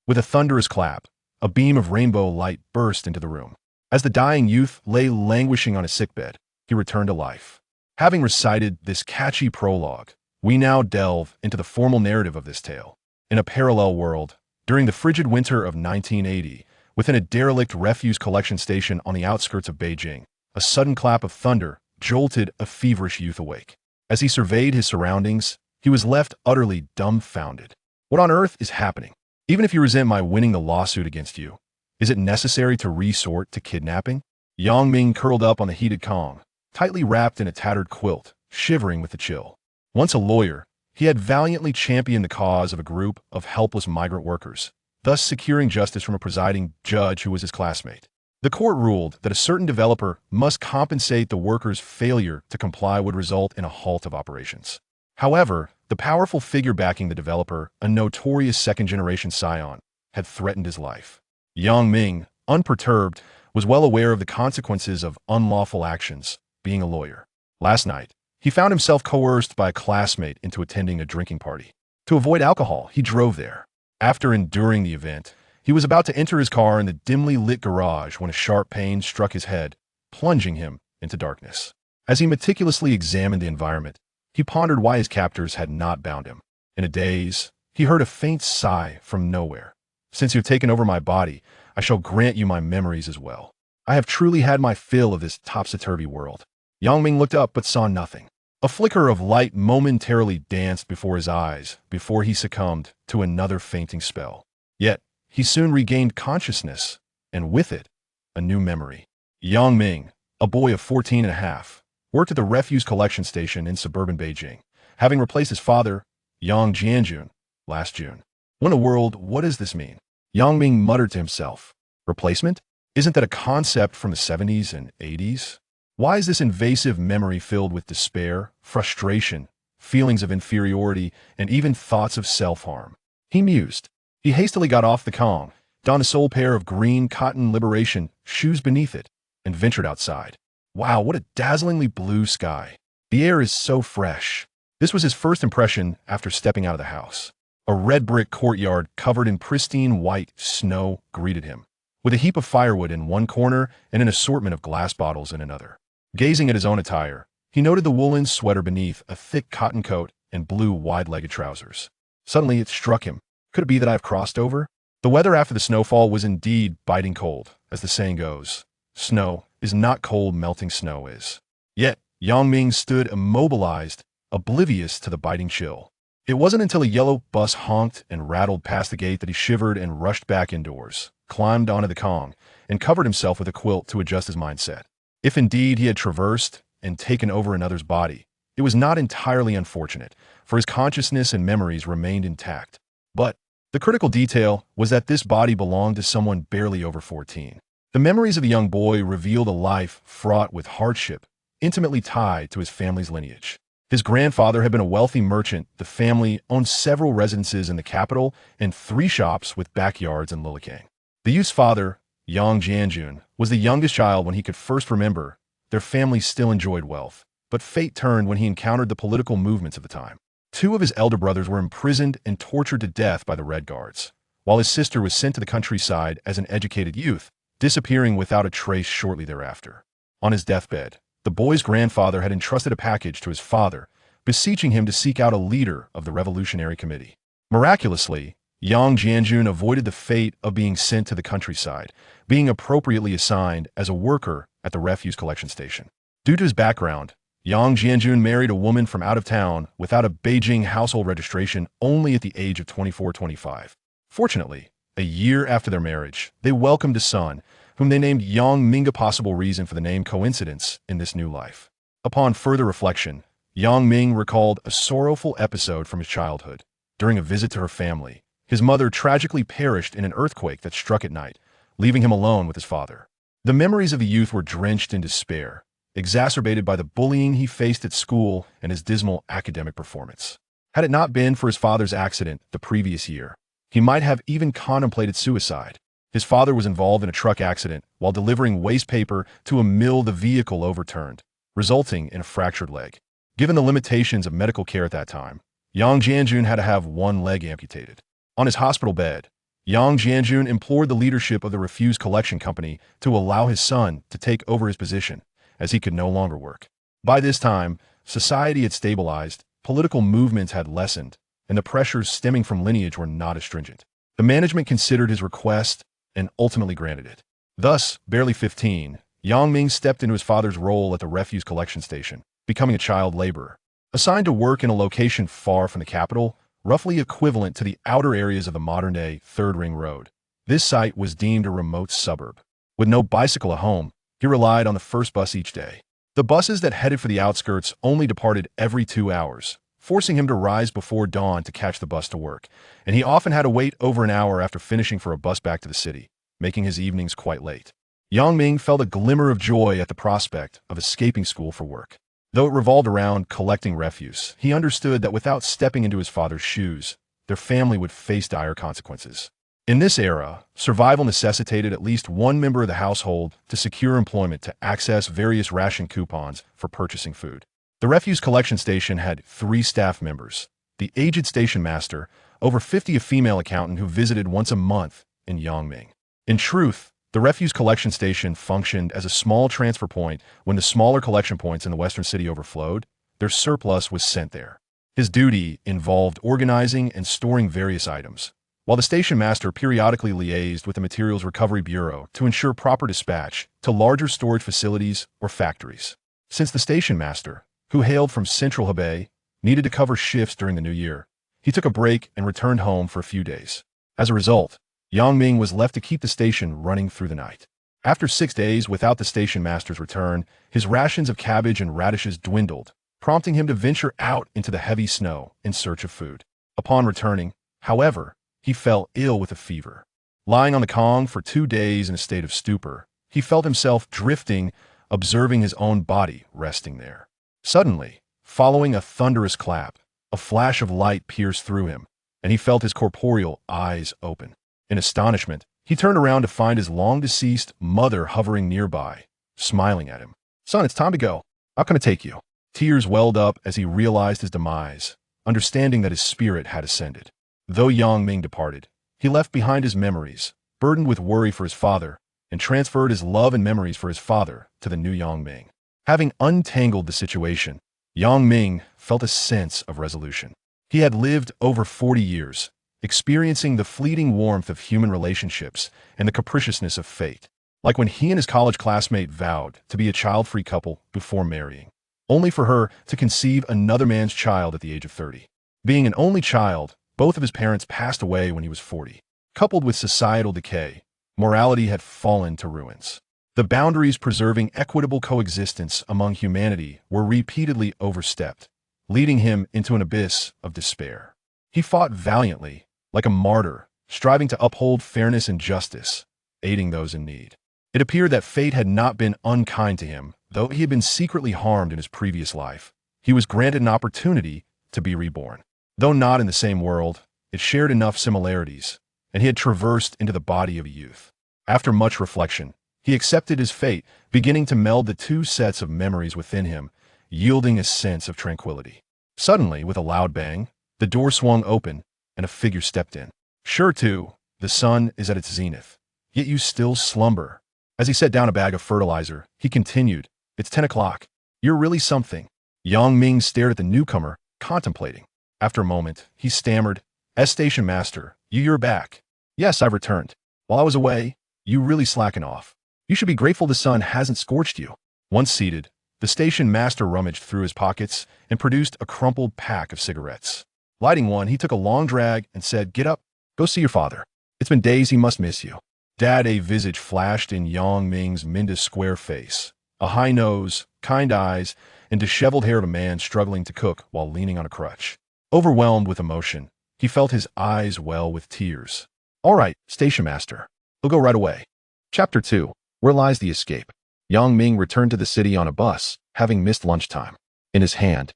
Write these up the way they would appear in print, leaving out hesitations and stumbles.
With a thunderous clap, a beam of rainbow light burst into the room. As the dying youth lay languishing on his sickbed, he returned to life. Having recited this catchy prologue, we now delve into the formal narrative of this tale. In a parallel world, during the frigid winter of 1980, within a derelict refuse collection station on the outskirts of Beijing, a sudden clap of thunder jolted a feverish youth awake. As he surveyed his surroundings, he was left utterly dumbfounded. What on earth is happening? Even if you resent my winning the lawsuit against you, is it necessary to resort to kidnapping? Yang Ming curled up on the heated Kong, tightly wrapped in a tattered quilt, shivering with the chill. Once a lawyer, he had valiantly championed the cause of a group of helpless migrant workers, thus securing justice from a presiding judge who was his classmate. The court ruled that a certain developer must compensate the workers' failure to comply would result in a halt of operations. However, the powerful figure backing the developer, a notorious second-generation scion, had threatened his life. Yang Ming, unperturbed, was well aware of the consequences of unlawful actions, being a lawyer. Last night, he found himself coerced by a classmate into attending a drinking party. To avoid alcohol, he drove there. After enduring the event, he was about to enter his car in the dimly lit garage when a sharp pain struck his head, plunging him into darkness. As he meticulously examined the environment, he pondered why his captors had not bound him. In a daze, he heard a faint sigh from nowhere. Since you have taken over my body, I shall grant you my memories as well. I have truly had my fill of this topsy-turvy world. Yang Ming looked up but saw nothing. A flicker of light momentarily danced before his eyes before he succumbed to another fainting spell. Yet, he soon regained consciousness, and with it, a new memory. Yang Ming, a boy of 14 and a half, worked at the refuse collection station in suburban Beijing, having replaced his father, Yang Jianjun, last June. What in the world, what does this mean? Yang Ming muttered to himself. Replacement? Isn't that a concept from the 70s and 80s? Why is this invasive memory filled with despair, frustration, feelings of inferiority, and even thoughts of self-harm? He mused. He hastily got off the Kong, donned a sole pair of green cotton liberation shoes beneath it, and ventured outside. Wow, what a dazzlingly blue sky. The air is so fresh. This was his first impression after stepping out of the house. A red brick courtyard covered in pristine white snow greeted him, with a heap of firewood in one corner and an assortment of glass bottles in another. Gazing at his own attire, he noted the woolen sweater beneath a thick cotton coat and blue wide-legged trousers. Suddenly it struck him. Could it be that I have crossed over? The weather after the snowfall was indeed biting cold, as the saying goes. Snow is not cold, melting snow is. Yet, Yang Ming stood immobilized, oblivious to the biting chill. It wasn't until a yellow bus honked and rattled past the gate that he shivered and rushed back indoors, climbed onto the Kong, and covered himself with a quilt to adjust his mindset. If indeed he had traversed and taken over another's body, it was not entirely unfortunate, for his consciousness and memories remained intact. But the critical detail was that this body belonged to someone barely over 14. The memories of the young boy revealed a life fraught with hardship, intimately tied to his family's lineage. His grandfather had been a wealthy merchant. The family owned several residences in the capital and 3 shops with backyards in Lilikang. The youth's father, Yang Jianjun, was the youngest child when he could first remember. Their family still enjoyed wealth, but fate turned when he encountered the political movements of the time. 2 of his elder brothers were imprisoned and tortured to death by the Red Guards, while his sister was sent to the countryside as an educated youth, disappearing without a trace shortly thereafter. On his deathbed, the boy's grandfather had entrusted a package to his father, beseeching him to seek out a leader of the Revolutionary Committee. Miraculously, Yang Jianjun avoided the fate of being sent to the countryside, being appropriately assigned as a worker at the refuse collection station. Due to his background, Yang Jianjun married a woman from out of town without a Beijing household registration only at the age of 24-25. Fortunately, a year after their marriage, they welcomed a son, whom they named Yang Ming. A possible reason for the name coincidence in this new life. Upon further reflection, Yang Ming recalled a sorrowful episode from his childhood. During a visit to her family, his mother tragically perished in an earthquake that struck at night, leaving him alone with his father. The memories of the youth were drenched in despair, exacerbated by the bullying he faced at school and his dismal academic performance. Had it not been for his father's accident the previous year, he might have even contemplated suicide. His father was involved in a truck accident while delivering waste paper to a mill. The vehicle overturned, resulting in a fractured leg. Given the limitations of medical care at that time, Yang Jianjun had to have one leg amputated. On his hospital bed, Yang Jianjun implored the leadership of the refused collection company to allow his son to take over his position, as he could no longer work. By this time, society had stabilized, political movements had lessened, and the pressures stemming from lineage were not as stringent. The management considered his request and ultimately granted it. Thus, barely 15, Yang Ming stepped into his father's role at the refuse collection station, becoming a child laborer. Assigned to work in a location far from the capital, roughly equivalent to the outer areas of the modern-day Third Ring Road, this site was deemed a remote suburb. With no bicycle at home, he relied on the first bus each day. The buses that headed for the outskirts only departed every 2 hours, forcing him to rise before dawn to catch the bus to work, and he often had to wait over an hour after finishing for a bus back to the city, making his evenings quite late. Yang Ming felt a glimmer of joy at the prospect of escaping school for work. Though it revolved around collecting refuse, he understood that without stepping into his father's shoes, their family would face dire consequences. In this era, survival necessitated at least one member of the household to secure employment to access various ration coupons for purchasing food. The refuse collection station had 3 staff members: the aged station master, over 50 a female accountant who visited once a month, and Yang Ming. In truth, the refuse collection station functioned as a small transfer point. When the smaller collection points in the western city overflowed, their surplus was sent there. His duty involved organizing and storing various items, while the station master periodically liaised with the Materials Recovery Bureau to ensure proper dispatch to larger storage facilities or factories. Since the station master, who hailed from central Hebei, needed to cover shifts during the new year, he took a break and returned home for a few days. As a result, Yang Ming was left to keep the station running through the night. After 6 days without the station master's return, his rations of cabbage and radishes dwindled, prompting him to venture out into the heavy snow in search of food. Upon returning, however, he fell ill with a fever. Lying on the Kong for 2 days in a state of stupor, he felt himself drifting, observing his own body resting there. Suddenly, following a thunderous clap, a flash of light pierced through him, and he felt his corporeal eyes open. In astonishment, he turned around to find his long-deceased mother hovering nearby, smiling at him. "Son, it's time to go. How can I take you?" Tears welled up as he realized his demise, understanding that his spirit had ascended. Though Yang Ming departed, he left behind his memories, burdened with worry for his father, and transferred his love and memories for his father to the new Yang Ming. Having untangled the situation, Yang Ming felt a sense of resolution. He had lived over 40 years, experiencing the fleeting warmth of human relationships and the capriciousness of fate, like when he and his college classmate vowed to be a child-free couple before marrying, only for her to conceive another man's child at the age of 30. Being an only child, both of his parents passed away when he was 40. Coupled with societal decay, morality had fallen to ruins. The boundaries preserving equitable coexistence among humanity were repeatedly overstepped, leading him into an abyss of despair. He fought valiantly, like a martyr, striving to uphold fairness and justice, aiding those in need. It appeared that fate had not been unkind to him. Though he had been secretly harmed in his previous life, he was granted an opportunity to be reborn. Though not in the same world, it shared enough similarities, and he had traversed into the body of a youth. After much reflection, he accepted his fate, beginning to meld the 2 sets of memories within him, yielding a sense of tranquility. Suddenly, with a loud bang, the door swung open, and a figure stepped in. "Sure too, the sun is at its zenith, yet you still slumber." As he set down a bag of fertilizer, he continued, "It's 10 o'clock. You're really something." Yang Ming stared at the newcomer, contemplating. After a moment, he stammered, "As station master, you're back." "Yes, I've returned. While I was away, you really slacking off. You should be grateful the sun hasn't scorched you." Once seated, the station master rummaged through his pockets and produced a crumpled pack of cigarettes. Lighting one, he took a long drag and said, "Get up, go see your father. It's been days, he must miss you." Dad, a visage flashed in Yang Ming's Minda's square face, a high nose, kind eyes, and disheveled hair of a man struggling to cook while leaning on a crutch. Overwhelmed with emotion, he felt his eyes well with tears. "All right, station master. We'll go right away." Chapter 2. Where Lies the Escape? Yang Ming returned to the city on a bus, having missed lunchtime. In his hand,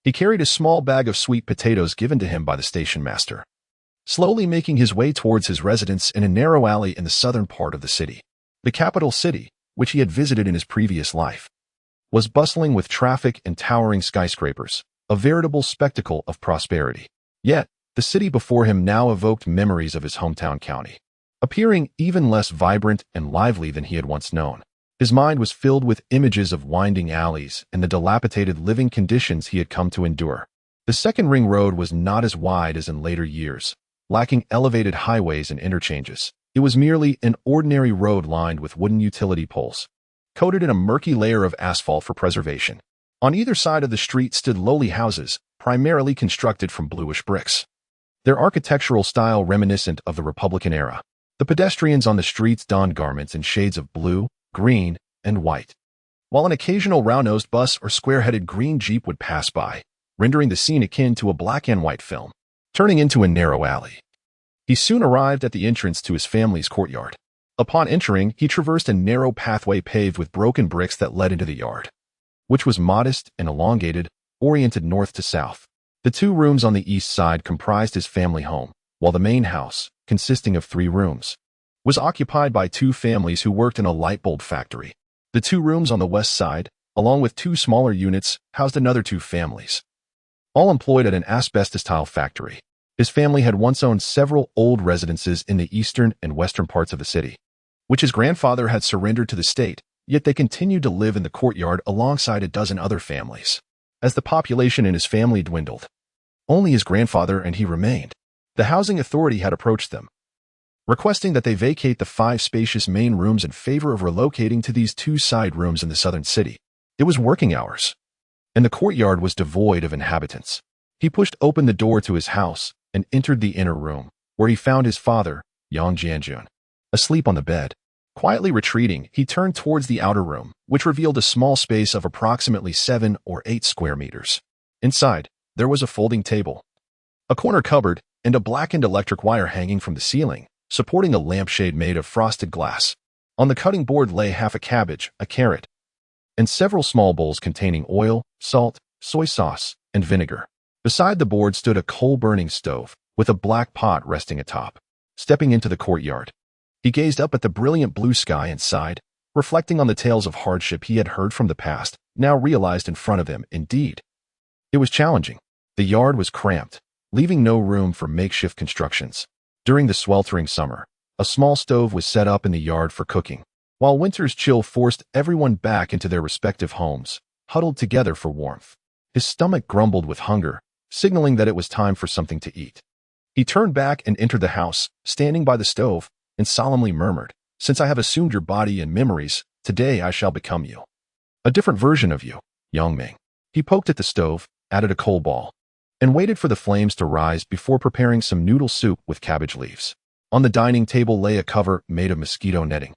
he carried a small bag of sweet potatoes given to him by the station master. Slowly making his way towards his residence in a narrow alley in the southern part of the city. The capital city, which he had visited in his previous life, was bustling with traffic and towering skyscrapers, a veritable spectacle of prosperity. Yet, The city before him now evoked memories of his hometown county, appearing even less vibrant and lively than he had once known. His mind was filled with images of winding alleys and the dilapidated living conditions he had come to endure. The second ring road was not as wide as in later years, lacking elevated highways and interchanges. It was merely an ordinary road lined with wooden utility poles, coated in a murky layer of asphalt for preservation. On either side of the street stood lowly houses, primarily constructed from bluish bricks, their architectural style reminiscent of the Republican era. The pedestrians on the streets donned garments in shades of blue, green, and white, while an occasional round-nosed bus or square-headed green Jeep would pass by, rendering the scene akin to a black and white film. Turning into a narrow alley, he soon arrived at the entrance to his family's courtyard. Upon entering, he traversed a narrow pathway paved with broken bricks that led into the yard, which was modest and elongated, oriented north to south. The 2 rooms on the east side comprised his family home, while the main house, consisting of 3 rooms, was occupied by 2 families who worked in a light bulb factory. The 2 rooms on the west side, along with 2 smaller units, housed another 2 families, all employed at an asbestos-tile factory. His family had once owned several old residences in the eastern and western parts of the city, which his grandfather had surrendered to the state, yet they continued to live in the courtyard alongside a dozen other families. As the population in his family dwindled, only his grandfather and he remained. The housing authority had approached them, requesting that they vacate the 5 spacious main rooms in favor of relocating to these 2 side rooms in the southern city. It was working hours, and the courtyard was devoid of inhabitants. He pushed open the door to his house and entered the inner room, where he found his father, Yang Jianjun, asleep on the bed. Quietly retreating, he turned towards the outer room, which revealed a small space of approximately 7 or 8 square meters. Inside, there was a folding table, a corner cupboard, and a blackened electric wire hanging from the ceiling, supporting a lampshade made of frosted glass. On the cutting board lay half a cabbage, a carrot, and several small bowls containing oil, salt, soy sauce, and vinegar. Beside the board stood a coal-burning stove, with a black pot resting atop. Stepping into the courtyard, he gazed up at the brilliant blue sky and sighed, reflecting on the tales of hardship he had heard from the past, now realized in front of him. Indeed, it was challenging. The yard was cramped, leaving no room for makeshift constructions. During the sweltering summer, a small stove was set up in the yard for cooking, while winter's chill forced everyone back into their respective homes, huddled together for warmth. His stomach grumbled with hunger, signaling that it was time for something to eat. He turned back and entered the house, standing by the stove, and solemnly murmured, "Since I have assumed your body and memories, today I shall become you. A different version of you, Yang Ming." He poked at the stove, added a coal ball, and waited for the flames to rise before preparing some noodle soup with cabbage leaves. On the dining table lay a cover made of mosquito netting,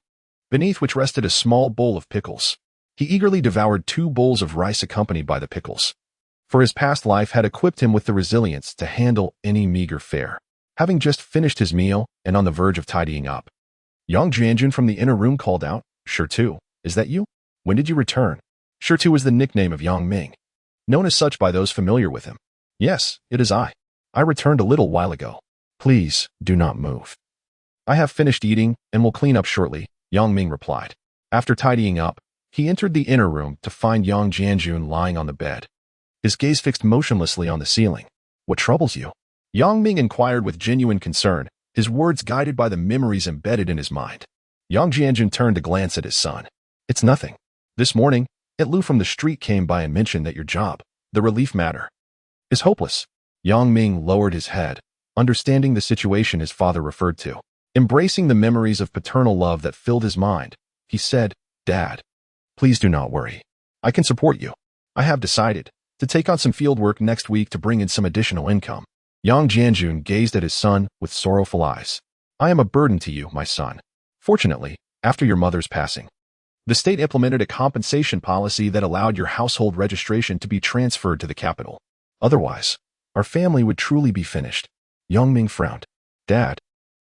beneath which rested a small bowl of pickles. He eagerly devoured 2 bowls of rice accompanied by the pickles, for his past life had equipped him with the resilience to handle any meager fare. Having just finished his meal and on the verge of tidying up, Yang Jianjun from the inner room called out, "Shirtu, is that you? When did you return?" Shirtu was the nickname of Yang Ming, known as such by those familiar with him. "Yes, it is I. I returned a little while ago. Please, do not move. I have finished eating and will clean up shortly," Yang Ming replied. After tidying up, he entered the inner room to find Yang Jianjun lying on the bed, his gaze fixed motionlessly on the ceiling. "What troubles you?" Yang Ming inquired with genuine concern, his words guided by the memories embedded in his mind. Yang Jianjun turned to glance at his son. "It's nothing. This morning, Lu from the street came by and mentioned that your job, the relief matter, is hopeless." Yang Ming lowered his head, understanding the situation his father referred to. Embracing the memories of paternal love that filled his mind, he said, "Dad, please do not worry. I can support you. I have decided to take on some field work next week to bring in some additional income." Yang Jianjun gazed at his son with sorrowful eyes. "I am a burden to you, my son. Fortunately, after your mother's passing, the state implemented a compensation policy that allowed your household registration to be transferred to the capital. Otherwise, our family would truly be finished." Yang Ming frowned. "Dad,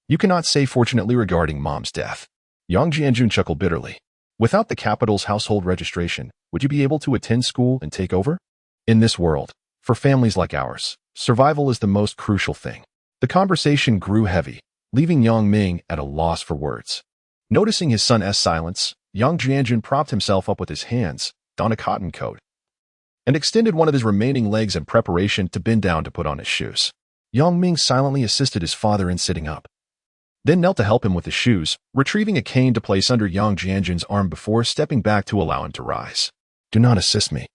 you cannot say fortunately regarding Mom's death." Yang Jianjun chuckled bitterly. "Without the capital's household registration, would you be able to attend school and take over? In this world, for families like ours, survival is the most crucial thing." The conversation grew heavy, leaving Yang Ming at a loss for words. Noticing his son's silence, Yang Jianjun propped himself up with his hands, donned a cotton coat, and extended one of his remaining legs in preparation to bend down to put on his shoes. Yang Ming silently assisted his father in sitting up, then knelt to help him with his shoes, retrieving a cane to place under Yang Jianjun's arm before stepping back to allow him to rise. "Do not assist me.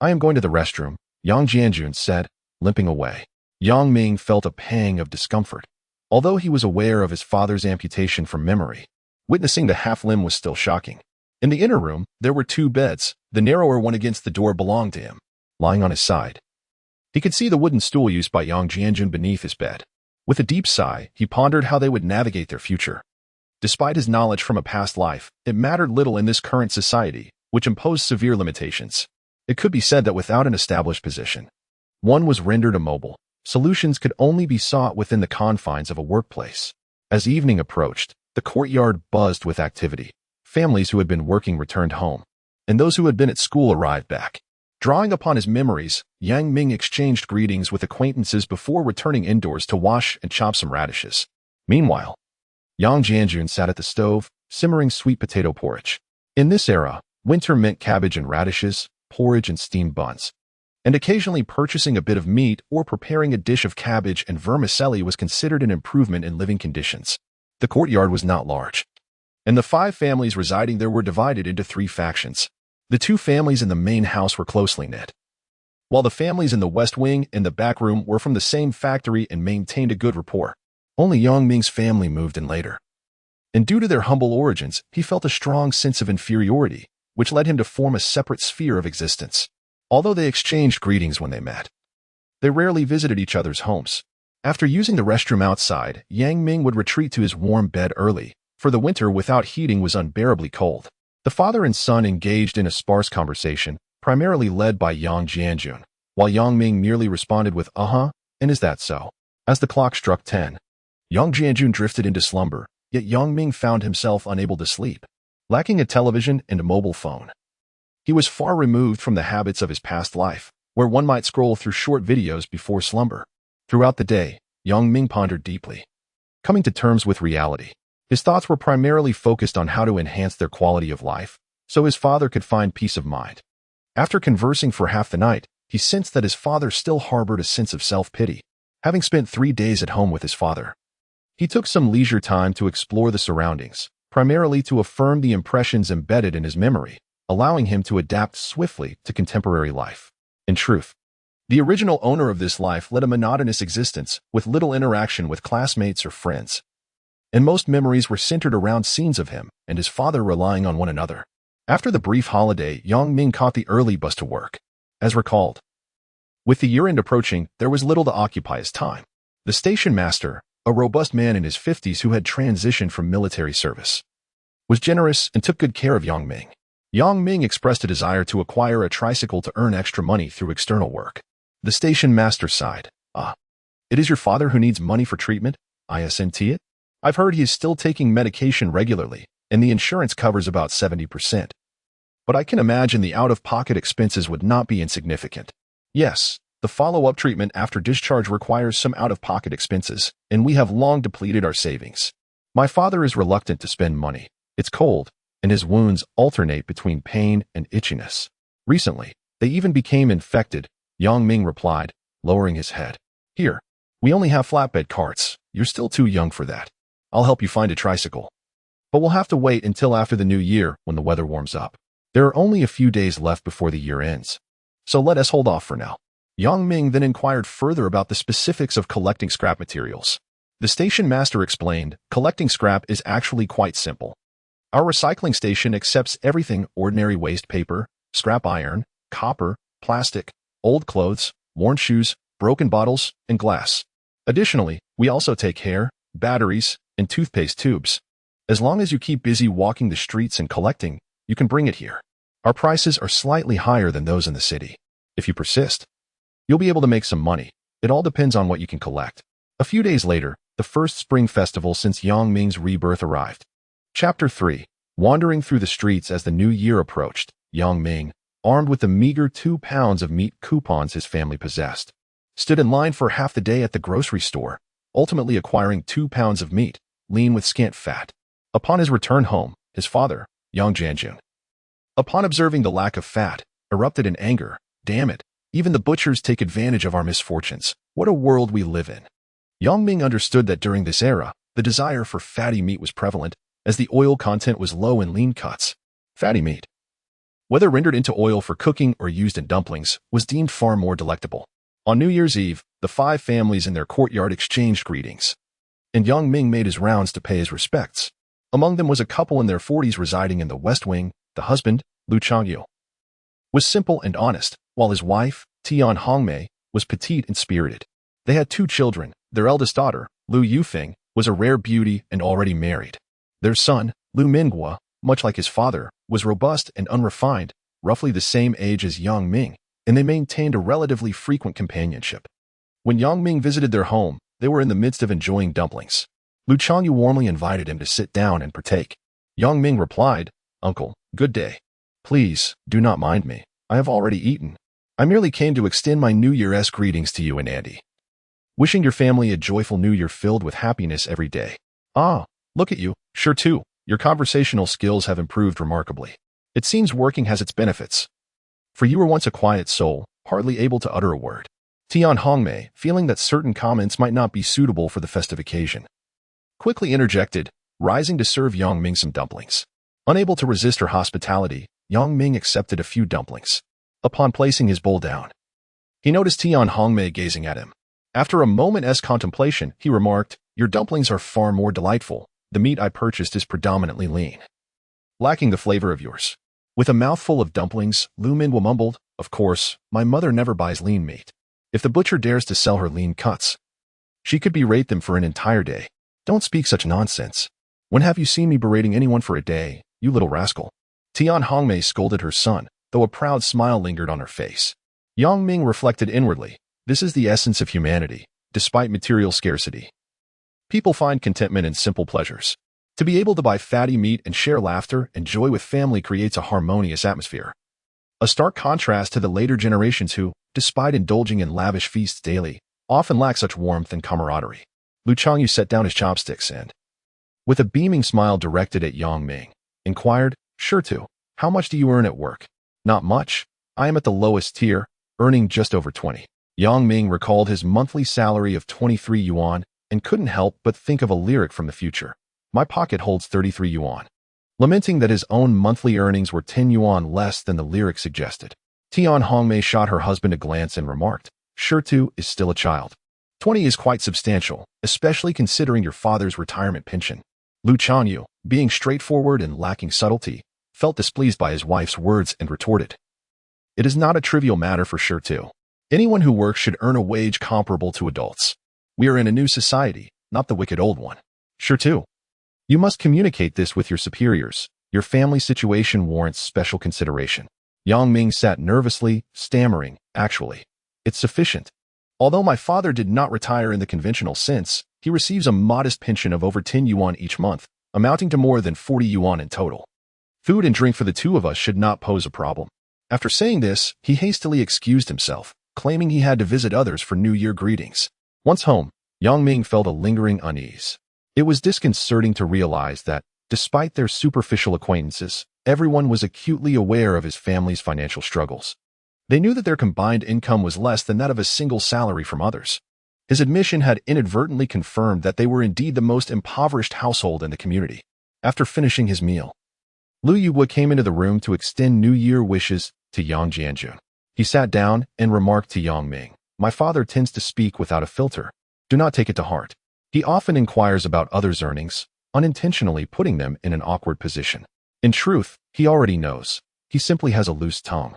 I am going to the restroom," Yang Jianjun said, limping away. Yang Ming felt a pang of discomfort. Although he was aware of his father's amputation from memory, witnessing the half-limb was still shocking. In the inner room, there were 2 beds. The narrower one against the door belonged to him, lying on his side. He could see the wooden stool used by Yang Jianjun beneath his bed. With a deep sigh, he pondered how they would navigate their future. Despite his knowledge from a past life, it mattered little in this current society, which imposed severe limitations. It could be said that without an established position, one was rendered immobile. Solutions could only be sought within the confines of a workplace. As evening approached, the courtyard buzzed with activity. Families who had been working returned home, and those who had been at school arrived back. Drawing upon his memories, Yang Ming exchanged greetings with acquaintances before returning indoors to wash and chop some radishes. Meanwhile, Yang Jianjun sat at the stove, simmering sweet potato porridge. In this era, winter meant cabbage and radishes, porridge and steamed buns, and occasionally purchasing a bit of meat or preparing a dish of cabbage and vermicelli was considered an improvement in living conditions. The courtyard was not large, and the 5 families residing there were divided into 3 factions. The 2 families in the main house were closely knit, while the families in the west wing and the back room were from the same factory and maintained a good rapport. Only Yang Ming's family moved in later, and due to their humble origins, he felt a strong sense of inferiority, which led him to form a separate sphere of existence. Although they exchanged greetings when they met, they rarely visited each other's homes. After using the restroom outside, Yang Ming would retreat to his warm bed early, for the winter without heating was unbearably cold. The father and son engaged in a sparse conversation, primarily led by Yang Jianjun, while Yang Ming merely responded with "uh-huh," and "is that so?" As the clock struck 10, Yang Jianjun drifted into slumber, yet Yang Ming found himself unable to sleep. Lacking a television and a mobile phone, he was far removed from the habits of his past life, where one might scroll through short videos before slumber. Throughout the day, Yang Ming pondered deeply. Coming to terms with reality, his thoughts were primarily focused on how to enhance their quality of life, so his father could find peace of mind. After conversing for half the night, he sensed that his father still harbored a sense of self-pity. Having spent 3 days at home with his father, he took some leisure time to explore the surroundings, primarily to affirm the impressions embedded in his memory, allowing him to adapt swiftly to contemporary life. In truth, the original owner of this life led a monotonous existence with little interaction with classmates or friends, and most memories were centered around scenes of him and his father relying on one another. After the brief holiday, Yang Ming caught the early bus to work. As recalled, with the year-end approaching, there was little to occupy his time. The station master, a robust man in his 50s who had transitioned from military service, was generous and took good care of Yang Ming. Yang Ming expressed a desire to acquire a tricycle to earn extra money through external work. The station master sighed. "Ah, it is your father who needs money for treatment? Isn't it? I've heard he is still taking medication regularly, and the insurance covers about 70%. But I can imagine the out-of-pocket expenses would not be insignificant." "Yes, the follow-up treatment after discharge requires some out-of-pocket expenses, and we have long depleted our savings. My father is reluctant to spend money. It's cold, and his wounds alternate between pain and itchiness. Recently, they even became infected," Yang Ming replied, lowering his head. "Here, we only have flatbed carts. You're still too young for that. I'll help you find a tricycle. But we'll have to wait until after the new year when the weather warms up. There are only a few days left before the year ends, so let us hold off for now." Yang Ming then inquired further about the specifics of collecting scrap materials. The station master explained, "Collecting scrap is actually quite simple. Our recycling station accepts everything: ordinary waste paper, scrap iron, copper, plastic, old clothes, worn shoes, broken bottles, and glass. Additionally, we also take hair, batteries, and toothpaste tubes. As long as you keep busy walking the streets and collecting, you can bring it here. Our prices are slightly higher than those in the city. If you persist, you'll be able to make some money. It all depends on what you can collect." A few days later, the first spring festival since Yang Ming's rebirth arrived. Chapter 3. Wandering through the streets as the new year approached, Yang Ming, armed with the meager 2 pounds of meat coupons his family possessed, stood in line for half the day at the grocery store, ultimately acquiring 2 pounds of meat, lean with scant fat. Upon his return home, his father, Yang Jianjun, upon observing the lack of fat, erupted in anger. "Damn it, Even the butchers take advantage of our misfortunes. What a world we live in. Yang Ming understood that during this era, the desire for fatty meat was prevalent, as the oil content was low in lean cuts. Fatty meat, whether rendered into oil for cooking or used in dumplings, was deemed far more delectable. On New Year's Eve, the 5 families in their courtyard exchanged greetings, and Yang Ming made his rounds to pay his respects. Among them was a couple in their 40s residing in the West Wing. The husband, Lu Changyu, was simple and honest, while his wife, Tian Hongmei, was petite and spirited. They had 2 children. Their eldest daughter, Lu Yufeng, was a rare beauty and already married. Their son, Lu Minghua, much like his father, was robust and unrefined, roughly the same age as Yang Ming, and they maintained a relatively frequent companionship. When Yang Ming visited their home, they were in the midst of enjoying dumplings. Lu Changyu warmly invited him to sit down and partake. Yang Ming replied, "Uncle, good day. Please, do not mind me. I have already eaten. I merely came to extend my New Year's greetings to you and Andy. Wishing your family a joyful New Year filled with happiness every day." "Ah, look at you. Sure too. Your conversational skills have improved remarkably. It seems working has its benefits. For you were once a quiet soul, hardly able to utter a word." Tian Hongmei, feeling that certain comments might not be suitable for the festive occasion, quickly interjected, rising to serve Yang Ming some dumplings. Unable to resist her hospitality, Yang Ming accepted a few dumplings. Upon placing his bowl down, he noticed Tian Hongmei gazing at him. After a moment's contemplation, he remarked, "Your dumplings are far more delightful. The meat I purchased is predominantly lean, lacking the flavor of yours." With a mouthful of dumplings, Lu Minghua mumbled, "Of course, my mother never buys lean meat. If the butcher dares to sell her lean cuts, she could berate them for an entire day." "Don't speak such nonsense. When have you seen me berating anyone for a day, you little rascal?" Tian Hongmei scolded her son, though a proud smile lingered on her face. Yang Ming reflected inwardly, this is the essence of humanity, despite material scarcity. People find contentment in simple pleasures. To be able to buy fatty meat and share laughter and joy with family creates a harmonious atmosphere. A stark contrast to the later generations who, despite indulging in lavish feasts daily, often lack such warmth and camaraderie. Lu Changyu set down his chopsticks and, with a beaming smile directed at Yang Ming, inquired, "Sure to. How much do you earn at work?" "Not much. I am at the lowest tier, earning just over 20. Yang Ming recalled his monthly salary of 23 yuan and couldn't help but think of a lyric from the future. "My pocket holds 33 yuan. Lamenting that his own monthly earnings were 10 yuan less than the lyric suggested. Tian Hongmei shot her husband a glance and remarked, "Sure to is still a child. 20 is quite substantial, especially considering your father's retirement pension." Lu Changyu, being straightforward and lacking subtlety, felt displeased by his wife's words and retorted, "It is not a trivial matter for sure to. Anyone who works should earn a wage comparable to adults. We are in a new society, not the wicked old one. Sure to. You must communicate this with your superiors. Your family situation warrants special consideration." Yang Ming sat nervously, stammering, "Actually, it's sufficient. Although my father did not retire in the conventional sense, he receives a modest pension of over 10 yuan each month, amounting to more than 40 yuan in total. Food and drink for the 2 of us should not pose a problem." After saying this, he hastily excused himself, claiming he had to visit others for New Year greetings. Once home, Yang Ming felt a lingering unease. It was disconcerting to realize that, despite their superficial acquaintances, everyone was acutely aware of his family's financial struggles. They knew that their combined income was less than that of a single salary from others. His admission had inadvertently confirmed that they were indeed the most impoverished household in the community. After finishing his meal, Lu Yugua came into the room to extend New Year wishes to Yang Jianjun. He sat down and remarked to Yang Ming, "My father tends to speak without a filter. Do not take it to heart. He often inquires about others' earnings, unintentionally putting them in an awkward position. In truth, he already knows. He simply has a loose tongue."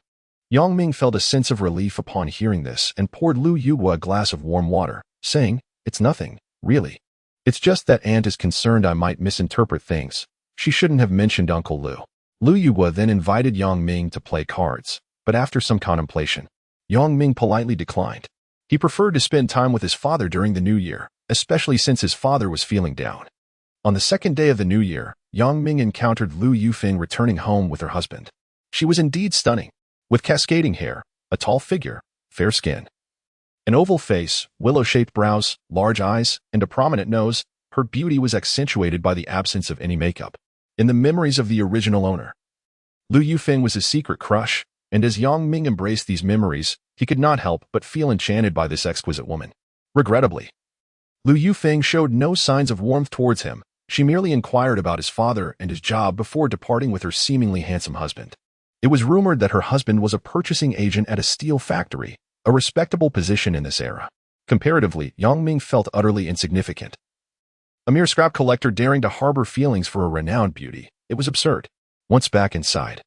Yang Ming felt a sense of relief upon hearing this and poured Lu Yugua a glass of warm water, saying, "It's nothing, really. It's just that Aunt is concerned I might misinterpret things. She shouldn't have mentioned Uncle Lu." Lu Yugua then invited Yang Ming to play cards, but after some contemplation, Yang Ming politely declined. He preferred to spend time with his father during the New Year, especially since his father was feeling down. On the second day of the New Year, Yang Ming encountered Lu Yufeng returning home with her husband. She was indeed stunning, with cascading hair, a tall figure, fair skin, an oval face, willow-shaped brows, large eyes, and a prominent nose. Her beauty was accentuated by the absence of any makeup. In the memories of the original owner, Lu Yufeng was his secret crush, And as Yang Ming embraced these memories, he could not help but feel enchanted by this exquisite woman. Regrettably, Liu Yufeng showed no signs of warmth towards him. She merely inquired about his father and his job before departing with her seemingly handsome husband. It was rumored that her husband was a purchasing agent at a steel factory, a respectable position in this era. Comparatively, Yang Ming felt utterly insignificant. A mere scrap collector daring to harbor feelings for a renowned beauty. It was absurd. Once back inside,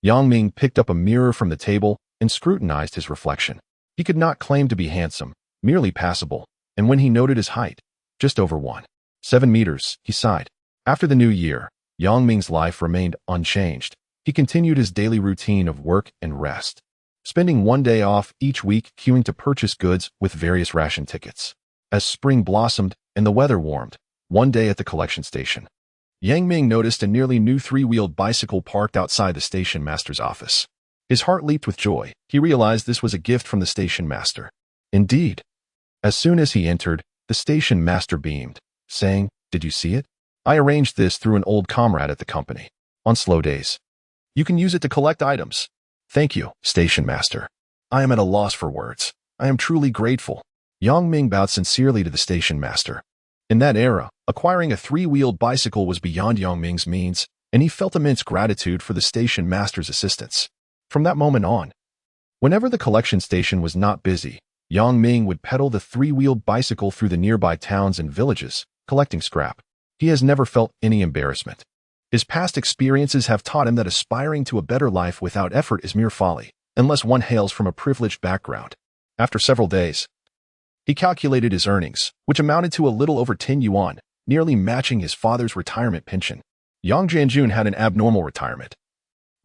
Yang Ming picked up a mirror from the table and scrutinized his reflection. He could not claim to be handsome, merely passable, and when he noted his height, just over 1.7 meters, he sighed. After the new year, Yang Ming's life remained unchanged. He continued his daily routine of work and rest, spending one day off each week queuing to purchase goods with various ration tickets. As spring blossomed and the weather warmed, one day at the collection station, Yang Ming noticed a nearly new three-wheeled bicycle parked outside the station master's office. His heart leaped with joy. He realized this was a gift from the station master. Indeed. As soon as he entered, the station master beamed, saying, "Did you see it? I arranged this through an old comrade at the company. On slow days, you can use it to collect items." "Thank you, station master. I am at a loss for words. I am truly grateful." Yang Ming bowed sincerely to the station master. In that era, acquiring a three-wheeled bicycle was beyond Yang Ming's means, and he felt immense gratitude for the station master's assistance. From that moment on, whenever the collection station was not busy, Yang Ming would pedal the three-wheeled bicycle through the nearby towns and villages, collecting scrap. He has never felt any embarrassment. His past experiences have taught him that aspiring to a better life without effort is mere folly, unless one hails from a privileged background. After several days, he calculated his earnings, which amounted to a little over 10 yuan, nearly matching his father's retirement pension. Yang Jianjun had an abnormal retirement,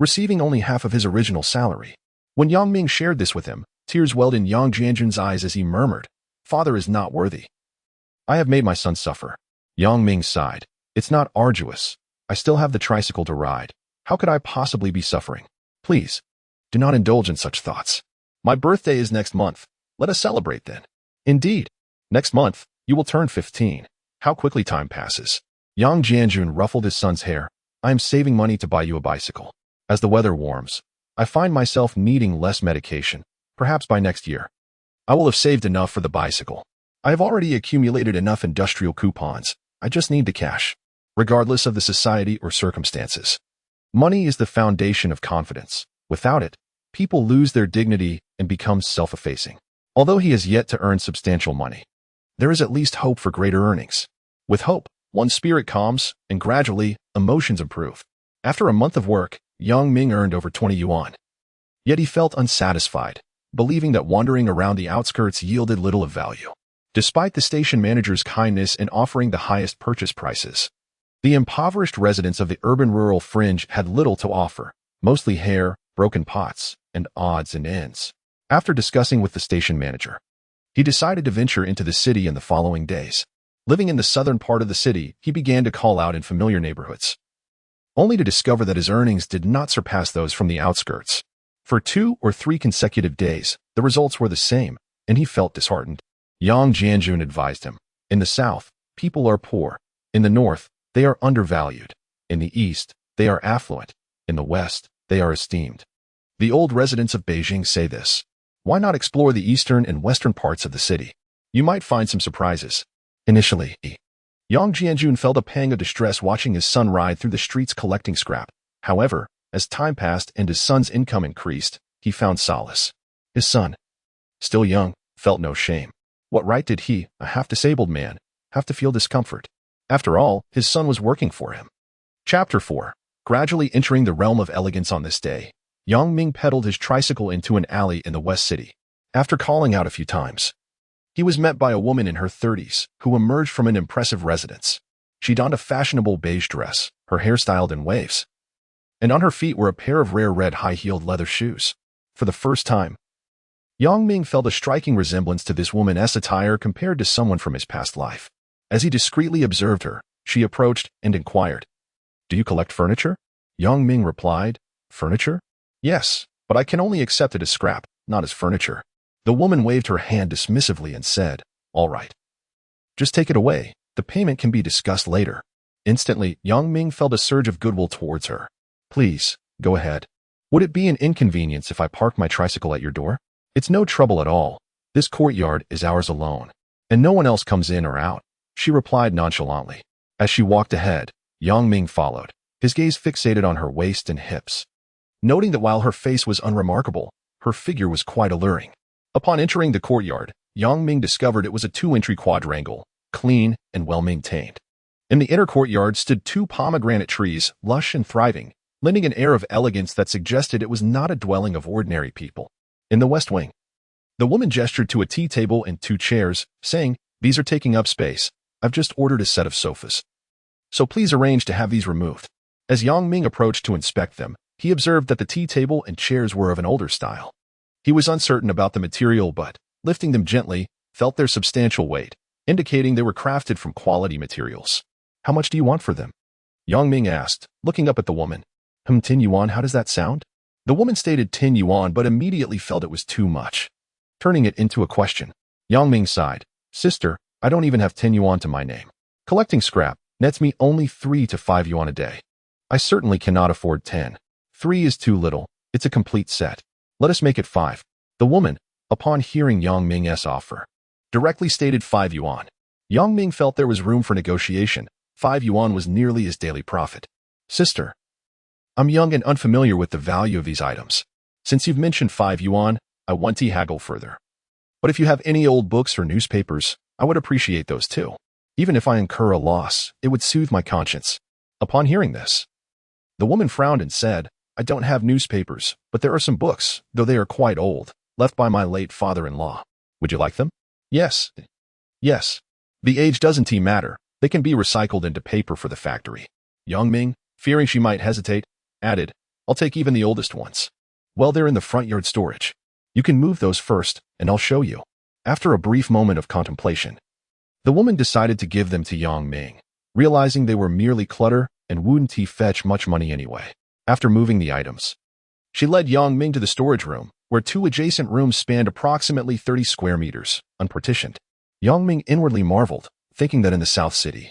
receiving only half of his original salary. When Yang Ming shared this with him, tears welled in Yang Jianjun's eyes as he murmured, "Father is not worthy. I have made my son suffer." Yang Ming sighed. "It's not arduous. I still have the tricycle to ride. How could I possibly be suffering? Please, do not indulge in such thoughts. My birthday is next month. Let us celebrate then." "Indeed. Next month, you will turn 15. How quickly time passes." Yang Jianjun ruffled his son's hair. "I am saving money to buy you a bicycle. As the weather warms, I find myself needing less medication. Perhaps by next year, I will have saved enough for the bicycle. I have already accumulated enough industrial coupons. I just need the cash." Regardless of the society or circumstances, money is the foundation of confidence. Without it, people lose their dignity and become self-effacing. Although he has yet to earn substantial money, there is at least hope for greater earnings. With hope, one's spirit calms, and gradually, emotions improve. After a month of work, Yang Ming earned over 20 yuan. Yet he felt unsatisfied, believing that wandering around the outskirts yielded little of value. Despite the station manager's kindness in offering the highest purchase prices, the impoverished residents of the urban-rural fringe had little to offer, mostly hair, broken pots, and odds and ends. After discussing with the station manager, he decided to venture into the city in the following days. Living in the southern part of the city, he began to call out in familiar neighborhoods, only to discover that his earnings did not surpass those from the outskirts. For 2 or 3 consecutive days, the results were the same, and he felt disheartened. Yang Jianjun advised him, "In the south, people are poor. In the north, they are undervalued. In the east, they are affluent. In the west, they are esteemed. The old residents of Beijing say this. Why not explore the eastern and western parts of the city? You might find some surprises." Initially, Yang Jianjun felt a pang of distress watching his son ride through the streets collecting scrap. However, as time passed and his son's income increased, he found solace. His son, still young, felt no shame. What right did he, a half-disabled man, have to feel discomfort? After all, his son was working for him. Chapter 4. Gradually entering the realm of elegance on this day, Yang Ming pedaled his tricycle into an alley in the West City. After calling out a few times, he was met by a woman in her 30s who emerged from an impressive residence. She donned a fashionable beige dress, her hair styled in waves, and on her feet were a pair of rare red high-heeled leather shoes. For the first time, Yang Ming felt a striking resemblance to this woman's attire compared to someone from his past life. As he discreetly observed her, she approached and inquired, "Do you collect furniture?" Yang Ming replied, "Furniture? Yes, but I can only accept it as scrap, not as furniture." The woman waved her hand dismissively and said, "All right. Just take it away. The payment can be discussed later." Instantly, Yang Ming felt a surge of goodwill towards her. "Please, go ahead. Would it be an inconvenience if I park my tricycle at your door? It's no trouble at all. This courtyard is ours alone, and no one else comes in or out, she replied nonchalantly. As she walked ahead, Ming followed, his gaze fixated on her waist and hips. Noting that while her face was unremarkable, her figure was quite alluring. Upon entering the courtyard, Ming discovered it was a 2-entry quadrangle, clean and well-maintained. In the inner courtyard stood 2 pomegranate trees, lush and thriving, lending an air of elegance that suggested it was not a dwelling of ordinary people. In the west wing, the woman gestured to a tea table and 2 chairs, saying, "These are taking up space. I've just ordered a set of sofas. So please arrange to have these removed." As Ming approached to inspect them, he observed that the tea table and chairs were of an older style. He was uncertain about the material but, lifting them gently, felt their substantial weight, indicating they were crafted from quality materials. "How much do you want for them?" Ming asked, looking up at the woman. 10 yuan, how does that sound?" The woman stated 10 yuan but immediately felt it was too much. Turning it into a question, Ming sighed. "Sister, I don't even have 10 yuan to my name. Collecting scrap nets me only 3 to 5 yuan a day. I certainly cannot afford 10. 3 is too little. It's a complete set. Let us make it 5. The woman, upon hearing Ming's offer, directly stated 5 yuan. Ming felt there was room for negotiation. 5 yuan was nearly his daily profit. "Sister, I'm young and unfamiliar with the value of these items. Since you've mentioned 5 yuan, I want to haggle further. But if you have any old books or newspapers, I would appreciate those too. Even if I incur a loss, it would soothe my conscience." Upon hearing this, the woman frowned and said, "I don't have newspapers, but there are some books, though they are quite old, left by my late father-in-law. Would you like them?" "Yes. Yes. The age doesn't matter. They can be recycled into paper for the factory." Ming, fearing she might hesitate, added, "I'll take even the oldest ones. Well, they're in the front yard storage. You can move those first, and I'll show you." After a brief moment of contemplation, the woman decided to give them to Ming, realizing they were merely clutter and wouldn't fetch much money anyway. After moving the items, she led Ming to the storage room, where 2 adjacent rooms spanned approximately 30 square meters, unpartitioned. Ming inwardly marveled, thinking that in the South City,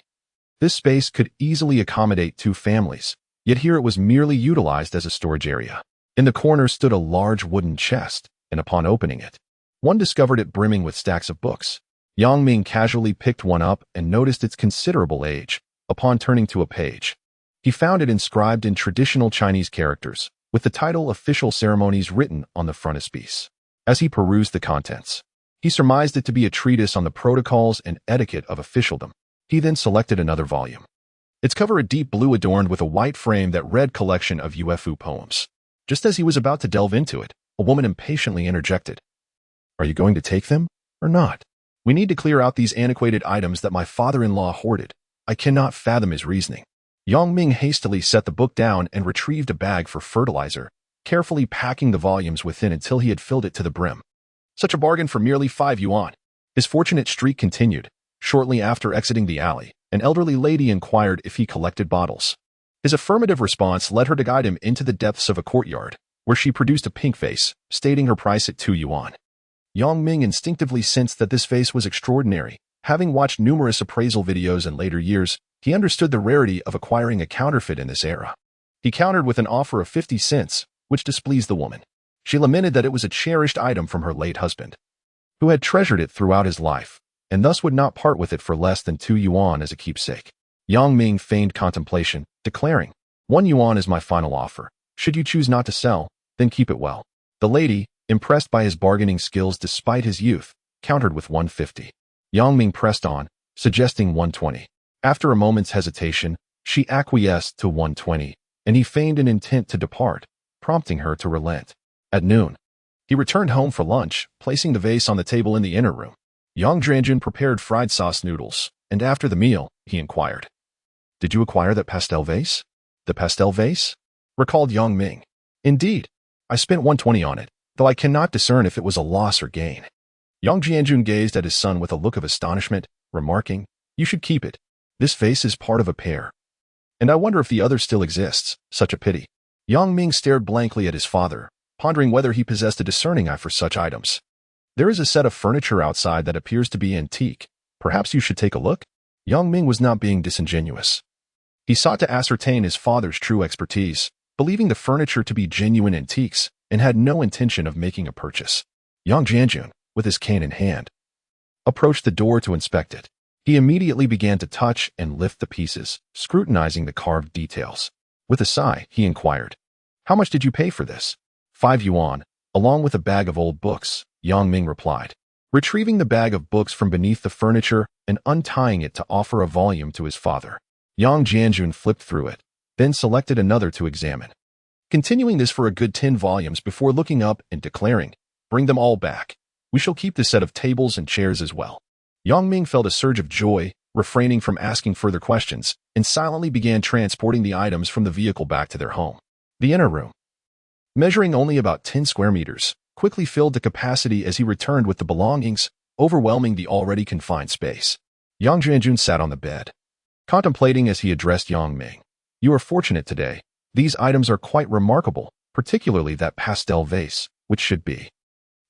this space could easily accommodate 2 families, yet here it was merely utilized as a storage area. In the corner stood a large wooden chest, and upon opening it, one discovered it brimming with stacks of books. Ming casually picked one up and noticed its considerable age. Upon turning to a page, he found it inscribed in traditional Chinese characters, with the title Official Ceremonies written on the frontispiece. As he perused the contents, he surmised it to be a treatise on the protocols and etiquette of officialdom. He then selected another volume. Its cover a deep blue adorned with a white frame that read Collection of UFO Poems. Just as he was about to delve into it, a woman impatiently interjected, "Are you going to take them or not? We need to clear out these antiquated items that my father-in-law hoarded." I cannot fathom his reasoning. Ming hastily set the book down and retrieved a bag for fertilizer, carefully packing the volumes within until he had filled it to the brim. Such a bargain for merely 5 yuan. His fortunate streak continued. Shortly after exiting the alley, an elderly lady inquired if he collected bottles. His affirmative response led her to guide him into the depths of a courtyard, where she produced a pink vase, stating her price at 2 yuan. Ming instinctively sensed that this vase was extraordinary. Having watched numerous appraisal videos in later years, he understood the rarity of acquiring a counterfeit in this era. He countered with an offer of 50 cents, which displeased the woman. She lamented that it was a cherished item from her late husband, who had treasured it throughout his life, and thus would not part with it for less than 2 yuan as a keepsake. Ming feigned contemplation, declaring, 1 yuan is my final offer. Should you choose not to sell, then keep it well. The lady, impressed by his bargaining skills despite his youth, countered with 150. Ming pressed on, suggesting 120. After a moment's hesitation, she acquiesced to 120, and he feigned an intent to depart, prompting her to relent. At noon, he returned home for lunch, placing the vase on the table in the inner room. Yang Zhanjun prepared fried sauce noodles, and after the meal, he inquired, "Did you acquire that pastel vase?" "The pastel vase?" recalled Ming. "Indeed. I spent 120 on it, though I cannot discern if it was a loss or gain." Yang Zhanjun gazed at his son with a look of astonishment, remarking, "You should keep it. This vase is part of a pair. And I wonder if the other still exists. Such a pity." Ming stared blankly at his father, pondering whether he possessed a discerning eye for such items. "There is a set of furniture outside that appears to be antique. Perhaps you should take a look?" Ming was not being disingenuous. He sought to ascertain his father's true expertise, believing the furniture to be genuine antiques and had no intention of making a purchase. Yang Jianjun, with his cane in hand, approached the door to inspect it. He immediately began to touch and lift the pieces, scrutinizing the carved details. With a sigh, he inquired, "How much did you pay for this?" 5 yuan, along with a bag of old books, Yang Ming replied, retrieving the bag of books from beneath the furniture and untying it to offer a volume to his father. Yang Jianjun flipped through it, then selected another to examine, continuing this for a good 10 volumes before looking up and declaring, "Bring them all back. We shall keep this set of tables and chairs as well." Yang Ming felt a surge of joy, refraining from asking further questions, and silently began transporting the items from the vehicle back to their home. The inner room, measuring only about 10 square meters, quickly filled to capacity as he returned with the belongings, overwhelming the already confined space. Yang Jianjun sat on the bed, contemplating as he addressed Yang Ming. "You are fortunate today. These items are quite remarkable, particularly that pastel vase, which should be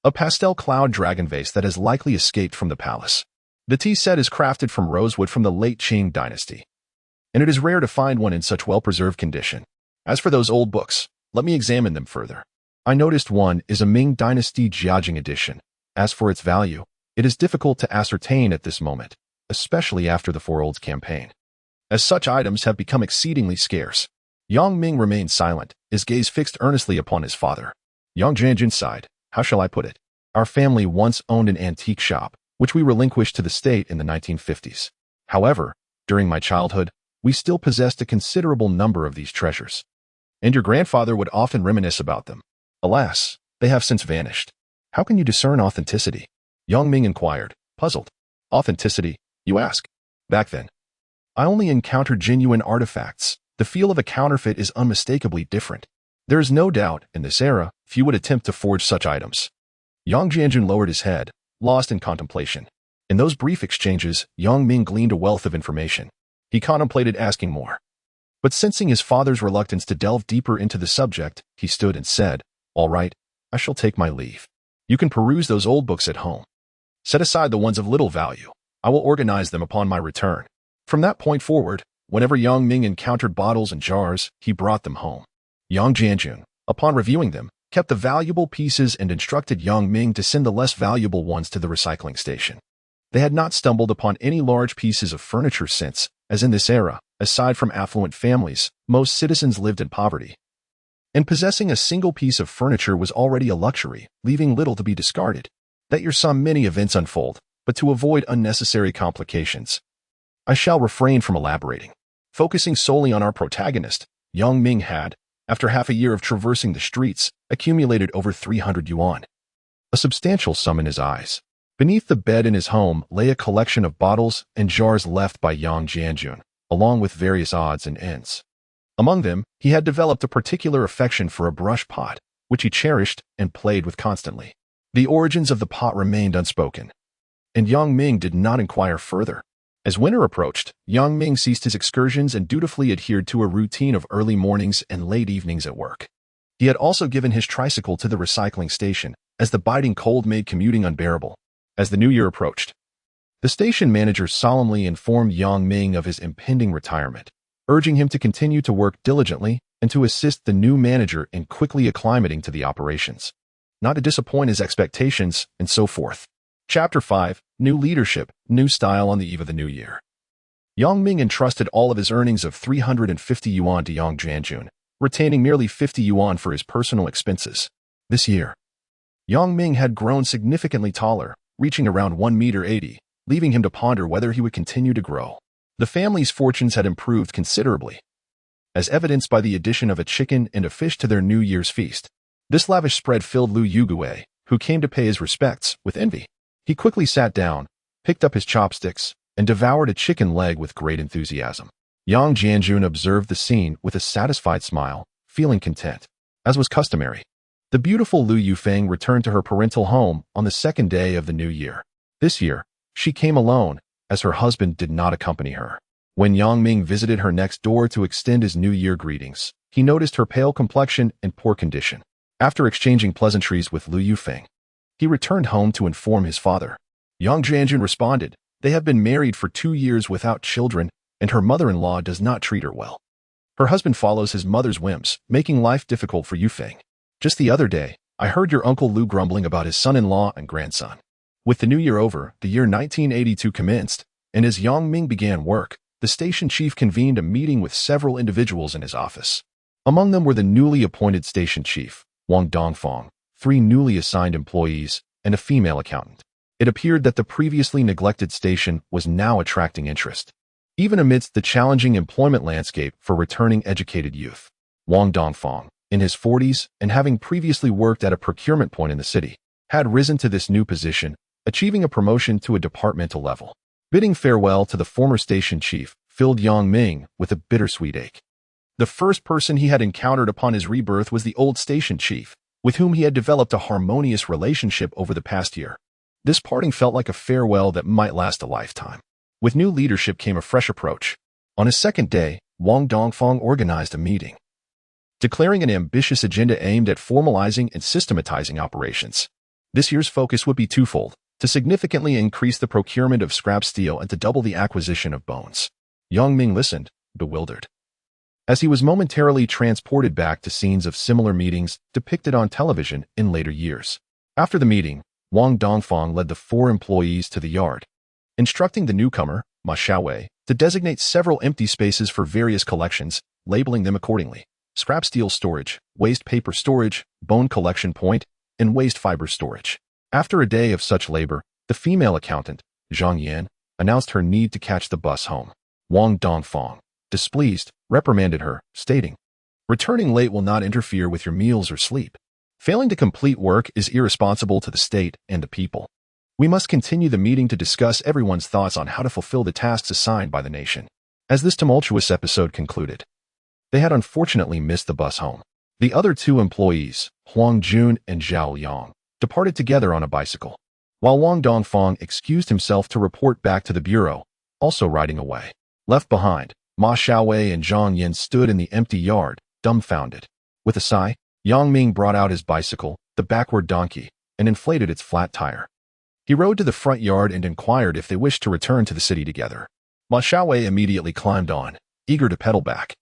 a pastel cloud dragon vase that has likely escaped from the palace. The tea set is crafted from rosewood from the late Qing dynasty, and it is rare to find one in such well-preserved condition. As for those old books, let me examine them further. I noticed one is a Ming dynasty Jiajing edition. As for its value, it is difficult to ascertain at this moment, especially after the Four Olds campaign, as such items have become exceedingly scarce." Yang Ming remained silent, his gaze fixed earnestly upon his father. Yang Jianjun sighed, "How shall I put it? Our family once owned an antique shop, which we relinquished to the state in the 1950s. However, during my childhood, we still possessed a considerable number of these treasures, and your grandfather would often reminisce about them. Alas, they have since vanished. How can you discern authenticity?" Yang Ming inquired, puzzled. "Authenticity, you ask? Back then, I only encountered genuine artifacts. The feel of a counterfeit is unmistakably different. There is no doubt, in this era, few would attempt to forge such items." Yang Jianjun lowered his head, lost in contemplation. In those brief exchanges, Yang Ming gleaned a wealth of information. He contemplated asking more, but sensing his father's reluctance to delve deeper into the subject, he stood and said, "All right, I shall take my leave. You can peruse those old books at home. Set aside the ones of little value. I will organize them upon my return." From that point forward, whenever Yang Ming encountered bottles and jars, he brought them home. Yang Jianjun, upon reviewing them, kept the valuable pieces and instructed Yang Ming to send the less valuable ones to the recycling station. They had not stumbled upon any large pieces of furniture since, as in this era, aside from affluent families, most citizens lived in poverty, and possessing a single piece of furniture was already a luxury, leaving little to be discarded. That year saw many events unfold, but to avoid unnecessary complications, I shall refrain from elaborating. Focusing solely on our protagonist, Yang Ming had, after half a year of traversing the streets, accumulated over 300 yuan, a substantial sum in his eyes. Beneath the bed in his home lay a collection of bottles and jars left by Yang Jianjun, along with various odds and ends. Among them, he had developed a particular affection for a brush pot, which he cherished and played with constantly. The origins of the pot remained unspoken, and Yang Ming did not inquire further. As winter approached, Yang Ming ceased his excursions and dutifully adhered to a routine of early mornings and late evenings at work. He had also given his tricycle to the recycling station, as the biting cold made commuting unbearable. As the new year approached, the station manager solemnly informed Yang Ming of his impending retirement, urging him to continue to work diligently and to assist the new manager in quickly acclimating to the operations, not to disappoint his expectations, and so forth. Chapter 5, New Leadership, New Style on the Eve of the New Year. Yang Ming entrusted all of his earnings of 350 yuan to Yang Jianjun, retaining merely 50 yuan for his personal expenses. This year, Yang Ming had grown significantly taller, reaching around 1 meter 80, leaving him to ponder whether he would continue to grow. The family's fortunes had improved considerably, as evidenced by the addition of a chicken and a fish to their New Year's feast. This lavish spread filled Lu Yugue, who came to pay his respects, with envy. He quickly sat down, picked up his chopsticks, and devoured a chicken leg with great enthusiasm. Yang Jianjun observed the scene with a satisfied smile, feeling content. As was customary, the beautiful Lu Yufeng returned to her parental home on the second day of the new year. This year, she came alone, as her husband did not accompany her. When Yang Ming visited her next door to extend his New Year greetings, he noticed her pale complexion and poor condition. After exchanging pleasantries with Lu Yufeng, he returned home to inform his father. Yang Jianjun responded, "They have been married for 2 years without children, and her mother-in-law does not treat her well. Her husband follows his mother's whims, making life difficult for Yufeng. Just the other day, I heard your Uncle Lu grumbling about his son-in-law and grandson. With the new year over, the year 1982 commenced, and as Yang Ming began work, the station chief convened a meeting with several individuals in his office. Among them were the newly appointed station chief, Wang Dongfang, 3 newly assigned employees, and a female accountant. It appeared that the previously neglected station was now attracting interest. Even amidst the challenging employment landscape for returning educated youth, Wang Dongfang, in his 40s and having previously worked at a procurement point in the city, had risen to this new position, achieving a promotion to a departmental level. Bidding farewell to the former station chief filled Yang Ming with a bittersweet ache. The first person he had encountered upon his rebirth was the old station chief, with whom he had developed a harmonious relationship over the past year. This parting felt like a farewell that might last a lifetime. With new leadership came a fresh approach. On his second day, Wang Dongfang organized a meeting, declaring an ambitious agenda aimed at formalizing and systematizing operations. This year's focus would be twofold: to significantly increase the procurement of scrap steel and to double the acquisition of bones. Yang Ming listened, bewildered, as he was momentarily transported back to scenes of similar meetings depicted on television in later years. After the meeting, Wang Dongfang led the 4 employees to the yard, instructing the newcomer, Ma Xiaowei, to designate several empty spaces for various collections, labeling them accordingly: scrap steel storage, waste paper storage, bone collection point, and waste fiber storage. After a day of such labor, the female accountant, Zhang Yan, announced her need to catch the bus home. Wang Dongfang, displeased, reprimanded her, stating, "Returning late will not interfere with your meals or sleep. Failing to complete work is irresponsible to the state and the people. We must continue the meeting to discuss everyone's thoughts on how to fulfill the tasks assigned by the nation." As this tumultuous episode concluded, they had unfortunately missed the bus home. The other 2 employees, Huang Jun and Zhao Yang, departed together on a bicycle, while Wang Dongfang excused himself to report back to the bureau, also riding away. Left behind, Ma Xiaowei and Zhang Yan stood in the empty yard, dumbfounded. With a sigh, Yang Ming brought out his bicycle, the backward donkey, and inflated its flat tire. He rode to the front yard and inquired if they wished to return to the city together. Ma Xiaowei immediately climbed on, eager to pedal back,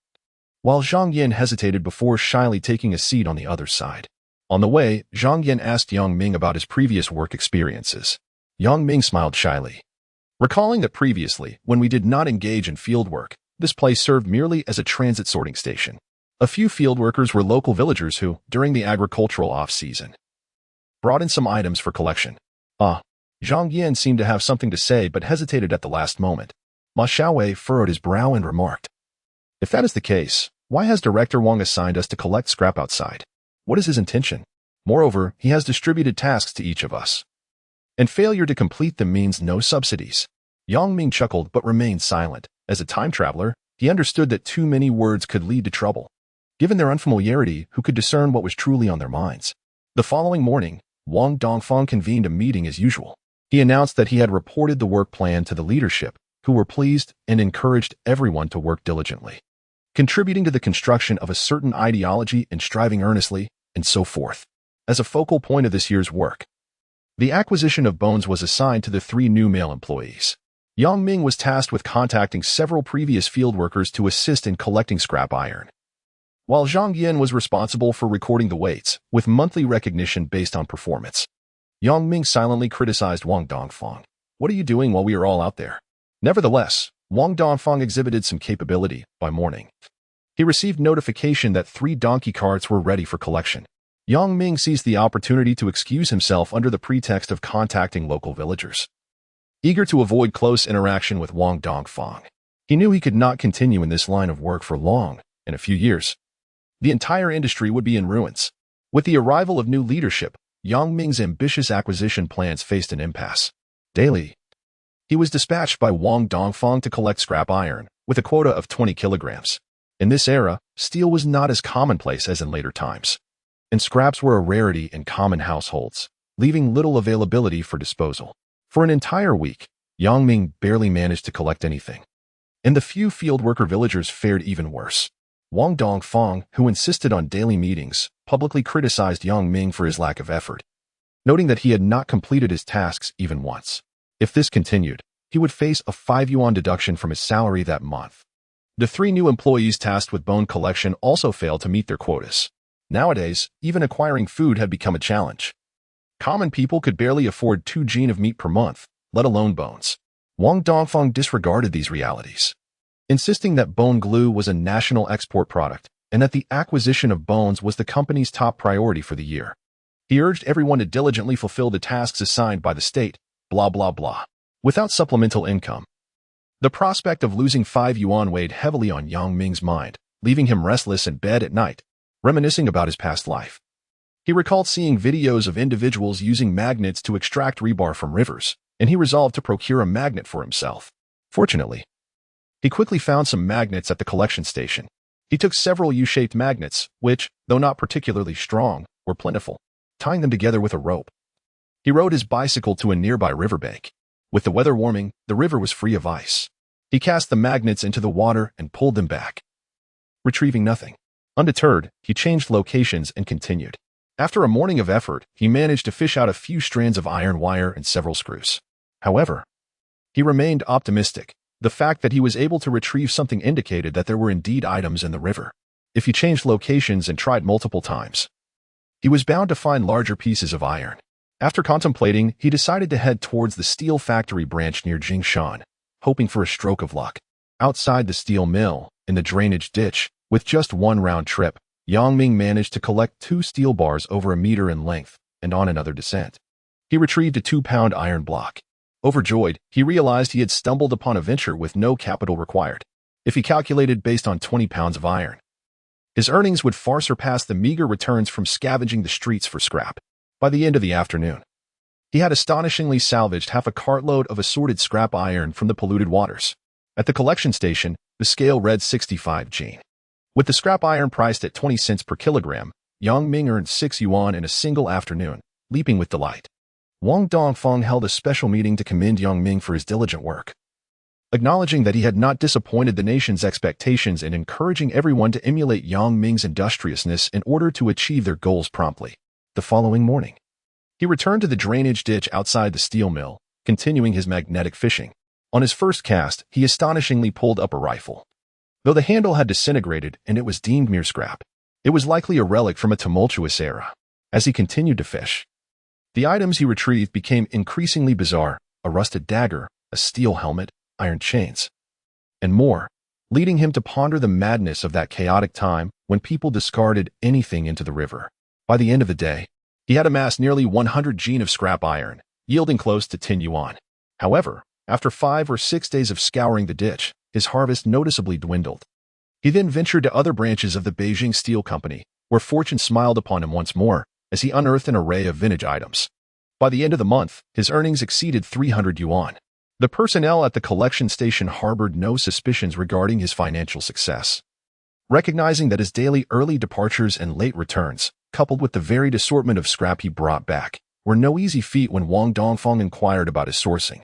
while Zhang Yan hesitated before shyly taking a seat on the other side. On the way, Zhang Yan asked Yang Ming about his previous work experiences. Yang Ming smiled shyly, recalling that previously, when we did not engage in field work, this place served merely as a transit sorting station. A few field workers were local villagers who, during the agricultural off-season, brought in some items for collection. Zhang Yan seemed to have something to say but hesitated at the last moment. Ma Xiaowei furrowed his brow and remarked, "If that is the case, why has Director Wang assigned us to collect scrap outside? What is his intention? Moreover, he has distributed tasks to each of us, and failure to complete them means no subsidies." Yang Ming chuckled but remained silent. As a time traveler, he understood that too many words could lead to trouble. Given their unfamiliarity, who could discern what was truly on their minds? The following morning, Wang Dongfang convened a meeting as usual. He announced that he had reported the work plan to the leadership, who were pleased and encouraged everyone to work diligently, contributing to the construction of a certain ideology and striving earnestly, and so forth. As a focal point of this year's work, the acquisition of bones was assigned to the 3 new male employees. Yang Ming was tasked with contacting several previous field workers to assist in collecting scrap iron, while Zhang Yan was responsible for recording the weights, with monthly recognition based on performance. Yang Ming silently criticized Wang Dongfang. "What are you doing while we are all out there?" Nevertheless, Wang Dongfang exhibited some capability. By morning, he received notification that 3 donkey carts were ready for collection. Yang Ming seized the opportunity to excuse himself under the pretext of contacting local villagers, eager to avoid close interaction with Wang Dongfang. He knew he could not continue in this line of work for long. In a few years, the entire industry would be in ruins. With the arrival of new leadership, Yang Ming's ambitious acquisition plans faced an impasse. Daily, he was dispatched by Wang Dongfang to collect scrap iron, with a quota of 20 kilograms. In this era, steel was not as commonplace as in later times, and scraps were a rarity in common households, leaving little availability for disposal. For an entire week, Yang Ming barely managed to collect anything, and the few field worker villagers fared even worse. Wang Dongfang, who insisted on daily meetings, publicly criticized Yang Ming for his lack of effort, noting that he had not completed his tasks even once. If this continued, he would face a 5 yuan deduction from his salary that month. The 3 new employees tasked with bone collection also failed to meet their quotas. Nowadays, even acquiring food had become a challenge. Common people could barely afford 2 jin of meat per month, let alone bones. Wang Dongfang disregarded these realities, insisting that bone glue was a national export product and that the acquisition of bones was the company's top priority for the year. He urged everyone to diligently fulfill the tasks assigned by the state, blah blah blah, without supplemental income. The prospect of losing 5 yuan weighed heavily on Yang Ming's mind, leaving him restless in bed at night, reminiscing about his past life. He recalled seeing videos of individuals using magnets to extract rebar from rivers, and he resolved to procure a magnet for himself. Fortunately, he quickly found some magnets at the collection station. He took several U-shaped magnets, which, though not particularly strong, were plentiful, tying them together with a rope. He rode his bicycle to a nearby riverbank. With the weather warming, the river was free of ice. He cast the magnets into the water and pulled them back, retrieving nothing. Undeterred, he changed locations and continued. After a morning of effort, he managed to fish out a few strands of iron wire and several screws. However, he remained optimistic. The fact that he was able to retrieve something indicated that there were indeed items in the river. If he changed locations and tried multiple times, he was bound to find larger pieces of iron. After contemplating, he decided to head towards the steel factory branch near Jingshan, hoping for a stroke of luck. Outside the steel mill, in the drainage ditch, with just one round trip, Yang Ming managed to collect 2 steel bars over a meter in length and on another descent. He retrieved a 2-pound iron block. Overjoyed, he realized he had stumbled upon a venture with no capital required. If he calculated based on 20 pounds of iron, his earnings would far surpass the meager returns from scavenging the streets for scrap. By the end of the afternoon, he had astonishingly salvaged half a cartload of assorted scrap iron from the polluted waters. At the collection station, the scale read 65 jin. With the scrap iron priced at 20 cents per kilogram, Yang Ming earned 6 yuan in a single afternoon, leaping with delight. Wang Dongfang held a special meeting to commend Yang Ming for his diligent work, acknowledging that he had not disappointed the nation's expectations and encouraging everyone to emulate Yang Ming's industriousness in order to achieve their goals promptly. The following morning, he returned to the drainage ditch outside the steel mill, continuing his magnetic fishing. On his first cast, he astonishingly pulled up a rifle. Though the handle had disintegrated and it was deemed mere scrap, it was likely a relic from a tumultuous era. As he continued to fish, the items he retrieved became increasingly bizarre: a rusted dagger, a steel helmet, iron chains, and more, leading him to ponder the madness of that chaotic time when people discarded anything into the river. By the end of the day, he had amassed nearly 100 jin of scrap iron, yielding close to 10 yuan. However, after 5 or 6 days of scouring the ditch, his harvest noticeably dwindled. He then ventured to other branches of the Beijing Steel Company, where fortune smiled upon him once more, as he unearthed an array of vintage items. By the end of the month, his earnings exceeded 300 yuan. The personnel at the collection station harbored no suspicions regarding his financial success. Recognizing that his daily early departures and late returns, coupled with the varied assortment of scrap he brought back, were no easy feat when Wang Dongfang inquired about his sourcing.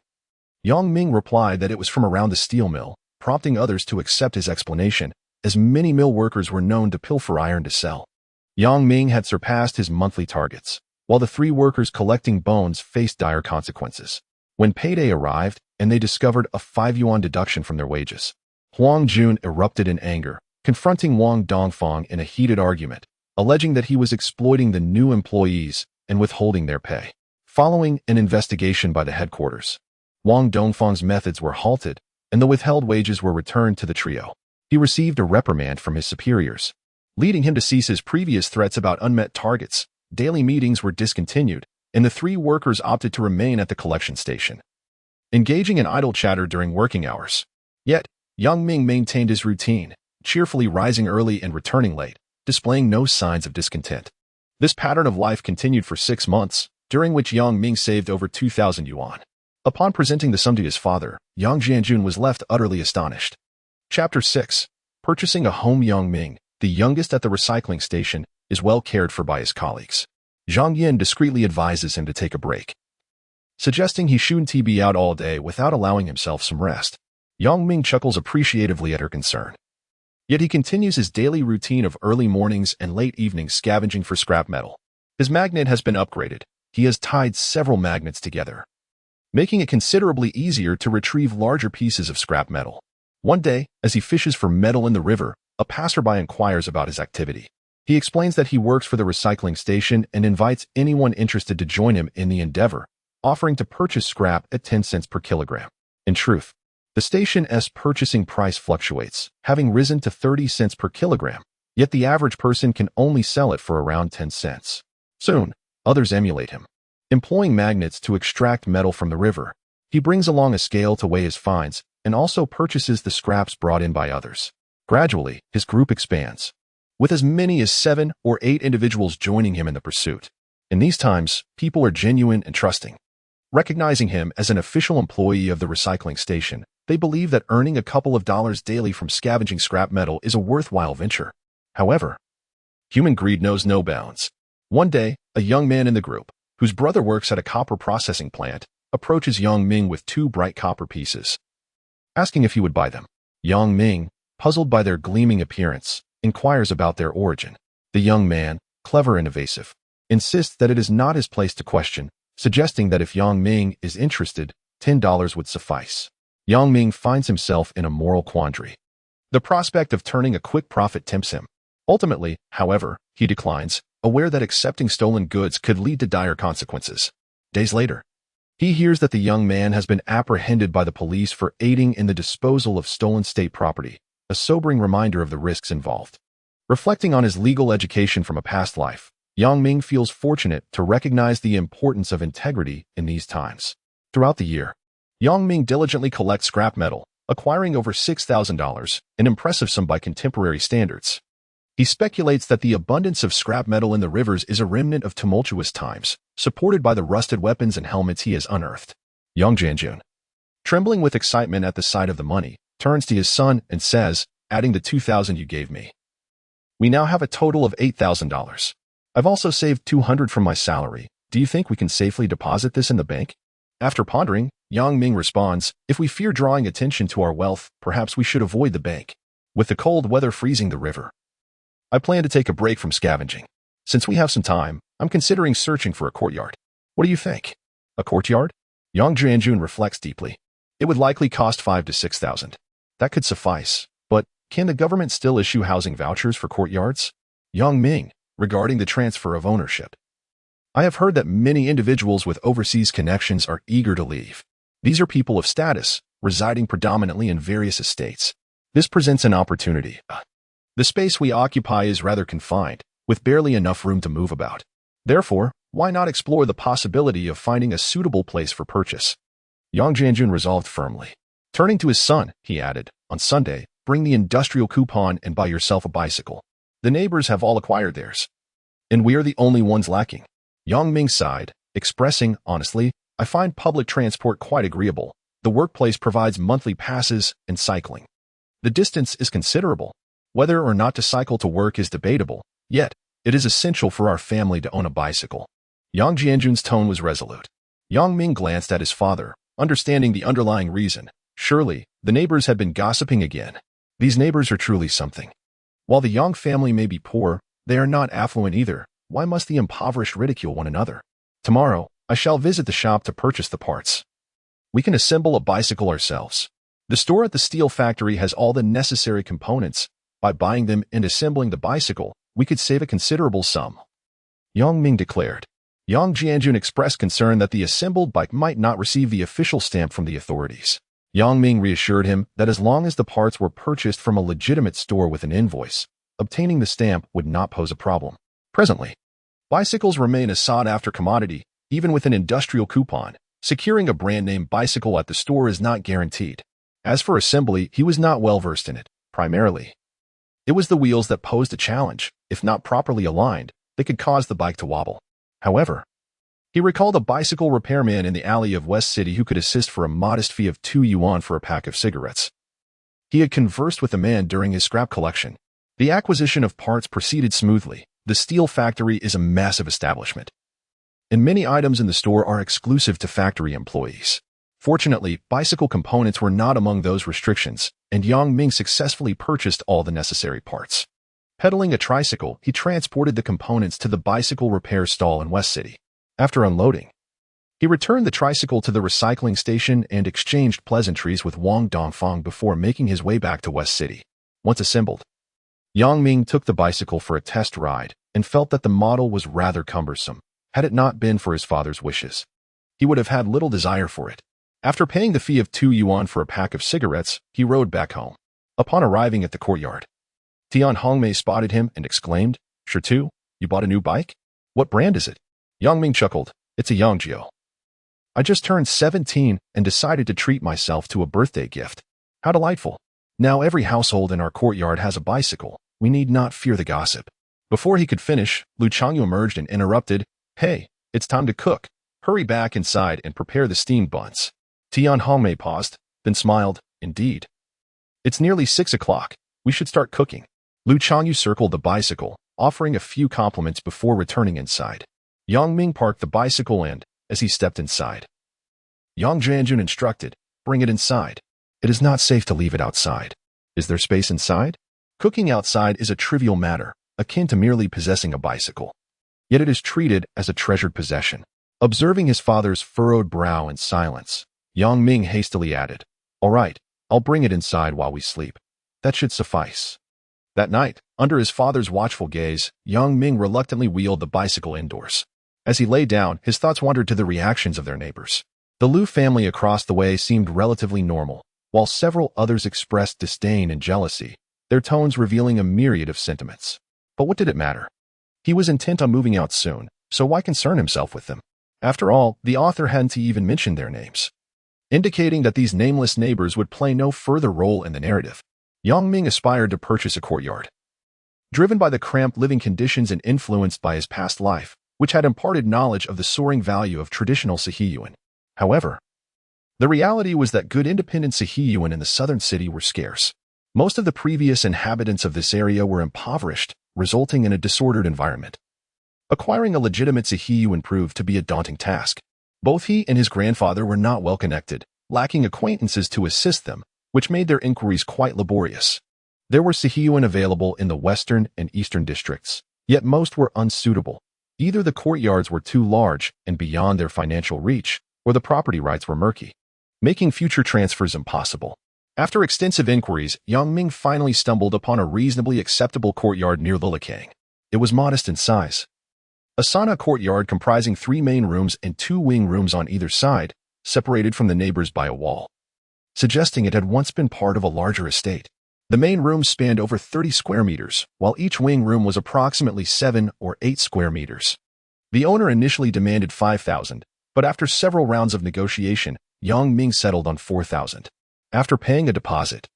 Yang Ming replied that it was from around the steel mill, prompting others to accept his explanation, as many mill workers were known to pilfer iron to sell. Yang Ming had surpassed his monthly targets, while the 3 workers collecting bones faced dire consequences. When payday arrived and they discovered a 5 yuan deduction from their wages, Huang Jun erupted in anger, confronting Wang Dongfang in a heated argument, alleging that he was exploiting the new employees and withholding their pay. Following an investigation by the headquarters, Wang Dongfang's methods were halted and the withheld wages were returned to the trio. He received a reprimand from his superiors, leading him to cease his previous threats about unmet targets. Daily meetings were discontinued, and the 3 workers opted to remain at the collection station, engaging in idle chatter during working hours. Yet, Yang Ming maintained his routine, cheerfully rising early and returning late, displaying no signs of discontent. This pattern of life continued for 6 months, during which Yang Ming saved over 2,000 yuan. Upon presenting the sum to his father, Yang Jianjun was left utterly astonished. Chapter 6. Purchasing a home. Yang Ming, the youngest at the recycling station, is well cared for by his colleagues. Zhang Yin discreetly advises him to take a break, suggesting he shouldn't be out all day without allowing himself some rest. Yang Ming chuckles appreciatively at her concern. Yet he continues his daily routine of early mornings and late evenings scavenging for scrap metal. His magnet has been upgraded. He has tied several magnets together, making it considerably easier to retrieve larger pieces of scrap metal. One day, as he fishes for metal in the river, a passerby inquires about his activity. He explains that he works for the recycling station and invites anyone interested to join him in the endeavor, offering to purchase scrap at 10 cents per kilogram. In truth, the station's purchasing price fluctuates, having risen to 30 cents per kilogram, yet the average person can only sell it for around 10 cents. Soon, others emulate him. Employing magnets to extract metal from the river, he brings along a scale to weigh his finds and also purchases the scraps brought in by others. Gradually, his group expands, with as many as 7 or 8 individuals joining him in the pursuit. In these times, people are genuine and trusting. Recognizing him as an official employee of the recycling station, they believe that earning a couple of dollars daily from scavenging scrap metal is a worthwhile venture. However, human greed knows no bounds. One day, a young man in the group, whose brother works at a copper processing plant, approaches young Ming with 2 bright copper pieces, asking if he would buy them. Young Ming, puzzled by their gleaming appearance, inquires about their origin. The young man, clever and evasive, insists that it is not his place to question, suggesting that if Yang Ming is interested, $10 would suffice. Yang Ming finds himself in a moral quandary. The prospect of turning a quick profit tempts him. Ultimately, however, he declines, aware that accepting stolen goods could lead to dire consequences. Days later, he hears that the young man has been apprehended by the police for aiding in the disposal of stolen state property, a sobering reminder of the risks involved. Reflecting on his legal education from a past life, Yang Ming feels fortunate to recognize the importance of integrity in these times. Throughout the year, Yang Ming diligently collects scrap metal, acquiring over $6,000, an impressive sum by contemporary standards. He speculates that the abundance of scrap metal in the rivers is a remnant of tumultuous times, supported by the rusted weapons and helmets he has unearthed. Yang Jianjun, trembling with excitement at the sight of the money, turns to his son and says, adding the $2,000 you gave me, we now have a total of $8,000. I've also saved $200 from my salary. Do you think we can safely deposit this in the bank? After pondering, Yang Ming responds, if we fear drawing attention to our wealth, perhaps we should avoid the bank. With the cold weather freezing the river, I plan to take a break from scavenging. Since we have some time, I'm considering searching for a courtyard. What do you think? A courtyard? Yang Jianjun reflects deeply. It would likely cost $5,000 to $6,000. That could suffice, but can the government still issue housing vouchers for courtyards? Yang Ming, regarding the transfer of ownership, I have heard that many individuals with overseas connections are eager to leave. These are people of status, residing predominantly in various estates. This presents an opportunity. The space we occupy is rather confined, with barely enough room to move about. Therefore, why not explore the possibility of finding a suitable place for purchase? Yang Jianjun resolved firmly. Turning to his son, he added, on Sunday, bring the industrial coupon and buy yourself a bicycle. The neighbors have all acquired theirs, and we are the only ones lacking. Yang Ming sighed, expressing, honestly, I find public transport quite agreeable. The workplace provides monthly passes and cycling. The distance is considerable. Whether or not to cycle to work is debatable, yet it is essential for our family to own a bicycle. Yang Jianjun's tone was resolute. Yang Ming glanced at his father, understanding the underlying reason. Surely, the neighbors had been gossiping again. These neighbors are truly something. While the Yang family may be poor, they are not affluent either. Why must the impoverished ridicule one another? Tomorrow, I shall visit the shop to purchase the parts. We can assemble a bicycle ourselves. The store at the steel factory has all the necessary components. By buying them and assembling the bicycle, we could save a considerable sum. Yang Ming declared. Yang Jianjun expressed concern that the assembled bike might not receive the official stamp from the authorities. Yang Ming reassured him that as long as the parts were purchased from a legitimate store with an invoice, obtaining the stamp would not pose a problem. Presently, bicycles remain a sought-after commodity, even with an industrial coupon. Securing a brand-name bicycle at the store is not guaranteed. As for assembly, he was not well versed in it. Primarily, it was the wheels that posed a challenge. If not properly aligned, they could cause the bike to wobble. However, he recalled a bicycle repairman in the alley of West City who could assist for a modest fee of 2 yuan for a pack of cigarettes. He had conversed with the man during his scrap collection. The acquisition of parts proceeded smoothly. The steel factory is a massive establishment, and many items in the store are exclusive to factory employees. Fortunately, bicycle components were not among those restrictions, and Yang Ming successfully purchased all the necessary parts. Pedaling a tricycle, he transported the components to the bicycle repair stall in West City. After unloading, He returned the tricycle to the recycling station and exchanged pleasantries with Wang Dongfang before making his way back to West City. Once assembled, Yang Ming took the bicycle for a test ride and felt that the model was rather cumbersome. Had it not been for his father's wishes, he would have had little desire for it. After paying the fee of 2 yuan for a pack of cigarettes, he rode back home. Upon arriving at the courtyard, Tian Hongmei spotted him and exclaimed, "Shitu, you bought a new bike? What brand is it?" Yang Ming chuckled, "It's a Yangjiu. I just turned 17 and decided to treat myself to a birthday gift. How delightful. Now every household in our courtyard has a bicycle. We need not fear the gossip." Before he could finish, Lu Changyu emerged and interrupted, "Hey, it's time to cook. Hurry back inside and prepare the steamed buns." Tian Hongmei paused, then smiled, "Indeed. It's nearly 6 o'clock. We should start cooking." Lu Changyu circled the bicycle, offering a few compliments before returning inside. Yang Ming parked the bicycle and, as he stepped inside, Yang Jianjun instructed, "Bring it inside. It is not safe to leave it outside." Is there space inside? Cooking outside is a trivial matter, akin to merely possessing a bicycle. Yet it is treated as a treasured possession. Observing his father's furrowed brow in silence, Yang Ming hastily added, "All right, I'll bring it inside while we sleep. That should suffice." That night, under his father's watchful gaze, Yang Ming reluctantly wheeled the bicycle indoors. As he lay down, his thoughts wandered to the reactions of their neighbors. The Liu family across the way seemed relatively normal, while several others expressed disdain and jealousy, their tones revealing a myriad of sentiments. But what did it matter? He was intent on moving out soon, so why concern himself with them? After all, the author hadn't even mentioned their names, indicating that these nameless neighbors would play no further role in the narrative. Yang Ming aspired to purchase a courtyard. Driven by the cramped living conditions and influenced by his past life, which had imparted knowledge of the soaring value of traditional siheyuan. However, the reality was that good independent siheyuan in the southern city were scarce. Most of the previous inhabitants of this area were impoverished, resulting in a disordered environment. Acquiring a legitimate siheyuan proved to be a daunting task. Both he and his grandfather were not well connected, lacking acquaintances to assist them, which made their inquiries quite laborious. There were siheyuan available in the western and eastern districts, yet most were unsuitable. Either the courtyards were too large and beyond their financial reach, or the property rights were murky, making future transfers impossible. After extensive inquiries, Yang Ming finally stumbled upon a reasonably acceptable courtyard near Lilikang. It was modest in size. A sauna courtyard comprising 3 main rooms and 2 wing rooms on either side, separated from the neighbors by a wall, suggesting it had once been part of a larger estate. The main rooms spanned over 30 square meters, while each wing room was approximately 7 or 8 square meters. The owner initially demanded 5,000, but after several rounds of negotiation, Yang Ming settled on 4,000. After paying a deposit,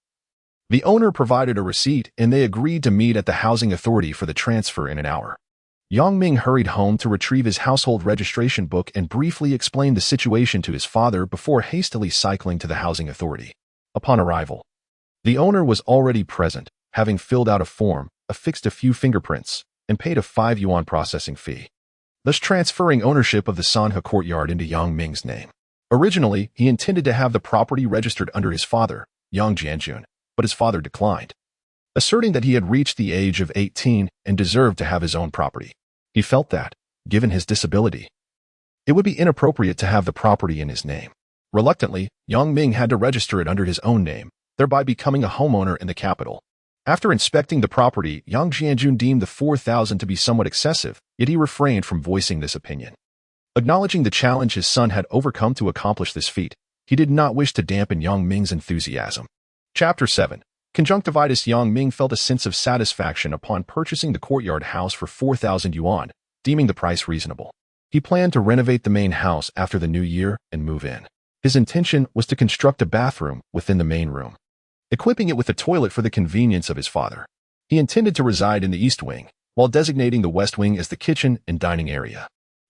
the owner provided a receipt and they agreed to meet at the housing authority for the transfer in an hour. Yang Ming hurried home to retrieve his household registration book and briefly explained the situation to his father before hastily cycling to the housing authority. Upon arrival, the owner was already present, having filled out a form, affixed a few fingerprints, and paid a 5 yuan processing fee, thus transferring ownership of the Sanhe courtyard into Yang Ming's name. Originally, he intended to have the property registered under his father, Yang Jianjun, but his father declined, asserting that he had reached the age of 18 and deserved to have his own property. He felt that, given his disability, it would be inappropriate to have the property in his name. Reluctantly, Yang Ming had to register it under his own name, thereby becoming a homeowner in the capital. After inspecting the property, Yang Jianjun deemed the 4,000 to be somewhat excessive, yet he refrained from voicing this opinion. Acknowledging the challenge his son had overcome to accomplish this feat, he did not wish to dampen Yang Ming's enthusiasm. Chapter 7. Conjunctivitis. Yang Ming felt a sense of satisfaction upon purchasing the courtyard house for 4,000 yuan, deeming the price reasonable. He planned to renovate the main house after the new year and move in. His intention was to construct a bathroom within the main room, equipping it with a toilet for the convenience of his father. He intended to reside in the east wing, while designating the west wing as the kitchen and dining area.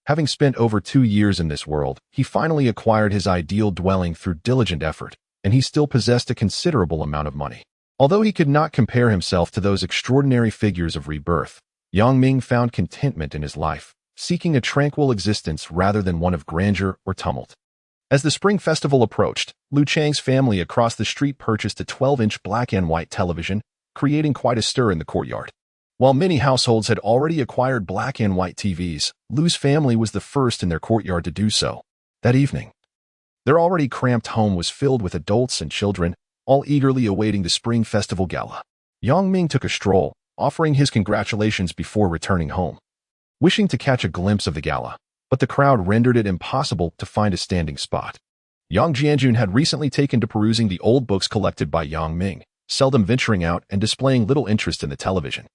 Having spent over 2 years in this world, he finally acquired his ideal dwelling through diligent effort, and he still possessed a considerable amount of money. Although he could not compare himself to those extraordinary figures of rebirth, Yang Ming found contentment in his life, seeking a tranquil existence rather than one of grandeur or tumult. As the Spring Festival approached, Lu Chang's family across the street purchased a 12-inch black and white television, creating quite a stir in the courtyard. While many households had already acquired black and white TVs, Lu's family was the first in their courtyard to do so. That evening, their already cramped home was filled with adults and children, all eagerly awaiting the spring festival gala. Young Ming took a stroll, offering his congratulations before returning home, wishing to catch a glimpse of the gala, but the crowd rendered it impossible to find a standing spot. Yang Jianjun had recently taken to perusing the old books collected by Yang Ming, seldom venturing out and displaying little interest in the television.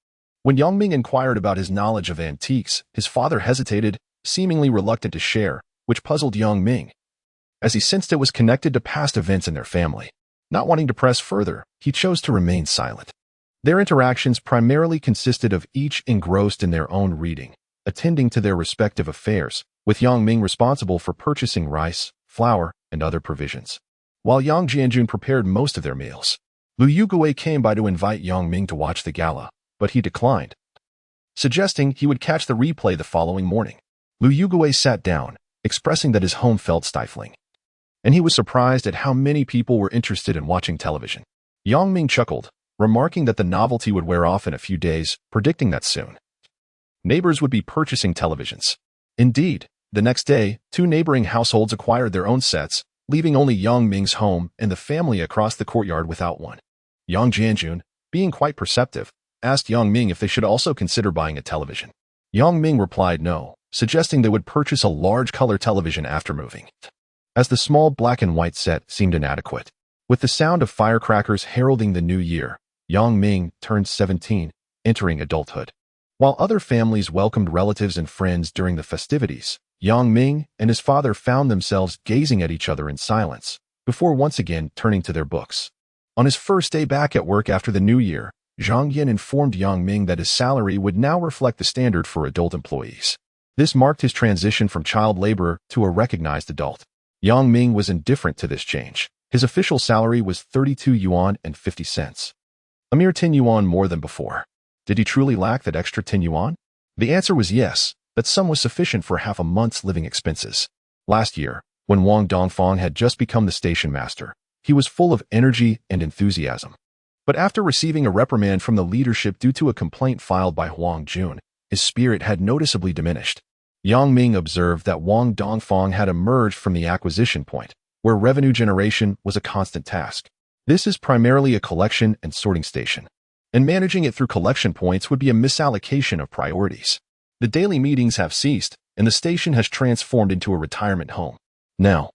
When Yang Ming inquired about his knowledge of antiques, his father hesitated, seemingly reluctant to share, which puzzled Yang Ming, as he sensed it was connected to past events in their family. Not wanting to press further, he chose to remain silent. Their interactions primarily consisted of each engrossed in their own reading, attending to their respective affairs, with Yang Ming responsible for purchasing rice, flour, and other provisions, while Yang Jianjun prepared most of their meals. Liu Yugui came by to invite Yang Ming to watch the gala, but he declined, suggesting he would catch the replay the following morning. Liu Yugui sat down, expressing that his home felt stifling, and he was surprised at how many people were interested in watching television. Yang Ming chuckled, remarking that the novelty would wear off in a few days, predicting that soon neighbors would be purchasing televisions. Indeed, the next day, 2 neighboring households acquired their own sets, leaving only Yang Ming's home and the family across the courtyard without one. Yang Jianjun, being quite perceptive, asked Yang Ming if they should also consider buying a television. Yang Ming replied no, suggesting they would purchase a large color television after moving, as the small black and white set seemed inadequate. With the sound of firecrackers heralding the new year, Yang Ming turned 17, entering adulthood. While other families welcomed relatives and friends during the festivities, Yang Ming and his father found themselves gazing at each other in silence, before once again turning to their books. On his first day back at work after the new year, Zhang Yin informed Yang Ming that his salary would now reflect the standard for adult employees. This marked his transition from child laborer to a recognized adult. Yang Ming was indifferent to this change. His official salary was 32 yuan and 50 cents. A mere 10 yuan more than before. Did he truly lack that extra 10 yuan? The answer was yes. That sum was sufficient for half a month's living expenses. Last year, when Wang Dongfang had just become the station master, he was full of energy and enthusiasm. But after receiving a reprimand from the leadership due to a complaint filed by Huang Jun, his spirit had noticeably diminished. Yang Ming observed that Wang Dongfang had emerged from the acquisition point, where revenue generation was a constant task. This is primarily a collection and sorting station, and managing it through collection points would be a misallocation of priorities. The daily meetings have ceased, and the station has transformed into a retirement home. Now,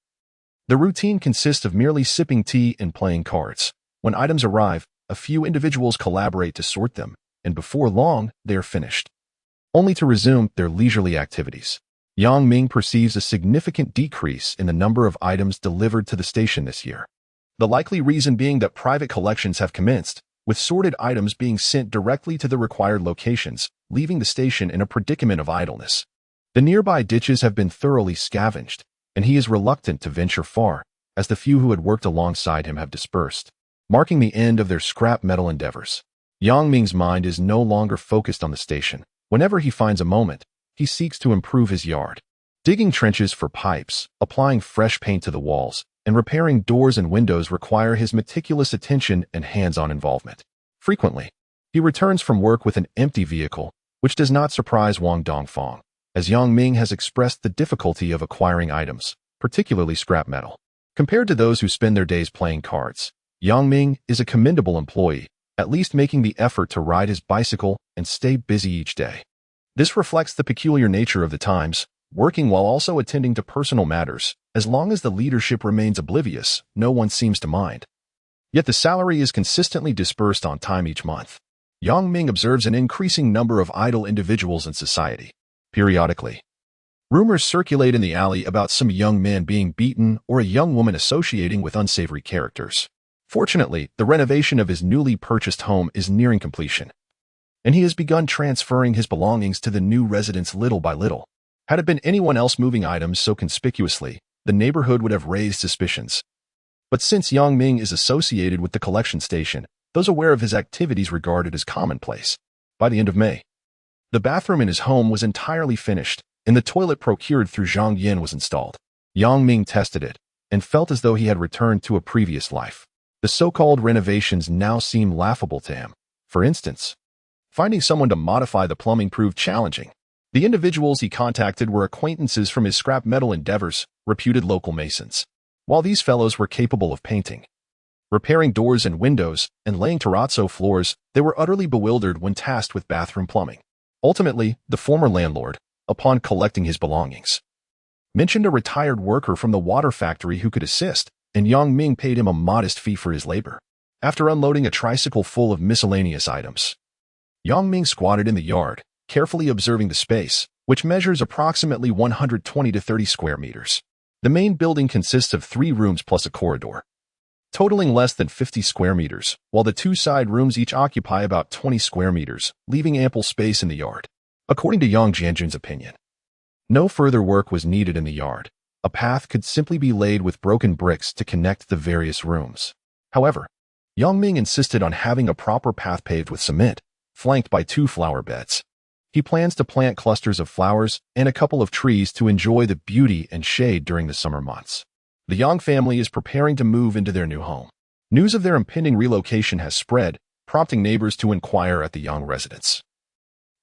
the routine consists of merely sipping tea and playing cards. When items arrive, a few individuals collaborate to sort them, and before long, they are finished, only to resume their leisurely activities. Yang Ming perceives a significant decrease in the number of items delivered to the station this year. The likely reason being that private collections have commenced, with sorted items being sent directly to the required locations, leaving the station in a predicament of idleness. The nearby ditches have been thoroughly scavenged, and he is reluctant to venture far, as the few who had worked alongside him have dispersed, marking the end of their scrap metal endeavors. Yang Ming's mind is no longer focused on the station. Whenever he finds a moment, he seeks to improve his yard, digging trenches for pipes, applying fresh paint to the walls, and repairing doors and windows require his meticulous attention and hands-on involvement. Frequently, he returns from work with an empty vehicle, which does not surprise Wang Dongfang, as Yang Ming has expressed the difficulty of acquiring items, particularly scrap metal. Compared to those who spend their days playing cards, Yang Ming is a commendable employee, at least making the effort to ride his bicycle and stay busy each day. This reflects the peculiar nature of the times, working while also attending to personal matters. As long as the leadership remains oblivious, no one seems to mind. Yet the salary is consistently dispersed on time each month. Yang Ming observes an increasing number of idle individuals in society. Periodically, rumors circulate in the alley about some young man being beaten or a young woman associating with unsavory characters. Fortunately, the renovation of his newly purchased home is nearing completion, and he has begun transferring his belongings to the new residence little by little. Had it been anyone else moving items so conspicuously, the neighborhood would have raised suspicions. But since Yang Ming is associated with the collection station, those aware of his activities regard it as commonplace. By the end of May, the bathroom in his home was entirely finished, and the toilet procured through Zhang Yin was installed. Yang Ming tested it, and felt as though he had returned to a previous life. The so-called renovations now seem laughable to him. For instance, finding someone to modify the plumbing proved challenging. The individuals he contacted were acquaintances from his scrap metal endeavors, reputed local masons. While these fellows were capable of painting, repairing doors and windows, and laying terrazzo floors, they were utterly bewildered when tasked with bathroom plumbing. Ultimately, the former landlord, upon collecting his belongings, mentioned a retired worker from the water factory who could assist, and Yang Ming paid him a modest fee for his labor. After unloading a tricycle full of miscellaneous items, Yang Ming squatted in the yard, carefully observing the space, which measures approximately 120 to 30 square meters. The main building consists of 3 rooms plus a corridor, totaling less than 50 square meters, while the 2 side rooms each occupy about 20 square meters, leaving ample space in the yard. According to Yang Jianjun's opinion, no further work was needed in the yard. A path could simply be laid with broken bricks to connect the various rooms. However, Yang Ming insisted on having a proper path paved with cement, flanked by 2 flower beds. He plans to plant clusters of flowers and a couple of trees to enjoy the beauty and shade during the summer months. The Yang family is preparing to move into their new home. News of their impending relocation has spread, prompting neighbors to inquire at the Yang residence.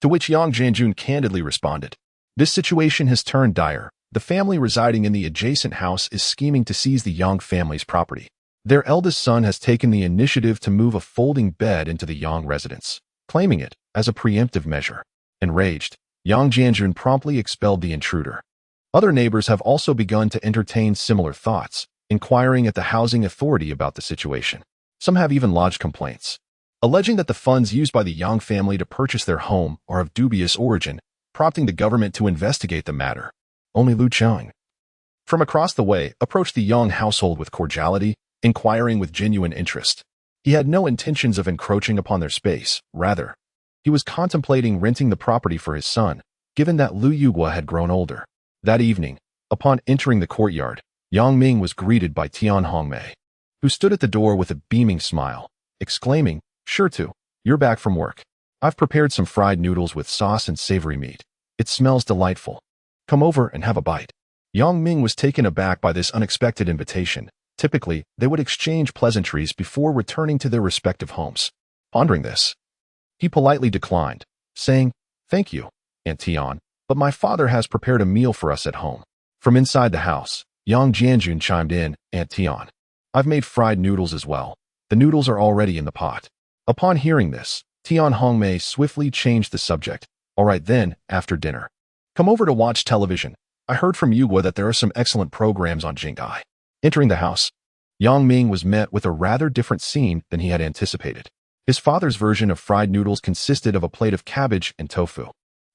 To which Yang Jianjun candidly responded, "This situation has turned dire. The family residing in the adjacent house is scheming to seize the Yang family's property. Their eldest son has taken the initiative to move a folding bed into the Yang residence, claiming it as a preemptive measure." Enraged, Yang Jianjun promptly expelled the intruder. Other neighbors have also begun to entertain similar thoughts, inquiring at the housing authority about the situation. Some have even lodged complaints, alleging that the funds used by the Yang family to purchase their home are of dubious origin, prompting the government to investigate the matter. Only Lu Chang, from across the way, approached the Yang household with cordiality, inquiring with genuine interest. He had no intentions of encroaching upon their space. Rather, he was contemplating renting the property for his son, given that Lu Yugua had grown older. That evening, upon entering the courtyard, Yang Ming was greeted by Tian Hongmei, who stood at the door with a beaming smile, exclaiming, "Sure to, you're back from work. I've prepared some fried noodles with sauce and savory meat. It smells delightful. Come over and have a bite." Yang Ming was taken aback by this unexpected invitation. Typically, they would exchange pleasantries before returning to their respective homes. Pondering this, he politely declined, saying, "Thank you, Aunt Tian, but my father has prepared a meal for us at home." From inside the house, Yang Jianjun chimed in, "Aunt Tian, I've made fried noodles as well. The noodles are already in the pot." Upon hearing this, Tian Hongmei swiftly changed the subject. "All right then, after dinner, come over to watch television. I heard from Yugua that there are some excellent programs on Jing'ai." Entering the house, Yang Ming was met with a rather different scene than he had anticipated. His father's version of fried noodles consisted of a plate of cabbage and tofu,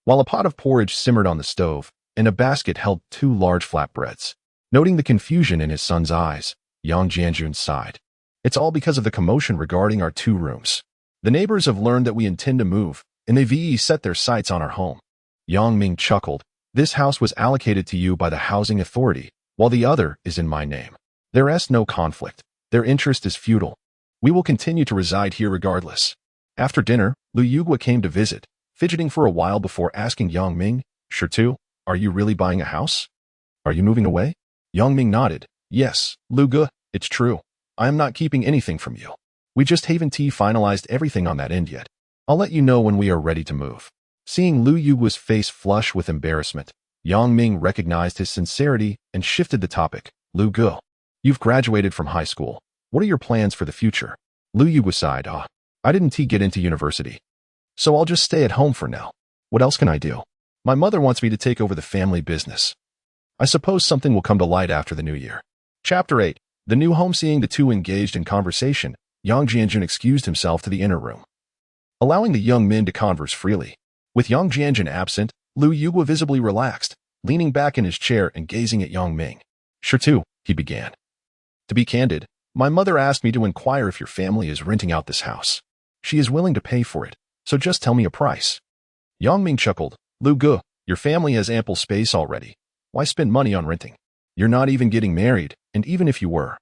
while a pot of porridge simmered on the stove, and a basket held 2 large flatbreads. Noting the confusion in his son's eyes, Yang Jianjun sighed. "It's all because of the commotion regarding our 2 rooms. The neighbors have learned that we intend to move, and they've set their sights on our home." Yang Ming chuckled. "This house was allocated to you by the housing authority, while the other is in my name. There is no conflict. Their interest is futile. We will continue to reside here regardless." After dinner, Lu Yugua came to visit, fidgeting for a while before asking Yang Ming, "Sure too, are you really buying a house? Are you moving away?" Yang Ming nodded. "Yes, Lu Gu, it's true. I am not keeping anything from you. We just haven't finalized everything on that end yet. I'll let you know when we are ready to move." Seeing Lu Yugua's face flush with embarrassment, Yang Ming recognized his sincerity and shifted the topic. "Lu Gu, you've graduated from high school. What are your plans for the future?" Lu Yugua sighed. I didn't get into university, so I'll just stay at home for now. What else can I do? My mother wants me to take over the family business. I suppose something will come to light after the new year." Chapter 8. The new home. Seeing the 2 engaged in conversation, Yang Jianjun excused himself to the inner room, allowing the young men to converse freely. With Yang Jianjun absent, Lu Yugua visibly relaxed, leaning back in his chair and gazing at Yang Ming. "Sure too," he began. "To be candid, my mother asked me to inquire if your family is renting out this house. She is willing to pay for it, so just tell me a price." Yang Ming chuckled. "Lu Gu, your family has ample space already. Why spend money on renting? You're not even getting married, and even if you were,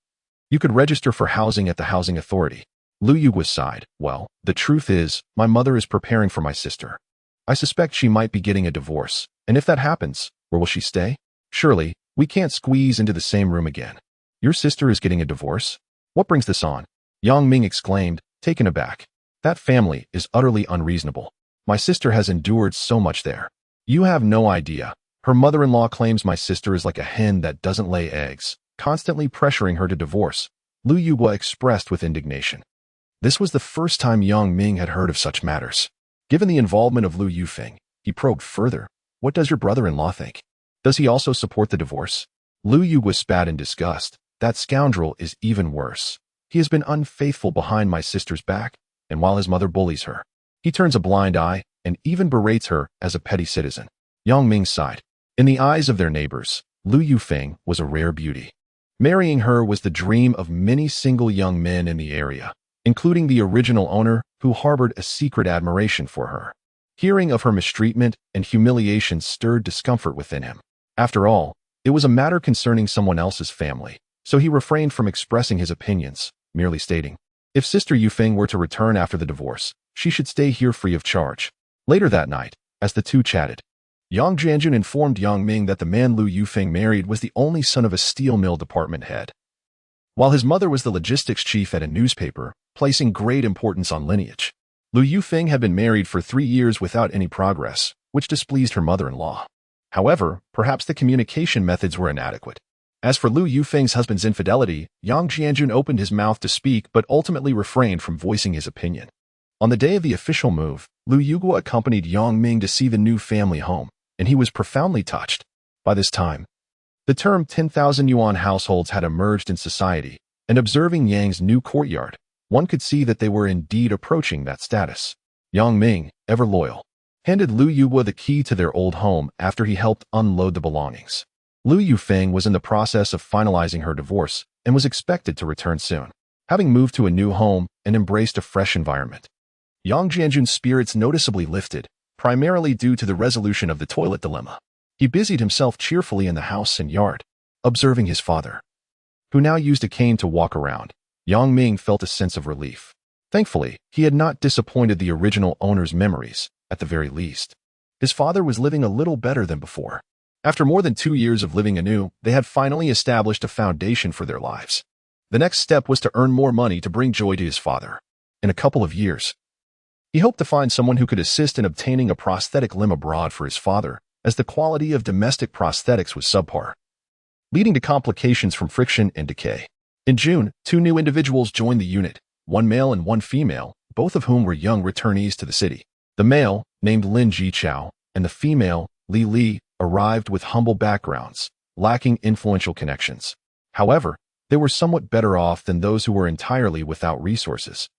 you could register for housing at the housing authority." Lu Yugua sighed. "Well, the truth is, my mother is preparing for my sister. I suspect she might be getting a divorce, and if that happens, where will she stay? Surely, we can't squeeze into the same room again." "Your sister is getting a divorce? What brings this on?" Yang Ming exclaimed, taken aback. "That family is utterly unreasonable. My sister has endured so much there. You have no idea. Her mother-in-law claims my sister is like a hen that doesn't lay eggs, constantly pressuring her to divorce, Lu Yugua expressed with indignation. This was the first time Yang Ming had heard of such matters. Given the involvement of Lu Yufeng, he probed further. What does your brother-in-law think? Does he also support the divorce? Lu Yugua spat in disgust. That scoundrel is even worse. He has been unfaithful behind my sister's back, and while his mother bullies her, he turns a blind eye and even berates her as a petty citizen. Yang Ming sighed. In the eyes of their neighbors, Lu Yufeng was a rare beauty. Marrying her was the dream of many single young men in the area, including the original owner who harbored a secret admiration for her. Hearing of her mistreatment and humiliation stirred discomfort within him. After all, it was a matter concerning someone else's family, so he refrained from expressing his opinions, merely stating, if Sister Yufeng were to return after the divorce, she should stay here free of charge. Later that night, as the two chatted, Yang Jianjun informed Yang Ming that the man Lu Yufeng married was the only son of a steel mill department head, while his mother was the logistics chief at a newspaper, placing great importance on lineage. Lu Yufeng had been married for 3 years without any progress, which displeased her mother-in-law. However, perhaps the communication methods were inadequate. As for Lu Yufeng's husband's infidelity, Yang Jianjun opened his mouth to speak but ultimately refrained from voicing his opinion. On the day of the official move, Lu Yugua accompanied Yang Ming to see the new family home, and he was profoundly touched. By this time, the term 10,000 yuan households had emerged in society, and observing Yang's new courtyard, one could see that they were indeed approaching that status. Yang Ming, ever loyal, handed Lu Yugua the key to their old home after he helped unload the belongings. Lu Yufeng was in the process of finalizing her divorce and was expected to return soon, having moved to a new home and embraced a fresh environment. Yang Jianjun's spirits noticeably lifted, primarily due to the resolution of the toilet dilemma. He busied himself cheerfully in the house and yard, observing his father, who now used a cane to walk around. Yang Ming felt a sense of relief. Thankfully, he had not disappointed the original owner's memories, at the very least. His father was living a little better than before. After more than 2 years of living anew, they had finally established a foundation for their lives. The next step was to earn more money to bring joy to his father. In a couple of years, he hoped to find someone who could assist in obtaining a prosthetic limb abroad for his father, as the quality of domestic prosthetics was subpar, leading to complications from friction and decay. In June, 2 new individuals joined the unit, 1 male and 1 female, both of whom were young returnees to the city. The male, named Lin Jichao, and the female, Li Li, arrived with humble backgrounds, lacking influential connections. However, they were somewhat better off than those who were entirely without resources,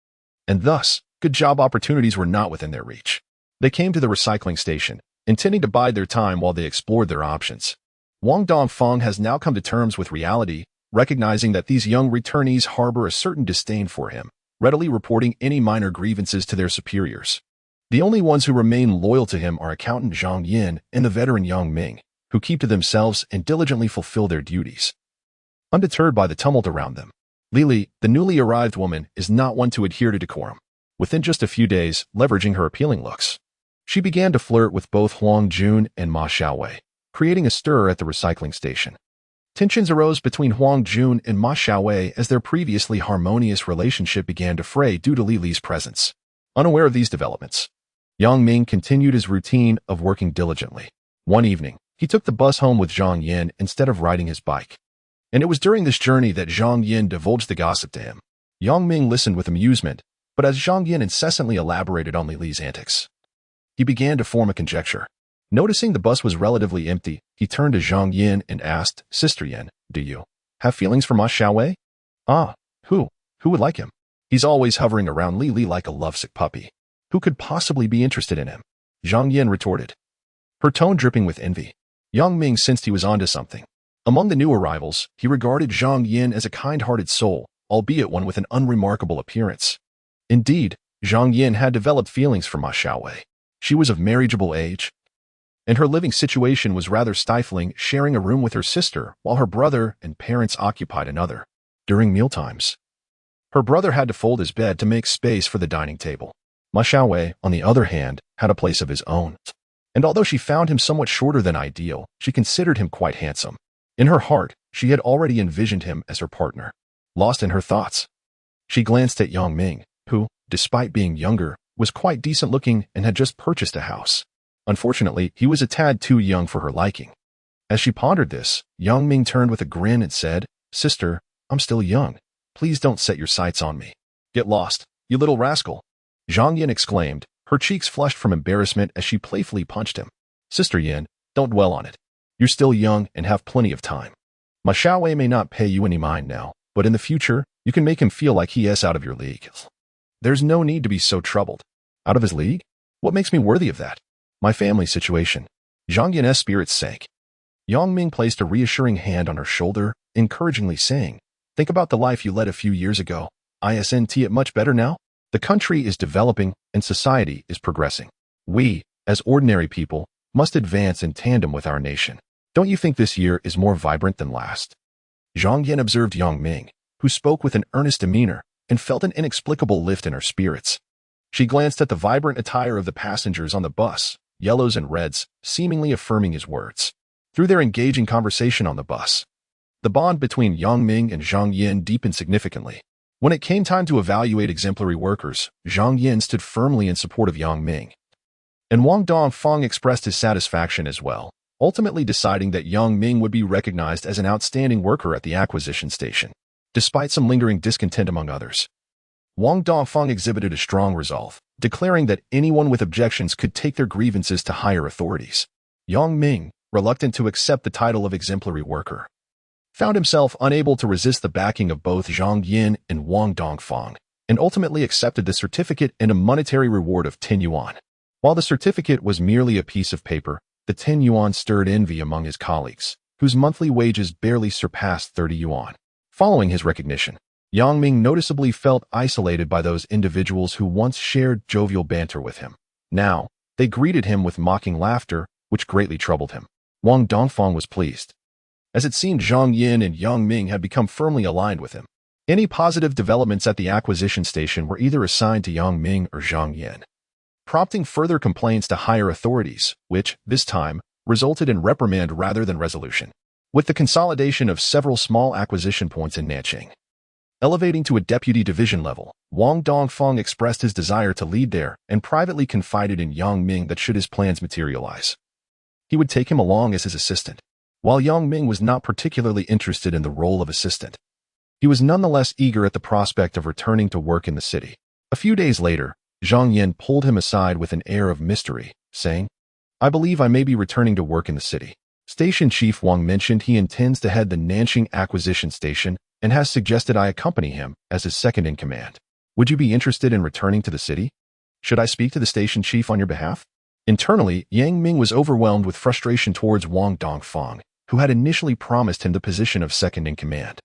and thus, good job opportunities were not within their reach. They came to the recycling station, intending to bide their time while they explored their options. Wang Dongfeng has now come to terms with reality, recognizing that these young returnees harbor a certain disdain for him, readily reporting any minor grievances to their superiors. The only ones who remain loyal to him are accountant Zhang Yin and the veteran Yang Ming, who keep to themselves and diligently fulfill their duties, undeterred by the tumult around them. Lili, the newly arrived woman, is not one to adhere to decorum. Within just a few days, leveraging her appealing looks, she began to flirt with both Huang Jun and Ma Xiaowei, creating a stir at the recycling station. Tensions arose between Huang Jun and Ma Xiaowei as their previously harmonious relationship began to fray due to Li Li's presence. Unaware of these developments, Yang Ming continued his routine of working diligently. One evening, he took the bus home with Zhang Yin instead of riding his bike. And it was during this journey that Zhang Yin divulged the gossip to him. Yang Ming listened with amusement, but as Zhang Yin incessantly elaborated on Li Li's antics, he began to form a conjecture. Noticing the bus was relatively empty, he turned to Zhang Yin and asked, Sister Yin, do you have feelings for Ma Xiaowei? Ah, who would like him? He's always hovering around Li Li like a lovesick puppy. Who could possibly be interested in him? Zhang Yin retorted, her tone dripping with envy. Yang Ming sensed he was onto something. Among the new arrivals, he regarded Zhang Yin as a kind-hearted soul, albeit one with an unremarkable appearance. Indeed, Zhang Yin had developed feelings for Ma Xiaowei. She was of marriageable age, and her living situation was rather stifling, sharing a room with her sister while her brother and parents occupied another. During mealtimes, her brother had to fold his bed to make space for the dining table. Ma Xiaowei, on the other hand, had a place of his own. And although she found him somewhat shorter than ideal, she considered him quite handsome. In her heart, she had already envisioned him as her partner. Lost in her thoughts, she glanced at Yang Ming, who, despite being younger, was quite decent-looking and had just purchased a house. Unfortunately, he was a tad too young for her liking. As she pondered this, young Ming turned with a grin and said, "Sister, I'm still young. Please don't set your sights on me." "Get lost, you little rascal," Zhang Yin exclaimed, her cheeks flushed from embarrassment as she playfully punched him. "Sister Yin, don't dwell on it. You're still young and have plenty of time. Ma Xiaowei may not pay you any mind now, but in the future, you can make him feel like he is out of your league. There's no need to be so troubled." "Out of his league? What makes me worthy of that?" "My family situation." Zhang Yin's spirits sank. Yang Ming placed a reassuring hand on her shoulder, encouragingly saying, "Think about the life you led a few years ago. Isn't it much better now? The country is developing and society is progressing. We, as ordinary people, must advance in tandem with our nation. Don't you think this year is more vibrant than last?" Zhang Yin observed Yang Ming, who spoke with an earnest demeanor, and felt an inexplicable lift in her spirits. She glanced at the vibrant attire of the passengers on the bus, yellows and reds, seemingly affirming his words. Through their engaging conversation on the bus, the bond between Yang Ming and Zhang Yin deepened significantly. When it came time to evaluate exemplary workers, Zhang Yin stood firmly in support of Yang Ming. And Wang Dongfang expressed his satisfaction as well, ultimately deciding that Yang Ming would be recognized as an outstanding worker at the acquisition station, despite some lingering discontent among others. Wang Dongfang exhibited a strong resolve, declaring that anyone with objections could take their grievances to higher authorities. Yang Ming, reluctant to accept the title of exemplary worker, found himself unable to resist the backing of both Zhang Yin and Wang Dongfang, and ultimately accepted the certificate and a monetary reward of 10 yuan. While the certificate was merely a piece of paper, the 10 yuan stirred envy among his colleagues, whose monthly wages barely surpassed 30 yuan. Following his recognition, Yang Ming noticeably felt isolated by those individuals who once shared jovial banter with him. Now, they greeted him with mocking laughter, which greatly troubled him. Wang Dongfang was pleased, as it seemed Zhang Yin and Yang Ming had become firmly aligned with him. Any positive developments at the acquisition station were either assigned to Yang Ming or Zhang Yin, prompting further complaints to higher authorities, which, this time, resulted in reprimand rather than resolution. With the consolidation of several small acquisition points in Nanqing, elevating to a deputy division level, Wang Dongfang expressed his desire to lead there and privately confided in Yang Ming that should his plans materialize, he would take him along as his assistant. While Yang Ming was not particularly interested in the role of assistant, he was nonetheless eager at the prospect of returning to work in the city. A few days later, Zhang Yin pulled him aside with an air of mystery, saying, "I believe I may be returning to work in the city." Station Chief Wang mentioned he intends to head the Nanqing Acquisition Station and has suggested I accompany him as his second-in-command. Would you be interested in returning to the city? Should I speak to the station chief on your behalf? Internally, Yang Ming was overwhelmed with frustration towards Wang Dongfang, who had initially promised him the position of second-in-command,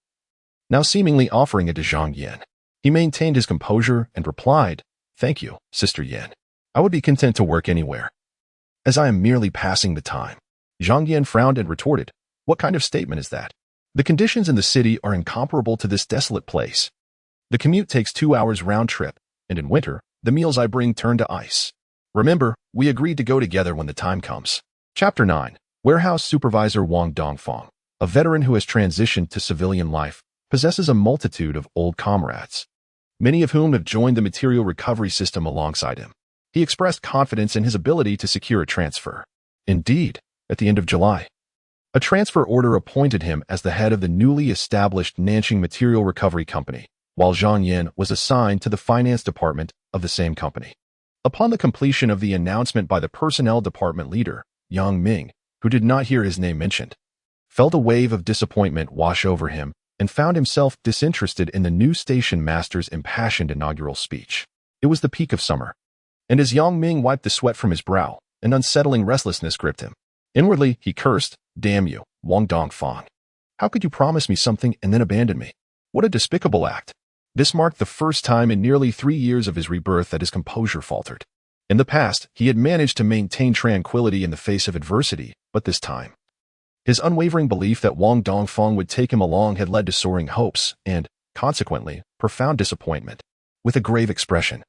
now seemingly offering it to Zhang Yin. He maintained his composure and replied, "Thank you, Sister Yin. I would be content to work anywhere, as I am merely passing the time." Zhang Yin frowned and retorted, "What kind of statement is that? The conditions in the city are incomparable to this desolate place. The commute takes 2 hours round trip, and in winter, the meals I bring turn to ice. Remember, we agreed to go together when the time comes." Chapter 9. Warehouse Supervisor Wang Dongfang, a veteran who has transitioned to civilian life, possesses a multitude of old comrades, many of whom have joined the material recovery system alongside him. He expressed confidence in his ability to secure a transfer. Indeed, at the end of July, a transfer order appointed him as the head of the newly established Nanqing Material Recovery Company, while Zhang Yin was assigned to the finance department of the same company. Upon the completion of the announcement by the personnel department leader, Yang Ming, who did not hear his name mentioned, felt a wave of disappointment wash over him and found himself disinterested in the new station master's impassioned inaugural speech. It was the peak of summer, and as Yang Ming wiped the sweat from his brow, an unsettling restlessness gripped him. Inwardly, he cursed, "Damn you, Wang Dongfang. How could you promise me something and then abandon me? What a despicable act." This marked the first time in nearly 3 years of his rebirth that his composure faltered. In the past, he had managed to maintain tranquility in the face of adversity, but this time, his unwavering belief that Wang Dongfang would take him along had led to soaring hopes and, consequently, profound disappointment. With a grave expression,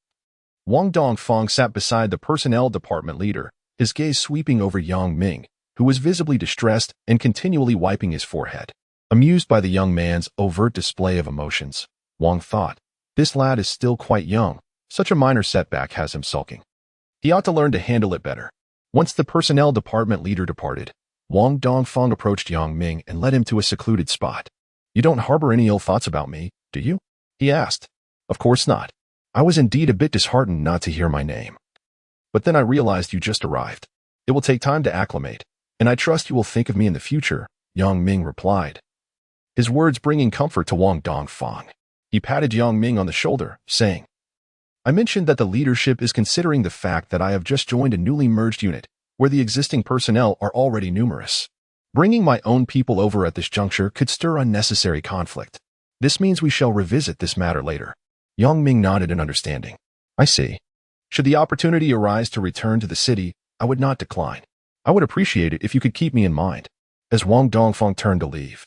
Wang Dongfang sat beside the personnel department leader, his gaze sweeping over Yang Ming, who was visibly distressed and continually wiping his forehead. Amused by the young man's overt display of emotions, Wang thought, "This lad is still quite young. Such a minor setback has him sulking. He ought to learn to handle it better." Once the personnel department leader departed, Wang Dongfang approached Yang Ming and led him to a secluded spot. "You don't harbor any ill thoughts about me, do you?" he asked. "Of course not. I was indeed a bit disheartened not to hear my name. But then I realized you just arrived. It will take time to acclimate, and I trust you will think of me in the future," Yang Ming replied, his words bringing comfort to Wang Dongfang. He patted Yang Ming on the shoulder, saying, "I mentioned that the leadership is considering the fact that I have just joined a newly merged unit, where the existing personnel are already numerous. Bringing my own people over at this juncture could stir unnecessary conflict. This means we shall revisit this matter later." Yang Ming nodded in understanding. "I see. Should the opportunity arise to return to the city, I would not decline. I would appreciate it if you could keep me in mind." As Wang Dongfang turned to leave,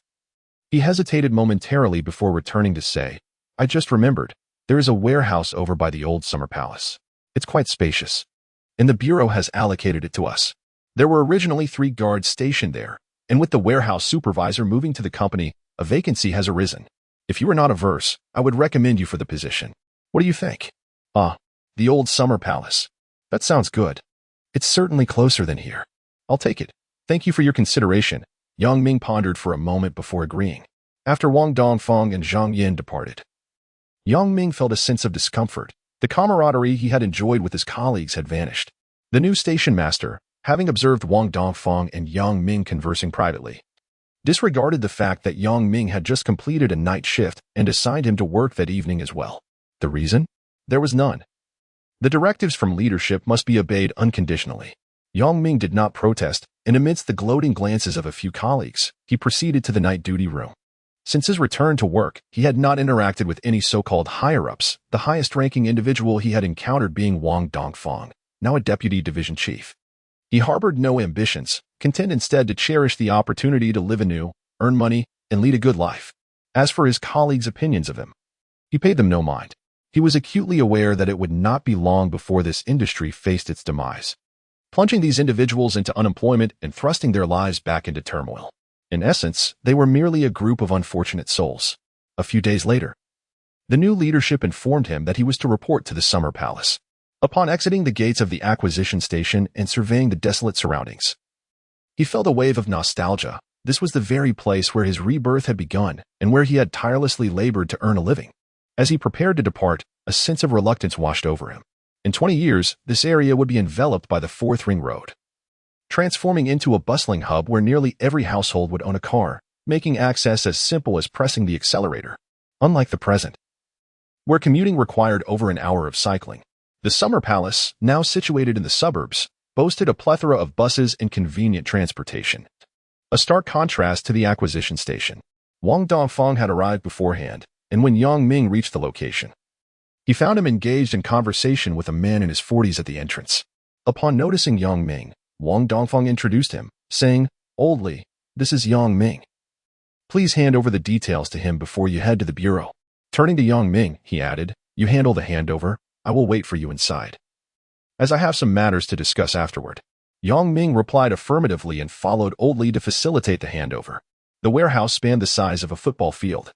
he hesitated momentarily before returning to say, "I just remembered, there is a warehouse over by the old summer palace. It's quite spacious, and the bureau has allocated it to us. There were originally 3 guards stationed there, and with the warehouse supervisor moving to the company, a vacancy has arisen. If you are not averse, I would recommend you for the position. What do you think?" "Ah, the old summer palace. That sounds good. It's certainly closer than here. I'll take it. Thank you for your consideration." Yang Ming pondered for a moment before agreeing. After Wang Dongfang and Zhang Yin departed, Yang Ming felt a sense of discomfort. The camaraderie he had enjoyed with his colleagues had vanished. The new station master, having observed Wang Dongfang and Yang Ming conversing privately, disregarded the fact that Yang Ming had just completed a night shift and assigned him to work that evening as well. The reason? There was none. The directives from leadership must be obeyed unconditionally. Yang Ming did not protest, and amidst the gloating glances of a few colleagues, he proceeded to the night duty room. Since his return to work, he had not interacted with any so-called higher-ups, the highest-ranking individual he had encountered being Wang Dongfang, now a deputy division chief. He harbored no ambitions, content instead to cherish the opportunity to live anew, earn money, and lead a good life. As for his colleagues' opinions of him, he paid them no mind. He was acutely aware that it would not be long before this industry faced its demise, plunging these individuals into unemployment and thrusting their lives back into turmoil. In essence, they were merely a group of unfortunate souls. A few days later, the new leadership informed him that he was to report to the Summer Palace. Upon exiting the gates of the acquisition station and surveying the desolate surroundings, he felt a wave of nostalgia. This was the very place where his rebirth had begun and where he had tirelessly labored to earn a living. As he prepared to depart, a sense of reluctance washed over him. In 20 years, this area would be enveloped by the 4th Ring Road, transforming into a bustling hub where nearly every household would own a car, making access as simple as pressing the accelerator. Unlike the present, where commuting required over an hour of cycling, the Summer Palace, now situated in the suburbs, boasted a plethora of buses and convenient transportation. A stark contrast to the acquisition station. Wang Dongfang had arrived beforehand, and when Yang Ming reached the location, he found him engaged in conversation with a man in his 40s at the entrance. Upon noticing Yang Ming, Wang Dongfang introduced him, saying, "Old Li, this is Yang Ming. Please hand over the details to him before you head to the bureau." Turning to Yang Ming, he added, "You handle the handover. I will wait for you inside, as I have some matters to discuss afterward." Yang Ming replied affirmatively and followed Old Li to facilitate the handover. The warehouse spanned the size of a football field,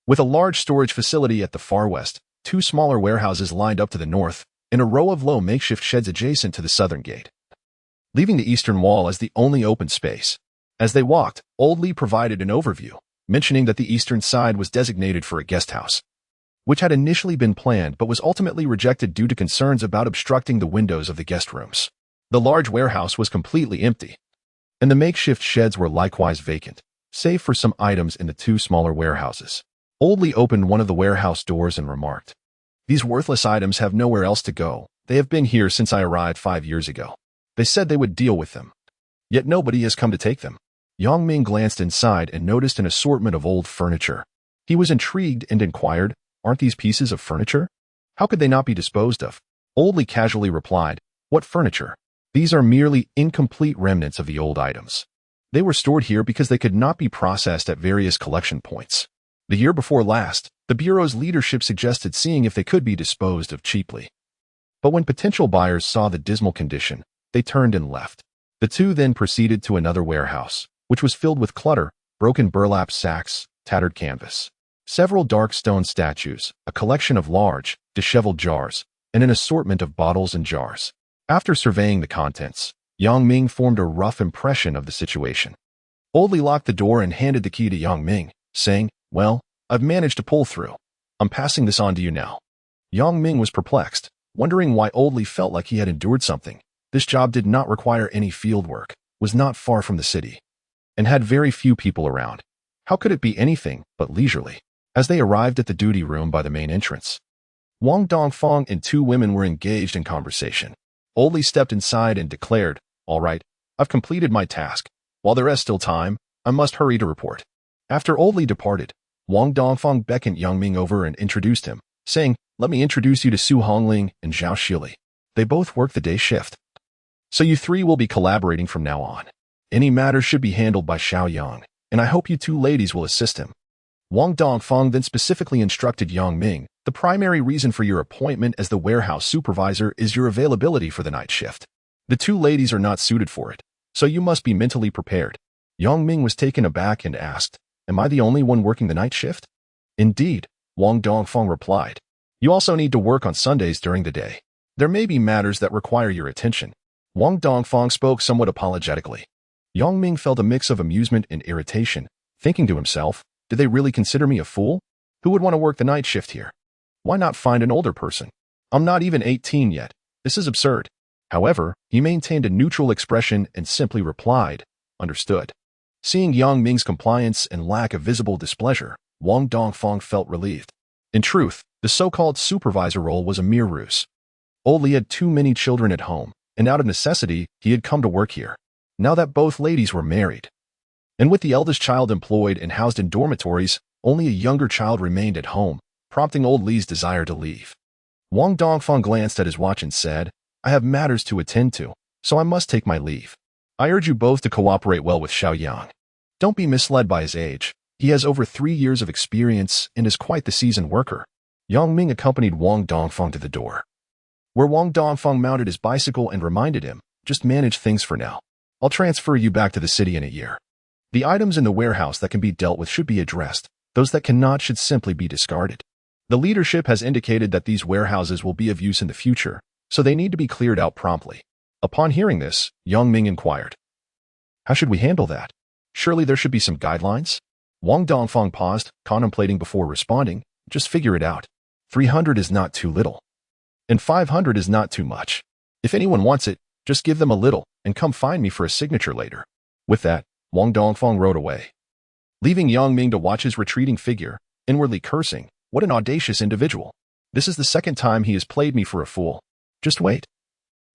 with a large storage facility at the far west, 2 smaller warehouses lined up to the north, and a row of low makeshift sheds adjacent to the southern gate, leaving the eastern wall as the only open space. As they walked, Old Li provided an overview, mentioning that the eastern side was designated for a guest house, which had initially been planned but was ultimately rejected due to concerns about obstructing the windows of the guest rooms. The large warehouse was completely empty, and the makeshift sheds were likewise vacant, save for some items in the 2 smaller warehouses. Old Li opened one of the warehouse doors and remarked, "These worthless items have nowhere else to go. They have been here since I arrived 5 years ago. They said they would deal with them, yet nobody has come to take them." Yang Ming glanced inside and noticed an assortment of old furniture. He was intrigued and inquired, "Aren't these pieces of furniture? How could they not be disposed of?" Old Li casually replied, "What furniture? These are merely incomplete remnants of the old items. They were stored here because they could not be processed at various collection points. The year before last, the Bureau's leadership suggested seeing if they could be disposed of cheaply. But when potential buyers saw the dismal condition, they turned and left." The 2 then proceeded to another warehouse, which was filled with clutter, broken burlap sacks, tattered canvas, several dark stone statues, a collection of large, disheveled jars, and an assortment of bottles and jars. After surveying the contents, Yang Ming formed a rough impression of the situation. Old Li locked the door and handed the key to Yang Ming, saying, "Well, I've managed to pull through. I'm passing this on to you now." Yang Ming was perplexed, wondering why Old Li felt like he had endured something. This job did not require any field work, was not far from the city, and had very few people around. How could it be anything but leisurely? As they arrived at the duty room by the main entrance, Wang Dongfang and two women were engaged in conversation. Old Li stepped inside and declared, "All right, I've completed my task. While there is still time, I must hurry to report." After Old Li departed, Wang Dongfang beckoned Yang Ming over and introduced him, saying, "Let me introduce you to Su Hongling and Zhao Shili. They both work the day shift, so you three will be collaborating from now on. Any matters should be handled by Xiao Yang, and I hope you two ladies will assist him." Wang Dongfang then specifically instructed Yang Ming, "The primary reason for your appointment as the warehouse supervisor is your availability for the night shift. The two ladies are not suited for it, so you must be mentally prepared." Yang Ming was taken aback and asked, "Am I the only one working the night shift?" "Indeed," Wang Dongfang replied. "You also need to work on Sundays during the day. There may be matters that require your attention." Wang Dongfang spoke somewhat apologetically. Yang Ming felt a mix of amusement and irritation, thinking to himself, "Did they really consider me a fool? Who would want to work the night shift here? Why not find an older person? I'm not even 18 yet. This is absurd." However, he maintained a neutral expression and simply replied, "Understood." Seeing Yang Ming's compliance and lack of visible displeasure, Wang Dongfang felt relieved. In truth, the so-called supervisor role was a mere ruse. Old Li had too many children at home, and out of necessity, he had come to work here. Now that both ladies were married, and with the eldest child employed and housed in dormitories, only a younger child remained at home, prompting Old Li's desire to leave. Wang Dongfang glanced at his watch and said, "I have matters to attend to, so I must take my leave. I urge you both to cooperate well with Xiao Yang. Don't be misled by his age. He has over 3 years of experience and is quite the seasoned worker." Yang Ming accompanied Wang Dongfang to the door, where Wang Dongfang mounted his bicycle and reminded him, "Just manage things for now. I'll transfer you back to the city in a year. The items in the warehouse that can be dealt with should be addressed. Those that cannot should simply be discarded. The leadership has indicated that these warehouses will be of use in the future, so they need to be cleared out promptly." Upon hearing this, Yang Ming inquired, "How should we handle that? Surely there should be some guidelines?" Wang Dongfang paused, contemplating before responding, "Just figure it out. 300 is not too little, and 500 is not too much. If anyone wants it, just give them a little and come find me for a signature later." With that, Wang Dongfang rode away, leaving Yang Ming to watch his retreating figure, inwardly cursing, "What an audacious individual. This is the second time he has played me for a fool. Just wait.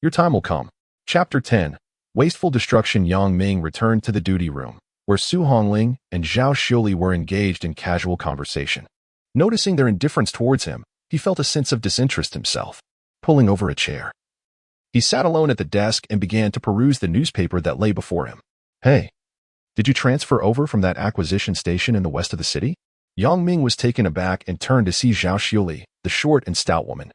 Your time will come." Chapter 10. Wasteful Destruction. Yang Ming returned to the duty room, where Su Hongling and Zhao Shili were engaged in casual conversation. Noticing their indifference towards him, he felt a sense of disinterest himself. Pulling over a chair, he sat alone at the desk and began to peruse the newspaper that lay before him. "Hey, did you transfer over from that acquisition station in the west of the city?" Yang Ming was taken aback and turned to see Zhao Shili, the short and stout woman,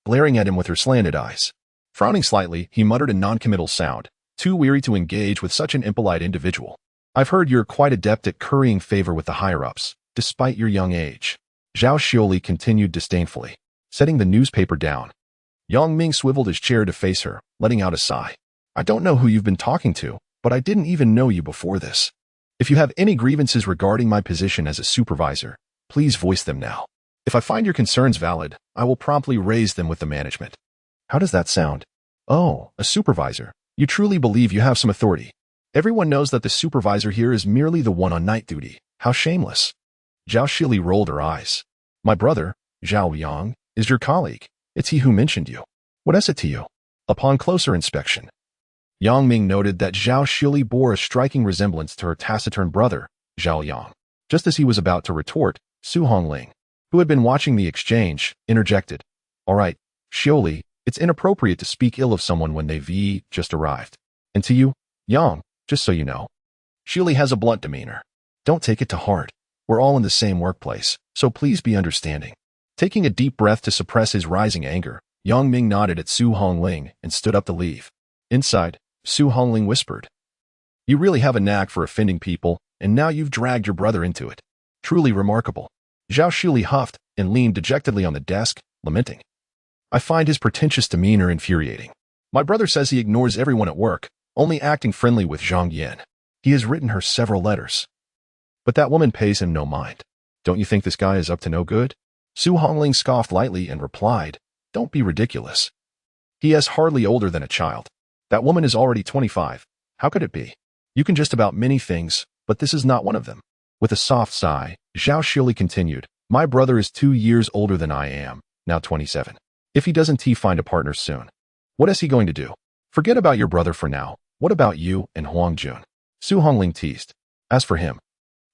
glaring at him with her slanted eyes. Frowning slightly, he muttered a non-committal sound, too weary to engage with such an impolite individual. "I've heard you're quite adept at currying favor with the higher-ups, despite your young age." Zhao Shili continued disdainfully, setting the newspaper down. Yang Ming swiveled his chair to face her, letting out a sigh. "I don't know who you've been talking to, but I didn't even know you before this. If you have any grievances regarding my position as a supervisor, please voice them now. If I find your concerns valid, I will promptly raise them with the management." "How does that sound?" "Oh, a supervisor. You truly believe you have some authority. Everyone knows that the supervisor here is merely the one on night duty. How shameless." Zhao Shili rolled her eyes. "My brother, Zhao Yang, is your colleague. It's he who mentioned you. What is it to you?" Upon closer inspection, Yang Ming noted that Zhao Shili bore a striking resemblance to her taciturn brother, Zhao Yang. Just as he was about to retort, Su Hongling, who had been watching the exchange, interjected, "All right, Shili, it's inappropriate to speak ill of someone when they've just arrived. And to you, Yang, just so you know, Shili has a blunt demeanor. Don't take it to heart. We're all in the same workplace, so please be understanding." Taking a deep breath to suppress his rising anger, Yang Ming nodded at Su Hongling and stood up to leave. Inside, Su Hongling whispered, "You really have a knack for offending people, and now you've dragged your brother into it. Truly remarkable." Zhao Shili huffed and leaned dejectedly on the desk, lamenting, "I find his pretentious demeanor infuriating. My brother says he ignores everyone at work, only acting friendly with Zhang Yin. He has written her several letters. But that woman pays him no mind. Don't you think this guy is up to no good? Su Hongling scoffed lightly and replied, Don't be ridiculous. He is hardly older than a child. That woman is already 25. How could it be? You can just about many things, but this is not one of them. With a soft sigh, Zhao Shili continued, My brother is 2 years older than I am, now 27. If he doesn't find a partner soon, what is he going to do? Forget about your brother for now. What about you and Huang Jun? Su Hongling teased. As for him,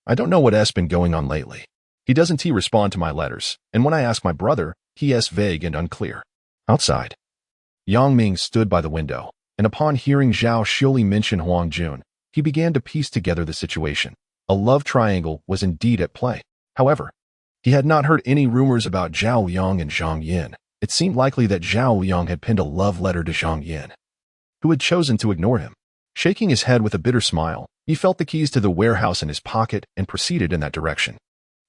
I don't know what has been going on lately. He doesn't respond to my letters, and when I ask my brother, he is vague and unclear. Outside, Yang Ming stood by the window, and upon hearing Zhao Shili mention Huang Jun, he began to piece together the situation. A love triangle was indeed at play. However, he had not heard any rumors about Zhao Liang and Zhang Yin. It seemed likely that Zhao Liang had penned a love letter to Zhang Yin, who had chosen to ignore him. Shaking his head with a bitter smile, he felt the keys to the warehouse in his pocket and proceeded in that direction.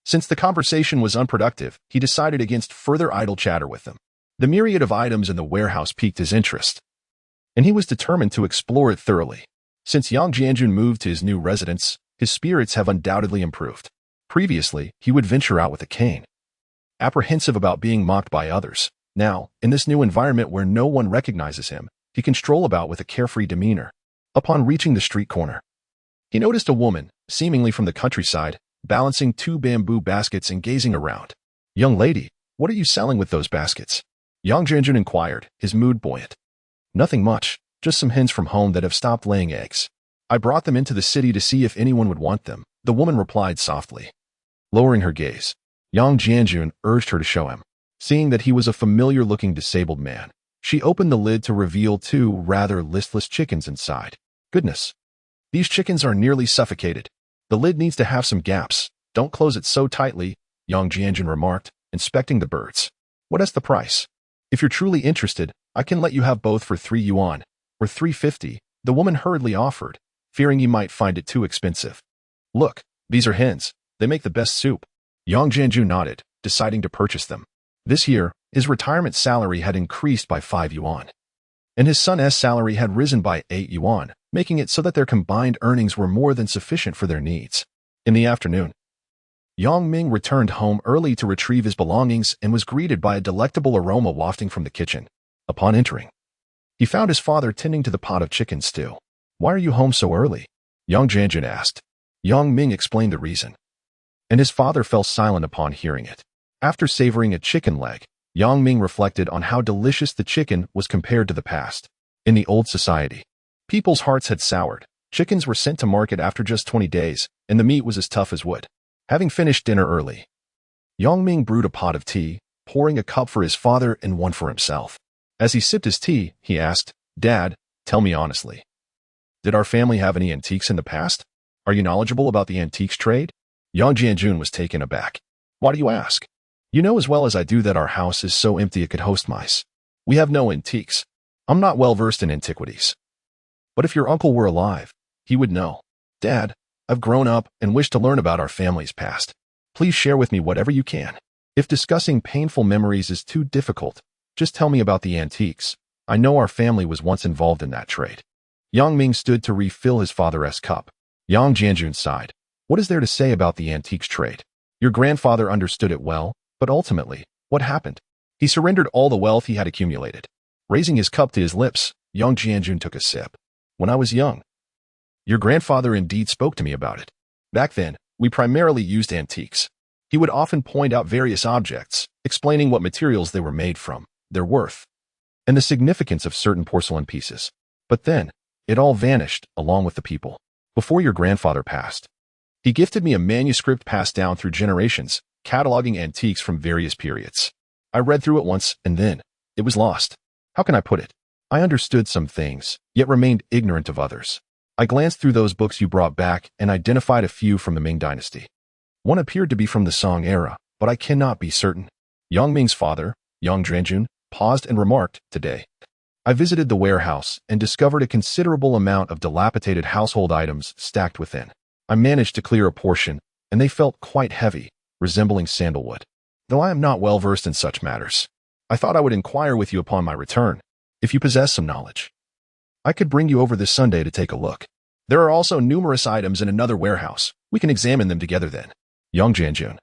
Since the conversation was unproductive, he decided against further idle chatter with them. The myriad of items in the warehouse piqued his interest, and he was determined to explore it thoroughly. Since Yang Jianjun moved to his new residence, his spirits have undoubtedly improved. Previously, he would venture out with a cane, apprehensive about being mocked by others. Now, in this new environment where no one recognizes him, he can stroll about with a carefree demeanor. Upon reaching the street corner, he noticed a woman, seemingly from the countryside, balancing 2 bamboo baskets and gazing around. Young lady, what are you selling with those baskets? Yang Jianjun inquired, his mood buoyant. Nothing much, just some hens from home that have stopped laying eggs. I brought them into the city to see if anyone would want them, the woman replied softly. Lowering her gaze, Yang Jianjun urged her to show him. Seeing that he was a familiar-looking disabled man, she opened the lid to reveal 2 rather listless chickens inside. Goodness, these chickens are nearly suffocated. The lid needs to have some gaps. Don't close it so tightly, Yang Jianjun remarked, inspecting the birds. What is the price? If you're truly interested, I can let you have both for 3 yuan, or 350, the woman hurriedly offered, fearing he might find it too expensive. Look, these are hens. They make the best soup. Yang Jianjun nodded, deciding to purchase them. This year, his retirement salary had increased by 5 yuan, and his son's salary had risen by 8 yuan, making it so that their combined earnings were more than sufficient for their needs. In the afternoon, Yang Ming returned home early to retrieve his belongings and was greeted by a delectable aroma wafting from the kitchen. Upon entering, he found his father tending to the pot of chicken stew. Why are you home so early? Yang Jianjun asked. Yang Ming explained the reason, and his father fell silent upon hearing it. After savoring a chicken leg, Yang Ming reflected on how delicious the chicken was compared to the past. In the old society, people's hearts had soured. Chickens were sent to market after just 20 days, and the meat was as tough as wood. Having finished dinner early, Yang Ming brewed a pot of tea, pouring a cup for his father and one for himself. As he sipped his tea, he asked, Dad, tell me honestly, did our family have any antiques in the past? Are you knowledgeable about the antiques trade? Yang Jianjun was taken aback. Why do you ask? You know as well as I do that our house is so empty it could host mice. We have no antiques. I'm not well versed in antiquities. But if your uncle were alive, he would know. Dad, I've grown up and wish to learn about our family's past. Please share with me whatever you can. If discussing painful memories is too difficult, just tell me about the antiques. I know our family was once involved in that trade. Yang Ming stood to refill his father's cup. Yang Jianjun sighed. What is there to say about the antiques trade? Your grandfather understood it well, but ultimately, what happened? He surrendered all the wealth he had accumulated. Raising his cup to his lips, Yang Jianjun took a sip. When I was young, your grandfather indeed spoke to me about it. Back then, we primarily used antiques. He would often point out various objects, explaining what materials they were made from, their worth, and the significance of certain porcelain pieces. But then, it all vanished along with the people. Before your grandfather passed, he gifted me a manuscript passed down through generations, cataloging antiques from various periods. I read through it once, and then it was lost. How can I put it? I understood some things, yet remained ignorant of others. I glanced through those books you brought back and identified a few from the Ming dynasty. One appeared to be from the Song era, but I cannot be certain. Yang Ming's father, Yang Jianjun, paused and remarked, Today, I visited the warehouse and discovered a considerable amount of dilapidated household items stacked within. I managed to clear a portion, and they felt quite heavy, resembling sandalwood. Though I am not well versed in such matters, I thought I would inquire with you upon my return. if you possess some knowledge. I could bring you over this Sunday to take a look. There are also numerous items in another warehouse. We can examine them together then. Young Jianjun,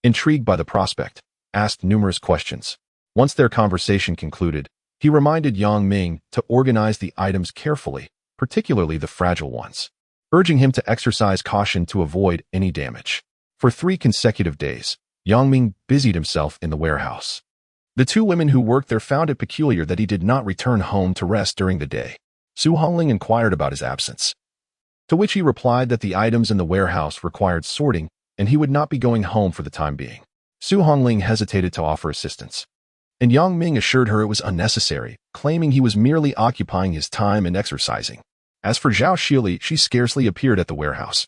intrigued by the prospect, asked numerous questions. Once their conversation concluded, he reminded Yang Ming to organize the items carefully, particularly the fragile ones, urging him to exercise caution to avoid any damage. For 3 consecutive days, Yang Ming busied himself in the warehouse. The 2 women who worked there found it peculiar that he did not return home to rest during the day. Su Hongling inquired about his absence, to which he replied that the items in the warehouse required sorting and he would not be going home for the time being. Su Hongling hesitated to offer assistance, and Yang Ming assured her it was unnecessary, claiming he was merely occupying his time and exercising. As for Zhao Shili, she scarcely appeared at the warehouse,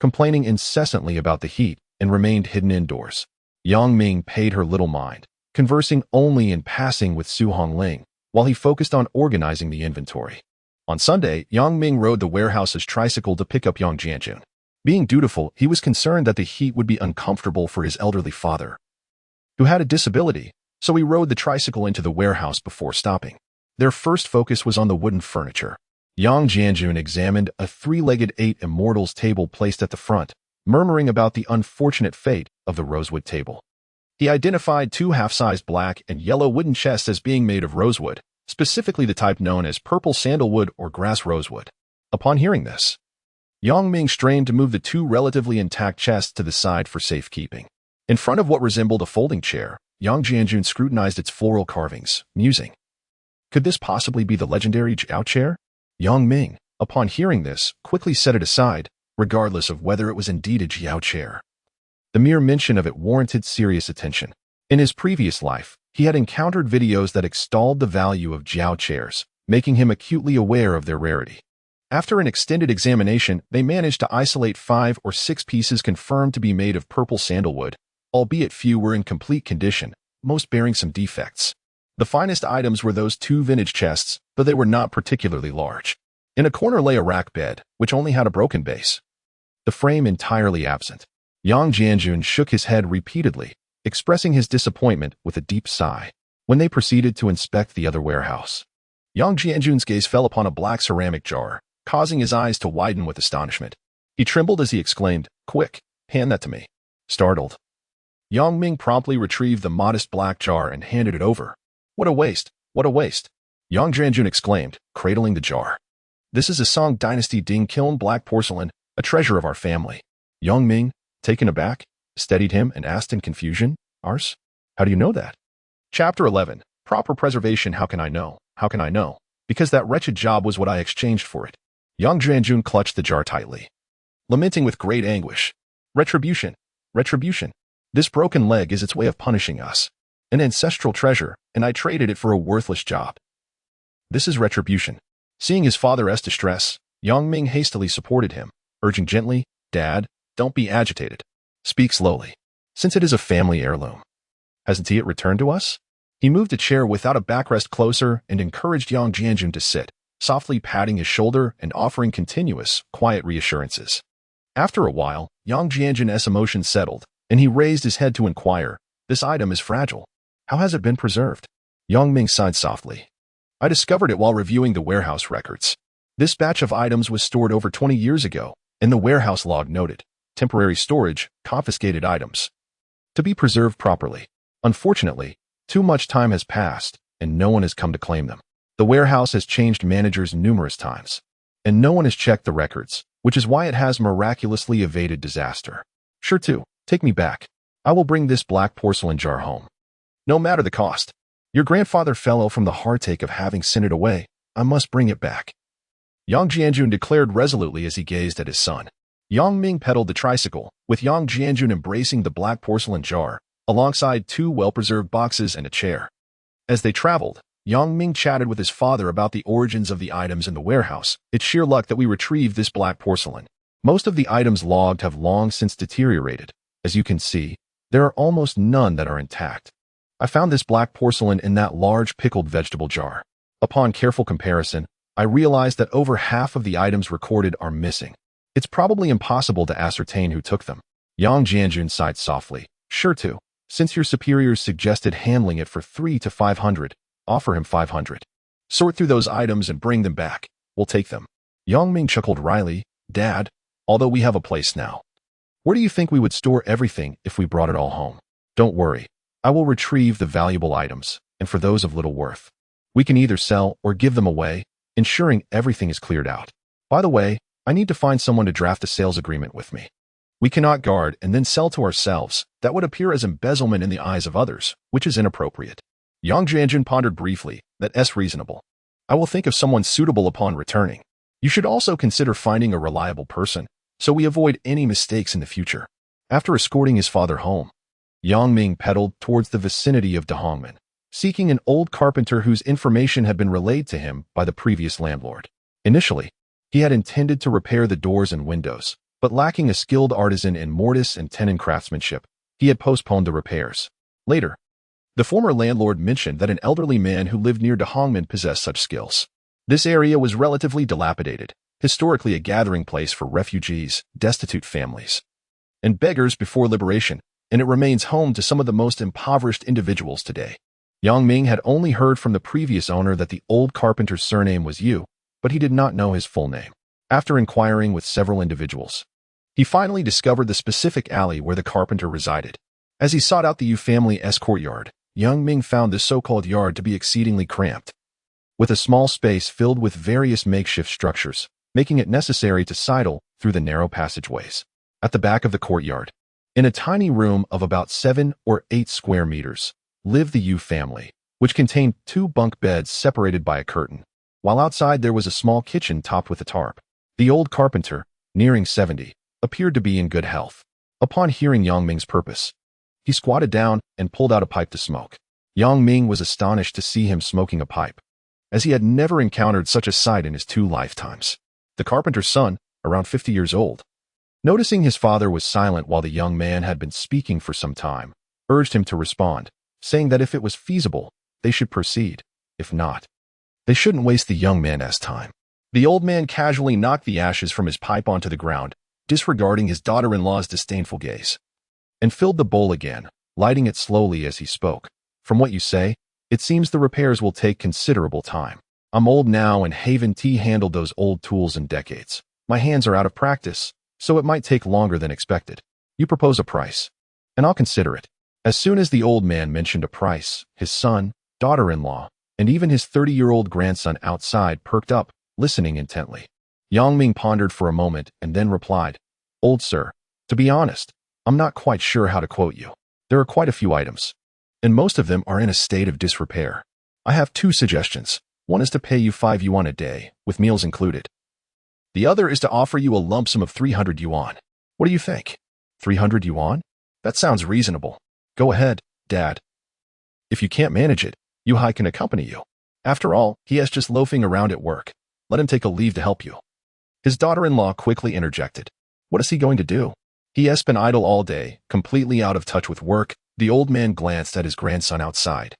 complaining incessantly about the heat and remained hidden indoors. Yang Ming paid her little mind, conversing only in passing with Su Hongling, while he focused on organizing the inventory. On Sunday, Yang Ming rode the warehouse's tricycle to pick up Yang Jianjun. Being dutiful, he was concerned that the heat would be uncomfortable for his elderly father, who had a disability, so he rode the tricycle into the warehouse before stopping. Their first focus was on the wooden furniture. Yang Jianjun examined a 3-legged 8 immortals table placed at the front, murmuring about the unfortunate fate of the rosewood table. He identified 2 half-sized black and yellow wooden chests as being made of rosewood, specifically the type known as purple sandalwood or grass rosewood. Upon hearing this, Yang Ming strained to move the 2 relatively intact chests to the side for safekeeping. In front of what resembled a folding chair, Yang Jianjun scrutinized its floral carvings, musing. Could this possibly be the legendary Jiao chair? Yang Ming, upon hearing this, quickly set it aside, regardless of whether it was indeed a Jiao chair. The mere mention of it warranted serious attention. In his previous life, he had encountered videos that extolled the value of Jiao chairs, making him acutely aware of their rarity. After an extended examination, they managed to isolate 5 or 6 pieces confirmed to be made of purple sandalwood, albeit few were in complete condition, most bearing some defects. The finest items were those 2 vintage chests, though they were not particularly large. In a corner lay a rack bed, which only had a broken base, the frame entirely absent. Yang Jianjun shook his head repeatedly, expressing his disappointment with a deep sigh. When they proceeded to inspect the other warehouse, Yang Jianjun's gaze fell upon a black ceramic jar, causing his eyes to widen with astonishment. He trembled as he exclaimed, "Quick, hand that to me." Startled, Yang Ming promptly retrieved the modest black jar and handed it over. "What a waste! What a waste!" Yang Jianjun exclaimed, cradling the jar. "This is a Song Dynasty Ding kiln black porcelain, a treasure of our family." Yang Ming, taken aback, steadied him and asked in confusion, "Ars? How do you know that?" Chapter 11. Proper preservation. How can I know? How can I know? Because that wretched job was what I exchanged for it. Yang Jianjun clutched the jar tightly, lamenting with great anguish. "Retribution! Retribution! This broken leg is its way of punishing us. An ancestral treasure, and I traded it for a worthless job. This is retribution." Seeing his father's distress, Yang Ming hastily supported him, urging gently, "Dad, don't be agitated. Speak slowly. Since it is a family heirloom, hasn't he returned to us?" He moved a chair without a backrest closer and encouraged Yang Jianjun to sit, softly patting his shoulder and offering continuous, quiet reassurances. After a while, Yang Jianjun's emotions settled, and he raised his head to inquire, "This item is fragile. How has it been preserved?" Yang Ming sighed softly. "I discovered it while reviewing the warehouse records. This batch of items was stored over 20 years ago, and the warehouse log noted, temporary storage, confiscated items, to be preserved properly. Unfortunately, too much time has passed, and no one has come to claim them. The warehouse has changed managers numerous times, and no one has checked the records, which is why it has miraculously evaded disaster. Sure to, take me back. I will bring this black porcelain jar home, no matter the cost. Your grandfather fell ill from the heartache of having sent it away. I must bring it back." Yang Jianjun declared resolutely as he gazed at his son. Yang Ming pedaled the tricycle, with Yang Jianjun embracing the black porcelain jar, alongside 2 well-preserved boxes and a chair. As they traveled, Yang Ming chatted with his father about the origins of the items in the warehouse. "It's sheer luck that we retrieved this black porcelain. Most of the items logged have long since deteriorated. As you can see, there are almost none that are intact. I found this black porcelain in that large pickled vegetable jar. Upon careful comparison, I realized that over half of the items recorded are missing. It's probably impossible to ascertain who took them." Yang Jianjun sighed softly. "Sure to. Since your superiors suggested handling it for 300 to 500, offer him 500. Sort through those items and bring them back. We'll take them. Ming chuckled wryly. Dad, although we have a place now, where do you think we would store everything if we brought it all home? Don't worry. I will retrieve the valuable items, and for those of little worth, we can either sell or give them away, ensuring everything is cleared out. By the way, I need to find someone to draft a sales agreement with me. We cannot guard and then sell to ourselves. That would appear as embezzlement in the eyes of others, which is inappropriate. Yang Jianjun pondered briefly. That's reasonable. I will think of someone suitable upon returning. You should also consider finding a reliable person, so we avoid any mistakes in the future. After escorting his father home, Ming pedaled towards the vicinity of Dahongmen, seeking an old carpenter whose information had been relayed to him by the previous landlord. Initially, he had intended to repair the doors and windows, but lacking a skilled artisan in mortise and tenon craftsmanship, he had postponed the repairs. Later, the former landlord mentioned that an elderly man who lived near Dahongmen possessed such skills. This area was relatively dilapidated, historically a gathering place for refugees, destitute families, and beggars before liberation, and it remains home to some of the most impoverished individuals today. Ming had only heard from the previous owner that the old carpenter's surname was Yu, but he did not know his full name. After inquiring with several individuals, he finally discovered the specific alley where the carpenter resided. As he sought out the Yu family's courtyard, Ming found this so-called yard to be exceedingly cramped, with a small space filled with various makeshift structures, making it necessary to sidle through the narrow passageways. At the back of the courtyard, in a tiny room of about 7 or 8 square meters, lived the Yu family, which contained 2 bunk beds separated by a curtain, while outside there was a small kitchen topped with a tarp. The old carpenter, nearing 70, appeared to be in good health. Upon hearing Ming's purpose, he squatted down and pulled out a pipe to smoke. Ming was astonished to see him smoking a pipe, as he had never encountered such a sight in his 2 lifetimes. The carpenter's son, around 50 years old, noticing his father was silent while the young man had been speaking for some time, urged him to respond, saying that if it was feasible, they should proceed. If not, they shouldn't waste the young man's time. The old man casually knocked the ashes from his pipe onto the ground, disregarding his daughter-in-law's disdainful gaze, and filled the bowl again, lighting it slowly as he spoke. From what you say, it seems the repairs will take considerable time. I'm old now and haven't handled those old tools in decades. My hands are out of practice, so it might take longer than expected. You propose a price, and I'll consider it. As soon as the old man mentioned a price, his son, daughter-in-law, and even his 30-year-old grandson outside perked up, listening intently. Ming pondered for a moment and then replied, Old sir, to be honest, I'm not quite sure how to quote you. There are quite a few items, and most of them are in a state of disrepair. I have 2 suggestions. One is to pay you 5 yuan a day, with meals included. The other is to offer you a lump sum of 300 yuan. What do you think? 300 yuan? That sounds reasonable. Go ahead, Dad. If you can't manage it, Yu Hai can accompany you. After all, he is just loafing around at work. Let him take a leave to help you. His daughter-in-law quickly interjected. What is he going to do? He has been idle all day, completely out of touch with work. The old man glanced at his grandson outside,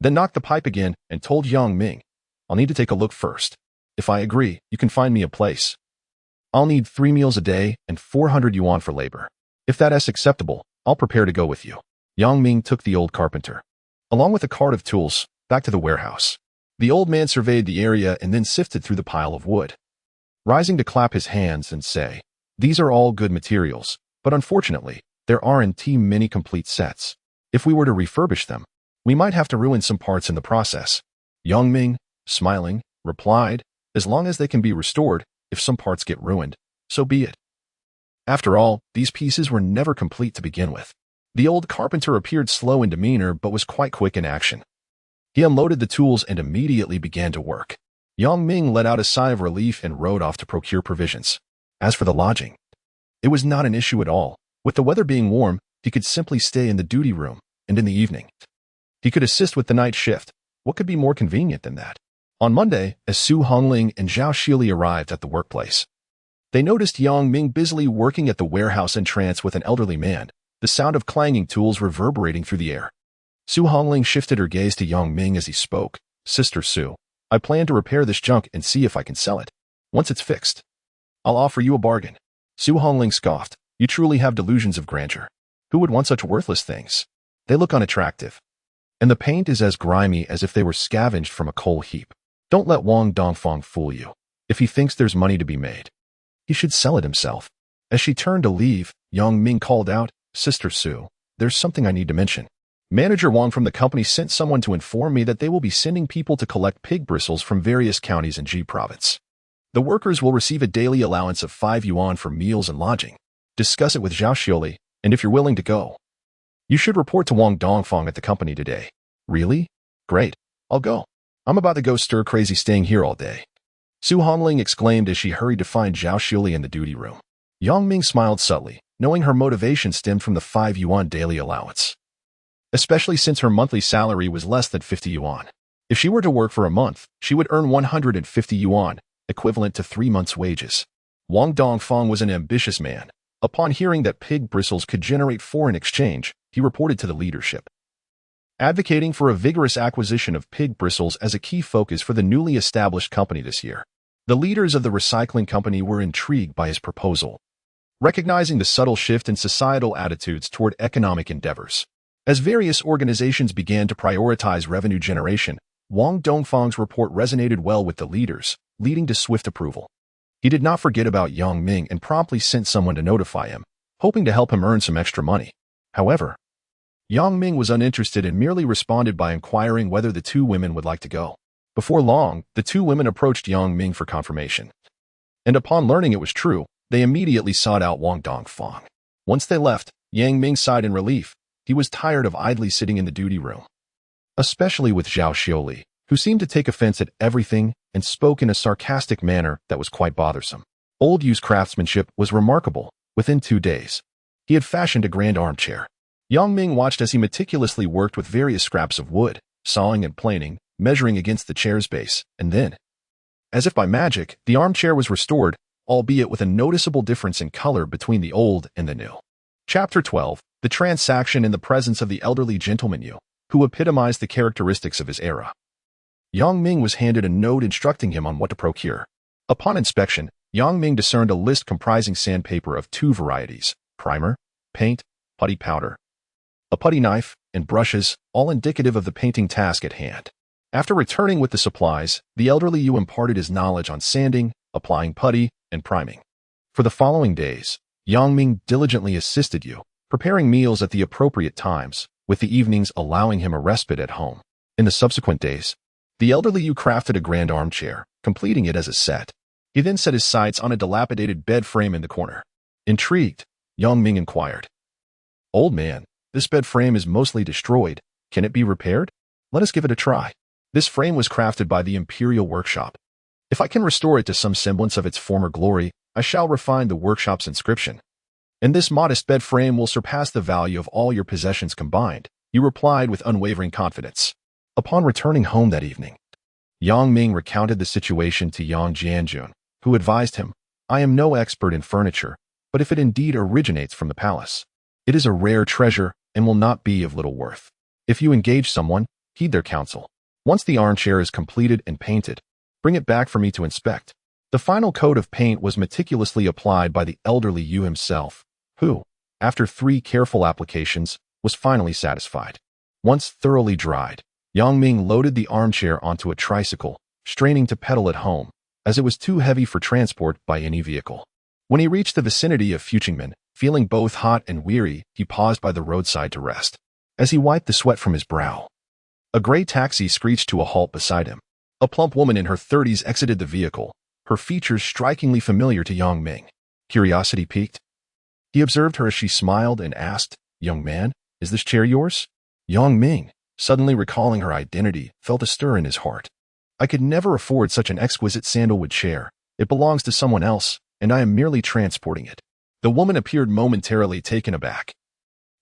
then knocked the pipe again and told Ming, I'll need to take a look first. If I agree, you can find me a place. I'll need 3 meals a day and 400 yuan for labor. If that is acceptable, I'll prepare to go with you. Ming took the old carpenter, along with a cart of tools, back to the warehouse. The old man surveyed the area and then sifted through the pile of wood, rising to clap his hands and say, These are all good materials, but unfortunately, there aren't many complete sets. If we were to refurbish them, we might have to ruin some parts in the process. Ming, smiling, replied, As long as they can be restored, if some parts get ruined, so be it. After all, these pieces were never complete to begin with. The old carpenter appeared slow in demeanor but was quite quick in action. He unloaded the tools and immediately began to work. Ming let out a sigh of relief and rode off to procure provisions. As for the lodging, it was not an issue at all. With the weather being warm, he could simply stay in the duty room, and in the evening, he could assist with the night shift. What could be more convenient than that? On Monday, as Su Hongling and Zhao Shili arrived at the workplace, they noticed Ming busily working at the warehouse entrance with an elderly man, the sound of clanging tools reverberating through the air. Su Hongling shifted her gaze to Ming as he spoke. Sister Su, I plan to repair this junk and see if I can sell it. Once it's fixed, I'll offer you a bargain. Su Hongling scoffed. You truly have delusions of grandeur. Who would want such worthless things? They look unattractive, and the paint is as grimy as if they were scavenged from a coal heap. Don't let Wang Dongfang fool you. If he thinks there's money to be made, he should sell it himself. As she turned to leave, Yang Ming called out, Sister Sue, there's something I need to mention. Manager Wang from the company sent someone to inform me that they will be sending people to collect pig bristles from various counties in Ji province. The workers will receive a daily allowance of 5 yuan for meals and lodging. Discuss it with Zhao Xiuli, and if you're willing to go, you should report to Wang Dongfang at the company today. Really? Great. I'll go. I'm about to go stir crazy staying here all day. Su Hongling exclaimed as she hurried to find Zhao Xiuli in the duty room. Yang Ming smiled subtly, knowing her motivation stemmed from the 5 yuan daily allowance. Especially since her monthly salary was less than 50 yuan. If she were to work for a month, she would earn 150 yuan, equivalent to 3 months' wages. Wang Dongfang was an ambitious man. Upon hearing that pig bristles could generate foreign exchange, he reported to the leadership, advocating for a vigorous acquisition of pig bristles as a key focus for the newly established company this year. The leaders of the recycling company were intrigued by his proposal, recognizing the subtle shift in societal attitudes toward economic endeavors. As various organizations began to prioritize revenue generation, Wang Dongfang's report resonated well with the leaders, leading to swift approval. He did not forget about Yang Ming and promptly sent someone to notify him, hoping to help him earn some extra money. However, Yang Ming was uninterested and merely responded by inquiring whether the two women would like to go. Before long, the two women approached Yang Ming for confirmation. And upon learning it was true, they immediately sought out Wang Dongfang. Once they left, Yang Ming sighed in relief. He was tired of idly sitting in the duty room, especially with Zhao Xiuli, who seemed to take offense at everything and spoke in a sarcastic manner that was quite bothersome. Old Yu's craftsmanship was remarkable. Within 2 days, he had fashioned a grand armchair. Yang Ming watched as he meticulously worked with various scraps of wood, sawing and planing, measuring against the chair's base, and then, as if by magic, the armchair was restored, albeit with a noticeable difference in color between the old and the new. Chapter 12. The transaction in the presence of the elderly gentleman Yu, who epitomized the characteristics of his era. Yang Ming was handed a note instructing him on what to procure. Upon inspection, Yang Ming discerned a list comprising sandpaper of 2 varieties, primer, paint, putty powder, a putty knife, and brushes, all indicative of the painting task at hand. After returning with the supplies, the elderly Yu imparted his knowledge on sanding, applying putty, and priming. For the following days, Yang Ming diligently assisted Yu, preparing meals at the appropriate times, with the evenings allowing him a respite at home. In the subsequent days, the elderly Yu crafted a grand armchair, completing it as a set. He then set his sights on a dilapidated bed frame in the corner. Intrigued, Yang Ming inquired, Old man, this bed frame is mostly destroyed. Can it be repaired? Let us give it a try. This frame was crafted by the Imperial Workshop. If I can restore it to some semblance of its former glory, I shall refine the workshop's inscription. And this modest bed frame will surpass the value of all your possessions combined, Yu replied with unwavering confidence. Upon returning home that evening, Yang Ming recounted the situation to Yang Jianjun, who advised him, I am no expert in furniture, but if it indeed originates from the palace, it is a rare treasure and will not be of little worth. If you engage someone, heed their counsel. Once the armchair is completed and painted, bring it back for me to inspect. The final coat of paint was meticulously applied by the elderly Yu himself, who, after 3 careful applications, was finally satisfied. Once thoroughly dried, Yang Ming loaded the armchair onto a tricycle, straining to pedal it home, as it was too heavy for transport by any vehicle. When he reached the vicinity of Fuchingmen, feeling both hot and weary, he paused by the roadside to rest. As he wiped the sweat from his brow, a gray taxi screeched to a halt beside him. A plump woman in her 30s exited the vehicle, her features strikingly familiar to Yang Ming. Curiosity piqued. He observed her as she smiled and asked, Young man, is this chair yours? Yang Ming, suddenly recalling her identity, felt a stir in his heart. I could never afford such an exquisite sandalwood chair. It belongs to someone else, and I am merely transporting it. The woman appeared momentarily taken aback,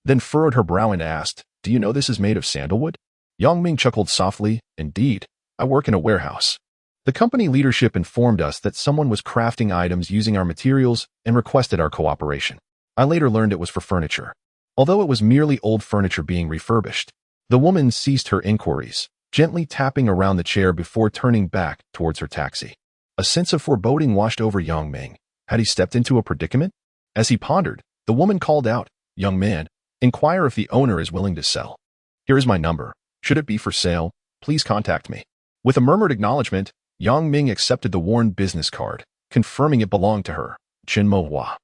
then furrowed her brow and asked, Do you know this is made of sandalwood? Yang Ming chuckled softly, Indeed, I work in a warehouse. The company leadership informed us that someone was crafting items using our materials and requested our cooperation. I later learned it was for furniture. Although it was merely old furniture being refurbished, the woman ceased her inquiries, gently tapping around the chair before turning back towards her taxi. A sense of foreboding washed over Yang Ming. Had he stepped into a predicament? As he pondered, the woman called out, Young man, inquire if the owner is willing to sell. Here is my number. Should it be for sale, please contact me. With a murmured acknowledgement, Yang Ming accepted the worn business card, confirming it belonged to her, Qin Mo Hua.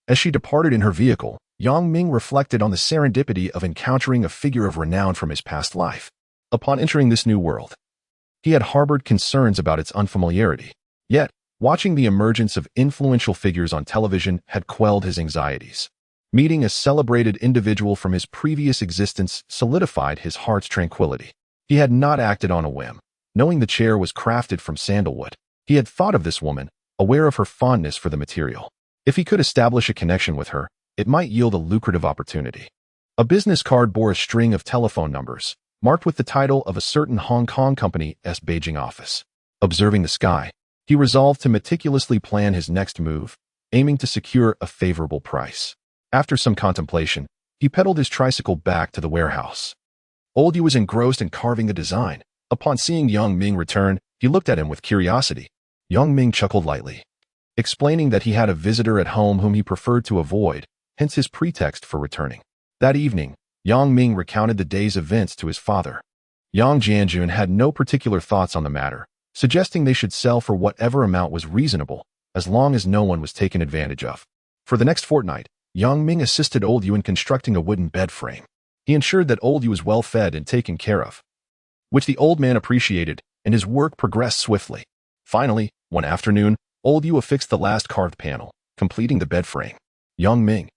As she departed in her vehicle, Yang Ming reflected on the serendipity of encountering a figure of renown from his past life. Upon entering this new world, he had harbored concerns about its unfamiliarity. Yet, watching the emergence of influential figures on television had quelled his anxieties. Meeting a celebrated individual from his previous existence solidified his heart's tranquility. He had not acted on a whim. Knowing the chair was crafted from sandalwood, he had thought of this woman, aware of her fondness for the material. If he could establish a connection with her, it might yield a lucrative opportunity. A business card bore a string of telephone numbers, marked with the title of a certain Hong Kong company's Beijing office. Observing the sky, he resolved to meticulously plan his next move, aiming to secure a favorable price. After some contemplation, he pedaled his tricycle back to the warehouse. Old Yu was engrossed in carving a design. Upon seeing Yang Ming return, he looked at him with curiosity. Yang Ming chuckled lightly, explaining that he had a visitor at home whom he preferred to avoid, hence his pretext for returning. That evening, Yang Ming recounted the day's events to his father. Yang Jianjun had no particular thoughts on the matter, suggesting they should sell for whatever amount was reasonable, as long as no one was taken advantage of. For the next fortnight, Yang Ming assisted Old Yu in constructing a wooden bed frame. He ensured that Old Yu was well fed and taken care of, which the old man appreciated, and his work progressed swiftly. Finally, one afternoon, Old Yu affixed the last carved panel, completing the bed frame. Yang Ming,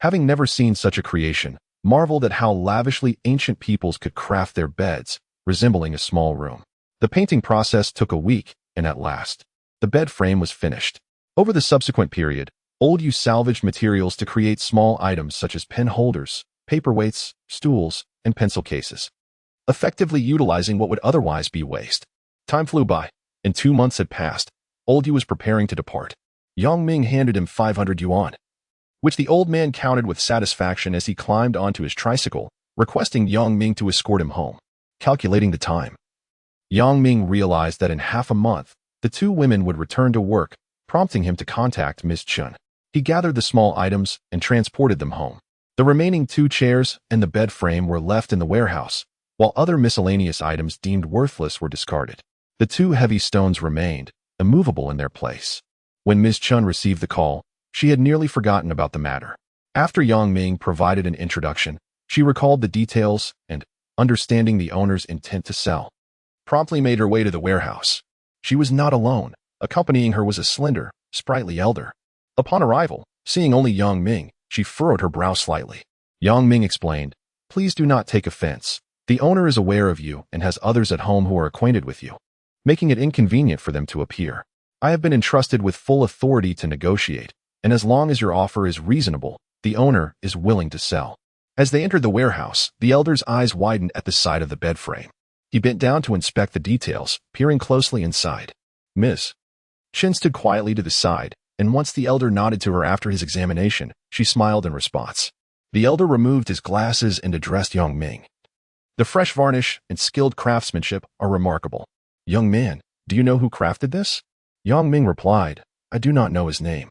having never seen such a creation, marveled at how lavishly ancient peoples could craft their beds, resembling a small room. The painting process took a week, and at last, the bed frame was finished. Over the subsequent period, Old Yu salvaged materials to create small items such as pen holders, paperweights, stools, and pencil cases, effectively utilizing what would otherwise be waste. Time flew by, and 2 months had passed. Old Yu was preparing to depart. Yang Ming handed him 500 yuan, which the old man counted with satisfaction as he climbed onto his tricycle, requesting Yang Ming to escort him home. Calculating the time, Yang Ming realized that in half a month, the two women would return to work, prompting him to contact Ms. Chun. He gathered the small items and transported them home. The remaining 2 chairs and the bed frame were left in the warehouse, while other miscellaneous items deemed worthless were discarded. The 2 heavy stones remained, immovable in their place. When Ms. Chun received the call, she had nearly forgotten about the matter. After Yang Ming provided an introduction, she recalled the details and, understanding the owner's intent to sell, promptly made her way to the warehouse. She was not alone. Accompanying her was a slender, sprightly elder. Upon arrival, seeing only Yang Ming, she furrowed her brow slightly. Yang Ming explained, "Please do not take offense. The owner is aware of you and has others at home who are acquainted with you, making it inconvenient for them to appear. I have been entrusted with full authority to negotiate, and as long as your offer is reasonable, the owner is willing to sell." As they entered the warehouse, the elder's eyes widened at the sight of the bed frame. He bent down to inspect the details, peering closely inside. Ms. Chin stood quietly to the side, and once the elder nodded to her after his examination, she smiled in response. The elder removed his glasses and addressed Yang Ming. "The fresh varnish and skilled craftsmanship are remarkable. Young man, do you know who crafted this?" Yang Ming replied, "I do not know his name.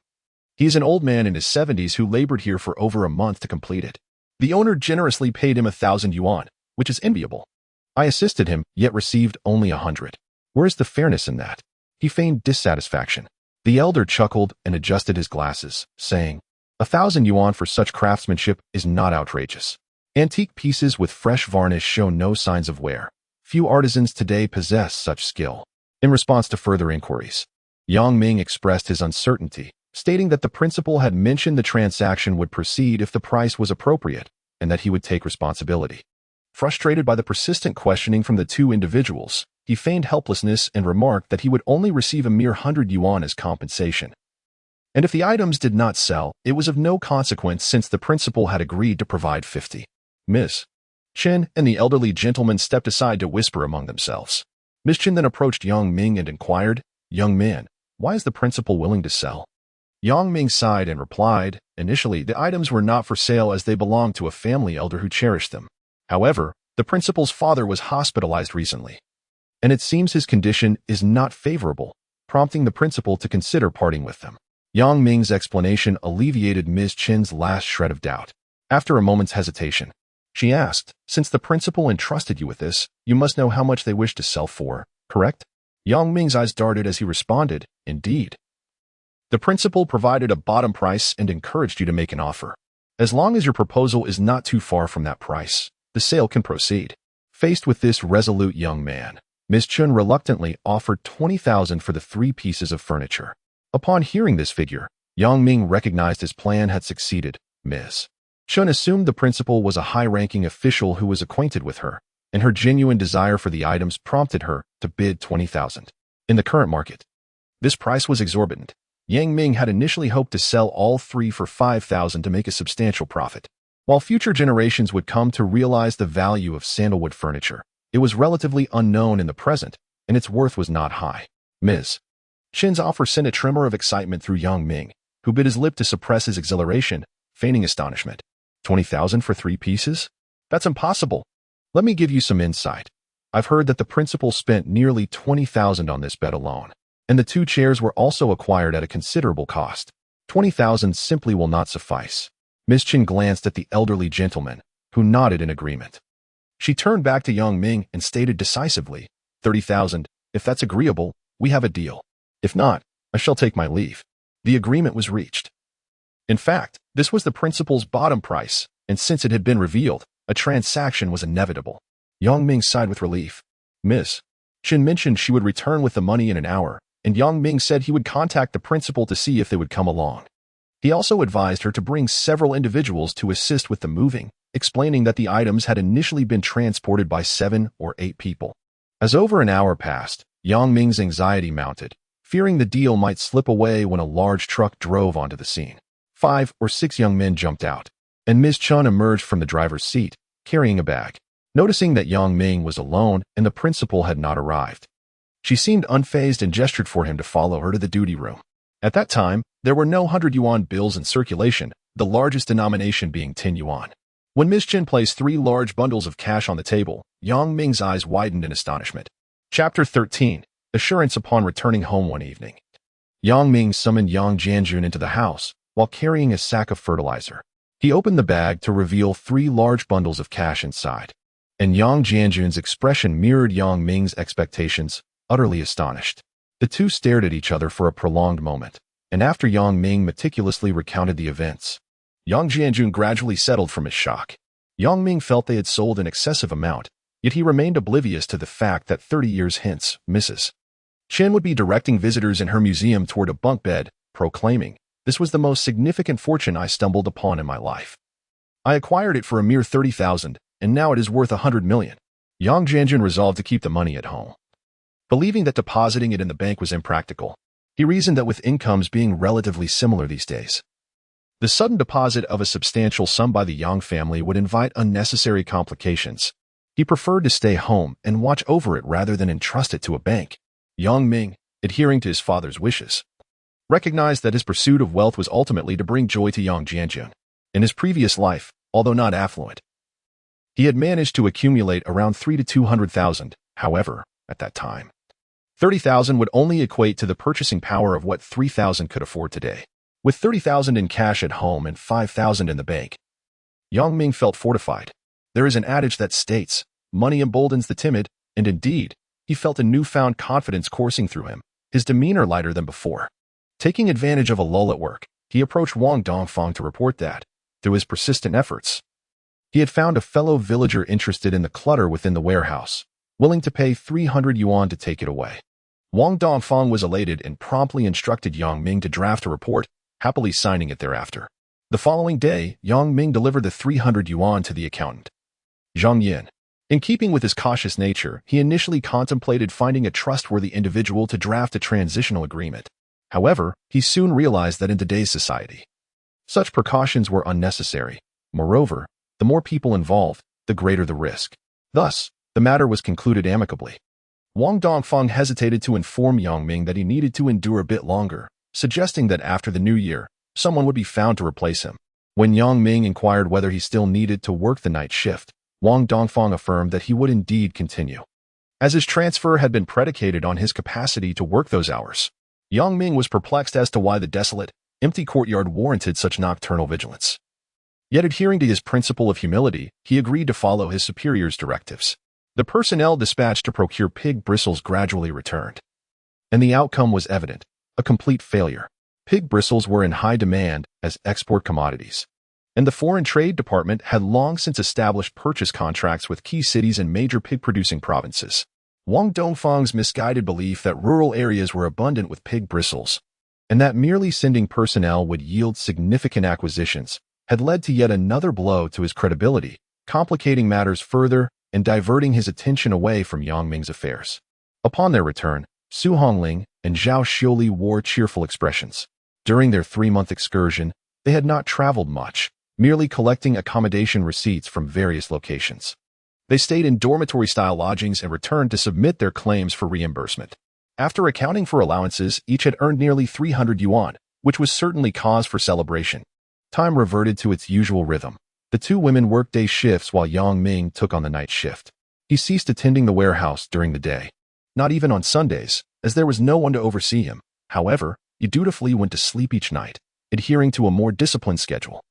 He is an old man in his 70s who labored here for over a month to complete it. The owner generously paid him 1,000 yuan, which is enviable. I assisted him, yet received only 100. Where is the fairness in that?" He feigned dissatisfaction. The elder chuckled and adjusted his glasses, saying, 1,000 yuan for such craftsmanship is not outrageous. Antique pieces with fresh varnish show no signs of wear. Few artisans today possess such skill. In response to further inquiries, Yang Ming expressed his uncertainty, stating that the principal had mentioned the transaction would proceed if the price was appropriate, and that he would take responsibility. Frustrated by the persistent questioning from the 2 individuals, he feigned helplessness and remarked that he would only receive a mere 100 yuan as compensation. And if the items did not sell, it was of no consequence since the principal had agreed to provide 50. Ms. Chen and the elderly gentleman stepped aside to whisper among themselves. Ms. Chen then approached Yang Ming and inquired, "Young man, why is the principal willing to sell?" Yang Ming sighed and replied, "Initially, the items were not for sale as they belonged to a family elder who cherished them. However, the principal's father was hospitalized recently, and it seems his condition is not favorable, prompting the principal to consider parting with them." Yang Ming's explanation alleviated Ms. Chen's last shred of doubt. After a moment's hesitation, she asked, "Since the principal entrusted you with this, you must know how much they wish to sell for, correct? Yang Ming's eyes darted as he responded, indeed. The principal provided a bottom price and encouraged you to make an offer. As long as your proposal is not too far from that price, the sale can proceed. Faced with this resolute young man, Ms. Chun reluctantly offered 20,000 for the 3 pieces of furniture. Upon hearing this figure, Yang Ming recognized his plan had succeeded. Ms. Chun assumed the principal was a high-ranking official who was acquainted with her, and her genuine desire for the items prompted her to bid 20,000. In the current market, this price was exorbitant. Yang Ming had initially hoped to sell all 3 for 5,000 to make a substantial profit. While future generations would come to realize the value of sandalwood furniture, it was relatively unknown in the present, and its worth was not high. Ms. Chin's offer sent a tremor of excitement through Yang Ming, who bit his lip to suppress his exhilaration, feigning astonishment. 20,000 for 3 pieces? That's impossible. Let me give you some insight. I've heard that the principal spent nearly 20,000 on this bed alone, and the 2 chairs were also acquired at a considerable cost. 20,000 simply will not suffice. Ms. Chin glanced at the elderly gentleman, who nodded in agreement. She turned back to Yang Ming and stated decisively, 30,000, if that's agreeable, we have a deal. If not, I shall take my leave. The agreement was reached. In fact, this was the principal's bottom price, and since it had been revealed, a transaction was inevitable. Yang Ming sighed with relief. Ms. Chin mentioned she would return with the money in an hour, and Yang Ming said he would contact the principal to see if they would come along. He also advised her to bring several individuals to assist with the moving, explaining that the items had initially been transported by 7 or 8 people. As over an hour passed, Yang Ming's anxiety mounted, fearing the deal might slip away when a large truck drove onto the scene. 5 or 6 young men jumped out, and Ms. Chun emerged from the driver's seat, carrying a bag. Noticing that Yang Ming was alone and the principal had not arrived, she seemed unfazed and gestured for him to follow her to the duty room. At that time, there were no 100-yuan bills in circulation, the largest denomination being 10 yuan. When Ms. Chin placed 3 large bundles of cash on the table, Yang Ming's eyes widened in astonishment. Chapter 13. Assurance upon returning home one evening. Yang Ming summoned Yang Jianjun into the house while carrying a sack of fertilizer. He opened the bag to reveal 3 large bundles of cash inside, and Yang Jianjun's expression mirrored Yang Ming's expectations, utterly astonished. The two stared at each other for a prolonged moment, and after Yang Ming meticulously recounted the events, Yang Jianjun gradually settled from his shock. Yang Ming felt they had sold an excessive amount, yet he remained oblivious to the fact that 30 years hence, Mrs. Chen would be directing visitors in her museum toward a bunk bed, proclaiming, "This was the most significant fortune I stumbled upon in my life. I acquired it for a mere 30,000, and now it is worth 100 million. Yang Jianjun resolved to keep the money at home. Believing that depositing it in the bank was impractical, he reasoned that with incomes being relatively similar these days, the sudden deposit of a substantial sum by the Yang family would invite unnecessary complications. He preferred to stay home and watch over it rather than entrust it to a bank. Yang Ming, adhering to his father's wishes, recognized that his pursuit of wealth was ultimately to bring joy to Yang Jianjun. In his previous life, although not affluent, he had managed to accumulate around 300 to 200,000. However, at that time, 30,000 would only equate to the purchasing power of what 3,000 could afford today. With 30,000 in cash at home and 5,000 in the bank, Yang Ming felt fortified. There is an adage that states, "Money emboldens the timid," and indeed, he felt a newfound confidence coursing through him, his demeanor lighter than before. Taking advantage of a lull at work, he approached Wang Dongfang to report that, through his persistent efforts, he had found a fellow villager interested in the clutter within the warehouse, willing to pay 300 yuan to take it away. Wang Dongfang was elated and promptly instructed Yang Ming to draft a report, happily signing it thereafter. The following day, Yang Ming delivered the 300 yuan to the accountant, Zhang Yin. In keeping with his cautious nature, he initially contemplated finding a trustworthy individual to draft a transitional agreement. However, he soon realized that in today's society, such precautions were unnecessary. Moreover, the more people involved, the greater the risk. Thus, the matter was concluded amicably. Wang Dongfang hesitated to inform Yang Ming that he needed to endure a bit longer, suggesting that after the new year, someone would be found to replace him. When Yang Ming inquired whether he still needed to work the night shift, Wang Dongfang affirmed that he would indeed continue, as his transfer had been predicated on his capacity to work those hours. Yang Ming was perplexed as to why the desolate, empty courtyard warranted such nocturnal vigilance. Yet adhering to his principle of humility, he agreed to follow his superior's directives. The personnel dispatched to procure pig bristles gradually returned. And the outcome was evident, a complete failure. Pig bristles were in high demand as export commodities. And the Foreign Trade Department had long since established purchase contracts with key cities and major pig-producing provinces. Wang Dongfang's misguided belief that rural areas were abundant with pig bristles, and that merely sending personnel would yield significant acquisitions, had led to yet another blow to his credibility, complicating matters further and diverting his attention away from Yang Ming's affairs. Upon their return, Su Hongling and Zhao Xiuli wore cheerful expressions. During their 3-month excursion, they had not traveled much, merely collecting accommodation receipts from various locations. They stayed in dormitory-style lodgings and returned to submit their claims for reimbursement. After accounting for allowances, each had earned nearly 300 yuan, which was certainly cause for celebration. Time reverted to its usual rhythm. The two women worked day shifts while Yang Ming took on the night shift. He ceased attending the warehouse during the day, not even on Sundays, as there was no one to oversee him. However, he dutifully went to sleep each night, adhering to a more disciplined schedule.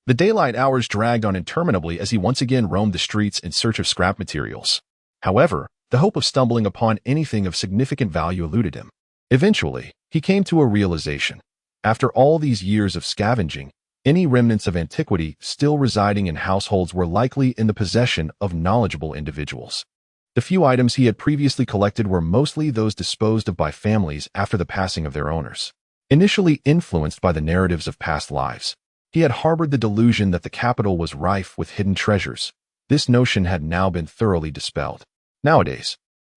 The daylight hours dragged on interminably as he once again roamed the streets in search of scrap materials. However, the hope of stumbling upon anything of significant value eluded him. Eventually, he came to a realization. After all these years of scavenging, any remnants of antiquity still residing in households were likely in the possession of knowledgeable individuals. The few items he had previously collected were mostly those disposed of by families after the passing of their owners. Initially influenced by the narratives of past lives, he had harbored the delusion that the capital was rife with hidden treasures. This notion had now been thoroughly dispelled. Nowadays,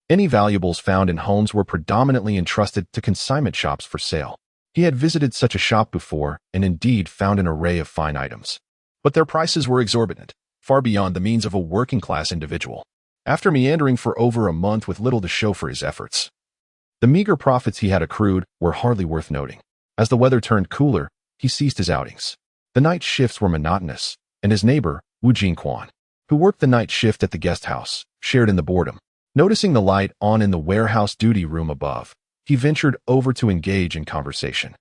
any valuables found in homes were predominantly entrusted to consignment shops for sale. He had visited such a shop before and indeed found an array of fine items. But their prices were exorbitant, far beyond the means of a working-class individual. After meandering for over a month with little to show for his efforts, the meager profits he had accrued were hardly worth noting. As the weather turned cooler, he ceased his outings. The night shifts were monotonous, and his neighbor, Wu Jingquan, who worked the night shift at the guest house, shared in the boredom. Noticing the light on in the warehouse duty room above, he ventured over to engage in conversation.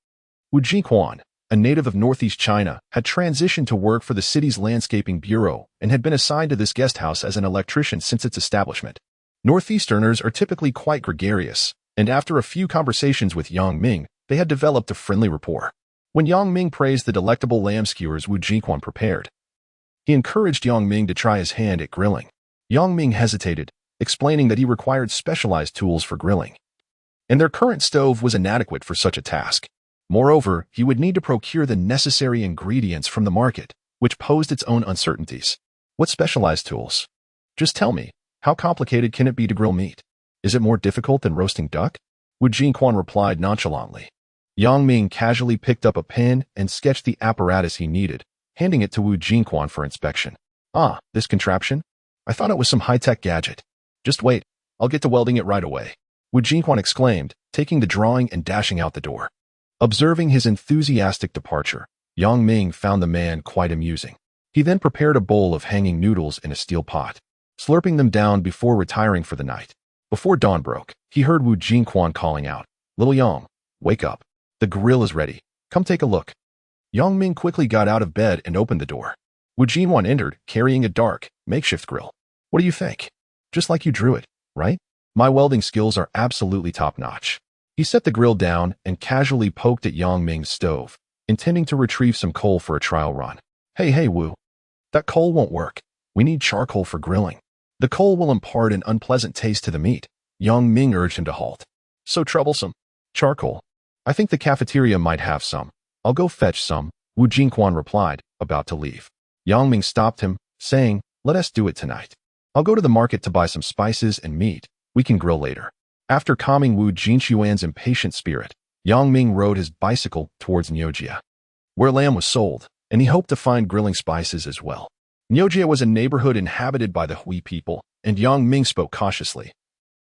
Wu Jingquan, a native of northeast China, had transitioned to work for the city's landscaping bureau and had been assigned to this guest house as an electrician since its establishment. Northeasterners are typically quite gregarious, and after a few conversations with Yang Ming, they had developed a friendly rapport. When Yang Ming praised the delectable lamb skewers Wu Jingquan prepared, he encouraged Yang Ming to try his hand at grilling. Yang Ming hesitated, explaining that he required specialized tools for grilling, and their current stove was inadequate for such a task. Moreover, he would need to procure the necessary ingredients from the market, which posed its own uncertainties. What specialized tools? Just tell me, how complicated can it be to grill meat? Is it more difficult than roasting duck? Wu Jingquan replied nonchalantly. Yang Ming casually picked up a pen and sketched the apparatus he needed, handing it to Wu Jingquan for inspection. Ah, this contraption? I thought it was some high-tech gadget. Just wait, I'll get to welding it right away, Wu Jingquan exclaimed, taking the drawing and dashing out the door. Observing his enthusiastic departure, Yang Ming found the man quite amusing. He then prepared a bowl of hanging noodles in a steel pot, slurping them down before retiring for the night. Before dawn broke, he heard Wu Jingquan calling out, "Little Yang, wake up. The grill is ready. Come take a look." Yang Ming quickly got out of bed and opened the door. Wu Jingquan entered, carrying a dark, makeshift grill. "What do you think? Just like you drew it, right? My welding skills are absolutely top-notch." He set the grill down and casually poked at Yang Ming's stove, intending to retrieve some coal for a trial run. Hey, Wu. That coal won't work. We need charcoal for grilling. The coal will impart an unpleasant taste to the meat. Yang Ming urged him to halt. So troublesome. Charcoal. I think the cafeteria might have some. I'll go fetch some, Wu Jingquan replied, about to leave. Yang Ming stopped him, saying, "Let us do it tonight. I'll go to the market to buy some spices and meat. We can grill later." After calming Wu Jingquan's impatient spirit, Yang Ming rode his bicycle towards Niujia, where lamb was sold, and he hoped to find grilling spices as well. Niujia was a neighborhood inhabited by the Hui people, and Yang Ming spoke cautiously,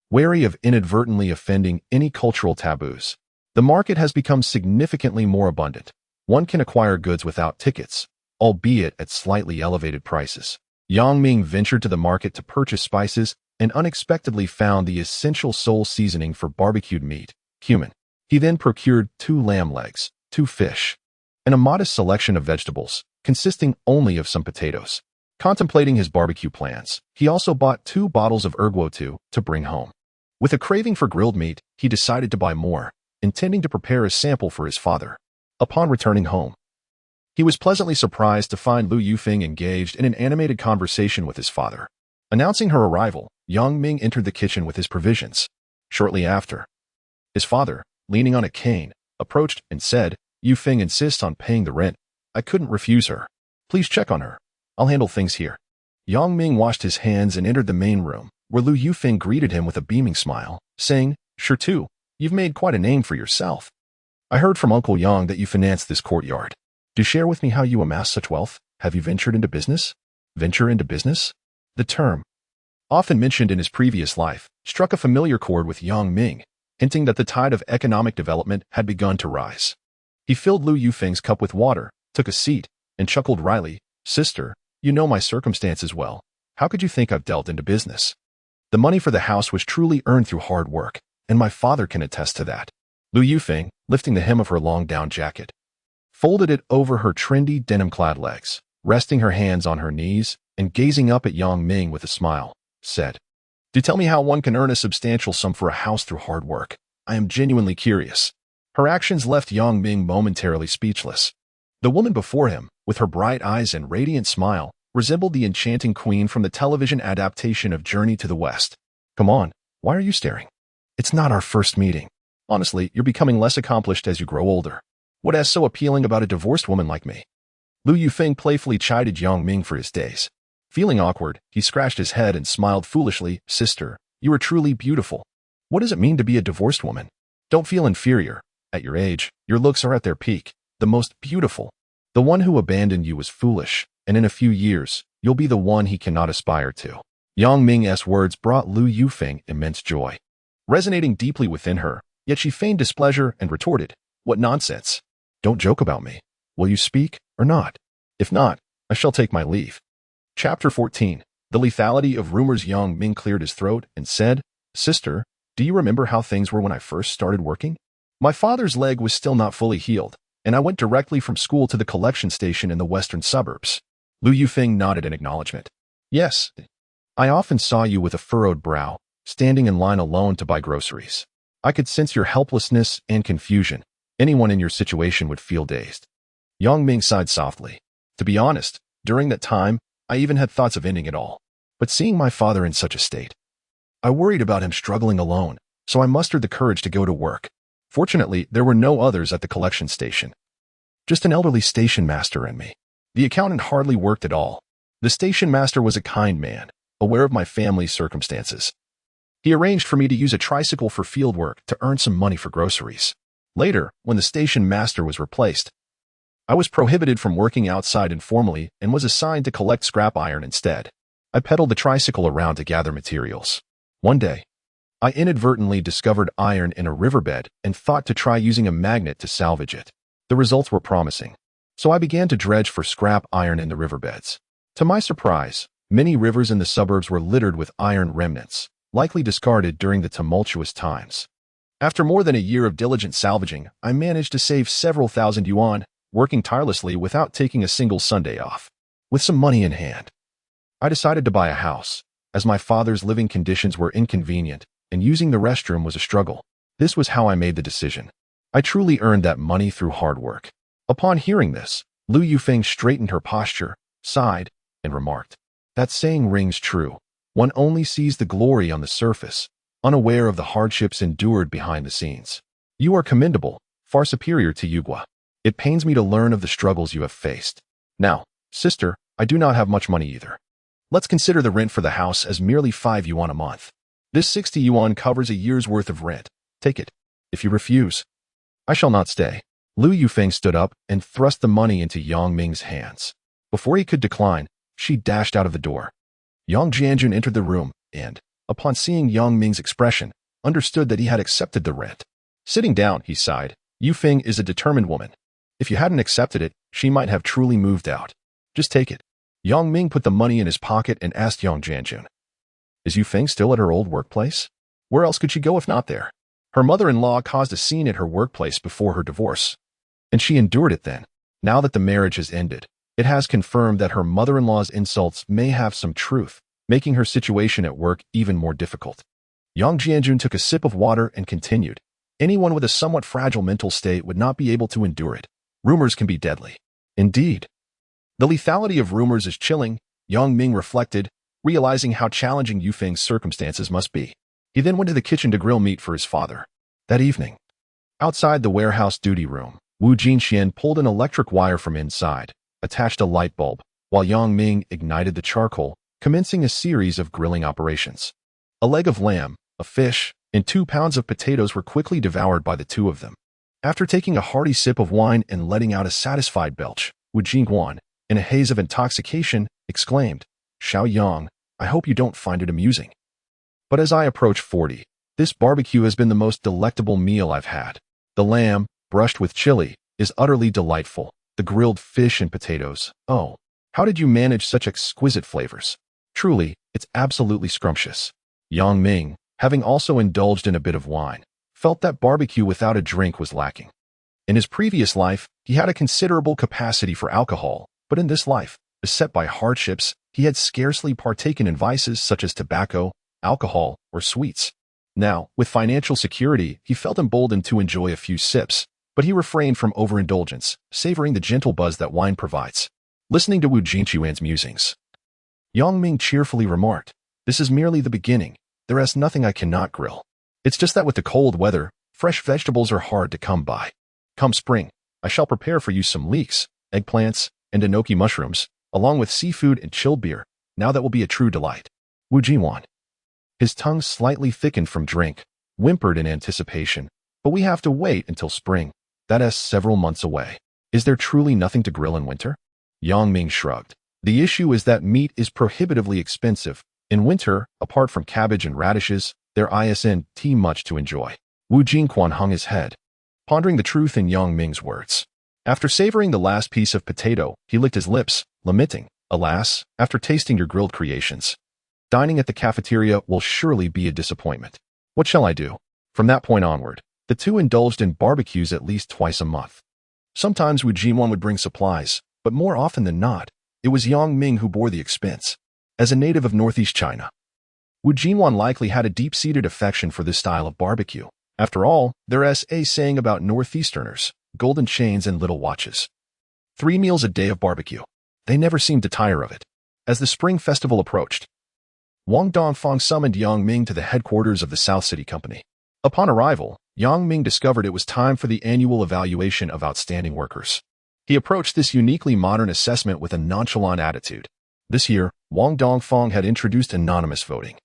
wary of inadvertently offending any cultural taboos. The market has become significantly more abundant. One can acquire goods without tickets, albeit at slightly elevated prices. Yang Ming ventured to the market to purchase spices and unexpectedly found the essential sole seasoning for barbecued meat, cumin. He then procured 2 lamb legs, 2 fish, and a modest selection of vegetables, consisting only of some potatoes. Contemplating his barbecue plans, he also bought 2 bottles of erguo to bring home. With a craving for grilled meat, he decided to buy more, intending to prepare a sample for his father. Upon returning home, he was pleasantly surprised to find Lu Yufeng engaged in an animated conversation with his father. Announcing her arrival, Yang Ming entered the kitchen with his provisions. Shortly after, his father, leaning on a cane, approached and said, "Yufeng insists on paying the rent. I couldn't refuse her. Please check on her. I'll handle things here." Yang Ming washed his hands and entered the main room, where Lu Yufeng greeted him with a beaming smile, saying, "Sure too, you've made quite a name for yourself. I heard from Uncle Yang that you financed this courtyard. Do share with me how you amassed such wealth. Have you ventured into business?" Venture into business? The term, often mentioned in his previous life, struck a familiar chord with Yang Ming, hinting that the tide of economic development had begun to rise. He filled Lu Yufeng's cup with water, took a seat, and chuckled wryly, "Sister, you know my circumstances well. How could you think I've delved into business? The money for the house was truly earned through hard work, and my father can attest to that." Lu Yufeng, lifting the hem of her long down jacket, folded it over her trendy denim-clad legs, resting her hands on her knees and gazing up at Yang Ming with a smile, said, "Do tell me how one can earn a substantial sum for a house through hard work. I am genuinely curious." Her actions left Yang Ming momentarily speechless. The woman before him, with her bright eyes and radiant smile, resembled the enchanting queen from the television adaptation of Journey to the West. "Come on, why are you staring? It's not our first meeting. Honestly, you're becoming less accomplished as you grow older. What is so appealing about a divorced woman like me?" Lu Yufeng playfully chided Yang Ming for his days. Feeling awkward, he scratched his head and smiled foolishly, "Sister, you are truly beautiful. What does it mean to be a divorced woman? Don't feel inferior. At your age, your looks are at their peak, the most beautiful. The one who abandoned you was foolish, and in a few years, you'll be the one he cannot aspire to." Yang Ming's words brought Lu Yufeng immense joy, resonating deeply within her, yet she feigned displeasure and retorted, "What nonsense! Don't joke about me. Will you speak or not? If not, I shall take my leave." Chapter 14. The lethality of rumors. Yang Ming cleared his throat and said, "Sister, do you remember how things were when I first started working? My father's leg was still not fully healed, and I went directly from school to the collection station in the western suburbs." Lu Yufeng nodded in acknowledgement. "Yes, I often saw you with a furrowed brow, standing in line alone to buy groceries. I could sense your helplessness and confusion. Anyone in your situation would feel dazed." Yang Ming sighed softly. "To be honest, during that time, I even had thoughts of ending it all. But seeing my father in such a state, I worried about him struggling alone, so I mustered the courage to go to work. Fortunately, there were no others at the collection station. Just an elderly station master and me. The accountant hardly worked at all. The station master was a kind man, aware of my family's circumstances. He arranged for me to use a tricycle for field work to earn some money for groceries. Later, when the station master was replaced, I was prohibited from working outside informally and was assigned to collect scrap iron instead. I pedaled the tricycle around to gather materials. One day, I inadvertently discovered iron in a riverbed and thought to try using a magnet to salvage it. The results were promising, so I began to dredge for scrap iron in the riverbeds. To my surprise, many rivers in the suburbs were littered with iron remnants, likely discarded during the tumultuous times. After more than a year of diligent salvaging, I managed to save several thousand yuan, working tirelessly without taking a single Sunday off. With some money in hand, I decided to buy a house, as my father's living conditions were inconvenient, and using the restroom was a struggle. This was how I made the decision. I truly earned that money through hard work. Upon hearing this, Lu Yufeng straightened her posture, sighed, and remarked, "That saying rings true. One only sees the glory on the surface, unaware of the hardships endured behind the scenes. You are commendable, far superior to Yugua. It pains me to learn of the struggles you have faced. Now, sister, I do not have much money either. Let's consider the rent for the house as merely 5 yuan a month. This 60 yuan covers a year's worth of rent. Take it. If you refuse, I shall not stay." Lu Yufeng stood up and thrust the money into Yang Ming's hands. Before he could decline, she dashed out of the door. Yang Jianjun entered the room and, upon seeing Yang Ming's expression, understood that he had accepted the rent. Sitting down, he sighed, "Yufeng is a determined woman. If you hadn't accepted it, she might have truly moved out. Just take it." Yang Ming put the money in his pocket and asked Yang Jianjun, "Is Yufeng still at her old workplace? Where else could she go if not there? Her mother-in-law caused a scene at her workplace before her divorce, and she endured it then. Now that the marriage has ended, It has confirmed that her mother-in-law's insults may have some truth, making her situation at work even more difficult. Yang Jianjun took a sip of water and continued. Anyone with a somewhat fragile mental state would not be able to endure it. Rumors can be deadly. Indeed. The lethality of rumors is chilling, Yang Ming reflected, realizing how challenging Yufeng's circumstances must be. He then went to the kitchen to grill meat for his father. That evening, outside the warehouse duty room, Wu Jinxian pulled an electric wire from inside, attached a light bulb, while Yang Ming ignited the charcoal, commencing a series of grilling operations. A leg of lamb, a fish, and 2 pounds of potatoes were quickly devoured by the two of them. After taking a hearty sip of wine and letting out a satisfied belch, Wu Jingguan, in a haze of intoxication, exclaimed, "Xiao Yang, I hope you don't find it amusing. But as I approach 40, this barbecue has been the most delectable meal I've had. The lamb, brushed with chili, is utterly delightful. The grilled fish and potatoes, oh, how did you manage such exquisite flavors? Truly, it's absolutely scrumptious." Yang Ming, having also indulged in a bit of wine, felt that barbecue without a drink was lacking. In his previous life, he had a considerable capacity for alcohol, but in this life, beset by hardships, he had scarcely partaken in vices such as tobacco, alcohol, or sweets. Now, with financial security, he felt emboldened to enjoy a few sips, but he refrained from overindulgence, savoring the gentle buzz that wine provides. Listening to Wu Jingqiuan's musings, Yang Ming cheerfully remarked, "This is merely the beginning. There is nothing I cannot grill. It's just that with the cold weather, fresh vegetables are hard to come by. Come spring, I shall prepare for you some leeks, eggplants, and enoki mushrooms, along with seafood and chilled beer. Now that will be a true delight." Wu Jiwan, his tongue slightly thickened from drink, whimpered in anticipation. "But we have to wait until spring. That is several months away. Is there truly nothing to grill in winter?" Yang Ming shrugged. "The issue is that meat is prohibitively expensive. In winter, apart from cabbage and radishes, there isn't much to enjoy." Wu Jingquan hung his head, pondering the truth in Yang Ming's words. After savoring the last piece of potato, he licked his lips, lamenting, "Alas, after tasting your grilled creations, dining at the cafeteria will surely be a disappointment. What shall I do?" From that point onward, the two indulged in barbecues at least twice a month. Sometimes Wu Jinwan would bring supplies, but more often than not, it was Yang Ming who bore the expense. As a native of Northeast China, Wu Jinwan likely had a deep-seated affection for this style of barbecue. After all, there is a saying about Northeasterners: golden chains and little watches. 3 meals a day of barbecue. They never seemed to tire of it. As the spring festival approached, Wang Dongfang summoned Yang Ming to the headquarters of the South City Company. Upon arrival, Yang Ming discovered it was time for the annual evaluation of outstanding workers. He approached this uniquely modern assessment with a nonchalant attitude. This year, Wang Dongfang had introduced anonymous voting,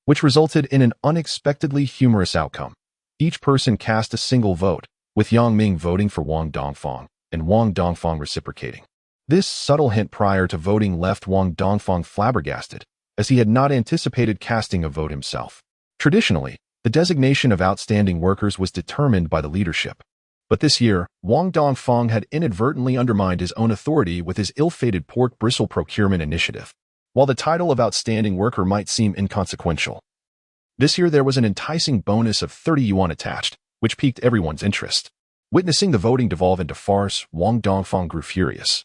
which resulted in an unexpectedly humorous outcome. Each person cast a single vote, with Yang Ming voting for Wang Dongfang, and Wang Dongfang reciprocating. This subtle hint prior to voting left Wang Dongfang flabbergasted, as he had not anticipated casting a vote himself. Traditionally, the designation of outstanding workers was determined by the leadership. But this year, Wang Dongfang had inadvertently undermined his own authority with his ill-fated pork bristle procurement initiative. While the title of outstanding worker might seem inconsequential, this year there was an enticing bonus of 30 yuan attached, which piqued everyone's interest. Witnessing the voting devolve into farce, Wang Dongfang grew furious,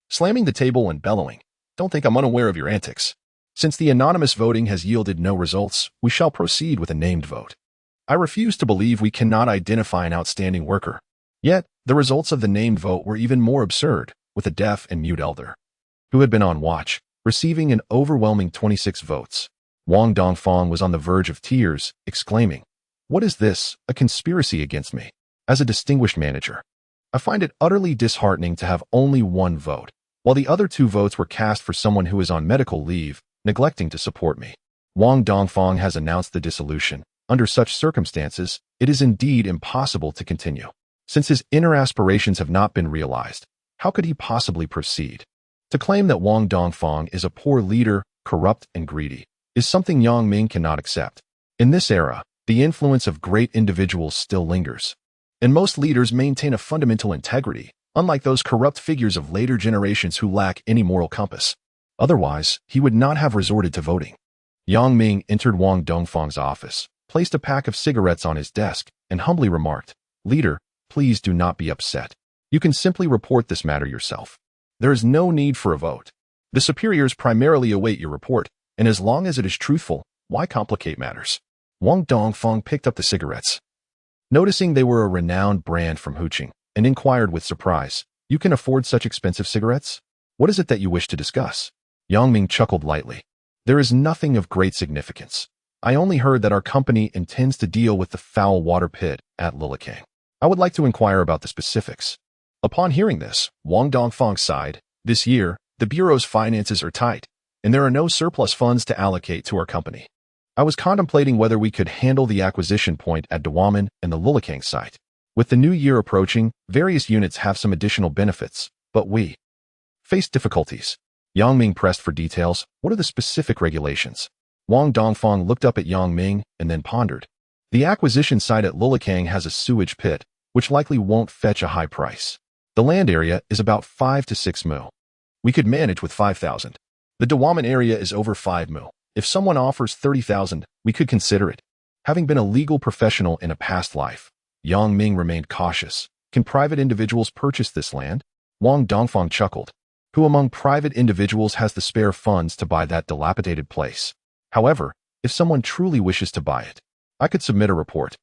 slamming the table and bellowing, "Don't think I'm unaware of your antics. Since the anonymous voting has yielded no results, we shall proceed with a named vote. I refuse to believe we cannot identify an outstanding worker." Yet, the results of the named vote were even more absurd, with a deaf and mute elder, who had been on watch, receiving an overwhelming 26 votes. Wang Dongfang was on the verge of tears, exclaiming, "What is this, a conspiracy against me? As a distinguished manager, I find it utterly disheartening to have only one vote, while the other 2 votes were cast for someone who is on medical leave, neglecting to support me. Wang Dongfang has announced the dissolution. Under such circumstances, it is indeed impossible to continue. Since his inner aspirations have not been realized, how could he possibly proceed? To claim that Wang Dongfang is a poor leader, corrupt and greedy, is something Yang Ming cannot accept. In this era, the influence of great individuals still lingers, and most leaders maintain a fundamental integrity, unlike those corrupt figures of later generations who lack any moral compass. Otherwise, he would not have resorted to voting. Yang Ming entered Wang Dongfang's office, placed a pack of cigarettes on his desk, and humbly remarked, "Leader, please do not be upset. You can simply report this matter yourself." There is no need for a vote. The superiors primarily await your report, and as long as it is truthful, why complicate matters? Wang Dongfang picked up the cigarettes, noticing they were a renowned brand from Huqing, and inquired with surprise, "You can afford such expensive cigarettes? What is it that you wish to discuss?" Yang Ming chuckled lightly. "There is nothing of great significance. I only heard that our company intends to deal with the foul water pit at Lilikang. I would like to inquire about the specifics." Upon hearing this, Wang Dongfang sighed. "This year, the Bureau's finances are tight, and there are no surplus funds to allocate to our company. I was contemplating whether we could handle the acquisition point at Dawaman and the Lilikang site. With the new year approaching, various units have some additional benefits, but we face difficulties." Yang Ming pressed for details. "What are the specific regulations?" Wang Dongfang looked up at Yang Ming and then pondered. "The acquisition site at Lilikang has a sewage pit, which likely won't fetch a high price. The land area is about 5 to 6 mu. We could manage with 5,000. The Dawaman area is over 5 mu. If someone offers 30,000, we could consider it." Having been a legal professional in a past life, Yang Ming remained cautious. "Can private individuals purchase this land?" Wang Dongfang chuckled. "Who among private individuals has the spare funds to buy that dilapidated place? However, if someone truly wishes to buy it, I could submit a report."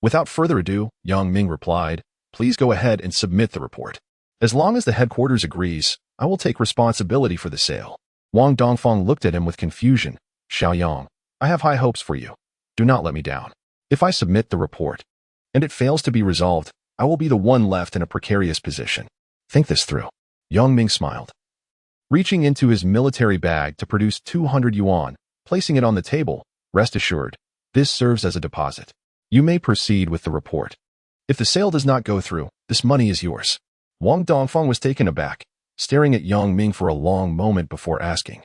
Without further ado, Yang Ming replied, "Please go ahead and submit the report. As long as the headquarters agrees, I will take responsibility for the sale." Wang Dongfang looked at him with confusion. "Xiaoyang, I have high hopes for you. Do not let me down. If I submit the report, and it fails to be resolved, I will be the one left in a precarious position. Think this through." Yang Ming smiled, reaching into his military bag to produce 200 yuan, placing it on the table. "Rest assured, this serves as a deposit. You may proceed with the report. If the sale does not go through, this money is yours." Wang Dongfang was taken aback, staring at Yang Ming for a long moment before asking,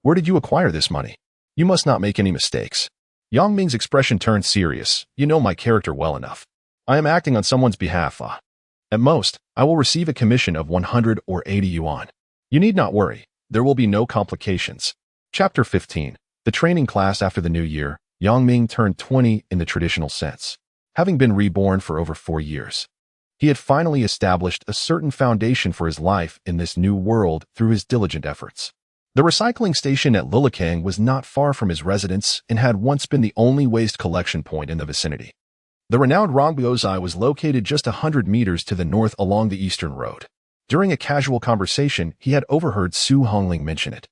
"Where did you acquire this money? You must not make any mistakes." Yang Ming's expression turned serious. "You know my character well enough. I am acting on someone's behalf. At most, I will receive a commission of 100 or 80 yuan. You need not worry. There will be no complications." Chapter 15. The training class after the new year. Yang Ming turned 20 in the traditional sense. Having been reborn for over 4 years, he had finally established a certain foundation for his life in this new world through his diligent efforts. The recycling station at Lilikang was not far from his residence and had once been the only waste collection point in the vicinity. The renowned Rongbiozai was located just 100 meters to the north along the eastern road. During a casual conversation, he had overheard Su Hongling mention it,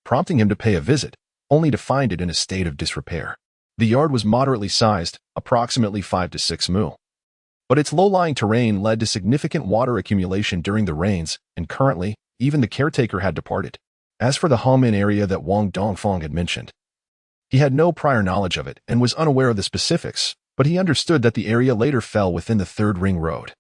prompting him to pay a visit, only to find it in a state of disrepair. The yard was moderately sized, approximately 5 to 6 mu. But its low-lying terrain led to significant water accumulation during the rains, and currently, even the caretaker had departed. As for the Hongmen area that Wang Dongfang had mentioned, he had no prior knowledge of it and was unaware of the specifics, but he understood that the area later fell within the Third Ring Road,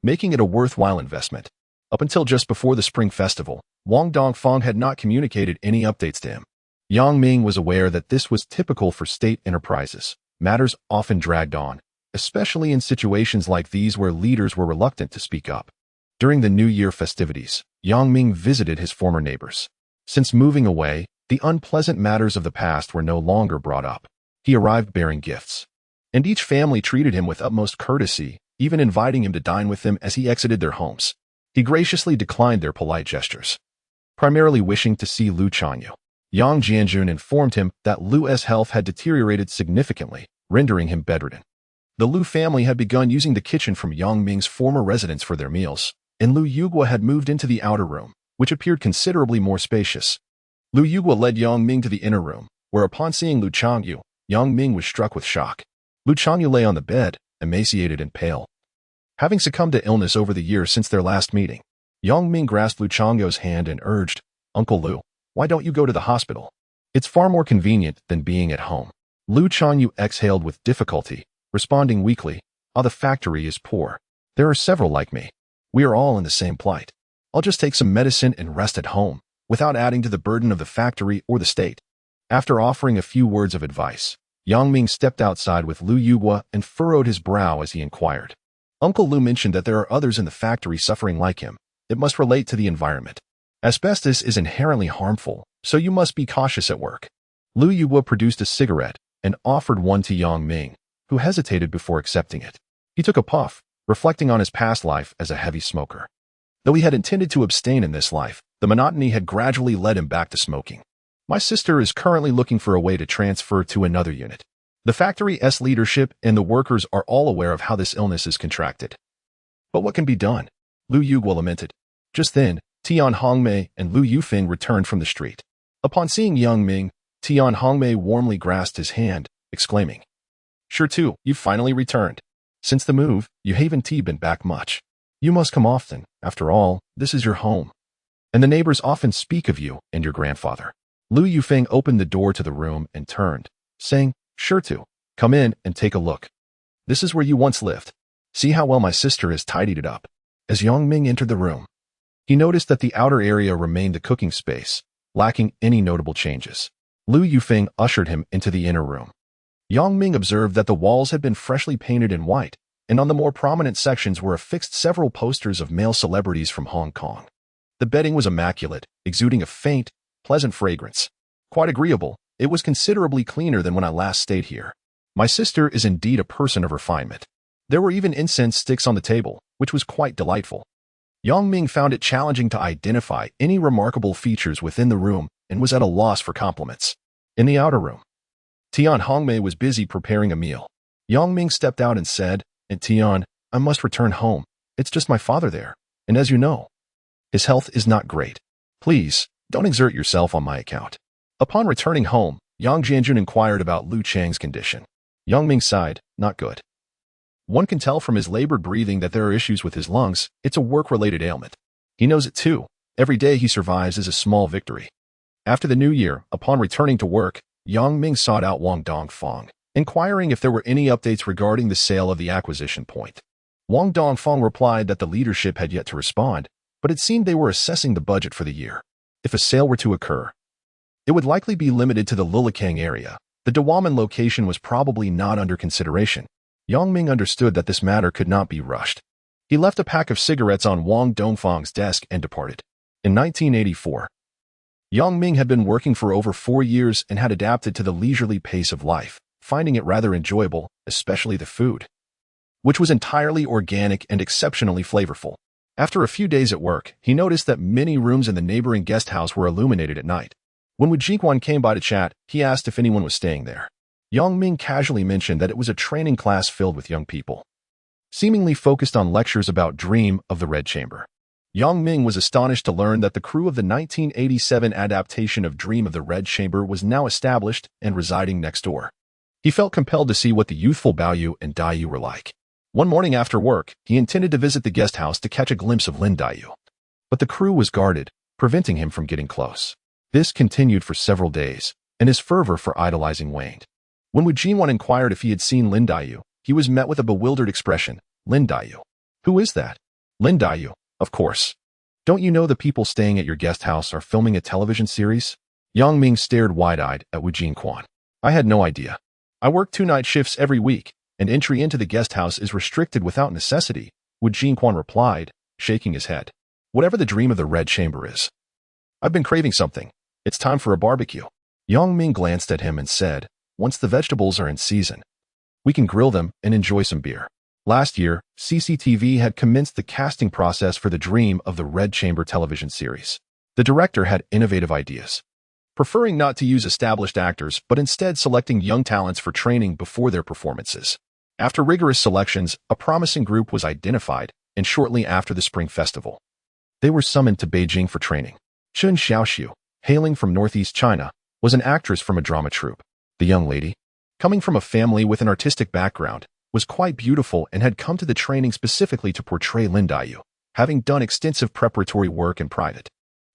making it a worthwhile investment. Up until just before the Spring Festival, Wang Dongfang had not communicated any updates to him. Yang Ming was aware that this was typical for state enterprises. Matters often dragged on, especially in situations like these where leaders were reluctant to speak up. During the New Year festivities, Yang Ming visited his former neighbors. Since moving away, the unpleasant matters of the past were no longer brought up. He arrived bearing gifts, and each family treated him with utmost courtesy, even inviting him to dine with them as he exited their homes. He graciously declined their polite gestures, primarily wishing to see Lu Chanyu. Yang Jianjun informed him that Lu's health had deteriorated significantly, rendering him bedridden. The Lu family had begun using the kitchen from Yang Ming's former residence for their meals, and Lu Yugua had moved into the outer room, which appeared considerably more spacious. Lu Yugua led Yang Ming to the inner room, where upon seeing Lu Changyu, Yang Ming was struck with shock. Lu Changyu lay on the bed, emaciated and pale, having succumbed to illness over the years since their last meeting. Yang Ming grasped Lu Changyu's hand and urged, "Uncle Lu, why don't you go to the hospital? It's far more convenient than being at home." Lu Changyu exhaled with difficulty, responding weakly, "The factory is poor. There are several like me. We are all in the same plight. I'll just take some medicine and rest at home, without adding to the burden of the factory or the state." After offering a few words of advice, Yang Ming stepped outside with Lu Yugua and furrowed his brow as he inquired. "Uncle Lu mentioned that there are others in the factory suffering like him. It must relate to the environment. Asbestos is inherently harmful, so you must be cautious at work." Lu Yugua produced a cigarette and offered one to Yang Ming, who hesitated before accepting it. He took a puff, reflecting on his past life as a heavy smoker. Though he had intended to abstain in this life, the monotony had gradually led him back to smoking. My sister is currently looking for a way to transfer to another unit. The factory's leadership and the workers are all aware of how this illness is contracted. But what can be done? Lu Yuguo lamented. Just then, Tian Hongmei and Lu Yufeng returned from the street. Upon seeing young Ming, Tian Hongmei warmly grasped his hand, exclaiming, "Sure too, you've finally returned. Since the move, you haven't been back much. You must come often. After all, this is your home. And the neighbors often speak of you and your grandfather." Lu Yufeng opened the door to the room and turned, saying, "Sure to. Come in and take a look. This is where you once lived. See how well my sister has tidied it up." As Yang Ming entered the room, he noticed that the outer area remained the cooking space, lacking any notable changes. Lu Yufeng ushered him into the inner room. Yang Ming observed that the walls had been freshly painted in white, and on the more prominent sections were affixed several posters of male celebrities from Hong Kong. The bedding was immaculate, exuding a faint, pleasant fragrance. Quite agreeable, it was considerably cleaner than when I last stayed here. My sister is indeed a person of refinement. There were even incense sticks on the table, which was quite delightful. Yang Ming found it challenging to identify any remarkable features within the room and was at a loss for compliments. In the outer room, Tian Hongmei was busy preparing a meal. Yang Ming stepped out and said, "And Tian, I must return home. It's just my father there, and as you know, his health is not great. Please, don't exert yourself on my account." Upon returning home, Yang Jianjun inquired about Lu Chang's condition. Yang Ming sighed, "Not good. One can tell from his labored breathing that there are issues with his lungs. It's a work-related ailment. He knows it too. Every day he survives is a small victory." After the new year, upon returning to work, Yang Ming sought out Wang Dongfang, inquiring if there were any updates regarding the sale of the acquisition point. Wang Dongfang replied that the leadership had yet to respond, but it seemed they were assessing the budget for the year. If a sale were to occur, it would likely be limited to the Lilikang area. The Dawaman location was probably not under consideration. Yang Ming understood that this matter could not be rushed. He left a pack of cigarettes on Wang Dongfang's desk and departed. In 1984, Yang Ming had been working for over 4 years and had adapted to the leisurely pace of life, finding it rather enjoyable, especially the food, which was entirely organic and exceptionally flavorful. After a few days at work, he noticed that many rooms in the neighboring guest house were illuminated at night. When Wu Jingquan came by to chat, he asked if anyone was staying there. Yang Ming casually mentioned that it was a training class filled with young people, seemingly focused on lectures about Dream of the Red Chamber. Yang Ming was astonished to learn that the crew of the 1987 adaptation of Dream of the Red Chamber was now established and residing next door. He felt compelled to see what the youthful Baoyu and Daiyu were like. One morning after work, he intended to visit the guest house to catch a glimpse of Lin Daiyu, but the crew was guarded, preventing him from getting close. This continued for several days, and his fervor for idolizing waned. When Wu Jingwan inquired if he had seen Lin Daiyu, he was met with a bewildered expression. "Lin Daiyu? Who is that?" "Lin Daiyu, of course. Don't you know the people staying at your guest house are filming a television series?" Yang Ming stared wide-eyed at Wu Jingquan. "I had no idea. I work 2 night shifts every week, and entry into the guest house is restricted without necessity," Wu Jingquan replied, shaking his head. "Whatever the Dream of the Red Chamber is, I've been craving something. It's time for a barbecue." Yang Ming glanced at him and said, "Once the vegetables are in season, we can grill them and enjoy some beer." Last year, CCTV had commenced the casting process for the Dream of the Red Chamber television series. The director had innovative ideas, preferring not to use established actors but instead selecting young talents for training before their performances. After rigorous selections, a promising group was identified, and shortly after the Spring Festival, they were summoned to Beijing for training. Chen Xiaoxiu, hailing from northeast China, was an actress from a drama troupe. The young lady, coming from a family with an artistic background, was quite beautiful and had come to the training specifically to portray Lin Daiyu, having done extensive preparatory work in private.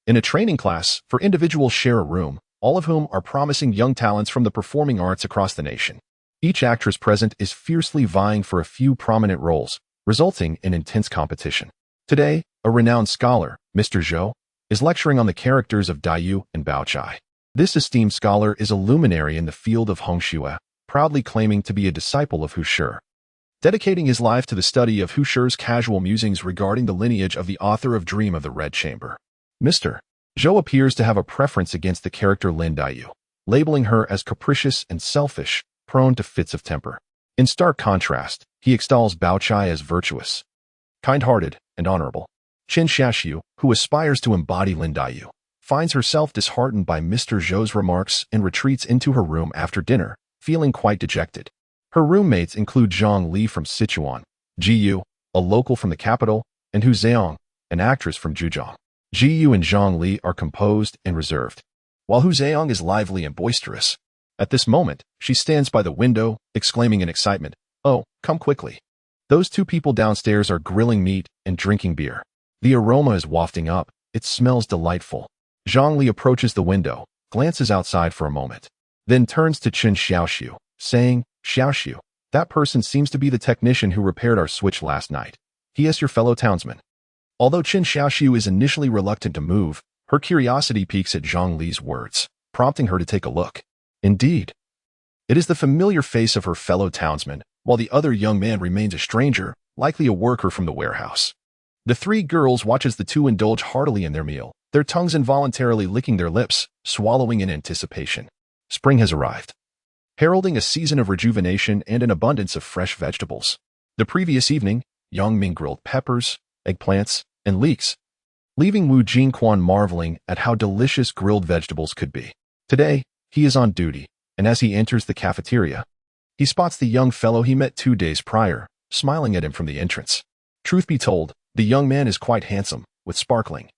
In a training class, for individuals share a room, all of whom are promising young talents from the performing arts across the nation. Each actress present is fiercely vying for a few prominent roles, resulting in intense competition. Today, a renowned scholar, Mr. Zhou, is lecturing on the characters of Daiyu and Baochai. This esteemed scholar is a luminary in the field of Hongxue, proudly claiming to be a disciple of Hu Shi, dedicating his life to the study of Hu Shi's casual musings regarding the lineage of the author of Dream of the Red Chamber. Mr. Zhou appears to have a preference against the character Lin Daiyu, labeling her as capricious and selfish, prone to fits of temper. In stark contrast, he extols Baochai as virtuous, kind-hearted, and honorable. Qin Xiaoxiu, who aspires to embody Lin Daiyu, finds herself disheartened by Mr. Zhou's remarks and retreats into her room after dinner, feeling quite dejected. Her roommates include Zhang Li from Sichuan, Ji Yu, a local from the capital, and Hu Zheong, an actress from Zhejiang. Ji Yu and Zhang Li are composed and reserved, while Hu Zheong is lively and boisterous. At this moment, she stands by the window, exclaiming in excitement, "Oh, come quickly." Those two people downstairs are grilling meat and drinking beer. The aroma is wafting up. It smells delightful. Zhang Li approaches the window, glances outside for a moment, then turns to Qin Xiaoxiu, saying, "Xiaoxiu, that person seems to be the technician who repaired our switch last night. He is your fellow townsman." Although Qin Xiaoxiu is initially reluctant to move, her curiosity piques at Zhang Li's words, prompting her to take a look. Indeed, it is the familiar face of her fellow townsman, while the other young man remains a stranger, likely a worker from the warehouse. The three girls watch as the two indulge heartily in their meal, their tongues involuntarily licking their lips, swallowing in anticipation. Spring has arrived, heralding a season of rejuvenation and an abundance of fresh vegetables. The previous evening, Yang Ming grilled peppers, eggplants, and leeks, leaving Wu Jingquan marveling at how delicious grilled vegetables could be. Today, he is on duty, and as he enters the cafeteria, he spots the young fellow he met 2 days prior, smiling at him from the entrance. Truth be told, the young man is quite handsome, with sparkling,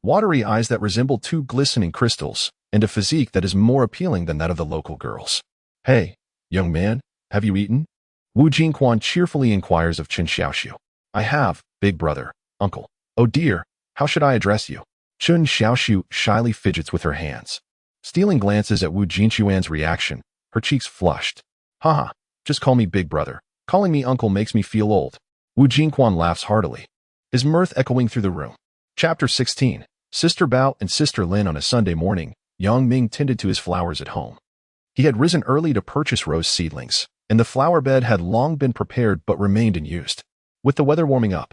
watery eyes that resemble two glistening crystals, and a physique that is more appealing than that of the local girls. "Hey, young man, have you eaten?" Wu Jingquan cheerfully inquires of Qin Xiaoxiu. "I have, big brother, uncle." "Oh dear, how should I address you?" Qin Xiaoxiu shyly fidgets with her hands. Stealing glances at Wu Jingquan's reaction, her cheeks flushed. "Haha, just call me big brother. Calling me uncle makes me feel old." Wu Jingquan laughs heartily, his mirth echoing through the room. Chapter 16. Sister Bao and Sister Lin. On a Sunday morning, Yang Ming tended to his flowers at home. He had risen early to purchase rose seedlings, and the flower bed had long been prepared but remained unused. With the weather warming up,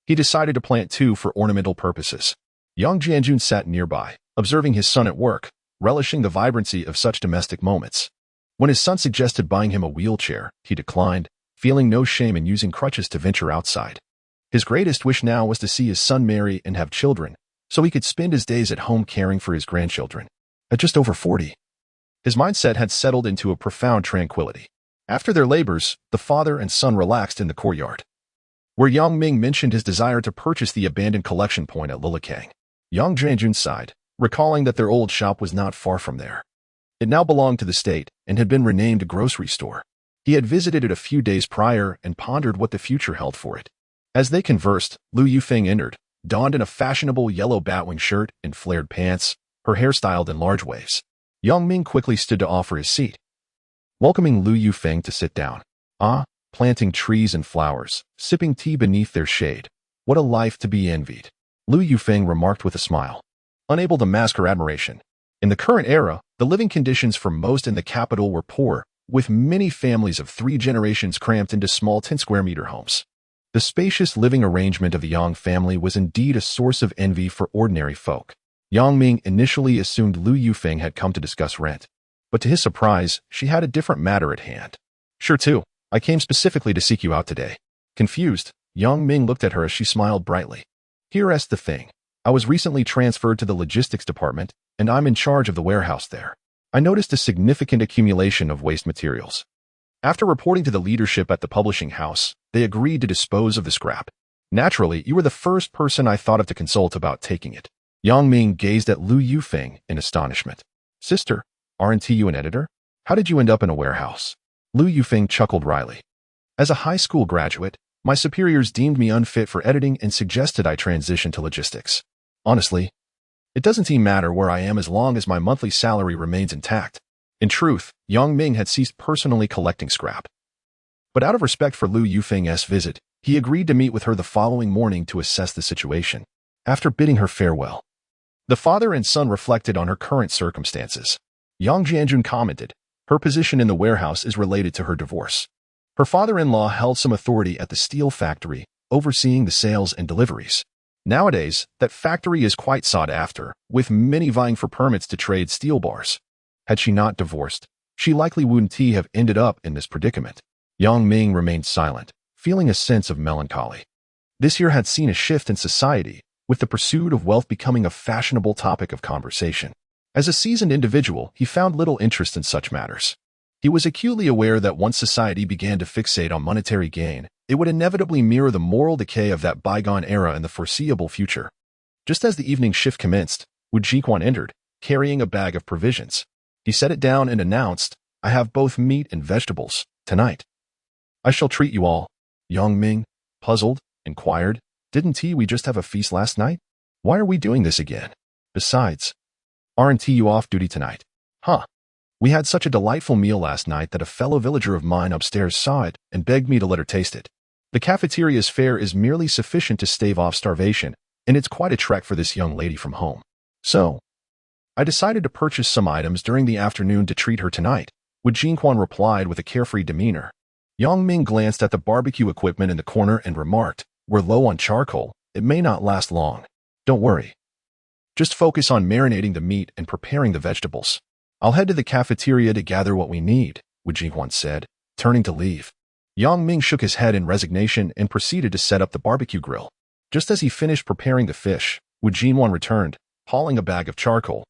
he decided to plant two for ornamental purposes. Yang Jianjun sat nearby, observing his son at work, relishing the vibrancy of such domestic moments. When his son suggested buying him a wheelchair, he declined, feeling no shame in using crutches to venture outside. His greatest wish now was to see his son marry and have children, so he could spend his days at home caring for his grandchildren. At just over 40, his mindset had settled into a profound tranquility. After their labors, the father and son relaxed in the courtyard, where Yang Ming mentioned his desire to purchase the abandoned collection point at Lilikang. Yang Jianjun sighed, recalling that their old shop was not far from there. It now belonged to the state and had been renamed a grocery store. He had visited it a few days prior and pondered what the future held for it. As they conversed, Lu Yufeng entered, donned in a fashionable yellow batwing shirt and flared pants, her hair styled in large waves. Yang Ming quickly stood to offer his seat, welcoming Lu Yufeng to sit down. "Ah, planting trees and flowers, sipping tea beneath their shade. What a life to be envied," Lu Yufeng remarked with a smile, unable to mask her admiration. In the current era, the living conditions for most in the capital were poor, with many families of 3 generations cramped into small 10-square-meter homes. The spacious living arrangement of the Yang family was indeed a source of envy for ordinary folk. Yang Ming initially assumed Lu Yufeng had come to discuss rent, but to his surprise, she had a different matter at hand. "Sure too, I came specifically to seek you out today." Confused, Yang Ming looked at her as she smiled brightly. "Here's the thing. I was recently transferred to the logistics department, and I'm in charge of the warehouse there. I noticed a significant accumulation of waste materials. After reporting to the leadership at the publishing house, they agreed to dispose of the scrap. Naturally, you were the first person I thought of to consult about taking it." Yang Ming gazed at Lu Yufeng in astonishment. "Sister, aren't you an editor? How did you end up in a warehouse?" Lu Yufeng chuckled wryly. "As a high school graduate, my superiors deemed me unfit for editing and suggested I transition to logistics. Honestly, it doesn't even matter where I am as long as my monthly salary remains intact." In truth, Yang Ming had ceased personally collecting scrap. But out of respect for Lu Yufeng's visit, he agreed to meet with her the following morning to assess the situation. After bidding her farewell, the father and son reflected on her current circumstances. Yang Jianjun commented, "Her position in the warehouse is related to her divorce. Her father-in-law held some authority at the steel factory, overseeing the sales and deliveries. Nowadays, that factory is quite sought after, with many vying for permits to trade steel bars. Had she not divorced, she likely wouldn't have ended up in this predicament." Yang Ming remained silent, feeling a sense of melancholy. This year had seen a shift in society, with the pursuit of wealth becoming a fashionable topic of conversation. As a seasoned individual, he found little interest in such matters. He was acutely aware that once society began to fixate on monetary gain, it would inevitably mirror the moral decay of that bygone era in the foreseeable future. Just as the evening shift commenced, Wu Jingquan entered, carrying a bag of provisions. He set it down and announced, "I have both meat and vegetables, tonight. I shall treat you all." Young Ming, puzzled, inquired, "Didn't we just have a feast last night? Why are we doing this again? Besides, aren't you off duty tonight?" "Huh. We had such a delightful meal last night that a fellow villager of mine upstairs saw it and begged me to let her taste it. The cafeteria's fare is merely sufficient to stave off starvation, and it's quite a trek for this young lady from home. So, I decided to purchase some items during the afternoon to treat her tonight," Wu Jingquan replied with a carefree demeanor. Yang Ming glanced at the barbecue equipment in the corner and remarked, "We're low on charcoal. It may not last long. Don't worry. Just focus on marinating the meat and preparing the vegetables. I'll head to the cafeteria to gather what we need," Wu Jingquan said, turning to leave. Yang Ming shook his head in resignation and proceeded to set up the barbecue grill. Just as he finished preparing the fish, Wu Jingquan returned, hauling a bag of charcoal,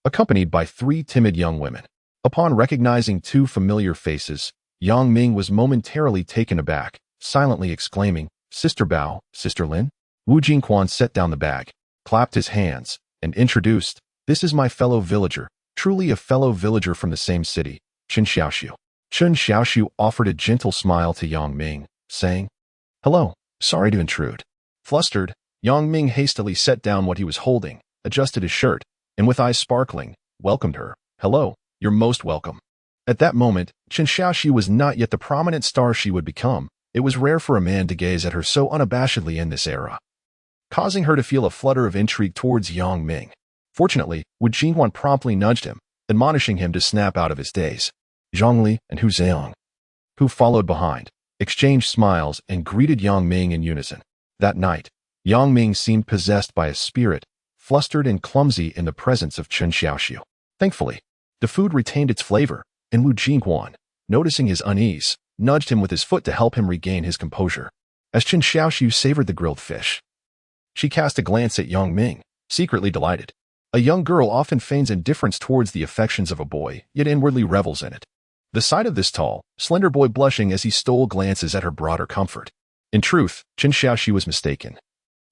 accompanied by 3 timid young women. Upon recognizing 2 familiar faces, Yang Ming was momentarily taken aback, silently exclaiming, "Sister Bao, Sister Lin?" Wu Jingquan set down the bag, clapped his hands, and introduced, "This is my fellow villager, truly a fellow villager from the same city, Chen Xiaoxiu." Chen Xiaoxiu offered a gentle smile to Yang Ming, saying, "Hello, sorry to intrude." Flustered, Yang Ming hastily set down what he was holding, adjusted his shirt, and with eyes sparkling, welcomed her. "Hello, you're most welcome." At that moment, Chen Xiaoxiu was not yet the prominent star she would become. It was rare for a man to gaze at her so unabashedly in this era, causing her to feel a flutter of intrigue towards Yang Ming. Fortunately, Wu Jingquan promptly nudged him, admonishing him to snap out of his daze. Zhongli and Hu Zheong, who followed behind, exchanged smiles and greeted Yang Ming in unison. That night, Yang Ming seemed possessed by a spirit, flustered and clumsy in the presence of Chen Xiaoxiu. Thankfully, the food retained its flavor, and Wu Jingquan, noticing his unease, nudged him with his foot to help him regain his composure. As Chen Xiaoxiu savored the grilled fish, she cast a glance at Yang Ming, secretly delighted. A young girl often feigns indifference towards the affections of a boy, yet inwardly revels in it. The sight of this tall, slender boy blushing as he stole glances at her brought her comfort. In truth, Chen Xiaoxiu was mistaken.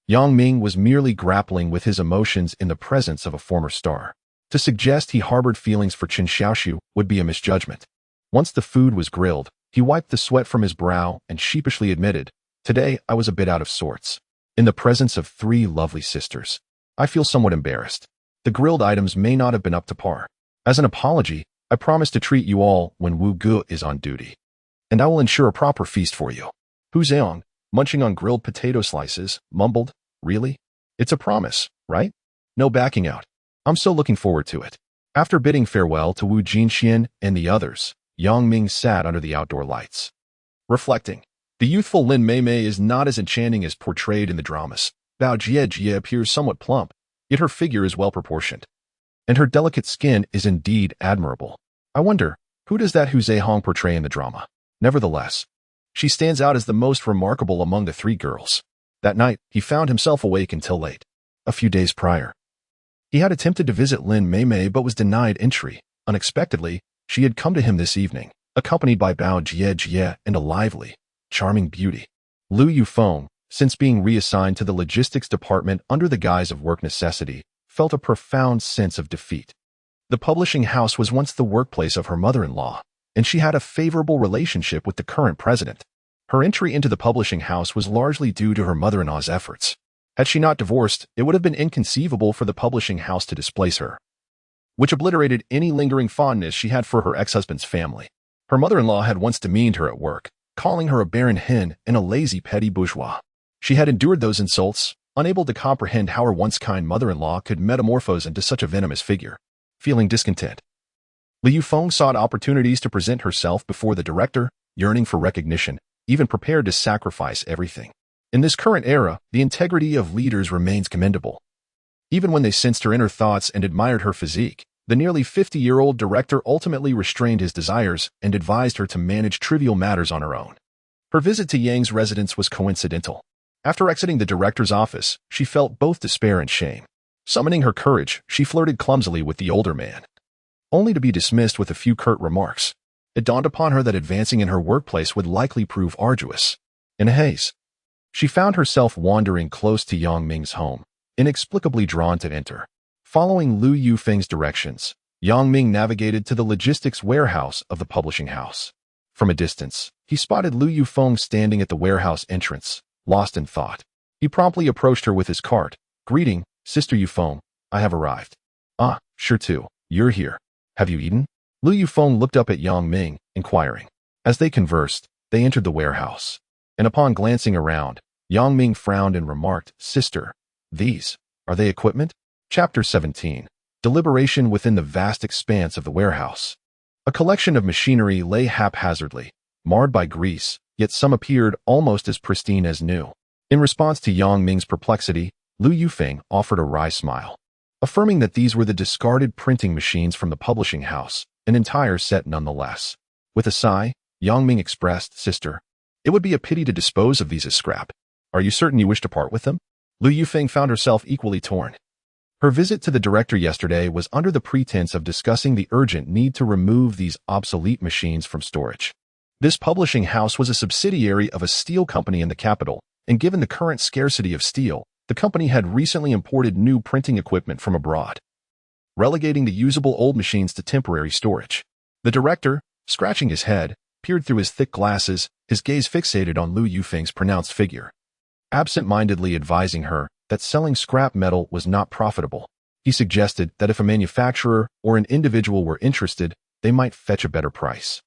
Yang Ming was merely grappling with his emotions in the presence of a former star. To suggest he harbored feelings for Chen Xiaoxiu would be a misjudgment. Once the food was grilled, he wiped the sweat from his brow and sheepishly admitted, "Today I was a bit out of sorts. In the presence of 3 lovely sisters, I feel somewhat embarrassed. The grilled items may not have been up to par. As an apology, I promise to treat you all when Wu Gu is on duty. And I will ensure a proper feast for you." Hu Zheong, munching on grilled potato slices, mumbled, "Really? It's a promise, right? No backing out. I'm so looking forward to it." After bidding farewell to Wu Jinxian and the others, Yang Ming sat under the outdoor lights, reflecting. The youthful Lin Meimei is not as enchanting as portrayed in the dramas. Bao Jiejie appears somewhat plump, yet her figure is well-proportioned, and her delicate skin is indeed admirable. I wonder, who does that Hu Zheong portray in the drama? Nevertheless, she stands out as the most remarkable among the 3 girls. That night, he found himself awake until late. A few days prior, he had attempted to visit Lin Meimei but was denied entry. Unexpectedly, she had come to him this evening, accompanied by Bao Jiejie and a lively, charming beauty. Liu Yufeng, since being reassigned to the logistics department under the guise of work necessity, felt a profound sense of defeat. The publishing house was once the workplace of her mother-in-law, and she had a favorable relationship with the current president. Her entry into the publishing house was largely due to her mother-in-law's efforts. Had she not divorced, it would have been inconceivable for the publishing house to displace her, which obliterated any lingering fondness she had for her ex-husband's family. Her mother-in-law had once demeaned her at work, calling her a barren hen and a lazy petty bourgeois. She had endured those insults, unable to comprehend how her once kind mother-in-law could metamorphose into such a venomous figure. Feeling discontent, Liu Yufeng sought opportunities to present herself before the director, yearning for recognition, even prepared to sacrifice everything. In this current era, the integrity of leaders remains commendable. Even when they sensed her inner thoughts and admired her physique, the nearly 50-year-old director ultimately restrained his desires and advised her to manage trivial matters on her own. Her visit to Yang's residence was coincidental. After exiting the director's office, she felt both despair and shame. Summoning her courage, she flirted clumsily with the older man, only to be dismissed with a few curt remarks. It dawned upon her that advancing in her workplace would likely prove arduous. In a haze, she found herself wandering close to Yang Ming's home, inexplicably drawn to enter. Following Lu Yufeng's directions, Yang Ming navigated to the logistics warehouse of the publishing house. From a distance, he spotted Lu Yufeng standing at the warehouse entrance, lost in thought. He promptly approached her with his cart. "Greeting, Sister Yufeng, I have arrived." "Ah, sure too, you're here. Have you eaten?" Lu Yufeng looked up at Yang Ming, inquiring. As they conversed, they entered the warehouse. And upon glancing around, Yang Ming frowned and remarked, "Sister, are they equipment?" Chapter 17. Deliberation within the vast expanse of the warehouse. A collection of machinery lay haphazardly, marred by grease, yet some appeared almost as pristine as new. In response to Yang Ming's perplexity, Lu Yufeng offered a wry smile, affirming that these were the discarded printing machines from the publishing house, an entire set nonetheless. With a sigh, Yang Ming expressed, "Sister, it would be a pity to dispose of these as scrap. Are you certain you wish to part with them?" Lu Yufeng found herself equally torn. Her visit to the director yesterday was under the pretense of discussing the urgent need to remove these obsolete machines from storage. This publishing house was a subsidiary of a steel company in the capital, and given the current scarcity of steel, the company had recently imported new printing equipment from abroad, relegating the usable old machines to temporary storage. The director, scratching his head, peered through his thick glasses, his gaze fixated on Lu Yufeng's pronounced figure, absent-mindedly advising her that selling scrap metal was not profitable. He suggested that if a manufacturer or an individual were interested, they might fetch a better price,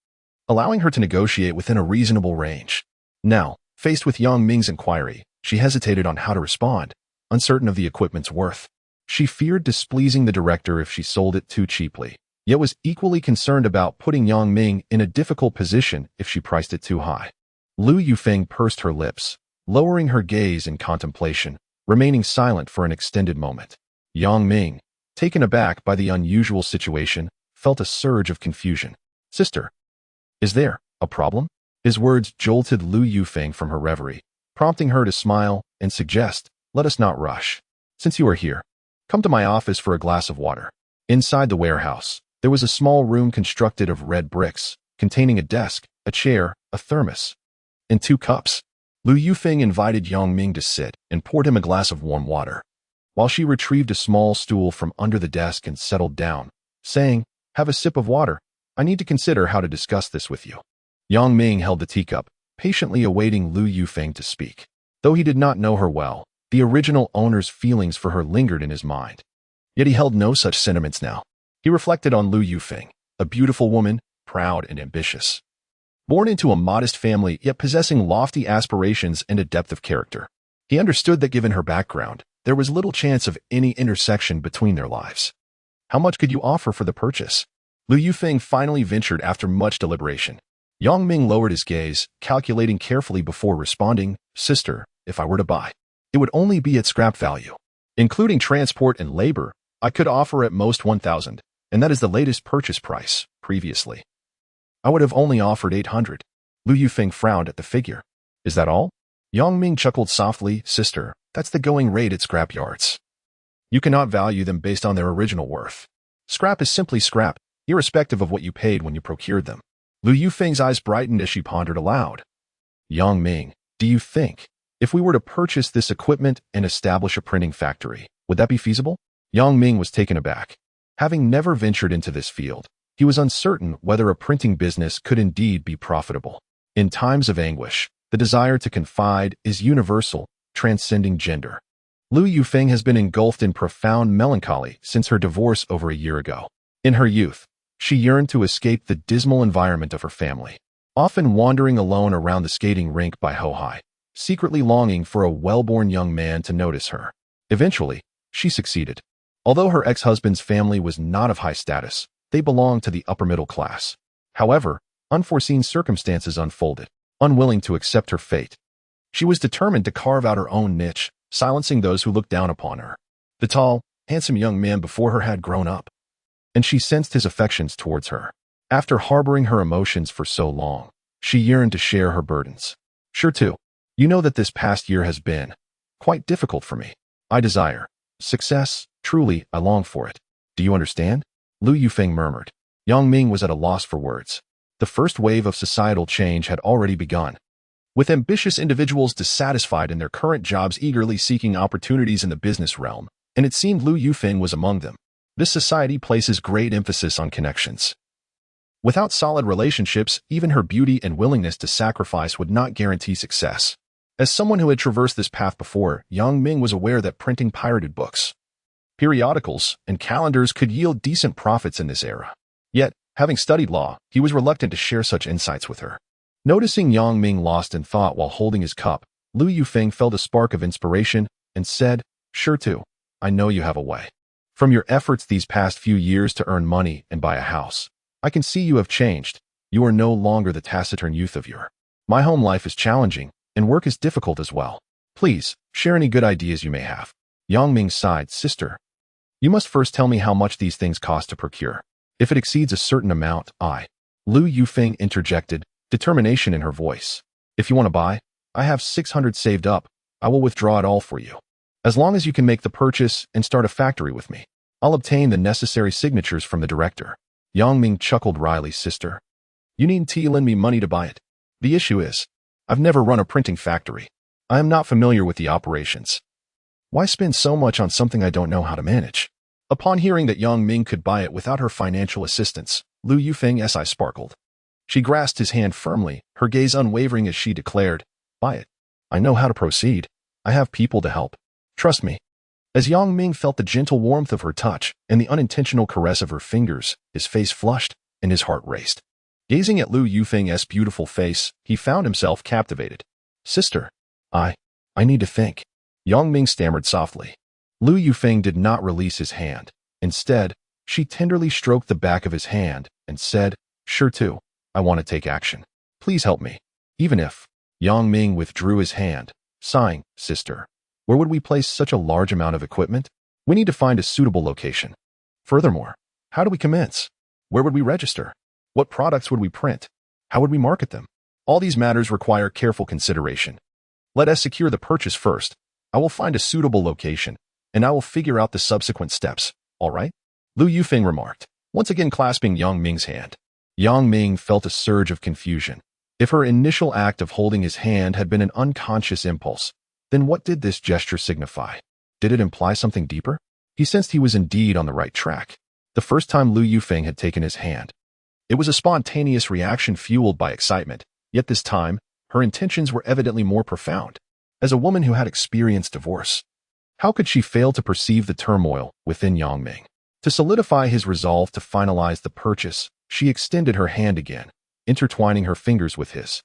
allowing her to negotiate within a reasonable range. Now, faced with Yang Ming's inquiry, she hesitated on how to respond, uncertain of the equipment's worth. She feared displeasing the director if she sold it too cheaply, yet was equally concerned about putting Yang Ming in a difficult position if she priced it too high. Lu Yufeng pursed her lips, lowering her gaze in contemplation, remaining silent for an extended moment. Yang Ming, taken aback by the unusual situation, felt a surge of confusion. "Sister, is there a problem?" His words jolted Lu Yufeng from her reverie, prompting her to smile and suggest, "Let us not rush. Since you are here, come to my office for a glass of water." Inside the warehouse, there was a small room constructed of red bricks, containing a desk, a chair, a thermos, and 2 cups. Lu Yufeng invited Yang Ming to sit and poured him a glass of warm water, while she retrieved a small stool from under the desk and settled down, saying, "Have a sip of water. I need to consider how to discuss this with you." Yang Ming held the teacup, patiently awaiting Lu Yufeng to speak. Though he did not know her well, the original owner's feelings for her lingered in his mind. Yet he held no such sentiments now. He reflected on Lu Yufeng, a beautiful woman, proud and ambitious, born into a modest family yet possessing lofty aspirations and a depth of character. He understood that given her background, there was little chance of any intersection between their lives. "How much could you offer for the purchase?" Lu Yufeng finally ventured after much deliberation. Yang Ming lowered his gaze, calculating carefully before responding, "Sister, if I were to buy, it would only be at scrap value. Including transport and labor, I could offer at most 1,000, and that is the latest purchase price. Previously, I would have only offered 800. Lu Yufeng frowned at the figure. "Is that all?" Yang Ming chuckled softly, "Sister, that's the going rate at scrap yards. You cannot value them based on their original worth. Scrap is simply scrap, irrespective of what you paid when you procured them." Lu Yufeng's eyes brightened as she pondered aloud. "Yang Ming, do you think, if we were to purchase this equipment and establish a printing factory, would that be feasible?" Yang Ming was taken aback. Having never ventured into this field, he was uncertain whether a printing business could indeed be profitable. In times of anguish, the desire to confide is universal, transcending gender. Lu Yufeng has been engulfed in profound melancholy since her divorce over a year ago. In her youth, she yearned to escape the dismal environment of her family, often wandering alone around the skating rink by Hohai, secretly longing for a well-born young man to notice her. Eventually, she succeeded. Although her ex-husband's family was not of high status, they belonged to the upper middle class. However, unforeseen circumstances unfolded. Unwilling to accept her fate, she was determined to carve out her own niche, silencing those who looked down upon her. The tall, handsome young man before her had grown up, and she sensed his affections towards her. After harboring her emotions for so long, she yearned to share her burdens. "Sure too. You know that this past year has been quite difficult for me. I desire success. Truly, I long for it. Do you understand? Lu Yufeng murmured. Yang Ming was at a loss for words. The first wave of societal change had already begun, with ambitious individuals dissatisfied in their current jobs eagerly seeking opportunities in the business realm, and it seemed Lu Yufeng was among them. This society places great emphasis on connections. Without solid relationships, even her beauty and willingness to sacrifice would not guarantee success. As someone who had traversed this path before, Yang Ming was aware that printing pirated books, periodicals, and calendars could yield decent profits in this era. Yet, having studied law, he was reluctant to share such insights with her. Noticing Yang Ming lost in thought while holding his cup, Lu Yufeng felt a spark of inspiration and said, "Sure too. I know you have a way. From your efforts these past few years to earn money and buy a house, I can see you have changed. You are no longer the taciturn youth of yore. My home life is challenging, and work is difficult as well. Please, share any good ideas you may have." Yang Ming sighed. "Sister, you must first tell me how much these things cost to procure. If it exceeds a certain amount, Lu Yufeng interjected, determination in her voice. "If you want to buy, I have 600 saved up. I will withdraw it all for you. As long as you can make the purchase and start a factory with me, I'll obtain the necessary signatures from the director." Yang Ming chuckled wryly. "Sister, you needn't lend me money to buy it. The issue is, I've never run a printing factory. I am not familiar with the operations. Why spend so much on something I don't know how to manage?" Upon hearing that Yang Ming could buy it without her financial assistance, Lu Yufeng's eyes sparkled. She grasped his hand firmly, her gaze unwavering as she declared, "Buy it. I know how to proceed. I have people to help. Trust me." As Yang Ming felt the gentle warmth of her touch and the unintentional caress of her fingers, his face flushed and his heart raced. Gazing at Lu Yufeng's beautiful face, he found himself captivated. "Sister, I need to think." Yang Ming stammered softly. Lu Yufeng did not release his hand. Instead, she tenderly stroked the back of his hand and said, "Sure too. I want to take action. Please help me." Even if Yang Ming withdrew his hand, sighing, "Sister, where would we place such a large amount of equipment? We need to find a suitable location. Furthermore, how do we commence? Where would we register? What products would we print? How would we market them? All these matters require careful consideration. Let us secure the purchase first. I will find a suitable location, and I will figure out the subsequent steps, all right?" Lu Yufeng remarked, once again clasping Yang Ming's hand. Yang Ming felt a surge of confusion. If her initial act of holding his hand had been an unconscious impulse, then what did this gesture signify? Did it imply something deeper? He sensed he was indeed on the right track. The first time Lu Yufeng had taken his hand, it was a spontaneous reaction fueled by excitement, yet this time, her intentions were evidently more profound. As a woman who had experienced divorce, how could she fail to perceive the turmoil within Yang Ming? To solidify his resolve to finalize the purchase, she extended her hand again, intertwining her fingers with his,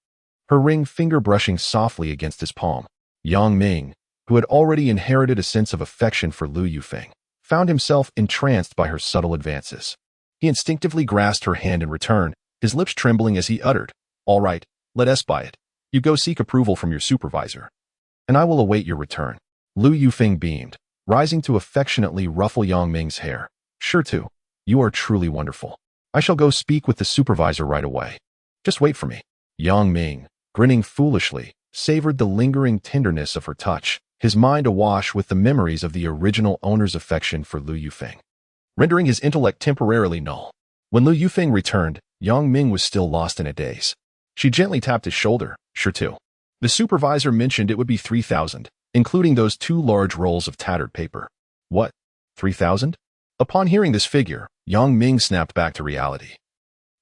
her ring finger brushing softly against his palm. Yang Ming, who had already inherited a sense of affection for Lu Yufeng, found himself entranced by her subtle advances. He instinctively grasped her hand in return, his lips trembling as he uttered, "All right, let us buy it. You go seek approval from your supervisor, and I will await your return." Lu Yufeng beamed, rising to affectionately ruffle Yang Ming's hair. "Sure too. You are truly wonderful. I shall go speak with the supervisor right away. Just wait for me." Yang Ming, grinning foolishly, savored the lingering tenderness of her touch, his mind awash with the memories of the original owner's affection for Lu Yufeng, rendering his intellect temporarily null. When Lu Yufeng returned, Yang Ming was still lost in a daze. She gently tapped his shoulder. "Sure too. The supervisor mentioned it would be 3,000, including those 2 large rolls of tattered paper." "What? 3,000? Upon hearing this figure, Yang Ming snapped back to reality,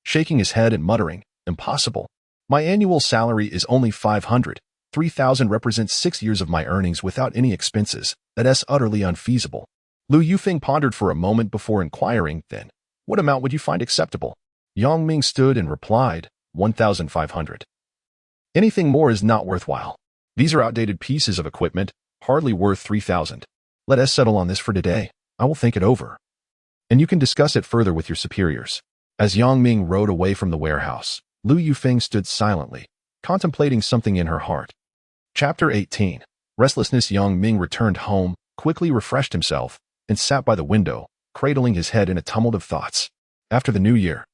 shaking his head and muttering, "Impossible. My annual salary is only 500. 3,000 represents 6 years of my earnings without any expenses. That's utterly unfeasible." Lu Yufeng pondered for a moment before inquiring, "Then, what amount would you find acceptable?" Yang Ming stood and replied, 1,500. "Anything more is not worthwhile. These are outdated pieces of equipment, hardly worth 3,000. Let us settle on this for today. I will think it over, and you can discuss it further with your superiors." As Yang Ming rode away from the warehouse, Lu Yufeng stood silently, contemplating something in her heart. Chapter 18. Restlessness. Yang Ming returned home, quickly refreshed himself, and sat by the window, cradling his head in a tumult of thoughts. After the new year,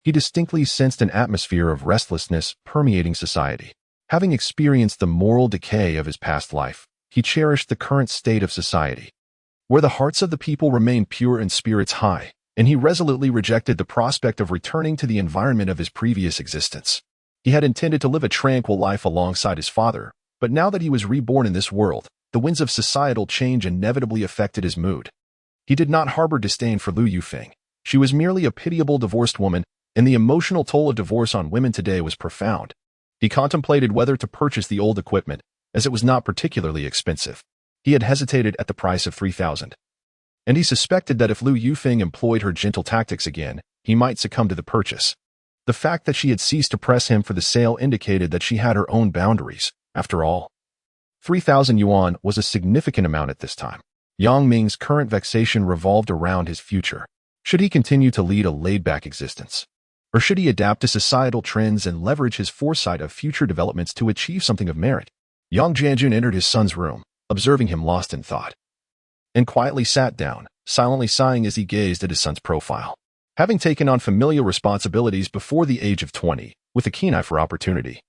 he distinctly sensed an atmosphere of restlessness permeating society. Having experienced the moral decay of his past life, he cherished the current state of society, where the hearts of the people remain pure and spirits high, and he resolutely rejected the prospect of returning to the environment of his previous existence. He had intended to live a tranquil life alongside his father, but now that he was reborn in this world, the winds of societal change inevitably affected his mood. He did not harbor disdain for Lu Yufeng. She was merely a pitiable divorced woman, and the emotional toll of divorce on women today was profound. He contemplated whether to purchase the old equipment, as it was not particularly expensive. He had hesitated at the price of 3,000. And he suspected that if Lu Yufeng employed her gentle tactics again, he might succumb to the purchase. The fact that she had ceased to press him for the sale indicated that she had her own boundaries. After all, 3,000 yuan was a significant amount at this time. Yang Ming's current vexation revolved around his future. Should he continue to lead a laid-back existence? Or should he adapt to societal trends and leverage his foresight of future developments to achieve something of merit? Yang Jianjun entered his son's room, observing him lost in thought, and quietly sat down, silently sighing as he gazed at his son's profile. Having taken on familial responsibilities before the age of 20, with a keen eye for opportunity,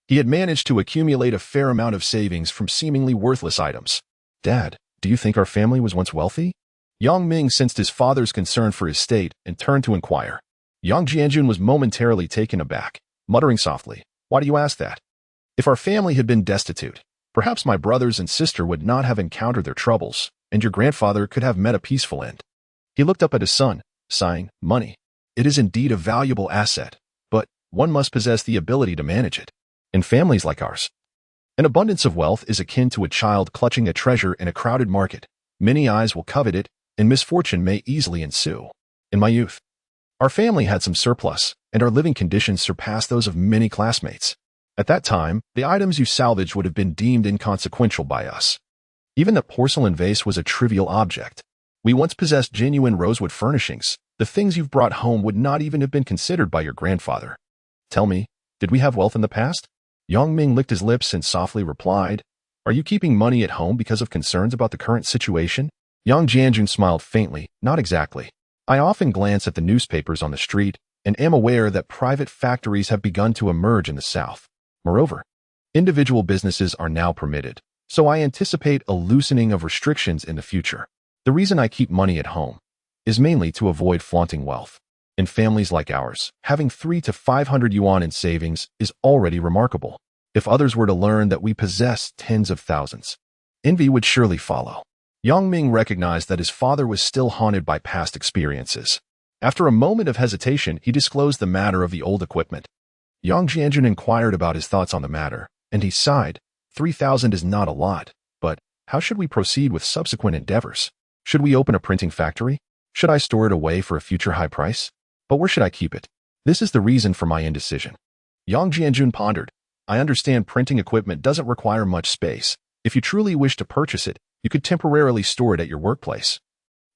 he had managed to accumulate a fair amount of savings from seemingly worthless items. "Dad, do you think our family was once wealthy?" Yang Ming sensed his father's concern for his state and turned to inquire. Yang Jianjun was momentarily taken aback, muttering softly, "Why do you ask that? If our family had been destitute, perhaps my brothers and sister would not have encountered their troubles, and your grandfather could have met a peaceful end." He looked up at his son, sighing, "Money. It is indeed a valuable asset, but one must possess the ability to manage it. In families like ours, an abundance of wealth is akin to a child clutching a treasure in a crowded market. Many eyes will covet it, and misfortune may easily ensue. In my youth, our family had some surplus, and our living conditions surpassed those of many classmates. At that time, the items you salvaged would have been deemed inconsequential by us. Even the porcelain vase was a trivial object. We once possessed genuine rosewood furnishings. The things you've brought home would not even have been considered by your grandfather. Tell me, did we have wealth in the past?" Yang Ming licked his lips and softly replied, "Are you keeping money at home because of concerns about the current situation?" Yang Jianjun smiled faintly, "Not exactly. I often glance at the newspapers on the street and am aware that private factories have begun to emerge in the South. Moreover, individual businesses are now permitted, so I anticipate a loosening of restrictions in the future. The reason I keep money at home is mainly to avoid flaunting wealth. In families like ours, having 300 to 500 yuan in savings is already remarkable. If others were to learn that we possess tens of thousands, envy would surely follow." Yang Ming recognized that his father was still haunted by past experiences. After a moment of hesitation, he disclosed the matter of the old equipment. Yang Jianjun inquired about his thoughts on the matter, and he sighed. 3,000 is not a lot, but how should we proceed with subsequent endeavors? Should we open a printing factory? Should I store it away for a future high price? But where should I keep it? This is the reason for my indecision." Yang Jianjun pondered. "I understand printing equipment doesn't require much space. If you truly wish to purchase it, you could temporarily store it at your workplace,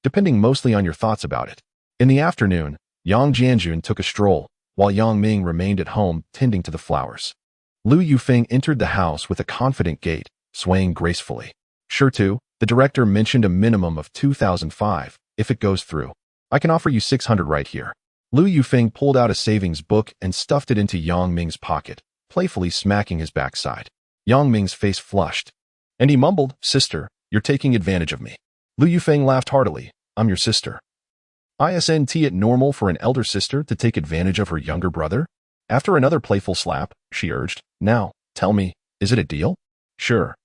depending mostly on your thoughts about it." In the afternoon, Yang Jianjun took a stroll, while Yang Ming remained at home tending to the flowers. Lu Yufeng entered the house with a confident gait, swaying gracefully. "Sure to, the director mentioned a minimum of 2,005. If it goes through, I can offer you 600 right here." Lu Yufeng pulled out a savings book and stuffed it into Yang Ming's pocket, playfully smacking his backside. Yang Ming's face flushed, and he mumbled, "Sister, you're taking advantage of me." Lu Yufeng laughed heartily. "I'm your sister. Isn't it normal for an elder sister to take advantage of her younger brother?" After another playful slap, she urged, "Now, tell me, is it a deal?" "Sure.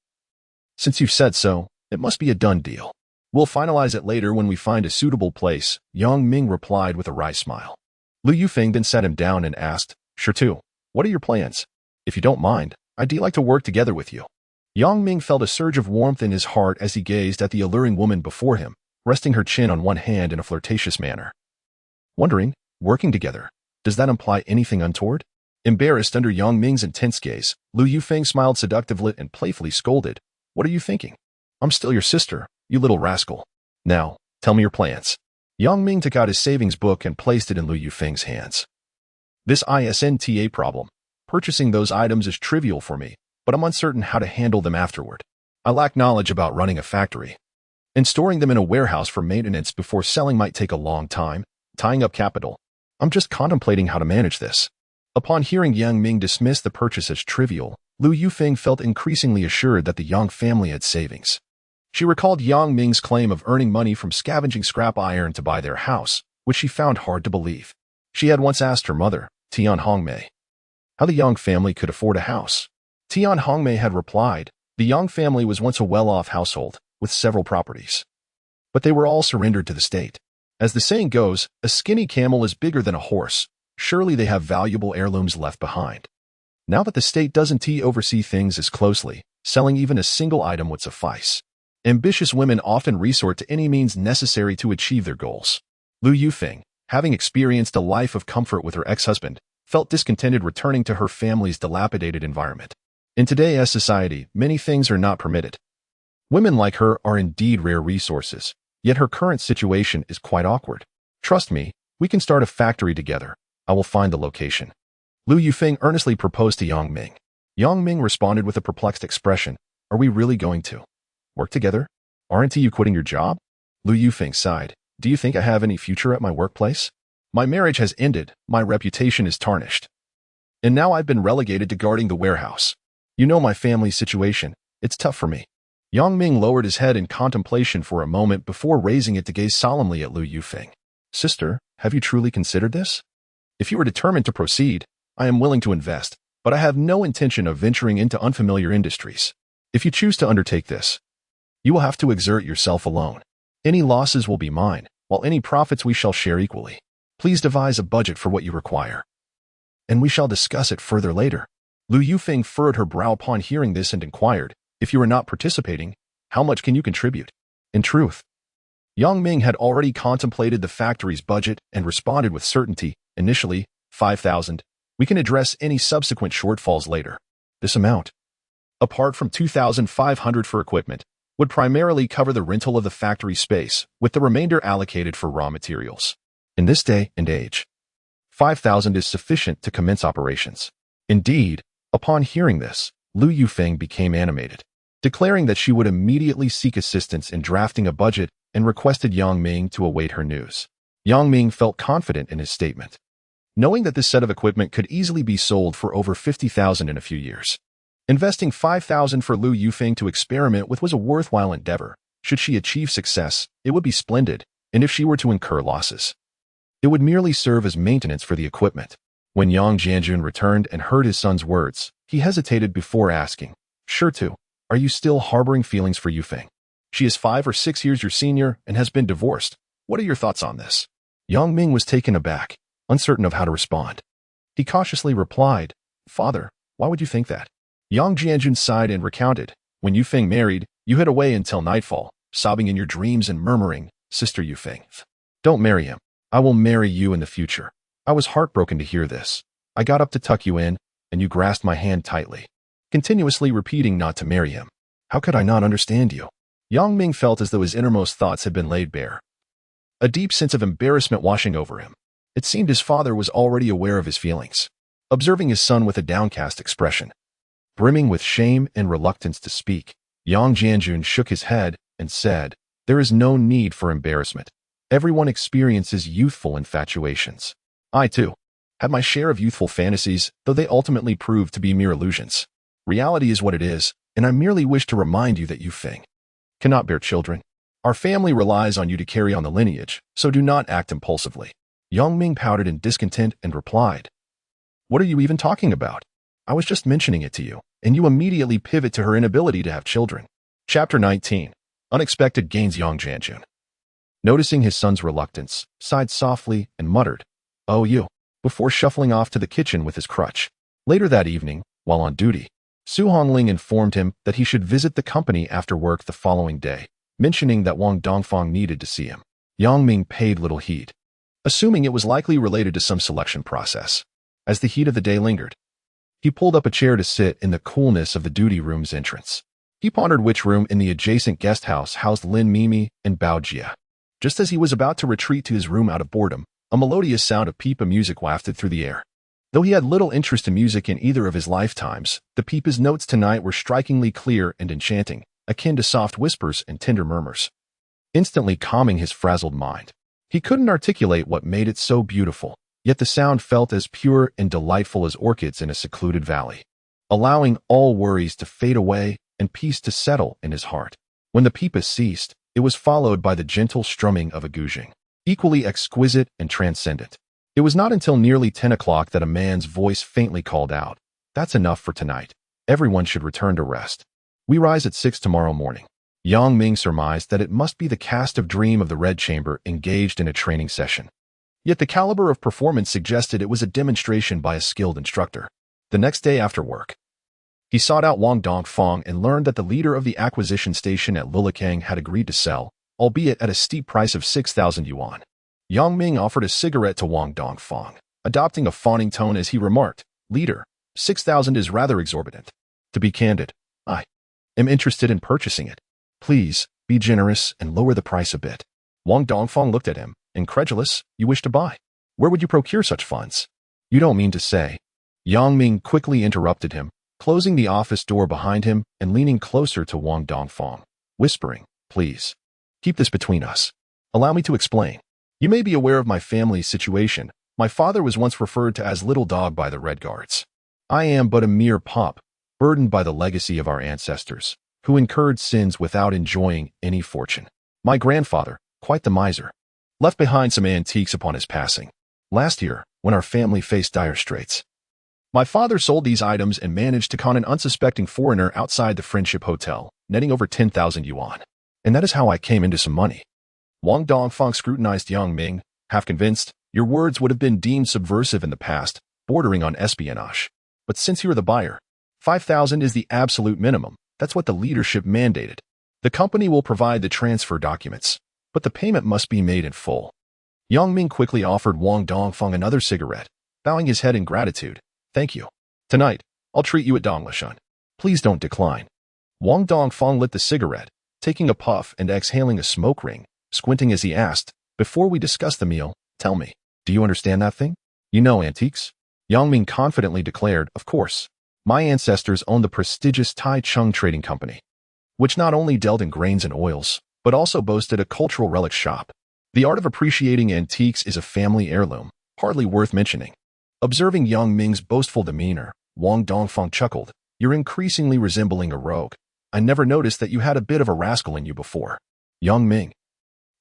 Since you've said so, it must be a done deal. We'll finalize it later when we find a suitable place," Yang Ming replied with a wry smile. Lu Yufeng then sat him down and asked, "Sure too, what are your plans? If you don't mind, I'd like to work together with you." Yang Ming felt a surge of warmth in his heart as he gazed at the alluring woman before him, resting her chin on one hand in a flirtatious manner. Wondering, working together, does that imply anything untoward? Embarrassed under Yang Ming's intense gaze, Lu Yufeng smiled seductively and playfully scolded, "What are you thinking? I'm still your sister, you little rascal. Now, tell me your plans." Yang Ming took out his savings book and placed it in Lu Yufeng's hands. "This isn't a problem. Purchasing those items is trivial for me, but I'm uncertain how to handle them afterward. I lack knowledge about running a factory, and storing them in a warehouse for maintenance before selling might take a long time, tying up capital. I'm just contemplating how to manage this." Upon hearing Yang Ming dismiss the purchase as trivial, Lu Yufeng felt increasingly assured that the Yang family had savings. She recalled Yang Ming's claim of earning money from scavenging scrap iron to buy their house, which she found hard to believe. She had once asked her mother, Tian Hongmei, how the Yang family could afford a house. Tian Hongmei had replied, the Yang family was once a well-off household, with several properties. But they were all surrendered to the state. As the saying goes, a skinny camel is bigger than a horse. Surely they have valuable heirlooms left behind. Now that the state doesn't oversee things as closely, selling even a single item would suffice. Ambitious women often resort to any means necessary to achieve their goals. Lu Yufeng, having experienced a life of comfort with her ex-husband, felt discontented returning to her family's dilapidated environment. In today's society, many things are not permitted. Women like her are indeed rare resources, yet her current situation is quite awkward. Trust me, we can start a factory together. I will find the location. Lu Yufeng earnestly proposed to Yang Ming. Yang Ming responded with a perplexed expression. Are we really going to work together? Aren't you quitting your job? Lu Yufeng sighed. Do you think I have any future at my workplace? My marriage has ended, my reputation is tarnished. And now I've been relegated to guarding the warehouse. You know my family's situation, it's tough for me. Yang Ming lowered his head in contemplation for a moment before raising it to gaze solemnly at Lu Yufeng. Sister, have you truly considered this? If you are determined to proceed, I am willing to invest, but I have no intention of venturing into unfamiliar industries. If you choose to undertake this, you will have to exert yourself alone. Any losses will be mine, while any profits we shall share equally. Please devise a budget for what you require, and we shall discuss it further later. Lu Yufeng furrowed her brow upon hearing this and inquired, if you are not participating, how much can you contribute? In truth, Yang Ming had already contemplated the factory's budget and responded with certainty, initially, 5,000. We can address any subsequent shortfalls later. This amount, apart from 2,500 for equipment, would primarily cover the rental of the factory space, with the remainder allocated for raw materials. In this day and age, 5,000 is sufficient to commence operations. Indeed, upon hearing this, Lu Yufeng became animated, declaring that she would immediately seek assistance in drafting a budget and requested Yang Ming to await her news. Yang Ming felt confident in his statement, knowing that this set of equipment could easily be sold for over 50,000 in a few years. Investing 5,000 for Lu Yufeng to experiment with was a worthwhile endeavor. Should she achieve success, it would be splendid, and if she were to incur losses, it would merely serve as maintenance for the equipment. When Yang Jianjun returned and heard his son's words, he hesitated before asking, Sure to, are you still harboring feelings for Yufeng? She is 5 or 6 years your senior and has been divorced. What are your thoughts on this? Yang Ming was taken aback, uncertain of how to respond. He cautiously replied, Father, why would you think that? Yang Jianjun sighed and recounted, when Yufeng married, you hid away until nightfall, sobbing in your dreams and murmuring, Sister Yufeng, don't marry him. I will marry you in the future. I was heartbroken to hear this. I got up to tuck you in, and you grasped my hand tightly, continuously repeating not to marry him. How could I not understand you? Yang Ming felt as though his innermost thoughts had been laid bare. A deep sense of embarrassment washing over him. It seemed his father was already aware of his feelings, observing his son with a downcast expression. Brimming with shame and reluctance to speak, Yang Jianjun shook his head and said, There is no need for embarrassment. Everyone experiences youthful infatuations. I, too, had my share of youthful fantasies, though they ultimately proved to be mere illusions. Reality is what it is, and I merely wish to remind you that Yufeng cannot bear children. Our family relies on you to carry on the lineage, so do not act impulsively. Yang Ming pouted in discontent and replied, What are you even talking about? I was just mentioning it to you, and you immediately pivot to her inability to have children. Chapter 19. Unexpected Gains. Yang Jianjun, noticing his son's reluctance, sighed softly and muttered, Oh, you, before shuffling off to the kitchen with his crutch. Later that evening, while on duty, Su Hongling informed him that he should visit the company after work the following day, mentioning that Wang Dongfang needed to see him. Yang Ming paid little heed, assuming it was likely related to some selection process. As the heat of the day lingered, he pulled up a chair to sit in the coolness of the duty room's entrance. He pondered which room in the adjacent guest house housed Lin Mimi and Bao Jia. Just as he was about to retreat to his room out of boredom, a melodious sound of pipa music wafted through the air. Though he had little interest in music in either of his lifetimes, the pipa's notes tonight were strikingly clear and enchanting, akin to soft whispers and tender murmurs, instantly calming his frazzled mind. He couldn't articulate what made it so beautiful, yet the sound felt as pure and delightful as orchids in a secluded valley. allowing all worries to fade away and peace to settle in his heart. When the peepus ceased, it was followed by the gentle strumming of a guzheng, equally exquisite and transcendent. It was not until nearly 10 o'clock that a man's voice faintly called out, "That's enough for tonight. Everyone should return to rest. We rise at 6 tomorrow morning." Yang Ming surmised that it must be the cast of Dream of the Red Chamber engaged in a training session. Yet the caliber of performance suggested it was a demonstration by a skilled instructor. The next day after work, he sought out Wang Dongfang and learned that the leader of the acquisition station at Lulikang had agreed to sell, albeit at a steep price of 6,000 yuan. Yang Ming offered a cigarette to Wang Dongfang, adopting a fawning tone as he remarked, "Leader, 6,000 is rather exorbitant. To be candid, I am interested in purchasing it. Please, be generous and lower the price a bit." Wang Dongfang looked at him, incredulous. "You wish to buy? Where would you procure such funds? You don't mean to say?" Yang Ming quickly interrupted him, closing the office door behind him and leaning closer to Wang Dongfang, whispering, "Please, keep this between us. Allow me to explain. You may be aware of my family's situation. My father was once referred to as Little Dog by the Red Guards. I am but a mere pup, burdened by the legacy of our ancestors, who incurred sins without enjoying any fortune. My grandfather, quite the miser, left behind some antiques upon his passing. Last year, when our family faced dire straits, my father sold these items and managed to con an unsuspecting foreigner outside the Friendship Hotel, netting over 10,000 yuan. And that is how I came into some money." Wang Dongfang scrutinized Yang Ming, half convinced. "Your words would have been deemed subversive in the past, bordering on espionage. But since you're the buyer, 5,000 is the absolute minimum. That's what the leadership mandated. The company will provide the transfer documents, but the payment must be made in full." Yang Ming quickly offered Wang Dongfang another cigarette, bowing his head in gratitude. "Thank you. Tonight, I'll treat you at Donglashan. Please don't decline." Wang Dongfang lit the cigarette, taking a puff and exhaling a smoke ring, squinting as he asked, "Before we discuss the meal, tell me, do you understand that thing? You know antiques?" Yang Ming confidently declared, "Of course. My ancestors owned the prestigious Tai Chung Trading Company, which not only dealt in grains and oils, but also boasted a cultural relic shop. The art of appreciating antiques is a family heirloom, hardly worth mentioning." Observing Yang Ming's boastful demeanor, Wang Dongfang chuckled, "You're increasingly resembling a rogue. I never noticed that you had a bit of a rascal in you before." Yang Ming,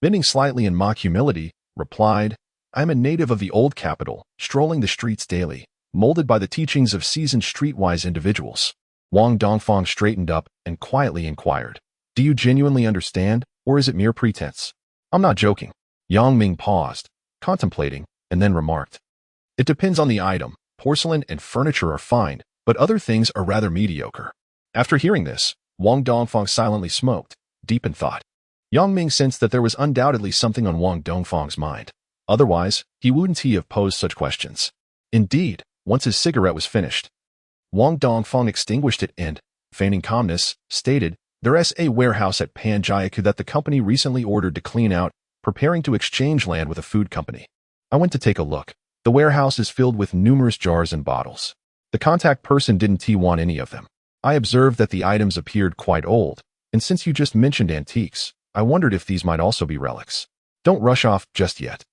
bending slightly in mock humility, replied, "I'm a native of the old capital, strolling the streets daily, molded by the teachings of seasoned streetwise individuals." Wang Dongfang straightened up and quietly inquired, "Do you genuinely understand, or is it mere pretense?" "I'm not joking." Yang Ming paused, contemplating, and then remarked, "It depends on the item. Porcelain and furniture are fine, but other things are rather mediocre." After hearing this, Wang Dongfang silently smoked, deep in thought. Yang Ming sensed that there was undoubtedly something on Wang Dongfang's mind. Otherwise, he wouldn't have posed such questions. Indeed, once his cigarette was finished, Wang Dongfang extinguished it and, feigning calmness, stated, "There's a warehouse at Panjiaku that the company recently ordered to clean out, preparing to exchange land with a food company. I went to take a look. The warehouse is filled with numerous jars and bottles. The contact person didn't want any of them. I observed that the items appeared quite old, and since you just mentioned antiques, I wondered if these might also be relics. Don't rush off just yet.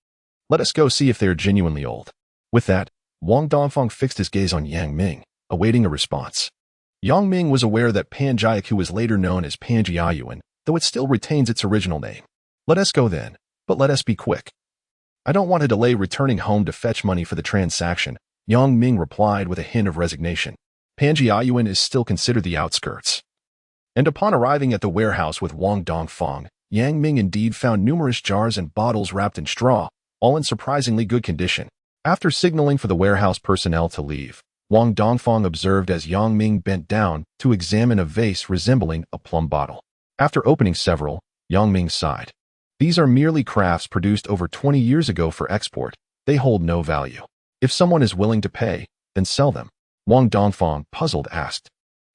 Let us go see if they are genuinely old." With that, Wang Dongfang fixed his gaze on Yang Ming, awaiting a response. Yang Ming was aware that Panjiaku was later known as Panjiayuan, though it still retains its original name. "Let us go then, but let us be quick. I don't want to delay returning home to fetch money for the transaction," Yang Ming replied with a hint of resignation. Panjiayuan is still considered the outskirts. And upon arriving at the warehouse with Wang Dongfang, Yang Ming indeed found numerous jars and bottles wrapped in straw, all in surprisingly good condition. After signaling for the warehouse personnel to leave, Wang Dongfang observed as Yang Ming bent down to examine a vase resembling a plum bottle. After opening several, Yang Ming sighed. "These are merely crafts produced over 20 years ago for export. They hold no value. If someone is willing to pay, then sell them." Wang Dongfang, puzzled, asked,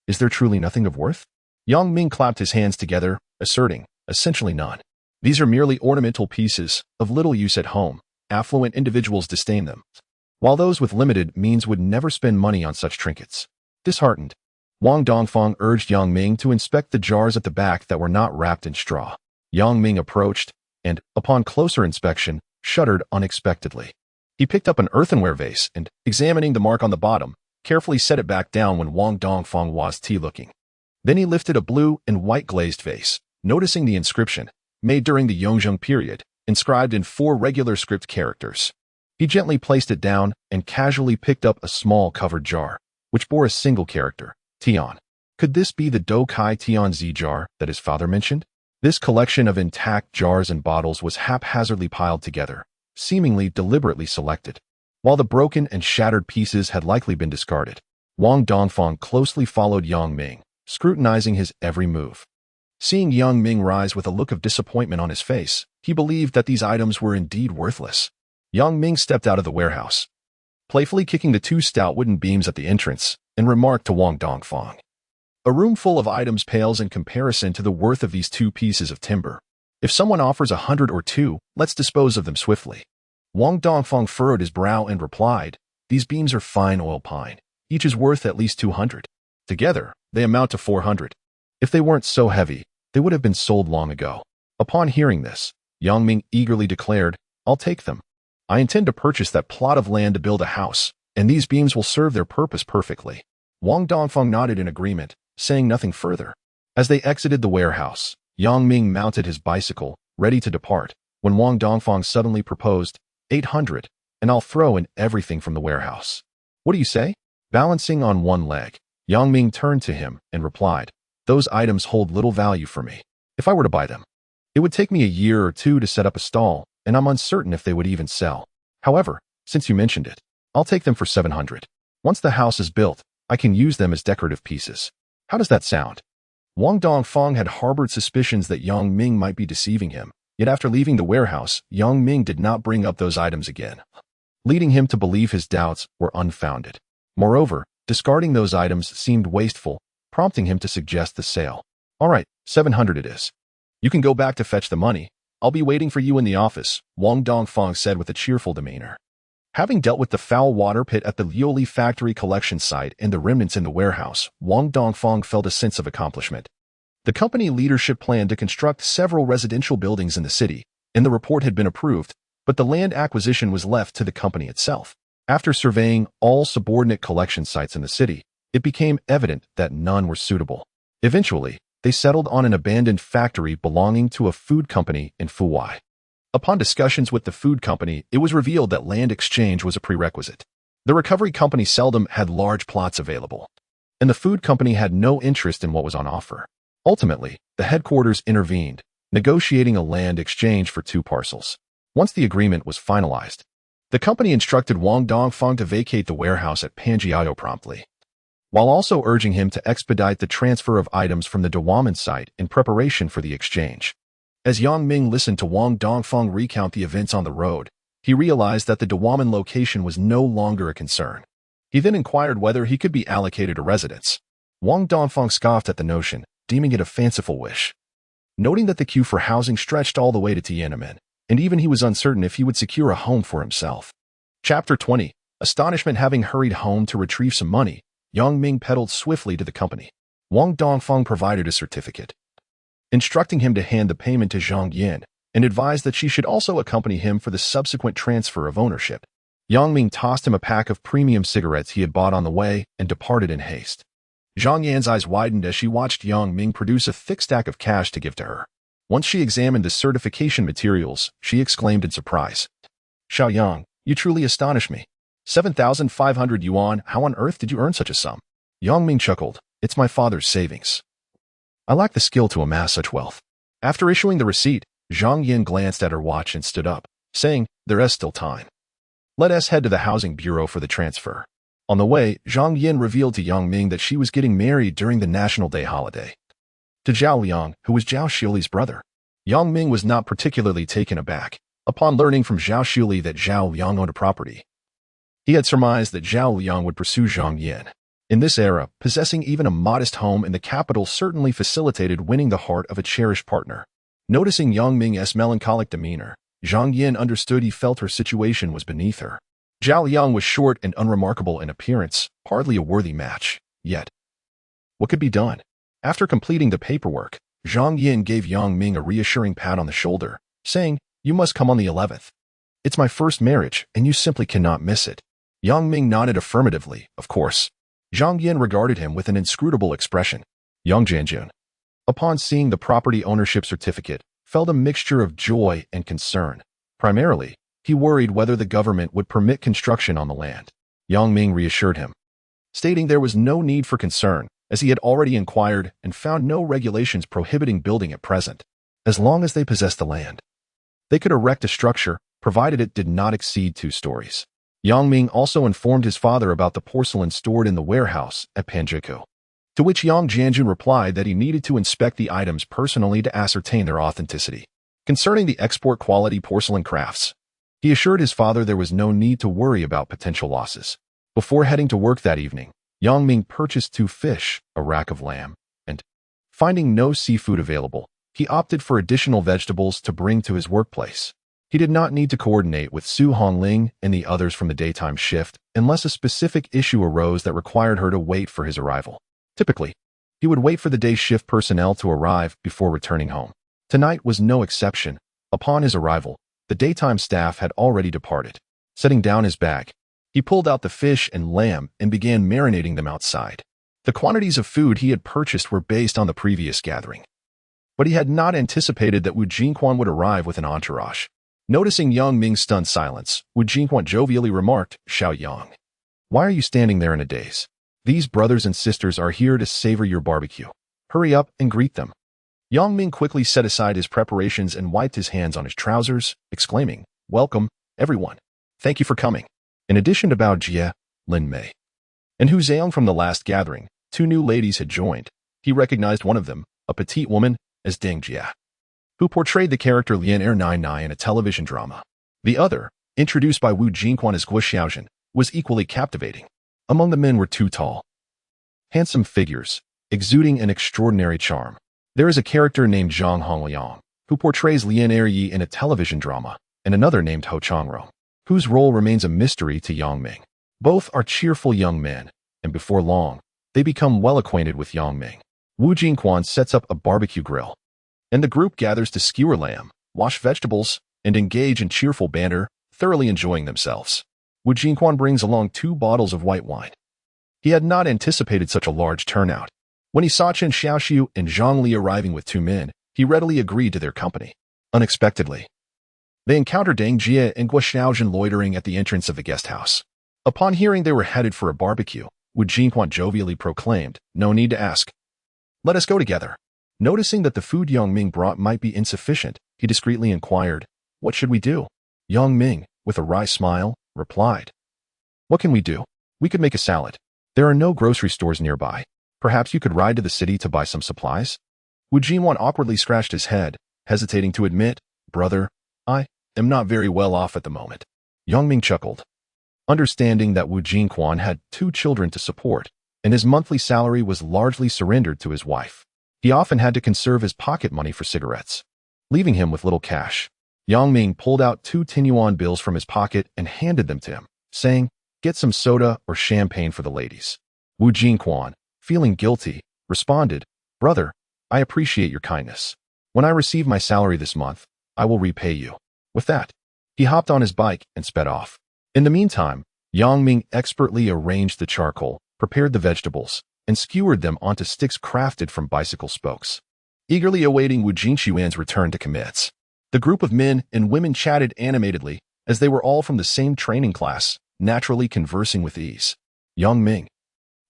"Is there truly nothing of worth?" Yang Ming clapped his hands together, asserting, "Essentially none. These are merely ornamental pieces, of little use at home. Affluent individuals disdain them, while those with limited means would never spend money on such trinkets." Disheartened, Wang Dongfang urged Yang Ming to inspect the jars at the back that were not wrapped in straw. Yang Ming approached, and, upon closer inspection, shuddered unexpectedly. He picked up an earthenware vase and, examining the mark on the bottom, carefully set it back down when Wang Dongfang was tea-looking. Then he lifted a blue and white glazed vase, noticing the inscription, made during the Yongzheng period, inscribed in 4 regular script characters. He gently placed it down and casually picked up a small covered jar, which bore a single character, Tian. Could this be the Doukai Tianzi jar that his father mentioned? This collection of intact jars and bottles was haphazardly piled together, seemingly deliberately selected. While the broken and shattered pieces had likely been discarded, Wang Dongfang closely followed Yang Ming, scrutinizing his every move. Seeing Yang Ming rise with a look of disappointment on his face, he believed that these items were indeed worthless. Yang Ming stepped out of the warehouse, playfully kicking the 2 stout wooden beams at the entrance, and remarked to Wang Dongfang, "A room full of items pales in comparison to the worth of these 2 pieces of timber. If someone offers 100 or 2, let's dispose of them swiftly." Wang Dongfang furrowed his brow and replied, "These beams are fine oil pine. Each is worth at least 200. Together, they amount to 400. If they weren't so heavy, they would have been sold long ago." Upon hearing this, Yang Ming eagerly declared, "I'll take them. I intend to purchase that plot of land to build a house, and these beams will serve their purpose perfectly." Wang Dongfang nodded in agreement, saying nothing further. As they exited the warehouse, Yang Ming mounted his bicycle, ready to depart, when Wang Dongfang suddenly proposed, 800, and I'll throw in everything from the warehouse. What do you say? Balancing on one leg, Yang Ming turned to him and replied, "Those items hold little value for me. If I were to buy them, it would take me a year or 2 to set up a stall, and I'm uncertain if they would even sell. However, since you mentioned it, I'll take them for 700. Once the house is built, I can use them as decorative pieces. How does that sound?" Wang Dongfang had harbored suspicions that Yang Ming might be deceiving him, yet after leaving the warehouse, Yang Ming did not bring up those items again, leading him to believe his doubts were unfounded. Moreover, discarding those items seemed wasteful, prompting him to suggest the sale. "All right, 700 it is. You can go back to fetch the money. I'll be waiting for you in the office," Wang Dongfang said with a cheerful demeanor. Having dealt with the foul water pit at the Lioli factory collection site and the remnants in the warehouse, Wang Dongfang felt a sense of accomplishment. The company leadership planned to construct several residential buildings in the city, and the report had been approved, but the land acquisition was left to the company itself. After surveying all subordinate collection sites in the city, it became evident that none were suitable. Eventually, they settled on an abandoned factory belonging to a food company in Fuwai. Upon discussions with the food company, it was revealed that land exchange was a prerequisite. The recovery company seldom had large plots available, and the food company had no interest in what was on offer. Ultimately, the headquarters intervened, negotiating a land exchange for 2 parcels. Once the agreement was finalized, the company instructed Wang Dongfang to vacate the warehouse at Panjiao promptly, while also urging him to expedite the transfer of items from the Dawaman site in preparation for the exchange. As Yang Ming listened to Wang Dongfang recount the events on the road, he realized that the Dawaman location was no longer a concern. He then inquired whether he could be allocated a residence. Wang Dongfang scoffed at the notion, deeming it a fanciful wish. Noting that the queue for housing stretched all the way to Tiananmen, and even he was uncertain if he would secure a home for himself. Chapter 20. Astonishment. Having hurried home to retrieve some money, Yang Ming pedaled swiftly to the company. Wang Dongfang provided a certificate, instructing him to hand the payment to Zhang Yin, and advised that she should also accompany him for the subsequent transfer of ownership. Yang Ming tossed him a pack of premium cigarettes he had bought on the way and departed in haste. Zhang Yan's eyes widened as she watched Yang Ming produce a thick stack of cash to give to her. Once she examined the certification materials, she exclaimed in surprise, "Xiao Yang, you truly astonish me. 7,500 yuan, how on earth did you earn such a sum?" Yang Ming chuckled, "It's my father's savings. I lack the skill to amass such wealth." After issuing the receipt, Zhang Yin glanced at her watch and stood up, saying, "There is still time. Let us head to the housing bureau for the transfer." On the way, Zhang Yin revealed to Yang Ming that she was getting married during the National Day holiday to Zhao Liang, who was Zhao Xiuli's brother. Yang Ming was not particularly taken aback upon learning from Zhao Xiuli that Zhao Liang owned a property. He had surmised that Zhao Liang would pursue Zhang Yin. In this era, possessing even a modest home in the capital certainly facilitated winning the heart of a cherished partner. Noticing Yang Ming's melancholic demeanor, Zhang Yin understood he felt her situation was beneath her. Zhao Liang was short and unremarkable in appearance, hardly a worthy match. Yet, what could be done? After completing the paperwork, Zhang Yin gave Yang Ming a reassuring pat on the shoulder, saying, "You must come on the 11th. It's my first marriage, and you simply cannot miss it." Yang Ming nodded affirmatively, of course. Zhang Yin regarded him with an inscrutable expression. Yang Jianjun, upon seeing the property ownership certificate, felt a mixture of joy and concern. Primarily, he worried whether the government would permit construction on the land. Yang Ming reassured him, stating there was no need for concern, as he had already inquired and found no regulations prohibiting building at present. As long as they possessed the land, they could erect a structure, provided it did not exceed 2 stories. Yang Ming also informed his father about the porcelain stored in the warehouse at Panjiku, to which Yang Jianjun replied that he needed to inspect the items personally to ascertain their authenticity. Concerning the export-quality porcelain crafts, he assured his father there was no need to worry about potential losses. Before heading to work that evening, Yang Ming purchased 2 fish, a rack of lamb, and, finding no seafood available, he opted for additional vegetables to bring to his workplace. He did not need to coordinate with Su Hongling and the others from the daytime shift unless a specific issue arose that required her to wait for his arrival. Typically, he would wait for the day shift personnel to arrive before returning home. Tonight was no exception. Upon his arrival, the daytime staff had already departed. Setting down his bag, he pulled out the fish and lamb and began marinating them outside. The quantities of food he had purchased were based on the previous gathering, but he had not anticipated that Wu Jingquan would arrive with an entourage. Noticing Yang Ming's stunned silence, Wu Jingquan jovially remarked, "Xiao Yang, why are you standing there in a daze? These brothers and sisters are here to savor your barbecue. Hurry up and greet them." Yang Ming quickly set aside his preparations and wiped his hands on his trousers, exclaiming, "Welcome, everyone. Thank you for coming." In addition to Bao Jie, Lin Mei, and Hu Zhang from the last gathering, 2 new ladies had joined. He recognized one of them, a petite woman, as Deng Jia, who portrayed the character Lian Er Nai Nai in a television drama. The other, introduced by Wu Jingquan as Guo Xiaozhen, was equally captivating. Among the men were 2 tall, handsome figures, exuding an extraordinary charm. There is a character named Zhang Hongliang, who portrays Lian Er Yi in a television drama, and another named Ho Changrong, whose role remains a mystery to Yang Ming. Both are cheerful young men, and before long, they become well acquainted with Yang Ming. Wu Jingquan sets up a barbecue grill, and the group gathers to skewer lamb, wash vegetables, and engage in cheerful banter, thoroughly enjoying themselves. Wu Jingquan brings along 2 bottles of white wine. He had not anticipated such a large turnout. When he saw Chen Xiaoxiu and Zhang Li arriving with 2 men, he readily agreed to their company. Unexpectedly, they encountered Deng Jie and Guo Xiaozhen loitering at the entrance of the guest house. Upon hearing they were headed for a barbecue, Wu Jingquan jovially proclaimed, "No need to ask. Let us go together." Noticing that the food Yang Ming brought might be insufficient, he discreetly inquired, "What should we do?" Yang Ming, with a wry smile, replied, "What can we do? We could make a salad. There are no grocery stores nearby. Perhaps you could ride to the city to buy some supplies?" Wu Jingquan awkwardly scratched his head, hesitating to admit, "Brother, I am not very well off at the moment." Yang Ming chuckled, understanding that Wu Jingquan had 2 children to support, and his monthly salary was largely surrendered to his wife. He often had to conserve his pocket money for cigarettes, leaving him with little cash. Yang Ming pulled out 2 10-yuan bills from his pocket and handed them to him, saying, "Get some soda or champagne for the ladies." Wu Jingquan, feeling guilty, responded, "Brother, I appreciate your kindness. When I receive my salary this month, I will repay you." With that, he hopped on his bike and sped off. In the meantime, Yang Ming expertly arranged the charcoal, prepared the vegetables, and skewered them onto sticks crafted from bicycle spokes. Eagerly awaiting Wu Jingquan's return to commence, the group of men and women chatted animatedly, as they were all from the same training class, naturally conversing with ease. Yang Ming,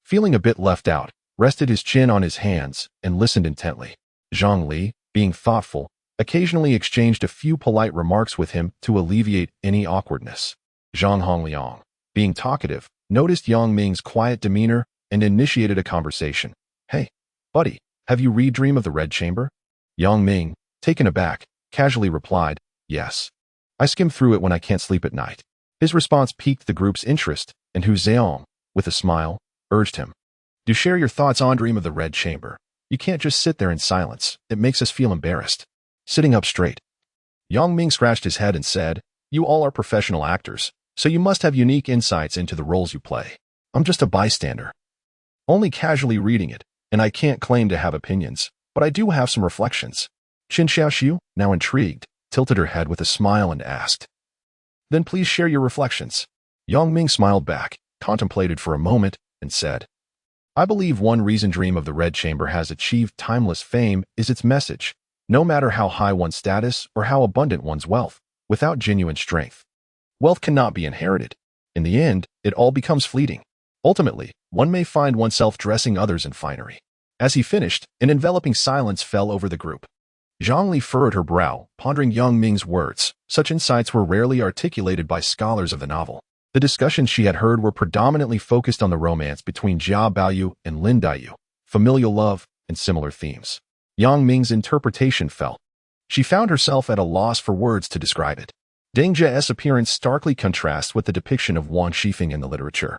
feeling a bit left out, rested his chin on his hands and listened intently. Zhang Li, being thoughtful, occasionally exchanged a few polite remarks with him to alleviate any awkwardness. Zhang Hongliang, being talkative, noticed Yang Ming's quiet demeanor and initiated a conversation. "Hey, buddy, have you read Dream of the Red Chamber?" Yang Ming, taken aback, casually replied, "Yes. I skim through it when I can't sleep at night." His response piqued the group's interest, and Hu Zhang, with a smile, urged him, "Do share your thoughts on Dream of the Red Chamber. You can't just sit there in silence. It makes us feel embarrassed." Sitting up straight, Yang Ming scratched his head and said, "You all are professional actors, so you must have unique insights into the roles you play. I'm just a bystander, only casually reading it, and I can't claim to have opinions, but I do have some reflections." Chen Xiaoxiu, now intrigued, tilted her head with a smile and asked, "Then please share your reflections." Yang Ming smiled back, contemplated for a moment, and said, I believe one reason Dream of the Red Chamber has achieved timeless fame is its message. No matter how high one's status or how abundant one's wealth, without genuine strength, wealth cannot be inherited. In the end, it all becomes fleeting. Ultimately, one may find oneself dressing others in finery. As he finished, an enveloping silence fell over the group. Zhang Li furrowed her brow, pondering Yang Ming's words. Such insights were rarely articulated by scholars of the novel. The discussions she had heard were predominantly focused on the romance between Jia Baoyu and Lin Daiyu, familial love, and similar themes. Yang Ming's interpretation fell. She found herself at a loss for words to describe it. Deng Jie's appearance starkly contrasts with the depiction of Wang Shifeng in the literature.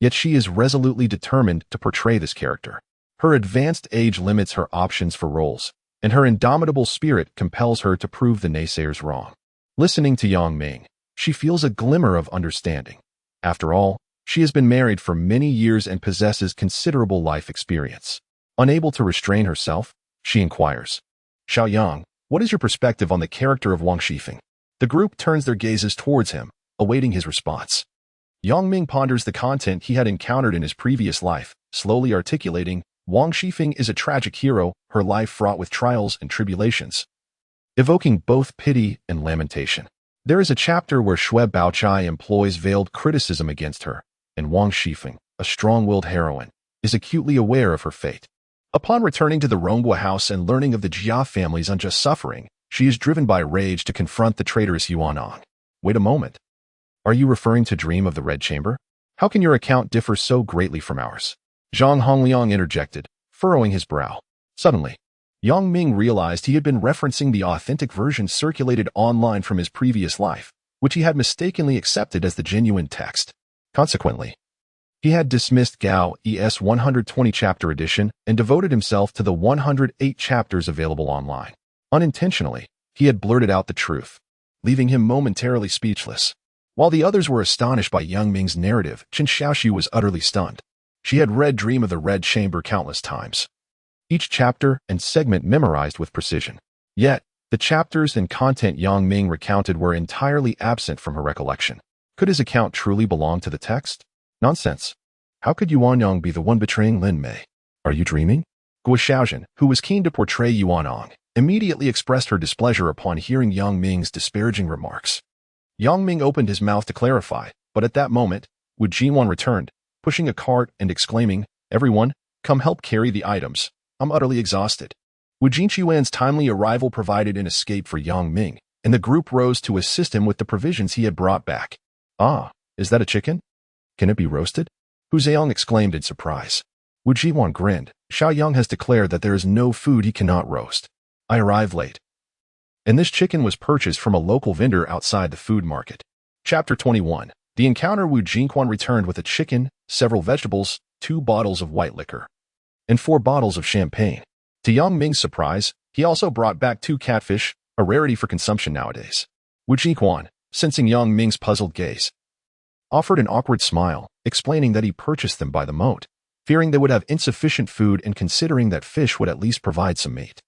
Yet she is resolutely determined to portray this character. Her advanced age limits her options for roles, and her indomitable spirit compels her to prove the naysayers wrong. Listening to Yang Ming, she feels a glimmer of understanding. After all, she has been married for many years and possesses considerable life experience. Unable to restrain herself, she inquires, Xiaoyang, what is your perspective on the character of Wang Shifeng? The group turns their gazes towards him, awaiting his response. Yang Ming ponders the content he had encountered in his previous life, slowly articulating, Wang Shifeng is a tragic hero, her life fraught with trials and tribulations, evoking both pity and lamentation. There is a chapter where Xue Baochai employs veiled criticism against her, and Wang Shifeng, a strong-willed heroine, is acutely aware of her fate. Upon returning to the Ronghua house and learning of the Jia family's unjust suffering, she is driven by rage to confront the traitorous Yuanong. Wait a moment. Are you referring to Dream of the Red Chamber? How can your account differ so greatly from ours? Zhang Hongliang interjected, furrowing his brow. Suddenly, Yang Ming realized he had been referencing the authentic version circulated online from his previous life, which he had mistakenly accepted as the genuine text. Consequently, he had dismissed Gao ES 120 chapter edition and devoted himself to the 108 chapters available online. Unintentionally, he had blurted out the truth, leaving him momentarily speechless. While the others were astonished by Yang Ming's narrative, Chen Xiaoxiu was utterly stunned. She had read Dream of the Red Chamber countless times, each chapter and segment memorized with precision. Yet, the chapters and content Yang Ming recounted were entirely absent from her recollection. Could his account truly belong to the text? Nonsense. How could Yuanong be the one betraying Lin Mei? Are you dreaming? Guo Xiaojin, who was keen to portray Yuanong, immediately expressed her displeasure upon hearing Yang Ming's disparaging remarks. Yang Ming opened his mouth to clarify, but at that moment, Wu Jinwan returned, pushing a cart and exclaiming, Everyone, come help carry the items. I'm utterly exhausted. Wu Jinchuan's timely arrival provided an escape for Yang Ming, and the group rose to assist him with the provisions he had brought back. Ah, is that a chicken? Can it be roasted? Hu Zheong exclaimed in surprise. Wu Jiwan grinned. Xiaoyang has declared that there is no food he cannot roast. I arrived late, and this chicken was purchased from a local vendor outside the food market. Chapter 21. The encounter. Wu Jinquan returned with a chicken, several vegetables, 2 bottles of white liquor, and 4 bottles of champagne. To Yang Ming's surprise, he also brought back 2 catfish, a rarity for consumption nowadays. Wu Jinquan, sensing Yang Ming's puzzled gaze, offered an awkward smile, explaining that he purchased them by the moat, fearing they would have insufficient food and considering that fish would at least provide some meat.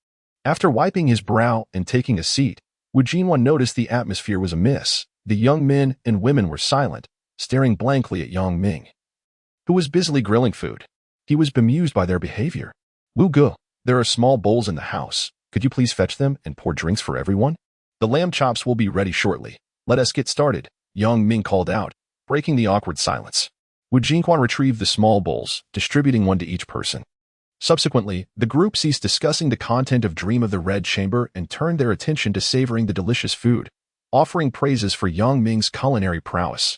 After wiping his brow and taking a seat, Wu Jinwan noticed the atmosphere was amiss. The young men and women were silent, staring blankly at Yang Ming, who was busily grilling food. He was bemused by their behavior. Wu Ge, there are small bowls in the house. Could you please fetch them and pour drinks for everyone? The lamb chops will be ready shortly. Let us get started, Yang Ming called out, breaking the awkward silence. Wu Jinquan retrieved the small bowls, distributing one to each person. Subsequently, the group ceased discussing the content of Dream of the Red Chamber and turned their attention to savoring the delicious food, offering praises for Yang Ming's culinary prowess.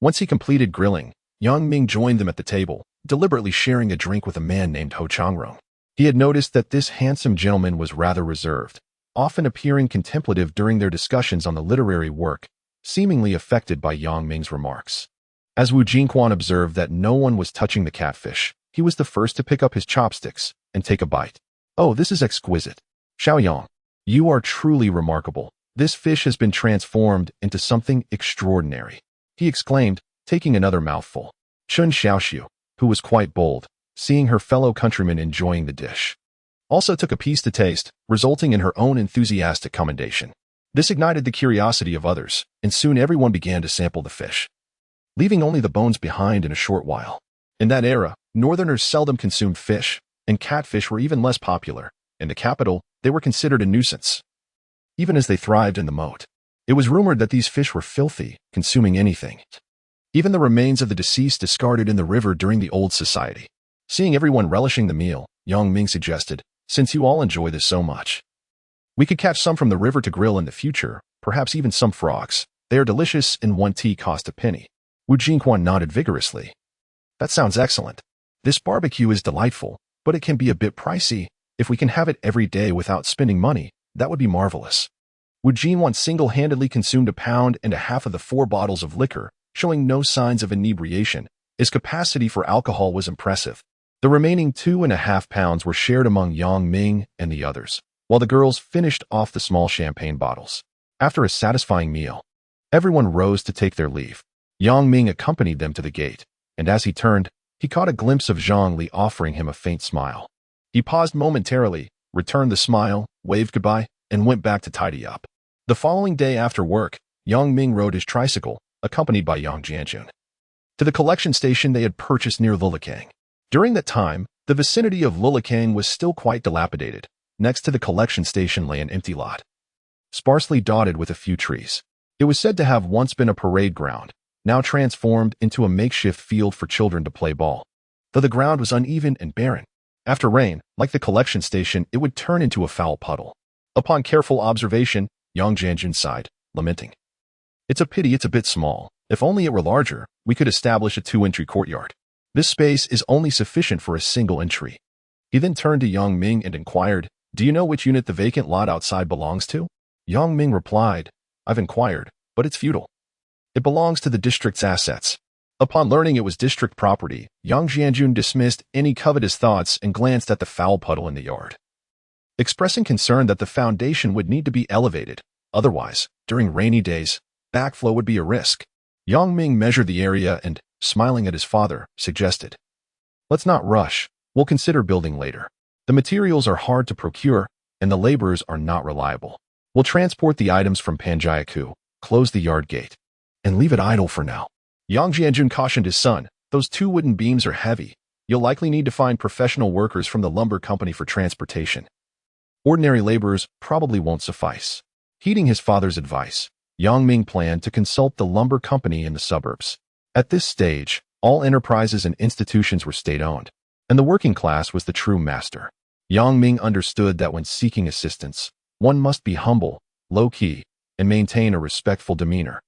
Once he completed grilling, Yang Ming joined them at the table, deliberately sharing a drink with a man named Ho Changrong. He had noticed that this handsome gentleman was rather reserved, often appearing contemplative during their discussions on the literary work, seemingly affected by Yang Ming's remarks. As Wu Jinquan observed that no one was touching the catfish, he was the first to pick up his chopsticks and take a bite. Oh, this is exquisite. Xiaoyang, you are truly remarkable. This fish has been transformed into something extraordinary, he exclaimed, taking another mouthful. Chen Xiaoxiu, who was quite bold, seeing her fellow countrymen enjoying the dish, also took a piece to taste, resulting in her own enthusiastic commendation. This ignited the curiosity of others, and soon everyone began to sample the fish. leaving only the bones behind in a short while. In that era, northerners seldom consumed fish, and catfish were even less popular. In the capital, they were considered a nuisance, even as they thrived in the moat. It was rumored that these fish were filthy, consuming anything, even the remains of the deceased discarded in the river during the old society. Seeing everyone relishing the meal, Ming suggested, since you all enjoy this so much, we could catch some from the river to grill in the future, perhaps even some frogs. They are delicious and one tea cost a penny. Wu Jingquan nodded vigorously. That sounds excellent. This barbecue is delightful, but it can be a bit pricey. If we can have it every day without spending money, that would be marvelous. Wu Jingquan single-handedly consumed 1.5 pounds of the 4 bottles of liquor, showing no signs of inebriation. His capacity for alcohol was impressive. The remaining 2.5 pounds were shared among Ming and the others, while the girls finished off the small champagne bottles. After a satisfying meal, everyone rose to take their leave. Ming accompanied them to the gate, and as he turned, he caught a glimpse of Zhongli offering him a faint smile. He paused momentarily, returned the smile, waved goodbye, and went back to tidy up. The following day after work, Ming rode his tricycle, accompanied by Jianjun, to the collection station they had purchased near Lulikang. During that time, the vicinity of Lulikang was still quite dilapidated. Next to the collection station lay an empty lot, sparsely dotted with a few trees. It was said to have once been a parade ground, now transformed into a makeshift field for children to play ball. Though the ground was uneven and barren, after rain, like the collection station, it would turn into a foul puddle. Upon careful observation, Jianjun sighed, lamenting. It's a pity it's a bit small. If only it were larger, we could establish a 2-entry courtyard. This space is only sufficient for a single entry. He then turned to Ming and inquired, do you know which unit the vacant lot outside belongs to? Ming replied, I've inquired, but it's futile. It belongs to the district's assets. Upon learning it was district property, Jianjun dismissed any covetous thoughts and glanced at the foul puddle in the yard, expressing concern that the foundation would need to be elevated. Otherwise, during rainy days, backflow would be a risk. Ming measured the area and, smiling at his father, suggested, let's not rush. We'll consider building later. The materials are hard to procure, and the laborers are not reliable. We'll transport the items from Panjiaku, close the yard gate, and leave it idle for now. Jianjun cautioned his son, those 2 wooden beams are heavy. You'll likely need to find professional workers from the lumber company for transportation. Ordinary laborers probably won't suffice. Heeding his father's advice, Ming planned to consult the lumber company in the suburbs. At this stage, all enterprises and institutions were state-owned, and the working class was the true master. Ming understood that when seeking assistance, one must be humble, low-key, and maintain a respectful demeanor,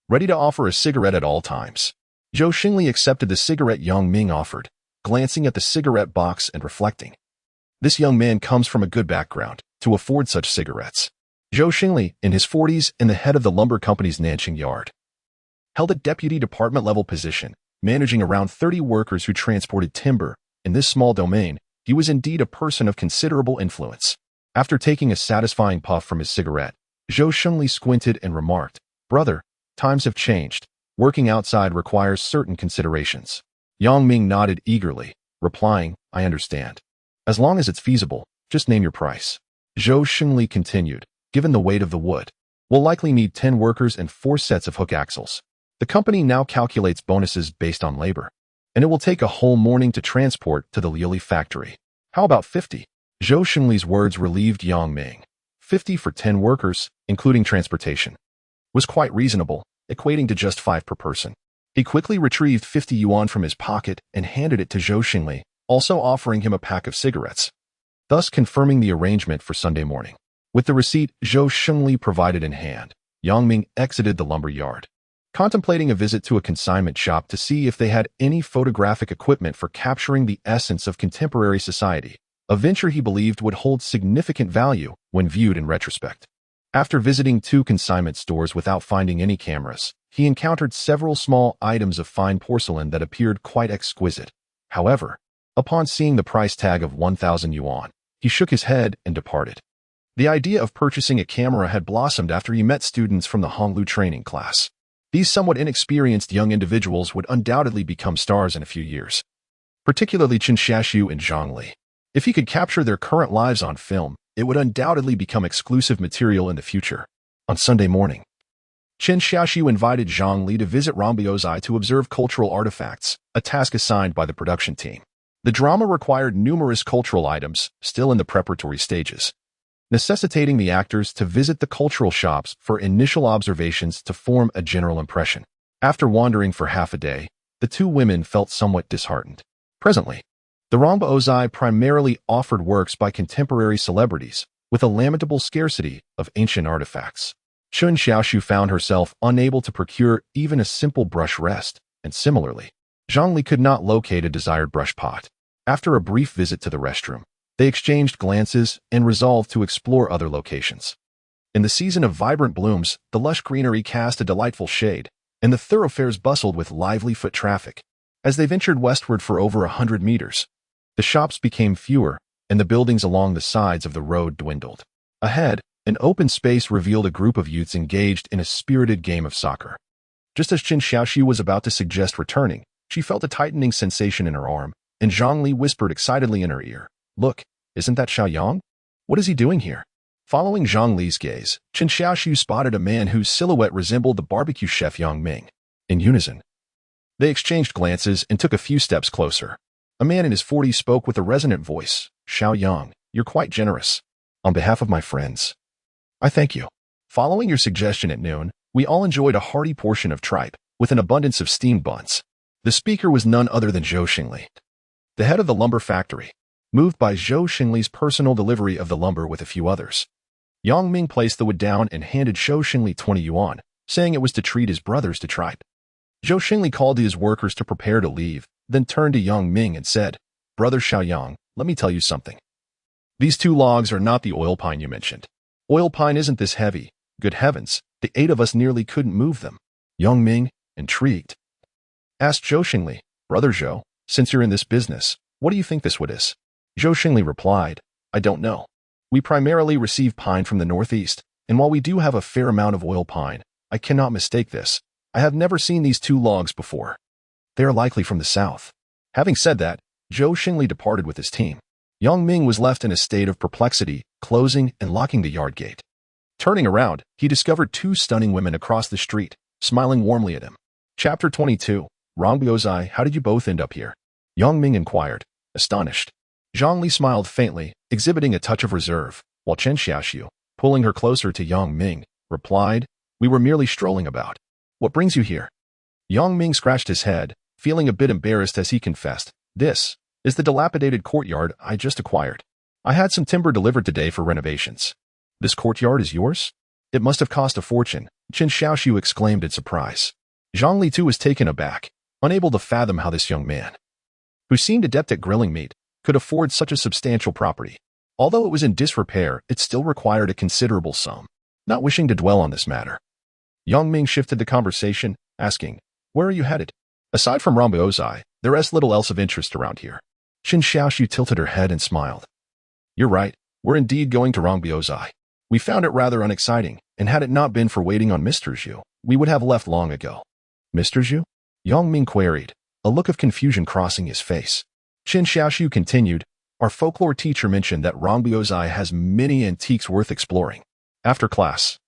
ready to offer a cigarette at all times. Zhou Xingli accepted the cigarette Ming offered, glancing at the cigarette box and reflecting. This young man comes from a good background to afford such cigarettes. Zhou Xingli, in his 40s and the head of the lumber company's Nanqing yard, held a deputy department-level position, managing around 30 workers who transported timber. In this small domain, he was indeed a person of considerable influence. After taking a satisfying puff from his cigarette, Zhou Xingli squinted and remarked, brother, times have changed. Working outside requires certain considerations. Ming nodded eagerly, replying, I understand. As long as it's feasible, just name your price. Zhou Xingli continued, given the weight of the wood, we'll likely need 10 workers and 4 sets of hook axles. The company now calculates bonuses based on labor, and it will take a whole morning to transport to the Liuli factory. How about 50? Zhou Xingli's words relieved Ming. 50 for 10 workers, including transportation, was quite reasonable, equating to just 5 per person. He quickly retrieved 50 yuan from his pocket and handed it to Zhou Xingli, also offering him a pack of cigarettes, thus confirming the arrangement for Sunday morning. With the receipt Zhou Xingli provided in hand, Ming exited the lumber yard, contemplating a visit to a consignment shop to see if they had any photographic equipment for capturing the essence of contemporary society, a venture he believed would hold significant value when viewed in retrospect. After visiting 2 consignment stores without finding any cameras, he encountered several small items of fine porcelain that appeared quite exquisite. However, upon seeing the price tag of 1,000 yuan, he shook his head and departed. The idea of purchasing a camera had blossomed after he met students from the Honglu training class. These somewhat inexperienced young individuals would undoubtedly become stars in a few years, particularly Chen Xiaoxiu and Zhang Li. If he could capture their current lives on film, it would undoubtedly become exclusive material in the future. On Sunday morning, Chen Xiaoxiu invited Zhang Li to visit Rongbiozai to observe cultural artifacts, a task assigned by the production team. The drama required numerous cultural items, still in the preparatory stages, necessitating the actors to visit the cultural shops for initial observations to form a general impression. After wandering for half a day, the two women felt somewhat disheartened. Presently, the Rongbiozai primarily offered works by contemporary celebrities, with a lamentable scarcity of ancient artifacts. Chen Xiaoxiu found herself unable to procure even a simple brush rest, and similarly, Zhang Li could not locate a desired brush pot. After a brief visit to the restroom, they exchanged glances and resolved to explore other locations. In the season of vibrant blooms, the lush greenery cast a delightful shade, and the thoroughfares bustled with lively foot traffic. As they ventured westward for over 100 meters, the shops became fewer, and the buildings along the sides of the road dwindled. Ahead, an open space revealed a group of youths engaged in a spirited game of soccer. Just as Chen Xiaoxiu was about to suggest returning, she felt a tightening sensation in her arm, and Zhang Li whispered excitedly in her ear, "Look, isn't that Xiaoyang? What is he doing here?" Following Zhang Li's gaze, Chen Xiaoxiu spotted a man whose silhouette resembled the barbecue chef Ming. In unison, they exchanged glances and took a few steps closer. A man in his 40s spoke with a resonant voice, "Xiaoyang, you're quite generous. On behalf of my friends, I thank you. Following your suggestion at noon, we all enjoyed a hearty portion of tripe, with an abundance of steamed buns." The speaker was none other than Zhou Xingli, the head of the lumber factory. Moved by Zhou Xingli's personal delivery of the lumber with a few others, Ming placed the wood down and handed Zhou Xingli 20 yuan, saying it was to treat his brothers to tripe. Zhou Xingli called to his workers to prepare to leave, then turned to Ming and said, "Brother Xiaoyang, let me tell you something. These two logs are not the oil pine you mentioned. Oil pine isn't this heavy. Good heavens, the 8 of us nearly couldn't move them." Ming, intrigued, asked Zhou Xingli, "Brother Zhou, since you're in this business, what do you think this wood is?" Zhou Xingli replied, "I don't know. We primarily receive pine from the northeast, and while we do have a fair amount of oil pine, I cannot mistake this. I have never seen these two logs before. They are likely from the south." Having said that, Zhou Xingli departed with his team. Ming was left in a state of perplexity, closing and locking the yard gate. Turning around, he discovered 2 stunning women across the street, smiling warmly at him. Chapter 22, Rongbiozai, how did you both end up here? Ming inquired, astonished. Zhang Li smiled faintly, exhibiting a touch of reserve, while Chen Xiaoxiu, pulling her closer to Ming, replied, "We were merely strolling about. What brings you here?" Ming scratched his head, feeling a bit embarrassed as he confessed, "This is the dilapidated courtyard I just acquired. I had some timber delivered today for renovations." "This courtyard is yours? It must have cost a fortune," Chen Xiaoxiu exclaimed in surprise. Zhang Li too was taken aback, unable to fathom how this young man, who seemed adept at grilling meat, could afford such a substantial property. Although it was in disrepair, it still required a considerable sum. Not wishing to dwell on this matter, Ming shifted the conversation, asking, "Where are you headed? Aside from Rongbiozai, there is little else of interest around here." Chen Xiaoxiu tilted her head and smiled. "You're right, we're indeed going to Rongbiozai. We found it rather unexciting, and had it not been for waiting on Mr. Zhu, we would have left long ago." "Mr. Zhu?" Ming queried, a look of confusion crossing his face. Chen Xiaoxiu continued, "Our folklore teacher mentioned that Rongbiozai has many antiques worth exploring. After class,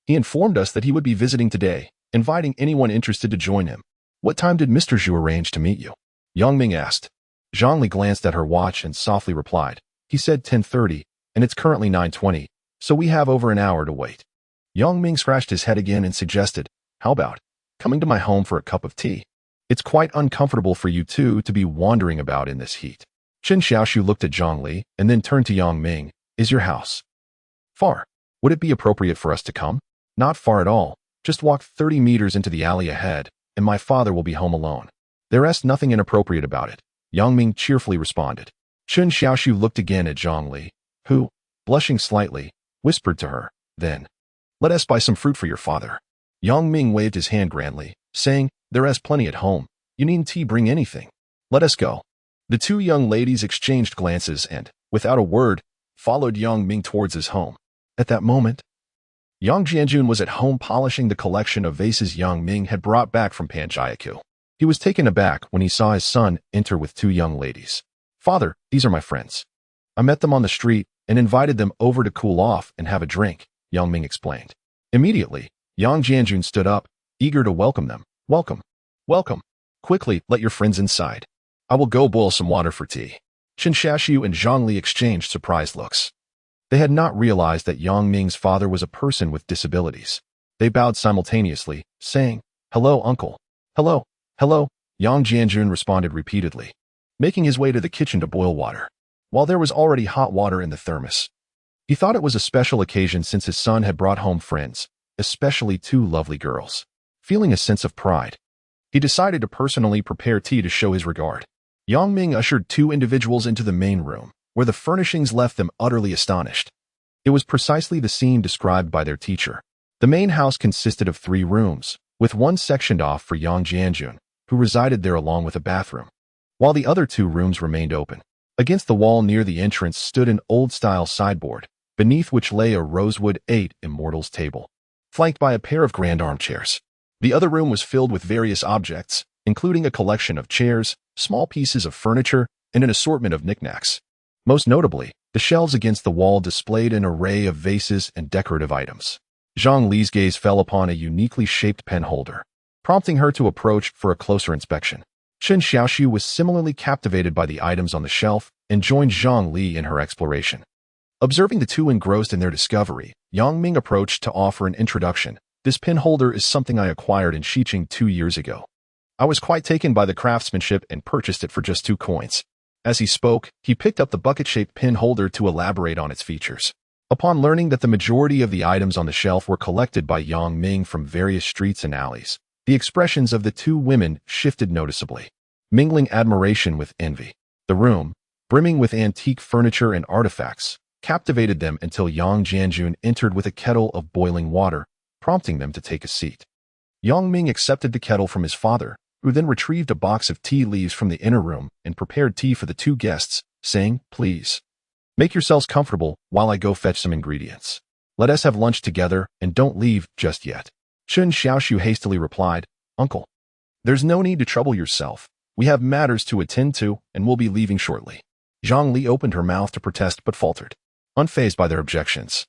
he informed us that he would be visiting today, inviting anyone interested to join him. What time did Mr. Zhu arrange to meet you?" Ming asked. Zhang Li glanced at her watch and softly replied, "He said 10:30, and it's currently 9:20, so we have over an hour to wait." Ming scratched his head again and suggested, "How about coming to my home for a cup of tea? It's quite uncomfortable for you two to be wandering about in this heat." Chen Xiaoxiu looked at Zhang Li and then turned to Ming. "Is your house far? Would it be appropriate for us to come?" "Not far at all. Just walk 30 meters into the alley ahead, and my father will be home alone. There is nothing inappropriate about it," Ming cheerfully responded. Chen Xiaoxiu looked again at Zhang Li, who, blushing slightly, whispered to her, "Then, let us buy some fruit for your father." Ming waved his hand grandly, saying, "There is plenty at home. You needn't bring anything. Let us go." The 2 young ladies exchanged glances and, without a word, followed Ming towards his home. At that moment, Yang Jianjun was at home polishing the collection of vases Ming had brought back from Panchayaku. He was taken aback when he saw his son enter with 2 young ladies. "Father, these are my friends. I met them on the street and invited them over to cool off and have a drink," Ming explained. Immediately, Yang Jianjun stood up, eager to welcome them. Welcome. Welcome. Quickly, let your friends inside. I will go boil some water for tea. Chen Xiaoxiu and Zhang Li exchanged surprised looks. They had not realized that Yang Ming's father was a person with disabilities. They bowed simultaneously, saying, "Hello, uncle." "Hello, hello," Yang Jianjun responded repeatedly, making his way to the kitchen to boil water, while there was already hot water in the thermos. He thought it was a special occasion since his son had brought home friends, especially two lovely girls. Feeling a sense of pride, he decided to personally prepare tea to show his regard. Yang Ming ushered two individuals into the main room, where the furnishings left them utterly astonished. It was precisely the scene described by their teacher. The main house consisted of 3 rooms, with one sectioned off for Yang Jianjun, who resided there along with a bathroom, while the other 2 rooms remained open. Against the wall near the entrance stood an old-style sideboard, beneath which lay a rosewood 8 immortals table, flanked by a pair of grand armchairs. The other room was filled with various objects, including a collection of chairs, small pieces of furniture, and an assortment of knickknacks. Most notably, the shelves against the wall displayed an array of vases and decorative items. Zhang Li's gaze fell upon a uniquely shaped pen holder, prompting her to approach for a closer inspection. Chen Xiaoxiu was similarly captivated by the items on the shelf and joined Zhang Li in her exploration. Observing the two engrossed in their discovery, Yang Ming approached to offer an introduction. "This pen holder is something I acquired in Xiqing 2 years ago. I was quite taken by the craftsmanship and purchased it for just 2 coins. As he spoke, he picked up the bucket-shaped pen holder to elaborate on its features. Upon learning that the majority of the items on the shelf were collected by Yang Ming from various streets and alleys, the expressions of the two women shifted noticeably, mingling admiration with envy. The room, brimming with antique furniture and artifacts, captivated them until Yang Jianjun entered with a kettle of boiling water, prompting them to take a seat. Yang Ming accepted the kettle from his father, who then retrieved a box of tea leaves from the inner room and prepared tea for the 2 guests, saying, "Please, make yourselves comfortable while I go fetch some ingredients. Let us have lunch together and don't leave just yet." Chen Xiaoxiu hastily replied, "Uncle, there's no need to trouble yourself. We have matters to attend to and will be leaving shortly." Zhang Li opened her mouth to protest but faltered, unfazed by their objections.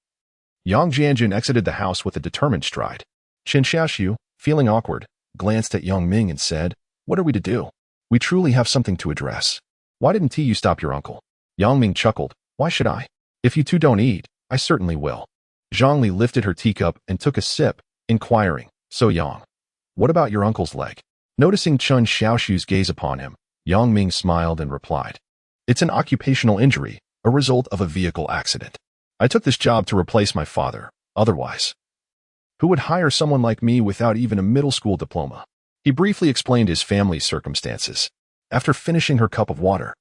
Yang Jianjun exited the house with a determined stride. Chen Xiaoxiu, feeling awkward, glanced at Yang Ming and said, "What are we to do? We truly have something to address. Why didn't you stop your uncle?" Yang Ming chuckled, "Why should I? If you two don't eat, I certainly will." Zhang Li lifted her teacup and took a sip, inquiring, "So Yang, what about your uncle's leg?" Noticing Chen Xiaoxiu's gaze upon him, Yang Ming smiled and replied, "It's an occupational injury, a result of a vehicle accident. I took this job to replace my father. Otherwise, who would hire someone like me without even a middle school diploma?" He briefly explained his family's circumstances. After finishing her cup of water,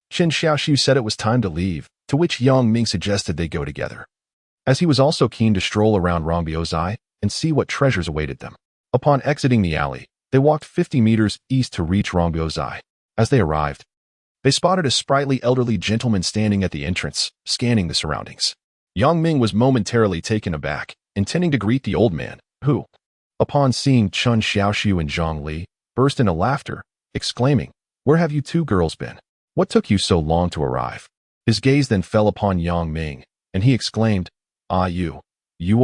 Chen Xiaoxiu said it was time to leave, to which Yang Ming suggested they go together, as he was also keen to stroll around Rongbiozai and see what treasures awaited them. Upon exiting the alley, they walked 50 meters east to reach Rongbiozai. As they arrived, they spotted a sprightly elderly gentleman standing at the entrance, scanning the surroundings. Yang Ming was momentarily taken aback, intending to greet the old man, who, upon seeing Chen Xiaoxiu and Zhang Li, burst into laughter, exclaiming, "Where have you 2 girls been? What took you so long to arrive?" His gaze then fell upon Yang Ming, and he exclaimed, "Ah, you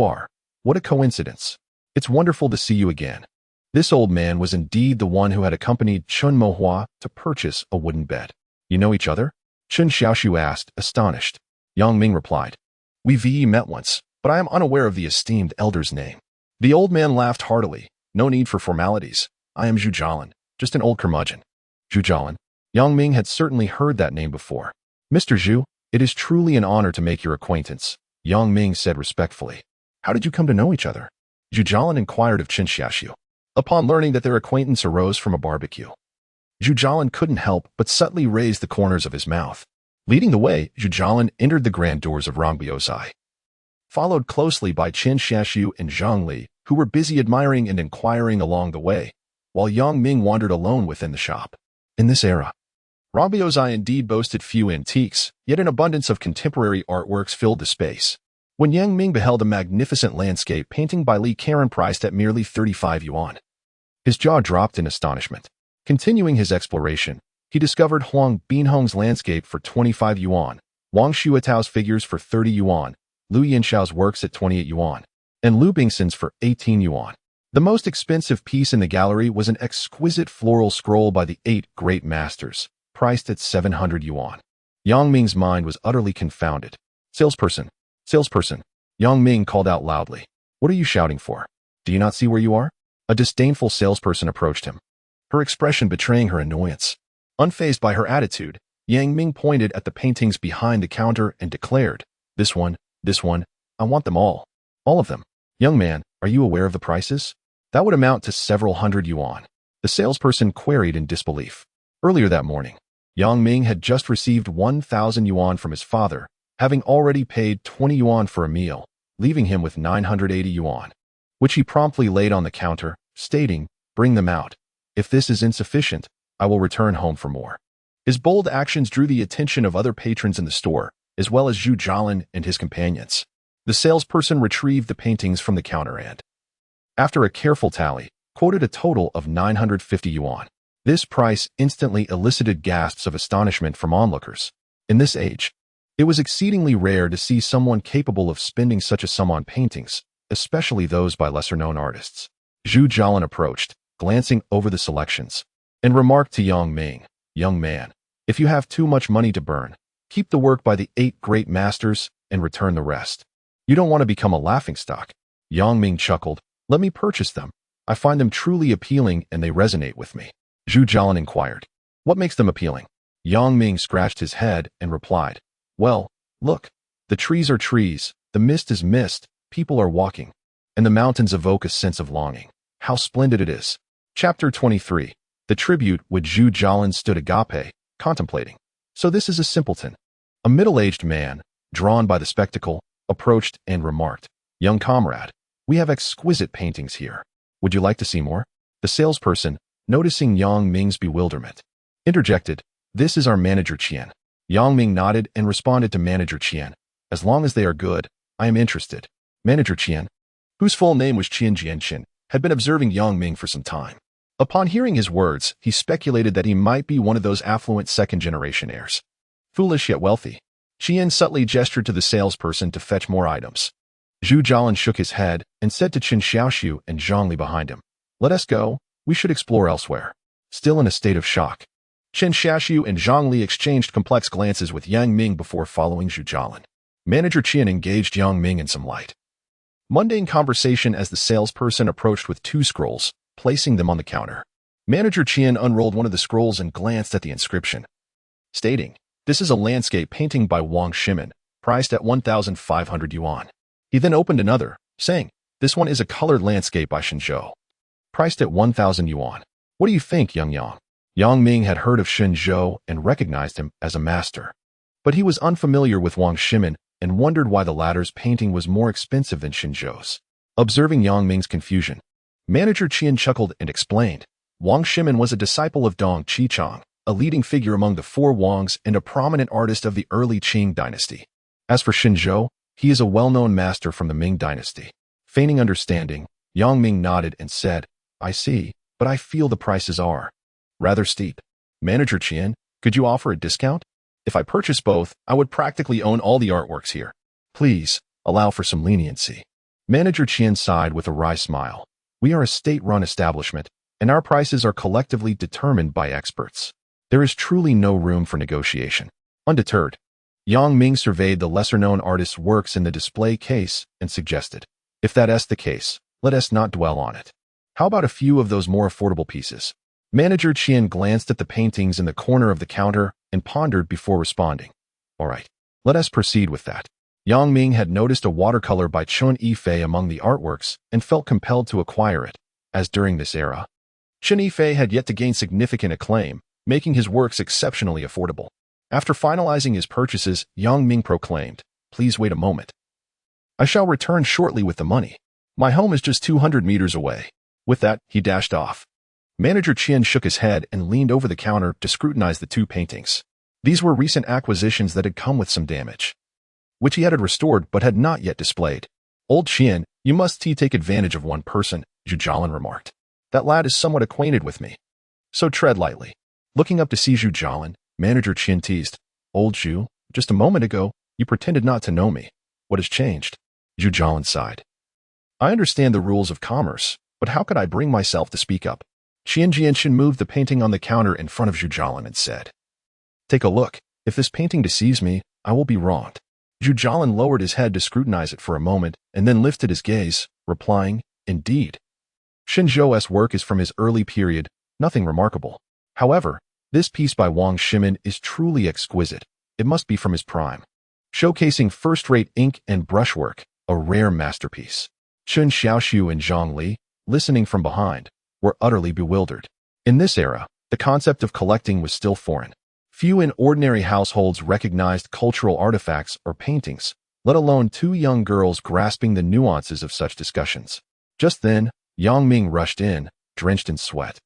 are. What a coincidence. It's wonderful to see you again." This old man was indeed the one who had accompanied Chun Mohua to purchase a wooden bed. "You know each other?" Chen Xiaoxiu asked, astonished. Yang Ming replied, "We've met once, but I am unaware of the esteemed elder's name." The old man laughed heartily. "No need for formalities. I am Zhu Jialin, just an old curmudgeon." Zhu Jialin. Yang Ming had certainly heard that name before. "Mr. Zhu, it is truly an honor to make your acquaintance," Yang Ming said respectfully. "How did you come to know each other?" Zhu Jialin inquired of Chen Xiaoxiu. Upon learning that their acquaintance arose from a barbecue, Zhu Jialin couldn't help but subtly raise the corners of his mouth. Leading the way, Zhu Jialin entered the grand doors of Rongbiozai, followed closely by Chen Xiaoxiu and Zhang Li, who were busy admiring and inquiring along the way, while Yang Ming wandered alone within the shop. In this era, Rongbiozai indeed boasted few antiques, yet an abundance of contemporary artworks filled the space. When Yang Ming beheld a magnificent landscape painting by Li Karen priced at merely 35 yuan, his jaw dropped in astonishment. Continuing his exploration, he discovered Huang Binhong's landscape for 25 yuan, Wang Shuatao's figures for 30 yuan, Liu Yinshao's works at 28 yuan, and Lubingsons for 18 yuan. The most expensive piece in the gallery was an exquisite floral scroll by the 8 great masters, priced at 700 yuan. Yang Ming's mind was utterly confounded. Salesperson, salesperson, Yang Ming called out loudly. What are you shouting for? Do you not see where you are? A disdainful salesperson approached him, her expression betraying her annoyance. Unfazed by her attitude, Yang Ming pointed at the paintings behind the counter and declared, this one, I want them all. All of them. Young man, are you aware of the prices? That would amount to several hundred yuan. The salesperson queried in disbelief. Earlier that morning, Yang Ming had just received 1,000 yuan from his father, having already paid 20 yuan for a meal, leaving him with 980 yuan, which he promptly laid on the counter, stating, bring them out. If this is insufficient, I will return home for more. His bold actions drew the attention of other patrons in the store, as well as Zhu Jialin and his companions. The salesperson retrieved the paintings from the counter and, after a careful tally, quoted a total of 950 yuan. This price instantly elicited gasps of astonishment from onlookers. In this age, it was exceedingly rare to see someone capable of spending such a sum on paintings, especially those by lesser-known artists. Zhu Jialin approached, glancing over the selections, and remarked to Yang Ming, young man, if you have too much money to burn, keep the work by the 8 great masters and return the rest. You don't want to become a laughingstock. Yang Ming chuckled, let me purchase them. I find them truly appealing and they resonate with me. Zhu Jialin inquired, what makes them appealing? Yang Ming scratched his head and replied, well, look, the trees are trees, the mist is mist, people are walking, and the mountains evoke a sense of longing. How splendid it is. Chapter 23. The tribute which Zhu Jialin stood agape, contemplating. So this is a simpleton. A middle-aged man, drawn by the spectacle, approached and remarked, young comrade, we have exquisite paintings here. Would you like to see more? The salesperson, noticing Yang Ming's bewilderment, interjected, this is our manager Qian. Yang Ming nodded and responded to Manager Qian, as long as they are good, I am interested. Manager Qian, whose full name was Qian Jianqin, had been observing Yang Ming for some time. Upon hearing his words, he speculated that he might be one of those affluent second-generation heirs. Foolish yet wealthy. Qian subtly gestured to the salesperson to fetch more items. Zhu Jialin shook his head and said to Qin Xiaoxiu and Zhang Li behind him, let us go, we should explore elsewhere. Still in a state of shock, Qin Xiaoxiu and Zhang Li exchanged complex glances with Yang Ming before following Zhu Jialin. Manager Qian engaged Yang Ming in some light, mundane conversation as the salesperson approached with 2 scrolls, placing them on the counter. Manager Qian unrolled one of the scrolls and glanced at the inscription, stating, this is a landscape painting by Wang Shimin, priced at 1,500 yuan. He then opened another, saying, this one is a colored landscape by Shenzhou, priced at 1,000 yuan. What do you think, young Yang? Yang Ming had heard of Shenzhou and recognized him as a master, but he was unfamiliar with Wang Shimin and wondered why the latter's painting was more expensive than Shenzhou's. Observing Yang Ming's confusion, Manager Qian chuckled and explained, Wang Shimin was a disciple of Dong Qichang, a leading figure among the 4 Wangs and a prominent artist of the early Qing dynasty. As for Shenzhou, he is a well-known master from the Ming dynasty. Feigning understanding, Yang Ming nodded and said, I see, but I feel the prices are rather steep. Manager Qian, could you offer a discount? If I purchase both, I would practically own all the artworks here. Please, allow for some leniency. Manager Qian sighed with a wry smile. We are a state-run establishment, and our prices are collectively determined by experts. There is truly no room for negotiation. Undeterred, Yang Ming surveyed the lesser-known artist's works in the display case and suggested, if that is the case, let us not dwell on it. How about a few of those more affordable pieces? Manager Qian glanced at the paintings in the corner of the counter and pondered before responding. All right, let us proceed with that. Yang Ming had noticed a watercolor by Chun Yifei among the artworks and felt compelled to acquire it, as during this era, Chun Yifei had yet to gain significant acclaim, making his works exceptionally affordable. After finalizing his purchases, Yang Ming proclaimed, please wait a moment. I shall return shortly with the money. My home is just 200 meters away. With that, he dashed off. Manager Qian shook his head and leaned over the counter to scrutinize the 2 paintings. These were recent acquisitions that had come with some damage, which he had restored but had not yet displayed. Old Qian, you must take advantage of one person, Zhu Jialin remarked. That lad is somewhat acquainted with me, so tread lightly. Looking up to see Zhu Jialin, Manager Qian teased, Old Zhu, just a moment ago, you pretended not to know me. What has changed? Zhu Jialin sighed. I understand the rules of commerce, but how could I bring myself to speak up? Qian Jianshan moved the painting on the counter in front of Zhu Jialan and said, "Take a look. If this painting deceives me, I will be wronged." Zhu Jialan lowered his head to scrutinize it for a moment and then lifted his gaze, replying, "Indeed. Shen Zhou's work is from his early period, nothing remarkable. However, this piece by Wang Shimin is truly exquisite. It must be from his prime. Showcasing first-rate ink and brushwork, a rare masterpiece." Chen Xiaoxiu and Zhang Li, listening from behind, were utterly bewildered. In this era, the concept of collecting was still foreign. Few in ordinary households recognized cultural artifacts or paintings, let alone two young girls grasping the nuances of such discussions. Just then, Yang Ming rushed in, drenched in sweat,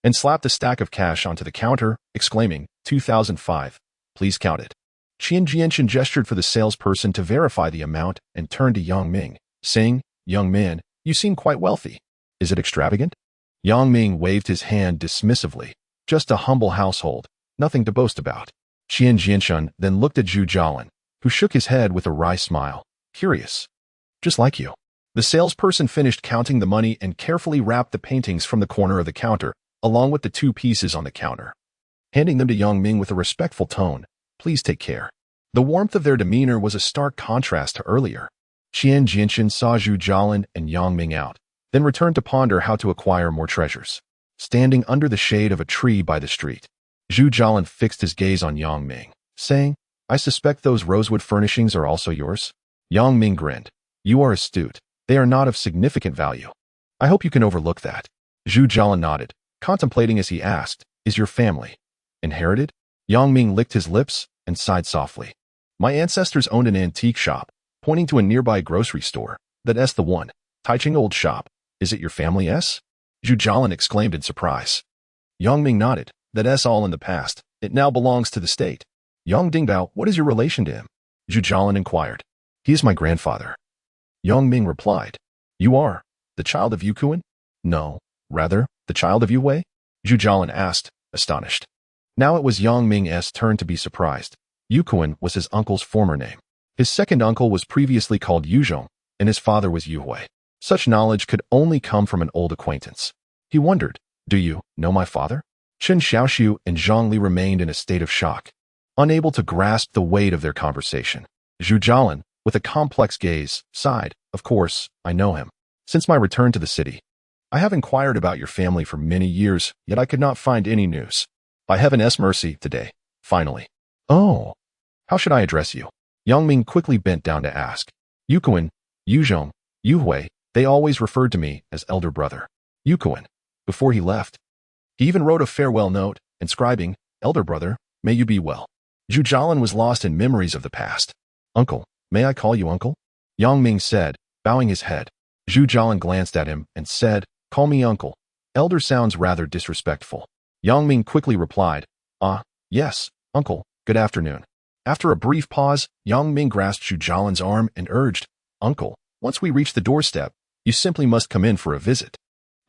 and slapped a stack of cash onto the counter, exclaiming, 2005. Please count it. Qian Jianshan gestured for the salesperson to verify the amount and turned to Yang Ming, saying, "Young man, you seem quite wealthy. Is it extravagant?" Yang Ming waved his hand dismissively. "Just a humble household, nothing to boast about." Qian Jianshan then looked at Zhu Jialan, who shook his head with a wry smile. "Curious. Just like you." The salesperson finished counting the money and carefully wrapped the paintings from the corner of the counter, along with the two pieces on the counter, handing them to Yang Ming with a respectful tone. "Please take care." The warmth of their demeanor was a stark contrast to earlier. Qian Jianshan saw Zhu Jialan and Yang Ming out, then returned to ponder how to acquire more treasures. Standing under the shade of a tree by the street, Zhu Jialan fixed his gaze on Yang Ming, saying, "I suspect those rosewood furnishings are also yours?" Yang Ming grinned. "You are astute. They are not of significant value. I hope you can overlook that." Zhu Jialan nodded, contemplating as he asked, "Is your family inherited?" Yang Ming licked his lips and sighed softly. "My ancestors owned an antique shop," pointing to a nearby grocery store. "That's the one. Taiching old shop. Is it your family S?" Zhu Jialan exclaimed in surprise. Yang Ming nodded. "That's all in the past. It now belongs to the state." "Yang Dingbao, what is your relation to him?" Zhu Jialan inquired. "He is my grandfather." Yang Ming replied. "You are the child of Yukuan?" "No, rather, the child of Yu Wei?" Zhu Jialan asked, astonished. Now it was Yang Ming's turn to be surprised. Yukuan was his uncle's former name. His second uncle was previously called Yuzhong, and his father was Yu Hui. Such knowledge could only come from an old acquaintance. He wondered, "Do you know my father?" Chen Xiaoxiu and Zhang Li remained in a state of shock, unable to grasp the weight of their conversation. Zhu Jialan, with a complex gaze, sighed, "Of course, I know him. Since my return to the city, I have inquired about your family for many years, yet I could not find any news. By heaven's mercy, today, finally." "Oh, how should I address you?" Yang Ming quickly bent down to ask. "Yukuan, Yuzhong, Yu Hui, they always referred to me as elder brother." Yukuan, before he left, he even wrote a farewell note, inscribing, "Elder brother, may you be well." Zhu Jialan was lost in memories of the past. "Uncle, may I call you uncle?" Yang Ming said, bowing his head. Zhu Jialan glanced at him and said, "Call me uncle. Elder sounds rather disrespectful." Yang Ming quickly replied, "Ah, yes, uncle, good afternoon." After a brief pause, Yang Ming grasped Zhu Jialan's arm and urged, "Uncle, once we reach the doorstep, you simply must come in for a visit.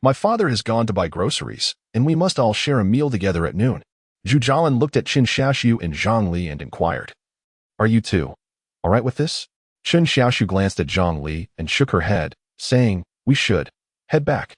My father has gone to buy groceries, and we must all share a meal together at noon." Zhu Jialan looked at Chen Xiaoxiu and Zhang Li and inquired, "Are you two all right with this?" Chen Xiaoxiu glanced at Zhang Li and shook her head, saying, "We should head back."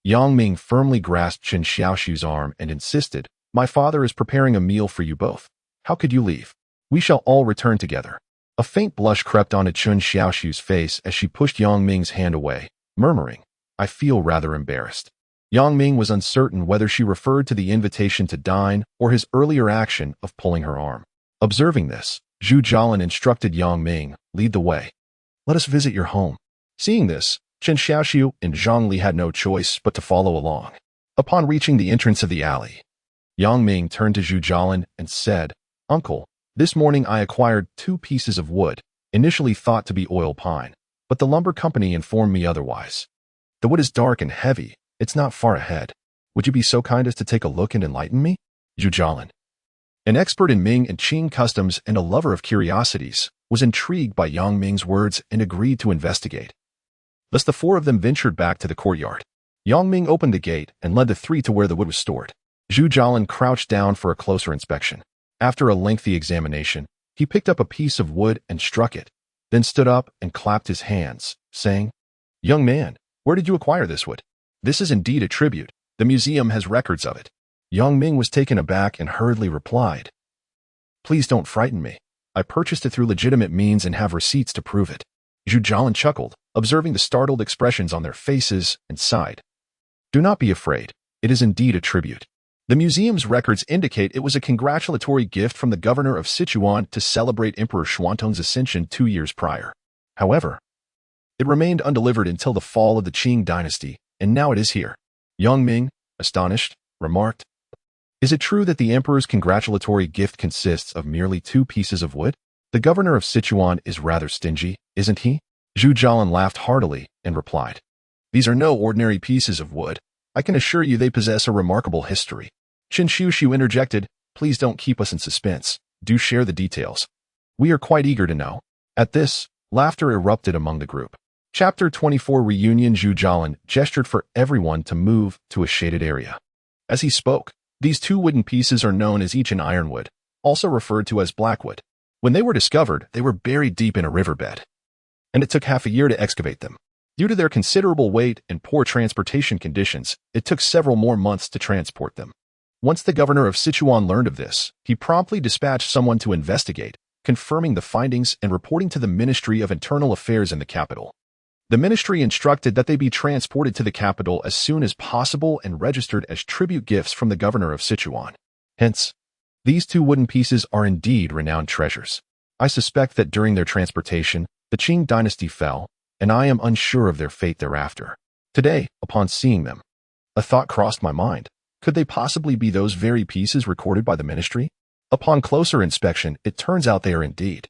Yang Ming firmly grasped Chen Xiaoxiu's arm and insisted, "My father is preparing a meal for you both. How could you leave? We shall all return together." A faint blush crept onto Chen Xiaoxiu's face as she pushed Yang Ming's hand away, murmuring, "I feel rather embarrassed." Yang Ming was uncertain whether she referred to the invitation to dine or his earlier action of pulling her arm. Observing this, Zhu Jialan instructed Yang Ming, "Lead the way. Let us visit your home." Seeing this, Chen Xiaoxiu and Zhang Li had no choice but to follow along. Upon reaching the entrance of the alley, Yang Ming turned to Zhu Jialan and said, "Uncle, this morning I acquired 2 pieces of wood, initially thought to be oil pine, but the lumber company informed me otherwise. The wood is dark and heavy. It's not far ahead. Would you be so kind as to take a look and enlighten me?" Zhu Jialan, an expert in Ming and Qing customs and a lover of curiosities, was intrigued by Yang Ming's words and agreed to investigate. Thus the 4 of them ventured back to the courtyard. Yang Ming opened the gate and led the 3 to where the wood was stored. Zhu Jialan crouched down for a closer inspection. After a lengthy examination, he picked up a piece of wood and struck it, then stood up and clapped his hands, saying, Young man, where did you acquire this wood? This is indeed a tribute. The museum has records of it. Young Ming was taken aback and hurriedly replied, Please don't frighten me. I purchased it through legitimate means and have receipts to prove it. Zhu Jialin chuckled, observing the startled expressions on their faces, and sighed. Do not be afraid. It is indeed a tribute. The museum's records indicate it was a congratulatory gift from the governor of Sichuan to celebrate Emperor Xuantong's ascension 2 years prior. However, it remained undelivered until the fall of the Qing dynasty, and now it is here. Young Ming, astonished, remarked, Is it true that the emperor's congratulatory gift consists of merely 2 pieces of wood? The governor of Sichuan is rather stingy, isn't he? Zhu Jialin laughed heartily and replied, These are no ordinary pieces of wood. I can assure you they possess a remarkable history. Qin Shu interjected, Please don't keep us in suspense. Do share the details. We are quite eager to know. At this, laughter erupted among the group. Chapter 24 Reunion. Zhu Jialin gestured for everyone to move to a shaded area. As he spoke, these 2 wooden pieces are known as each an ironwood, also referred to as blackwood. When they were discovered, they were buried deep in a riverbed, and it took half a year to excavate them. Due to their considerable weight and poor transportation conditions, it took several more months to transport them. Once the governor of Sichuan learned of this, he promptly dispatched someone to investigate, confirming the findings and reporting to the Ministry of Internal Affairs in the capital. The ministry instructed that they be transported to the capital as soon as possible and registered as tribute gifts from the governor of Sichuan. Hence, these 2 wooden pieces are indeed renowned treasures. I suspect that during their transportation, the Qing dynasty fell, and I am unsure of their fate thereafter. Today, upon seeing them, a thought crossed my mind. Could they possibly be those very pieces recorded by the ministry? Upon closer inspection, it turns out they are indeed.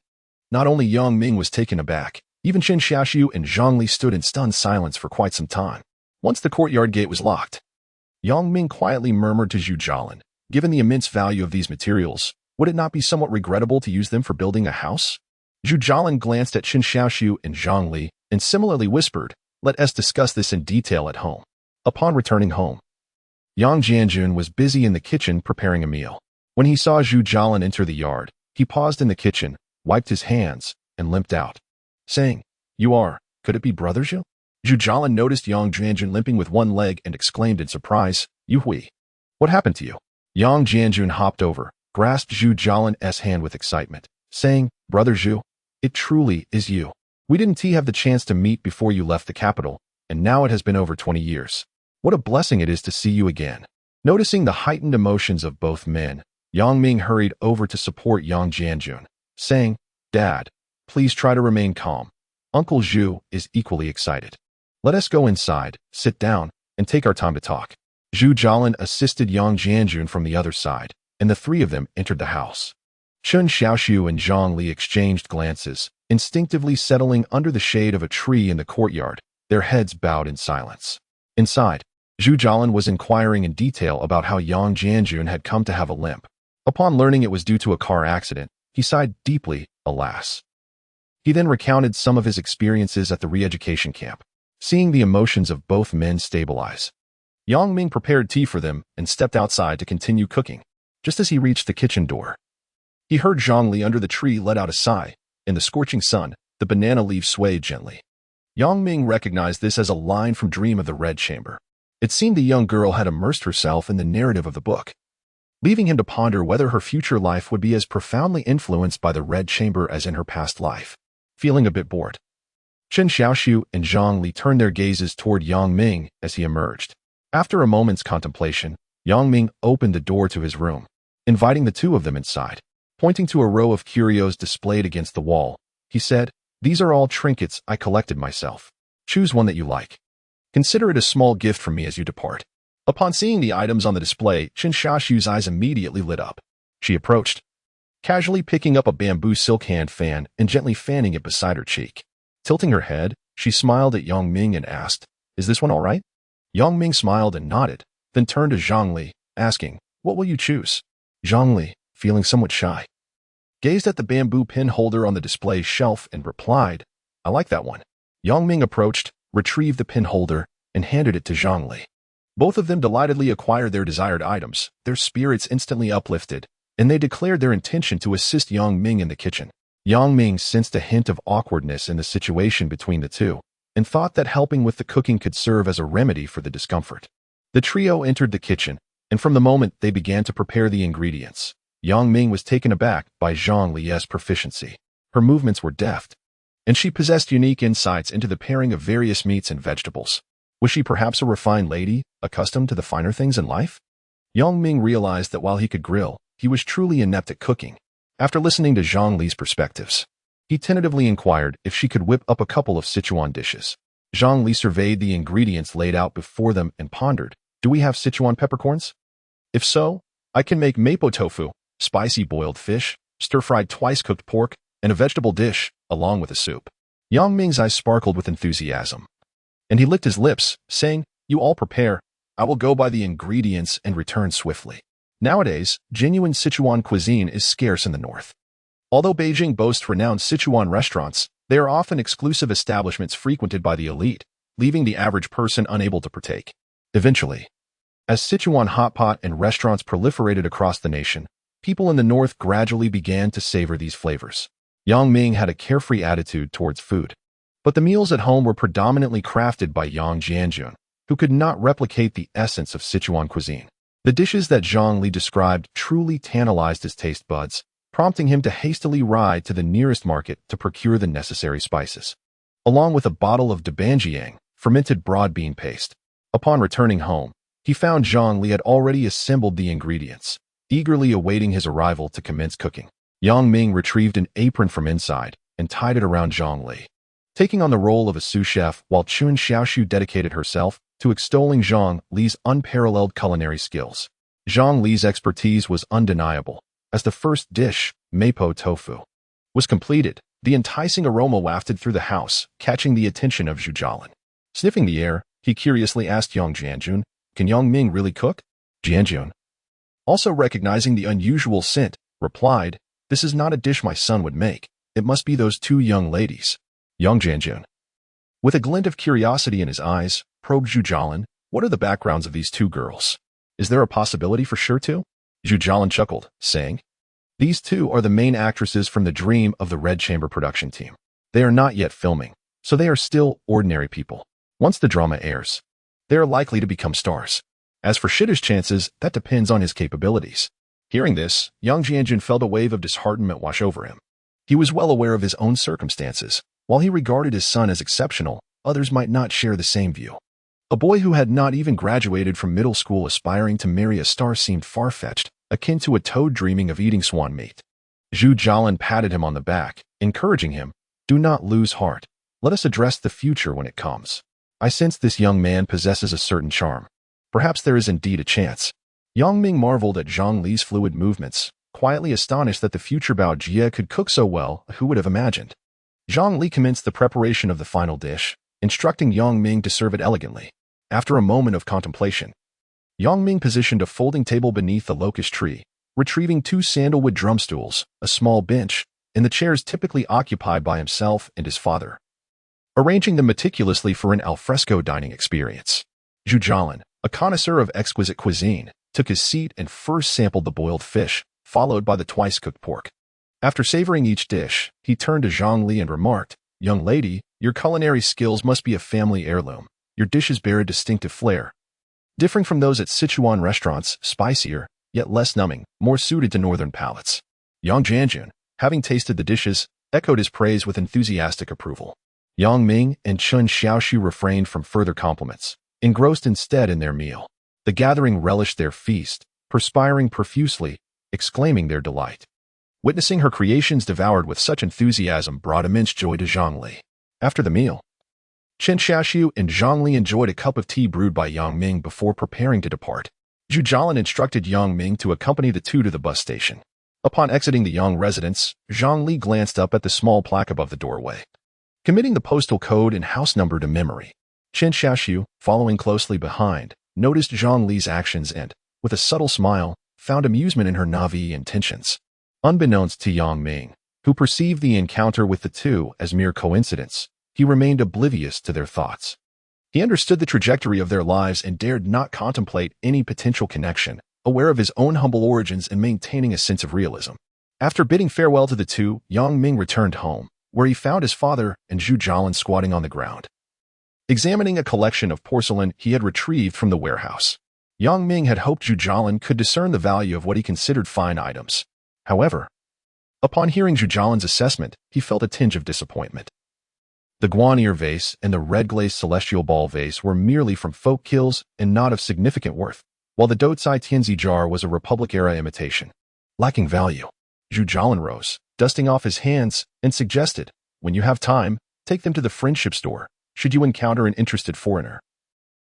Not only Yang Ming was taken aback, even Qin Xiaoxiu and Zhang Li stood in stunned silence for quite some time. Once the courtyard gate was locked, Yang Ming quietly murmured to Zhu Jialin, Given the immense value of these materials, would it not be somewhat regrettable to use them for building a house? Zhu Jialin glanced at Qin Xiaoxiu and Zhang Li, and similarly whispered, Let us discuss this in detail at home. Upon returning home, Yang Jianjun was busy in the kitchen preparing a meal. When he saw Zhu Jialin enter the yard, he paused in the kitchen, wiped his hands, and limped out, saying, Could it be Brother Zhu? Zhu Jialin noticed Yang Jianjun limping with one leg and exclaimed in surprise, You hui. What happened to you? Yang Jianjun hopped over, grasped Zhu Jialin's hand with excitement, saying, Brother Zhu, it truly is you. We didn't have the chance to meet before you left the capital, and now it has been over 20 years. What a blessing it is to see you again. Noticing the heightened emotions of both men, Yang Ming hurried over to support Yang Jianjun, saying, Dad, please try to remain calm. Uncle Zhu is equally excited. Let us go inside, sit down, and take our time to talk. Zhu Jialin assisted Yang Jianjun from the other side, and the 3 of them entered the house. Qin Xiaoxiu and Zhang Li exchanged glances, instinctively settling under the shade of a tree in the courtyard, their heads bowed in silence. Inside, Zhu Jialin was inquiring in detail about how Yang Jianjun had come to have a limp. Upon learning it was due to a car accident, he sighed deeply, alas. He then recounted some of his experiences at the re-education camp. Seeing the emotions of both men stabilize, Yang Ming prepared tea for them and stepped outside to continue cooking. Just as he reached the kitchen door, he heard Zhang Li under the tree let out a sigh. In the scorching sun, the banana leaves swayed gently. Yang Ming recognized this as a line from Dream of the Red Chamber. It seemed the young girl had immersed herself in the narrative of the book, leaving him to ponder whether her future life would be as profoundly influenced by the Red Chamber as in her past life. Feeling a bit bored, Qin Xiaoxiu and Zhang Li turned their gazes toward Yang Ming as he emerged. After a moment's contemplation, Yang Ming opened the door to his room, inviting the 2 of them inside. Pointing to a row of curios displayed against the wall, he said, These are all trinkets I collected myself. Choose one that you like. Consider it a small gift from me as you depart. Upon seeing the items on the display, Qin Xiaoxiu's eyes immediately lit up. She approached, casually picking up a bamboo silk hand fan and gently fanning it beside her cheek. Tilting her head, she smiled at Yang Ming and asked, Is this one all right? Yang Ming smiled and nodded, then turned to Zhang Li, asking, What will you choose? Zhang Li, feeling somewhat shy, gazed at the bamboo pin holder on the display shelf and replied, I like that one. Yang Ming approached, retrieved the pin holder, and handed it to Zhang Li. Both of them delightedly acquired their desired items, their spirits instantly uplifted, and they declared their intention to assist Yang Ming in the kitchen. Yang Ming sensed a hint of awkwardness in the situation between the 2, and thought that helping with the cooking could serve as a remedy for the discomfort. The trio entered the kitchen, and from the moment they began to prepare the ingredients, Yang Ming was taken aback by Zhang Li's proficiency. Her movements were deft, and she possessed unique insights into the pairing of various meats and vegetables. Was she perhaps a refined lady, accustomed to the finer things in life? Yang Ming realized that while he could grill, he was truly inept at cooking. After listening to Zhang Li's perspectives, he tentatively inquired if she could whip up a couple of Sichuan dishes. Zhang Li surveyed the ingredients laid out before them and pondered, "Do we have Sichuan peppercorns? If so, I can make mapo tofu, spicy boiled fish, stir-fried twice-cooked pork, and a vegetable dish, along with a soup." Yang Ming's eyes sparkled with enthusiasm, and he licked his lips, saying, "You all prepare. I will go buy the ingredients and return swiftly." Nowadays, genuine Sichuan cuisine is scarce in the north. Although Beijing boasts renowned Sichuan restaurants, they are often exclusive establishments frequented by the elite, leaving the average person unable to partake. Eventually, as Sichuan hot pot and restaurants proliferated across the nation, people in the north gradually began to savor these flavors. Yang Ming had a carefree attitude towards food, but the meals at home were predominantly crafted by Yang Jianjun, who could not replicate the essence of Sichuan cuisine. The dishes that Zhang Li described truly tantalized his taste buds, prompting him to hastily ride to the nearest market to procure the necessary spices, along with a bottle of debanjiang, fermented broad bean paste. Upon returning home, he found Zhang Li had already assembled the ingredients, eagerly awaiting his arrival to commence cooking. Yang Ming retrieved an apron from inside and tied it around Zhang Li, taking on the role of a sous chef while Chun Xiaoshu dedicated herself to extolling Zhang Li's unparalleled culinary skills. Zhang Li's expertise was undeniable. As the first dish, mapo tofu, was completed, the enticing aroma wafted through the house, catching the attention of Zhu Jialin. Sniffing the air, he curiously asked Yang Jianjun, "Can Yang Ming really cook?" Jianjun, also recognizing the unusual scent, replied, "This is not a dish my son would make. It must be those two young ladies." Yang Jianjun, with a glint of curiosity in his eyes, probed Zhu Jialin, "What are the backgrounds of these two girls? Is there a possibility for sure two?" Zhu Jialin chuckled, saying, "These two are the main actresses from the Dream of the Red Chamber production team. They are not yet filming, so they are still ordinary people. Once the drama airs, they are likely to become stars. As for Shitter's chances, that depends on his capabilities." Hearing this, Yang Jianjun felt a wave of disheartenment wash over him. He was well aware of his own circumstances. While he regarded his son as exceptional, others might not share the same view. A boy who had not even graduated from middle school aspiring to marry a star seemed far-fetched, akin to a toad dreaming of eating swan meat. Zhu Jialin patted him on the back, encouraging him, "Do not lose heart. Let us address the future when it comes. I sense this young man possesses a certain charm. Perhaps there is indeed a chance." Yang Ming marveled at Zhang Li's fluid movements, quietly astonished that the future Bao Jie could cook so well. Who would have imagined? Zhang Li commenced the preparation of the final dish, instructing Yang Ming to serve it elegantly. After a moment of contemplation, Yang Ming positioned a folding table beneath the locust tree, retrieving two sandalwood drum stools, a small bench, and the chairs typically occupied by himself and his father, arranging them meticulously for an alfresco dining experience. Zhu Jialin, a connoisseur of exquisite cuisine, took his seat and first sampled the boiled fish, followed by the twice-cooked pork. After savoring each dish, he turned to Zhang Li and remarked, "Young lady, your culinary skills must be a family heirloom. Your dishes bear a distinctive flair, differing from those at Sichuan restaurants, spicier, yet less numbing, more suited to northern palates." Yang Jianjun, having tasted the dishes, echoed his praise with enthusiastic approval. Yang Ming and Chun Xiaoshu refrained from further compliments, engrossed instead in their meal. The gathering relished their feast, perspiring profusely, exclaiming their delight. Witnessing her creations devoured with such enthusiasm brought immense joy to Zhang Li. After the meal, Chen Xiaoshu and Zhang Li enjoyed a cup of tea brewed by Yang Ming before preparing to depart. Zhu Jialin instructed Yang Ming to accompany the two to the bus station. Upon exiting the Yang residence, Zhang Li glanced up at the small plaque above the doorway, committing the postal code and house number to memory. Chen Xiaoshu, following closely behind, noticed Zhang Li's actions and, with a subtle smile, found amusement in her naive intentions. Unbeknownst to Yang Ming, who perceived the encounter with the two as mere coincidence, he remained oblivious to their thoughts. He understood the trajectory of their lives and dared not contemplate any potential connection, aware of his own humble origins and maintaining a sense of realism. After bidding farewell to the two, Yang Ming returned home, where he found his father and Zhu Jialin squatting on the ground. examining a collection of porcelain he had retrieved from the warehouse. Young Ming had hoped Zhu Jialin could discern the value of what he considered fine items. However, upon hearing Zhu Jialin's assessment, he felt a tinge of disappointment. The guan-ear vase and the red-glazed celestial ball vase were merely from folk kills and not of significant worth, while the Dotsai Tianzi jar was a Republic-era imitation. Lacking value, Zhu Jialin rose, dusting off his hands, and suggested, when you have time, take them to the friendship store, should you encounter an interested foreigner.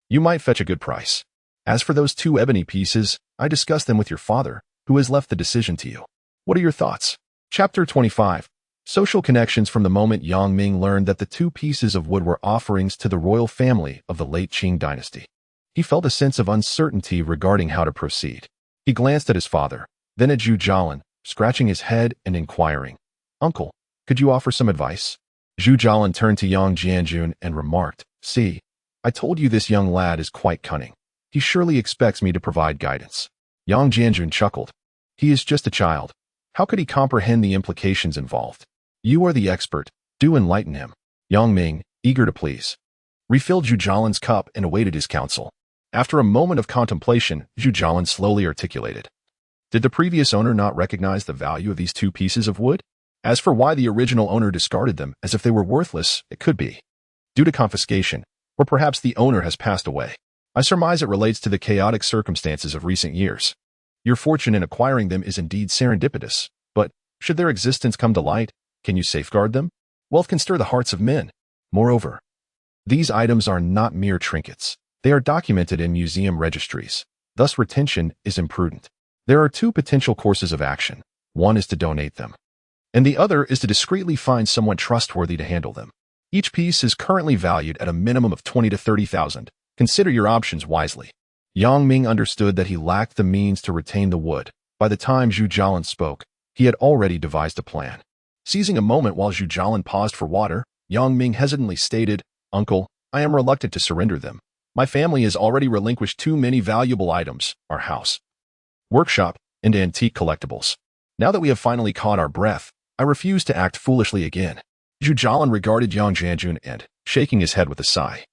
You might fetch a good price. As for those 2 ebony pieces, I discussed them with your father, who has left the decision to you. What are your thoughts? Chapter 25. Social connections. From the moment Yang Ming learned that the 2 pieces of wood were offerings to the royal family of the late Qing dynasty, he felt a sense of uncertainty regarding how to proceed. He glanced at his father, then at Zhu Jialin, scratching his head and inquiring, "Uncle, could you offer some advice?" Zhu Jialin turned to Yang Jianjun and remarked, "See, I told you this young lad is quite cunning. He surely expects me to provide guidance." Yang Jianjun chuckled. "He is just a child. How could he comprehend the implications involved? You are the expert. Do enlighten him." Yang Ming, eager to please, refilled Zhu Jialin's cup and awaited his counsel. After a moment of contemplation, Zhu Jialin slowly articulated, "Did the previous owner not recognize the value of these 2 pieces of wood? As for why the original owner discarded them as if they were worthless, it could be due to confiscation, or perhaps the owner has passed away. I surmise it relates to the chaotic circumstances of recent years. Your fortune in acquiring them is indeed serendipitous, but should their existence come to light, can you safeguard them? Wealth can stir the hearts of men. Moreover, these items are not mere trinkets. They are documented in museum registries. Thus, retention is imprudent. There are 2 potential courses of action. One is to donate them, and the other is to discreetly find someone trustworthy to handle them. Each piece is currently valued at a minimum of 20 to 30,000. Consider your options wisely." Yang Ming understood that he lacked the means to retain the wood. By the time Zhu Jialin spoke, he had already devised a plan. Seizing a moment while Zhu Jialin paused for water, Yang Ming hesitantly stated, "Uncle, I am reluctant to surrender them. My family has already relinquished too many valuable items, our house, workshop, and antique collectibles. Now that we have finally caught our breath, I refuse to act foolishly again." Zhu Jialin regarded Yang Jianjun and, shaking his head with a sigh,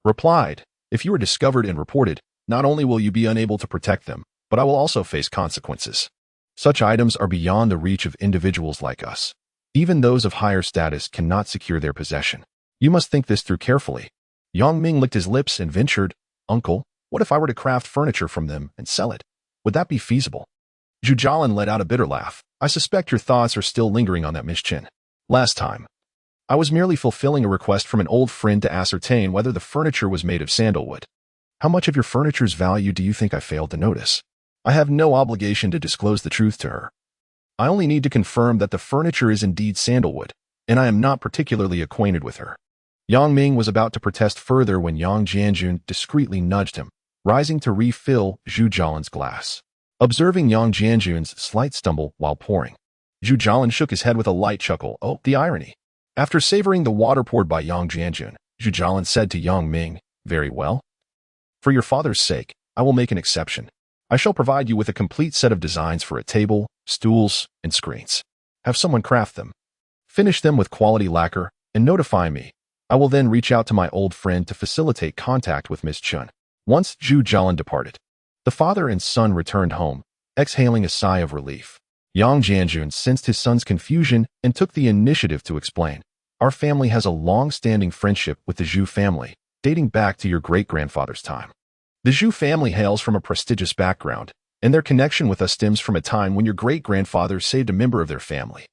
replied, "If you are discovered and reported, not only will you be unable to protect them, but I will also face consequences. Such items are beyond the reach of individuals like us. Even those of higher status cannot secure their possession. You must think this through carefully." Yang Ming licked his lips and ventured, "Uncle, what if I were to craft furniture from them and sell it? Would that be feasible?" Zhu Jialin let out a bitter laugh. "I suspect your thoughts are still lingering on that mission. Last time, I was merely fulfilling a request from an old friend to ascertain whether the furniture was made of sandalwood. How much of your furniture's value do you think I failed to notice? I have no obligation to disclose the truth to her. I only need to confirm that the furniture is indeed sandalwood, and I am not particularly acquainted with her." Yang Ming was about to protest further when Yang Jianjun discreetly nudged him, rising to refill Zhu Jialin's glass. Observing Yang Jianjun's slight stumble while pouring, Zhu Jialin shook his head with a light chuckle. "Oh, the irony." After savoring the water poured by Yang Jianjun, Zhu Jialin said to Yang Ming, "Very well. For your father's sake, I will make an exception. I shall provide you with a complete set of designs for a table, stools, and screens. Have someone craft them. Finish them with quality lacquer, and notify me. I will then reach out to my old friend to facilitate contact with Miss Chun." Once Zhu Jialin departed, the father and son returned home, exhaling a sigh of relief. Yang Jianjun sensed his son's confusion and took the initiative to explain, "Our family has a long-standing friendship with the Zhu family, dating back to your great-grandfather's time. The Zhu family hails from a prestigious background, and their connection with us stems from a time when your great-grandfather saved a member of their family.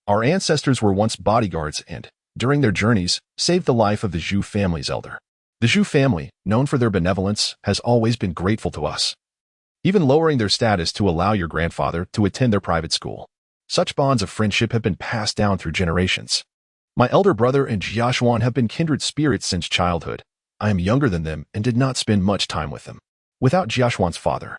Our ancestors were once bodyguards and, during their journeys, saved the life of the Zhu family's elder. The Zhu family, known for their benevolence, has always been grateful to us, even lowering their status to allow your grandfather to attend their private school. Such bonds of friendship have been passed down through generations. My elder brother and Jiashuan have been kindred spirits since childhood. I am younger than them and did not spend much time with them. Without Jiashuan's father,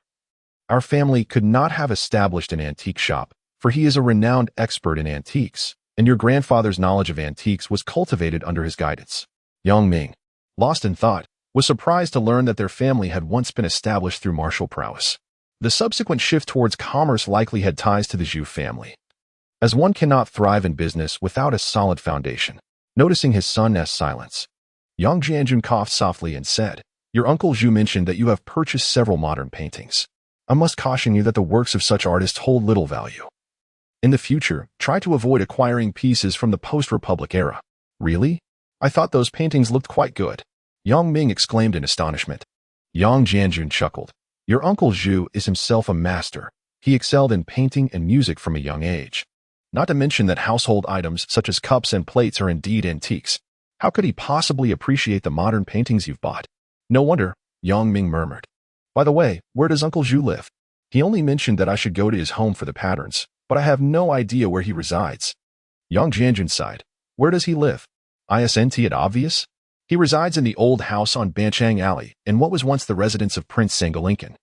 our family could not have established an antique shop, for he is a renowned expert in antiques, and your grandfather's knowledge of antiques was cultivated under his guidance." Yang Ming, lost in thought, was surprised to learn that their family had once been established through martial prowess. The subsequent shift towards commerce likely had ties to the Zhu family, as one cannot thrive in business without a solid foundation. Noticing his son's silence, Yang Jianjun coughed softly and said, "Your uncle Zhu mentioned that you have purchased several modern paintings. I must caution you that the works of such artists hold little value. In the future, try to avoid acquiring pieces from the post-Republic era." "Really? I thought those paintings looked quite good," Yang Ming exclaimed in astonishment. Yang Jianjun chuckled. "Your uncle Zhu is himself a master. He excelled in painting and music from a young age. Not to mention that household items such as cups and plates are indeed antiques. How could he possibly appreciate the modern paintings you've bought?" "No wonder," Yang Ming murmured. "By the way, where does Uncle Zhu live? He only mentioned that I should go to his home for the patterns, but I have no idea where he resides." Yang Jianjun sighed. "Where does he live? Isn't it obvious? He resides in the old house on Banchang Alley in what was once the residence of Prince Sangalinkan.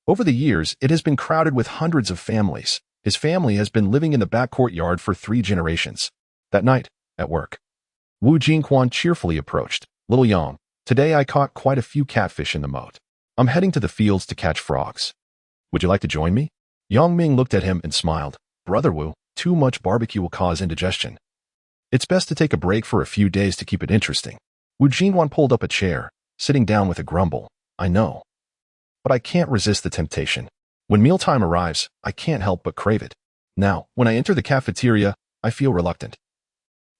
Over the years, it has been crowded with hundreds of families. His family has been living in the back courtyard for 3 generations. That night, at work, Wu Jingquan cheerfully approached. "Little Yang, today I caught quite a few catfish in the moat. I'm heading to the fields to catch frogs. Would you like to join me?" Yang Ming looked at him and smiled. "Brother Wu, too much barbecue will cause indigestion. It's best to take a break for a few days to keep it interesting." Wu Jingquan pulled up a chair, sitting down with a grumble. "I know, but I can't resist the temptation. When mealtime arrives, I can't help but crave it. Now, when I enter the cafeteria, I feel reluctant.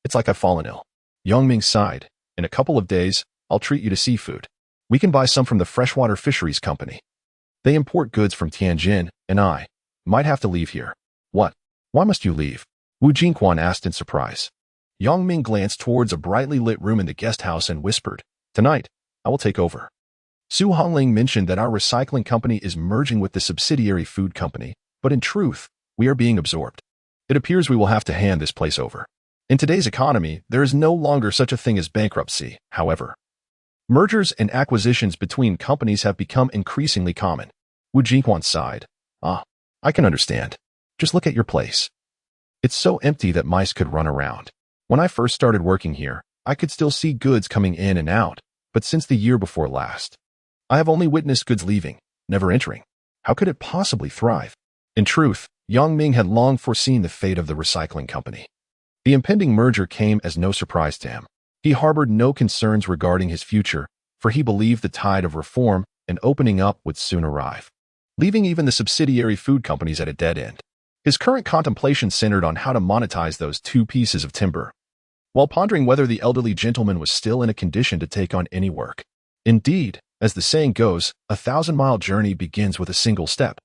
It's like I've fallen ill." Yang Ming sighed. "In a couple of days, I'll treat you to seafood. We can buy some from the Freshwater Fisheries Company. They import goods from Tianjin, and I might have to leave here." "What? Why must you leave?" Wu Jingquan asked in surprise. Yang Ming glanced towards a brightly lit room in the guest house and whispered, "Tonight, I will take over. Su Hongling mentioned that our recycling company is merging with the subsidiary food company, but in truth, we are being absorbed. It appears we will have to hand this place over. In today's economy, there is no longer such a thing as bankruptcy, however. Mergers and acquisitions between companies have become increasingly common." Wu Jingquan sighed. "Ah, I can understand. Just look at your place. It's so empty that mice could run around. When I first started working here, I could still see goods coming in and out, but since the year before last, I have only witnessed goods leaving, never entering. How could it possibly thrive?" In truth, Yang Ming had long foreseen the fate of the recycling company. The impending merger came as no surprise to him. He harbored no concerns regarding his future, for he believed the tide of reform and opening up would soon arrive, leaving even the subsidiary food companies at a dead end. His current contemplation centered on how to monetize those 2 pieces of timber, while pondering whether the elderly gentleman was still in a condition to take on any work. Indeed, as the saying goes, a 1,000-mile journey begins with a single step.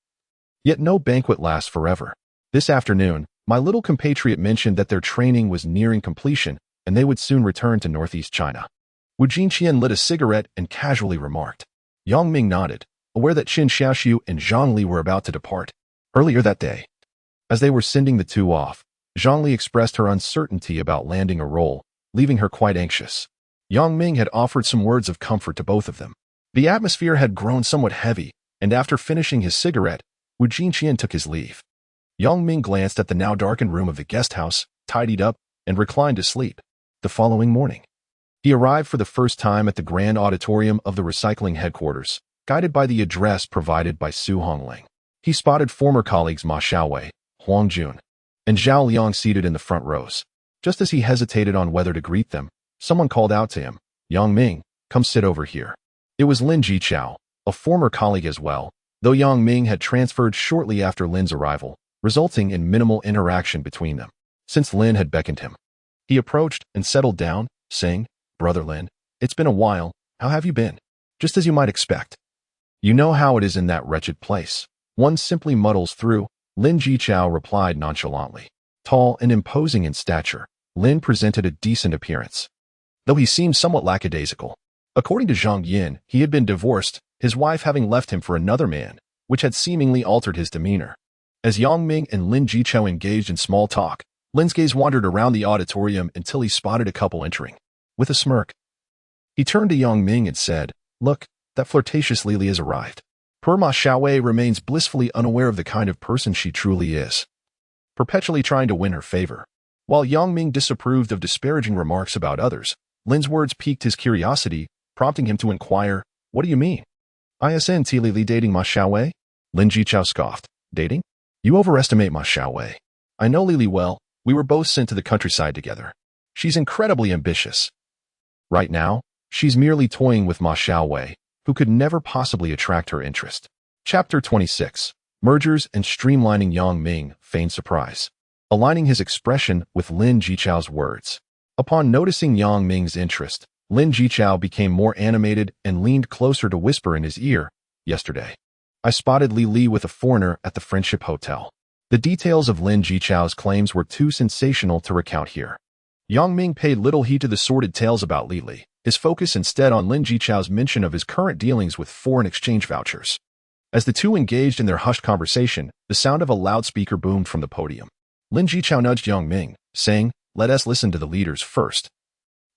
Yet no banquet lasts forever. This afternoon, my little compatriot mentioned that their training was nearing completion and they would soon return to northeast China. Wu Jingqian lit a cigarette and casually remarked. Yang Ming nodded, aware that Qin Xiaoxiu and Zhang Li were about to depart. Earlier that day, as they were sending the 2 off, Zhang Li expressed her uncertainty about landing a role, leaving her quite anxious. Yang Ming had offered some words of comfort to both of them. The atmosphere had grown somewhat heavy, and after finishing his cigarette, Wu Jingqian took his leave. Yang Ming glanced at the now darkened room of the guest house, tidied up, and reclined to sleep. The following morning, he arrived for the first time at the grand auditorium of the recycling headquarters, guided by the address provided by Su Hongling. He spotted former colleagues Ma Xiaowei, Huang Jun, and Zhao Liang seated in the front rows. Just as he hesitated on whether to greet them, someone called out to him, "Yang Ming, come sit over here." It was Lin Jiqiao, a former colleague as well, though Yang Ming had transferred shortly after Lin's arrival, resulting in minimal interaction between them. Since Lin had beckoned him, he approached and settled down, saying, "Brother Lin, it's been a while. How have you been?" "Just as you might expect. You know how it is in that wretched place. One simply muddles through," Lin Jiqiao replied nonchalantly. Tall and imposing in stature, Lin presented a decent appearance, though he seemed somewhat lackadaisical. According to Zhang Yin, he had been divorced, his wife having left him for another man, which had seemingly altered his demeanor. As Yang Ming and Lin Jiqiao engaged in small talk, Lin's gaze wandered around the auditorium until he spotted a couple entering. With a smirk, he turned to Yang Ming and said, "Look, that flirtatious Lily has arrived." Poor Ma Xiaowei remains blissfully unaware of the kind of person she truly is, perpetually trying to win her favor. While Yang Ming disapproved of disparaging remarks about others, Lin's words piqued his curiosity, prompting him to inquire, "What do you mean? Isn't Lily dating Ma Xiaowei?" Lin Jiqiao scoffed. "Dating? You overestimate Ma Xiaowei. I know Lily well. We were both sent to the countryside together. She's incredibly ambitious. Right now, She's merely toying with Ma Xiaowei, who could never possibly attract her interest. Chapter 26. Mergers and Streamlining. Yang Ming feigned surprise, aligning his expression with Lin Jichao's words. Upon noticing Yang Ming's interest, Lin Jichao became more animated and leaned closer to whisper in his ear, "Yesterday, I spotted Li Li with a foreigner at the Friendship Hotel." The details of Lin Jichao's claims were too sensational to recount here. Yang Ming paid little heed to the sordid tales about Li Li, his focus instead on Lin Jichao's mention of his current dealings with foreign exchange vouchers. As the two engaged in their hushed conversation, the sound of a loudspeaker boomed from the podium. Lin Jichao nudged Yang Ming, saying, "Let us listen to the leaders first.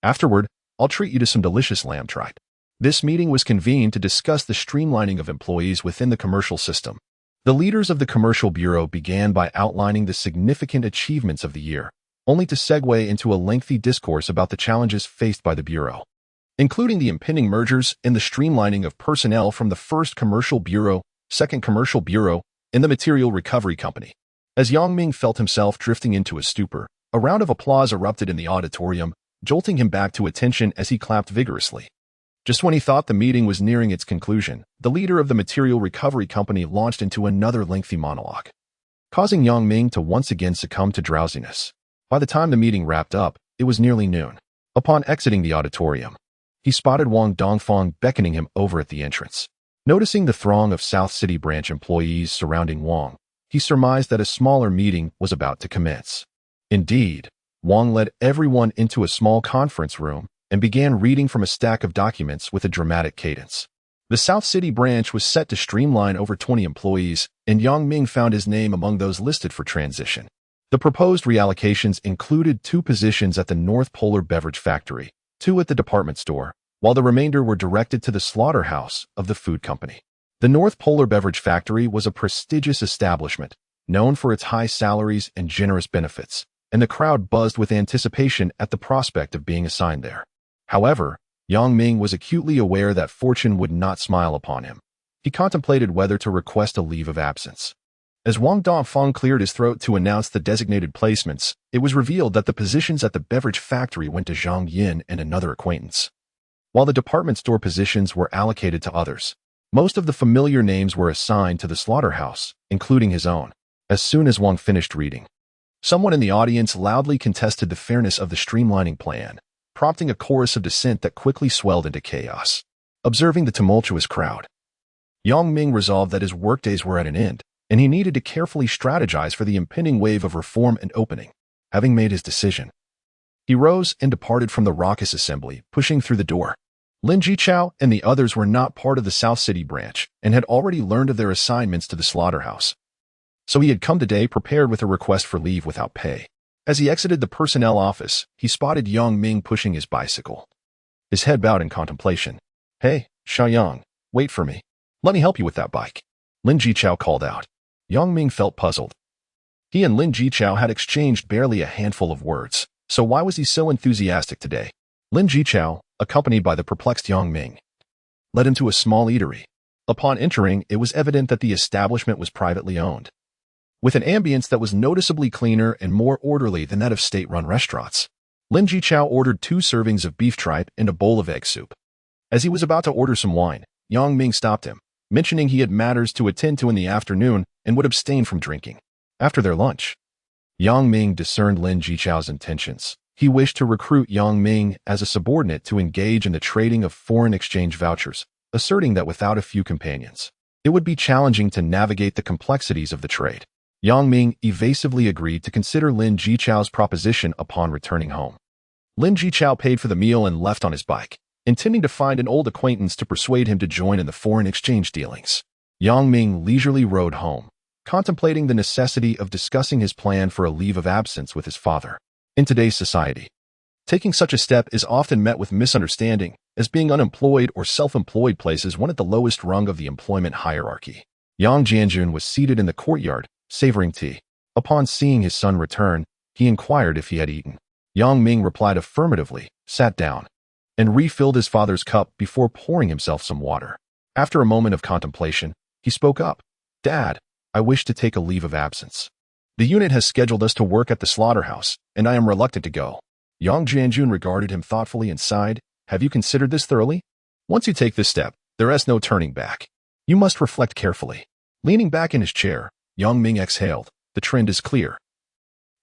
Afterward, I'll treat you to some delicious lamb tripe." This meeting was convened to discuss the streamlining of employees within the commercial system. The leaders of the Commercial Bureau began by outlining the significant achievements of the year, only to segue into a lengthy discourse about the challenges faced by the Bureau, including the impending mergers and the streamlining of personnel from the First Commercial Bureau, Second Commercial Bureau, and the Material Recovery Company. As Yang Ming felt himself drifting into a stupor, a round of applause erupted in the auditorium, jolting him back to attention as he clapped vigorously. Just when he thought the meeting was nearing its conclusion, the leader of the Material Recovery Company launched into another lengthy monologue, causing Yang Ming to once again succumb to drowsiness. By the time the meeting wrapped up, it was nearly noon. Upon exiting the auditorium, he spotted Wang Dongfang beckoning him over at the entrance. Noticing the throng of South City branch employees surrounding Wang, he surmised that a smaller meeting was about to commence. Indeed, Wang led everyone into a small conference room and began reading from a stack of documents with a dramatic cadence. The South City branch was set to streamline over 20 employees, and Yang Ming found his name among those listed for transition. The proposed reallocations included 2 positions at the North Polar Beverage Factory, 2 at the department store, while the remainder were directed to the slaughterhouse of the food company. The North Polar Beverage Factory was a prestigious establishment, known for its high salaries and generous benefits, and the crowd buzzed with anticipation at the prospect of being assigned there. However, Yang Ming was acutely aware that fortune would not smile upon him. He contemplated whether to request a leave of absence. As Wang Dongfang cleared his throat to announce the designated placements, it was revealed that the positions at the beverage factory went to Zhang Yin and another acquaintance, while the department store positions were allocated to others. Most of the familiar names were assigned to the slaughterhouse, including his own. As soon as Wang finished reading, someone in the audience loudly contested the fairness of the streamlining plan, prompting a chorus of dissent that quickly swelled into chaos. Observing the tumultuous crowd, Yang Ming resolved that his workdays were at an end, and he needed to carefully strategize for the impending wave of reform and opening. Having made his decision, he rose and departed from the raucous assembly, pushing through the door. Lin Jichao and the others were not part of the South City branch and had already learned of their assignments to the slaughterhouse, so he had come today prepared with a request for leave without pay. As he exited the personnel office, he spotted Yang Ming pushing his bicycle, his head bowed in contemplation. "Hey, Xiaoyang, wait for me. Let me help you with that bike," Lin Jichao called out. Yang Ming felt puzzled. He and Lin Jichao had exchanged barely a handful of words, so why was he so enthusiastic today? Lin Jichao, accompanied by the perplexed Yang Ming, led him to a small eatery. Upon entering, it was evident that the establishment was privately owned, with an ambience that was noticeably cleaner and more orderly than that of state-run restaurants. Lin Jichao ordered 2 servings of beef tripe and a bowl of egg soup. As he was about to order some wine, Yang Ming stopped him, mentioning he had matters to attend to in the afternoon and would abstain from drinking. After their lunch, Yang Ming discerned Lin Jichao's intentions. He wished to recruit Yang Ming as a subordinate to engage in the trading of foreign exchange vouchers, asserting that without a few companions, it would be challenging to navigate the complexities of the trade. Yang Ming evasively agreed to consider Lin Jichao's proposition upon returning home. Lin Jichao paid for the meal and left on his bike, intending to find an old acquaintance to persuade him to join in the foreign exchange dealings. Yang Ming leisurely rode home, contemplating the necessity of discussing his plan for a leave of absence with his father. In today's society, taking such a step is often met with misunderstanding, as being unemployed or self-employed places one at the lowest rung of the employment hierarchy. Yang Jianjun was seated in the courtyard, savoring tea. Upon seeing his son return, he inquired if he had eaten. Yang Ming replied affirmatively, sat down, and refilled his father's cup before pouring himself some water. After a moment of contemplation, he spoke up. "Dad, I wish to take a leave of absence. The unit has scheduled us to work at the slaughterhouse, and I am reluctant to go." Yang Jianjun regarded him thoughtfully and sighed. Have you considered this thoroughly? Once you take this step, there is no turning back. You must reflect carefully. Leaning back in his chair, Yang Ming exhaled. The trend is clear.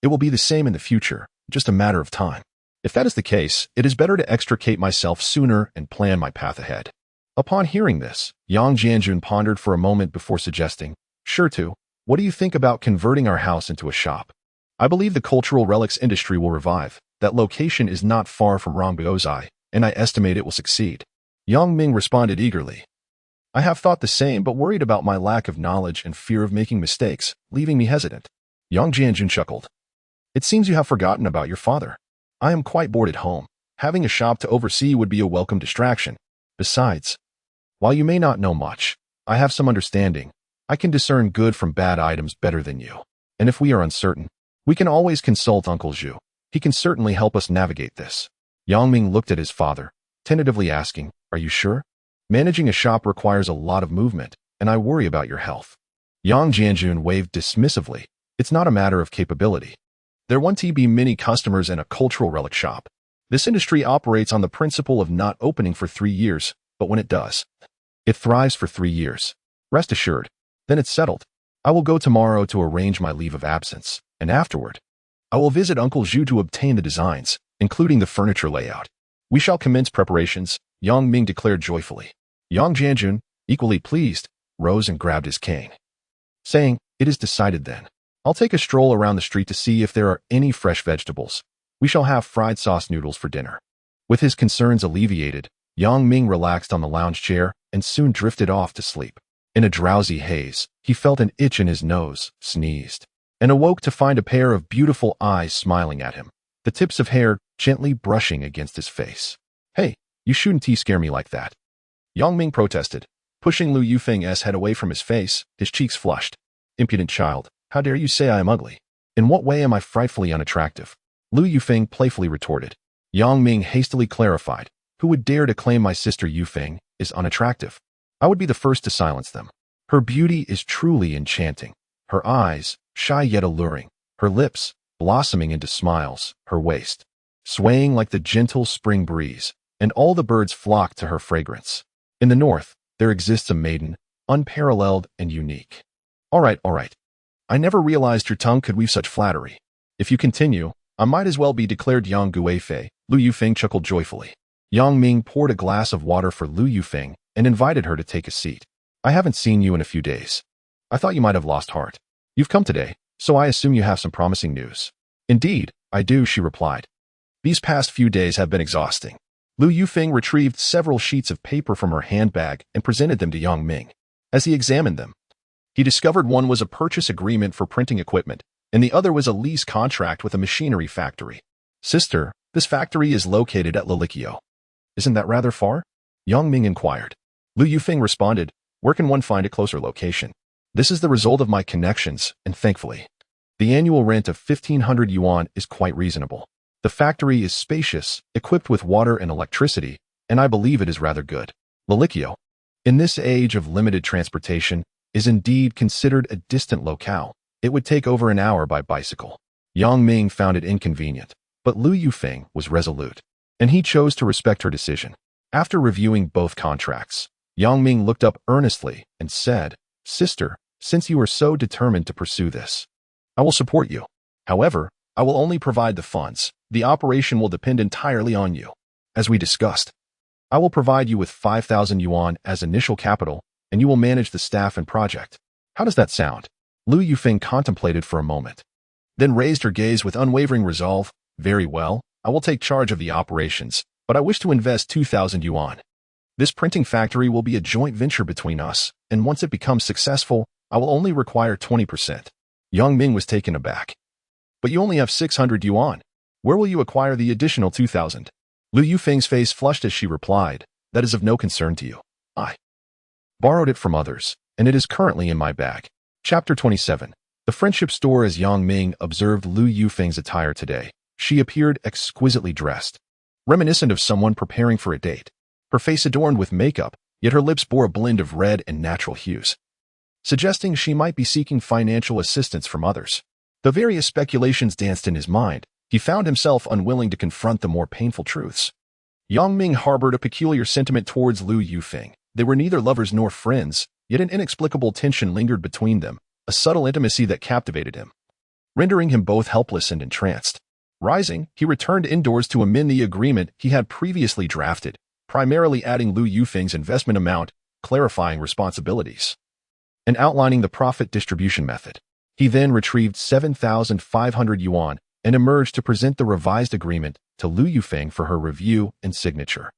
It will be the same in the future, just a matter of time. If that is the case, it is better to extricate myself sooner and plan my path ahead. Upon hearing this, Yang Jianjun pondered for a moment before suggesting, Sure to, what do you think about converting our house into a shop? I believe the cultural relics industry will revive. That location is not far from Rongbiozai, and I estimate it will succeed. Yang Ming responded eagerly. I have thought the same, but worried about my lack of knowledge and fear of making mistakes, leaving me hesitant. Yang Jianjun chuckled. It seems you have forgotten about your father. I am quite bored at home. Having a shop to oversee would be a welcome distraction. Besides, while you may not know much, I have some understanding. I can discern good from bad items better than you. And if we are uncertain, we can always consult Uncle Zhu. He can certainly help us navigate this. Yang Ming looked at his father, tentatively asking, Are you sure? Managing a shop requires a lot of movement, and I worry about your health. Yang Jianjun waved dismissively. It's not a matter of capability. There won't be many customers in a cultural relic shop. This industry operates on the principle of not opening for 3 years, but when it does, it thrives for 3 years. Rest assured, then it's settled. I will go tomorrow to arrange my leave of absence, and afterward, I will visit Uncle Zhu to obtain the designs, including the furniture layout. We shall commence preparations, Yang Ming declared joyfully. Yang Jianjun, equally pleased, rose and grabbed his cane, saying, It is decided then. I'll take a stroll around the street to see if there are any fresh vegetables. We shall have fried sauce noodles for dinner. With his concerns alleviated, Yang Ming relaxed on the lounge chair and soon drifted off to sleep. In a drowsy haze, he felt an itch in his nose, sneezed, and awoke to find a pair of beautiful eyes smiling at him, the tips of hair gently brushing against his face. Hey, you shouldn't scare me like that. Yang Ming protested, pushing Lu Yufeng's head away from his face, his cheeks flushed. Impudent child, how dare you say I am ugly? In what way am I frightfully unattractive? Lu Yufeng playfully retorted. Yang Ming hastily clarified, Who would dare to claim my sister Yufeng is unattractive? I would be the first to silence them. Her beauty is truly enchanting. Her eyes, shy yet alluring, her lips, blossoming into smiles, her waist, swaying like the gentle spring breeze, and all the birds flock to her fragrance. In the north, there exists a maiden, unparalleled and unique. All right. I never realized your tongue could weave such flattery. If you continue, I might as well be declared Yang Guifei. Lu Yufeng chuckled joyfully. Yang Ming poured a glass of water for Lu Yufeng and invited her to take a seat. I haven't seen you in a few days. I thought you might have lost heart. You've come today, so I assume you have some promising news. Indeed, I do, she replied. These past few days have been exhausting. Lu Yufeng retrieved several sheets of paper from her handbag and presented them to Yang Ming. As he examined them, he discovered one was a purchase agreement for printing equipment, and the other was a lease contract with a machinery factory. Sister, this factory is located at Lilikio. Isn't that rather far? Yang Ming inquired. Lu Yufeng responded, Where can one find a closer location? This is the result of my connections, and thankfully, the annual rent of 1,500 yuan is quite reasonable. The factory is spacious, equipped with water and electricity, and I believe it is rather good. Lilikio, in this age of limited transportation, is indeed considered a distant locale. It would take over an hour by bicycle. Yang Ming found it inconvenient, but Lu Yufeng was resolute, and he chose to respect her decision. After reviewing both contracts, Yang Ming looked up earnestly and said, Sister, since you are so determined to pursue this, I will support you. However, I will only provide the funds. The operation will depend entirely on you. As we discussed, I will provide you with 5,000 yuan as initial capital, and you will manage the staff and project. How does that sound? Lu Yufeng contemplated for a moment, then raised her gaze with unwavering resolve. Very well, I will take charge of the operations, but I wish to invest 2,000 yuan. This printing factory will be a joint venture between us, and once it becomes successful, I will only require 20%. Yang Ming was taken aback. But you only have 600 yuan. Where will you acquire the additional 2,000? Lu Yufeng's face flushed as she replied, That is of no concern to you. I borrowed it from others, and it is currently in my bag. Chapter 27. The Friendship Store. As Yang Ming observed Lu Yufeng's attire today, she appeared exquisitely dressed, reminiscent of someone preparing for a date. Her face adorned with makeup, yet her lips bore a blend of red and natural hues, suggesting she might be seeking financial assistance from others. Though various speculations danced in his mind, he found himself unwilling to confront the more painful truths. Yang Ming harbored a peculiar sentiment towards Lu Yufeng. They were neither lovers nor friends, yet an inexplicable tension lingered between them, a subtle intimacy that captivated him, rendering him both helpless and entranced. Rising, he returned indoors to amend the agreement he had previously drafted, primarily adding Lu Yufeng's investment amount, clarifying responsibilities, and outlining the profit distribution method. He then retrieved 7,500 yuan and emerged to present the revised agreement to Lu Yufeng for her review and signature.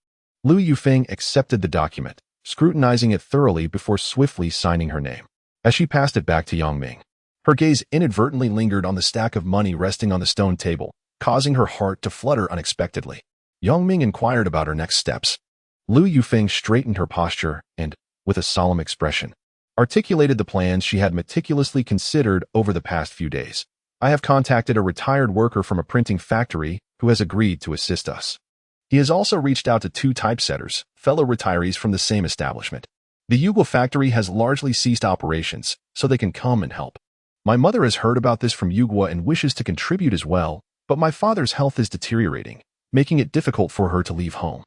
Lu Yufeng accepted the document, scrutinizing it thoroughly before swiftly signing her name. As she passed it back to Yang Ming, her gaze inadvertently lingered on the stack of money resting on the stone table, causing her heart to flutter unexpectedly. Yang Ming inquired about her next steps. Lu Yufeng straightened her posture and, with a solemn expression, articulated the plans she had meticulously considered over the past few days. I have contacted a retired worker from a printing factory who has agreed to assist us. He has also reached out to 2 typesetters, fellow retirees from the same establishment. The Yugo factory has largely ceased operations, so they can come and help. My mother has heard about this from Yugwa and wishes to contribute as well, but my father's health is deteriorating, making it difficult for her to leave home.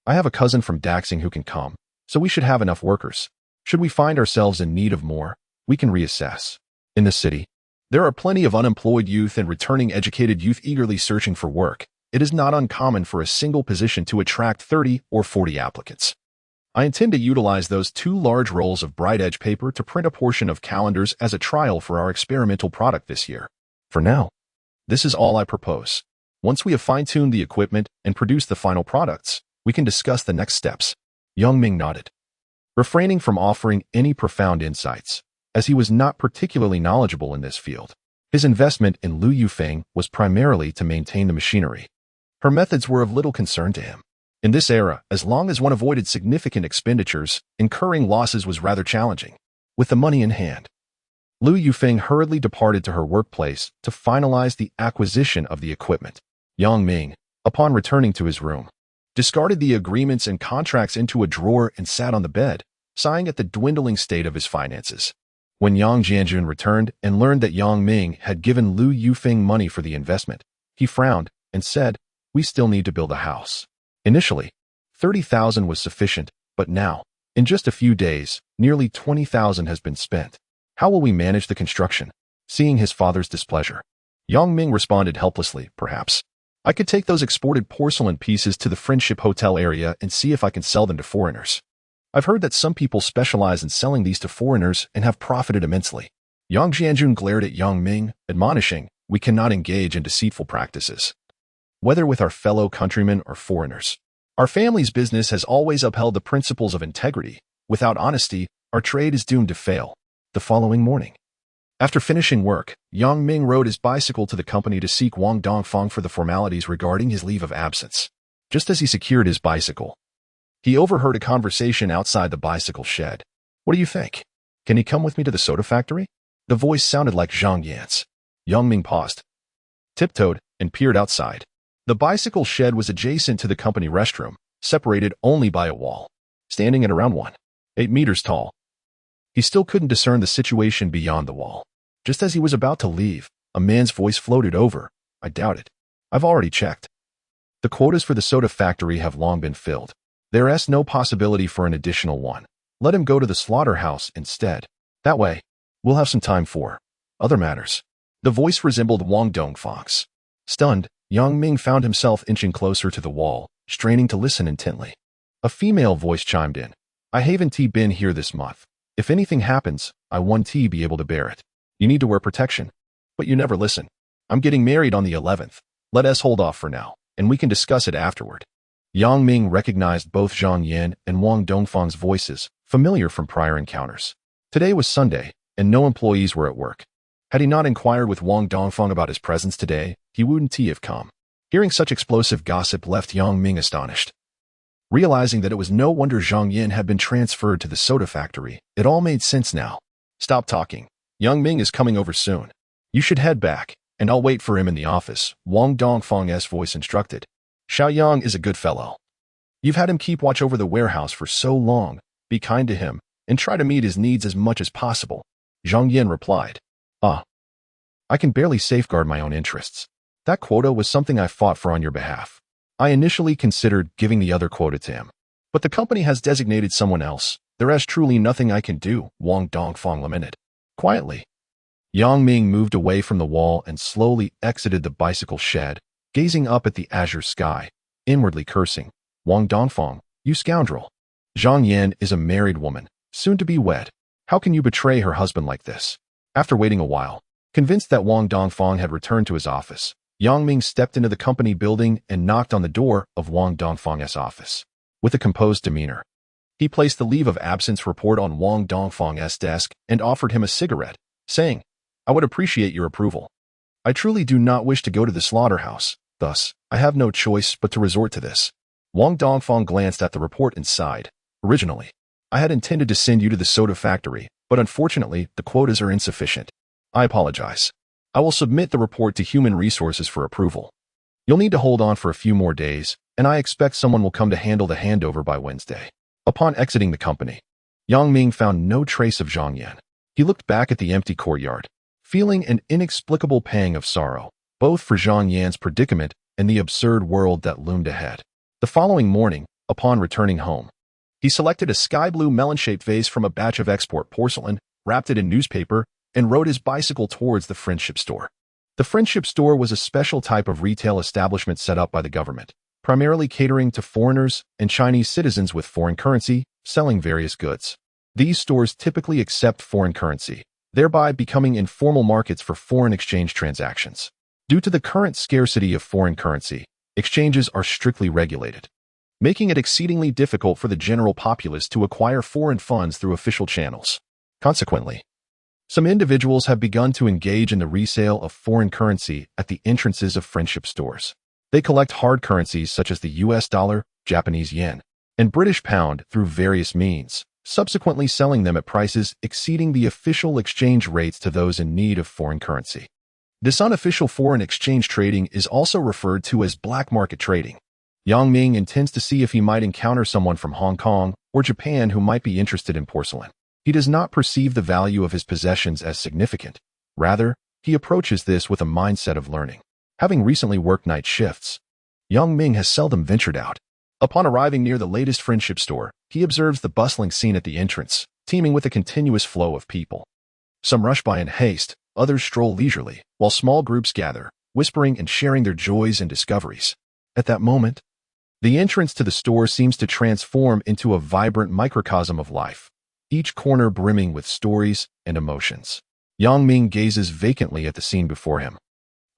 I have a cousin from Daxing who can come, so we should have enough workers. Should we find ourselves in need of more, we can reassess. In the city, there are plenty of unemployed youth and returning educated youth eagerly searching for work. It is not uncommon for a single position to attract 30 or 40 applicants. I intend to utilize those 2 large rolls of bright edge paper to print a portion of calendars as a trial for our experimental product this year. For now, this is all I propose. Once we have fine-tuned the equipment and produced the final products, we can discuss the next steps. Yang Ming nodded, refraining from offering any profound insights, as he was not particularly knowledgeable in this field. His investment in Lu Yufeng was primarily to maintain the machinery. Her methods were of little concern to him. In this era, as long as one avoided significant expenditures, incurring losses was rather challenging. With the money in hand, Lu Yufeng hurriedly departed to her workplace to finalize the acquisition of the equipment. Yang Ming, upon returning to his room, discarded the agreements and contracts into a drawer and sat on the bed, sighing at the dwindling state of his finances. When Yang Jianjun returned and learned that Yang Ming had given Lu Yufeng money for the investment, he frowned and said, "We still need to build a house." Initially, 30,000 was sufficient, but now, in just a few days, nearly 20,000 has been spent. How will we manage the construction? Seeing his father's displeasure, Yang Ming responded helplessly, "Perhaps I could take those exported porcelain pieces to the Friendship Hotel area and see if I can sell them to foreigners. I've heard that some people specialize in selling these to foreigners and have profited immensely." Yang Jianjun glared at Yang Ming, admonishing, "We cannot engage in deceitful practices, whether with our fellow countrymen or foreigners. Our family's business has always upheld the principles of integrity. Without honesty, our trade is doomed to fail." The following morning, after finishing work, Yang Ming rode his bicycle to the company to seek Wang Dongfang for the formalities regarding his leave of absence. Just as he secured his bicycle, he overheard a conversation outside the bicycle shed. "What do you think? Can he come with me to the soda factory?" The voice sounded like Zhang Yan's. Yang Ming paused, tiptoed, and peered outside. The bicycle shed was adjacent to the company restroom, separated only by a wall, standing at around 1.8 meters tall. He still couldn't discern the situation beyond the wall. Just as he was about to leave, a man's voice floated over, "I doubt it. I've already checked. The quotas for the soda factory have long been filled. There is no possibility for an additional one. Let him go to the slaughterhouse instead. That way, we'll have some time for other matters." The voice resembled Wang Dongfang's. Stunned, Yang Ming found himself inching closer to the wall, straining to listen intently. A female voice chimed in, "I haven't been here this month. If anything happens, I want to be able to bear it. You need to wear protection. But you never listen. I'm getting married on the 11th. Let us hold off for now, and we can discuss it afterward." Yang Ming recognized both Zhang Yan and Wang Dongfang's voices, familiar from prior encounters. Today was Sunday, and no employees were at work. Had he not inquired with Wang Dongfang about his presence today, he wouldn't have come. Hearing such explosive gossip left Yang Ming astonished. Realizing that it was no wonder Zhang Yan had been transferred to the soda factory, it all made sense now. "Stop talking. Yang Ming is coming over soon. You should head back, and I'll wait for him in the office," Wang Dongfang's voice instructed. "Xiaoyang is a good fellow. You've had him keep watch over the warehouse for so long. Be kind to him, and try to meet his needs as much as possible." Zhang Yan replied, I can barely safeguard my own interests. That quota was something I fought for on your behalf. I initially considered giving the other quota to him, but the company has designated someone else. There is truly nothing I can do, Wang Dongfang lamented. Quietly, Yang Ming moved away from the wall and slowly exited the bicycle shed, gazing up at the azure sky, inwardly cursing. Wang Dongfang, you scoundrel. Zhang Yan is a married woman, soon to be wed. How can you betray her husband like this? After waiting a while, convinced that Wang Dongfang had returned to his office, Yang Ming stepped into the company building and knocked on the door of Wang Dongfang's office. With a composed demeanor, he placed the leave of absence report on Wang Dongfang's desk and offered him a cigarette, saying, I would appreciate your approval. I truly do not wish to go to the slaughterhouse, thus, I have no choice but to resort to this. Wang Dongfang glanced at the report and sighed. Originally, I had intended to send you to the soda factory, but unfortunately, the quotas are insufficient. I apologize. I will submit the report to Human Resources for approval. You'll need to hold on for a few more days, and I expect someone will come to handle the handover by Wednesday. Upon exiting the company, Yang Ming found no trace of Zhang Yan. He looked back at the empty courtyard, feeling an inexplicable pang of sorrow, both for Zhang Yan's predicament and the absurd world that loomed ahead. The following morning, upon returning home, he selected a sky-blue melon-shaped vase from a batch of export porcelain, wrapped it in newspaper, and rode his bicycle towards the Friendship Store. The Friendship Store was a special type of retail establishment set up by the government, primarily catering to foreigners and Chinese citizens with foreign currency, selling various goods. These stores typically accept foreign currency, thereby becoming informal markets for foreign exchange transactions. Due to the current scarcity of foreign currency, exchanges are strictly regulated, making it exceedingly difficult for the general populace to acquire foreign funds through official channels. Consequently, some individuals have begun to engage in the resale of foreign currency at the entrances of Friendship Stores. They collect hard currencies such as the US dollar, Japanese yen, and British pound through various means, subsequently selling them at prices exceeding the official exchange rates to those in need of foreign currency. This unofficial foreign exchange trading is also referred to as black market trading. Yang Ming intends to see if he might encounter someone from Hong Kong or Japan who might be interested in porcelain. He does not perceive the value of his possessions as significant. Rather, he approaches this with a mindset of learning. Having recently worked night shifts, Yang Ming has seldom ventured out. Upon arriving near the latest Friendship Store, he observes the bustling scene at the entrance, teeming with a continuous flow of people. Some rush by in haste, others stroll leisurely, while small groups gather, whispering and sharing their joys and discoveries. At that moment, the entrance to the store seems to transform into a vibrant microcosm of life, each corner brimming with stories and emotions. Yang Ming gazes vacantly at the scene before him,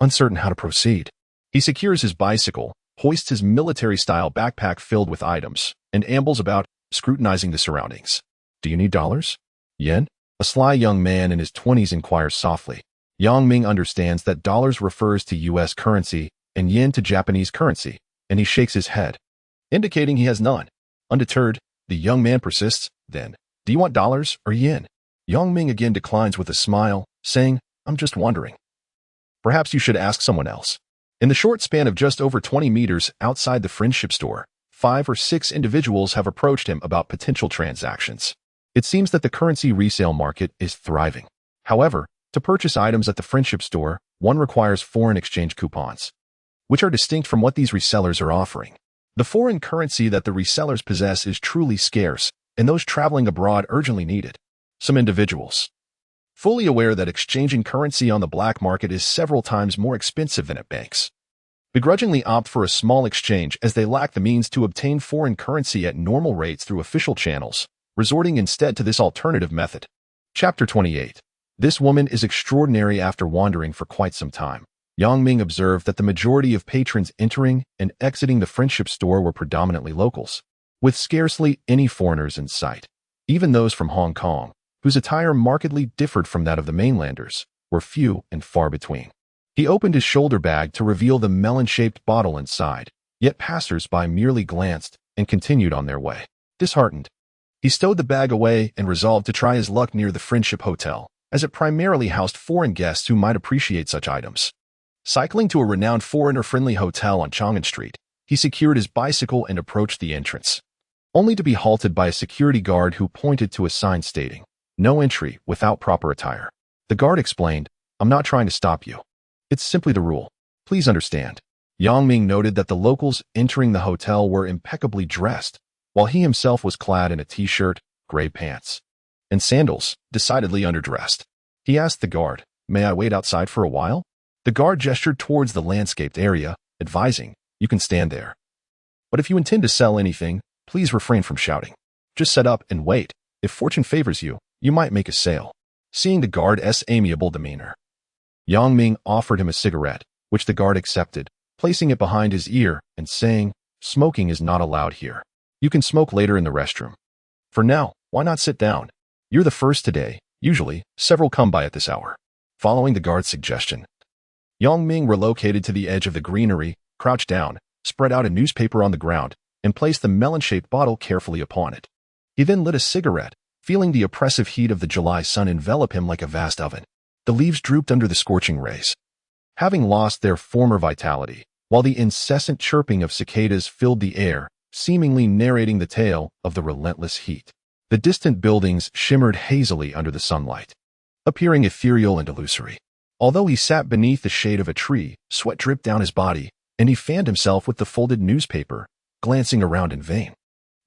uncertain how to proceed. He secures his bicycle, hoists his military-style backpack filled with items, and ambles about, scrutinizing the surroundings. Do you need dollars? Yen? A sly young man in his 20s inquires softly. Yang Ming understands that dollars refers to US currency and yen to Japanese currency, and he shakes his head, indicating he has none. Undeterred, the young man persists. Then, do you want dollars or yen? Yang Ming again declines with a smile, saying, I'm just wondering. Perhaps you should ask someone else. In the short span of just over 20 meters outside the Friendship Store, 5 or 6 individuals have approached him about potential transactions. It seems that the currency resale market is thriving. However, to purchase items at the Friendship Store, one requires foreign exchange coupons, which are distinct from what these resellers are offering. The foreign currency that the resellers possess is truly scarce, and those traveling abroad urgently need it. Some individuals, fully aware that exchanging currency on the black market is several times more expensive than at banks, begrudgingly opt for a small exchange as they lack the means to obtain foreign currency at normal rates through official channels, resorting instead to this alternative method. Chapter 28. This woman is extraordinary. After wandering for quite some time, Yang Ming observed that the majority of patrons entering and exiting the Friendship Store were predominantly locals, with scarcely any foreigners in sight. Even those from Hong Kong, whose attire markedly differed from that of the mainlanders, were few and far between. He opened his shoulder bag to reveal the melon-shaped bottle inside, yet passers-by merely glanced and continued on their way. Disheartened, he stowed the bag away and resolved to try his luck near the Friendship Hotel, as it primarily housed foreign guests who might appreciate such items. Cycling to a renowned foreigner-friendly hotel on Chang'an Street, he secured his bicycle and approached the entrance, only to be halted by a security guard who pointed to a sign stating, "No entry without proper attire." The guard explained, "I'm not trying to stop you. It's simply the rule. Please understand." Yang Ming noted that the locals entering the hotel were impeccably dressed, while he himself was clad in a t-shirt, gray pants, and sandals, decidedly underdressed. He asked the guard, "May I wait outside for a while?" The guard gestured towards the landscaped area, advising, "You can stand there. But if you intend to sell anything, please refrain from shouting. Just set up and wait. If fortune favors you, you might make a sale." Seeing the guard's amiable demeanor, Yang Ming offered him a cigarette, which the guard accepted, placing it behind his ear and saying, "Smoking is not allowed here. You can smoke later in the restroom. For now, why not sit down? You're the first today. Usually, several come by at this hour." Following the guard's suggestion, Yang Ming relocated to the edge of the greenery, crouched down, spread out a newspaper on the ground, and placed the melon-shaped bottle carefully upon it. He then lit a cigarette, feeling the oppressive heat of the July sun envelop him like a vast oven. The leaves drooped under the scorching rays, having lost their former vitality, while the incessant chirping of cicadas filled the air, seemingly narrating the tale of the relentless heat. The distant buildings shimmered hazily under the sunlight, appearing ethereal and illusory. Although he sat beneath the shade of a tree, sweat dripped down his body, and he fanned himself with the folded newspaper, glancing around in vain.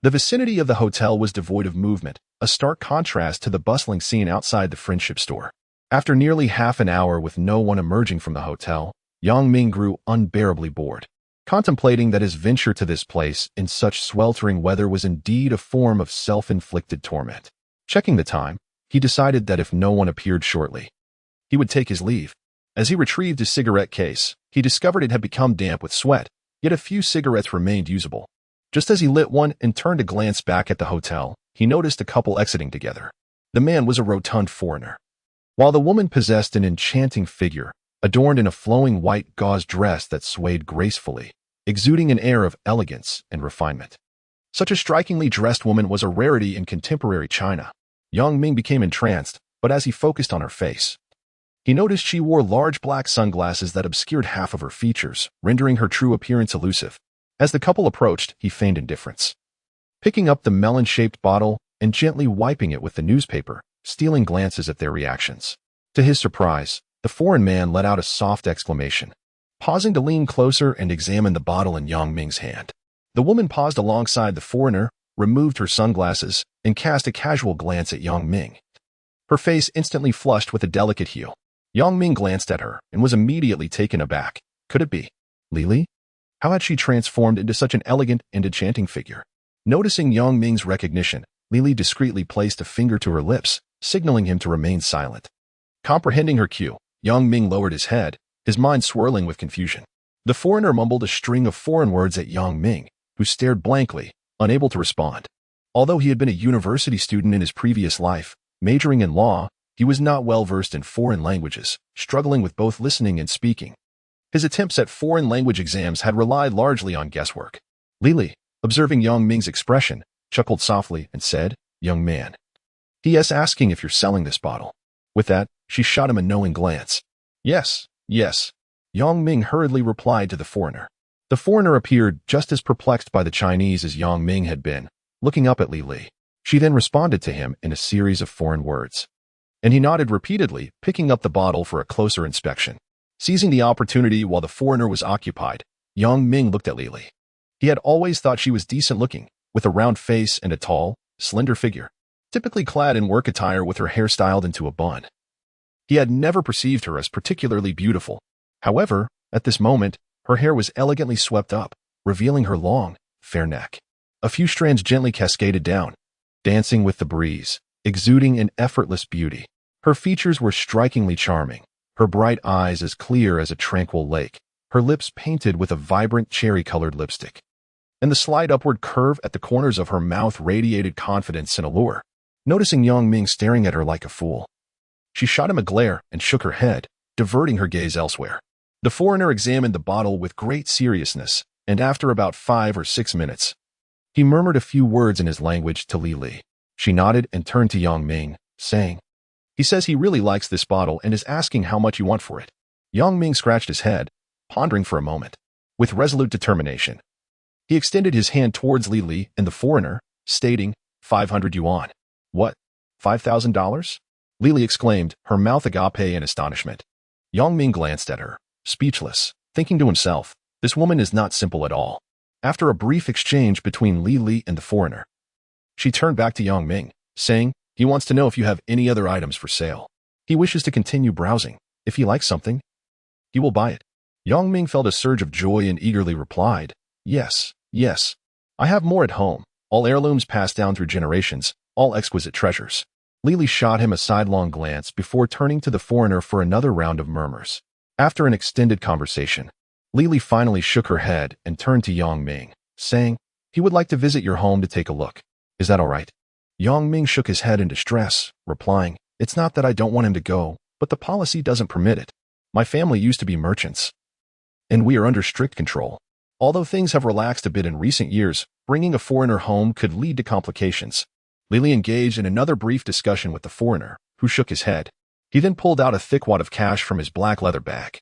The vicinity of the hotel was devoid of movement, a stark contrast to the bustling scene outside the Friendship store. After nearly half an hour with no one emerging from the hotel, Yang Ming grew unbearably bored, contemplating that his venture to this place in such sweltering weather was indeed a form of self-inflicted torment. Checking the time, he decided that if no one appeared shortly, he would take his leave. As he retrieved his cigarette case, he discovered it had become damp with sweat, yet a few cigarettes remained usable. Just as he lit one and turned to glance back at the hotel, he noticed a couple exiting together. The man was a rotund foreigner, while the woman possessed an enchanting figure, adorned in a flowing white gauze dress that swayed gracefully, exuding an air of elegance and refinement. Such a strikingly dressed woman was a rarity in contemporary China. Yang Ming became entranced, but as he focused on her face, he noticed she wore large black sunglasses that obscured half of her features, rendering her true appearance elusive. As the couple approached, he feigned indifference, picking up the melon-shaped bottle and gently wiping it with the newspaper, stealing glances at their reactions. To his surprise, the foreign man let out a soft exclamation, pausing to lean closer and examine the bottle in Yang Ming's hand. The woman paused alongside the foreigner, removed her sunglasses, and cast a casual glance at Yang Ming. Her face instantly flushed with a delicate hue. Yang Ming glanced at her and was immediately taken aback. Could it be Lily? How had she transformed into such an elegant and enchanting figure? Noticing Yang Ming's recognition, Lily discreetly placed a finger to her lips, signaling him to remain silent. Comprehending her cue, Yang Ming lowered his head, his mind swirling with confusion. The foreigner mumbled a string of foreign words at Yang Ming, who stared blankly, unable to respond. Although he had been a university student in his previous life, majoring in law, he was not well versed in foreign languages, struggling with both listening and speaking. His attempts at foreign language exams had relied largely on guesswork. Lily, observing Yang Ming's expression, chuckled softly and said, "Young man, he.s. asking if you're selling this bottle." With that, she shot him a knowing glance. Yes. Yang Ming hurriedly replied to the foreigner. The foreigner appeared just as perplexed by the Chinese as Yang Ming had been, looking up at Lily. She then responded to him in a series of foreign words, and he nodded repeatedly, picking up the bottle for a closer inspection. Seizing the opportunity while the foreigner was occupied, Yang Ming looked at Lily. He had always thought she was decent-looking, with a round face and a tall, slender figure, typically clad in work attire with her hair styled into a bun. He had never perceived her as particularly beautiful. However, at this moment, her hair was elegantly swept up, revealing her long, fair neck. A few strands gently cascaded down, dancing with the breeze, exuding an effortless beauty. Her features were strikingly charming, her bright eyes as clear as a tranquil lake, her lips painted with a vibrant cherry-colored lipstick, and the slight upward curve at the corners of her mouth radiated confidence and allure. Noticing Yang Ming staring at her like a fool, she shot him a glare and shook her head, diverting her gaze elsewhere. The foreigner examined the bottle with great seriousness, and after about 5 or 6 minutes, he murmured a few words in his language to Lily. She nodded and turned to Yang Ming, saying, "He says he really likes this bottle and is asking how much you want for it." Yang Ming scratched his head, pondering for a moment. With resolute determination, he extended his hand towards Lily and the foreigner, stating, 500 yuan. What? $5,000? Lily exclaimed, her mouth agape in astonishment. Yang Ming glanced at her, speechless, thinking to himself, This woman is not simple at all. After a brief exchange between Li and the foreigner, she turned back to Yang Ming, saying, he wants to know if you have any other items for sale. He wishes to continue browsing. If he likes something, he will buy it. Yang Ming felt a surge of joy and eagerly replied, yes, yes. I have more at home, all heirlooms passed down through generations, all exquisite treasures. Li shot him a sidelong glance before turning to the foreigner for another round of murmurs. After an extended conversation, Li finally shook her head and turned to Yang Ming, saying, he would like to visit your home to take a look. Is that all right? Yang Ming shook his head in distress, replying, it's not that I don't want him to go, but the policy doesn't permit it. My family used to be merchants, and we are under strict control. Although things have relaxed a bit in recent years, bringing a foreigner home could lead to complications. Li engaged in another brief discussion with the foreigner, who shook his head. He then pulled out a thick wad of cash from his black leather bag,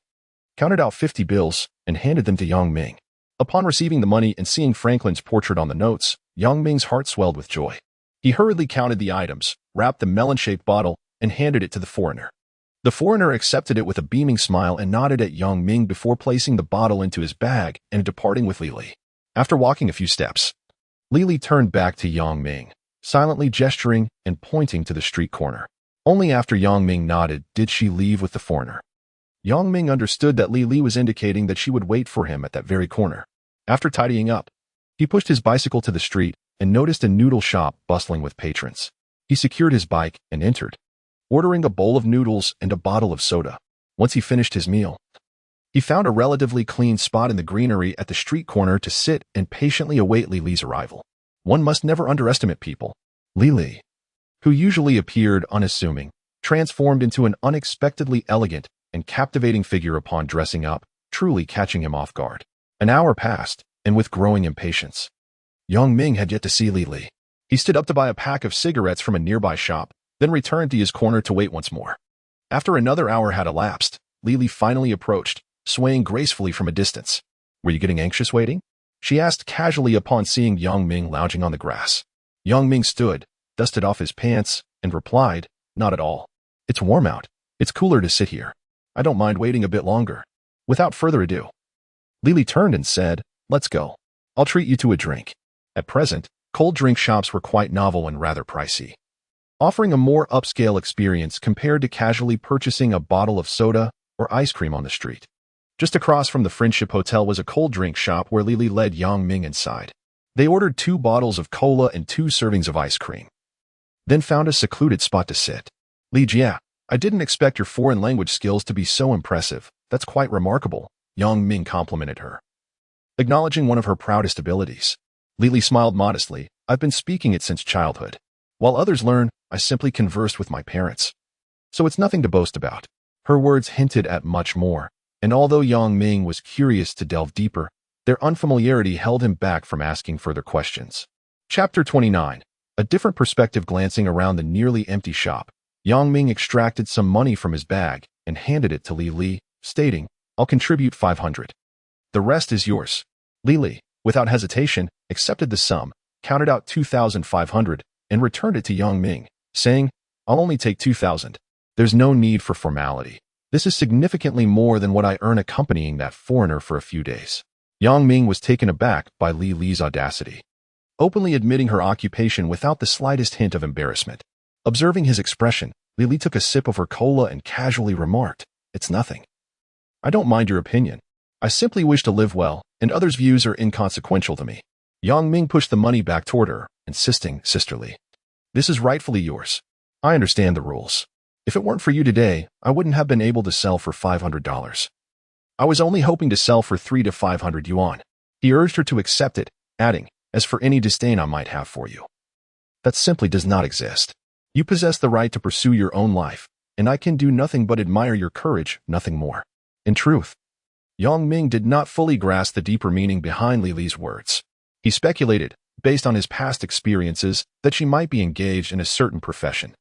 counted out 50 bills, and handed them to Yang Ming. Upon receiving the money and seeing Franklin's portrait on the notes, Yang Ming's heart swelled with joy. He hurriedly counted the items, wrapped the melon-shaped bottle, and handed it to the foreigner. The foreigner accepted it with a beaming smile and nodded at Yang Ming before placing the bottle into his bag and departing with Li. After walking a few steps, Li turned back to Yang Ming, silently gesturing and pointing to the street corner. Only after Yang Ming nodded did she leave with the foreigner. Yang Ming understood that Li was indicating that she would wait for him at that very corner. After tidying up, he pushed his bicycle to the street and noticed a noodle shop bustling with patrons. He secured his bike and entered, ordering a bowl of noodles and a bottle of soda. Once he finished his meal, he found a relatively clean spot in the greenery at the street corner to sit and patiently await Li's arrival. One must never underestimate people. Li, who usually appeared unassuming, transformed into an unexpectedly elegant and captivating figure upon dressing up, truly catching him off guard. An hour passed, and with growing impatience, Yang Ming had yet to see Li. He stood up to buy a pack of cigarettes from a nearby shop, then returned to his corner to wait once more. After another hour had elapsed, Li finally approached, swaying gracefully from a distance. Were you getting anxious waiting? She asked casually upon seeing Yang Ming lounging on the grass. Yang Ming stood, dusted off his pants, and replied, not at all. It's warm out. It's cooler to sit here. I don't mind waiting a bit longer. Without further ado, Li turned and said, let's go. I'll treat you to a drink. At present, cold drink shops were quite novel and rather pricey, offering a more upscale experience compared to casually purchasing a bottle of soda or ice cream on the street. Just across from the Friendship Hotel was a cold drink shop where Li led Yang Ming inside. They ordered 2 bottles of cola and 2 servings of ice cream, then found a secluded spot to sit. Li, yeah, I didn't expect your foreign language skills to be so impressive. That's quite remarkable, Yang Ming complimented her, acknowledging one of her proudest abilities. Li smiled modestly. I've been speaking it since childhood. While others learn, I simply conversed with my parents. So it's nothing to boast about. Her words hinted at much more, and although Yang Ming was curious to delve deeper, their unfamiliarity held him back from asking further questions. Chapter 29. A different perspective. Glancing around the nearly empty shop, Yang Ming extracted some money from his bag and handed it to Li, stating, I'll contribute 500. The rest is yours. Li, without hesitation, accepted the sum, counted out 2,500, and returned it to Yang Ming, saying, I'll only take 2,000. There's no need for formality. This is significantly more than what I earn accompanying that foreigner for a few days. Yang Ming was taken aback by Li's audacity, openly admitting her occupation without the slightest hint of embarrassment. Observing his expression, Li took a sip of her cola and casually remarked, It's nothing. I don't mind your opinion. I simply wish to live well, and others' views are inconsequential to me. Yang Ming pushed the money back toward her, insisting sisterly, This is rightfully yours. I understand the rules. If it weren't for you today, I wouldn't have been able to sell for $500. I was only hoping to sell for 300 to 500 yuan. He urged her to accept it, adding, As for any disdain I might have for you, that simply does not exist. You possess the right to pursue your own life, and I can do nothing but admire your courage, nothing more. In truth, Yang Ming did not fully grasp the deeper meaning behind Li's words. He speculated, based on his past experiences, that she might be engaged in a certain profession,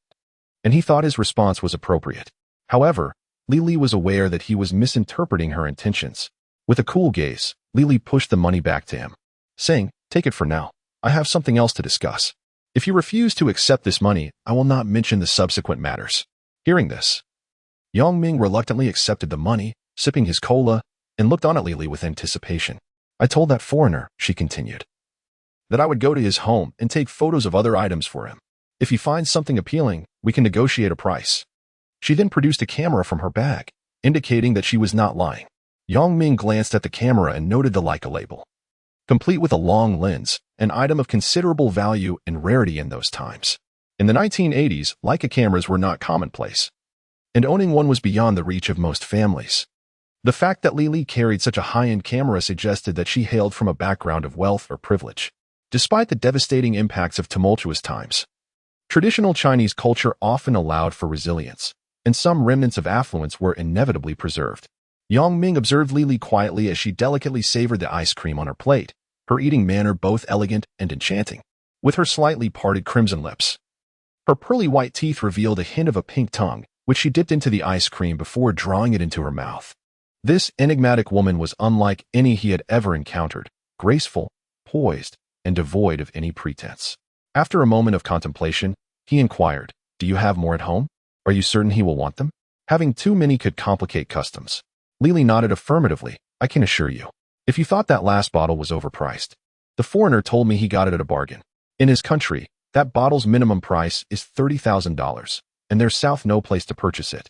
and he thought his response was appropriate. However, Li was aware that he was misinterpreting her intentions. With a cool gaze, Li pushed the money back to him, saying, Take it for now. I have something else to discuss. If you refuse to accept this money, I will not mention the subsequent matters. Hearing this, Yang Ming reluctantly accepted the money, sipping his cola and looked on at Lily with anticipation. I told that foreigner, she continued, that I would go to his home and take photos of other items for him. If he finds something appealing, we can negotiate a price. She then produced a camera from her bag, indicating that she was not lying. Ming glanced at the camera and noted the Leica label. Complete with a long lens, an item of considerable value and rarity in those times. In the 1980s, Leica cameras were not commonplace, and owning one was beyond the reach of most families. The fact that Lily carried such a high-end camera suggested that she hailed from a background of wealth or privilege. Despite the devastating impacts of tumultuous times, traditional Chinese culture often allowed for resilience, and some remnants of affluence were inevitably preserved. Ming observed Lily quietly as she delicately savored the ice cream on her plate, her eating manner both elegant and enchanting. With her slightly parted crimson lips, her pearly white teeth revealed a hint of a pink tongue, which she dipped into the ice cream before drawing it into her mouth. This enigmatic woman was unlike any he had ever encountered, graceful, poised, and devoid of any pretense. After a moment of contemplation, he inquired, "Do you have more at home? Are you certain he will want them? Having too many could complicate customs." Lily nodded affirmatively. "I can assure you. If you thought that last bottle was overpriced, the foreigner told me he got it at a bargain. In his country, that bottle's minimum price is $30,000, and there's south no place to purchase it."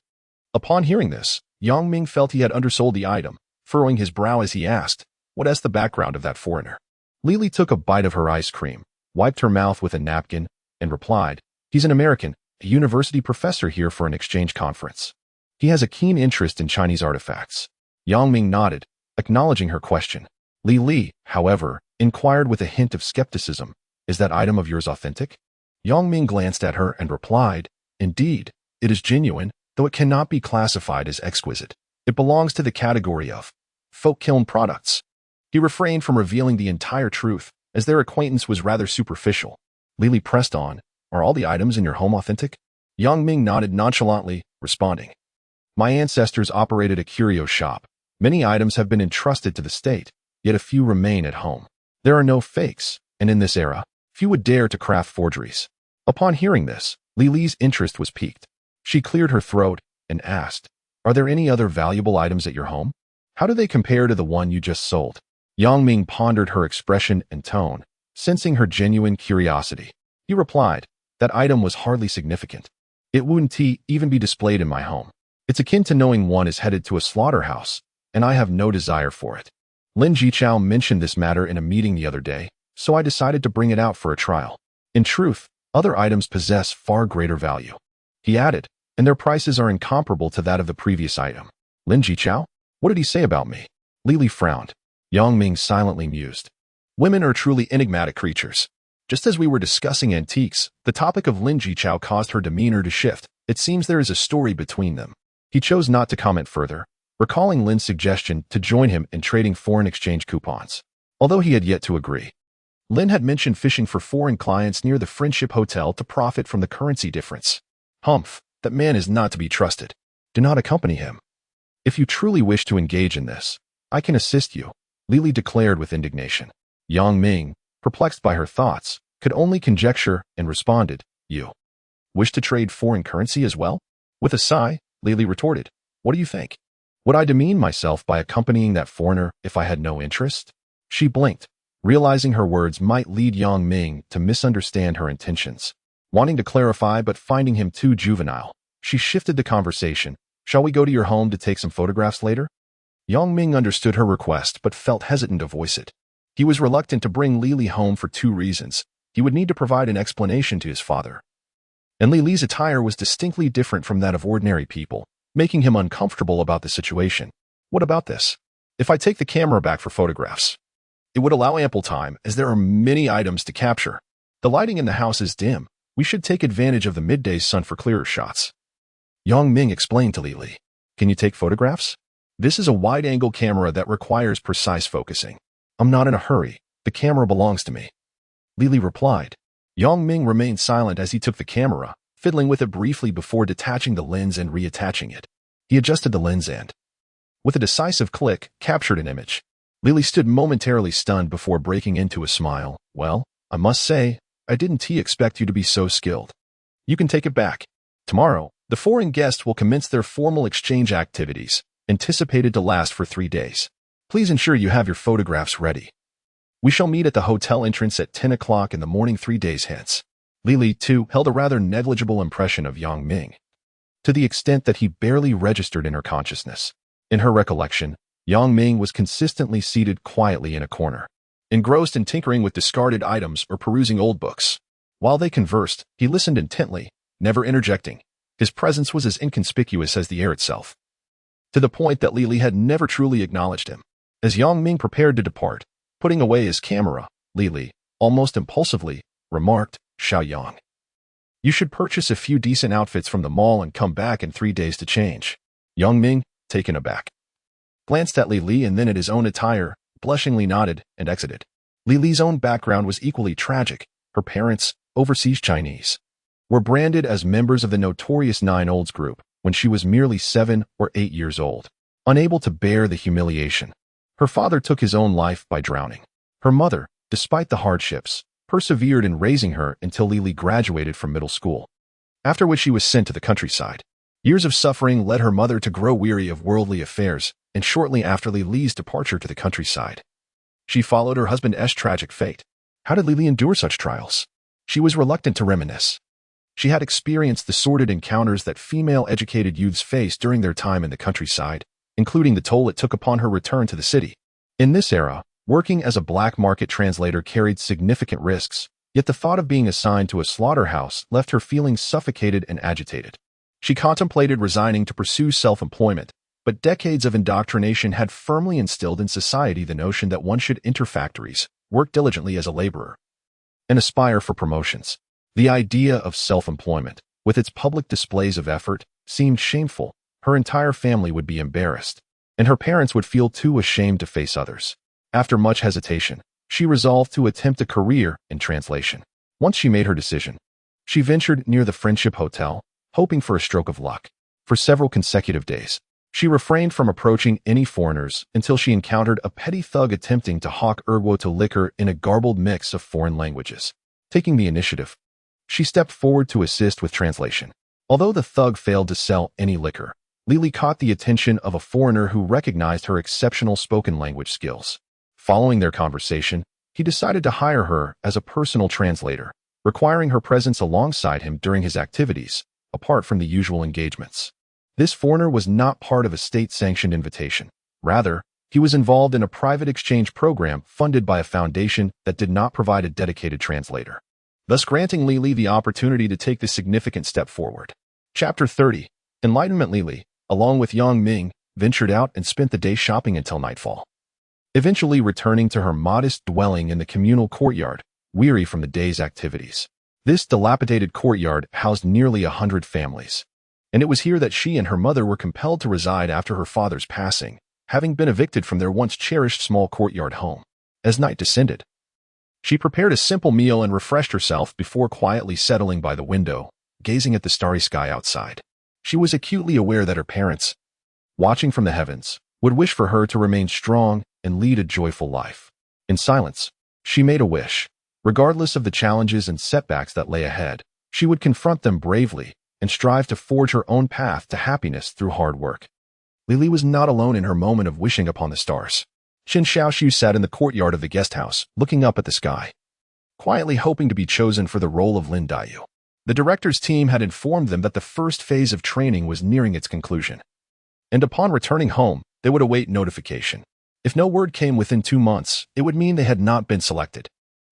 Upon hearing this, Ming felt he had undersold the item, furrowing his brow as he asked, "What is the background of that foreigner?" Lily took a bite of her ice cream, wiped her mouth with a napkin, and replied, "He's an American, a university professor here for an exchange conference. He has a keen interest in Chinese artifacts." Ming nodded, acknowledging her question. Li, however, inquired with a hint of skepticism, "Is that item of yours authentic?" Ming glanced at her and replied, "Indeed, it is genuine, though it cannot be classified as exquisite. It belongs to the category of folk kiln products." He refrained from revealing the entire truth, as their acquaintance was rather superficial. Lily pressed on, "Are all the items in your home authentic?" Ming nodded nonchalantly, responding, "My ancestors operated a curio shop. Many items have been entrusted to the state, yet a few remain at home. There are no fakes, and in this era, few would dare to craft forgeries." Upon hearing this, Lily's interest was piqued. She cleared her throat and asked, "Are there any other valuable items at your home? How do they compare to the one you just sold?" Ming pondered her expression and tone, sensing her genuine curiosity. He replied, "That item was hardly significant. It wouldn't even be displayed in my home. It's akin to knowing one is headed to a slaughterhouse, and I have no desire for it. Lin Jichao mentioned this matter in a meeting the other day, so I decided to bring it out for a trial. In truth, other items possess far greater value," he added, "and their prices are incomparable to that of the previous item." "Lin Jichao? What did he say about me?" Lily frowned. Ming silently mused. Women are truly enigmatic creatures. Just as we were discussing antiques, the topic of Lin Jichao caused her demeanor to shift. It seems there is a story between them. He chose not to comment further, recalling Lin's suggestion to join him in trading foreign exchange coupons. Although he had yet to agree, Lin had mentioned fishing for foreign clients near the Friendship Hotel to profit from the currency difference. Humph, that man is not to be trusted. Do not accompany him. If you truly wish to engage in this, I can assist you, Lily declared with indignation. Ming, perplexed by her thoughts, could only conjecture and responded, "You wish to trade foreign currency as well?" With a sigh, Lily retorted, "What do you think? Would I demean myself by accompanying that foreigner if I had no interest?" She blinked, realizing her words might lead Ming to misunderstand her intentions. Wanting to clarify but finding him too juvenile, she shifted the conversation. "Shall we go to your home to take some photographs later?" Ming understood her request but felt hesitant to voice it. He was reluctant to bring Lily home for two reasons. He would need to provide an explanation to his father, and Lily's attire was distinctly different from that of ordinary people, making him uncomfortable about the situation. "What about this? If I take the camera back for photographs, it would allow ample time, as there are many items to capture. The lighting in the house is dim. We should take advantage of the midday sun for clearer shots." Ming explained to Lily, "Can you take photographs? This is a wide-angle camera that requires precise focusing. I'm not in a hurry. The camera belongs to me." Lily replied. Ming remained silent as he took the camera, fiddling with it briefly before detaching the lens and reattaching it. He adjusted the lens and, with a decisive click, captured an image. Lily stood momentarily stunned before breaking into a smile. "Well, I must say, I didn't expect you to be so skilled. You can take it back. Tomorrow, the foreign guests will commence their formal exchange activities, anticipated to last for 3 days. Please ensure you have your photographs ready. We shall meet at the hotel entrance at 10 o'clock in the morning 3 days hence. Li, too, held a rather negligible impression of young Ming, to the extent that he barely registered in her consciousness. In her recollection, young Ming was consistently seated quietly in a corner, engrossed in tinkering with discarded items or perusing old books. While they conversed, he listened intently, never interjecting. His presence was as inconspicuous as the air itself, to the point that Li had never truly acknowledged him. As Yang Ming prepared to depart, putting away his camera, Li, almost impulsively, remarked, "Xiao Yang, you should purchase a few decent outfits from the mall and come back in 3 days to change." Yang Ming, taken aback, glanced at Li and then at his own attire, blushingly nodded, and exited. Li's own background was equally tragic. Her parents, overseas Chinese, were branded as members of the notorious Nine Olds group when she was merely 7 or 8 years old. Unable to bear the humiliation, her father took his own life by drowning. Her mother, despite the hardships, persevered in raising her until Li graduated from middle school, after which she was sent to the countryside. Years of suffering led her mother to grow weary of worldly affairs, and shortly after Li's departure to the countryside, she followed her husband's tragic fate. How did Li endure such trials? She was reluctant to reminisce. She had experienced the sordid encounters that female-educated youths face during their time in the countryside, including the toll it took upon her return to the city. In this era, working as a black market translator carried significant risks, yet the thought of being assigned to a slaughterhouse left her feeling suffocated and agitated. She contemplated resigning to pursue self-employment, but decades of indoctrination had firmly instilled in society the notion that one should enter factories, work diligently as a laborer, and aspire for promotions. The idea of self-employment, with its public displays of effort, seemed shameful. Her entire family would be embarrassed, and her parents would feel too ashamed to face others. After much hesitation, she resolved to attempt a career in translation. Once she made her decision, she ventured near the Friendship Hotel, hoping for a stroke of luck. For several consecutive days, she refrained from approaching any foreigners until she encountered a petty thug attempting to hawk to liquor in a garbled mix of foreign languages. Taking the initiative, she stepped forward to assist with translation. Although the thug failed to sell any liquor, Li caught the attention of a foreigner who recognized her exceptional spoken language skills. Following their conversation, he decided to hire her as a personal translator, requiring her presence alongside him during his activities, apart from the usual engagements. This foreigner was not part of a state-sanctioned invitation. Rather, he was involved in a private exchange program funded by a foundation that did not provide a dedicated translator, thus granting Li the opportunity to take this significant step forward. Chapter 30. Enlightenment. Li, along with Yang Ming, ventured out and spent the day shopping until nightfall, eventually returning to her modest dwelling in the communal courtyard, weary from the day's activities. This dilapidated courtyard housed nearly 100 families, and it was here that she and her mother were compelled to reside after her father's passing, having been evicted from their once cherished small courtyard home. As night descended, she prepared a simple meal and refreshed herself before quietly settling by the window, gazing at the starry sky outside. She was acutely aware that her parents, watching from the heavens, would wish for her to remain strong and lead a joyful life. In silence, she made a wish. Regardless of the challenges and setbacks that lay ahead, she would confront them bravely and strive to forge her own path to happiness through hard work. Li was not alone in her moment of wishing upon the stars. Qin Xiaoxiu sat in the courtyard of the guest house, looking up at the sky, quietly hoping to be chosen for the role of Lin Daiyu. The director's team had informed them that the first phase of training was nearing its conclusion, and upon returning home, they would await notification. If no word came within 2 months, it would mean they had not been selected.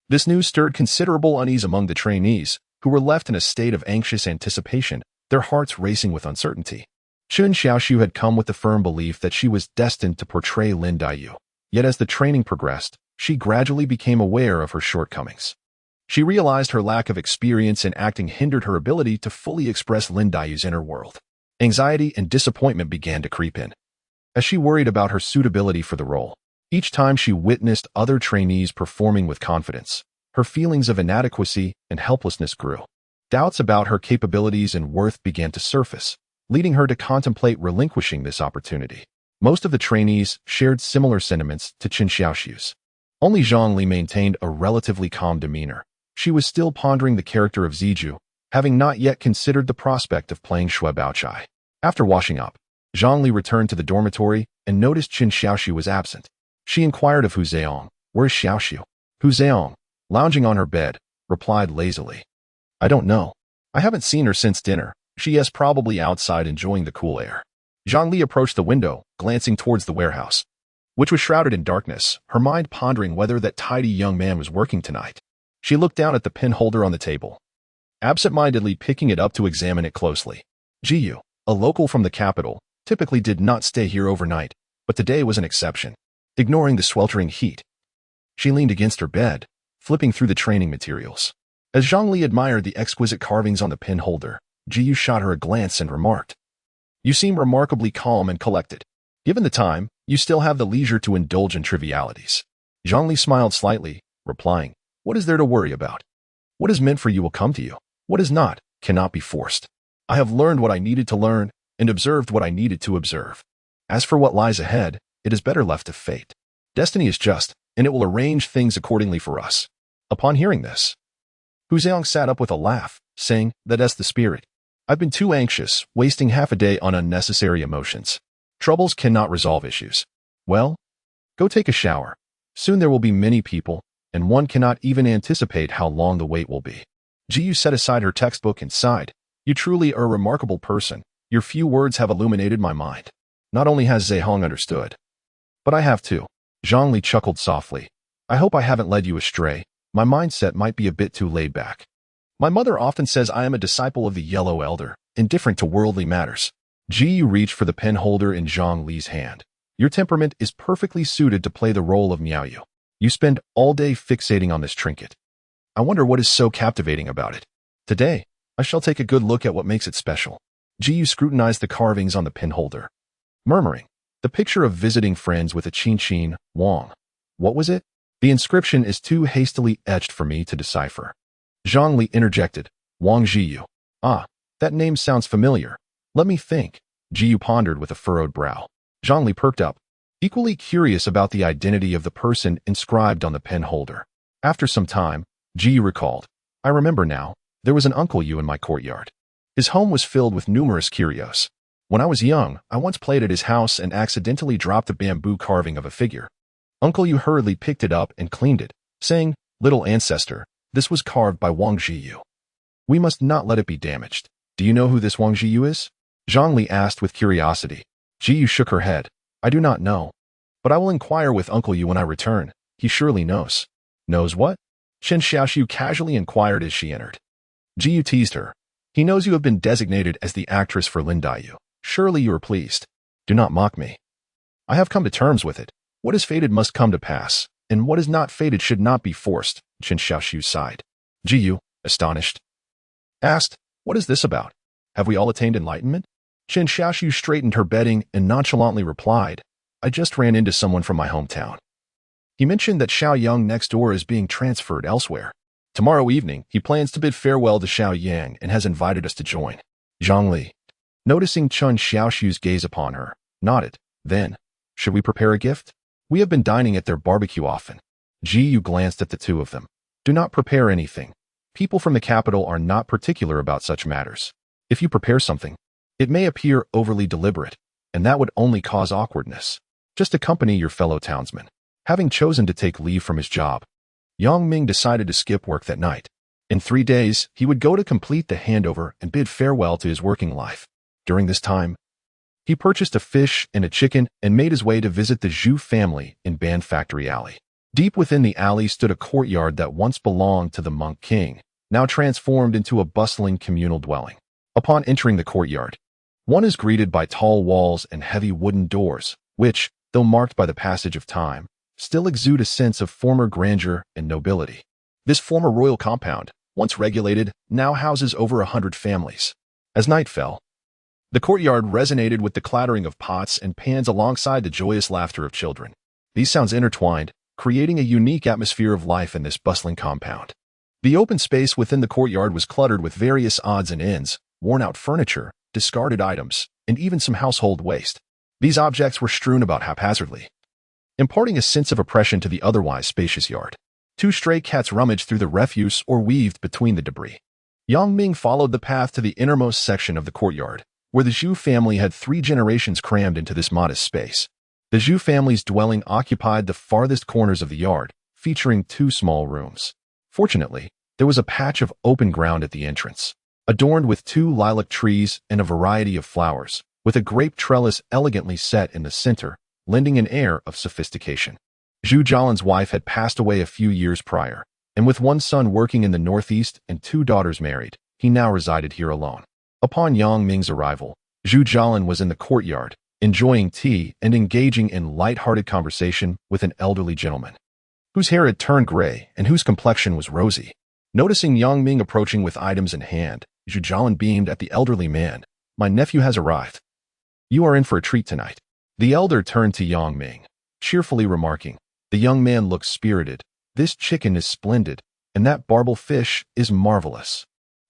This news stirred considerable unease among the trainees, who were left in a state of anxious anticipation, their hearts racing with uncertainty. Qin Xiaoxiu had come with the firm belief that she was destined to portray Lin Daiyu. Yet as the training progressed, she gradually became aware of her shortcomings. She realized her lack of experience in acting hindered her ability to fully express Lin Daiyu's inner world. Anxiety and disappointment began to creep in, as she worried about her suitability for the role. Each time she witnessed other trainees performing with confidence, her feelings of inadequacy and helplessness grew. Doubts about her capabilities and worth began to surface, leading her to contemplate relinquishing this opportunity. Most of the trainees shared similar sentiments to Qin Xiaoxiu's. Only Zhongli maintained a relatively calm demeanor. She was still pondering the character of Ziju, having not yet considered the prospect of playing Shui Baochai. After washing up, Zhongli returned to the dormitory and noticed Qin Xiaoxiu was absent. She inquired of Hu Zheong. Where's Xiaoxiu? Hu Zheong, lounging on her bed, replied lazily. I don't know. I haven't seen her since dinner. She is probably outside enjoying the cool air. Zhongli approached the window, glancing towards the warehouse, which was shrouded in darkness, her mind pondering whether that tidy young man was working tonight. She looked down at the pin holder on the table, absent-mindedly picking it up to examine it closely. Jiyu, a local from the capital, typically did not stay here overnight, but today was an exception. Ignoring the sweltering heat, she leaned against her bed, flipping through the training materials. As Zhongli admired the exquisite carvings on the pin holder, Jiyu shot her a glance and remarked, You seem remarkably calm and collected. Given the time, you still have the leisure to indulge in trivialities. Zhongli smiled slightly, replying, What is there to worry about? What is meant for you will come to you. What is not, cannot be forced. I have learned what I needed to learn, and observed what I needed to observe. As for what lies ahead, it is better left to fate. Destiny is just, and it will arrange things accordingly for us. Upon hearing this, Hu Zheong sat up with a laugh, saying, That's the spirit. I've been too anxious, wasting half a day on unnecessary emotions. Troubles cannot resolve issues. Well, go take a shower. Soon there will be many people, and one cannot even anticipate how long the wait will be. Jiyu set aside her textbook and sighed. You truly are a remarkable person. Your few words have illuminated my mind. Not only has Zehong understood, but I have too. Zhongli chuckled softly. I hope I haven't led you astray. My mindset might be a bit too laid back. My mother often says I am a disciple of the Yellow Elder, indifferent to worldly matters. Jiyu reached for the pen holder in Zhongli's hand. Your temperament is perfectly suited to play the role of Miaoyu. You spend all day fixating on this trinket. I wonder what is so captivating about it. Today, I shall take a good look at what makes it special. Jiyu scrutinized the carvings on the pin holder, murmuring, the picture of visiting friends with a Qin Wang. What was it? The inscription is too hastily etched for me to decipher. Zhongli interjected, Wang Jiyu. Ah, that name sounds familiar. Let me think. Jiyu pondered with a furrowed brow. Zhongli perked up, equally curious about the identity of the person inscribed on the pen holder. After some time, Jiyu recalled, I remember now, there was an Uncle Yu in my courtyard. His home was filled with numerous curios. When I was young, I once played at his house and accidentally dropped a bamboo carving of a figure. Uncle Yu hurriedly picked it up and cleaned it, saying, Little ancestor, this was carved by Wang Jiyu. We must not let it be damaged. Do you know who this Wang Jiyu is? Zhongli asked with curiosity. Jiyu shook her head. I do not know. But I will inquire with Uncle Yu when I return. He surely knows. Knows what? Chen Xiaoxiu casually inquired as she entered. Jiyu teased her. He knows you have been designated as the actress for Lin Daiyu. Surely you are pleased. Do not mock me. I have come to terms with it. What is fated must come to pass, and what is not fated should not be forced, Chen Xiaoxiu sighed. Jiyu, astonished, asked, What is this about? Have we all attained enlightenment? Chen Xiaoxiu straightened her bedding and nonchalantly replied, I just ran into someone from my hometown. He mentioned that Xiao Yang next door is being transferred elsewhere. Tomorrow evening, he plans to bid farewell to Xiao Yang and has invited us to join. Zhongli, noticing Chen Xiaoxiu's gaze upon her, nodded. Then, should we prepare a gift? We have been dining at their barbecue often. Jiyu glanced at the two of them. Do not prepare anything. People from the capital are not particular about such matters. If you prepare something, it may appear overly deliberate, and that would only cause awkwardness. Just accompany your fellow townsman. Having chosen to take leave from his job, Yang Ming decided to skip work that night. In 3 days, he would go to complete the handover and bid farewell to his working life. During this time, he purchased a fish and a chicken and made his way to visit the Zhu family in Ban Factory Alley. Deep within the alley stood a courtyard that once belonged to the monk king, now transformed into a bustling communal dwelling. Upon entering the courtyard, one is greeted by tall walls and heavy wooden doors, which, though marked by the passage of time, still exude a sense of former grandeur and nobility. This former royal compound, once regulated, now houses over 100 families. As night fell, the courtyard resonated with the clattering of pots and pans alongside the joyous laughter of children. These sounds intertwined, creating a unique atmosphere of life in this bustling compound. The open space within the courtyard was cluttered with various odds and ends, worn-out furniture, discarded items, and even some household waste. These objects were strewn about haphazardly, imparting a sense of oppression to the otherwise spacious yard. 2 stray cats rummaged through the refuse or weaved between the debris. Yang Ming followed the path to the innermost section of the courtyard, where the Zhu family had 3 generations crammed into this modest space. The Zhu family's dwelling occupied the farthest corners of the yard, featuring 2 small rooms. Fortunately, there was a patch of open ground at the entrance, adorned with 2 lilac trees and a variety of flowers, with a grape trellis elegantly set in the center, lending an air of sophistication. Zhu Jialan's wife had passed away a few years prior, and with 1 son working in the northeast and 2 daughters married, he now resided here alone. Upon Yang Ming's arrival, Zhu Jialan was in the courtyard, enjoying tea and engaging in light-hearted conversation with an elderly gentleman, whose hair had turned gray and whose complexion was rosy. Noticing Yang Ming approaching with items in hand, Zhu Jialan beamed at the elderly man. "My nephew has arrived. You are in for a treat tonight." The elder turned to Yang Ming, cheerfully remarking, "The young man looks spirited. This chicken is splendid, and that barbel fish is marvelous."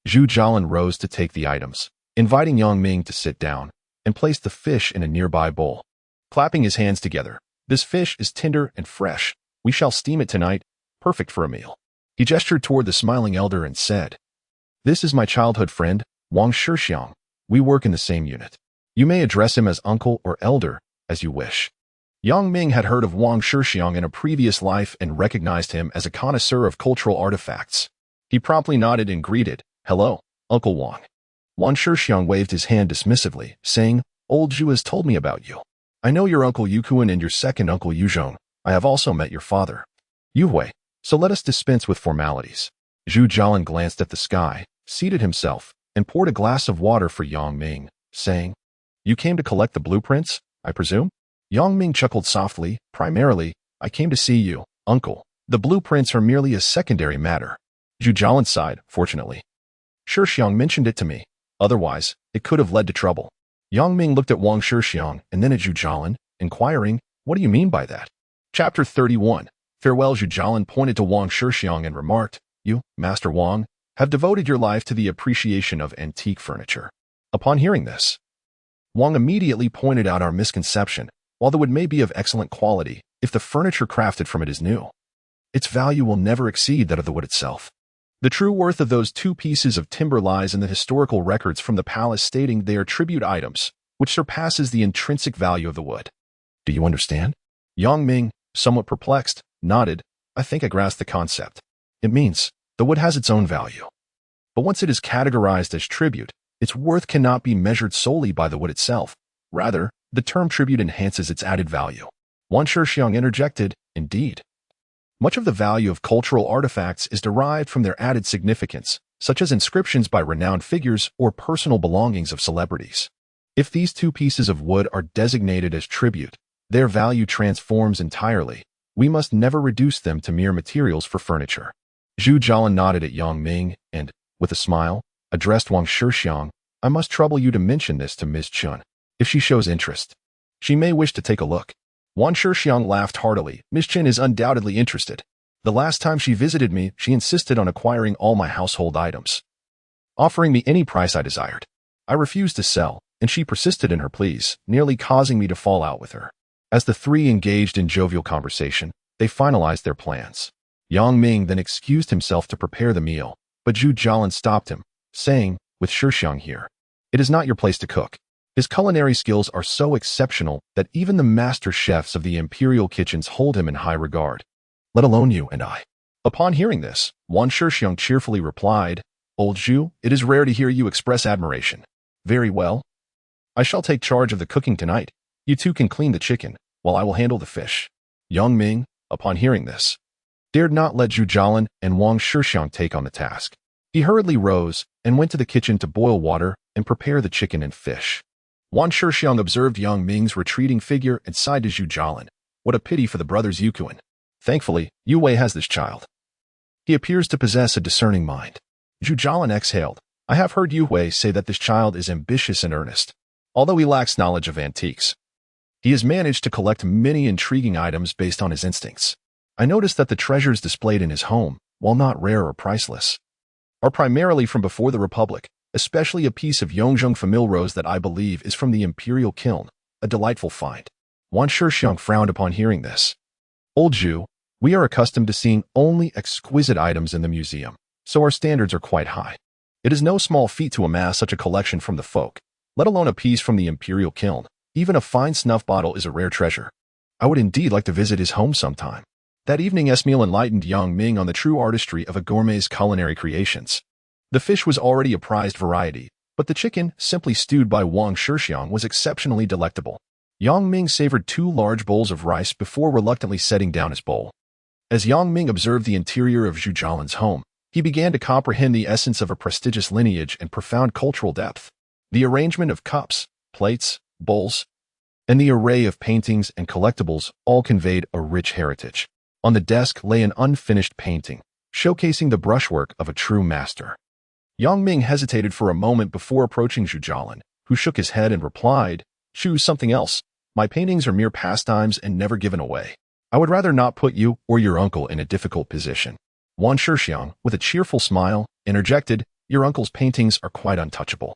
Zhu Jialan rose to take the items, inviting Yang Ming to sit down, and placed the fish in a nearby bowl. Clapping his hands together, "This fish is tender and fresh. We shall steam it tonight, perfect for a meal." He gestured toward the smiling elder and said, "This is my childhood friend, Wang Shixiang. We work in the same unit. You may address him as uncle or elder, as you wish." Yang Ming had heard of Wang Shixiang in a previous life and recognized him as a connoisseur of cultural artifacts. He promptly nodded and greeted, "Hello, Uncle Wang." Wang Shixiang waved his hand dismissively, saying, "Old Zhu has told me about you. I know your uncle Yukuan and your second uncle Yuzhong. I have also met your father, Yuhui, so let us dispense with formalities." Zhu Jialan glanced at the sky, seated himself, and poured a glass of water for Yang Ming, saying, "You came to collect the blueprints, I presume?" Yang Ming chuckled softly. "Primarily, I came to see you, uncle. The blueprints are merely a secondary matter." Zhu Jialan sighed, "Fortunately, Shixiang mentioned it to me. Otherwise, it could have led to trouble." Yang Ming looked at Wang Shixiang and then at Zhu Jialan, inquiring, "What do you mean by that?" Chapter 31. Farewell. Zhu Jialan pointed to Wang Shixiang and remarked, "You, Master Wang, have devoted your life to the appreciation of antique furniture." Upon hearing this, Wang immediately pointed out our misconception. While the wood may be of excellent quality, if the furniture crafted from it is new, its value will never exceed that of the wood itself. The true worth of those 2 pieces of timber lies in the historical records from the palace stating they are tribute items, which surpasses the intrinsic value of the wood. Do you understand? Yang Ming, somewhat perplexed, nodded. "I think I grasp the concept. It means the wood has its own value. But once it is categorized as tribute, its worth cannot be measured solely by the wood itself. Rather, the term tribute enhances its added value." Wang Shixiang interjected, "Indeed. Much of the value of cultural artifacts is derived from their added significance, such as inscriptions by renowned figures or personal belongings of celebrities. If these 2 pieces of wood are designated as tribute, their value transforms entirely. We must never reduce them to mere materials for furniture." Zhu Jialan nodded at Yang Ming and, with a smile, addressed Wang Shixiang, "I must trouble you to mention this to Ms. Chun. If she shows interest, she may wish to take a look." Wang Shixiang laughed heartily. "Ms. Chen is undoubtedly interested. The last time she visited me, she insisted on acquiring all my household items, offering me any price I desired. I refused to sell, and she persisted in her pleas, nearly causing me to fall out with her." As the 3 engaged in jovial conversation, they finalized their plans. Yang Ming then excused himself to prepare the meal, but Zhu Jialan stopped him, saying, "With Shixiang here, it is not your place to cook. His culinary skills are so exceptional that even the master chefs of the imperial kitchens hold him in high regard, let alone you and I." Upon hearing this, Wang Shixiang cheerfully replied, "Old Zhu, it is rare to hear you express admiration. Very well. I shall take charge of the cooking tonight. You 2 can clean the chicken, while I will handle the fish." Yang Ming, upon hearing this, dared not let Zhu Jialan and Wang Shixiang take on the task. He hurriedly rose and went to the kitchen to boil water and prepare the chicken and fish. Wang Shixiang observed Yang Ming's retreating figure and sighed to Zhu Jialan. What a pity for the brothers Yukuan. Thankfully, Yu Wei has this child. He appears to possess a discerning mind. Zhu Jialan exhaled. I have heard Yu Wei say that this child is ambitious and earnest. Although he lacks knowledge of antiques, he has managed to collect many intriguing items based on his instincts. I noticed that the treasures displayed in his home, while not rare or priceless, are primarily from before the Republic, especially a piece of Yongzheng famille rose that I believe is from the imperial kiln, a delightful find. Wang Shixiang frowned upon hearing this. Old Zhu, we are accustomed to seeing only exquisite items in the museum, so our standards are quite high. It is no small feat to amass such a collection from the folk, let alone a piece from the imperial kiln. Even a fine snuff bottle is a rare treasure. I would indeed like to visit his home sometime. That evening's meal enlightened young Ming on the true artistry of a gourmet's culinary creations. The fish was already a prized variety, but the chicken, simply stewed by Wang Shixiang, was exceptionally delectable. Yang Ming savored 2 large bowls of rice before reluctantly setting down his bowl. As Yang Ming observed the interior of Zhu Jialan's home, he began to comprehend the essence of a prestigious lineage and profound cultural depth. The arrangement of cups, plates, bowls, and the array of paintings and collectibles all conveyed a rich heritage. On the desk lay an unfinished painting, showcasing the brushwork of a true master. Yang Ming hesitated for a moment before approaching Zhu Jialan, who shook his head and replied, "Choose something else. My paintings are mere pastimes and never given away. I would rather not put you or your uncle in a difficult position." Wang Shixiang, with a cheerful smile, interjected, "Your uncle's paintings are quite untouchable.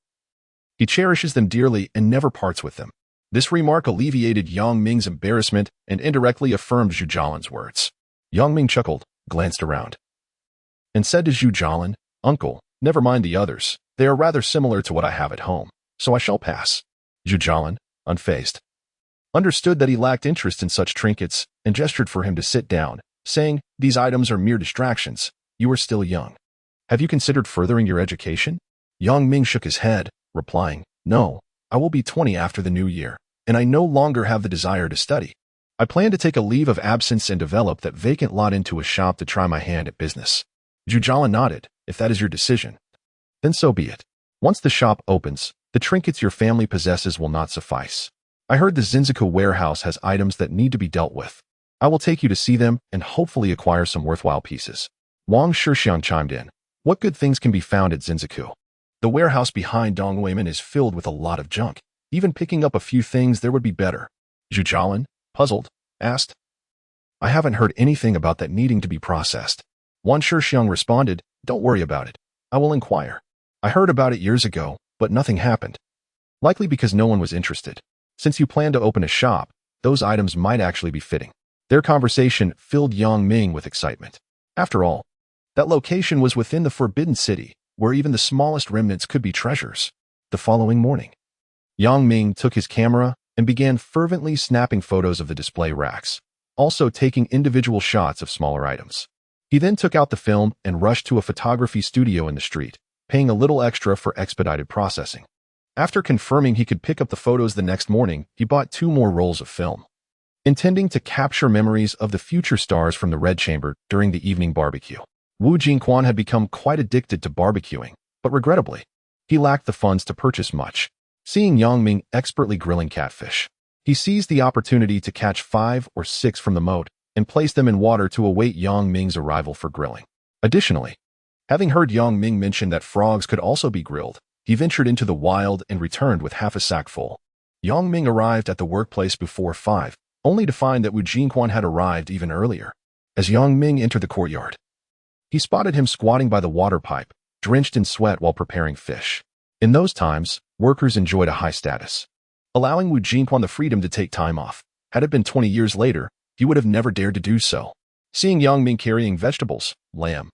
He cherishes them dearly and never parts with them." This remark alleviated Yang Ming's embarrassment and indirectly affirmed Zhu Jialan's words. Yang Ming chuckled, glanced around, and said to Zhu Jialan, "Uncle, never mind the others. They are rather similar to what I have at home, so I shall pass." Zhu Jialan, unfazed, understood that he lacked interest in such trinkets and gestured for him to sit down, saying, "These items are mere distractions. You are still young. Have you considered furthering your education?" Yang Ming shook his head, replying, "No, I will be 20 after the new year, and I no longer have the desire to study. I plan to take a leave of absence and develop that vacant lot into a shop to try my hand at business." Zhu Jialan nodded. "If that is your decision, then so be it. Once the shop opens, the trinkets your family possesses will not suffice. I heard the Zinziku warehouse has items that need to be dealt with. I will take you to see them and hopefully acquire some worthwhile pieces." Wang Shixiang chimed in. "What good things can be found at Zinziku? The warehouse behind Dongweiman is filled with a lot of junk. Even picking up a few things there would be better." Zhu Jialan, puzzled, asked, "I haven't heard anything about that needing to be processed." Wang Shixiang responded, "Don't worry about it. I will inquire. I heard about it years ago, but nothing happened. Likely because no one was interested. Since you plan to open a shop, those items might actually be fitting." Their conversation filled Yang Ming with excitement. After all, that location was within the Forbidden City, where even the smallest remnants could be treasures. The following morning, Yang Ming took his camera and began fervently snapping photos of the display racks, also taking individual shots of smaller items. He then took out the film and rushed to a photography studio in the street, paying a little extra for expedited processing. After confirming he could pick up the photos the next morning, he bought 2 more rolls of film, intending to capture memories of the future stars from the Red Chamber during the evening barbecue. Wu Jingquan had become quite addicted to barbecuing, but regrettably, he lacked the funds to purchase much. Seeing Yang Ming expertly grilling catfish, he seized the opportunity to catch 5 or 6 from the moat and place them in water to await Yang Ming's arrival for grilling. Additionally, having heard Yang Ming mention that frogs could also be grilled, he ventured into the wild and returned with half a sack full. Yang Ming arrived at the workplace before 5, only to find that Wu Jingquan had arrived even earlier. As Yang Ming entered the courtyard, he spotted him squatting by the water pipe, drenched in sweat while preparing fish. In those times, workers enjoyed a high status, allowing Wu Jingquan the freedom to take time off. Had it been 20 years later, he would have never dared to do so. Seeing Yang Ming carrying vegetables, lamb,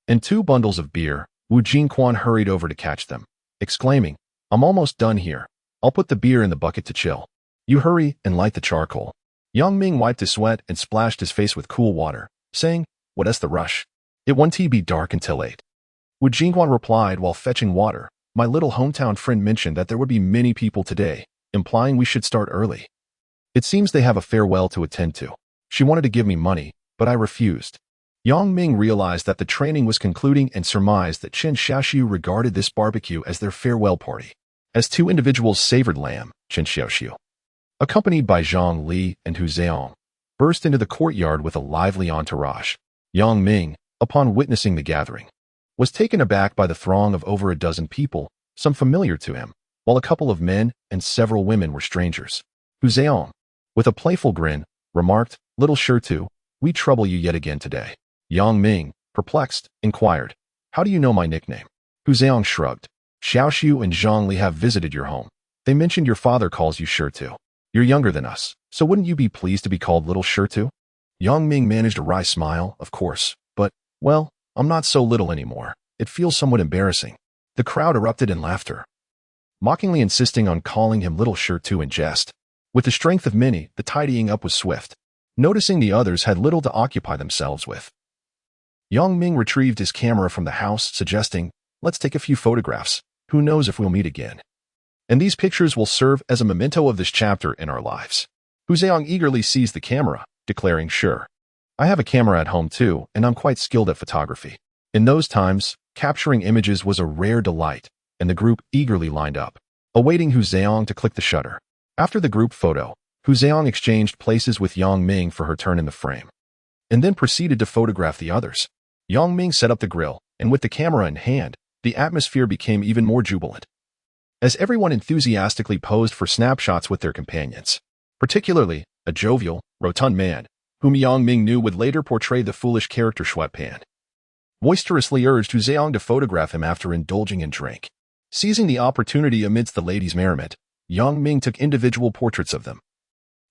and 2 bundles of beer, Wu Jingquan hurried over to catch them, exclaiming, "I'm almost done here. I'll put the beer in the bucket to chill. You hurry and light the charcoal." Yang Ming wiped his sweat and splashed his face with cool water, saying, "What's the rush? It won't be dark until 8. Wu Jingquan replied while fetching water, "My little hometown friend mentioned that there would be many people today, implying we should start early. It seems they have a farewell to attend to. She wanted to give me money, but I refused." Yang Ming realized that the training was concluding and surmised that Chen Xiaoxiu regarded this barbecue as their farewell party. As 2 individuals savored lamb, Chen Xiaoxiu, accompanied by Zhang Li and Hu Zheong, burst into the courtyard with a lively entourage. Yang Ming, upon witnessing the gathering, was taken aback by the throng of over a dozen people, some familiar to him, while a couple of men and several women were strangers. Hu Zheong, with a playful grin, remarked, "Little Shirtu, we trouble you yet again today." Yang Ming, perplexed, inquired, "How do you know my nickname?" Hu Zheong shrugged. "Xiaoxiu and Zhang Li have visited your home. They mentioned your father calls you Shirtu. You're younger than us, so wouldn't you be pleased to be called Little Shirtu?" Yang Ming managed a wry smile, "Of course, but, well, I'm not so little anymore. It feels somewhat embarrassing." The crowd erupted in laughter, mockingly insisting on calling him Little Shirtu in jest. With the strength of many, the tidying up was swift. Noticing the others had little to occupy themselves with, young Ming retrieved his camera from the house, suggesting, "Let's take a few photographs. Who knows if we'll meet again? And these pictures will serve as a memento of this chapter in our lives." Hu Zheong eagerly seized the camera, declaring, "Sure. I have a camera at home too, and I'm quite skilled at photography." In those times, capturing images was a rare delight, and the group eagerly lined up, awaiting Hu Zheong to click the shutter. After the group photo, Hu Zheong exchanged places with Yang Ming for her turn in the frame, and then proceeded to photograph the others. Yang Ming set up the grill, and with the camera in hand, the atmosphere became even more jubilant, as everyone enthusiastically posed for snapshots with their companions, particularly a jovial, rotund man, whom Yang Ming knew would later portray the foolish character Sweatpan. Boisterously urged Hu Zheong to photograph him after indulging in drink. Seizing the opportunity amidst the ladies' merriment, Yang Ming took individual portraits of them,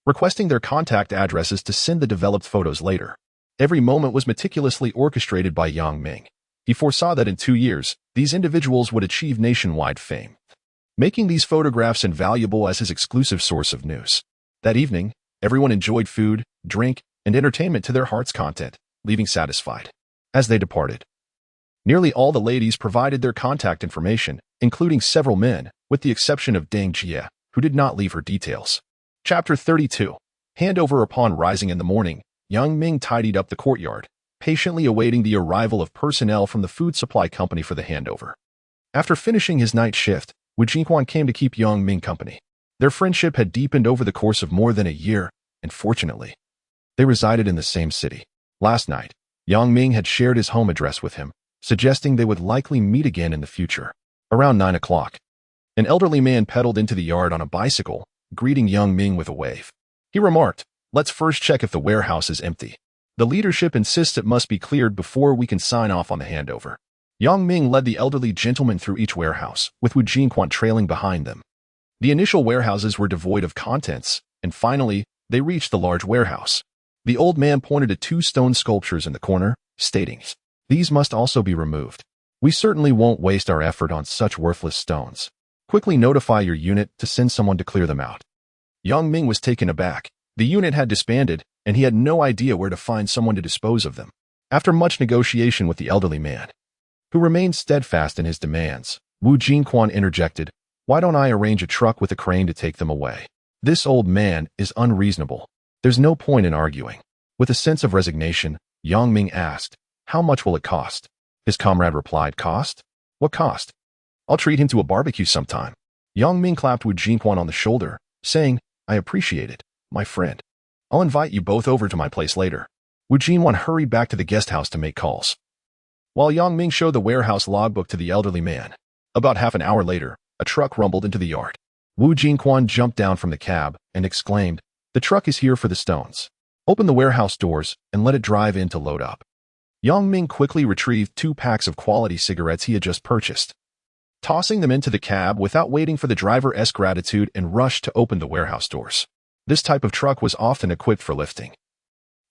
requesting their contact addresses to send the developed photos later. Every moment was meticulously orchestrated by Yang Ming. He foresaw that in 2 years, these individuals would achieve nationwide fame, making these photographs invaluable as his exclusive source of news. That evening, everyone enjoyed food, drink, and entertainment to their heart's content, leaving satisfied. As they departed, nearly all the ladies provided their contact information, including several men, with the exception of Deng Jie, who did not leave her details. Chapter 32. Handover. Upon rising in the morning, Yang Ming tidied up the courtyard, patiently awaiting the arrival of personnel from the food supply company for the handover. After finishing his night shift, Wu Jingquan came to keep Yang Ming company. Their friendship had deepened over the course of more than a year, and fortunately, they resided in the same city. Last night, Yang Ming had shared his home address with him, suggesting they would likely meet again in the future. Around 9 o'clock, an elderly man pedaled into the yard on a bicycle, greeting Yang Ming with a wave. He remarked, "Let's first check if the warehouse is empty. The leadership insists it must be cleared before we can sign off on the handover." Yang Ming led the elderly gentleman through each warehouse, with Wu Jingquan trailing behind them. The initial warehouses were devoid of contents, and finally, they reached the large warehouse. The old man pointed to 2 stone sculptures in the corner, stating, "These must also be removed. We certainly won't waste our effort on such worthless stones. Quickly notify your unit to send someone to clear them out." Yang Ming was taken aback. The unit had disbanded, and he had no idea where to find someone to dispose of them. After much negotiation with the elderly man, who remained steadfast in his demands, Wu Jingquan interjected, "Why don't I arrange a truck with a crane to take them away? This old man is unreasonable. There's no point in arguing." With a sense of resignation, Yang Ming asked, "How much will it cost?" His comrade replied, "Cost? What cost? I'll treat him to a barbecue sometime." Yang Ming clapped Wu Jingquan on the shoulder, saying, "I appreciate it, my friend. I'll invite you both over to my place later." Wu Jingquan hurried back to the guest house to make calls, while Yang Ming showed the warehouse logbook to the elderly man. About half an hour later, a truck rumbled into the yard. Wu Jingquan jumped down from the cab and exclaimed, "The truck is here for the stones. Open the warehouse doors and let it drive in to load up." Yang Ming quickly retrieved 2 packs of quality cigarettes he had just purchased, tossing them into the cab without waiting for the driver's gratitude, and rushed to open the warehouse doors. This type of truck was often equipped for lifting,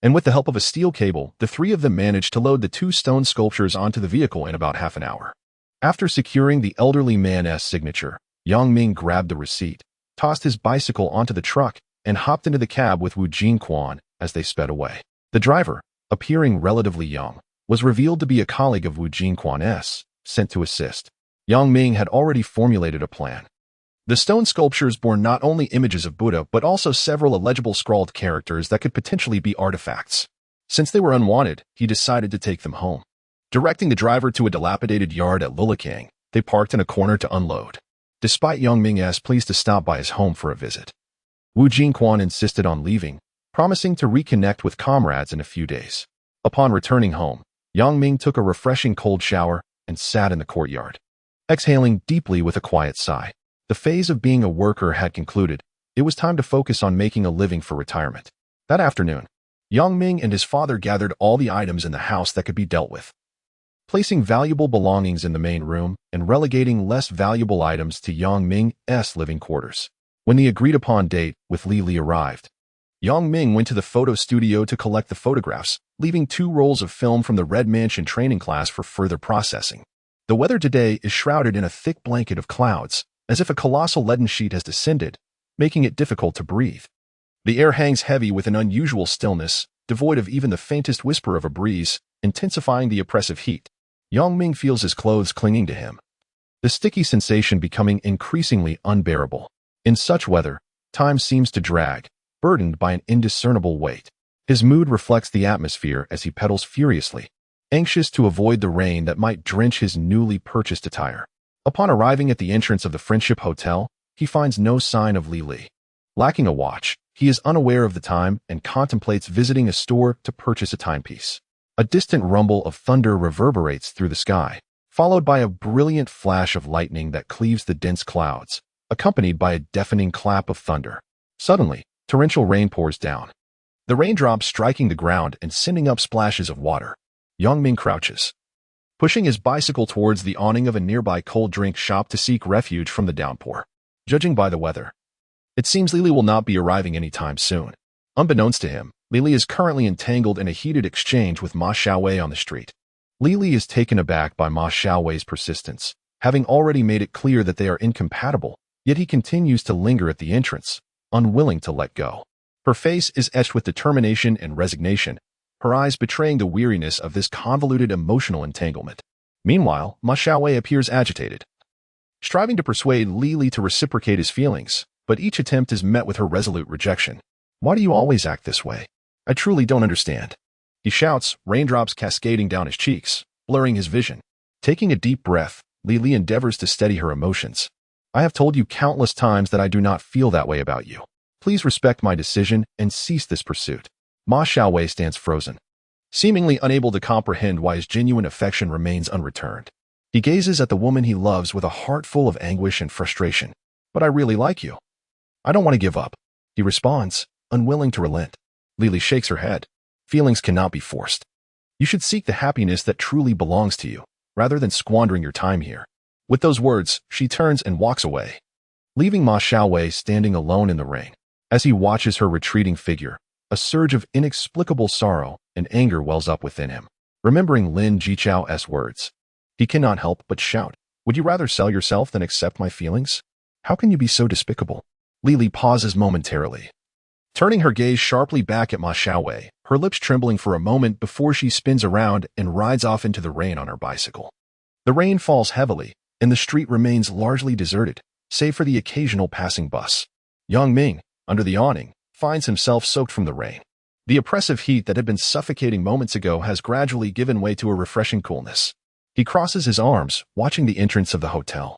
and with the help of a steel cable, the 3 of them managed to load the 2 stone sculptures onto the vehicle in about half an hour. After securing the elderly man's signature, Yang Ming grabbed the receipt, tossed his bicycle onto the truck, and hopped into the cab with Wu Jingquan as they sped away. The driver, appearing relatively young, was revealed to be a colleague of Wu Jingquan's, sent to assist. Yang Ming had already formulated a plan. The stone sculptures bore not only images of Buddha but also several illegible scrawled characters that could potentially be artifacts. Since they were unwanted, he decided to take them home. Directing the driver to a dilapidated yard at Lulikang, they parked in a corner to unload. Despite Yang Ming's pleas to stop by his home for a visit, Wu Jingquan insisted on leaving, promising to reconnect with comrades in a few days. Upon returning home, Yang Ming took a refreshing cold shower and sat in the courtyard, exhaling deeply with a quiet sigh. The phase of being a worker had concluded. It was time to focus on making a living for retirement. That afternoon, Yang Ming and his father gathered all the items in the house that could be dealt with, placing valuable belongings in the main room and relegating less valuable items to Yang Ming's living quarters. When the agreed-upon date with Li arrived, Yang Ming went to the photo studio to collect the photographs, leaving 2 rolls of film from the Red Mansion training class for further processing. The weather today is shrouded in a thick blanket of clouds, as if a colossal leaden sheet has descended, making it difficult to breathe. The air hangs heavy with an unusual stillness, devoid of even the faintest whisper of a breeze, intensifying the oppressive heat. Ming feels his clothes clinging to him, the sticky sensation becoming increasingly unbearable. In such weather, time seems to drag, burdened by an indiscernible weight. His mood reflects the atmosphere as he pedals furiously, anxious to avoid the rain that might drench his newly purchased attire. Upon arriving at the entrance of the Friendship Hotel, he finds no sign of Li. Lacking a watch, he is unaware of the time and contemplates visiting a store to purchase a timepiece. A distant rumble of thunder reverberates through the sky, followed by a brilliant flash of lightning that cleaves the dense clouds, accompanied by a deafening clap of thunder. Suddenly, torrential rain pours down, the raindrops striking the ground and sending up splashes of water. Ming crouches, pushing his bicycle towards the awning of a nearby cold drink shop to seek refuge from the downpour. Judging by the weather, it seems Li will not be arriving anytime soon. Unbeknownst to him, Li is currently entangled in a heated exchange with Ma Xiaowei on the street. Li is taken aback by Ma Xiaowei's persistence, having already made it clear that they are incompatible, yet he continues to linger at the entrance, unwilling to let go. Her face is etched with determination and resignation, her eyes betraying the weariness of this convoluted emotional entanglement. Meanwhile, Ma Xiaowei appears agitated, striving to persuade Li to reciprocate his feelings, but each attempt is met with her resolute rejection. "Why do you always act this way? I truly don't understand," he shouts, raindrops cascading down his cheeks, blurring his vision. Taking a deep breath, Li endeavors to steady her emotions. "I have told you countless times that I do not feel that way about you. Please respect my decision and cease this pursuit." Ma Xiaowei stands frozen, seemingly unable to comprehend why his genuine affection remains unreturned. He gazes at the woman he loves with a heart full of anguish and frustration. "But I really like you. I don't want to give up," he responds, unwilling to relent. Li shakes her head. "Feelings cannot be forced. You should seek the happiness that truly belongs to you, rather than squandering your time here." With those words, she turns and walks away, leaving Ma Xiaowei standing alone in the rain. As he watches her retreating figure, a surge of inexplicable sorrow and anger wells up within him. Remembering Lin Jichao's words, he cannot help but shout, "Would you rather sell yourself than accept my feelings? How can you be so despicable?" Li pauses momentarily, turning her gaze sharply back at Ma Xiaowei, her lips trembling for a moment before she spins around and rides off into the rain on her bicycle. The rain falls heavily, and the street remains largely deserted, save for the occasional passing bus. Ming, under the awning, finds himself soaked from the rain. The oppressive heat that had been suffocating moments ago has gradually given way to a refreshing coolness. He crosses his arms, watching the entrance of the hotel,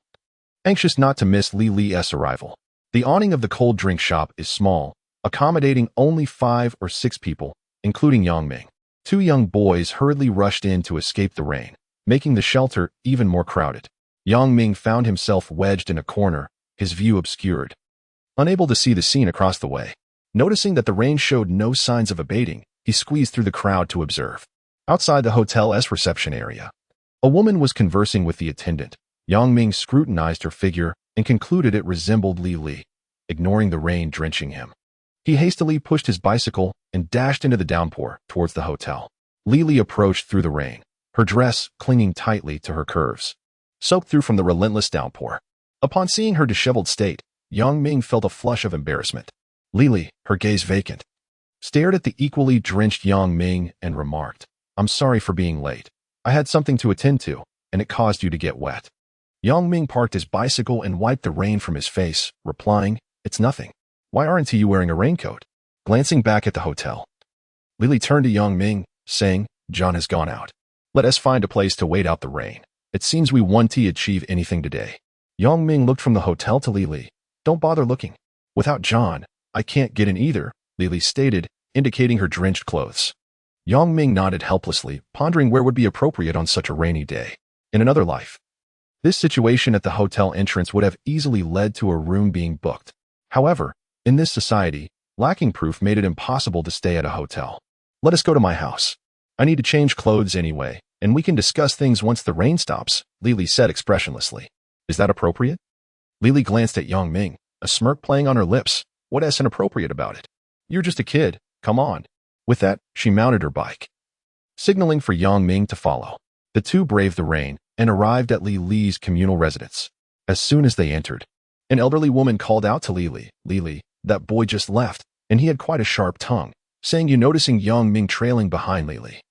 anxious not to miss Li's arrival. The awning of the cold drink shop is small, accommodating only 5 or 6 people, including Ming. 2 young boys hurriedly rushed in to escape the rain, making the shelter even more crowded. Ming found himself wedged in a corner, his view obscured, unable to see the scene across the way. Noticing that the rain showed no signs of abating, he squeezed through the crowd to observe. Outside the hotel's reception area, a woman was conversing with the attendant. Ming scrutinized her figure and concluded it resembled Li, ignoring the rain drenching him. He hastily pushed his bicycle and dashed into the downpour towards the hotel. Li approached through the rain, her dress clinging tightly to her curves, soaked through from the relentless downpour. Upon seeing her disheveled state, Ming felt a flush of embarrassment. Li, her gaze vacant, stared at the equally drenched Ming and remarked, "I'm sorry for being late. I had something to attend to, and it caused you to get wet." Ming parked his bicycle and wiped the rain from his face, replying, "It's nothing. Why aren't you wearing a raincoat?" Glancing back at the hotel, Li turned to Ming, saying, "John has gone out. Let us find a place to wait out the rain. It seems we won't achieve anything today." Ming looked from the hotel to Li. "Don't bother looking. Without John, I can't get in either," Li stated, indicating her drenched clothes. Ming nodded helplessly, pondering where would be appropriate on such a rainy day. In another life, this situation at the hotel entrance would have easily led to a room being booked. However, in this society, lacking proof made it impossible to stay at a hotel. "Let us go to my house. I need to change clothes anyway, and we can discuss things once the rain stops," Li said expressionlessly. "Is that appropriate?" Li glanced at Ming, a smirk playing on her lips. "What's inappropriate about it? You're just a kid, come on." With that, she mounted her bike, signaling for Ming to follow. The two braved the rain and arrived at Li's communal residence. As soon as they entered, An elderly woman called out to Lily, "Lily, that boy just left, and he had quite a sharp tongue," saying you noticing young Ming trailing behind Lily.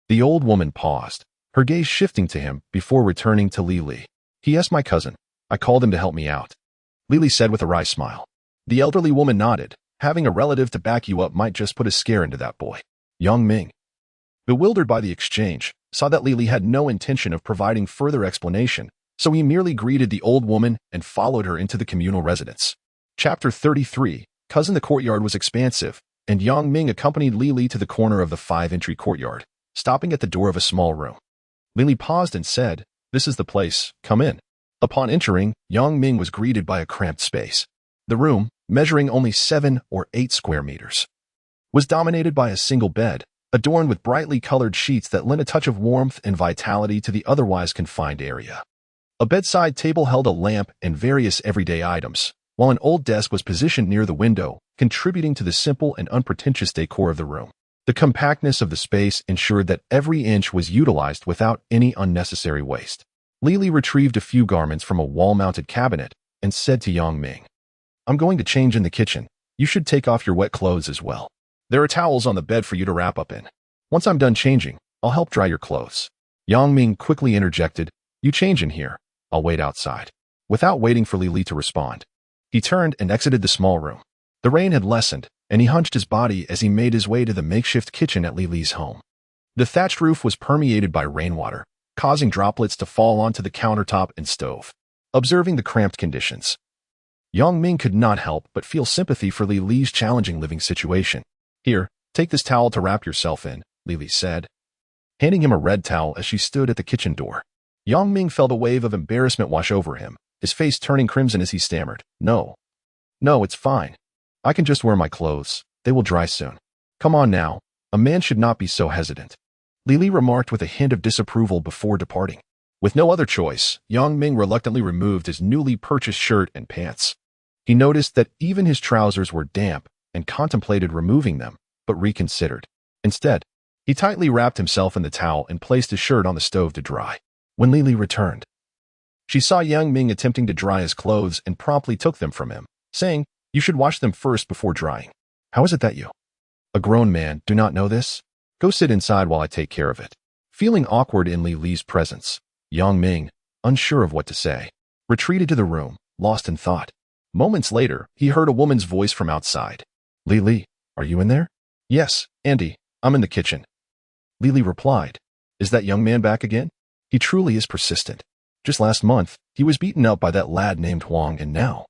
The old woman paused, her gaze shifting to him before returning to Lily. "He asked my cousin. I called him to help me out," Lily said with a wry smile. The elderly woman nodded. "Having a relative to back you up might just put a scare into that boy." Young Ming, bewildered by the exchange, saw that Lily had no intention of providing further explanation, so he merely greeted the old woman and followed her into the communal residence. Chapter 33. The courtyard was expansive, and Young Ming accompanied Lily to the corner of the 5-entry courtyard, stopping at the door of a small room. Lily paused and said, "This is the place, come in." Upon entering, Young Ming was greeted by a cramped space. The room, measuring only 7 or 8 square meters, was dominated by a single bed, adorned with brightly colored sheets that lent a touch of warmth and vitality to the otherwise confined area. A bedside table held a lamp and various everyday items, while an old desk was positioned near the window, contributing to the simple and unpretentious decor of the room. The compactness of the space ensured that every inch was utilized without any unnecessary waste. Lily retrieved a few garments from a wall-mounted cabinet and said to Young Ming, "I'm going to change in the kitchen. You should take off your wet clothes as well. There are towels on the bed for you to wrap up in. Once I'm done changing, I'll help dry your clothes." Young Ming quickly interjected, "You change in here. I'll wait outside." Without waiting for Lily to respond, he turned and exited the small room. The rain had lessened, and he hunched his body as he made his way to the makeshift kitchen at Lily's home. The thatched roof was permeated by rainwater, causing droplets to fall onto the countertop and stove. Observing the cramped conditions, Young Ming could not help but feel sympathy for Lily's challenging living situation. "Here, take this towel to wrap yourself in," Lily said, handing him a red towel as she stood at the kitchen door. Young Ming felt a wave of embarrassment wash over him, his face turning crimson as he stammered, No, it's fine. I can just wear my clothes. They will dry soon." "Come on now. A man should not be so hesitant," Lily remarked with a hint of disapproval before departing. With no other choice, Young Ming reluctantly removed his newly purchased shirt and pants. He noticed that even his trousers were damp and contemplated removing them, but reconsidered. Instead, he tightly wrapped himself in the towel and placed his shirt on the stove to dry. When Lily returned, she saw Young Ming attempting to dry his clothes and promptly took them from him, saying, "You should wash them first before drying. How is it that you, a grown man, do not know this? Go sit inside while I take care of it." Feeling awkward in Lily's presence, Young Ming, unsure of what to say, retreated to the room, lost in thought. Moments later, he heard a woman's voice from outside. "Lily, are you in there?" "Yes, Andy, I'm in the kitchen," Lily replied. "Is that young man back again? He truly is persistent. Just last month, he was beaten up by that lad named Huang, and now,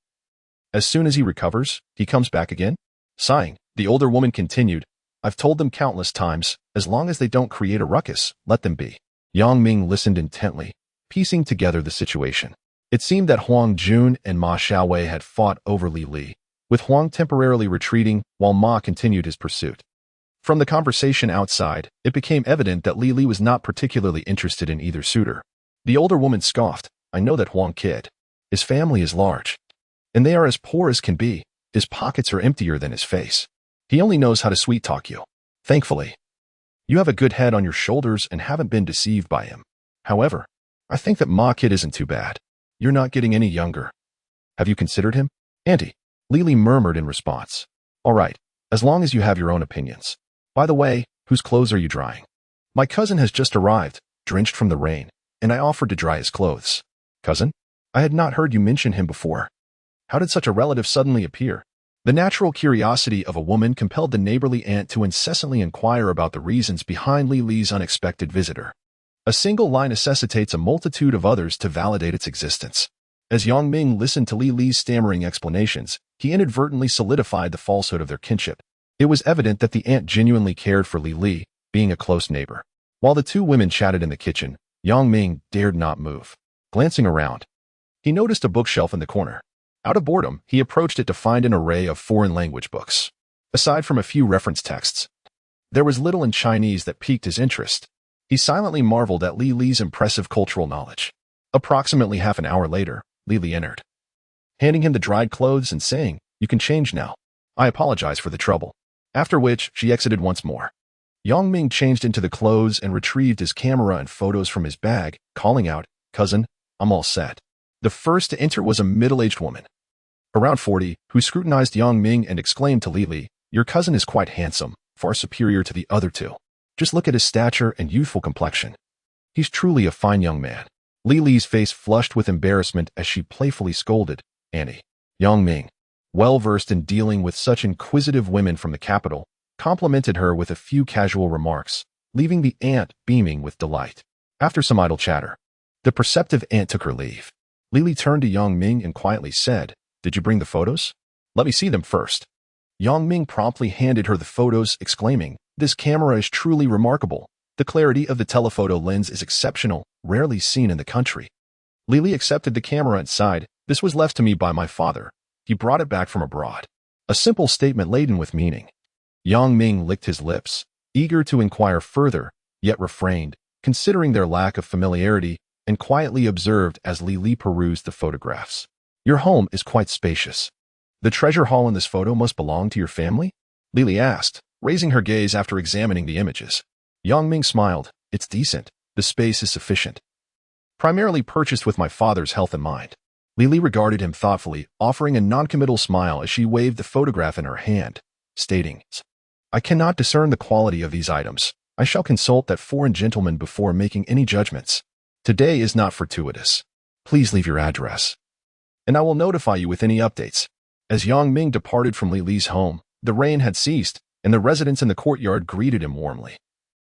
as soon as he recovers, he comes back again?" Sighing, the older woman continued, "I've told them countless times, as long as they don't create a ruckus, let them be." Yang Ming listened intently, piecing together the situation. It seemed that Huang Jun and Ma Xiaowei had fought over Li, with Huang temporarily retreating while Ma continued his pursuit. From the conversation outside, it became evident that Li was not particularly interested in either suitor. The older woman scoffed, "I know that Huang kid. His family is large, and they are as poor as can be. His pockets are emptier than his face. He only knows how to sweet-talk you. Thankfully, you have a good head on your shoulders and haven't been deceived by him. However, I think that Ma kid isn't too bad. You're not getting any younger. Have you considered him?" "Auntie," Lily murmured in response. "All right, as long as you have your own opinions. By the way, whose clothes are you drying?" "My cousin has just arrived, drenched from the rain, and I offered to dry his clothes." "Cousin? I had not heard you mention him before. How did such a relative suddenly appear?" The natural curiosity of a woman compelled the neighborly aunt to incessantly inquire about the reasons behind Li's unexpected visitor. A single line necessitates a multitude of others to validate its existence. As Yang Ming listened to Li's stammering explanations, he inadvertently solidified the falsehood of their kinship. It was evident that the aunt genuinely cared for Li, being a close neighbor. While the two women chatted in the kitchen, Yang Ming dared not move. Glancing around, he noticed a bookshelf in the corner. Out of boredom, he approached it to find an array of foreign language books. Aside from a few reference texts, there was little in Chinese that piqued his interest. He silently marveled at Li's impressive cultural knowledge. Approximately half an hour later, Li entered, handing him the dried clothes and saying, "You can change now. I apologize for the trouble." After which, she exited once more. Yang Ming changed into the clothes and retrieved his camera and photos from his bag, calling out, "Cousin, I'm all set." The first to enter was a middle-aged woman. around 40, who scrutinized young Ming and exclaimed to Li, "Your cousin is quite handsome, far superior to the other two. Just look at his stature and youthful complexion. He's truly a fine young man." Li's face flushed with embarrassment as she playfully scolded Annie. Young Ming, well-versed in dealing with such inquisitive women from the capital, complimented her with a few casual remarks, leaving the aunt beaming with delight. After some idle chatter, the perceptive aunt took her leave. Li turned to young Ming and quietly said, "Did you bring the photos? Let me see them first." Young Ming promptly handed her the photos, exclaiming, "This camera is truly remarkable. The clarity of the telephoto lens is exceptional, rarely seen in the country." Li accepted the camera and sighed, "This was left to me by my father. He brought it back from abroad." A simple statement laden with meaning. Young Ming licked his lips, eager to inquire further, yet refrained, considering their lack of familiarity, and quietly observed as Li perused the photographs. "Your home is quite spacious. The treasure hall in this photo must belong to your family?" Li asked, raising her gaze after examining the images. Young Ming smiled. "It's decent. The space is sufficient. Primarily purchased with my father's health in mind." Li regarded him thoughtfully, offering a noncommittal smile as she waved the photograph in her hand, stating, "I cannot discern the quality of these items. I shall consult that foreign gentleman before making any judgments. Today is not fortuitous. Please leave your address, and I will notify you with any updates." As young Ming departed from Li's home, the rain had ceased, and the residents in the courtyard greeted him warmly,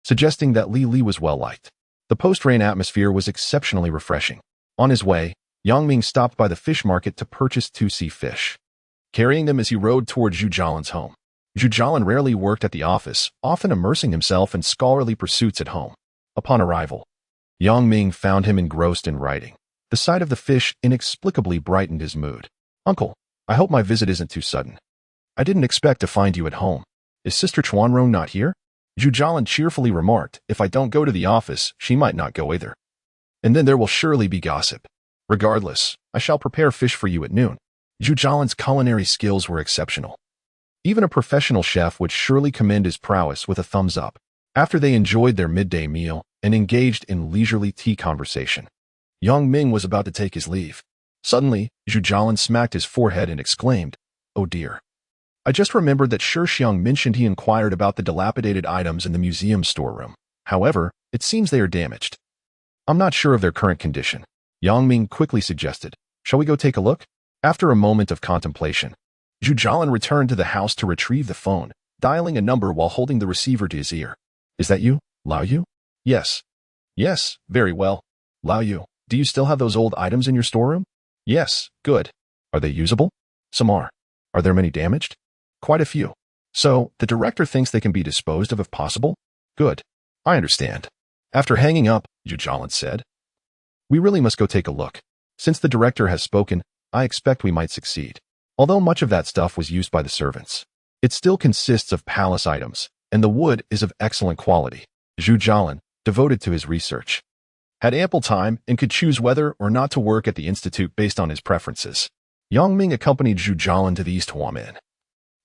suggesting that Li was well-liked. The post-rain atmosphere was exceptionally refreshing. On his way, young Ming stopped by the fish market to purchase 2 sea fish, carrying them as he rode toward Zhu Jialan's home. Zhu Jialan rarely worked at the office, often immersing himself in scholarly pursuits at home. Upon arrival, young Ming found him engrossed in writing. The sight of the fish inexplicably brightened his mood. "Uncle, I hope my visit isn't too sudden. I didn't expect to find you at home. Is Sister Chuanrong not here?" Zhu Jialan cheerfully remarked, "If I don't go to the office, she might not go either. And then there will surely be gossip. Regardless, I shall prepare fish for you at noon." Zhu Jialan's culinary skills were exceptional. Even a professional chef would surely commend his prowess with a thumbs up. After they enjoyed their midday meal and engaged in leisurely tea conversation, young Ming was about to take his leave. Suddenly, Zhu Jialan smacked his forehead and exclaimed, "Oh dear. I just remembered that Xiang mentioned he inquired about the dilapidated items in the museum storeroom. However, it seems they are damaged. I'm not sure of their current condition." Yang Ming quickly suggested, "Shall we go take a look?" After a moment of contemplation, Zhu Jialan returned to the house to retrieve the phone, dialing a number while holding the receiver to his ear. "Is that you, Lao Yu?" "Yes." "Yes, very well. Lao Yu, do you still have those old items in your storeroom?" "Yes, good. Are they usable?" "Some are." "Are there many damaged?" "Quite a few." "So, the director thinks they can be disposed of if possible?" "Good. I understand." After hanging up, Zhu Jialan said, "We really must go take a look. Since the director has spoken, I expect we might succeed. Although much of that stuff was used by the servants, it still consists of palace items, and the wood is of excellent quality." Zhu Jialan, devoted to his research, had ample time and could choose whether or not to work at the institute based on his preferences. Yang Ming accompanied Zhu Jialan to the East Huamen,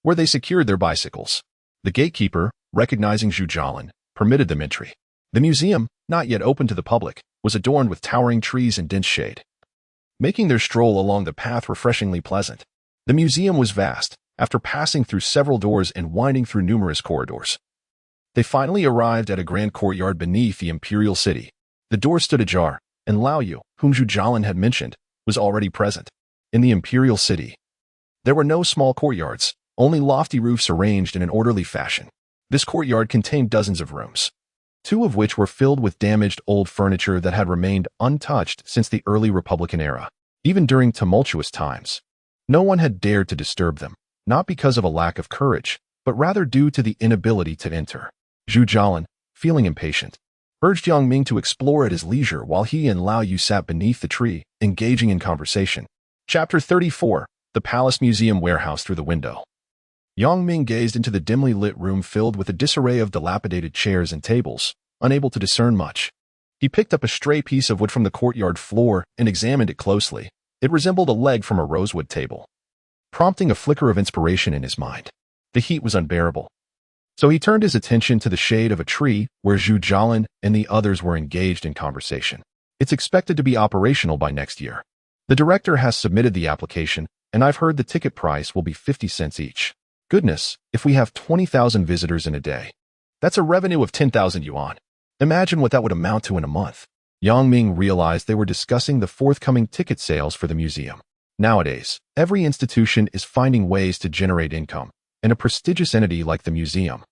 where they secured their bicycles. The gatekeeper, recognizing Zhu Jialan, permitted them entry. The museum, not yet open to the public, was adorned with towering trees and dense shade, making their stroll along the path refreshingly pleasant. The museum was vast. After passing through several doors and winding through numerous corridors, they finally arrived at a grand courtyard beneath the imperial city. The door stood ajar, and Lao Yu, whom Zhu Jialan had mentioned, was already present. In the imperial city, there were no small courtyards, only lofty roofs arranged in an orderly fashion. This courtyard contained dozens of rooms, 2 of which were filled with damaged old furniture that had remained untouched since the early Republican era. Even during tumultuous times, no one had dared to disturb them, not because of a lack of courage, but rather due to the inability to enter. Zhu Jialan, feeling impatient, urged Yang Ming to explore at his leisure while he and Lao Yu sat beneath the tree, engaging in conversation. Chapter 34, The Palace Museum Warehouse Through the Window. Yang Ming gazed into the dimly lit room filled with a disarray of dilapidated chairs and tables, unable to discern much. He picked up a stray piece of wood from the courtyard floor and examined it closely. It resembled a leg from a rosewood table, prompting a flicker of inspiration in his mind. The heat was unbearable, so he turned his attention to the shade of a tree where Zhu Jialan and the others were engaged in conversation. It's expected to be operational by next year. The director has submitted the application, and I've heard the ticket price will be 50 cents each. Goodness, if we have 20,000 visitors in a day. That's a revenue of 10,000 yuan. Imagine what that would amount to in a month. Yang Ming realized they were discussing the forthcoming ticket sales for the museum. Nowadays, every institution is finding ways to generate income, and a prestigious entity like the museum,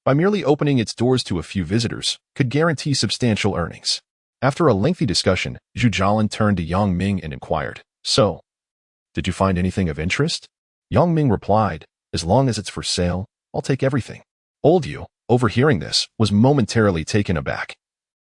by merely opening its doors to a few visitors, could guarantee substantial earnings. After a lengthy discussion, Zhu Jialin turned to Yang Ming and inquired, "So, did you find anything of interest?" Yang Ming replied, "As long as it's for sale, I'll take everything." Old Yu, overhearing this, was momentarily taken aback,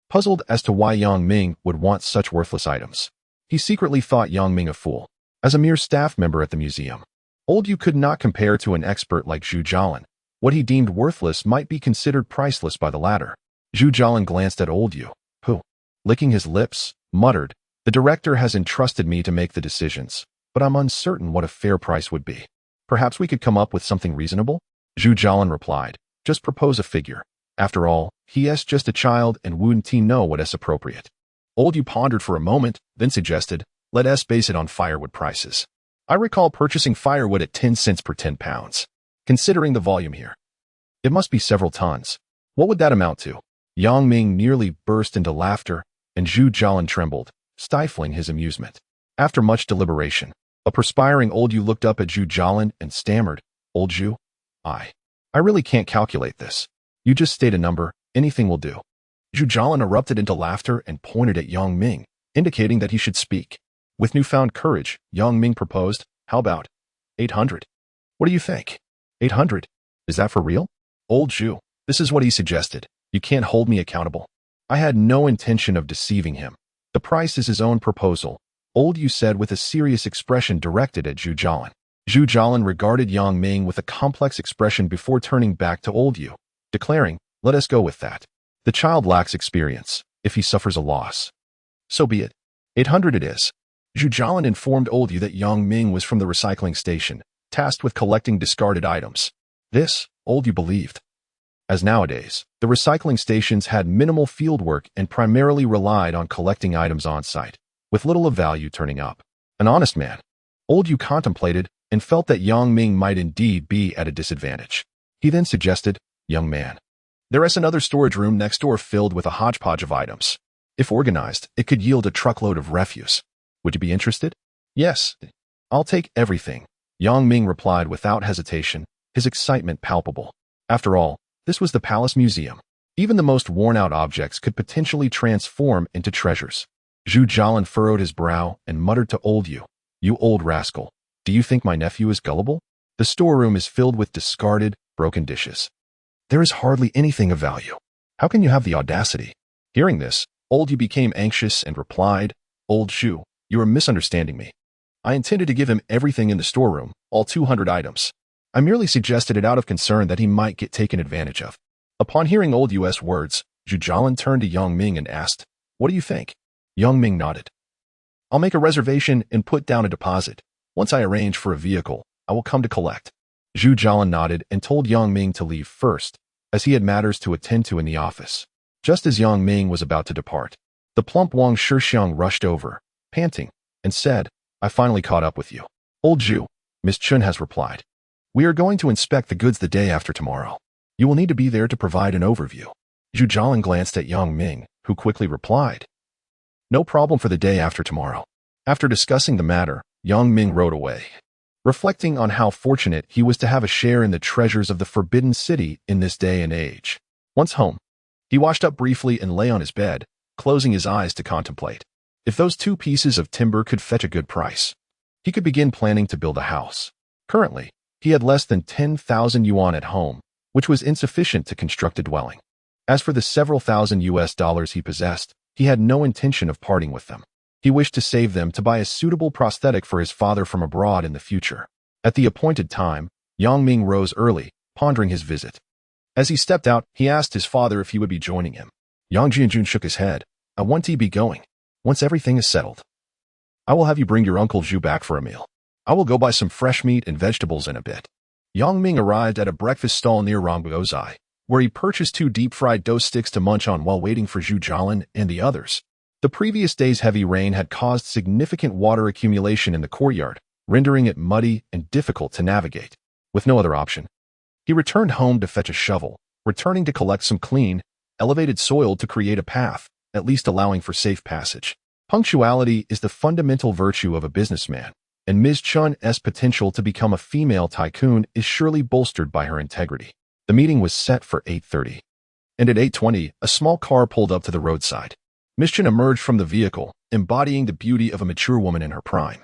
puzzled as to why Yang Ming would want such worthless items. He secretly thought Yang Ming a fool. As a mere staff member at the museum, Old Yu could not compare to an expert like Zhu Jialin. What he deemed worthless might be considered priceless by the latter. Zhu Jialin glanced at Old Yu, who, licking his lips, muttered, "The director has entrusted me to make the decisions, but I'm uncertain what a fair price would be. Perhaps we could come up with something reasonable?" Zhu Jialin replied, "Just propose a figure. After all, he is just a child and wouldn't he know what is appropriate." Old Yu pondered for a moment, then suggested, "Let us base it on firewood prices. I recall purchasing firewood at 10 cents per 10 pounds. Considering the volume here, it must be several tons. What would that amount to?" Yang Ming nearly burst into laughter, and Zhu Jialin trembled, stifling his amusement. After much deliberation, a perspiring Old Yu looked up at Zhu Jialin and stammered, "Old Zhu, I really can't calculate this. You just state a number, anything will do." Zhu Jialin erupted into laughter and pointed at Yang Ming, indicating that he should speak. With newfound courage, Yang Ming proposed, "How about 800? What do you think? 800? Is that for real?" Old Zhu, this is what he suggested. "You can't hold me accountable." I had no intention of deceiving him. "The price is his own proposal," Old Yu said with a serious expression directed at Zhu Jialin. Zhu Jialin regarded Yang Ming with a complex expression before turning back to Old Yu, declaring, "Let us go with that. The child lacks experience. If he suffers a loss, so be it. 800 it is." Zhu Jialin informed Old Yu that Yang Ming was from the recycling station, tasked with collecting discarded items. This, Old Yu believed, as nowadays, the recycling stations had minimal field work and primarily relied on collecting items on site, with little of value turning up. An honest man, Old Yu contemplated and felt that Yang Ming might indeed be at a disadvantage. He then suggested, "Young man, there is another storage room next door filled with a hodgepodge of items. If organized, it could yield a truckload of refuse. Would you be interested?" "Yes, I'll take everything," Yang Ming replied without hesitation, his excitement palpable. After all, this was the Palace Museum. Even the most worn-out objects could potentially transform into treasures. Zhu Jialin furrowed his brow and muttered to Old Yu, "You old rascal, do you think my nephew is gullible? The storeroom is filled with discarded, broken dishes. There is hardly anything of value. How can you have the audacity?" Hearing this, Old Yu became anxious and replied, "Old Zhu, you are misunderstanding me. I intended to give him everything in the storeroom, all 200 items. I merely suggested it out of concern that he might get taken advantage of." Upon hearing Old Yu's words, Zhu Jialin turned to Yang Ming and asked, "What do you think?" Yang Ming nodded. "I'll make a reservation and put down a deposit. Once I arrange for a vehicle, I will come to collect." Zhu Jialin nodded and told Yang Ming to leave first, as he had matters to attend to in the office. Just as Yang Ming was about to depart, the plump Wang Shixiang rushed over, panting, and said, "I finally caught up with you." "Old Zhu," Miss Chun has replied, "we are going to inspect the goods the day after tomorrow. You will need to be there to provide an overview." Zhu Jialin glanced at Yang Ming, who quickly replied, "No problem for the day after tomorrow." After discussing the matter, Yang Ming rode away, reflecting on how fortunate he was to have a share in the treasures of the Forbidden City in this day and age. Once home, he washed up briefly and lay on his bed, closing his eyes to contemplate. If those 2 pieces of timber could fetch a good price, he could begin planning to build a house. Currently, he had less than 10,000 yuan at home, which was insufficient to construct a dwelling. As for the several thousand US dollars he possessed, he had no intention of parting with them. He wished to save them to buy a suitable prosthetic for his father from abroad in the future. At the appointed time, Yang Ming rose early, pondering his visit. As he stepped out, he asked his father if he would be joining him. Yang Jianjun shook his head. "I want to be going. Once everything is settled, I will have you bring your Uncle Zhu back for a meal. I will go buy some fresh meat and vegetables in a bit." Yang Ming arrived at a breakfast stall near Rongguozai, where he purchased 2 deep-fried dough sticks to munch on while waiting for Zhu Jialin and the others. The previous day's heavy rain had caused significant water accumulation in the courtyard, rendering it muddy and difficult to navigate. With no other option, he returned home to fetch a shovel, returning to collect some clean, elevated soil to create a path, at least allowing for safe passage. Punctuality is the fundamental virtue of a businessman, and Ms. Chun's potential to become a female tycoon is surely bolstered by her integrity. The meeting was set for 8:30, and at 8:20, a small car pulled up to the roadside. Ms. Chun emerged from the vehicle, embodying the beauty of a mature woman in her prime.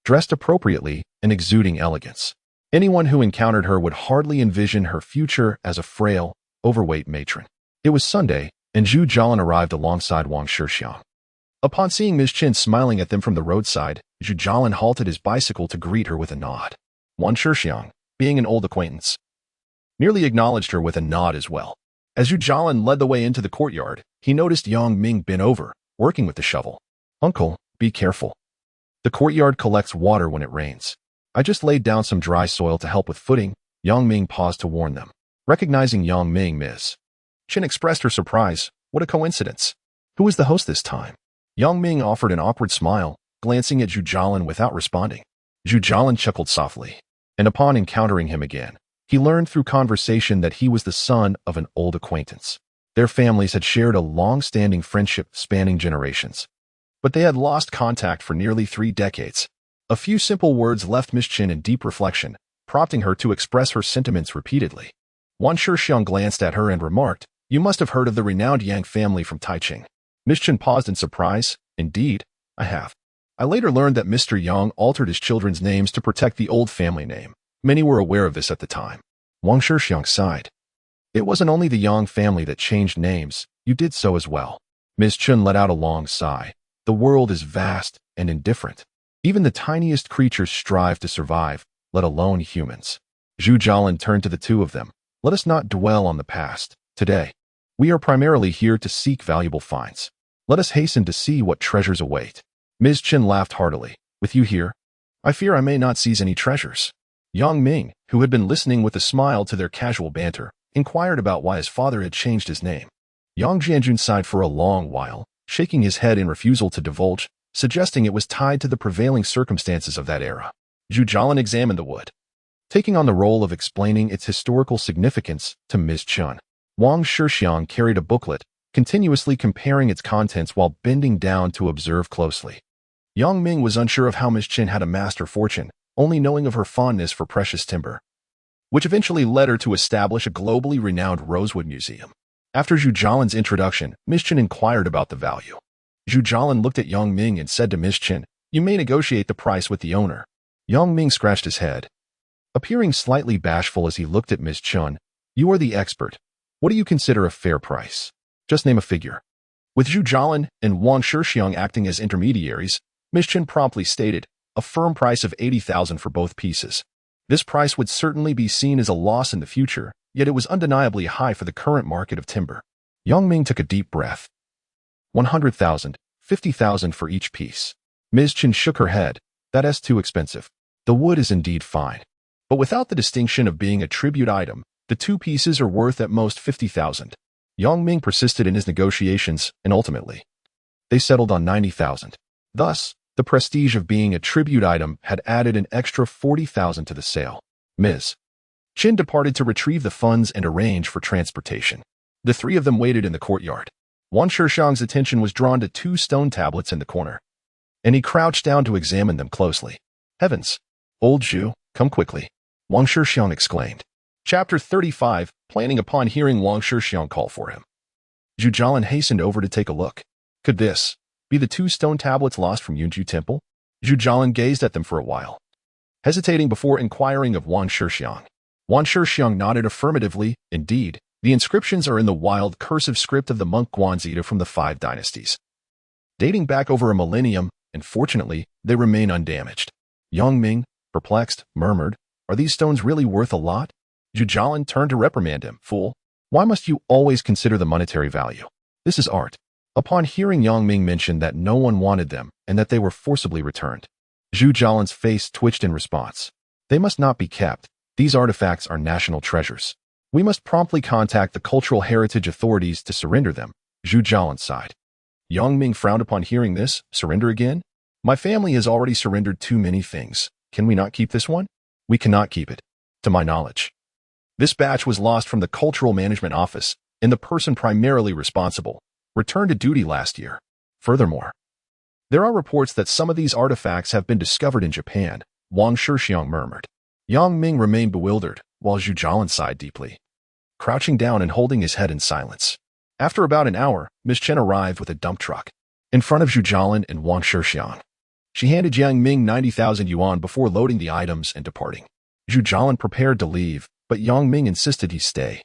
Dressed appropriately and exuding elegance, anyone who encountered her would hardly envision her future as a frail, overweight matron. It was Sunday, and Zhu Jialan arrived alongside Wang Shixiang. Upon seeing Ms. Chen smiling at them from the roadside, Zhu Jialan halted his bicycle to greet her with a nod. Wang Shixiang, being an old acquaintance, merely acknowledged her with a nod as well. As Zhu Jialan led the way into the courtyard, he noticed Yang Ming bent over, working with the shovel. "Uncle, be careful. The courtyard collects water when it rains. I just laid down some dry soil to help with footing." Yang Ming paused to warn them. Recognizing Yang Ming, Ms. Chen expressed her surprise. What a coincidence. Who was the host this time? Yang Ming offered an awkward smile, glancing at Zhu Jialan without responding. Zhu Jialan chuckled softly, and upon encountering him again, he learned through conversation that he was the son of an old acquaintance. Their families had shared a long-standing friendship spanning generations, but they had lost contact for nearly 3 decades. A few simple words left Ms. Chen in deep reflection, prompting her to express her sentiments repeatedly. Wang Shixiang glanced at her and remarked, "You must have heard of the renowned Yang family from Taiching." Ms. Chen paused in surprise. "Indeed, I have. I later learned that Mr. Yang altered his children's names to protect the old family name. Many were aware of this at the time." Wang Shixiang sighed. "It wasn't only the Yang family that changed names, you did so as well." Ms. Chen let out a long sigh. The world is vast and indifferent. Even the tiniest creatures strive to survive, let alone humans. Zhu Jialan turned to the two of them. "Let us not dwell on the past. Today, we are primarily here to seek valuable finds. Let us hasten to see what treasures await." Ms. Chen laughed heartily. "With you here, I fear I may not seize any treasures." Yang Ming, who had been listening with a smile to their casual banter, inquired about why his father had changed his name. Yang Jianjun sighed for a long while, shaking his head in refusal to divulge, suggesting it was tied to the prevailing circumstances of that era. Zhu Jialan examined the wood, taking on the role of explaining its historical significance to Ms. Chen. Wang Shixiang carried a booklet, continuously comparing its contents while bending down to observe closely. Yang Ming was unsure of how Ms. Chen had amassed her fortune, only knowing of her fondness for precious timber, which eventually led her to establish a globally renowned rosewood museum. After Zhu Jialan's introduction, Ms. Chen inquired about the value. Zhu Jialan looked at Yang Ming and said to Ms. Chen, "You may negotiate the price with the owner." Yang Ming scratched his head, appearing slightly bashful as he looked at Ms. Chen. "You are the expert. What do you consider a fair price? Just name a figure." With Zhu Jialan and Wang Shixiang acting as intermediaries, Ms. Chen promptly stated, a firm price of 80,000 for both pieces. This price would certainly be seen as a loss in the future, yet it was undeniably high for the current market of timber. Yang Ming took a deep breath. 100,000, 50,000 for each piece. Ms. Chen shook her head. That's too expensive. The wood is indeed fine, but without the distinction of being a tribute item, the 2 pieces are worth at most 50,000. Yang Ming persisted in his negotiations, and ultimately, they settled on 90,000. Thus, the prestige of being a tribute item had added an extra 40,000 to the sale. Ms. Chen departed to retrieve the funds and arrange for transportation. The 3 of them waited in the courtyard. Wang Shixiang's attention was drawn to 2 stone tablets in the corner, and he crouched down to examine them closely. "Heavens! Old Zhu, come quickly," Wang Shixiang exclaimed. Chapter 35, planning upon hearing Wang Shixiang call for him. Zhu Jialan hastened over to take a look. Could this be the 2 stone tablets lost from Yunju Temple? Zhu Jialan gazed at them for a while, hesitating before inquiring of Wang Shixiang. Wang Shixiang nodded affirmatively. Indeed, the inscriptions are in the wild cursive script of the monk Guanzita from the 5 dynasties, dating back over a millennium, and fortunately, they remain undamaged. Yang Ming, perplexed, murmured, "Are these stones really worth a lot?" Zhu Jialan turned to reprimand him. "Fool, why must you always consider the monetary value? This is art." Upon hearing Yang Ming mention that no one wanted them and that they were forcibly returned, Zhu Jialan's face twitched in response. "They must not be kept. These artifacts are national treasures. We must promptly contact the cultural heritage authorities to surrender them." Zhu Jialan sighed. Yang Ming frowned upon hearing this. "Surrender again? My family has already surrendered too many things. Can we not keep this one? We cannot keep it, to my knowledge. This batch was lost from the Cultural Management Office, and the person primarily responsible returned to duty last year. Furthermore, there are reports that some of these artifacts have been discovered in Japan, Wang Shixiang murmured. Yang Ming remained bewildered, while Zhu Jialan sighed deeply, crouching down and holding his head in silence. After about an hour, Miss Chen arrived with a dump truck in front of Zhu Jialan and Wang Shixiang. She handed Yang Ming 90,000 yuan before loading the items and departing. Zhu Jialan prepared to leave, but Yang Ming insisted he stay,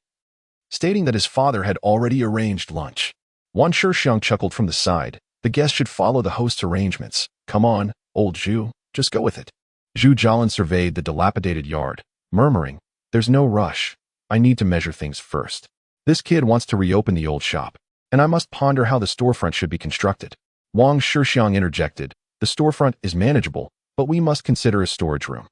stating that his father had already arranged lunch. Wang Shixiang chuckled from the side. The guest should follow the host's arrangements. Come on, old Zhu, just go with it. Zhu Jialan surveyed the dilapidated yard, murmuring, there's no rush. I need to measure things first. This kid wants to reopen the old shop, and I must ponder how the storefront should be constructed. Wang Shixiang interjected, the storefront is manageable, but we must consider a storage room.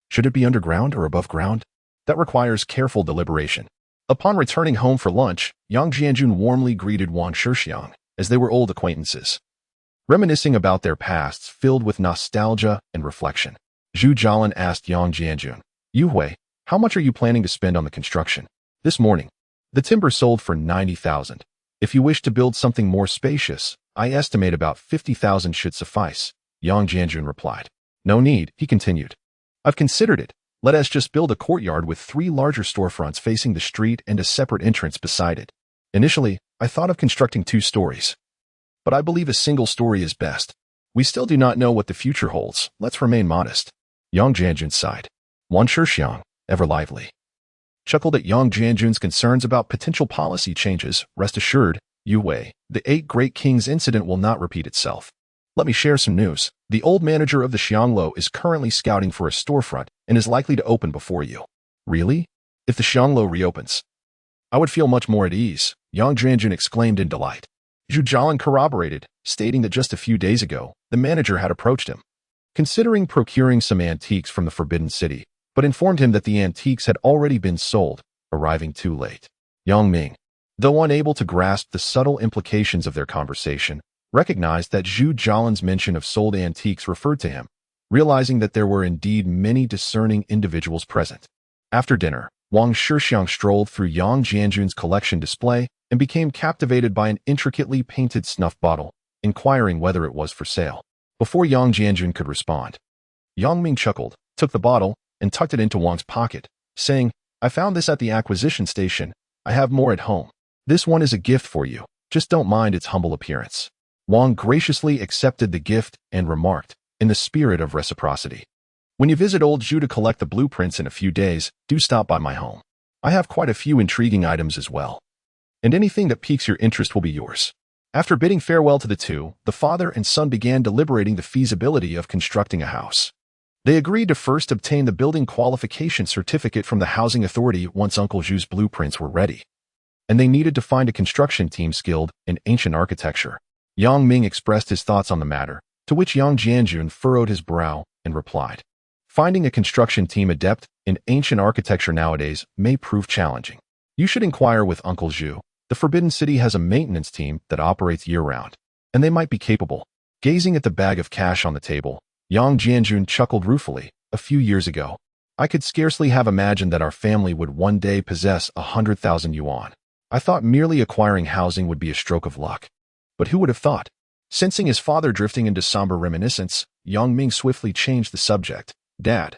Should it be underground or above ground? That requires careful deliberation. Upon returning home for lunch, Yang Jianjun warmly greeted Wang Shixiang, as they were old acquaintances, reminiscing about their pasts filled with nostalgia and reflection. Zhu Jialan asked Yang Jianjun, Yu Hui, how much are you planning to spend on the construction? This morning, the timber sold for 90,000. If you wish to build something more spacious, I estimate about 50,000 should suffice, Yang Jianjun replied. No need, he continued. I've considered it. Let us just build a courtyard with 3 larger storefronts facing the street and a separate entrance beside it. Initially, I thought of constructing 2 stories, but I believe a single story is best. We still do not know what the future holds. Let's remain modest. Yang Jianjun sighed. Wang Shixiang, ever lively, chuckled at Yang Jianjun's concerns about potential policy changes. Rest assured, Yu Wei, the 8 Great Kings incident will not repeat itself. Let me share some news. The old manager of the Xianglo is currently scouting for a storefront and is likely to open before you. Really? If the Xianglo reopens, I would feel much more at ease, Yang Jianjun exclaimed in delight. Zhu Jialan corroborated, stating that just a few days ago, the manager had approached him, considering procuring some antiques from the Forbidden City, but informed him that the antiques had already been sold, arriving too late. Yang Ming, though unable to grasp the subtle implications of their conversation, recognized that Zhu Jialan's mention of sold antiques referred to him, realizing that there were indeed many discerning individuals present. After dinner, Wang Shixiang strolled through Yang Jianjun's collection display and became captivated by an intricately painted snuff bottle, inquiring whether it was for sale. Before Yang Jianjun could respond, Yang Ming chuckled, took the bottle, and tucked it into Wang's pocket, saying, I found this at the acquisition station. I have more at home. This one is a gift for you. Just don't mind its humble appearance. Wang graciously accepted the gift and remarked, in the spirit of reciprocity, when you visit old Zhu to collect the blueprints in a few days, do stop by my home. I have quite a few intriguing items as well, and anything that piques your interest will be yours. After bidding farewell to the two, the father and son began deliberating the feasibility of constructing a house. They agreed to first obtain the building qualification certificate from the housing authority once Uncle Zhu's blueprints were ready, and they needed to find a construction team skilled in ancient architecture. Yang Ming expressed his thoughts on the matter, to which Yang Jianjun furrowed his brow and replied, finding a construction team adept in ancient architecture nowadays may prove challenging. You should inquire with Uncle Zhu. The Forbidden City has a maintenance team that operates year-round, and they might be capable. Gazing at the bag of cash on the table, Yang Jianjun chuckled ruefully. A few years ago, I could scarcely have imagined that our family would one day possess 100,000 yuan. I thought merely acquiring housing would be a stroke of luck. But who would have thought? Sensing his father drifting into somber reminiscence, Yang Ming swiftly changed the subject. Dad,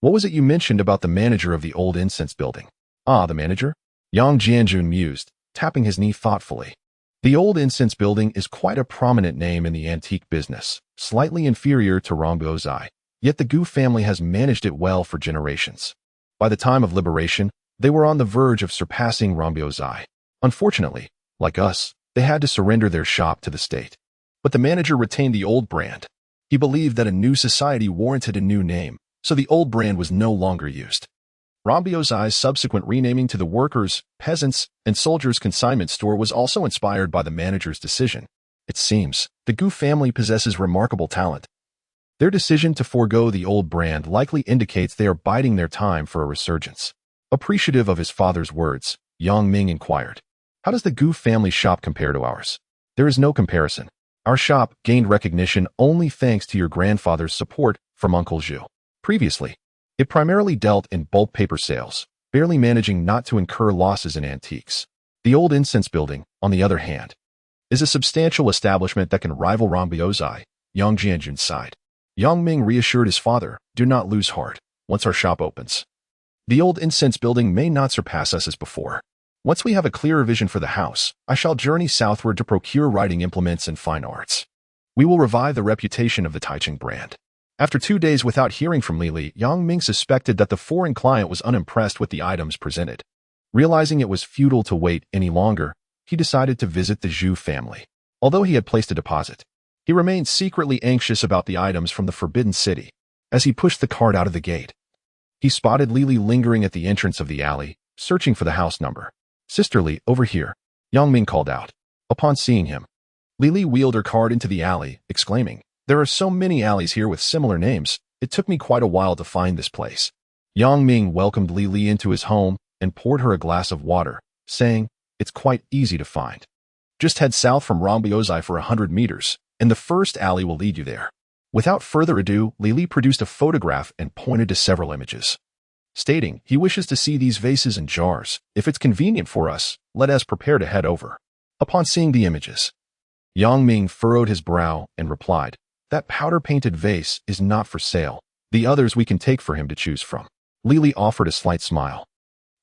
what was it you mentioned about the manager of the old incense building? Ah, the manager? Yang Jianjun mused, tapping his knee thoughtfully. The old incense building is quite a prominent name in the antique business, slightly inferior to Rongbiozai, yet the Gu family has managed it well for generations. By the time of liberation, they were on the verge of surpassing Rongbiozai. Unfortunately, like us, they had to surrender their shop to the state. But the manager retained the old brand. He believed that a new society warranted a new name, so the old brand was no longer used. Rongbiozai's subsequent renaming to the workers, peasants, and soldiers consignment store was also inspired by the manager's decision. It seems the Gu family possesses remarkable talent. Their decision to forego the old brand likely indicates they are biding their time for a resurgence. Appreciative of his father's words, Yang Ming inquired, how does the Gu family shop compare to ours? There is no comparison. Our shop gained recognition only thanks to your grandfather's support from Uncle Zhu. Previously, it primarily dealt in bulk paper sales, barely managing not to incur losses in antiques. The old incense building, on the other hand, is a substantial establishment that can rival Rongbiozai, Yang Jianjun sighed. Yang Ming reassured his father, "Do not lose heart once our shop opens. The old incense building may not surpass us as before. Once we have a clearer vision for the house, I shall journey southward to procure writing implements and fine arts. We will revive the reputation of the Taichung brand." After 2 days without hearing from Lili, Yang Ming suspected that the foreign client was unimpressed with the items presented. Realizing it was futile to wait any longer, he decided to visit the Zhu family. Although he had placed a deposit, he remained secretly anxious about the items from the Forbidden City. As he pushed the cart out of the gate, he spotted Lili lingering at the entrance of the alley, searching for the house number. "Sisterly, over here," Yang Ming called out. Upon seeing him, Lili wheeled her cart into the alley, exclaiming, "There are so many alleys here with similar names, it took me quite a while to find this place." Yang Ming welcomed Lili into his home and poured her a glass of water, saying, "It's quite easy to find. Just head south from Rongbiozai for 100 meters, and the first alley will lead you there." Without further ado, Lili produced a photograph and pointed to several images, stating, "He wishes to see these vases and jars. If it's convenient for us, let us prepare to head over." Upon seeing the images, Yang Ming furrowed his brow and replied, "That powder-painted vase is not for sale. The others we can take for him to choose from." Lili offered a slight smile.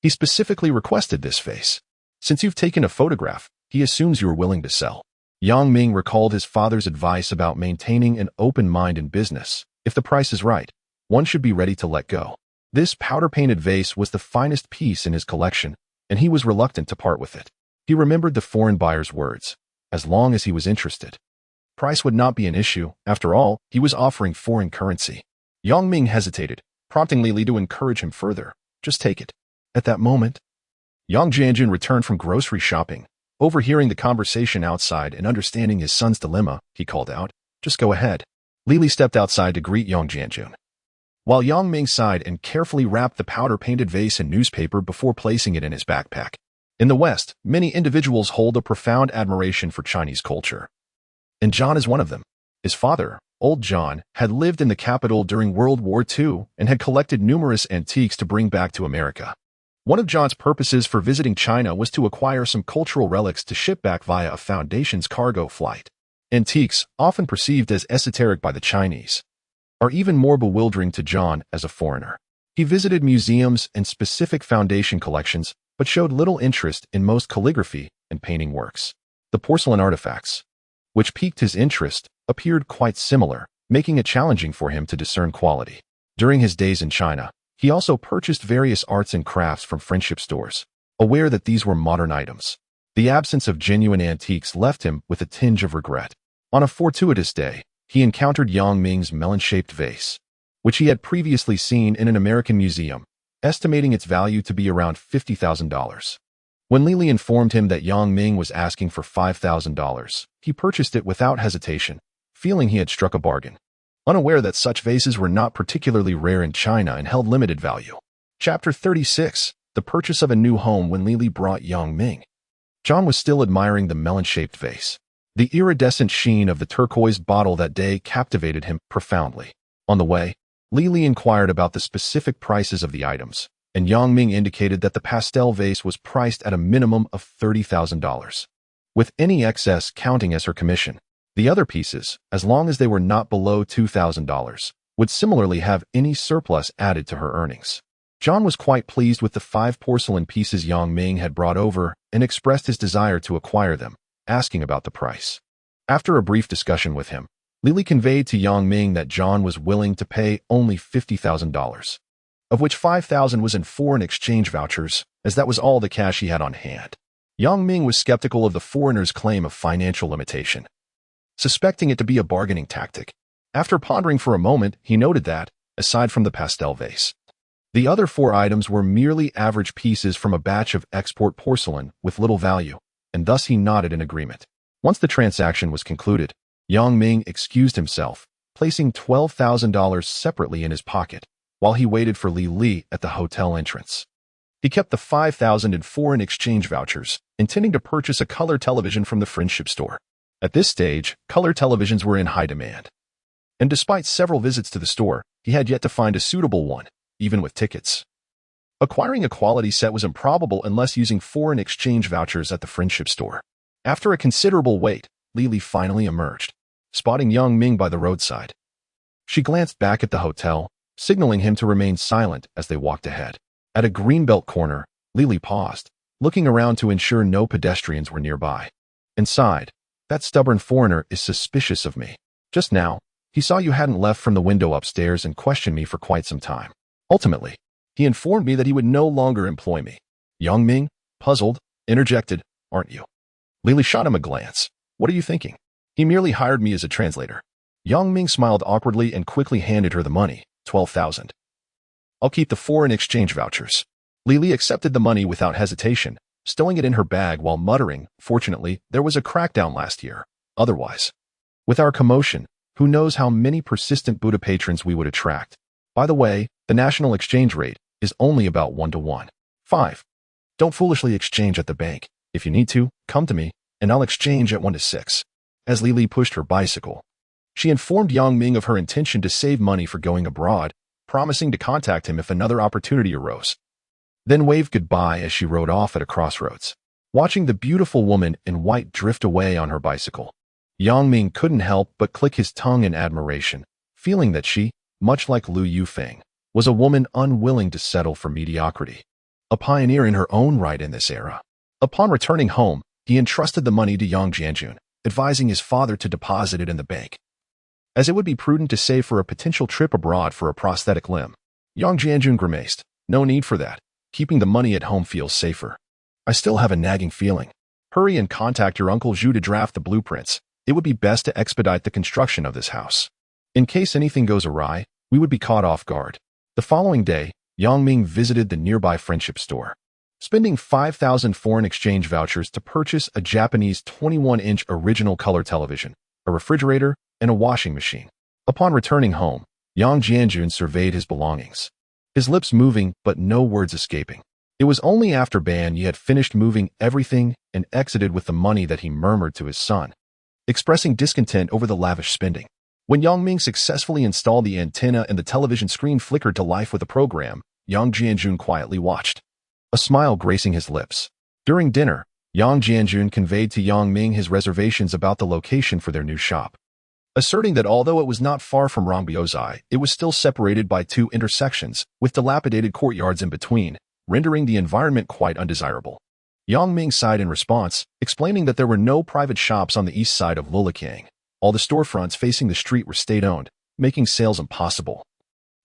"He specifically requested this vase. Since you've taken a photograph, he assumes you are willing to sell." Yang Ming recalled his father's advice about maintaining an open mind in business. If the price is right, one should be ready to let go. This powder-painted vase was the finest piece in his collection, and he was reluctant to part with it. He remembered the foreign buyer's words. As long as he was interested, price would not be an issue. After all, he was offering foreign currency. Yang Ming hesitated, prompting Lili to encourage him further. "Just take it." At that moment, Yang Jianjun returned from grocery shopping. Overhearing the conversation outside and understanding his son's dilemma, he called out, "Just go ahead." Lili stepped outside to greet Yang Jianjun, while Yang Ming sighed and carefully wrapped the powder-painted vase in newspaper before placing it in his backpack. In the West, many individuals hold a profound admiration for Chinese culture, and John is one of them. His father, Old John, had lived in the capital during World War II and had collected numerous antiques to bring back to America. One of John's purposes for visiting China was to acquire some cultural relics to ship back via a Foundation's cargo flight. Antiques, often perceived as esoteric by the Chinese, are even more bewildering to John as a foreigner. He visited museums and specific Foundation collections, but showed little interest in most calligraphy and painting works. The porcelain artifacts, which piqued his interest, appeared quite similar, making it challenging for him to discern quality. During his days in China, he also purchased various arts and crafts from friendship stores, aware that these were modern items. The absence of genuine antiques left him with a tinge of regret. On a fortuitous day, he encountered Yang Ming's melon-shaped vase, which he had previously seen in an American museum, estimating its value to be around $50,000. When Lili informed him that Yang Ming was asking for $5,000, he purchased it without hesitation, feeling he had struck a bargain, unaware that such vases were not particularly rare in China and held limited value. Chapter 36, The Purchase of a New Home. When Lili brought Yang Ming, John was still admiring the melon-shaped vase. The iridescent sheen of the turquoise bottle that day captivated him profoundly. On the way, Lili inquired about the specific prices of the items, and Yang Ming indicated that the pastel vase was priced at a minimum of $30,000, with any excess counting as her commission. The other pieces, as long as they were not below $2,000, would similarly have any surplus added to her earnings. John was quite pleased with the 5 porcelain pieces Yang Ming had brought over and expressed his desire to acquire them, asking about the price. After a brief discussion with him, Lili conveyed to Yang Ming that John was willing to pay only $50,000, of which $5,000 was in foreign exchange vouchers, as that was all the cash he had on hand. Yang Ming was skeptical of the foreigner's claim of financial limitation, suspecting it to be a bargaining tactic. After pondering for a moment, he noted that, aside from the pastel vase, the other 4 items were merely average pieces from a batch of export porcelain with little value, and thus he nodded in agreement. Once the transaction was concluded, Yang Ming excused himself, placing $12,000 separately in his pocket, while he waited for Li at the hotel entrance. He kept the $5,000 in foreign exchange vouchers, intending to purchase a color television from the friendship store. At this stage, color televisions were in high demand. And despite several visits to the store, he had yet to find a suitable one, even with tickets. Acquiring a quality set was improbable unless using foreign exchange vouchers at the friendship store. After a considerable wait, Lily finally emerged, spotting young Ming by the roadside. She glanced back at the hotel, signaling him to remain silent as they walked ahead. At a greenbelt corner, Lily paused, looking around to ensure no pedestrians were nearby. And sighed, "That stubborn foreigner is suspicious of me. Just now, he saw you hadn't left from the window upstairs and questioned me for quite some time. Ultimately, he informed me that he would no longer employ me." Young Ming, puzzled, interjected, "Aren't you?" Lily shot him a glance. "What are you thinking? He merely hired me as a translator." Young Ming smiled awkwardly and quickly handed her the money, 12,000. "I'll keep the foreign exchange vouchers." Lily accepted the money without hesitation, stowing it in her bag while muttering, "Fortunately, there was a crackdown last year. Otherwise, with our commotion, who knows how many persistent Buddha patrons we would attract. By the way, the national exchange rate is only about 1 to 1. 5. Don't foolishly exchange at the bank. If you need to, come to me, and I'll exchange at 1 to 6. As Lily pushed her bicycle, she informed Yang Ming of her intention to save money for going abroad, promising to contact him if another opportunity arose. Then waved goodbye as she rode off at a crossroads. Watching the beautiful woman in white drift away on her bicycle, Yang Ming couldn't help but click his tongue in admiration, feeling that she, much like Lu Yufeng, was a woman unwilling to settle for mediocrity. A pioneer in her own right in this era. Upon returning home, he entrusted the money to Yang Jianjun, advising his father to deposit it in the bank, as it would be prudent to save for a potential trip abroad for a prosthetic limb. Yang Jianjun grimaced, "No need for that. Keeping the money at home feels safer." "I still have a nagging feeling. Hurry and contact your Uncle Zhu to draft the blueprints. It would be best to expedite the construction of this house. In case anything goes awry, we would be caught off guard." The following day, Yang Ming visited the nearby friendship store, spending 5,000 foreign exchange vouchers to purchase a Japanese 21-inch original color television, a refrigerator, and a washing machine. Upon returning home, Yang Jianjun surveyed his belongings, his lips moving but no words escaping. It was only after Ban Yi had finished moving everything and exited with the money that he murmured to his son, expressing discontent over the lavish spending. When Yang Ming successfully installed the antenna and the television screen flickered to life with a program, Yang Jianjun quietly watched, a smile gracing his lips. During dinner, Yang Jianjun conveyed to Yang Ming his reservations about the location for their new shop, asserting that although it was not far from Rongbiozai, it was still separated by 2 intersections, with dilapidated courtyards in between, rendering the environment quite undesirable. Yang Ming sighed in response, explaining that there were no private shops on the east side of Lulikiang. All the storefronts facing the street were state-owned, making sales impossible.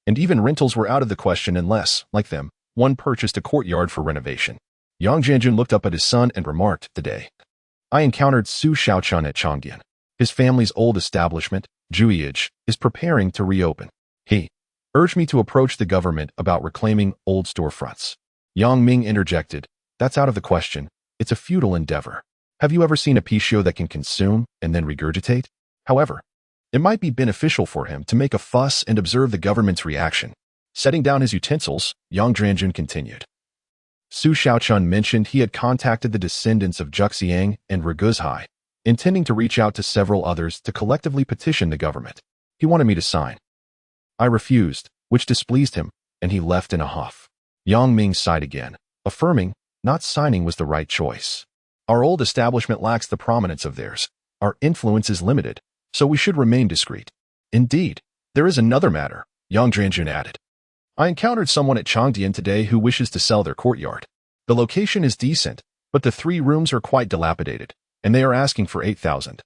And even rentals were out of the question unless, like them, one purchased a courtyard for renovation. Yang Jianjun looked up at his son and remarked, "Today, I encountered Su Xiaochun at Changdian. His family's old establishment, Juyiage, is preparing to reopen. He urged me to approach the government about reclaiming old storefronts." Yang Ming interjected, "That's out of the question. It's a futile endeavor. Have you ever seen a picio that can consume and then regurgitate?" However, it might be beneficial for him to make a fuss and observe the government's reaction. Setting down his utensils, Yang Jianjun continued. Su Xiaochun mentioned he had contacted the descendants of Juxiang and Raguzhai, intending to reach out to several others to collectively petition the government. He wanted me to sign. I refused, which displeased him, and he left in a huff. Yang Ming sighed again, affirming not signing was the right choice. Our old establishment lacks the prominence of theirs. Our influence is limited, so we should remain discreet. Indeed, there is another matter, Yang Jianjun added. I encountered someone at Changdian today who wishes to sell their courtyard. The location is decent, but the 3 rooms are quite dilapidated, and they are asking for 8,000,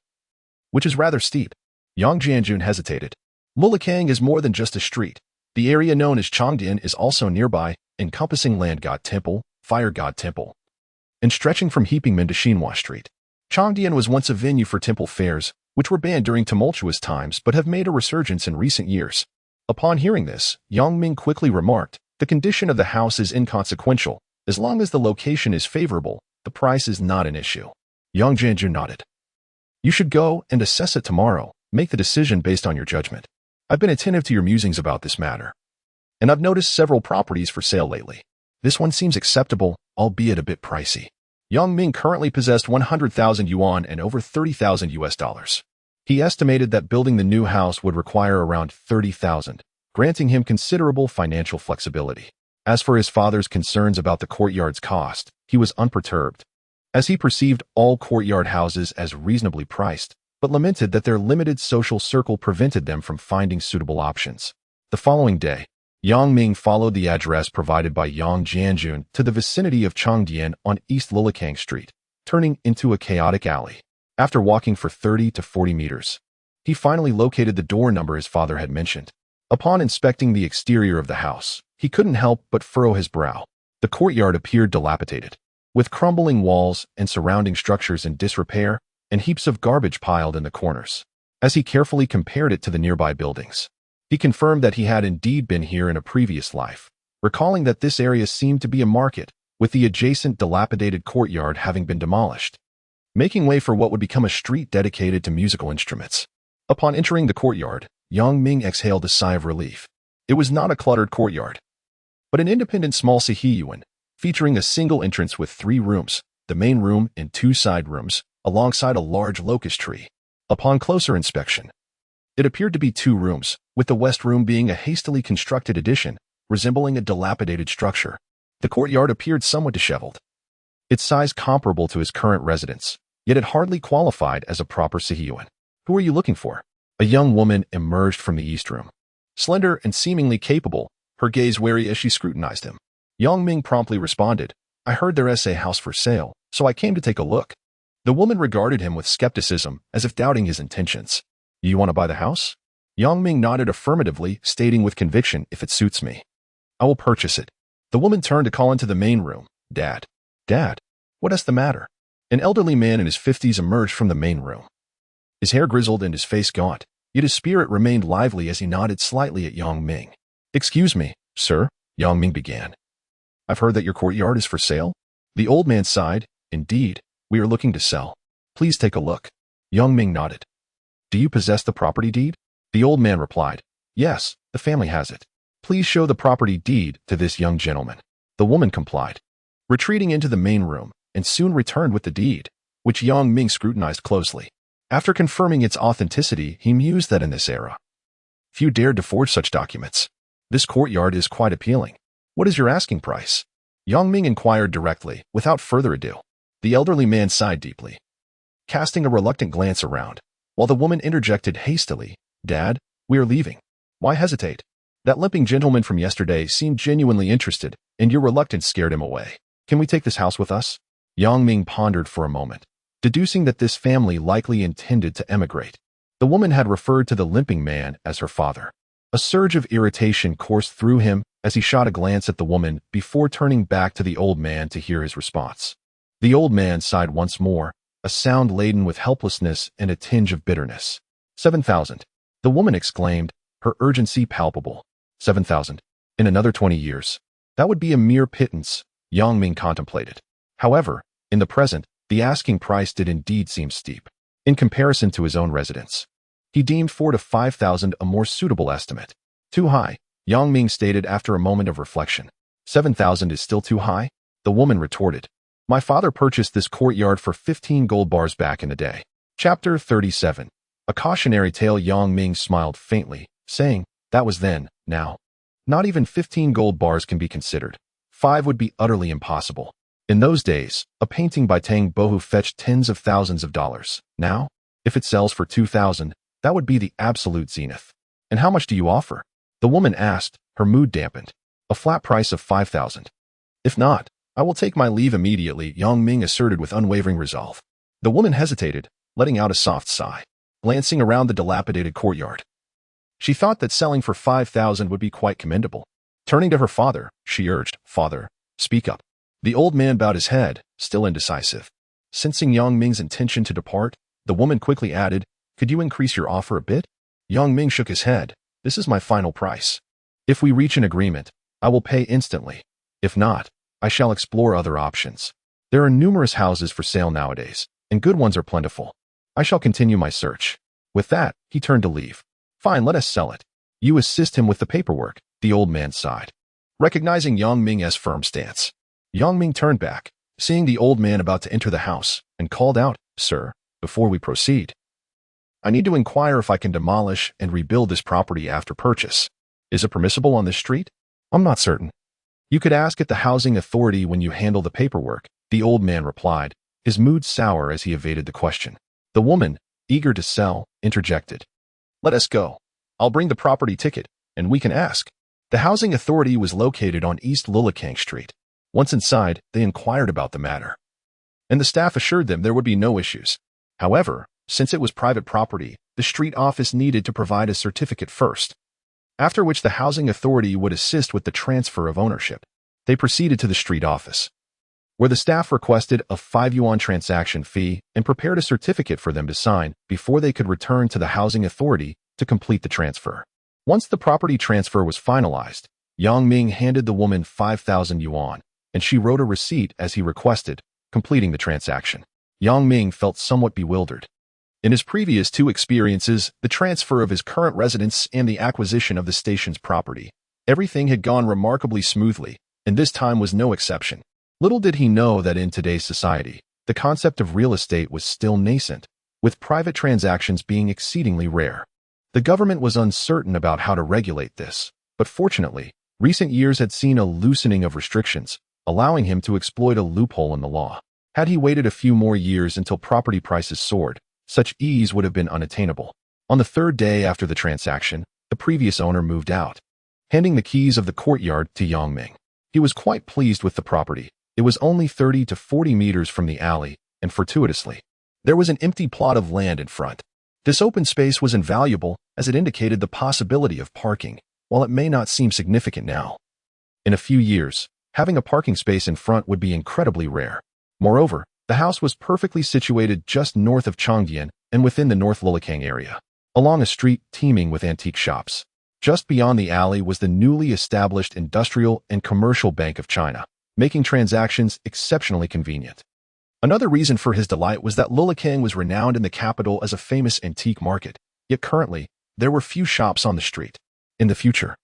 which is rather steep. Yang Jianjun hesitated. Lulikiang is more than just a street. The area known as Changdian is also nearby, encompassing Land God Temple, Fire God Temple, and stretching from Heapingmen to Xinhua Street. Changdian was once a venue for temple fairs, which were banned during tumultuous times but have made a resurgence in recent years. Upon hearing this, Yang Ming quickly remarked, the condition of the house is inconsequential. As long as the location is favorable, the price is not an issue. Yang Jianjun nodded. You should go and assess it tomorrow. Make the decision based on your judgment. I've been attentive to your musings about this matter, and I've noticed several properties for sale lately. This one seems acceptable, albeit a bit pricey. Yang Ming currently possessed 100,000 yuan and over $30,000 US. He estimated that building the new house would require around 30,000, granting him considerable financial flexibility. As for his father's concerns about the courtyard's cost, he was unperturbed, as he perceived all courtyard houses as reasonably priced, but lamented that their limited social circle prevented them from finding suitable options. The following day, Yang Ming followed the address provided by Yang Jianjun to the vicinity of Changdian on East Lilikang Street, turning into a chaotic alley. After walking for 30 to 40 meters, he finally located the door number his father had mentioned. Upon inspecting the exterior of the house, he couldn't help but furrow his brow. The courtyard appeared dilapidated, with crumbling walls and surrounding structures in disrepair and heaps of garbage piled in the corners. As he carefully compared it to the nearby buildings, he confirmed that he had indeed been here in a previous life, recalling that this area seemed to be a market, with the adjacent dilapidated courtyard having been demolished, making way for what would become a street dedicated to musical instruments. Upon entering the courtyard, Yang Ming exhaled a sigh of relief. It was not a cluttered courtyard, but an independent small siheyuan, featuring a single entrance with 3 rooms, the main room and 2 side rooms, alongside a large locust tree. Upon closer inspection, it appeared to be 2 rooms, with the west room being a hastily constructed addition, resembling a dilapidated structure. The courtyard appeared somewhat disheveled, its size comparable to his current residence, yet it hardly qualified as a proper siheyuan. "Who are you looking for?" A young woman emerged from the east room, slender and seemingly capable, her gaze wary as she scrutinized him. Yang Ming promptly responded, "I heard there's a house for sale, so I came to take a look." The woman regarded him with skepticism, as if doubting his intentions. "You want to buy the house?" Yang Ming nodded affirmatively, stating with conviction, "If it suits me, I will purchase it." The woman turned to call into the main room. "Dad. Dad, what is the matter?" An elderly man in his 50s emerged from the main room, his hair grizzled and his face gaunt, yet his spirit remained lively as he nodded slightly at Yang Ming. "Excuse me, sir," Yang Ming began. "I've heard that your courtyard is for sale?" The old man sighed. "Indeed, we are looking to sell. Please take a look." Yang Ming nodded. "Do you possess the property deed?" The old man replied, "Yes, the family has it." "Please show the property deed to this young gentleman." The woman complied, retreating into the main room, and soon returned with the deed, which Yang Ming scrutinized closely. After confirming its authenticity, he mused that in this era, few dared to forge such documents. "This courtyard is quite appealing. What is your asking price?" Yang Ming inquired directly, without further ado. The elderly man sighed deeply, casting a reluctant glance around, while the woman interjected hastily, "Dad, we are leaving. Why hesitate?" That limping gentleman from yesterday seemed genuinely interested, and your reluctance scared him away. "Can we take this house with us?" Yang Ming pondered for a moment, deducing that this family likely intended to emigrate. The woman had referred to the limping man as her father. A surge of irritation coursed through him as he shot a glance at the woman before turning back to the old man to hear his response. The old man sighed once more, a sound laden with helplessness and a tinge of bitterness. 7,000. The woman exclaimed, her urgency palpable. 7,000. In another 20 years. That would be a mere pittance, Yang Ming contemplated. However, in the present, the asking price did indeed seem steep. In comparison to his own residence, he deemed 4,000 to 5,000 a more suitable estimate. Too high, Yang Ming stated after a moment of reflection. 7,000 is still too high? The woman retorted. My father purchased this courtyard for 15 gold bars back in the day. Chapter 37. A cautionary tale. Yang Ming smiled faintly, saying, that was then, now. Not even 15 gold bars can be considered. 5 would be utterly impossible. In those days, a painting by Tang Bohu fetched tens of thousands of dollars. Now, if it sells for 2,000, that would be the absolute zenith. And how much do you offer? The woman asked, her mood dampened. A flat price of 5,000. If not, I will take my leave immediately, Yang Ming asserted with unwavering resolve. The woman hesitated, letting out a soft sigh, glancing around the dilapidated courtyard. She thought that selling for 5,000 would be quite commendable. Turning to her father, she urged, Father, speak up. The old man bowed his head, still indecisive. Sensing Yang Ming's intention to depart, the woman quickly added, Could you increase your offer a bit? Yang Ming shook his head. This is my final price. If we reach an agreement, I will pay instantly. If not, I shall explore other options. There are numerous houses for sale nowadays, and good ones are plentiful. I shall continue my search. With that, he turned to leave. Fine, let us sell it. You assist him with the paperwork, the old man sighed. Recognizing Yang Ming's firm stance, Yang Ming turned back, seeing the old man about to enter the house, and called out, Sir, before we proceed, I need to inquire if I can demolish and rebuild this property after purchase. Is it permissible on this street? I'm not certain. You could ask at the housing authority when you handle the paperwork, the old man replied, his mood sour as he evaded the question. The woman, eager to sell, interjected. Let us go. I'll bring the property ticket, and we can ask. The housing authority was located on East Lulakang Street. Once inside, they inquired about the matter, and the staff assured them there would be no issues. However, since it was private property, the street office needed to provide a certificate first, after which the housing authority would assist with the transfer of ownership. They proceeded to the street office, where the staff requested a 5 yuan transaction fee and prepared a certificate for them to sign before they could return to the housing authority to complete the transfer. Once the property transfer was finalized, Ming handed the woman 5,000 yuan, and she wrote a receipt as he requested, completing the transaction. Ming felt somewhat bewildered. In his previous 2 experiences, the transfer of his current residence and the acquisition of the station's property, everything had gone remarkably smoothly, and this time was no exception. Little did he know that in today's society, the concept of real estate was still nascent, with private transactions being exceedingly rare. The government was uncertain about how to regulate this, but fortunately, recent years had seen a loosening of restrictions, allowing him to exploit a loophole in the law. Had he waited a few more years until property prices soared, such ease would have been unattainable. On the 3rd day after the transaction, the previous owner moved out, handing the keys of the courtyard to Ming. He was quite pleased with the property. It was only 30 to 40 meters from the alley, and fortuitously, there was an empty plot of land in front. This open space was invaluable as it indicated the possibility of parking, while it may not seem significant now. In a few years, having a parking space in front would be incredibly rare. Moreover, the house was perfectly situated just north of Chongdian and within the North Lulakang area, along a street teeming with antique shops. Just beyond the alley was the newly established Industrial and Commercial Bank of China, making transactions exceptionally convenient. Another reason for his delight was that Lulakang was renowned in the capital as a famous antique market, yet currently, there were few shops on the street. In the future,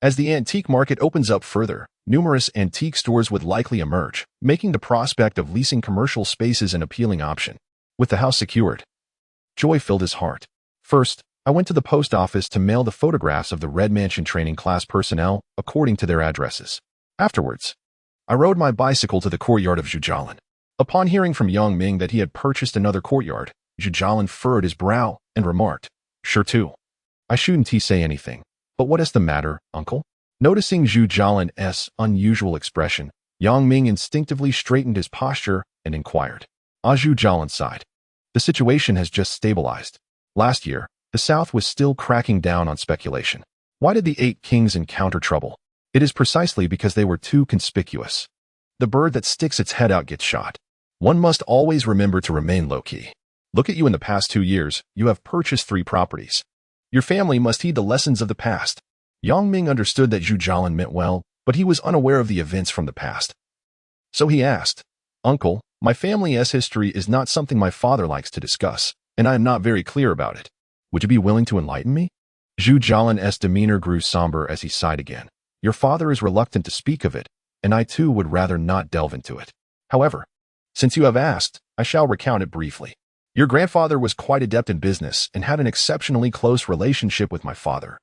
as the antique market opens up further, numerous antique stores would likely emerge, making the prospect of leasing commercial spaces an appealing option. With the house secured, joy filled his heart. First, I went to the post office to mail the photographs of the Red Mansion training class personnel according to their addresses. Afterwards, I rode my bicycle to the courtyard of Zhujialan. Upon hearing from Ming that he had purchased another courtyard, Zhujialan furrowed his brow and remarked, "Sure too. I shouldn't say anything, but what is the matter, uncle?" Noticing Zhujialan's unusual expression, Ming instinctively straightened his posture and inquired. Zhujialan sighed. The situation has just stabilized. Last year, the South was still cracking down on speculation. Why did the 8 kings encounter trouble? It is precisely because they were too conspicuous. The bird that sticks its head out gets shot. One must always remember to remain low-key. Look at you in the past 2 years, you have purchased 3 properties. Your family must heed the lessons of the past. Ming understood that Zhujialan meant well, but he was unaware of the events from the past. So he asked, "Uncle, my family's history is not something my father likes to discuss, and I am not very clear about it. Would you be willing to enlighten me?" Zhujialan's demeanor grew somber as he sighed again. "Your father is reluctant to speak of it, and I too would rather not delve into it. However, since you have asked, I shall recount it briefly. Your grandfather was quite adept in business and had an exceptionally close relationship with my father,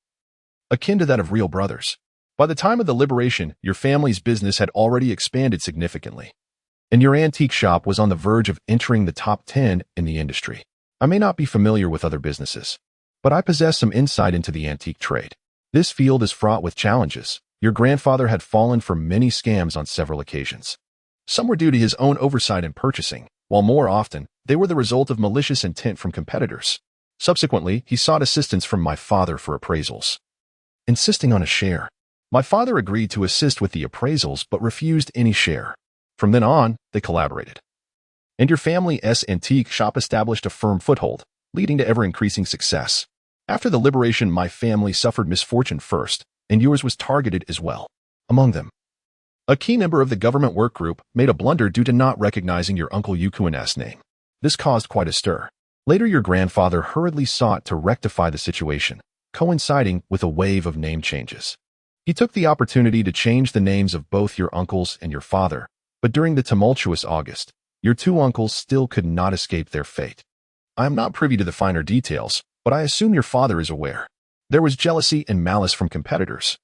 akin to that of real brothers. By the time of the liberation, your family's business had already expanded significantly, and your antique shop was on the verge of entering the top 10 in the industry. I may not be familiar with other businesses, but I possess some insight into the antique trade. This field is fraught with challenges. Your grandfather had fallen for many scams on several occasions. Some were due to his own oversight in purchasing, while more often, they were the result of malicious intent from competitors. Subsequently, he sought assistance from my father for appraisals, insisting on a share. My father agreed to assist with the appraisals but refused any share. From then on, they collaborated, and your family's antique shop established a firm foothold, leading to ever-increasing success. After the liberation, my family suffered misfortune first, and yours was targeted as well. Among them, a key member of the government work group made a blunder due to not recognizing your uncle Yukuan's name. This caused quite a stir. Later, your grandfather hurriedly sought to rectify the situation, coinciding with a wave of name changes. He took the opportunity to change the names of both your uncles and your father, but during the tumultuous August, your 2 uncles still could not escape their fate. I am not privy to the finer details, but I assume your father is aware. There was jealousy and malice from competitors,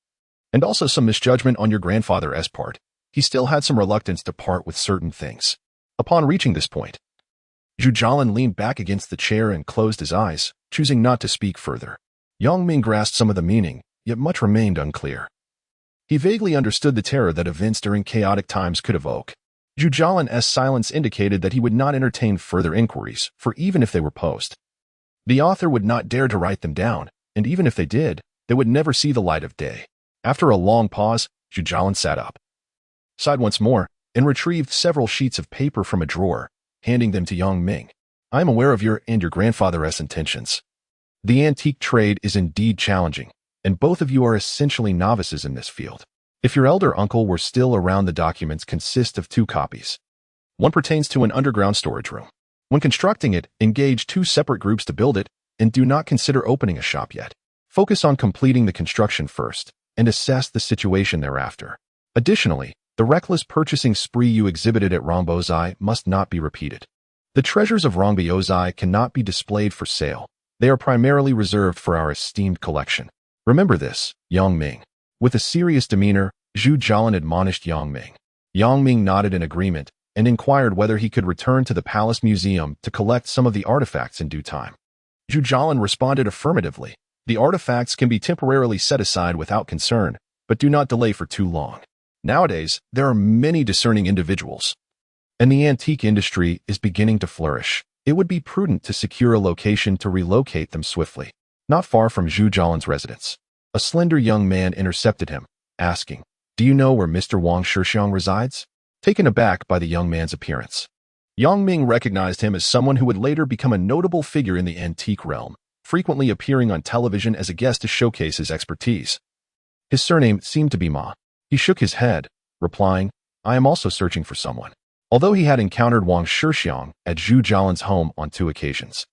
and also some misjudgment on your grandfather's part. He still had some reluctance to part with certain things. Upon reaching this point, Zhu Jialin leaned back against the chair and closed his eyes, choosing not to speak further. Yang Ming grasped some of the meaning, yet much remained unclear. He vaguely understood the terror that events during chaotic times could evoke. Zhu Jialin's silence indicated that he would not entertain further inquiries, for even if they were posed, the author would not dare to write them down, and even if they did, they would never see the light of day. After a long pause, Zhu Jialin sat up, sighed once more, and retrieved several sheets of paper from a drawer, handing them to Yang Ming. I am aware of your and your grandfather's intentions. The antique trade is indeed challenging, and both of you are essentially novices in this field. If your elder uncle were still around, the documents consist of 2 copies. One pertains to an underground storage room. When constructing it, engage 2 separate groups to build it, and do not consider opening a shop yet. Focus on completing the construction first, and assess the situation thereafter. Additionally, the reckless purchasing spree you exhibited at Rongbaozai must not be repeated. The treasures of Rongbaozai cannot be displayed for sale. They are primarily reserved for our esteemed collection. Remember this, Yang Ming. With a serious demeanor, Zhu Jialin admonished Yang Ming. Yang Ming nodded in agreement and inquired whether he could return to the palace museum to collect some of the artifacts in due time. Zhu Jialin responded affirmatively. The artifacts can be temporarily set aside without concern, but do not delay for too long. Nowadays, there are many discerning individuals, and the antique industry is beginning to flourish. It would be prudent to secure a location to relocate them swiftly. Not far from Zhu Jialin's residence, a slender young man intercepted him, asking, "Do you know where Mr. Wang Shixiang resides?" Taken aback by the young man's appearance, Yang Ming recognized him as someone who would later become a notable figure in the antique realm, frequently appearing on television as a guest to showcase his expertise. His surname seemed to be Ma. He shook his head, replying, "I am also searching for someone." Although he had encountered Wang Shixiang at Zhu Jialin's home on 2 occasions,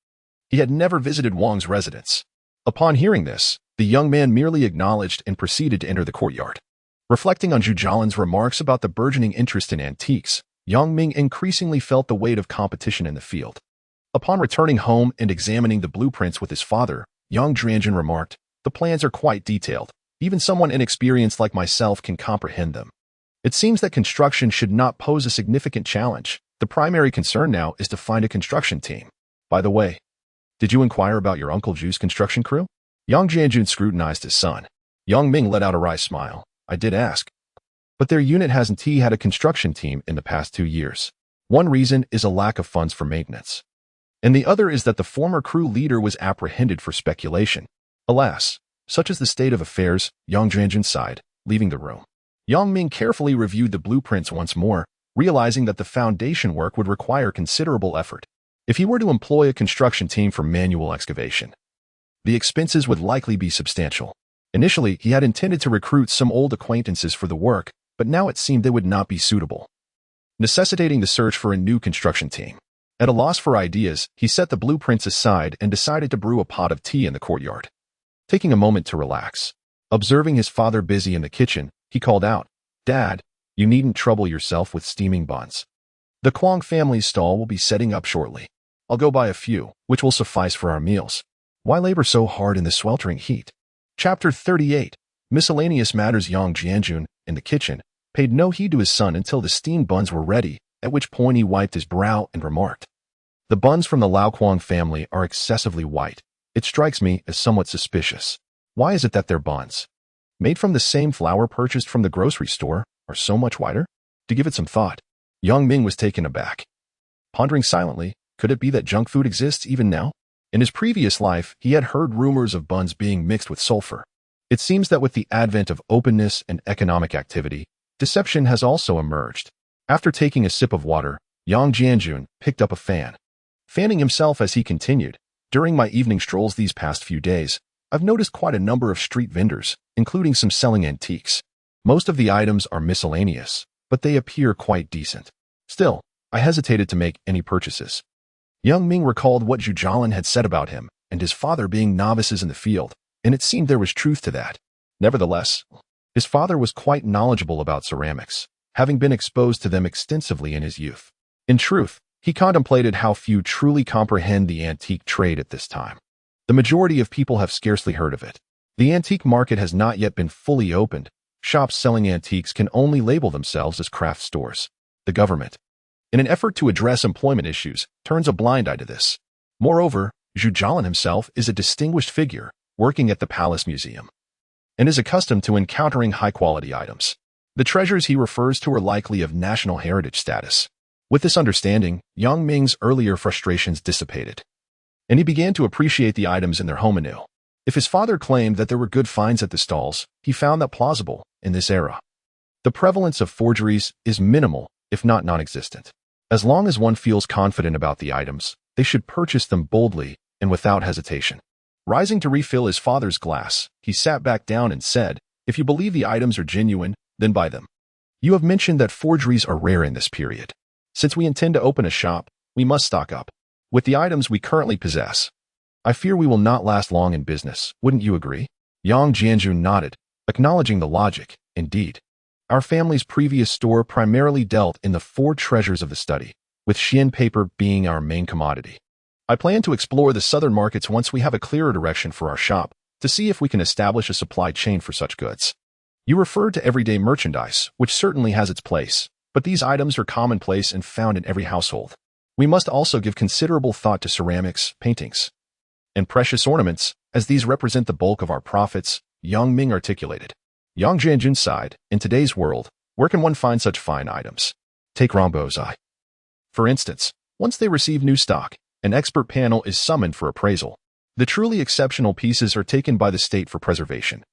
he had never visited Wang's residence. Upon hearing this, the young man merely acknowledged and proceeded to enter the courtyard. Reflecting on Zhu Jialin's remarks about the burgeoning interest in antiques, Yang Ming increasingly felt the weight of competition in the field. Upon returning home and examining the blueprints with his father, Yang Jianjun remarked, "The plans are quite detailed. Even someone inexperienced like myself can comprehend them. It seems that construction should not pose a significant challenge. The primary concern now is to find a construction team. By the way, did you inquire about your Uncle Zhu's construction crew?" Yang Jianjun scrutinized his son. Yang Ming let out a wry smile. "I did ask, but their unit hasn't had a construction team in the past 2 years. One reason is a lack of funds for maintenance, and the other is that the former crew leader was apprehended for speculation. Alas, such is the state of affairs." Yang Jianjun sighed, leaving the room. Yang Ming carefully reviewed the blueprints once more, realizing that the foundation work would require considerable effort. If he were to employ a construction team for manual excavation, the expenses would likely be substantial. Initially, he had intended to recruit some old acquaintances for the work, but now it seemed they would not be suitable, necessitating the search for a new construction team. At a loss for ideas, he set the blueprints aside and decided to brew a pot of tea in the courtyard. Taking a moment to relax, observing his father busy in the kitchen, he called out, "Dad, you needn't trouble yourself with steaming buns. The Kwong family's stall will be setting up shortly. I'll go buy a few, which will suffice for our meals. Why labor so hard in the sweltering heat?" Chapter 38. Miscellaneous Matters. Yang Jianjun, in the kitchen, paid no heed to his son until the steamed buns were ready, at which point he wiped his brow and remarked, "The buns from the Lao Kwong family are excessively white. It strikes me as somewhat suspicious. Why is it that their buns, made from the same flour purchased from the grocery store, are so much whiter?" To give it some thought, Yang Ming was taken aback. Pondering silently, could it be that junk food exists even now? In his previous life, he had heard rumors of buns being mixed with sulfur. It seems that with the advent of openness and economic activity, deception has also emerged. After taking a sip of water, Yang Jianjun picked up a fan, fanning himself as he continued, "During my evening strolls these past few days, I've noticed quite a number of street vendors, including some selling antiques. Most of the items are miscellaneous, but they appear quite decent. Still, I hesitated to make any purchases." Yang Ming recalled what Zhu Jialin had said about him and his father being novices in the field, and it seemed there was truth to that. Nevertheless, his father was quite knowledgeable about ceramics, having been exposed to them extensively in his youth. In truth, He contemplated how few truly comprehend the antique trade at this time. The majority of people have scarcely heard of it. The antique market has not yet been fully opened. Shops selling antiques can only label themselves as craft stores. The government, in an effort to address employment issues, turns a blind eye to this. Moreover, Zhu Jialin himself is a distinguished figure working at the Palace Museum and is accustomed to encountering high-quality items. The treasures he refers to are likely of national heritage status. With this understanding, young Ming's earlier frustrations dissipated, and he began to appreciate the items in their home anew. If his father claimed that there were good finds at the stalls, he found that plausible in this era. The prevalence of forgeries is minimal, if not non-existent. As long as one feels confident about the items, they should purchase them boldly and without hesitation. Rising to refill his father's glass, he sat back down and said, "If you believe the items are genuine, then buy them. You have mentioned that forgeries are rare in this period. Since we intend to open a shop, we must stock up with the items we currently possess. I fear we will not last long in business, wouldn't you agree?" Yang Jianjun nodded, acknowledging the logic. Indeed. Our family's previous store primarily dealt in the four treasures of the study, with Xian paper being our main commodity. I plan to explore the southern markets once we have a clearer direction for our shop, to see if we can establish a supply chain for such goods. You referred to everyday merchandise, which certainly has its place, but these items are commonplace and found in every household. We must also give considerable thought to ceramics, paintings, and precious ornaments, as these represent the bulk of our profits, Yang Ming articulated. Yang Jianjun sighed. In today's world, where can one find such fine items? Take Rambozai. For instance, once they receive new stock, an expert panel is summoned for appraisal. The truly exceptional pieces are taken by the state for preservation,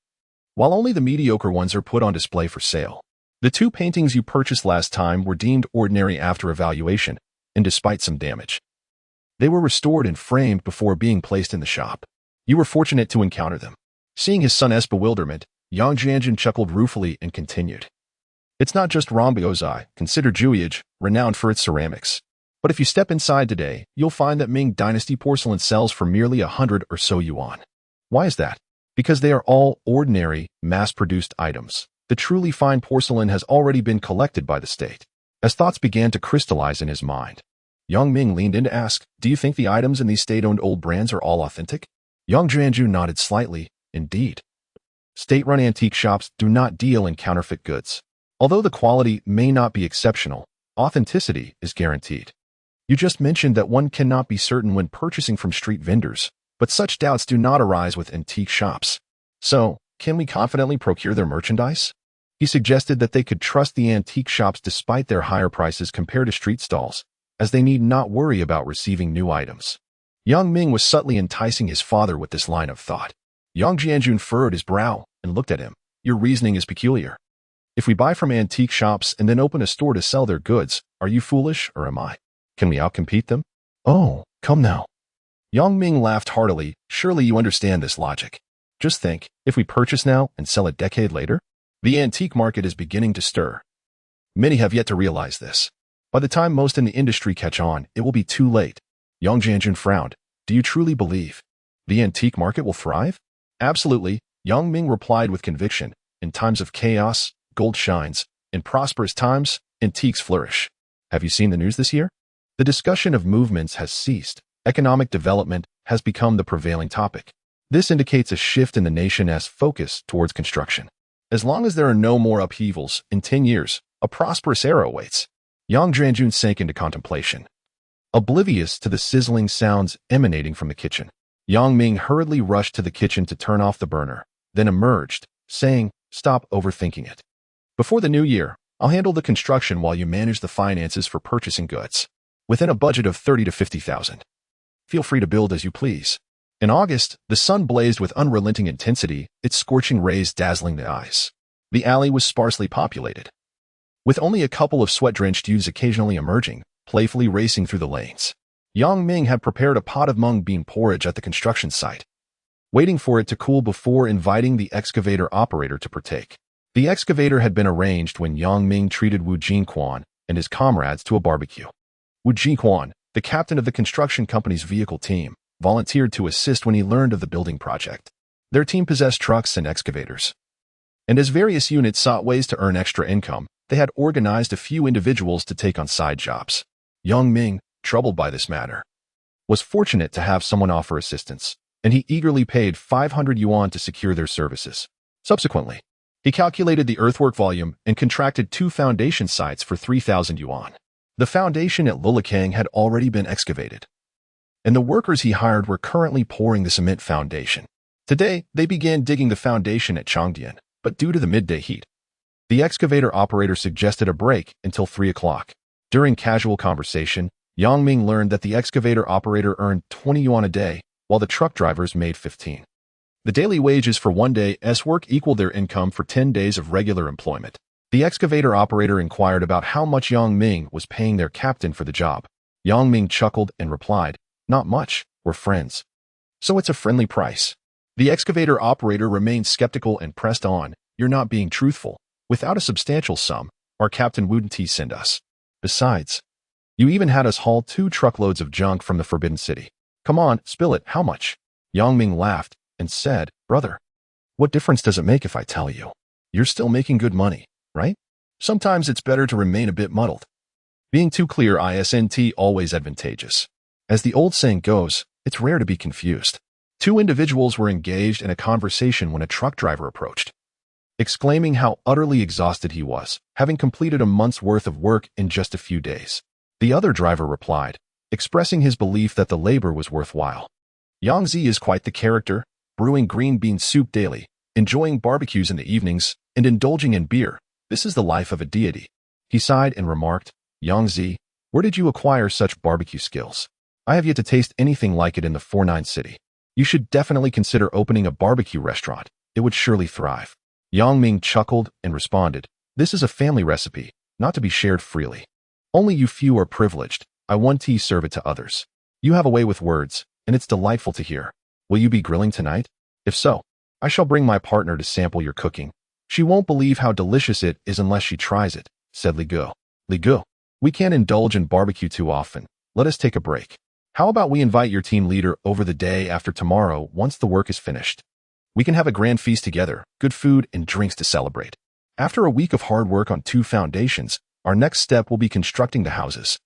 while only the mediocre ones are put on display for sale. The two paintings you purchased last time were deemed ordinary after evaluation, and despite some damage, they were restored and framed before being placed in the shop. You were fortunate to encounter them. Seeing his son's bewilderment, Yang Jianjun chuckled ruefully and continued. It's not just Rambozai, considered Juyiage, renowned for its ceramics. But if you step inside today, you'll find that Ming Dynasty porcelain sells for merely 100 or so yuan. Why is that? Because they are all ordinary, mass-produced items. The truly fine porcelain has already been collected by the state. As thoughts began to crystallize in his mind, Yang Ming leaned in to ask, "Do you think the items in these state-owned old brands are all authentic?" Yang Jianjun nodded slightly. Indeed. State-run antique shops do not deal in counterfeit goods. Although the quality may not be exceptional, authenticity is guaranteed. You just mentioned that one cannot be certain when purchasing from street vendors, but such doubts do not arise with antique shops. So, can we confidently procure their merchandise? He suggested that they could trust the antique shops despite their higher prices compared to street stalls, as they need not worry about receiving new items. Yang Ming was subtly enticing his father with this line of thought. Yang Jianjun furrowed his brow and looked at him. Your reasoning is peculiar. If we buy from antique shops and then open a store to sell their goods, are you foolish or am I? Can we outcompete them? Oh, come now. Yang Ming laughed heartily. Surely you understand this logic. Just think, if we purchase now and sell a decade later, the antique market is beginning to stir. Many have yet to realize this. By the time most in the industry catch on, it will be too late. Yang Jianjun frowned. Do you truly believe the antique market will thrive? Absolutely, Yang Ming replied with conviction. In times of chaos, gold shines. In prosperous times, antiques flourish. Have you seen the news this year? The discussion of movements has ceased. Economic development has become the prevailing topic. This indicates a shift in the nation's focus towards construction. As long as there are no more upheavals, in 10 years, a prosperous era awaits. Yang Jianjun sank into contemplation, oblivious to the sizzling sounds emanating from the kitchen. Yang Ming hurriedly rushed to the kitchen to turn off the burner, then emerged, saying, "Stop overthinking it. Before the new year, I'll handle the construction while you manage the finances for purchasing goods. Within a budget of 30 to 50,000. Feel free to build as you please." In August, the sun blazed with unrelenting intensity, its scorching rays dazzling the eyes. The alley was sparsely populated, with only a couple of sweat-drenched youths occasionally emerging, playfully racing through the lanes. Yang Ming had prepared a pot of mung bean porridge at the construction site, waiting for it to cool before inviting the excavator operator to partake. The excavator had been arranged when Yang Ming treated Wu Jinquan and his comrades to a barbecue. Wu Jinquan, the captain of the construction company's vehicle team, volunteered to assist when he learned of the building project. Their team possessed trucks and excavators, and as various units sought ways to earn extra income, they had organized a few individuals to take on side jobs. Yang Ming, troubled by this matter, was fortunate to have someone offer assistance, and he eagerly paid 500 yuan to secure their services. Subsequently, he calculated the earthwork volume and contracted 2 foundation sites for 3,000 yuan. The foundation at Lulikang had already been excavated, and the workers he hired were currently pouring the cement foundation. Today, they began digging the foundation at Changdian, but due to the midday heat, the excavator operator suggested a break until 3 o'clock. During casual conversation, Yang Ming learned that the excavator operator earned 20 yuan a day, while the truck drivers made 15. The daily wages for one day's work equaled their income for 10 days of regular employment. The excavator operator inquired about how much Yang Ming was paying their captain for the job. Yang Ming chuckled and replied, "Not much, we're friends. So it's a friendly price." The excavator operator remained skeptical and pressed on, "You're not being truthful. Without a substantial sum, our captain wouldn't send us. Besides, you even had us haul 2 truckloads of junk from the Forbidden City. Come on, spill it, how much?" Yang Ming laughed and said, "Brother, what difference does it make if I tell you? You're still making good money, right? Sometimes it's better to remain a bit muddled. Being too clear isn't always advantageous. As the old saying goes, it's rare to be confused." 2 individuals were engaged in a conversation when a truck driver approached, exclaiming how utterly exhausted he was, having completed a month's worth of work in just a few days. The other driver replied, expressing his belief that the labor was worthwhile. Yang Zi is quite the character, brewing green bean soup daily, enjoying barbecues in the evenings, and indulging in beer. This is the life of a deity. He sighed and remarked, "Yang Zi, where did you acquire such barbecue skills? I have yet to taste anything like it in the 49 city. You should definitely consider opening a barbecue restaurant. It would surely thrive." Yang Ming chuckled and responded, "This is a family recipe, not to be shared freely. Only you few are privileged. I want to serve it to others. You have a way with words, and it's delightful to hear. Will you be grilling tonight? If so, I shall bring my partner to sample your cooking. She won't believe how delicious it is unless she tries it," said Li Gu. "Li Gu, we can't indulge in barbecue too often. Let us take a break. How about we invite your team leader over the day after tomorrow once the work is finished? We can have a grand feast together, good food and drinks to celebrate. After a week of hard work on 2 foundations, our next step will be constructing the houses."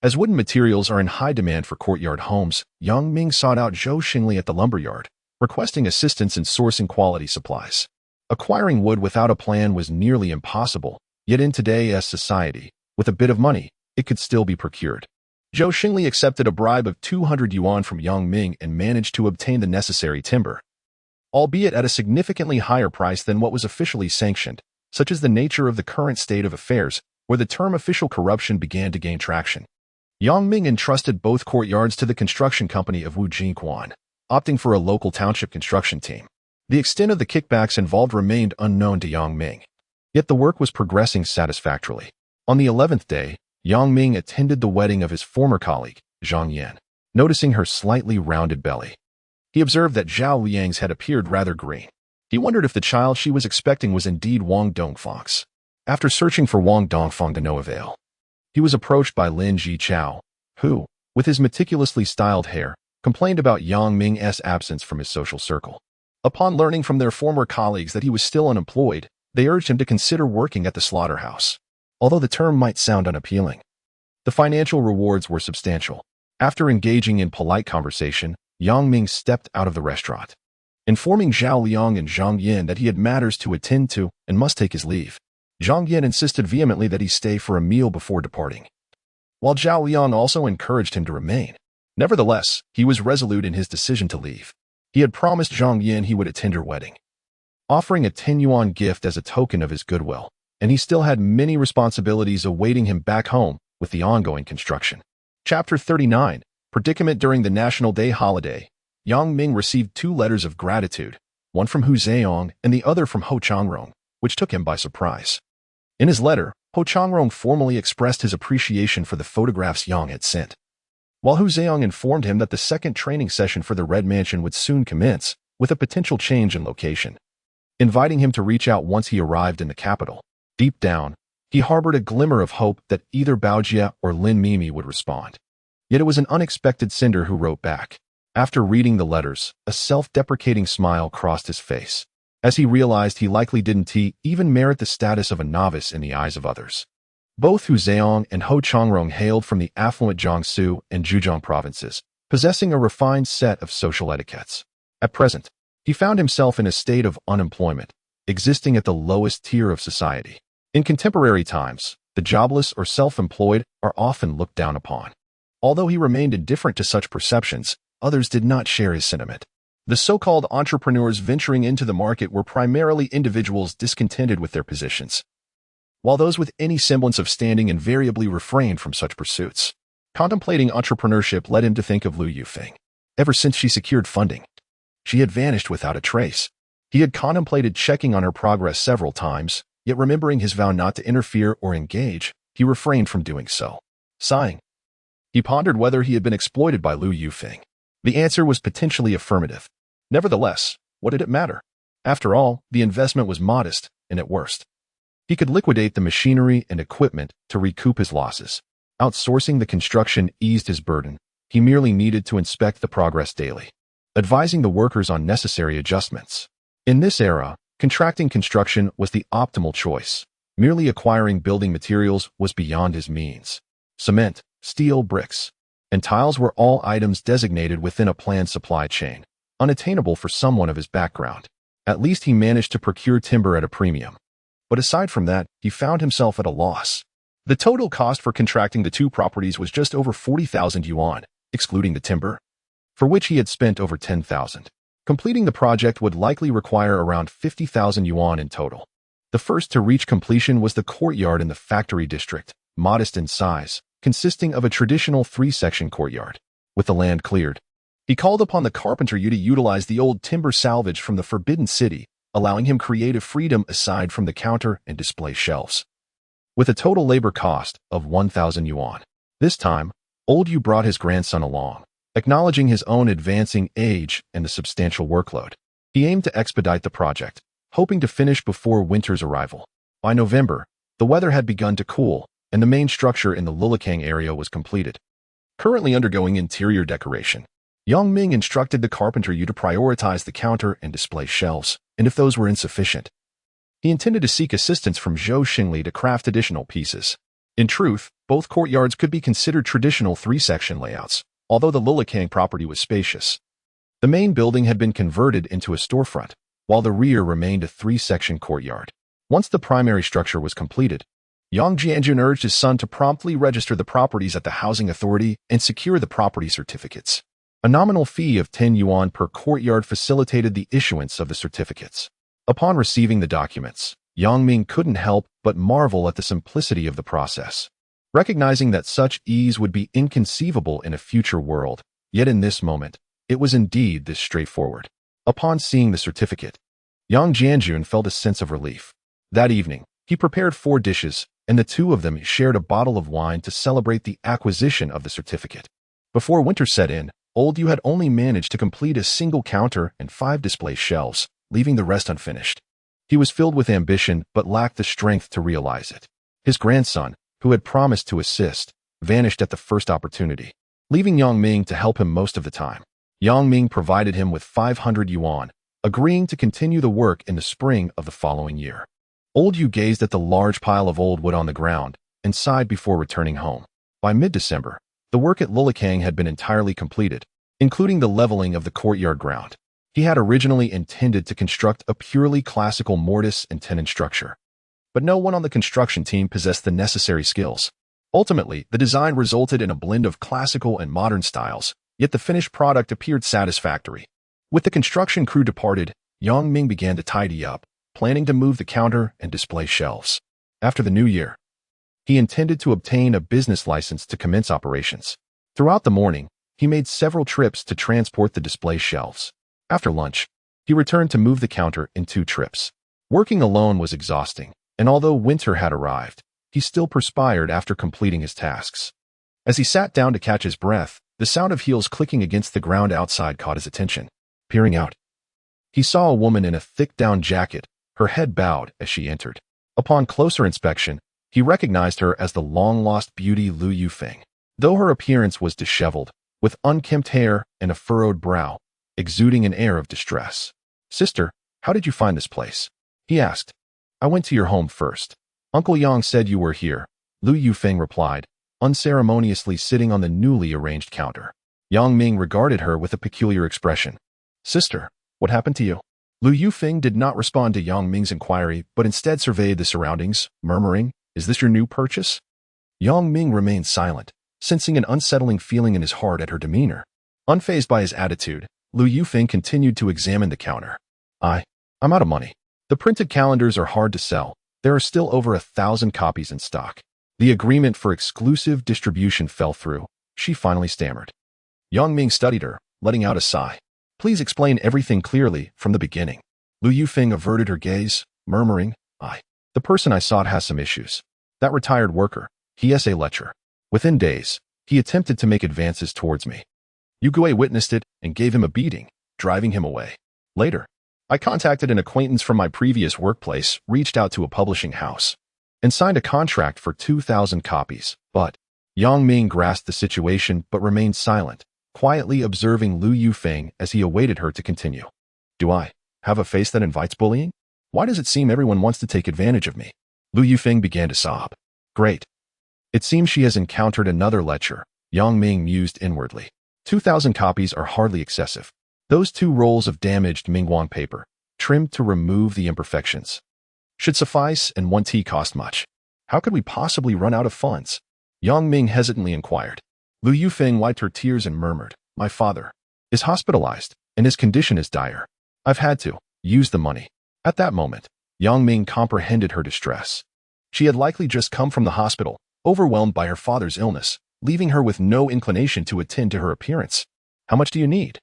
As wooden materials are in high demand for courtyard homes, Yang Ming sought out Zhou Xingli at the lumberyard, requesting assistance in sourcing quality supplies. Acquiring wood without a plan was nearly impossible, yet in today's society, with a bit of money, it could still be procured. Zhou Xingli accepted a bribe of 200 yuan from Yang Ming and managed to obtain the necessary timber, albeit at a significantly higher price than what was officially sanctioned, such as the nature of the current state of affairs, where the term official corruption began to gain traction. Yang Ming entrusted both courtyards to the construction company of Wu Jingquan, opting for a local township construction team. The extent of the kickbacks involved remained unknown to Yang Ming, yet the work was progressing satisfactorily. On the 11th day, Yang Ming attended the wedding of his former colleague, Zhang Yan. Noticing her slightly rounded belly, he observed that Zhao Liang's head appeared rather green. He wondered if the child she was expecting was indeed Wang Dongfang's. After searching for Wang Dongfang to no avail, he was approached by Lin Jichao, who, with his meticulously styled hair, complained about Yang Ming's absence from his social circle. Upon learning from their former colleagues that he was still unemployed, they urged him to consider working at the slaughterhouse. Although the term might sound unappealing, the financial rewards were substantial. After engaging in polite conversation, Yang Ming stepped out of the restaurant, informing Zhao Liang and Zhang Yan that he had matters to attend to and must take his leave. Zhang Yan insisted vehemently that he stay for a meal before departing, while Zhao Liang also encouraged him to remain. Nevertheless, he was resolute in his decision to leave. He had promised Zhang Yan he would attend her wedding, offering a 10 yuan gift as a token of his goodwill, and he still had many responsibilities awaiting him back home with the ongoing construction. Chapter 39, Predicament during the National Day holiday. Yang Ming received 2 letters of gratitude, one from Hu Zheong and the other from Ho Changrong, which took him by surprise. In his letter, Ho Changrong formally expressed his appreciation for the photographs Yang had sent, while Hu Zheong informed him that the second training session for the Red Mansion would soon commence, with a potential change in location, inviting him to reach out once he arrived in the capital. Deep down, he harbored a glimmer of hope that either Baojia or Lin Mimi would respond. Yet it was an unexpected sender who wrote back. After reading the letters, a self-deprecating smile crossed his face, as he realized he likely didn't even merit the status of a novice in the eyes of others. Both Hu Zheong and Ho Chongrong hailed from the affluent Jiangsu and Zhejiang provinces, possessing a refined set of social etiquettes. At present, he found himself in a state of unemployment, existing at the lowest tier of society. In contemporary times, the jobless or self-employed are often looked down upon. Although he remained indifferent to such perceptions, others did not share his sentiment. The so-called entrepreneurs venturing into the market were primarily individuals discontented with their positions, while those with any semblance of standing invariably refrained from such pursuits. Contemplating entrepreneurship led him to think of Lu Yufeng. Ever since she secured funding, she had vanished without a trace. He had contemplated checking on her progress several times, yet remembering his vow not to interfere or engage, he refrained from doing so. Sighing, he pondered whether he had been exploited by Lu Yufeng. The answer was potentially affirmative. Nevertheless, what did it matter? After all, the investment was modest, and at worst, he could liquidate the machinery and equipment to recoup his losses. Outsourcing the construction eased his burden. He merely needed to inspect the progress daily, advising the workers on necessary adjustments. In this era, contracting construction was the optimal choice. Merely acquiring building materials was beyond his means. Cement, steel, bricks, and tiles were all items designated within a planned supply chain, unattainable for someone of his background. At least he managed to procure timber at a premium. But aside from that, he found himself at a loss. The total cost for contracting the two properties was just over 40,000 yuan, excluding the timber, for which he had spent over 10,000. Completing the project would likely require around 50,000 yuan in total. The first to reach completion was the courtyard in the factory district, modest in size, consisting of a traditional three-section courtyard. With the land cleared, he called upon the carpenter to utilize the old timber salvage from the Forbidden City, allowing him creative freedom aside from the counter and display shelves. With a total labor cost of 1,000 yuan. This time, old Yu brought his grandson along, acknowledging his own advancing age and the substantial workload. He aimed to expedite the project, hoping to finish before winter's arrival. By November, the weather had begun to cool, and the main structure in the Lulakang area was completed. Currently undergoing interior decoration, Ming instructed the carpenter to prioritize the counter and display shelves, and if those were insufficient, he intended to seek assistance from Zhou Xingli to craft additional pieces. In truth, both courtyards could be considered traditional three-section layouts, although the Lulakang property was spacious. The main building had been converted into a storefront, while the rear remained a three-section courtyard. Once the primary structure was completed, Yang Jianjun urged his son to promptly register the properties at the housing authority and secure the property certificates. A nominal fee of 10 yuan per courtyard facilitated the issuance of the certificates. Upon receiving the documents, Yang Ming couldn't help but marvel at the simplicity of the process. Recognizing that such ease would be inconceivable in a future world, yet in this moment, it was indeed this straightforward. Upon seeing the certificate, Yang Jianjun felt a sense of relief. That evening, he prepared 4 dishes, and the two of them shared a bottle of wine to celebrate the acquisition of the certificate. Before winter set in, old Yu had only managed to complete a single counter and 5 display shelves, leaving the rest unfinished. He was filled with ambition but lacked the strength to realize it. His grandson, who had promised to assist, vanished at the first opportunity, leaving Yang Ming to help him most of the time. Yang Ming provided him with 500 yuan, agreeing to continue the work in the spring of the following year. Old Yu gazed at the large pile of old wood on the ground and sighed before returning home. By mid-December, the work at Lulakang had been entirely completed, including the leveling of the courtyard ground. He had originally intended to construct a purely classical mortise and tenon structure, but no one on the construction team possessed the necessary skills. Ultimately, the design resulted in a blend of classical and modern styles, yet the finished product appeared satisfactory. With the construction crew departed, Yang Ming began to tidy up, planning to move the counter and display shelves. After the new year, he intended to obtain a business license to commence operations. Throughout the morning, he made several trips to transport the display shelves. After lunch, he returned to move the counter in 2 trips. Working alone was exhausting, and although winter had arrived, he still perspired after completing his tasks. As he sat down to catch his breath, the sound of heels clicking against the ground outside caught his attention. Peering out, he saw a woman in a thick down jacket, her head bowed as she entered. Upon closer inspection, he recognized her as the long-lost beauty Lu Yufeng. Though her appearance was disheveled, with unkempt hair and a furrowed brow, exuding an air of distress. "Sister, how did you find this place?" he asked. "I went to your home first. Uncle Yang said you were here," Lu Yufeng replied, unceremoniously sitting on the newly arranged counter. Yang Ming regarded her with a peculiar expression. Sister, what happened to you? Lu Yufeng did not respond to Yang Ming's inquiry, but instead surveyed the surroundings, murmuring, Is this your new purchase? Yang Ming remained silent, sensing an unsettling feeling in his heart at her demeanor. Unfazed by his attitude, Lu Yufeng continued to examine the counter. I'm out of money. The printed calendars are hard to sell. There are still over 1,000 copies in stock. The agreement for exclusive distribution fell through. She finally stammered. Yang Ming studied her, letting out a sigh. Please explain everything clearly from the beginning. Lu Yufeng averted her gaze, murmuring, The person I sought has some issues. That retired worker, he is a lecher. Within days, he attempted to make advances towards me. Yugui witnessed it and gave him a beating, driving him away. Later, I contacted an acquaintance from my previous workplace, reached out to a publishing house, and signed a contract for 2,000 copies. But Yang Ming grasped the situation but remained silent, quietly observing Lu Yufeng as he awaited her to continue. Do I have a face that invites bullying? Why does it seem everyone wants to take advantage of me? Lu Yufeng began to sob. Great. It seems she has encountered another lecher, Yang Ming mused inwardly. 2,000 copies are hardly excessive. Those 2 rolls of damaged Mingguang paper, trimmed to remove the imperfections, should suffice, and 1 tea cost much. How could we possibly run out of funds? Yang Ming hesitantly inquired. Lu Yufeng wiped her tears and murmured, My father is hospitalized, and his condition is dire. I've had to use the money. At that moment, Yang Ming comprehended her distress. She had likely just come from the hospital, overwhelmed by her father's illness, leaving her with no inclination to attend to her appearance. How much do you need?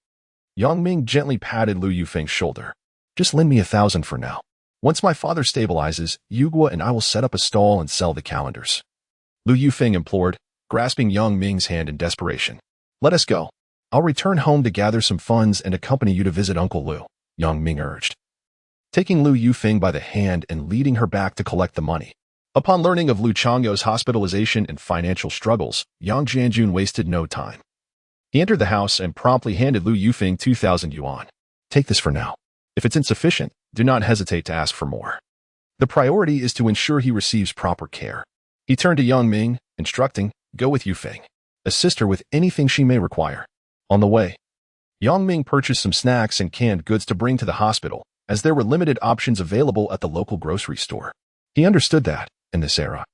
Yang Ming gently patted Lu Yufeng's shoulder. Just lend me 1,000 for now. Once my father stabilizes, Yugua and I will set up a stall and sell the calendars. Lu Yufeng implored, grasping Yang Ming's hand in desperation. Let us go. I'll return home to gather some funds and accompany you to visit Uncle Lu, Yang Ming urged, taking Lu Yufeng by the hand and leading her back to collect the money. Upon learning of Lu Changyou's hospitalization and financial struggles, Yang Jianjun wasted no time. He entered the house and promptly handed Lu Yufeng 2,000 yuan. Take this for now. If it's insufficient, do not hesitate to ask for more. The priority is to ensure he receives proper care. He turned to Yang Ming, instructing, Go with Yufeng. Assist her with anything she may require. On the way, Yang Ming purchased some snacks and canned goods to bring to the hospital, as there were limited options available at the local grocery store. He understood that, in this era,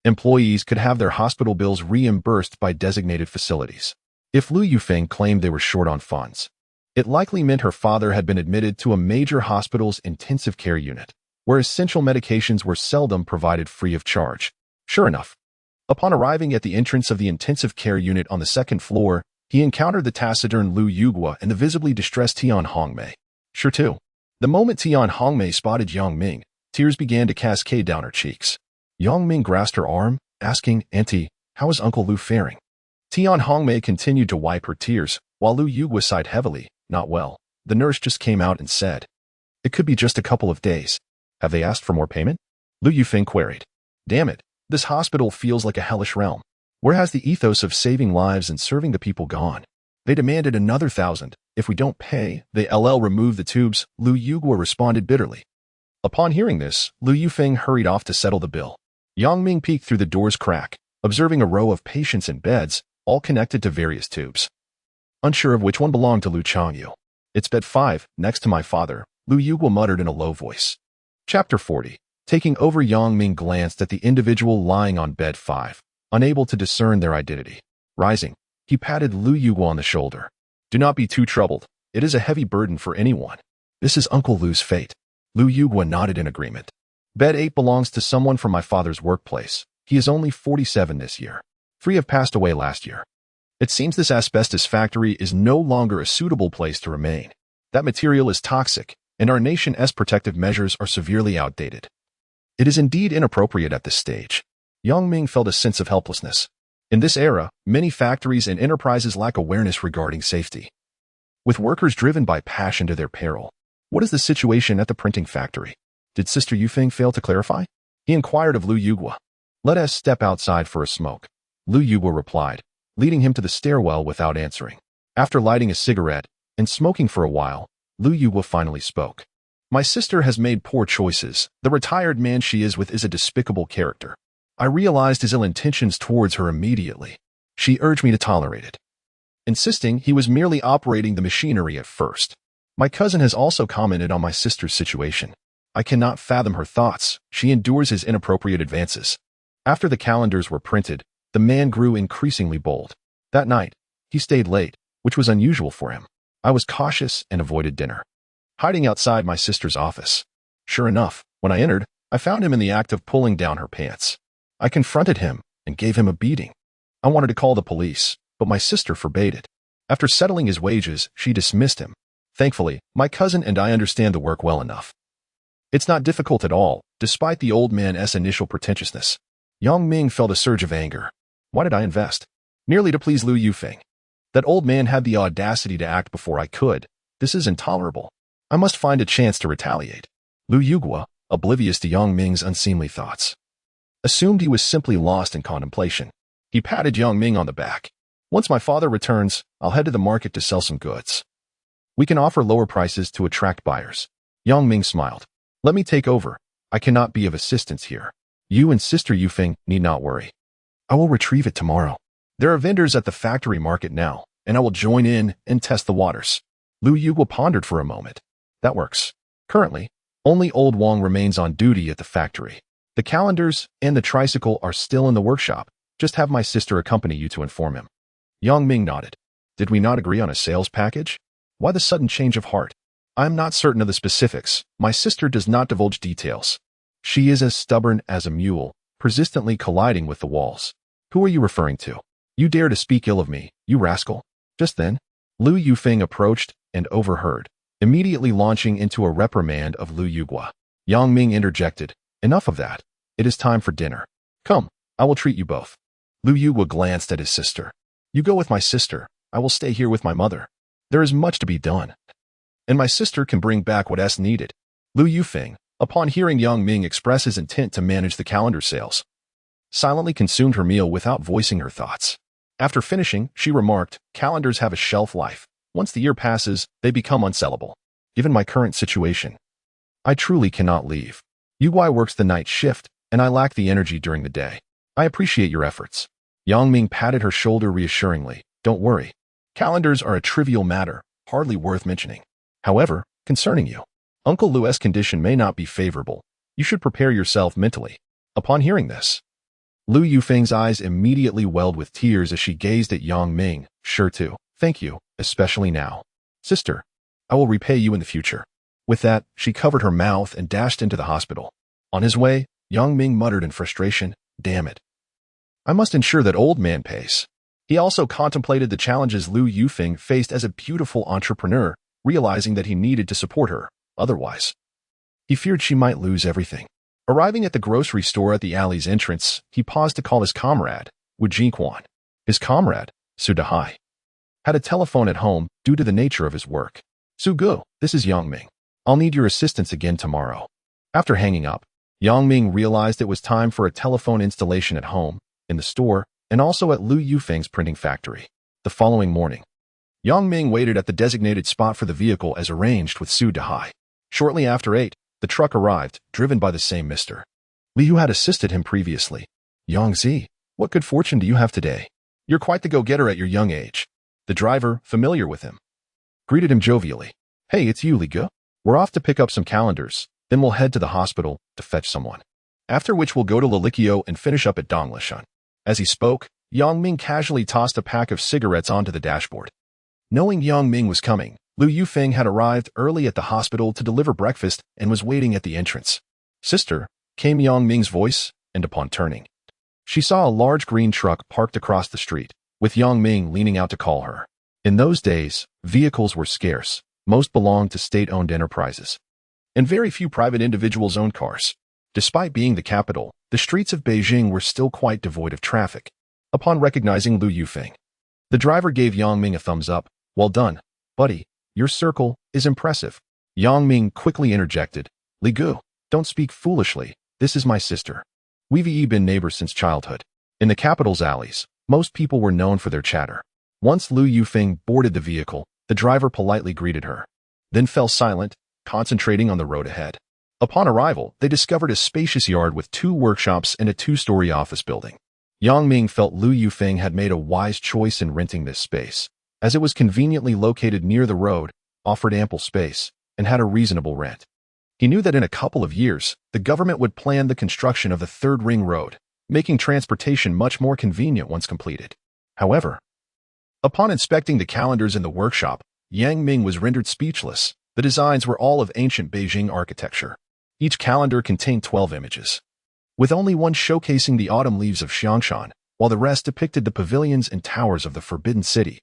employees could have their hospital bills reimbursed by designated facilities. If Lu Yufeng claimed they were short on funds, it likely meant her father had been admitted to a major hospital's intensive care unit, where essential medications were seldom provided free of charge. Sure enough, upon arriving at the entrance of the intensive care unit on the 2nd floor, he encountered the taciturn Lu Yugua and the visibly distressed Tian Hongmei. Sure too. The moment Tian Hongmei spotted Yang Ming, tears began to cascade down her cheeks. Yang Ming grasped her arm, asking, Auntie, how is Uncle Lu faring? Tian Hongmei continued to wipe her tears, while Lu Yugua sighed heavily. Not well. The nurse just came out and said, It could be just a couple of days. Have they asked for more payment? Lu Yufeng queried. Damn it, this hospital feels like a hellish realm. Where has the ethos of saving lives and serving the people gone? They demanded another 1,000. If we don't pay, they remove the tubes, Lu Yugua responded bitterly. Upon hearing this, Lu Yufeng hurried off to settle the bill. Yang Ming peeked through the door's crack, observing a row of patients in beds, all connected to various tubes. Unsure of which one belonged to Lu Changyou. It's bed 5, next to my father, Lu Yugua muttered in a low voice. Chapter 40. Taking over, Yang Ming glanced at the individual lying on bed 5, unable to discern their identity. Rising, he patted Lu Yugua on the shoulder. Do not be too troubled. It is a heavy burden for anyone. This is Uncle Lu's fate. Lu Yugua nodded in agreement. Bed 8 belongs to someone from my father's workplace. He is only 47 this year. 3 have passed away last year. It seems this asbestos factory is no longer a suitable place to remain. That material is toxic, and our nation's protective measures are severely outdated. It is indeed inappropriate at this stage. Yang Ming felt a sense of helplessness. In this era, many factories and enterprises lack awareness regarding safety, with workers driven by passion to their peril. What is the situation at the printing factory? Did Sister Yufeng fail to clarify? He inquired of Lu Yugua. Let us step outside for a smoke. Lu Yugua replied, leading him to the stairwell without answering. After lighting a cigarette and smoking for a while, Lu Yugua finally spoke. My sister has made poor choices. The retired man she is with is a despicable character. I realized his ill intentions towards her immediately. She urged me to tolerate it, insisting he was merely operating the machinery at first. My cousin has also commented on my sister's situation. I cannot fathom her thoughts. She endures his inappropriate advances. After the calendars were printed, the man grew increasingly bold. That night, he stayed late, which was unusual for him. I was cautious and avoided dinner, hiding outside my sister's office. Sure enough, when I entered, I found him in the act of pulling down her pants. I confronted him and gave him a beating. I wanted to call the police, but my sister forbade it. After settling his wages, she dismissed him. Thankfully, my cousin and I understand the work well enough. It's not difficult at all, despite the old man's initial pretentiousness. Young Ming felt a surge of anger. Why did I invest? Merely to please Lu Yufeng. That old man had the audacity to act before I could. This is intolerable. I must find a chance to retaliate. Lu Yugua, oblivious to Yang Ming's unseemly thoughts, assumed he was simply lost in contemplation. He patted Yang Ming on the back. Once my father returns, I'll head to the market to sell some goods. We can offer lower prices to attract buyers. Yang Ming smiled. Let me take over. I cannot be of assistance here. You and Sister Yufeng need not worry. I will retrieve it tomorrow. There are vendors at the factory market now, and I will join in and test the waters. Lu Yugua pondered for a moment. That works. Currently, only Old Wang remains on duty at the factory. The calendars and the tricycle are still in the workshop. Just have my sister accompany you to inform him. Yang Ming nodded. Did we not agree on a sales package? Why the sudden change of heart? I am not certain of the specifics. My sister does not divulge details. She is as stubborn as a mule, persistently colliding with the walls. Who are you referring to? You dare to speak ill of me, you rascal. Just then, Lu Yufeng approached and overheard, immediately launching into a reprimand of Lu Yugua. Yang Ming interjected. Enough of that. It is time for dinner. Come, I will treat you both. Lu Yugua glanced at his sister. You go with my sister. I will stay here with my mother. There is much to be done, and my sister can bring back what is needed. Lu Yufeng, upon hearing Yang Ming express his intent to manage the calendar sales, silently consumed her meal without voicing her thoughts. After finishing, she remarked, calendars have a shelf life. Once the year passes, they become unsellable. Given my current situation, I truly cannot leave. Yugui works the night shift, and I lack the energy during the day. I appreciate your efforts. Yang Ming patted her shoulder reassuringly. Don't worry. Calendars are a trivial matter, hardly worth mentioning. However, concerning you, Uncle Lu's condition may not be favorable. You should prepare yourself mentally. Upon hearing this, Lu Yufeng's eyes immediately welled with tears as she gazed at Yang Ming. Sure to. Thank you, especially now. Sister, I will repay you in the future. With that, she covered her mouth and dashed into the hospital. On his way, Yang Ming muttered in frustration, damn it. I must ensure that old man pays. He also contemplated the challenges Lu Yufeng faced as a beautiful entrepreneur, realizing that he needed to support her. Otherwise, he feared she might lose everything. Arriving at the grocery store at the alley's entrance, he paused to call his comrade, Wu Jingquan. His comrade, Su Dehai, had a telephone at home due to the nature of his work. Su Gu, this is Yang Ming. I'll need your assistance again tomorrow. After hanging up, Yang Ming realized it was time for a telephone installation at home, in the store, and also at Lu Yufeng's printing factory. The following morning, Yang Ming waited at the designated spot for the vehicle as arranged with Su Dehai. Shortly after 8, the truck arrived, driven by the same Mr. Li who had assisted him previously. Yang Zi, what good fortune do you have today? You're quite the go-getter at your young age. The driver, familiar with him, greeted him jovially. Hey, it's you, Li Ge. We're off to pick up some calendars, then we'll head to the hospital to fetch someone. After which we'll go to Lilikio and finish up at Donglishan. As he spoke, Yang Ming casually tossed a pack of cigarettes onto the dashboard. Knowing Yang Ming was coming, Lu Yufeng had arrived early at the hospital to deliver breakfast and was waiting at the entrance. Sister, came Yang Ming's voice, and upon turning, she saw a large green truck parked across the street, with Yang Ming leaning out to call her. In those days, vehicles were scarce. Most belonged to state-owned enterprises, and very few private individuals owned cars. Despite being the capital, the streets of Beijing were still quite devoid of traffic. Upon recognizing Lu Yufeng, the driver gave Yang Ming a thumbs up. Well done, buddy. Your circle is impressive. Yang Ming quickly interjected. Li Gu, don't speak foolishly. This is my sister. We've been neighbors since childhood. In the capital's alleys, most people were known for their chatter. Once Lu Yufeng boarded the vehicle, the driver politely greeted her, then fell silent, concentrating on the road ahead. Upon arrival, they discovered a spacious yard with 2 workshops and a 2-story office building. Yang Ming felt Lu Yufeng had made a wise choice in renting this space, as it was conveniently located near the road, offered ample space, and had a reasonable rent. He knew that in a couple of years, the government would plan the construction of the 3rd Ring Road, making transportation much more convenient once completed. However, upon inspecting the calendars in the workshop, Yang Ming was rendered speechless. The designs were all of ancient Beijing architecture. Each calendar contained 12 images, with only one showcasing the autumn leaves of Xiangshan, while the rest depicted the pavilions and towers of the Forbidden City.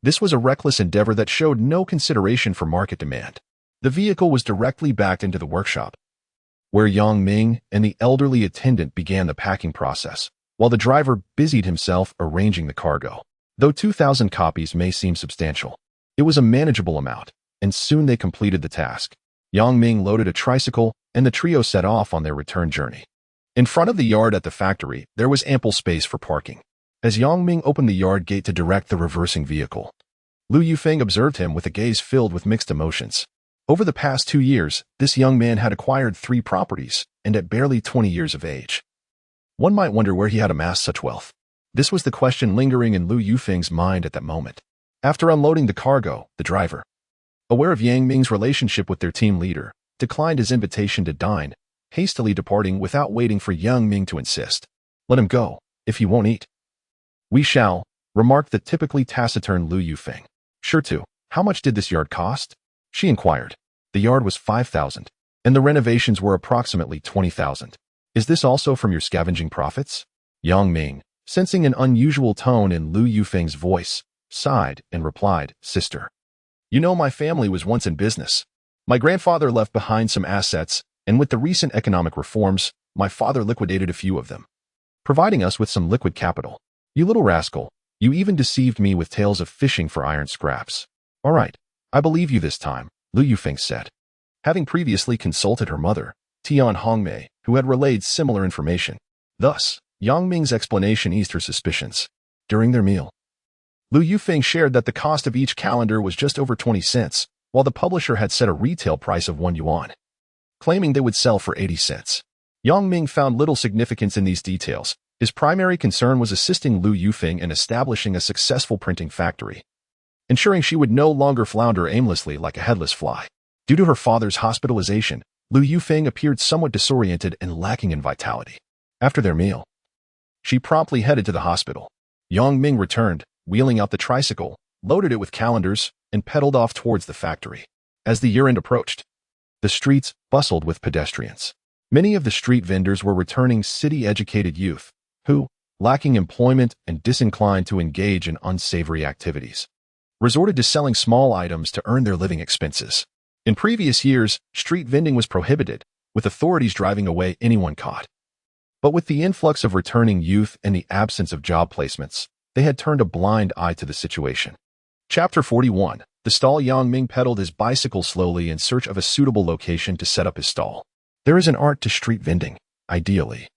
This was a reckless endeavor that showed no consideration for market demand. The vehicle was directly backed into the workshop, where Yang Ming and the elderly attendant began the packing process, while the driver busied himself arranging the cargo. Though 2,000 copies may seem substantial, it was a manageable amount, and soon they completed the task. Yang Ming loaded a tricycle, and the trio set off on their return journey. In front of the yard at the factory, there was ample space for parking. As Yang Ming opened the yard gate to direct the reversing vehicle, Lu Yufeng observed him with a gaze filled with mixed emotions. Over the past 2 years, this young man had acquired 3 properties, and at barely 20 years of age. One might wonder where he had amassed such wealth. This was the question lingering in Lu Yufeng's mind at that moment. After unloading the cargo, the driver, aware of Yang Ming's relationship with their team leader, declined his invitation to dine, hastily departing without waiting for Yang Ming to insist. "Let him go, if he won't eat." "We shall," remarked the typically taciturn Lu Yufeng. "Sure to. How much did this yard cost?" she inquired. The yard was 5,000, and the renovations were approximately 20,000. "Is this also from your scavenging profits?" Yang Ming, sensing an unusual tone in Lu Yufeng's voice, sighed and replied, "Sister, you know my family was once in business. My grandfather left behind some assets, and with the recent economic reforms, my father liquidated a few of them, providing us with some liquid capital. You little rascal, you even deceived me with tales of fishing for iron scraps." "All right, I believe you this time," Lu Yufeng said. Having previously consulted her mother, Tian Hongmei, who had relayed similar information. Thus, Yang Ming's explanation eased her suspicions. During their meal, Lu Yufeng shared that the cost of each calendar was just over 20 cents, while the publisher had set a retail price of 1 yuan, claiming they would sell for 80 cents. Yang Ming found little significance in these details. His primary concern was assisting Lu Yufeng in establishing a successful printing factory, ensuring she would no longer flounder aimlessly like a headless fly. Due to her father's hospitalization, Lu Yufeng appeared somewhat disoriented and lacking in vitality. After their meal, she promptly headed to the hospital. Yang Ming returned, wheeling out the tricycle, loaded it with calendars, and pedaled off towards the factory. As the year-end approached, the streets bustled with pedestrians. Many of the street vendors were returning city-educated youth, who, lacking employment and disinclined to engage in unsavory activities, resorted to selling small items to earn their living expenses. In previous years, street vending was prohibited, with authorities driving away anyone caught. But with the influx of returning youth and the absence of job placements, they had turned a blind eye to the situation. Chapter 41. The stall. Yang Ming pedaled his bicycle slowly in search of a suitable location to set up his stall. There is an art to street vending, ideally.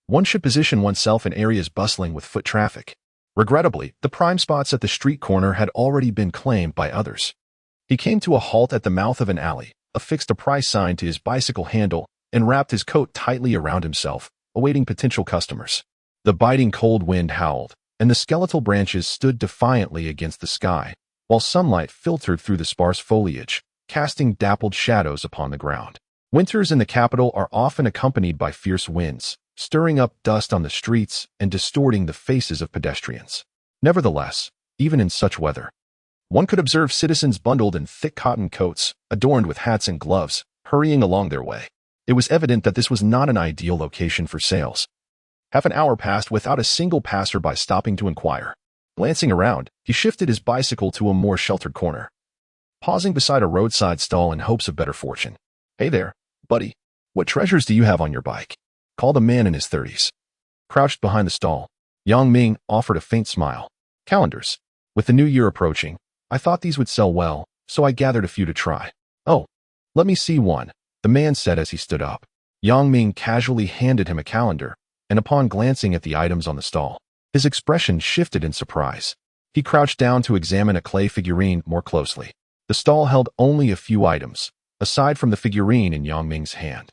One should position oneself in areas bustling with foot traffic. Regrettably, the prime spots at the street corner had already been claimed by others. He came to a halt at the mouth of an alley, affixed a price sign to his bicycle handle, and wrapped his coat tightly around himself, awaiting potential customers. The biting cold wind howled, and the skeletal branches stood defiantly against the sky, while sunlight filtered through the sparse foliage, casting dappled shadows upon the ground. Winters in the capital are often accompanied by fierce winds, stirring up dust on the streets and distorting the faces of pedestrians. Nevertheless, even in such weather, one could observe citizens bundled in thick cotton coats, adorned with hats and gloves, hurrying along their way. It was evident that this was not an ideal location for sales. Half an hour passed without a single passerby stopping to inquire. Glancing around, he shifted his bicycle to a more sheltered corner, pausing beside a roadside stall in hopes of better fortune. "Hey there, buddy. What treasures do you have on your bike?" called a man in his 30s. Crouched behind the stall, Yang Ming offered a faint smile. "Calendars. With the new year approaching, I thought these would sell well, so I gathered a few to try." "Oh, let me see one," the man said as he stood up. Yang Ming casually handed him a calendar, and upon glancing at the items on the stall, his expression shifted in surprise. He crouched down to examine a clay figurine more closely. The stall held only a few items: aside from the figurine in Yang Ming's hand.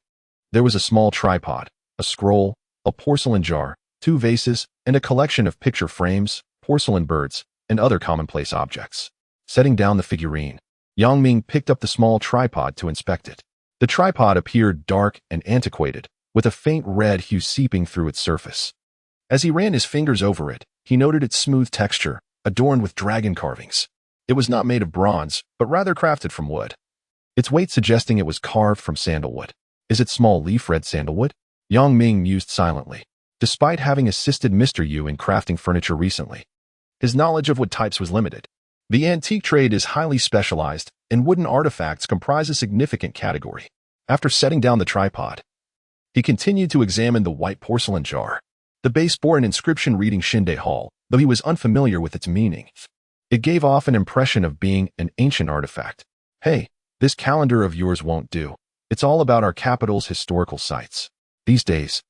There was a small tripod, a scroll, a porcelain jar, 2 vases, and a collection of picture frames, porcelain birds, and other commonplace objects. Setting down the figurine, Yang Ming picked up the small tripod to inspect it. The tripod appeared dark and antiquated, with a faint red hue seeping through its surface. As he ran his fingers over it, he noted its smooth texture, adorned with dragon carvings. It was not made of bronze, but rather crafted from wood. Its weight suggesting it was carved from sandalwood. Is it small leaf red sandalwood? Yang Ming mused silently. Despite having assisted Mr. Yu in crafting furniture recently, his knowledge of wood types was limited. The antique trade is highly specialized, and wooden artifacts comprise a significant category. After setting down the tripod, he continued to examine the white porcelain jar. The base bore an inscription reading Shinde Hall, though he was unfamiliar with its meaning. It gave off an impression of being an ancient artifact. Hey, this calendar of yours won't do. It's all about our capital's historical sites. These days,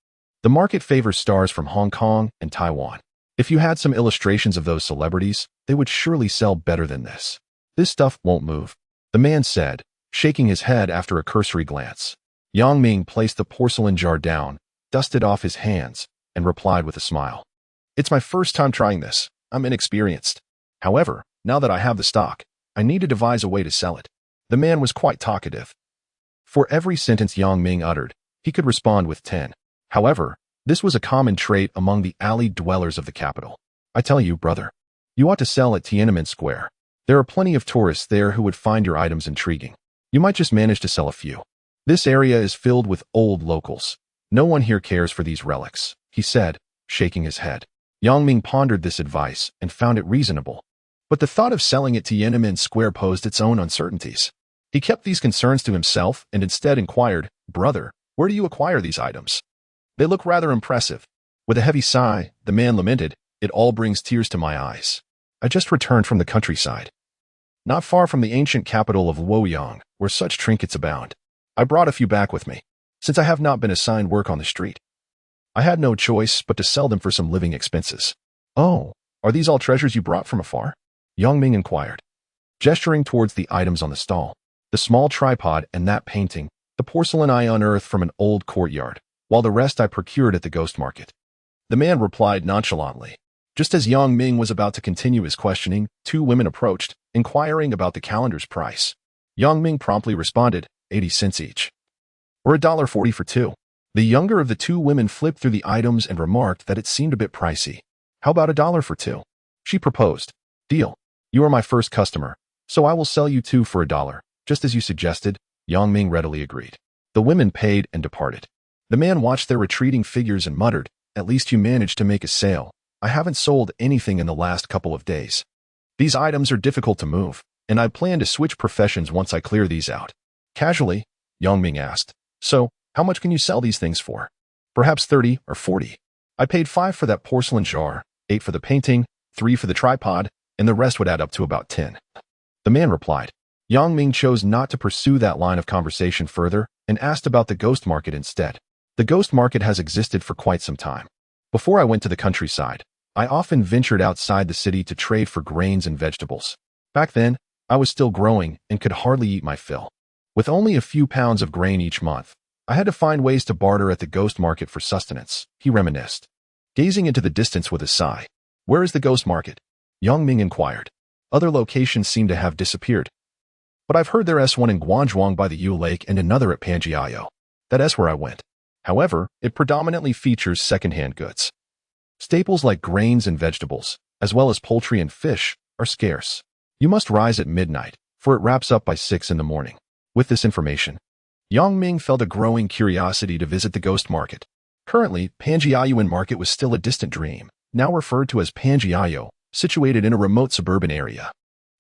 the market favors stars from Hong Kong and Taiwan. If you had some illustrations of those celebrities, they would surely sell better than this. This stuff won't move, the man said, shaking his head after a cursory glance. Yang Ming placed the porcelain jar down, dusted off his hands, and replied with a smile. It's my first time trying this. I'm inexperienced. However, now that I have the stock, I need to devise a way to sell it. The man was quite talkative. For every sentence Yang Ming uttered, he could respond with 10. However, this was a common trait among the alley dwellers of the capital. I tell you, brother, you ought to sell at Tiananmen Square. There are plenty of tourists there who would find your items intriguing. You might just manage to sell a few. This area is filled with old locals. No one here cares for these relics, he said, shaking his head. Yang Ming pondered this advice and found it reasonable. But the thought of selling at Tiananmen Square posed its own uncertainties. He kept these concerns to himself and instead inquired, Brother, where do you acquire these items? They look rather impressive. With a heavy sigh, the man lamented, It all brings tears to my eyes. I just returned from the countryside, not far from the ancient capital of Luoyang, where such trinkets abound. I brought a few back with me, since I have not been assigned work on the street. I had no choice but to sell them for some living expenses. Oh, are these all treasures you brought from afar? Yang Ming inquired, gesturing towards the items on the stall. The small tripod and that painting, the porcelain I unearthed from an old courtyard, while the rest I procured at the ghost market. The man replied nonchalantly. Just as Yang Ming was about to continue his questioning, 2 women approached, inquiring about the calendar's price. Yang Ming promptly responded, 80 cents each. Or $1.40 for 2. The younger of the 2 women flipped through the items and remarked that it seemed a bit pricey. How about $1 for 2? She proposed. Deal. You are my first customer, so I will sell you 2 for $1. Just as you suggested, Yang Ming readily agreed. The women paid and departed. The man watched their retreating figures and muttered, At least you managed to make a sale. I haven't sold anything in the last couple of days. These items are difficult to move, and I plan to switch professions once I clear these out. Casually, Yang Ming asked, So, how much can you sell these things for? Perhaps 30 or 40. I paid 5 for that porcelain jar, 8 for the painting, 3 for the tripod, and the rest would add up to about 10. The man replied. Yang Ming chose not to pursue that line of conversation further and asked about the ghost market instead. The ghost market has existed for quite some time. Before I went to the countryside, I often ventured outside the city to trade for grains and vegetables. Back then, I was still growing and could hardly eat my fill. With only a few pounds of grain each month, I had to find ways to barter at the ghost market for sustenance, he reminisced, gazing into the distance with a sigh. Where is the ghost market? Yang Ming inquired. Other locations seem to have disappeared. But I've heard there's one in Guangzhou by the Yu Lake and another at Panjiao. That's where I went. However, it predominantly features second-hand goods. Staples like grains and vegetables, as well as poultry and fish, are scarce. You must rise at midnight, for it wraps up by 6 in the morning. With this information, Yang Ming felt a growing curiosity to visit the ghost market. Currently, Panjiao Market was still a distant dream, now referred to as Panjiao, situated in a remote suburban area.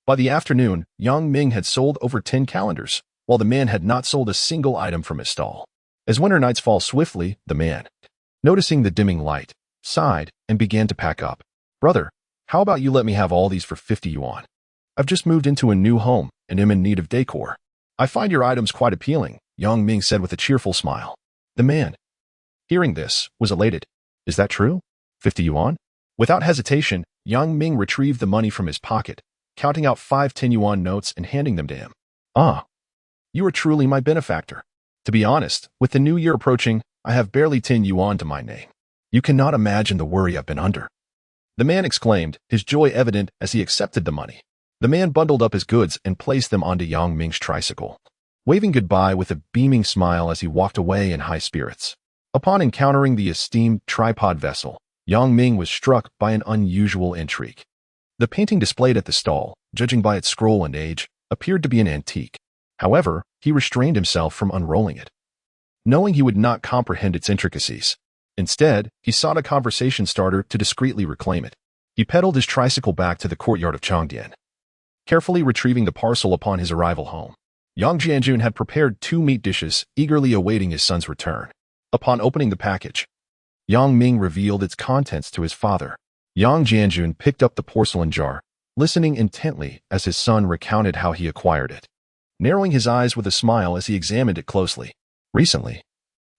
By the afternoon, Yang Ming had sold over 10 calendars, while the man had not sold a single item from his stall. As winter nights fall swiftly, the man, noticing the dimming light, sighed and began to pack up. Brother, how about you let me have all these for 50 yuan? I've just moved into a new home and am in need of decor. I find your items quite appealing, Yang Ming said with a cheerful smile. The man, hearing this, was elated. Is that true? 50 yuan? Without hesitation, Yang Ming retrieved the money from his pocket, counting out 5 10 yuan notes and handing them to him. Ah, You are truly my benefactor. To be honest, with the new year approaching, I have barely 10 yuan to my name. You cannot imagine the worry I've been under." The man exclaimed, his joy evident as he accepted the money. The man bundled up his goods and placed them onto Yang Ming's tricycle, waving goodbye with a beaming smile as he walked away in high spirits. Upon encountering the esteemed tripod vessel, Yang Ming was struck by an unusual intrigue. The painting displayed at the stall, judging by its scroll and age, appeared to be an antique. However, he restrained himself from unrolling it, knowing he would not comprehend its intricacies. Instead, he sought a conversation starter to discreetly reclaim it. He pedaled his tricycle back to the courtyard of Changdian, carefully retrieving the parcel upon his arrival home. Yang Jianjun had prepared 2 meat dishes, eagerly awaiting his son's return. Upon opening the package, Yang Ming revealed its contents to his father. Yang Jianjun picked up the porcelain jar, listening intently as his son recounted how he acquired it, narrowing his eyes with a smile as he examined it closely. Recently,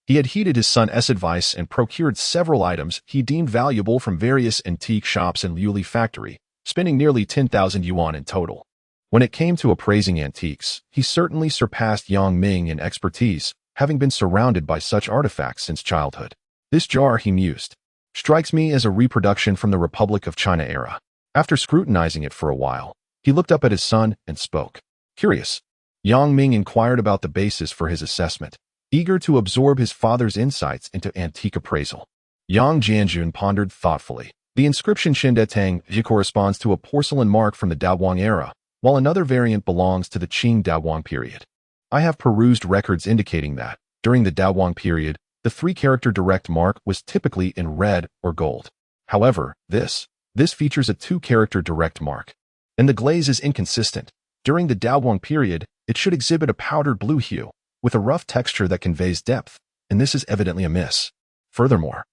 he had heeded his son's advice and procured several items he deemed valuable from various antique shops in Liuli factory, spending nearly 10,000 yuan in total. When it came to appraising antiques, he certainly surpassed Yang Ming in expertise, having been surrounded by such artifacts since childhood. This jar, he mused, strikes me as a reproduction from the Republic of China era. After scrutinizing it for a while, he looked up at his son and spoke. Curious, Yang Ming inquired about the basis for his assessment, eager to absorb his father's insights into antique appraisal. Yang Jianjun pondered thoughtfully. The inscription Shindetang corresponds to a porcelain mark from the Daowang era, while another variant belongs to the Qing Daowang period. I have perused records indicating that, during the Daowang period, the 3-character direct mark was typically in red or gold. However, this features a 2-character direct mark, and the glaze is inconsistent. During the Daowang period, it should exhibit a powdered blue hue, with a rough texture that conveys depth, and this is evidently amiss. Furthermore,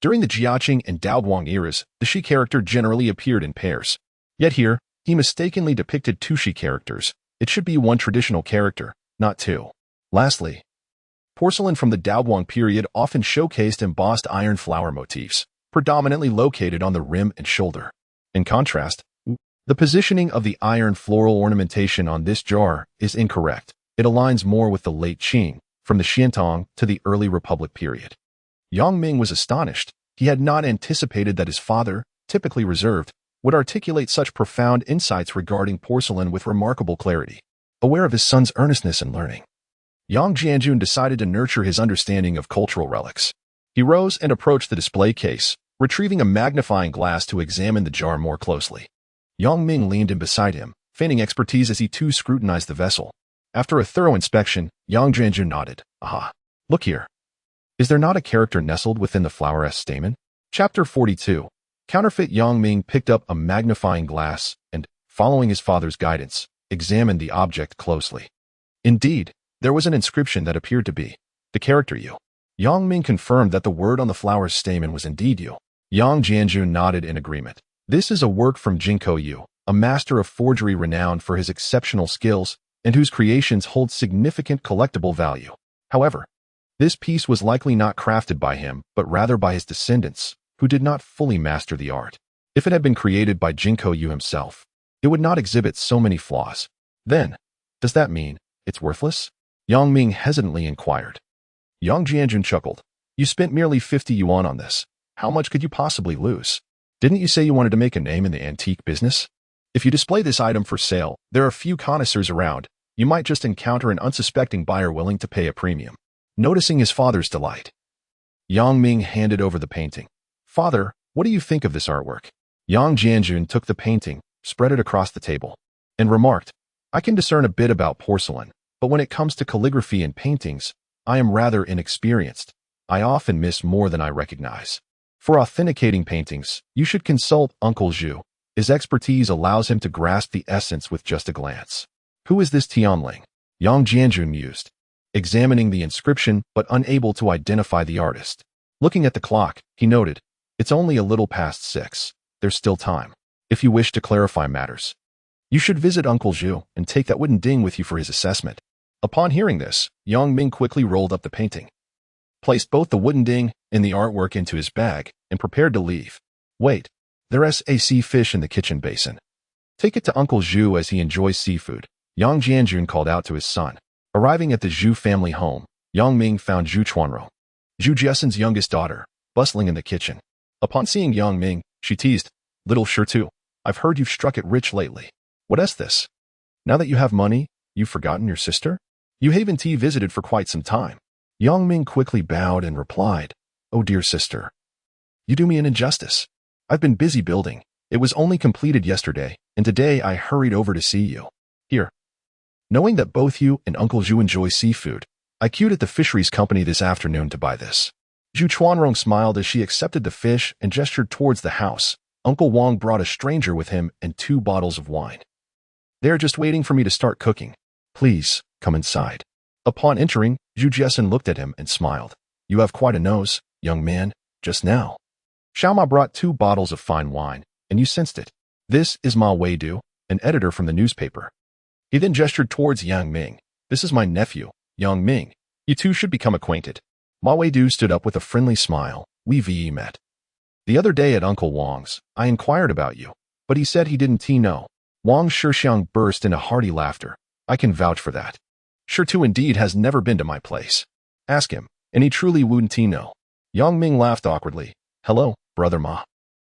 during the Jiaqing and Daowang eras, the Shi character generally appeared in pairs. Yet here, he mistakenly depicted 2 Shi characters. It should be 1 traditional character, not 2. Lastly, porcelain from the Daowang period often showcased embossed iron flower motifs, predominantly located on the rim and shoulder. In contrast, the positioning of the iron floral ornamentation on this jar is incorrect. It aligns more with the late Qing, from the Xiantong to the early Republic period. Yang Ming was astonished. He had not anticipated that his father, typically reserved, would articulate such profound insights regarding porcelain with remarkable clarity. Aware of his son's earnestness in learning, Yang Jianjun decided to nurture his understanding of cultural relics. He rose and approached the display case, retrieving a magnifying glass to examine the jar more closely. Yang Ming leaned in beside him, feigning expertise as he too scrutinized the vessel. After a thorough inspection, Yang Jianjun nodded. Aha! Look here. Is there not a character nestled within the flower-S stamen? Chapter 42. Counterfeit. Yang Ming picked up a magnifying glass and, following his father's guidance, examined the object closely. Indeed, there was an inscription that appeared to be the character Yu. Yang Ming confirmed that the word on the flower's stamen was indeed Yu. Yang Jianjun nodded in agreement. This is a work from Jinko Yu, a master of forgery renowned for his exceptional skills and whose creations hold significant collectible value. However, this piece was likely not crafted by him, but rather by his descendants, who did not fully master the art. If it had been created by Jinko Yu himself, it would not exhibit so many flaws. Then, does that mean it's worthless? Yang Ming hesitantly inquired. Yang Jianjun chuckled. You spent merely 50 yuan on this. How much could you possibly lose? Didn't you say you wanted to make a name in the antique business? If you display this item for sale, there are few connoisseurs around. You might just encounter an unsuspecting buyer willing to pay a premium. Noticing his father's delight, Yang Ming handed over the painting. Father, what do you think of this artwork? Yang Jianjun took the painting, spread it across the table, and remarked, I can discern a bit about porcelain, but when it comes to calligraphy and paintings, I am rather inexperienced. I often miss more than I recognize. For authenticating paintings, you should consult Uncle Zhu. His expertise allows him to grasp the essence with just a glance. Who is this Tianling? Yang Jianjun mused, examining the inscription but unable to identify the artist. Looking at the clock, he noted, it's only a little past 6. There's still time. If you wish to clarify matters, you should visit Uncle Zhu and take that wooden ding with you for his assessment. Upon hearing this, Yang Ming quickly rolled up the painting, placed both the wooden ding and the artwork into his bag, and prepared to leave. Wait, there's a sea fish in the kitchen basin. Take it to Uncle Zhu as he enjoys seafood. Yang Jianjun called out to his son. Arriving at the Zhu family home, Yang Ming found Zhu Chuanrong, Zhu Jiasen's youngest daughter, bustling in the kitchen. Upon seeing Yang Ming, she teased, "Little Shirtu, I've heard you've struck it rich lately. What is this? Now that you have money, you've forgotten your sister? You haven't visited for quite some time." Yang Ming quickly bowed and replied, "Oh dear sister, you do me an injustice. I've been busy building. It was only completed yesterday, and today I hurried over to see you. Here. Knowing that both you and Uncle Zhu enjoy seafood, I queued at the fisheries company this afternoon to buy this." Zhu Chuanrong smiled as she accepted the fish and gestured towards the house. Uncle Wang brought a stranger with him and 2 bottles of wine. "They're just waiting for me to start cooking. Please, come inside." Upon entering, Zhu Jiasen looked at him and smiled. "You have quite a nose, young man, just now. Xiaoma brought 2 bottles of fine wine, and you sensed it. This is Ma Weidu, an editor from the newspaper." He then gestured towards Yang Ming. "This is my nephew, Yang Ming. You two should become acquainted." Ma Weidu stood up with a friendly smile. "We met the other day at Uncle Wang's. I inquired about you, but he said he didn't know." Wang Shixiang burst into hearty laughter. "I can vouch for that. Shirtu indeed has never been to my place. Ask him, and he truly wouldn't know." Yang Ming laughed awkwardly. "Hello, brother Ma.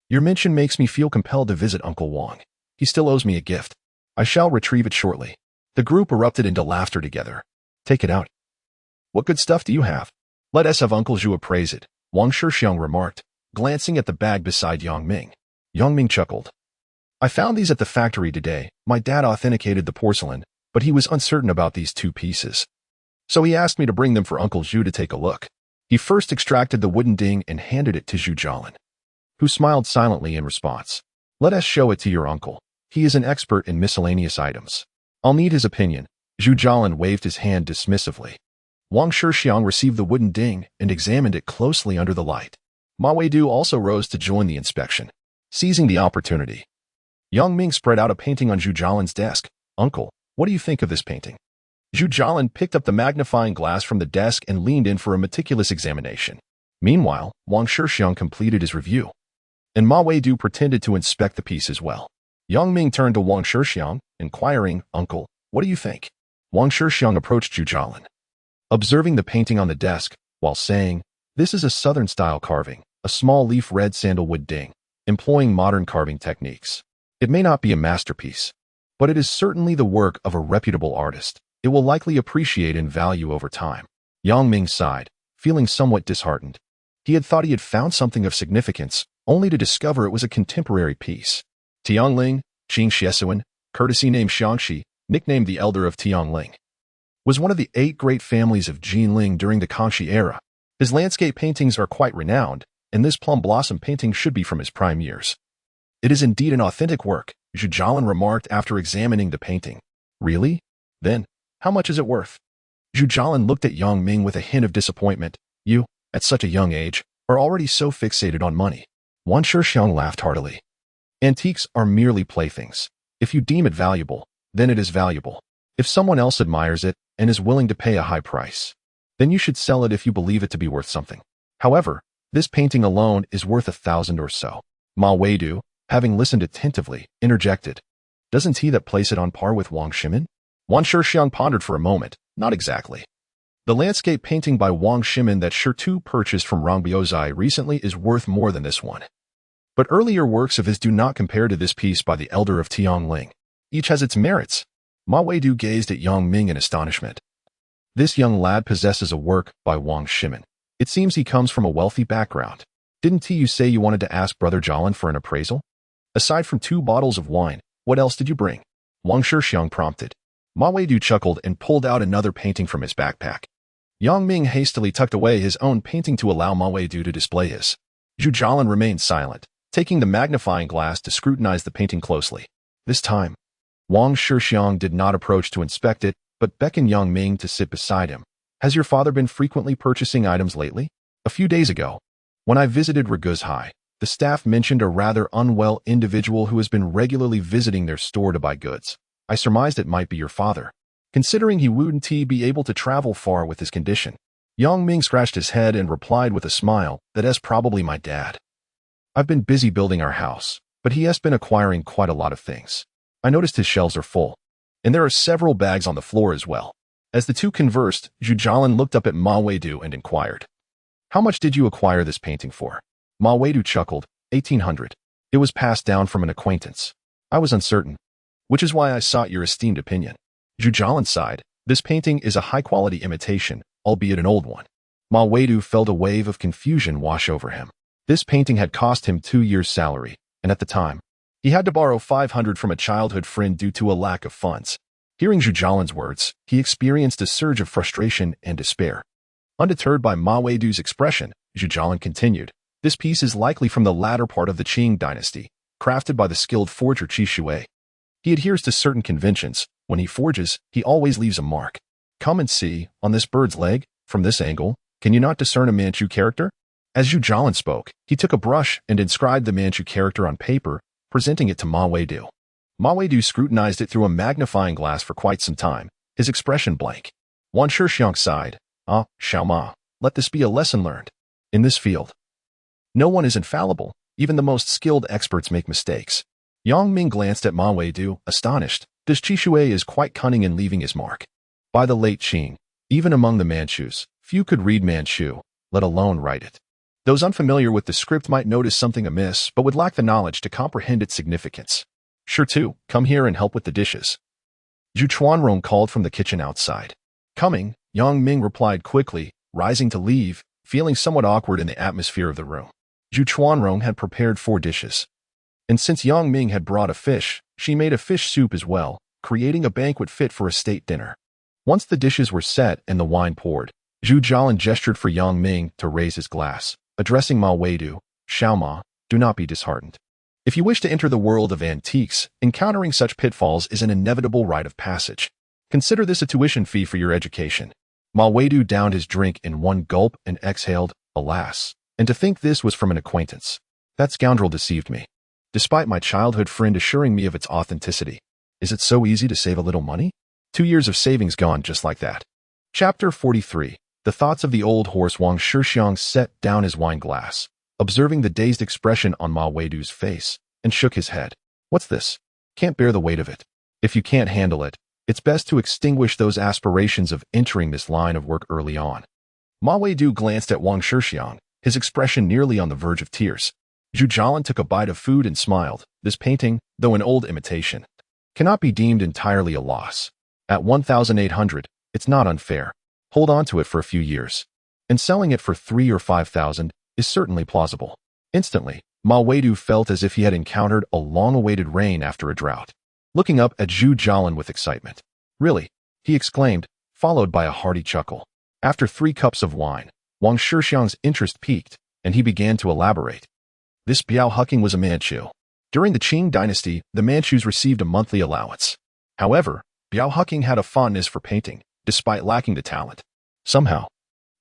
Your mention makes me feel compelled to visit Uncle Wang. He still owes me a gift. I shall retrieve it shortly." The group erupted into laughter together. "Take it out. What good stuff do you have? Let us have Uncle Zhu appraise it," Wang Shixiang remarked, glancing at the bag beside Yang Ming. Yang Ming chuckled. "I found these at the factory today. My dad authenticated the porcelain, but he was uncertain about these 2 pieces. So he asked me to bring them for Uncle Zhu to take a look." He first extracted the wooden ding and handed it to Zhu Jialan, who smiled silently in response. "Let us show it to your uncle. He is an expert in miscellaneous items. I'll need his opinion." Zhu Jialan waved his hand dismissively. Wang Shixiang received the wooden ding and examined it closely under the light. Ma Weidu also rose to join the inspection. Seizing the opportunity, Yang Ming spread out a painting on Zhu Jialan's desk. "Uncle, what do you think of this painting?" Zhu Jialan picked up the magnifying glass from the desk and leaned in for a meticulous examination. Meanwhile, Wang Shixiang completed his review, and Ma Weidu pretended to inspect the piece as well. Yang Ming turned to Wang Shixiang, inquiring, "Uncle, what do you think?" Wang Shixiang approached Zhu Jialan, observing the painting on the desk, while saying, "This is a southern-style carving, a small leaf red sandalwood ding, employing modern carving techniques. It may not be a masterpiece, but it is certainly the work of a reputable artist. It will likely appreciate in value over time." Yang Ming sighed, feeling somewhat disheartened. He had thought he had found something of significance, only to discover it was a contemporary piece. Tiangling, Qing Xiesuan, courtesy name Xiangxi, nicknamed the Elder of Tiangling, was one of the 8 great families of Jinling during the Kangxi era. His landscape paintings are quite renowned, and this plum blossom painting should be from his prime years. "It is indeed an authentic work," Zhu Jialan remarked after examining the painting. "Really? Then, how much is it worth?" Zhu Jialan looked at Yang Ming with a hint of disappointment. "You, at such a young age, are already so fixated on money." Wang Shixiang laughed heartily. "Antiques are merely playthings. If you deem it valuable, then it is valuable. If someone else admires it and is willing to pay a high price, then you should sell it if you believe it to be worth something. However, this painting alone is worth 1,000 or so." Ma Weidu, having listened attentively, interjected, "Doesn't he that place it on par with Wang Shimin?" Wang Shixiang pondered for a moment. "Not exactly. The landscape painting by Wang Shimin that Shirtu purchased from Rongbiozai recently is worth more than this one. But earlier works of his do not compare to this piece by the Elder of Tiangling. Each has its merits." Ma Weidu gazed at Yang Ming in astonishment. "This young lad possesses a work by Wang Shimin. It seems he comes from a wealthy background. Didn't you say you wanted to ask Brother Jialan for an appraisal? Aside from 2 bottles of wine, what else did you bring?" Wang Shixiang prompted. Ma Weidu chuckled and pulled out another painting from his backpack. Yang Ming hastily tucked away his own painting to allow Ma Weidu to display his. Zhu Jialan remained silent, taking the magnifying glass to scrutinize the painting closely. This time, Wang Shixiang did not approach to inspect it, but beckoned Yang Ming to sit beside him. "Has your father been frequently purchasing items lately?" "A few days ago, when I visited Raguzhai, the staff mentioned a rather unwell individual who has been regularly visiting their store to buy goods. I surmised it might be your father, considering he wouldn't be able to travel far with his condition." Yang Ming scratched his head and replied with a smile, "That's probably my dad. I've been busy building our house, but he has been acquiring quite a lot of things. I noticed his shelves are full, and there are several bags on the floor as well." As the two conversed, Zhu Jialin looked up at Ma Weidu and inquired, "How much did you acquire this painting for?" Ma Weidu chuckled, 1800. It was passed down from an acquaintance. I was uncertain, which is why I sought your esteemed opinion. Zhu Jialin sighed. This painting is a high-quality imitation, albeit an old one. Ma Weidu felt a wave of confusion wash over him. This painting had cost him 2 years' salary, and at the time, he had to borrow 500 from a childhood friend due to a lack of funds. Hearing Zhu Jialin's words, he experienced a surge of frustration and despair. Undeterred by Ma Weidu's expression, Zhu Jialin continued, "This piece is likely from the latter part of the Qing dynasty, crafted by the skilled forger Qi Shui. He adheres to certain conventions. When he forges, he always leaves a mark. Come and see, on this bird's leg, from this angle, can you not discern a Manchu character?" As Zhu Jialin spoke, he took a brush and inscribed the Manchu character on paper, presenting it to Ma Weidu. Ma Weidu scrutinized it through a magnifying glass for quite some time, his expression blank. Wan Shixiang sighed, "Ah, Xiao Ma, let this be a lesson learned. In this field, no one is infallible. Even the most skilled experts make mistakes." Yang Ming glanced at Ma Weidu, astonished. This Qi Shui is quite cunning in leaving his mark. By the late Qing, even among the Manchus, few could read Manchu, let alone write it. Those unfamiliar with the script might notice something amiss, but would lack the knowledge to comprehend its significance. "Sure too, come here and help with the dishes." Zhu Chuanrong called from the kitchen outside. "Coming," Yang Ming replied quickly, rising to leave, feeling somewhat awkward in the atmosphere of the room. Zhu Chuanrong had prepared 4 dishes. And since Yang Ming had brought a fish, she made a fish soup as well, creating a banquet fit for a state dinner. Once the dishes were set and the wine poured, Zhu Jialin gestured for Yang Ming to raise his glass, addressing Ma Weidu, "Xiao Ma, do not be disheartened. If you wish to enter the world of antiques, encountering such pitfalls is an inevitable rite of passage. Consider this a tuition fee for your education." Ma Weidu downed his drink in one gulp and exhaled, "Alas, and to think this was from an acquaintance. That scoundrel deceived me, despite my childhood friend assuring me of its authenticity. Is it so easy to save a little money? 2 years of savings gone just like that." Chapter 43. The thoughts of the old horse. Wang Shixiang set down his wine glass, observing the dazed expression on Ma Weidu's face, and shook his head. "What's this? Can't bear the weight of it. If you can't handle it, it's best to extinguish those aspirations of entering this line of work early on." Ma Weidu glanced at Wang Shixiang, his expression nearly on the verge of tears. Zhu Jialin took a bite of food and smiled. This painting, though an old imitation, cannot be deemed entirely a loss. At 1,800, it's not unfair. Hold on to it for a few years. And selling it for 3 or 5,000 is certainly plausible. Instantly, Ma Weidu felt as if he had encountered a long-awaited rain after a drought. Looking up at Zhu Jialin with excitement. "Really?" he exclaimed, followed by a hearty chuckle. After 3 cups of wine, Wang Shixiang's interest peaked, and he began to elaborate. This Biao Huqing was a Manchu. During the Qing dynasty, the Manchus received a monthly allowance. However, Biao Huqing had a fondness for painting, despite lacking the talent. Somehow,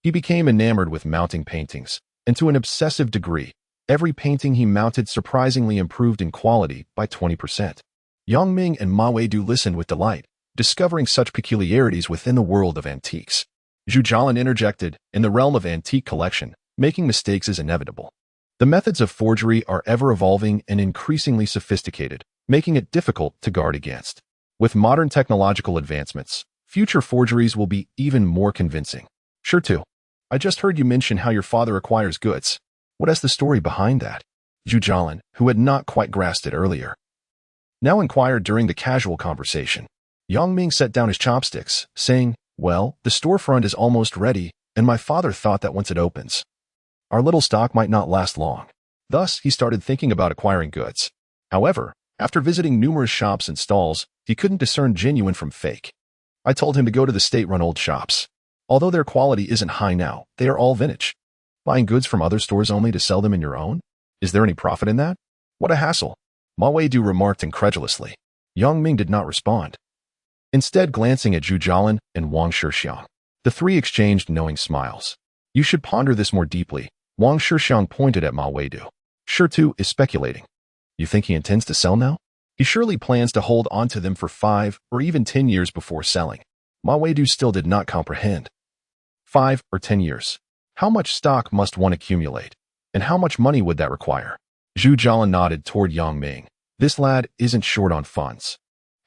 he became enamored with mounting paintings, and to an obsessive degree, every painting he mounted surprisingly improved in quality by 20%. Yang Ming and Ma Weidu listened with delight, discovering such peculiarities within the world of antiques. Zhu Jialin interjected, "In the realm of antique collection, making mistakes is inevitable. The methods of forgery are ever evolving and increasingly sophisticated, making it difficult to guard against. With modern technological advancements, future forgeries will be even more convincing." "Sure too. I just heard you mention how your father acquires goods. What is the story behind that?" Zhu Jialin, who had not quite grasped it earlier, now inquired during the casual conversation. Yang Ming set down his chopsticks, saying, "Well, the storefront is almost ready, and my father thought that once it opens, our little stock might not last long. Thus, he started thinking about acquiring goods. However, after visiting numerous shops and stalls, he couldn't discern genuine from fake. I told him to go to the state-run old shops. Although their quality isn't high now, they are all vintage. Buying goods from other stores only to sell them in your own? Is there any profit in that? What a hassle." Ma Weidu remarked incredulously. Yang Ming did not respond, instead glancing at Zhu Jialin and Wang Shixiang. The 3 exchanged knowing smiles. "You should ponder this more deeply." Wang Shixiang pointed at Ma Weidu. "Sure too is speculating. You think he intends to sell now? He surely plans to hold on to them for 5 or even 10 years before selling." Ma Weidu still did not comprehend. 5 or 10 years. How much stock must one accumulate? And how much money would that require? Zhu Jialin nodded toward Yang Ming. "This lad isn't short on funds.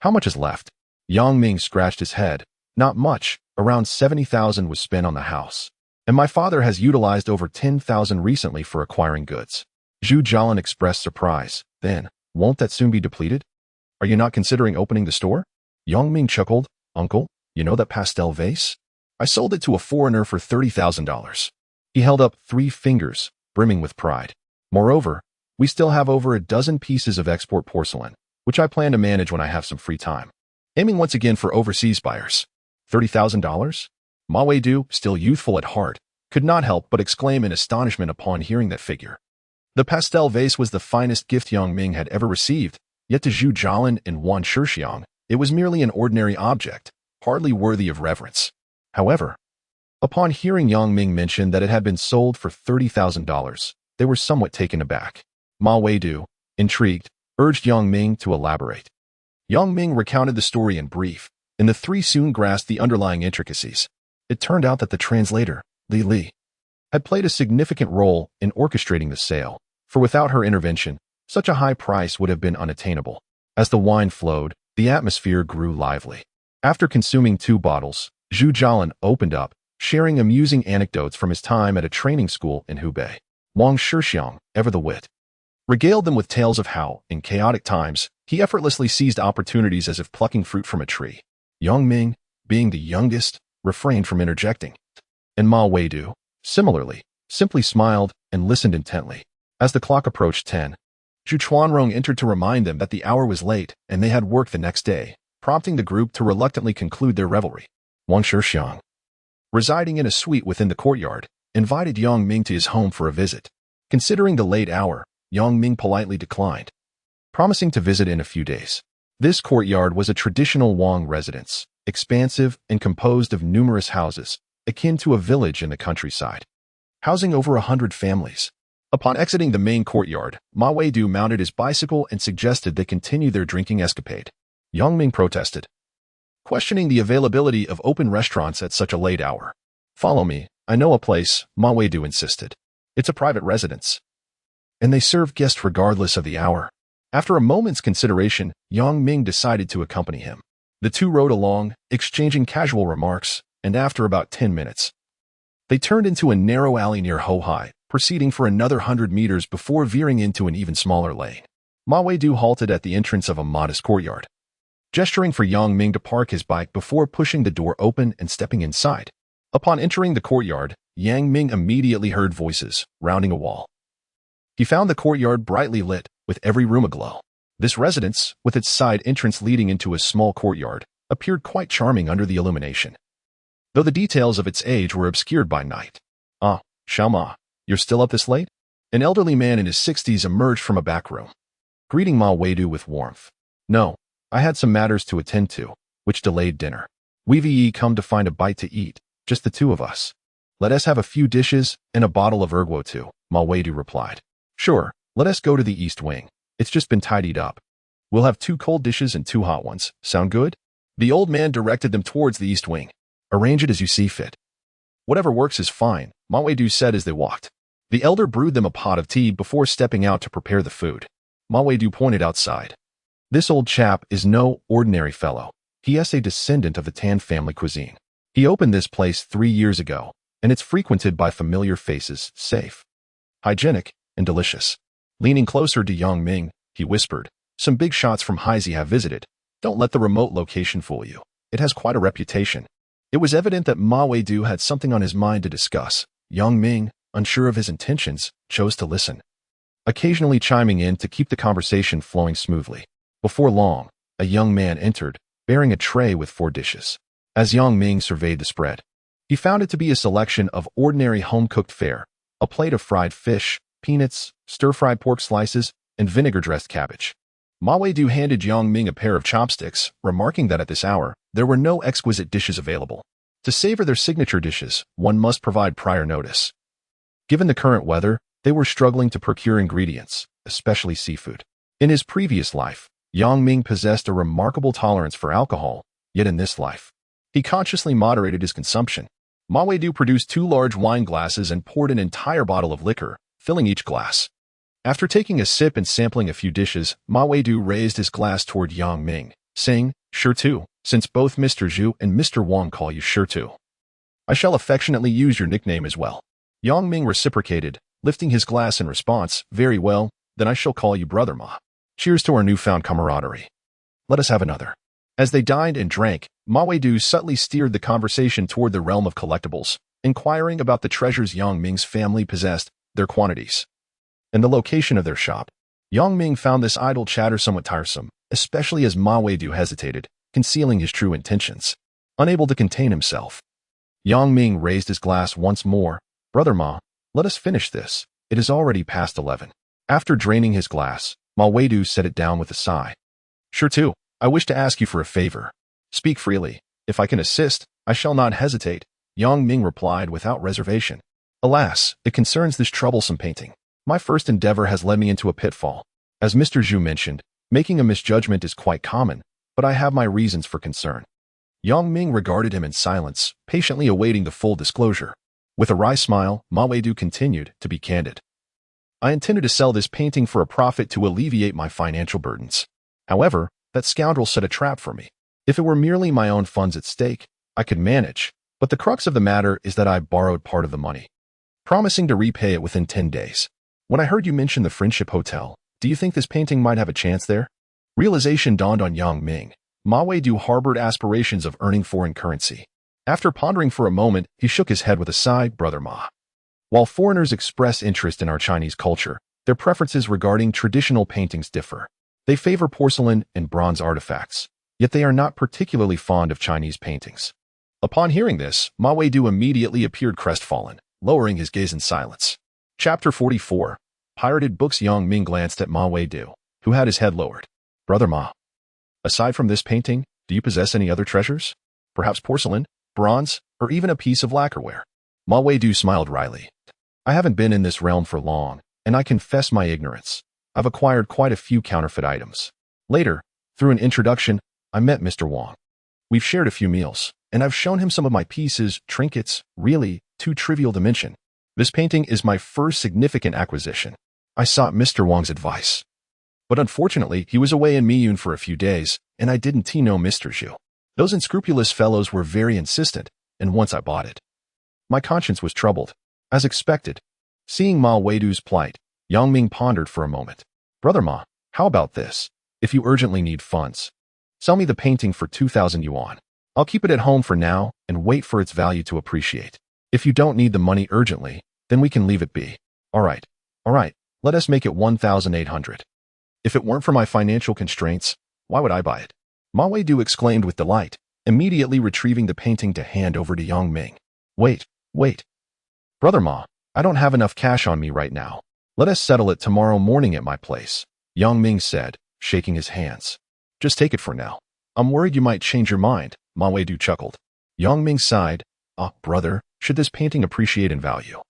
How much is left?" Yang Ming scratched his head. "Not much. Around 70,000 was spent on the house, and my father has utilized over 10,000 recently for acquiring goods. Zhu Jialin expressed surprise. Then, won't that soon be depleted? Are you not considering opening the store? Yang Ming chuckled. Uncle, you know that pastel vase? I sold it to a foreigner for $30,000. He held up 3 fingers, brimming with pride. Moreover, we still have over a dozen pieces of export porcelain, which I plan to manage when I have some free time. Aiming once again for overseas buyers. $30,000? Ma Weidu, still youthful at heart, could not help but exclaim in astonishment upon hearing that figure. The pastel vase was the finest gift Yang Ming had ever received, yet to Zhu Jialin and Wan Shixiang, it was merely an ordinary object, hardly worthy of reverence. However, upon hearing Yang Ming mention that it had been sold for $30,000, they were somewhat taken aback. Ma Weidu, intrigued, urged Yang Ming to elaborate. Yang Ming recounted the story in brief, and the 3 soon grasped the underlying intricacies. It turned out that the translator, Li, had played a significant role in orchestrating the sale, for without her intervention, such a high price would have been unattainable. As the wine flowed, the atmosphere grew lively. After consuming 2 bottles, Zhu Jialin opened up, sharing amusing anecdotes from his time at a training school in Hubei. Wang Shixiang, ever the wit, regaled them with tales of how, in chaotic times, he effortlessly seized opportunities as if plucking fruit from a tree. Yang Ming, being the youngest, refrained from interjecting. And Ma Weidu, similarly, simply smiled and listened intently. As the clock approached 10, Zhu Chuanrong entered to remind them that the hour was late and they had work the next day, prompting the group to reluctantly conclude their revelry. Wang Shixiang, residing in a suite within the courtyard, invited Yang Ming to his home for a visit. Considering the late hour, Yang Ming politely declined, promising to visit in a few days. This courtyard was a traditional Wang residence, expansive and composed of numerous houses, akin to a village in the countryside, housing over 100 families. Upon exiting the main courtyard, Ma Weidu mounted his bicycle and suggested they continue their drinking escapade. Yang Ming protested, questioning the availability of open restaurants at such a late hour. Follow me, I know a place, Ma Weidu insisted. It's a private residence, and they serve guests regardless of the hour. After a moment's consideration, Yang Ming decided to accompany him. The 2 rode along, exchanging casual remarks, and after about 10 minutes, they turned into a narrow alley near Hohai, proceeding for another 100 meters before veering into an even smaller lane. Ma Weidu halted at the entrance of a modest courtyard, gesturing for Yang Ming to park his bike before pushing the door open and stepping inside. Upon entering the courtyard, Yang Ming immediately heard voices, rounding a wall. He found the courtyard brightly lit, with every room aglow. This residence, with its side entrance leading into a small courtyard, appeared quite charming under the illumination, though the details of its age were obscured by night. Ah, Xiaoma, you're still up this late? An elderly man in his 60s emerged from a back room, greeting Ma Weidu with warmth. No, I had some matters to attend to, which delayed dinner. We've come to find a bite to eat, just the 2 of us. Let us have a few dishes and a bottle of erguo too, Ma Weidu replied. Sure, let us go to the east wing. It's just been tidied up. We'll have 2 cold dishes and 2 hot ones. Sound good? The old man directed them towards the east wing. Arrange it as you see fit. Whatever works is fine, Ma Weidu said as they walked. The elder brewed them a pot of tea before stepping out to prepare the food. Ma Weidu pointed outside. This old chap is no ordinary fellow. He is a descendant of the Tan family cuisine. He opened this place 3 years ago, and it's frequented by familiar faces, safe, hygienic, and delicious. Leaning closer to Yang Ming, he whispered, some big shots from Heisey have visited. Don't let the remote location fool you. It has quite a reputation. It was evident that Ma Weidu had something on his mind to discuss. Yang Ming, unsure of his intentions, chose to listen, occasionally chiming in to keep the conversation flowing smoothly. Before long, a young man entered, bearing a tray with 4 dishes. As Yang Ming surveyed the spread, he found it to be a selection of ordinary home-cooked fare, a plate of fried fish, peanuts, stir-fried pork slices, and vinegar-dressed cabbage. Ma Weidu handed Yang Ming a pair of chopsticks, remarking that at this hour, there were no exquisite dishes available. To savor their signature dishes, one must provide prior notice. Given the current weather, they were struggling to procure ingredients, especially seafood. In his previous life, Yang Ming possessed a remarkable tolerance for alcohol, yet in this life, he consciously moderated his consumption. Ma Weidu produced 2 large wine glasses and poured an entire bottle of liquor, filling each glass. After taking a sip and sampling a few dishes, Ma Weidu raised his glass toward Yang Ming, saying, Sure too, since both Mr. Zhu and Mr. Wang call you Sure too. I shall affectionately use your nickname as well. Yang Ming reciprocated, lifting his glass in response. Very well, then I shall call you Brother Ma. Cheers to our newfound camaraderie. Let us have another. As they dined and drank, Ma Weidu subtly steered the conversation toward the realm of collectibles, inquiring about the treasures Yang Ming's family possessed, their quantities, and the location of their shop. Yang Ming found this idle chatter somewhat tiresome, especially as Ma Weidu hesitated, concealing his true intentions. Unable to contain himself, Yang Ming raised his glass once more. Brother Ma, let us finish this. It is already past 11. After draining his glass, Ma Weidu set it down with a sigh. Sure too, I wish to ask you for a favor. Speak freely. If I can assist, I shall not hesitate, Yang Ming replied without reservation. Alas, it concerns this troublesome painting. My first endeavor has led me into a pitfall. As Mr. Zhu mentioned, making a misjudgment is quite common, but I have my reasons for concern. Yang Ming regarded him in silence, patiently awaiting the full disclosure. With a wry smile, Ma Weidu continued, to be candid. I intended to sell this painting for a profit to alleviate my financial burdens. However, that scoundrel set a trap for me. If it were merely my own funds at stake, I could manage, but the crux of the matter is that I borrowed part of the money, promising to repay it within 10 days. When I heard you mention the Friendship Hotel, do you think this painting might have a chance there? Realization dawned on Yang Ming. Ma Weidu harbored aspirations of earning foreign currency. After pondering for a moment, he shook his head with a sigh. Brother Ma, while foreigners express interest in our Chinese culture, their preferences regarding traditional paintings differ. They favor porcelain and bronze artifacts, yet they are not particularly fond of Chinese paintings. Upon hearing this, Ma Weidu immediately appeared crestfallen, lowering his gaze in silence. Chapter 44. Pirated Books. Yang Ming glanced at Ma Weidu, who had his head lowered. Brother Ma, aside from this painting, do you possess any other treasures? Perhaps porcelain, bronze, or even a piece of lacquerware? Ma Weidu smiled wryly. I haven't been in this realm for long, and I confess my ignorance. I've acquired quite a few counterfeit items. Later, through an introduction, I met Mr. Wang. We've shared a few meals, and I've shown him some of my pieces, trinkets, really, too trivial to mention. This painting is my first significant acquisition. I sought Mr. Wang's advice. But unfortunately, he was away in Miyun for a few days, and I didn't know Mr. Zhu. Those unscrupulous fellows were very insistent, and once I bought it, my conscience was troubled. As expected, seeing Ma Weidu's plight, Yang Ming pondered for a moment. Brother Ma, how about this? If you urgently need funds, sell me the painting for 2,000 yuan. I'll keep it at home for now and wait for its value to appreciate. If you don't need the money urgently, then we can leave it be. All right, let us make it 1,800. If it weren't for my financial constraints, why would I buy it? Ma Weidu exclaimed with delight, immediately retrieving the painting to hand over to Yang Ming. Wait. Brother Ma, I don't have enough cash on me right now. Let us settle it tomorrow morning at my place, Yang Ming said, shaking his hands. Just take it for now. I'm worried you might change your mind, Ma Weidu chuckled. Yang Ming sighed. Brother, should this painting appreciate in value,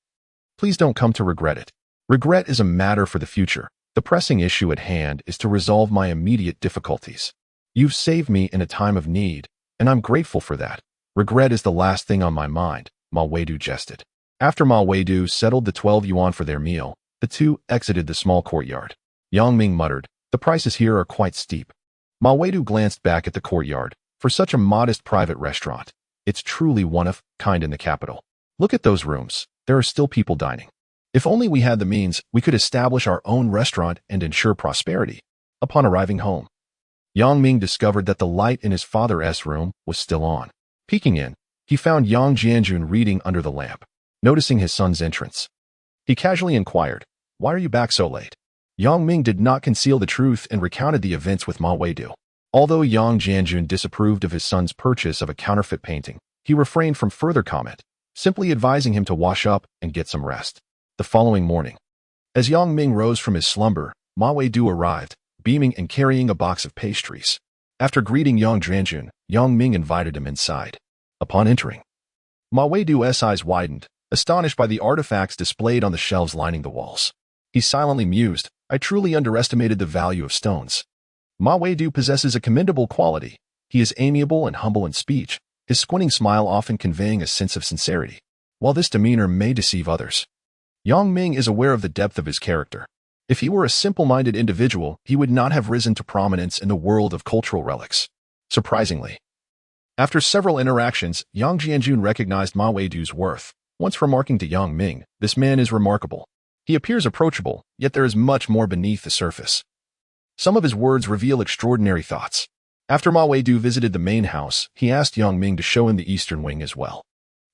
please don't come to regret it. Regret is a matter for the future. The pressing issue at hand is to resolve my immediate difficulties. You've saved me in a time of need, and I'm grateful for that. Regret is the last thing on my mind, Ma Weidu jested. After Ma Weidu settled the 12 yuan for their meal, the two exited the small courtyard. Yang Ming muttered, the prices here are quite steep. Ma Weidu glanced back at the courtyard. For such a modest private restaurant, it's truly one of kind in the capital. Look at those rooms. There are still people dining. If only we had the means, we could establish our own restaurant and ensure prosperity. Upon arriving home, Yang Ming discovered that the light in his father's room was still on. Peeking in, he found Yang Jianjun reading under the lamp. Noticing his son's entrance, he casually inquired, why are you back so late? Yang Ming did not conceal the truth and recounted the events with Ma Weidu. Although Yang Jianjun disapproved of his son's purchase of a counterfeit painting, he refrained from further comment, simply advising him to wash up and get some rest. The following morning, as Yang Ming rose from his slumber, Ma Weidu arrived, beaming and carrying a box of pastries. After greeting Yang Jianjun, Yang Ming invited him inside. Upon entering, Ma Weidu's eyes widened, astonished by the artifacts displayed on the shelves lining the walls. He silently mused, I truly underestimated the value of stones. Ma Weidu possesses a commendable quality. He is amiable and humble in speech, his squinting smile often conveying a sense of sincerity. While this demeanor may deceive others, Yang Ming is aware of the depth of his character. If he were a simple-minded individual, he would not have risen to prominence in the world of cultural relics. surprisingly. After several interactions, Yang Jianjun recognized Ma Weidu's worth, once remarking to Yang Ming, "This man is remarkable. He appears approachable, yet there is much more beneath the surface." Some of his words reveal extraordinary thoughts. After Ma Weidu visited the main house, he asked Yang Ming to show him the eastern wing as well.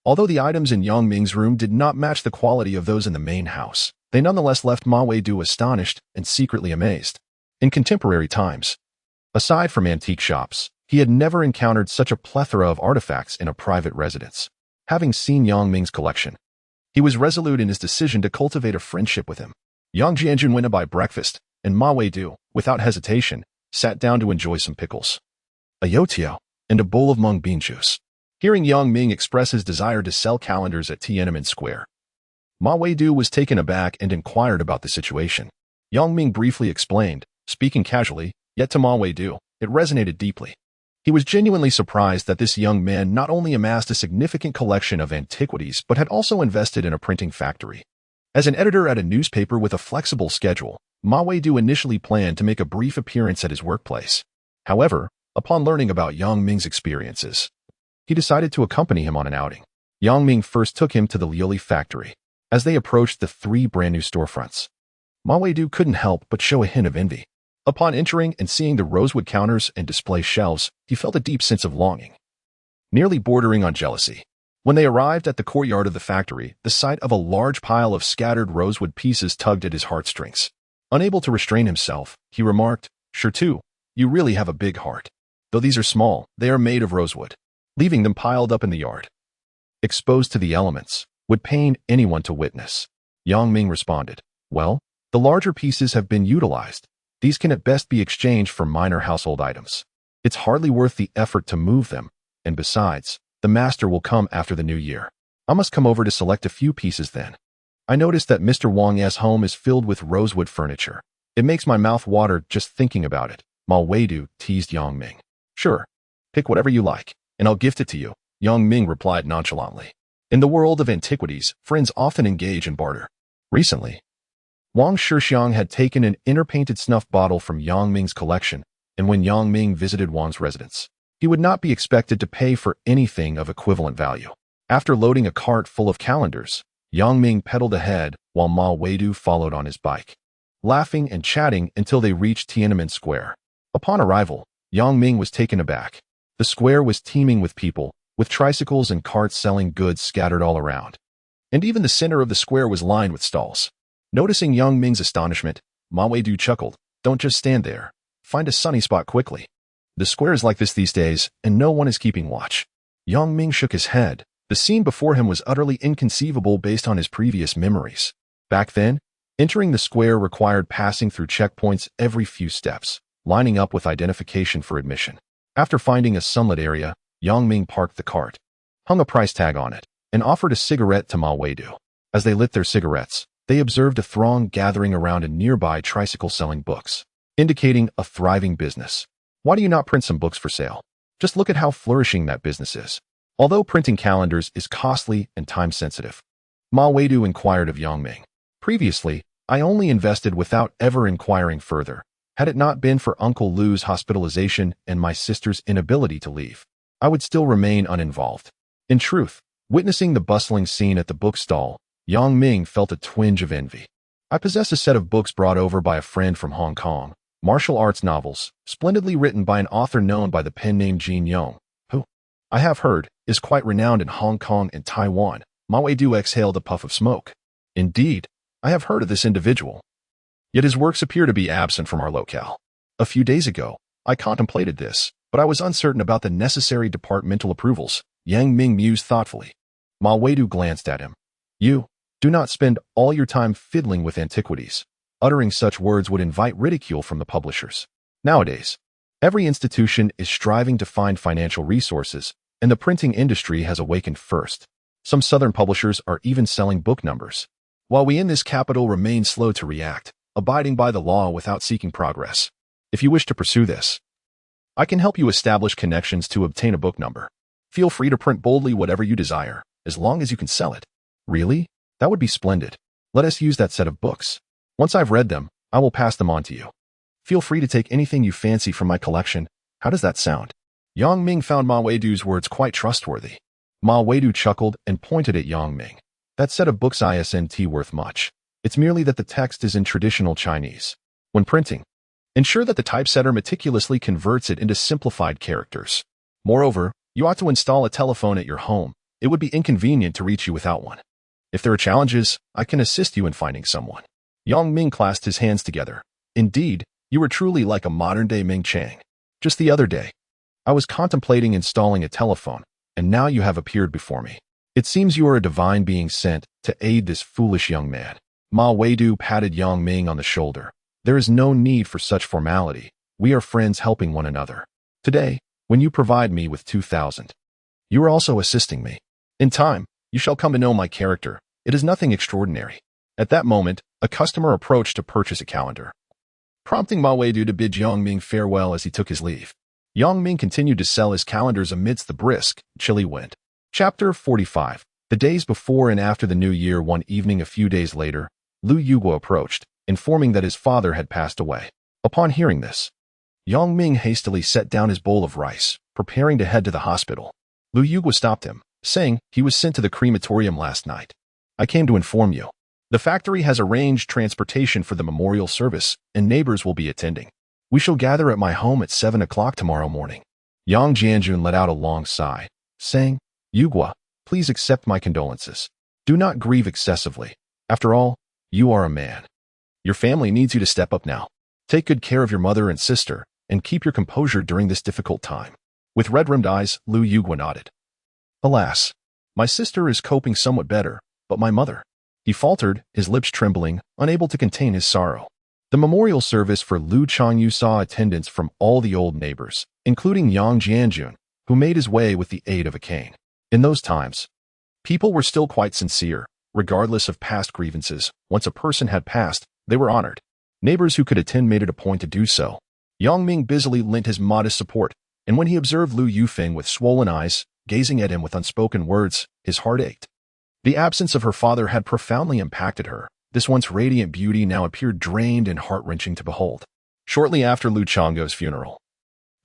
Although the items in Yang Ming's room did not match the quality of those in the main house, they nonetheless left Ma Weidu astonished and secretly amazed. In contemporary times, aside from antique shops, he had never encountered such a plethora of artifacts in a private residence. Having seen Yang Ming's collection, he was resolute in his decision to cultivate a friendship with him. Yang Jianjun went to buy breakfast, and Ma Weidu, without hesitation, sat down to enjoy some pickles, a youtiao, and a bowl of mung bean juice. Hearing Yang Ming express his desire to sell calendars at Tiananmen Square, Ma Weidu was taken aback and inquired about the situation. Yang Ming briefly explained, speaking casually, yet to Ma Weidu, it resonated deeply. He was genuinely surprised that this young man not only amassed a significant collection of antiquities but had also invested in a printing factory. As an editor at a newspaper with a flexible schedule, Ma Weidu initially planned to make a brief appearance at his workplace. However, upon learning about Yang Ming's experiences, he decided to accompany him on an outing. Yang Ming first took him to the Liuli factory. As they approached the 3 brand-new storefronts, Ma Weidu couldn't help but show a hint of envy. Upon entering and seeing the rosewood counters and display shelves, he felt a deep sense of longing, nearly bordering on jealousy. When they arrived at the courtyard of the factory, the sight of a large pile of scattered rosewood pieces tugged at his heartstrings. Unable to restrain himself, he remarked, "Sure too, you really have a big heart. Though these are small, they are made of rosewood." Leaving them piled up in the yard, exposed to the elements, would pain anyone to witness. Yang Ming responded, "Well, the larger pieces have been utilized. These can at best be exchanged for minor household items. It's hardly worth the effort to move them, and besides, the master will come after the new year. I must come over to select a few pieces then. I noticed that Mr. Wang's home is filled with rosewood furniture. It makes my mouth water just thinking about it." Ma Weidu teased Yang Ming. "Sure, pick whatever you like, and I'll gift it to you," Yang Ming replied nonchalantly. In the world of antiquities, friends often engage in barter. Recently, Wang Shixiang had taken an inner-painted snuff bottle from Yang Ming's collection, and when Yang Ming visited Wang's residence, he would not be expected to pay for anything of equivalent value. After loading a cart full of calendars, Yang Ming pedaled ahead while Ma Weidu followed on his bike, laughing and chatting until they reached Tiananmen Square. Upon arrival, Yang Ming was taken aback. The square was teeming with people, with tricycles and carts selling goods scattered all around. And even the center of the square was lined with stalls. Noticing Yang Ming's astonishment, Ma Weidu chuckled, "Don't just stand there. Find a sunny spot quickly. The square is like this these days, and no one is keeping watch." Yang Ming shook his head. The scene before him was utterly inconceivable based on his previous memories. Back then, entering the square required passing through checkpoints every few steps, lining up with identification for admission. After finding a sunlit area, Yang Ming parked the cart, hung a price tag on it, and offered a cigarette to Ma Weidu. As they lit their cigarettes, they observed a throng gathering around a nearby tricycle selling books, indicating a thriving business. "Why do you not print some books for sale? Just look at how flourishing that business is." Although printing calendars is costly and time-sensitive, Ma Weidu inquired of Yang Ming. "Previously, I only invested without ever inquiring further. Had it not been for Uncle Lu's hospitalization and my sister's inability to leave, I would still remain uninvolved." In truth, witnessing the bustling scene at the bookstall, Yang Ming felt a twinge of envy. "I possess a set of books brought over by a friend from Hong Kong, martial arts novels, splendidly written by an author known by the pen name Jin Yong, who, I have heard, is quite renowned in Hong Kong and Taiwan." Ma Weidu exhaled a puff of smoke. "Indeed, I have heard of this individual. Yet his works appear to be absent from our locale. A few days ago, I contemplated this, but I was uncertain about the necessary departmental approvals." Yang Ming mused thoughtfully. Ma Weidu glanced at him. "You do not spend all your time fiddling with antiquities." Uttering such words would invite ridicule from the publishers. Nowadays, every institution is striving to find financial resources, and the printing industry has awakened first. Some southern publishers are even selling book numbers, while we in this capital remain slow to react, abiding by the law without seeking progress. If you wish to pursue this, I can help you establish connections to obtain a book number. Feel free to print boldly whatever you desire, as long as you can sell it." "Really? That would be splendid. Let us use that set of books. Once I've read them, I will pass them on to you. Feel free to take anything you fancy from my collection. How does that sound?" Yang Ming found Ma Weidu's words quite trustworthy. Ma Weidu chuckled and pointed at Yang Ming. That set of books isn't worth much. It's merely that the text is in traditional Chinese. When printing, ensure that the typesetter meticulously converts it into simplified characters. Moreover, you ought to install a telephone at your home. It would be inconvenient to reach you without one. If there are challenges, I can assist you in finding someone. Yang Ming clasped his hands together. Indeed, you are truly like a modern-day Ming Chang. Just the other day, I was contemplating installing a telephone, and now you have appeared before me. It seems you are a divine being sent to aid this foolish young man. Ma Weidu patted Yang Ming on the shoulder. There is no need for such formality. We are friends helping one another. Today, when you provide me with 2,000, you are also assisting me. In time, you shall come to know my character. It is nothing extraordinary. At that moment, a customer approached to purchase a calendar, prompting Ma Weidu to bid Yang Ming farewell as he took his leave. Yang Ming continued to sell his calendars amidst the brisk, chilly wind. Chapter 45. The days before and after the New Year. One evening a few days later, Lu Yuguo approached, informing that his father had passed away. Upon hearing this, Yang Ming hastily set down his bowl of rice, preparing to head to the hospital. Lu Yuguo stopped him, saying he was sent to the crematorium last night. I came to inform you. The factory has arranged transportation for the memorial service, and neighbors will be attending. We shall gather at my home at 7 o'clock tomorrow morning. Yang Jianjun let out a long sigh, saying, Yuguo, please accept my condolences. Do not grieve excessively. After all, you are a man. Your family needs you to step up now. Take good care of your mother and sister, and keep your composure during this difficult time. With red-rimmed eyes, Lu Yuguo nodded. Alas, my sister is coping somewhat better, but my mother. He faltered, his lips trembling, unable to contain his sorrow. The memorial service for Lu Changyu saw attendance from all the old neighbors, including Yang Jianjun, who made his way with the aid of a cane. In those times, people were still quite sincere, regardless of past grievances. Once a person had passed, they were honored. Neighbors who could attend made it a point to do so. Yang Ming busily lent his modest support, and when he observed Lu Yufeng with swollen eyes, gazing at him with unspoken words, his heart ached. The absence of her father had profoundly impacted her. This once radiant beauty now appeared drained and heart-wrenching to behold. Shortly after Lu Changgo's funeral,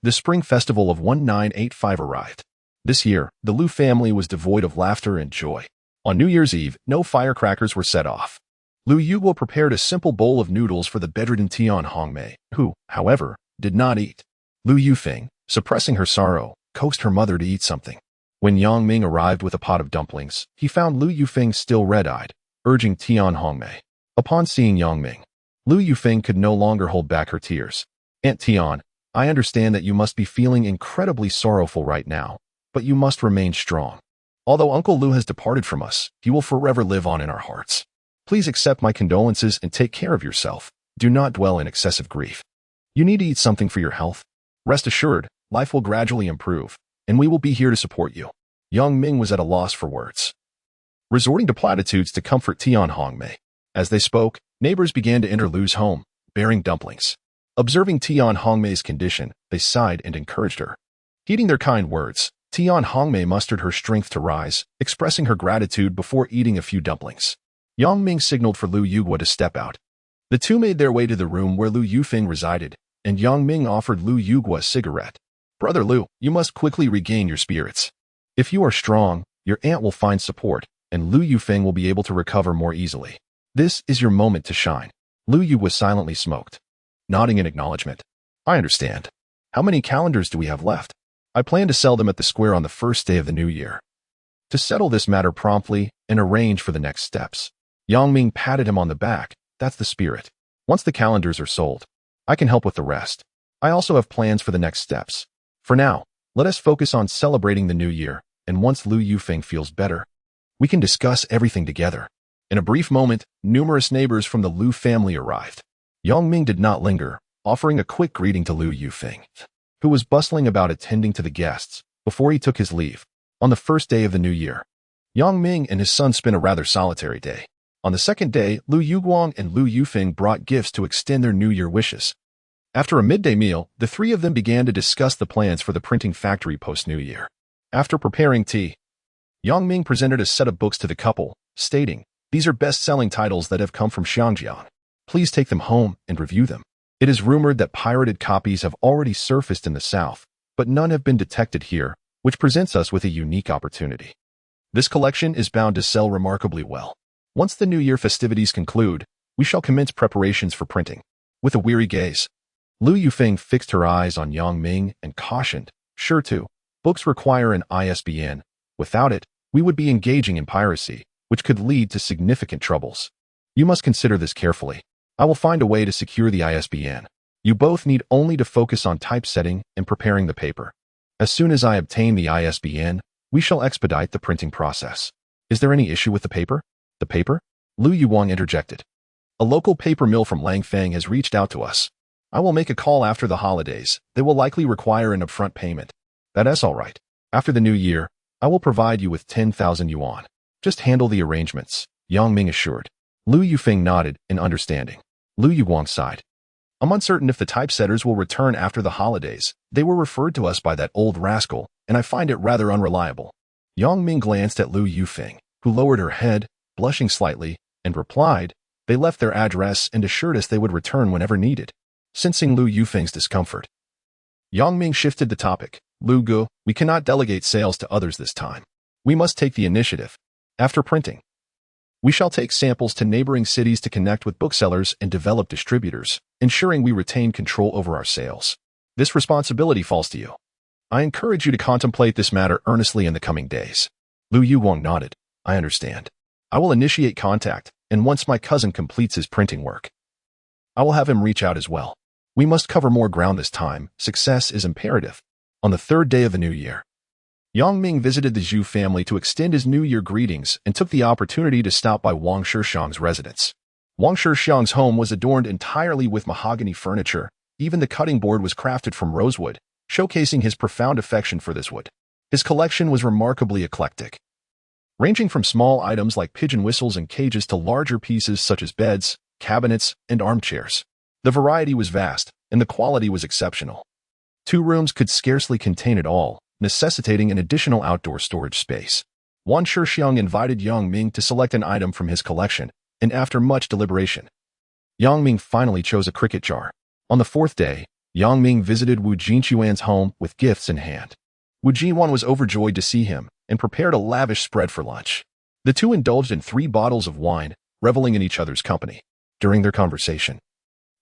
the spring festival of 1985 arrived. This year, the Lu family was devoid of laughter and joy. On New Year's Eve, no firecrackers were set off. Lu Yuguo prepared a simple bowl of noodles for the bedridden Tian Hongmei, who, however, did not eat. Lu Yufeng, suppressing her sorrow, coaxed her mother to eat something. When Yang Ming arrived with a pot of dumplings, he found Lu Yufeng still red-eyed, urging Tian Hongmei. Upon seeing Yang Ming, Lu Yufeng could no longer hold back her tears. Aunt Tian, I understand that you must be feeling incredibly sorrowful right now, but you must remain strong. Although Uncle Lu has departed from us, he will forever live on in our hearts. Please accept my condolences and take care of yourself. Do not dwell in excessive grief. You need to eat something for your health. Rest assured, life will gradually improve, and we will be here to support you. Yang Ming was at a loss for words, resorting to platitudes to comfort Tian Hongmei. As they spoke, neighbors began to enter Lu's home, bearing dumplings. Observing Tian Hongmei's condition, they sighed and encouraged her. Heeding their kind words, Tian Hongmei mustered her strength to rise, expressing her gratitude before eating a few dumplings. Yang Ming signaled for Lu Yuguo to step out. The two made their way to the room where Lu Yufeng resided, and Yang Ming offered Lu Yuguo a cigarette. Brother Lu, you must quickly regain your spirits. If you are strong, your aunt will find support, and Lu Yufeng will be able to recover more easily. This is your moment to shine. Lu Yuguo silently smoked, nodding in acknowledgement. I understand. How many calendars do we have left? I plan to sell them at the square on the first day of the new year. To settle this matter promptly and arrange for the next steps. Yang Ming patted him on the back. That's the spirit. Once the calendars are sold, I can help with the rest. I also have plans for the next steps. For now, let us focus on celebrating the new year, and once Lu Yufeng feels better, we can discuss everything together. In a brief moment, numerous neighbors from the Lu family arrived. Yang Ming did not linger, offering a quick greeting to Lu Yufeng, who was bustling about attending to the guests, before he took his leave. On the first day of the new year, Yang Ming and his son spent a rather solitary day. On the second day, Lu Yuguang and Lu Yufeng brought gifts to extend their New Year wishes. After a midday meal, the three of them began to discuss the plans for the printing factory post-New Year. After preparing tea, Yang Ming presented a set of books to the couple, stating, "These are best-selling titles that have come from Xiangjiang. Please take them home and review them. It is rumored that pirated copies have already surfaced in the south, but none have been detected here, which presents us with a unique opportunity. This collection is bound to sell remarkably well. Once the New Year festivities conclude, we shall commence preparations for printing. With a weary gaze, Lu Yufeng fixed her eyes on Yang Ming and cautioned, "Sure to. Books require an ISBN. Without it, we would be engaging in piracy, which could lead to significant troubles. You must consider this carefully. I will find a way to secure the ISBN. You both need only to focus on typesetting and preparing the paper. As soon as I obtain the ISBN, we shall expedite the printing process." "Is there any issue with the paper?" "The paper?" Lu Yuwang interjected. "A local paper mill from Langfang has reached out to us. I will make a call after the holidays. They will likely require an upfront payment." "That is all right. After the new year, I will provide you with 10,000 yuan. Just handle the arrangements," Yang Ming assured. Lu Yufeng nodded in understanding. Lu Yuwang sighed. "I'm uncertain if the typesetters will return after the holidays. They were referred to us by that old rascal, and I find it rather unreliable." Yang Ming glanced at Lu Yufeng, who lowered her head, blushing slightly, and replied, "They left their address and assured us they would return whenever needed." Sensing Lu Yufeng's discomfort, Yang Ming shifted the topic. "Lu Gu, we cannot delegate sales to others this time. We must take the initiative. After printing, we shall take samples to neighboring cities to connect with booksellers and develop distributors, ensuring we retain control over our sales. This responsibility falls to you. I encourage you to contemplate this matter earnestly in the coming days." Lu Yuwang nodded. "I understand. I will initiate contact, and once my cousin completes his printing work, I will have him reach out as well. We must cover more ground this time. Success is imperative." On the third day of the new year, Yang Ming visited the Zhu family to extend his New Year greetings and took the opportunity to stop by Wang Shixiang's residence. Wang Shixiang's home was adorned entirely with mahogany furniture. Even the cutting board was crafted from rosewood, showcasing his profound affection for this wood. His collection was remarkably eclectic, ranging from small items like pigeon whistles and cages to larger pieces such as beds, cabinets, and armchairs. The variety was vast, and the quality was exceptional. 2 rooms could scarcely contain it all, necessitating an additional outdoor storage space. Wang Shixiang invited Yang Ming to select an item from his collection, and after much deliberation, Yang Ming finally chose a cricket jar. On the 4th day, Yang Ming visited Wu Jinchuan's home with gifts in hand. Wu Jinchuan was overjoyed to see him and prepared a lavish spread for lunch. The two indulged in 3 bottles of wine, reveling in each other's company. During their conversation,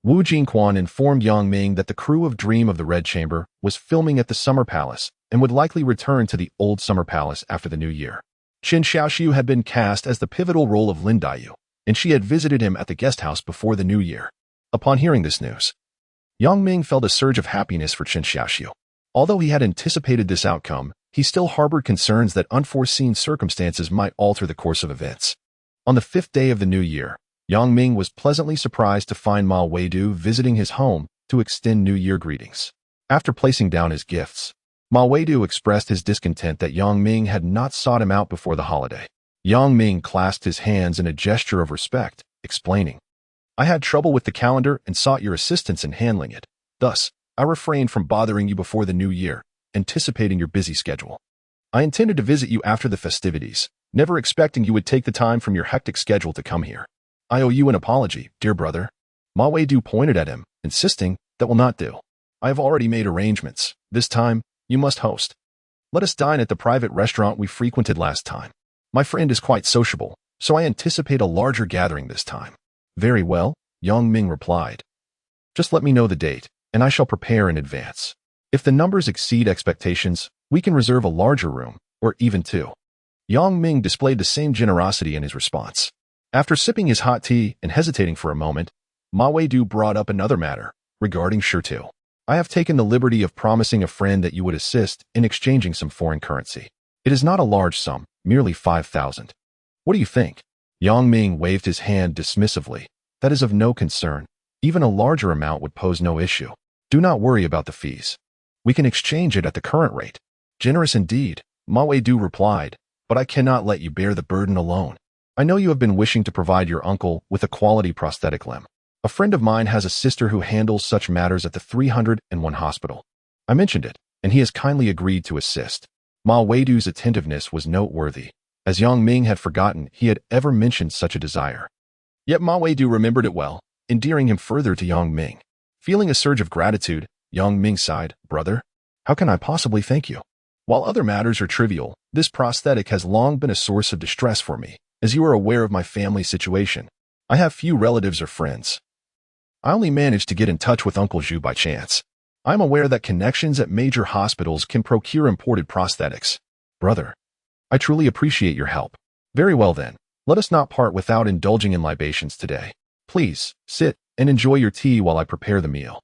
Wu Jinchuan informed Yang Ming that the crew of Dream of the Red Chamber was filming at the Summer Palace and would likely return to the old Summer Palace after the new year. Qin Xiaoxiu had been cast as the pivotal role of Lin Daiyu, and she had visited him at the guest house before the new year. Upon hearing this news, Yang Ming felt a surge of happiness for Qin Xiaoxiu. Although he had anticipated this outcome, he still harbored concerns that unforeseen circumstances might alter the course of events. On the 5th day of the new year, Yang Ming was pleasantly surprised to find Ma Weidu visiting his home to extend New Year greetings. After placing down his gifts, Ma Weidu expressed his discontent that Yang Ming had not sought him out before the holiday. Yang Ming clasped his hands in a gesture of respect, explaining, "I had trouble with the calendar and sought your assistance in handling it. Thus, I refrained from bothering you before the new year, anticipating your busy schedule. I intended to visit you after the festivities, never expecting you would take the time from your hectic schedule to come here. I owe you an apology, dear brother." Ma Weidu pointed at him, insisting, "That will not do. I have already made arrangements. This time, you must host. Let us dine at the private restaurant we frequented last time. My friend is quite sociable, so I anticipate a larger gathering this time." "Very well," Yang Ming replied. "Just let me know the date, and I shall prepare in advance. If the numbers exceed expectations, we can reserve a larger room, or even 2. Yang Ming displayed the same generosity in his response. After sipping his hot tea and hesitating for a moment, Ma Weidu brought up another matter, regarding Shirtu. "I have taken the liberty of promising a friend that you would assist in exchanging some foreign currency. It is not a large sum, merely 5,000. What do you think?" Yang Ming waved his hand dismissively. "That is of no concern. Even a larger amount would pose no issue. Do not worry about the fees. We can exchange it at the current rate." "Generous indeed," Ma Weidu replied, "but I cannot let you bear the burden alone. I know you have been wishing to provide your uncle with a quality prosthetic limb. A friend of mine has a sister who handles such matters at the 301 hospital. I mentioned it, and he has kindly agreed to assist." Ma Weidu's attentiveness was noteworthy, as Yang Ming had forgotten he had ever mentioned such a desire. Yet Ma Weidu remembered it well, endearing him further to Yang Ming. Feeling a surge of gratitude, Yang Ming sighed, "Brother, How can I possibly thank you? While other matters are trivial, this prosthetic has long been a source of distress for me, as you are aware of my family situation. I have few relatives or friends. I only managed to get in touch with Uncle Zhu by chance. I'm aware that connections at major hospitals can procure imported prosthetics. Brother, I truly appreciate your help. Very well then, let us not part without indulging in libations today. Please, sit and enjoy your tea while I prepare the meal.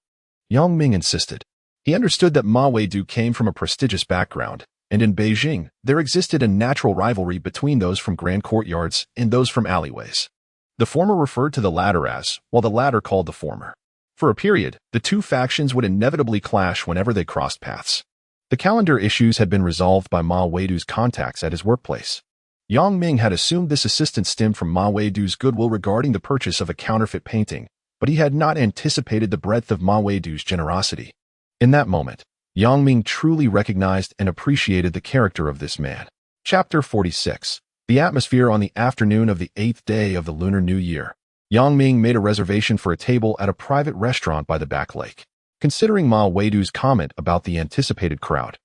Yang Ming insisted. He understood that Ma Weidu came from a prestigious background, and in Beijing, there existed a natural rivalry between those from grand courtyards and those from alleyways. The former referred to the latter as, while the latter called the former. For a period, the two factions would inevitably clash whenever they crossed paths. The calendar issues had been resolved by Ma Weidu's contacts at his workplace. Yang Ming had assumed this assistance stemmed from Ma Weidu's goodwill regarding the purchase of a counterfeit painting, but he had not anticipated the breadth of Ma Weidu's generosity. In that moment, Yang Ming truly recognized and appreciated the character of this man. Chapter 46. The atmosphere on the afternoon of the 8th day of the Lunar New Year. Yang Ming made a reservation for a table at a private restaurant by the back lake. Considering Ma Weidu's comment about the anticipated crowd,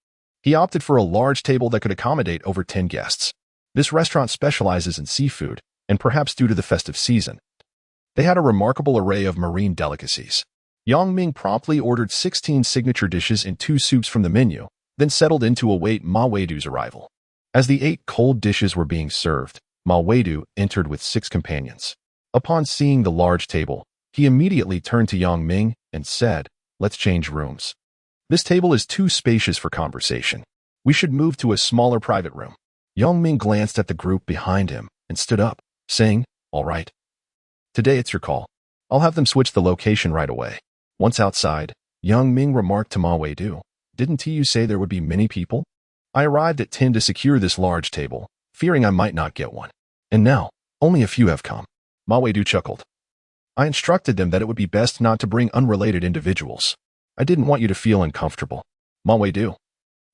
he opted for a large table that could accommodate over 10 guests. This restaurant specializes in seafood, and perhaps due to the festive season, they had a remarkable array of marine delicacies. Yang Ming promptly ordered 16 signature dishes and 2 soups from the menu, then settled in to await Ma Weidu's arrival. As the 8 cold dishes were being served, Ma Weidu entered with 6 companions. Upon seeing the large table, he immediately turned to Yang Ming and said, "Let's change rooms. This table is too spacious for conversation. We should move to a smaller private room." Yang Ming glanced at the group behind him and stood up, saying, "All right. Today it's your call. I'll have them switch the location right away." Once outside, Yang Ming remarked to Ma Weidu, "Didn't you say there would be many people? I arrived at 10 to secure this large table, fearing I might not get one. And now, only a few have come." Ma Weidu chuckled. "I instructed them that it would be best not to bring unrelated individuals. I didn't want you to feel uncomfortable." Ma Weidu,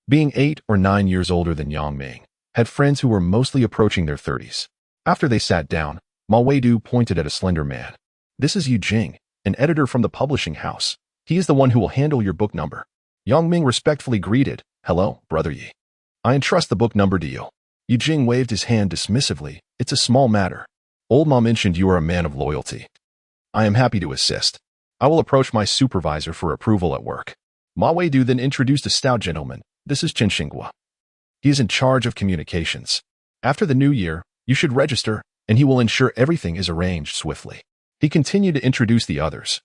being 8 or 9 years older than Yang Ming, had friends who were mostly approaching their 30s. After they sat down, Ma Weidu pointed at a slender man. "This is Yu Jing, an editor from the publishing house. He is the one who will handle your book number." Yang Ming respectfully greeted, "Hello, Brother Yi. I entrust the book number to you." Yu Jing waved his hand dismissively. "It's a small matter. Old Ma mentioned you are a man of loyalty. I am happy to assist. I will approach my supervisor for approval at work." Ma Weidu then introduced a stout gentleman. "This is Chen Xinghua. He is in charge of communications. After the new year, you should register, and he will ensure everything is arranged swiftly." He continued to introduce the others,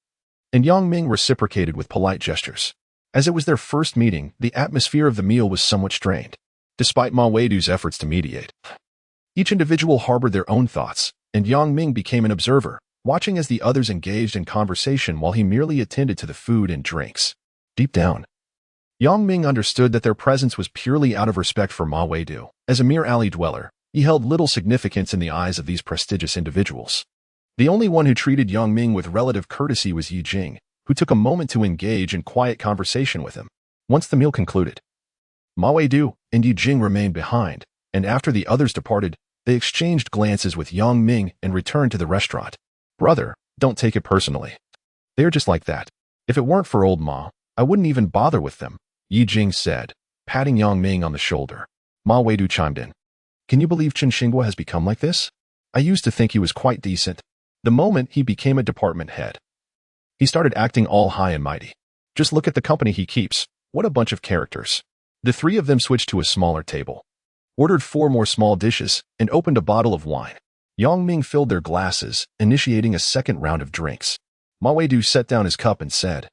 and Yang Ming reciprocated with polite gestures. As it was their first meeting, the atmosphere of the meal was somewhat strained. Despite Ma Weidu's efforts to mediate, each individual harbored their own thoughts, and Yang Ming became an observer, watching as the others engaged in conversation while he merely attended to the food and drinks. Deep down, Yang Ming understood that their presence was purely out of respect for Ma Weidu. As a mere alley dweller, he held little significance in the eyes of these prestigious individuals. The only one who treated Yang Ming with relative courtesy was Yu Jing, who took a moment to engage in quiet conversation with him. Once the meal concluded, Ma Weidu and Yu Jing remained behind, and after the others departed, they exchanged glances with Yang Ming and returned to the restaurant. "Brother, don't take it personally. They're just like that. If it weren't for old Ma, I wouldn't even bother with them," Yu Jing said, patting Yang Ming on the shoulder. Ma Weidu chimed in. "Can you believe Chen Xinghua has become like this? I used to think he was quite decent. The moment he became a department head, he started acting all high and mighty. Just look at the company he keeps. What a bunch of characters." The 3 of them switched to a smaller table, ordered 4 more small dishes, and opened a bottle of wine. Yang Ming filled their glasses, initiating a second round of drinks. Ma Weidu set down his cup and said,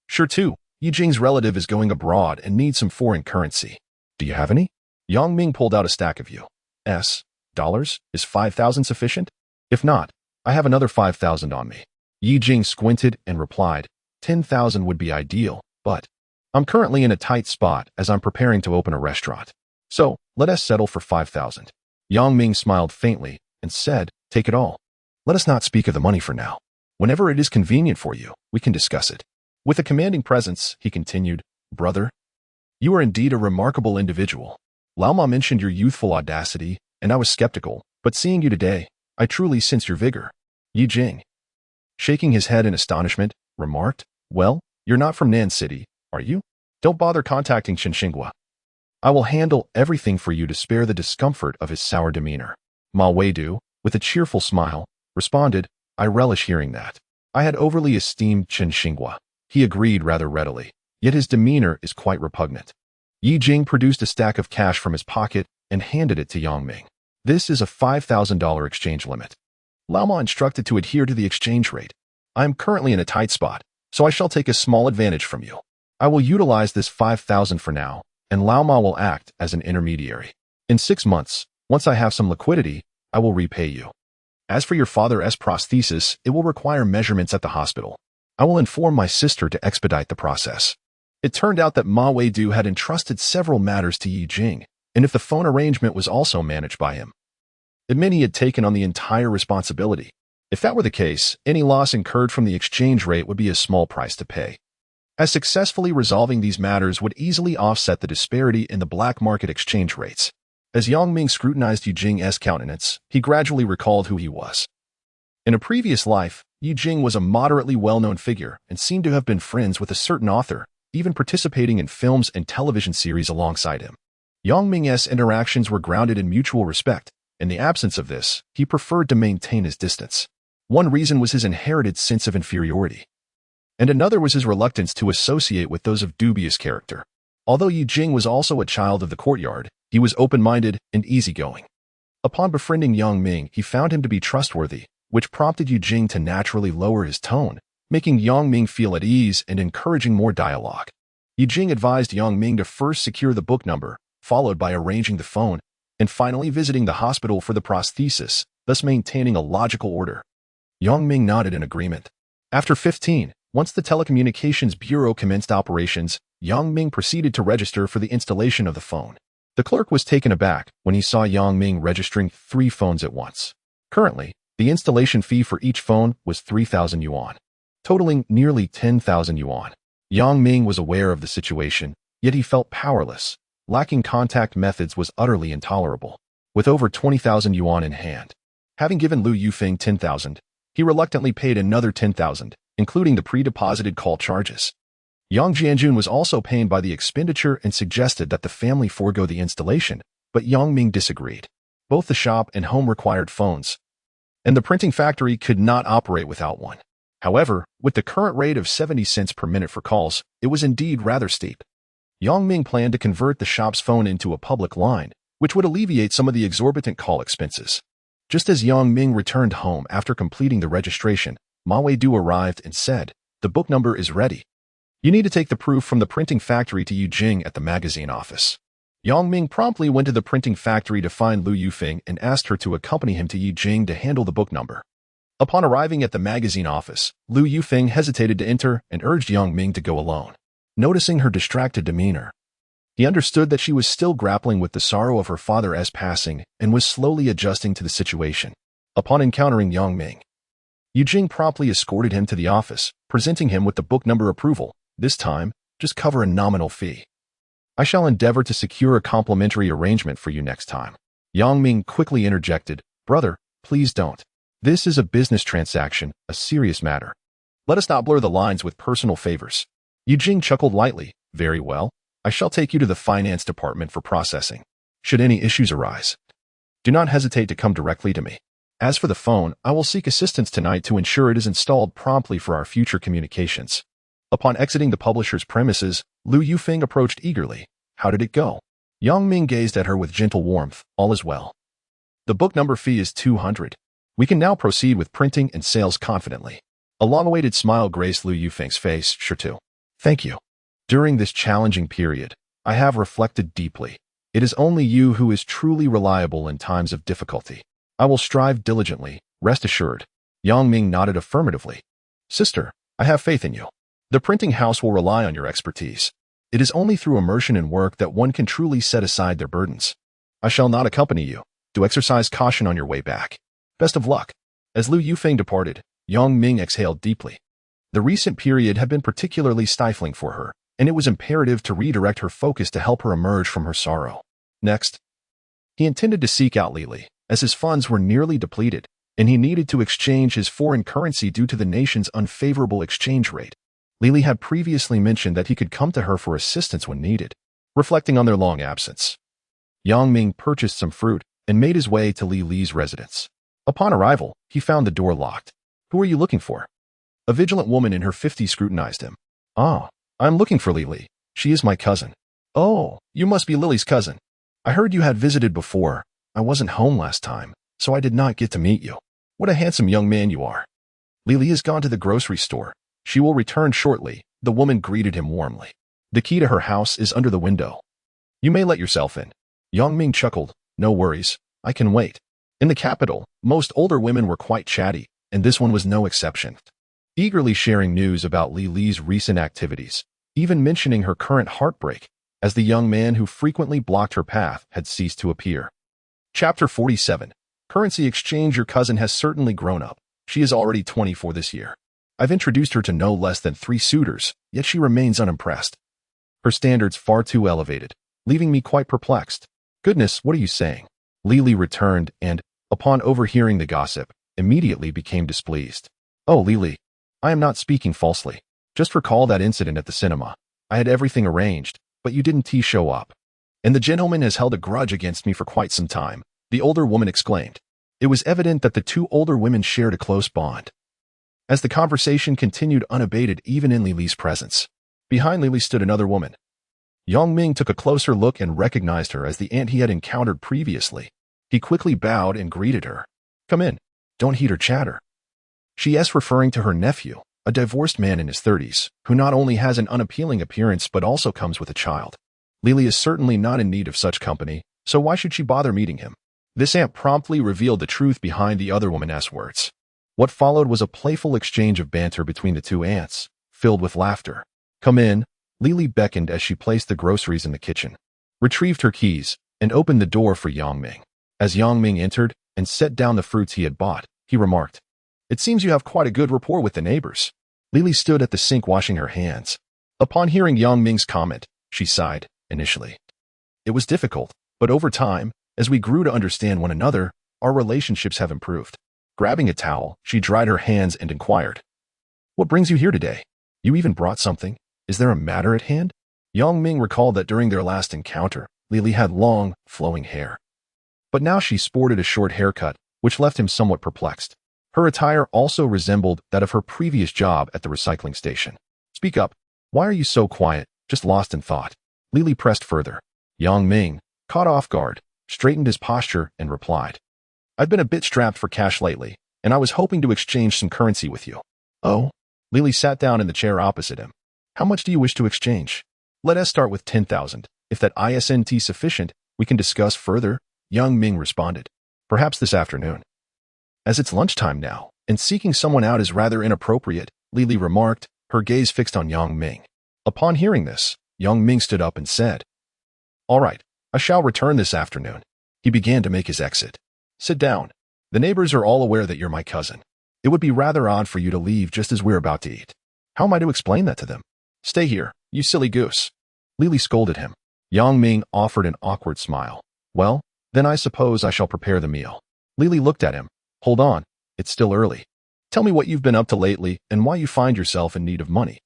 "Sure too, Yu Jing's relative is going abroad and needs some foreign currency. Do you have any?" Yang Ming pulled out a stack of U.S. dollars. "Is 5,000 sufficient? If not, I have another 5,000 on me." Yu Jing squinted and replied, 10,000 would be ideal, but I'm currently in a tight spot as I'm preparing to open a restaurant. So, let us settle for 5,000. Yang Ming smiled faintly and said, "Take it all. Let us not speak of the money for now. Whenever it is convenient for you, we can discuss it." With a commanding presence, he continued, "Brother, you are indeed a remarkable individual. Lao Ma mentioned your youthful audacity, and I was skeptical, but seeing you today, I truly sense your vigor." Yu Jing, shaking his head in astonishment, remarked, "Well, you're not from Nan City, are you?" Don't bother contacting Xinxingua. I will handle everything for you to spare the discomfort of his sour demeanor. Ma Weidu, with a cheerful smile, responded, I relish hearing that. I had overly esteemed Xinxingua. He agreed rather readily, yet his demeanor is quite repugnant. Yi Jing produced a stack of cash from his pocket and handed it to Yang Ming. This is a $5,000 exchange limit. Lao Ma instructed to adhere to the exchange rate. I am currently in a tight spot, so I shall take a small advantage from you. I will utilize this 5,000 for now, and Lao Ma will act as an intermediary. In 6 months, once I have some liquidity, I will repay you. As for your father's prosthesis, it will require measurements at the hospital. I will inform my sister to expedite the process. It turned out that Ma Weidu had entrusted several matters to Yi Jing, and if the phone arrangement was also managed by him, it meant he had taken on the entire responsibility. If that were the case, any loss incurred from the exchange rate would be a small price to pay, as successfully resolving these matters would easily offset the disparity in the black market exchange rates. As Yang Ming scrutinized Yi Jing's countenance, he gradually recalled who he was. In a previous life, Yi Jing was a moderately well-known figure and seemed to have been friends with a certain author, even participating in films and television series alongside him. Yang Ming's interactions were grounded in mutual respect. In the absence of this, he preferred to maintain his distance. One reason was his inherited sense of inferiority, and another was his reluctance to associate with those of dubious character. Although Yi Jing was also a child of the courtyard, he was open-minded and easygoing. Upon befriending Yang Ming, he found him to be trustworthy, which prompted Yi Jing to naturally lower his tone, making Yang Ming feel at ease and encouraging more dialogue. Yi Jing advised Yang Ming to first secure the book number, followed by arranging the phone, and finally visiting the hospital for the prosthesis, thus maintaining a logical order. Yang Ming nodded in agreement. After 15, once the Telecommunications Bureau commenced operations, Yang Ming proceeded to register for the installation of the phone. The clerk was taken aback when he saw Yang Ming registering 3 phones at once. Currently, the installation fee for each phone was 3,000 yuan, totaling nearly 10,000 yuan. Yang Ming was aware of the situation, yet he felt powerless. Lacking contact methods was utterly intolerable. With over 20,000 yuan in hand, having given Lu Yufeng 10,000, he reluctantly paid another 10,000, including the pre-deposited call charges. Yang Jianjun was also pained by the expenditure and suggested that the family forego the installation, but Yang Ming disagreed. Both the shop and home required phones, and the printing factory could not operate without one. However, with the current rate of 70 cents per minute for calls, it was indeed rather steep. Yang Ming planned to convert the shop's phone into a public line, which would alleviate some of the exorbitant call expenses. Just as Yang Ming returned home after completing the registration, Ma Weidu arrived and said, "The book number is ready. You need to take the proof from the printing factory to Yi Jing at the magazine office." Yang Ming promptly went to the printing factory to find Lu Yufeng and asked her to accompany him to Yi Jing to handle the book number. Upon arriving at the magazine office, Lu Yufeng hesitated to enter and urged Yang Ming to go alone. Noticing her distracted demeanor, he understood that she was still grappling with the sorrow of her father's passing and was slowly adjusting to the situation. Upon encountering Yang Ming, Yi Jing promptly escorted him to the office, presenting him with the book number approval. This time, just cover a nominal fee. I shall endeavor to secure a complimentary arrangement for you next time. Yang Ming quickly interjected, "Brother, please don't. This is a business transaction, a serious matter. Let us not blur the lines with personal favors." Yi Jing chuckled lightly. "Very well. I shall take you to the finance department for processing. Should any issues arise, do not hesitate to come directly to me. As for the phone, I will seek assistance tonight to ensure it is installed promptly for our future communications." Upon exiting the publisher's premises, Lu Yufeng approached eagerly. "How did it go?" Yang Ming gazed at her with gentle warmth. "All is well. The book number fee is 200. We can now proceed with printing and sales confidently." A long-awaited smile graced Lu Yufeng's face. "Sure too. Thank you. During this challenging period, I have reflected deeply. It is only you who is truly reliable in times of difficulty. I will strive diligently, rest assured." Yang Ming nodded affirmatively. "Sister, I have faith in you. The printing house will rely on your expertise. It is only through immersion in work that one can truly set aside their burdens. I shall not accompany you. Do exercise caution on your way back. Best of luck." As Lu Yufeng departed, Yang Ming exhaled deeply. The recent period had been particularly stifling for her, and it was imperative to redirect her focus to help her emerge from her sorrow. Next, he intended to seek out Lili, as his funds were nearly depleted, and he needed to exchange his foreign currency due to the nation's unfavorable exchange rate. Lily had previously mentioned that he could come to her for assistance when needed. Reflecting on their long absence, Ming purchased some fruit and made his way to Li's residence. Upon arrival, he found the door locked. "Who are you looking for?" A vigilant woman in her 50s scrutinized him. "Ah, I'm looking for Li. She is my cousin." "Oh, you must be Lily's cousin. I heard you had visited before. I wasn't home last time, so I did not get to meet you. What a handsome young man you are." "Lily has gone to the grocery store. She will return shortly," the woman greeted him warmly. "The key to her house is under the window. You may let yourself in." Ming chuckled. "No worries, I can wait." In the capital, most older women were quite chatty, and this one was no exception. Eagerly sharing news about Li's recent activities, even mentioning her current heartbreak, as the young man who frequently blocked her path had ceased to appear. Chapter 47. Currency exchange. Your cousin has certainly grown up. She is already 24 this year. I've introduced her to no less than 3 suitors, yet she remains unimpressed. Her standards far too elevated, leaving me quite perplexed. "Goodness, what are you saying?" Lily returned and, upon overhearing the gossip, immediately became displeased. "Oh, Lily, I am not speaking falsely. Just recall that incident at the cinema. I had everything arranged, but you didn't show up. And the gentleman has held a grudge against me for quite some time," the older woman exclaimed. It was evident that the 2 older women shared a close bond. As the conversation continued unabated even in Lily's presence, behind Lily stood another woman. Ming took a closer look and recognized her as the aunt he had encountered previously. He quickly bowed and greeted her. "Come in. Don't heed her chatter." She is referring to her nephew, a divorced man in his 30s, who not only has an unappealing appearance but also comes with a child. Lily is certainly not in need of such company, so why should she bother meeting him? This aunt promptly revealed the truth behind the other woman's words. What followed was a playful exchange of banter between the 2 aunts, filled with laughter. "Come in," Lily beckoned as she placed the groceries in the kitchen, retrieved her keys, and opened the door for Ming. As Ming entered and set down the fruits he had bought, he remarked, "It seems you have quite a good rapport with the neighbors." Lily stood at the sink washing her hands. Upon hearing Ming's comment, she sighed. Initially, it was difficult, but over time, as we grew to understand one another, our relationships have improved. Grabbing a towel, she dried her hands and inquired, "What brings you here today? You even brought something. Is there a matter at hand?" Ming recalled that during their last encounter, Lily had long, flowing hair. But now she sported a short haircut, which left him somewhat perplexed. Her attire also resembled that of her previous job at the recycling station. "Speak up. Why are you so quiet, just lost in thought?" Lily pressed further. Ming, caught off guard, straightened his posture and replied, "I've been a bit strapped for cash lately, and I was hoping to exchange some currency with you." "Oh?" Lily sat down in the chair opposite him. "How much do you wish to exchange?" "Let us start with 10,000. If that isn't sufficient, we can discuss further," Ming responded. "Perhaps this afternoon." "As it's lunchtime now, and seeking someone out is rather inappropriate," Lily remarked, her gaze fixed on Ming. Upon hearing this, Ming stood up and said, "All right, I shall return this afternoon." He began to make his exit. "Sit down. The neighbors are all aware that you're my cousin. It would be rather odd for you to leave just as we're about to eat. How am I to explain that to them?" "Stay here, you silly goose." Lily scolded him. Ming offered an awkward smile. "Well, then I suppose I shall prepare the meal." Lily looked at him. "Hold on, it's still early. Tell me what you've been up to lately and why you find yourself in need of money."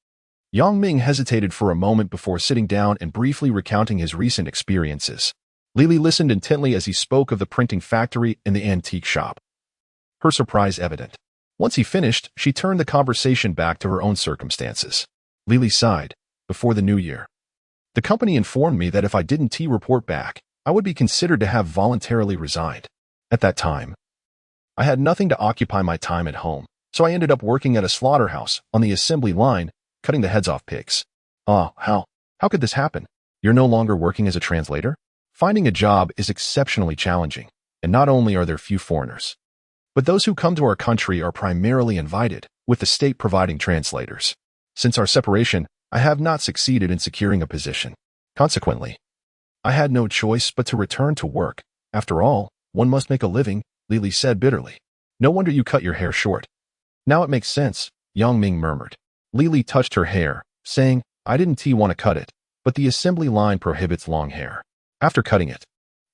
Ming hesitated for a moment before sitting down and briefly recounting his recent experiences. Lily listened intently as he spoke of the printing factory and the antique shop. Her surprise evident. Once he finished, she turned the conversation back to her own circumstances. Lily sighed. "Before the new year, the company informed me that if I didn't report back, I would be considered to have voluntarily resigned. At that time, I had nothing to occupy my time at home, so I ended up working at a slaughterhouse on the assembly line, cutting the heads off pigs." "Ah, how could this happen? You're no longer working as a translator?" Finding a job is exceptionally challenging, and not only are there few foreigners, but those who come to our country are primarily invited, with the state providing translators. Since our separation, I have not succeeded in securing a position. Consequently, I had no choice but to return to work. After all, one must make a living, Lily said bitterly. "No wonder you cut your hair short." "Now it makes sense," Ming murmured. Lily touched her hair, saying, "I didn't want to cut it, but the assembly line prohibits long hair. After cutting it,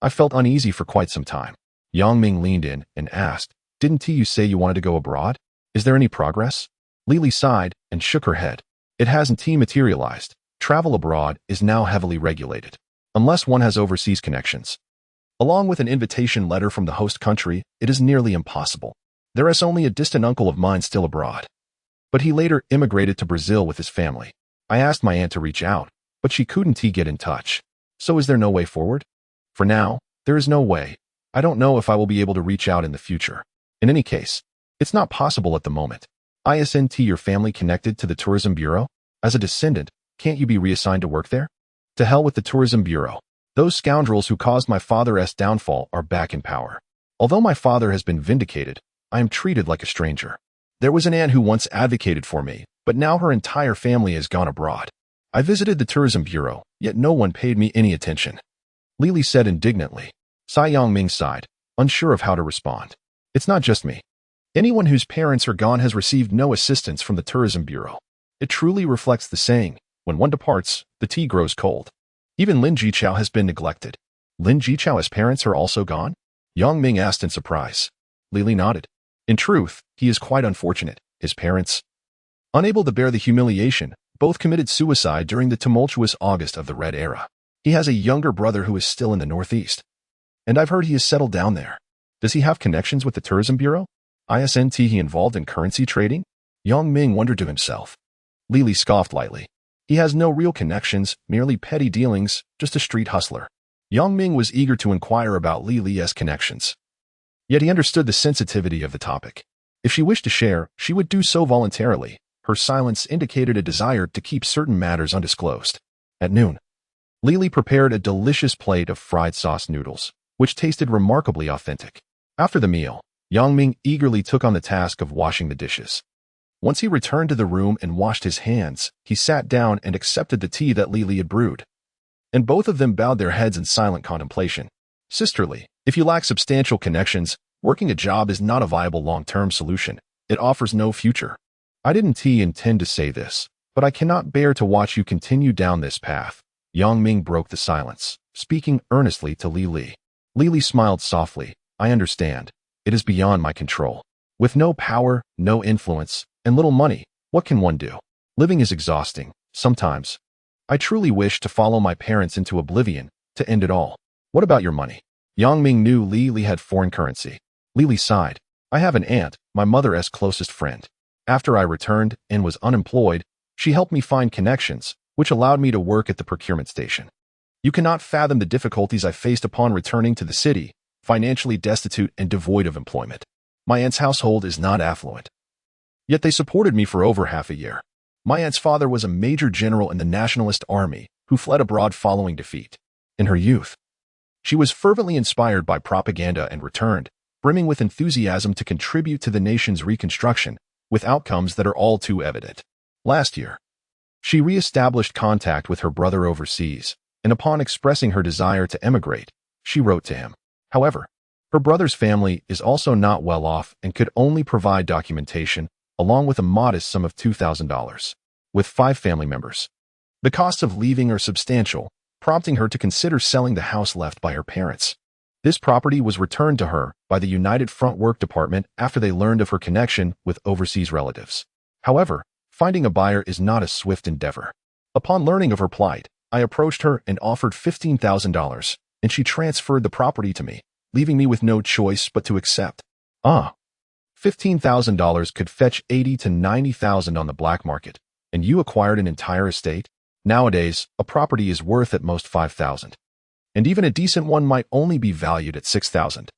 I felt uneasy for quite some time." Ming leaned in and asked, "Didn't you say you wanted to go abroad? Is there any progress?" Lily sighed and shook her head. It hasn't materialized. Travel abroad is now heavily regulated, unless one has overseas connections. Along with an invitation letter from the host country, it is nearly impossible. There is only a distant uncle of mine still abroad, but he later immigrated to Brazil with his family. I asked my aunt to reach out, but she couldn't get in touch. So is there no way forward? For now, there is no way. I don't know if I will be able to reach out in the future. In any case, it's not possible at the moment. Isn't your family connected to the Tourism Bureau? As a descendant, can't you be reassigned to work there? To hell with the Tourism Bureau. Those scoundrels who caused my father's downfall are back in power. Although my father has been vindicated, I am treated like a stranger. There was an aunt who once advocated for me, but now her entire family has gone abroad. I visited the Tourism Bureau, yet no one paid me any attention. Lily said indignantly. Ming sighed, unsure of how to respond. It's not just me. Anyone whose parents are gone has received no assistance from the Tourism Bureau. It truly reflects the saying, when one departs, the tea grows cold. Even Lin Jichao has been neglected. Lin Jichao's parents are also gone? Ming asked in surprise. Lily nodded. In truth, he is quite unfortunate. His parents, unable to bear the humiliation, both committed suicide during the tumultuous August of the Red Era. He has a younger brother who is still in the Northeast. And I've heard he has settled down there. Does he have connections with the Tourism Bureau? Isn't he involved in currency trading? Ming wondered to himself. Lily scoffed lightly. He has no real connections, merely petty dealings, just a street hustler. Ming was eager to inquire about Lily's connections. Yet he understood the sensitivity of the topic. If she wished to share, she would do so voluntarily. Her silence indicated a desire to keep certain matters undisclosed. At noon, Lily prepared a delicious plate of fried sauce noodles, which tasted remarkably authentic. After the meal, Ming eagerly took on the task of washing the dishes. Once he returned to the room and washed his hands, he sat down and accepted the tea that Lily had brewed. And both of them bowed their heads in silent contemplation. Sisterly, if you lack substantial connections, working a job is not a viable long-term solution. It offers no future. I didn't intend to say this, but I cannot bear to watch you continue down this path. Ming broke the silence, speaking earnestly to Lily. Lily smiled softly. I understand. It is beyond my control. With no power, no influence, and little money, what can one do? Living is exhausting, sometimes. I truly wish to follow my parents into oblivion, to end it all. What about your money? Ming knew Lily had foreign currency. Lily sighed. I have an aunt, my mother's closest friend. After I returned and was unemployed, she helped me find connections, which allowed me to work at the procurement station. You cannot fathom the difficulties I faced upon returning to the city, financially destitute and devoid of employment. My aunt's household is not affluent. Yet they supported me for over half a year. My aunt's father was a major general in the nationalist army who fled abroad following defeat. In her youth, she was fervently inspired by propaganda and returned, brimming with enthusiasm to contribute to the nation's reconstruction, with outcomes that are all too evident. Last year, she re-established contact with her brother overseas, and upon expressing her desire to emigrate, she wrote to him. However, her brother's family is also not well off and could only provide documentation, along with a modest sum of $2,000, with 5 family members. The costs of leaving are substantial, prompting her to consider selling the house left by her parents. This property was returned to her by the United Front Work Department after they learned of her connection with overseas relatives. However, finding a buyer is not a swift endeavor. Upon learning of her plight, I approached her and offered $15,000, and she transferred the property to me, leaving me with no choice but to accept. $15,000 could fetch $80,000 to $90,000 on the black market, and you acquired an entire estate? Nowadays, a property is worth at most $5,000. And even a decent one might only be valued at $6,000.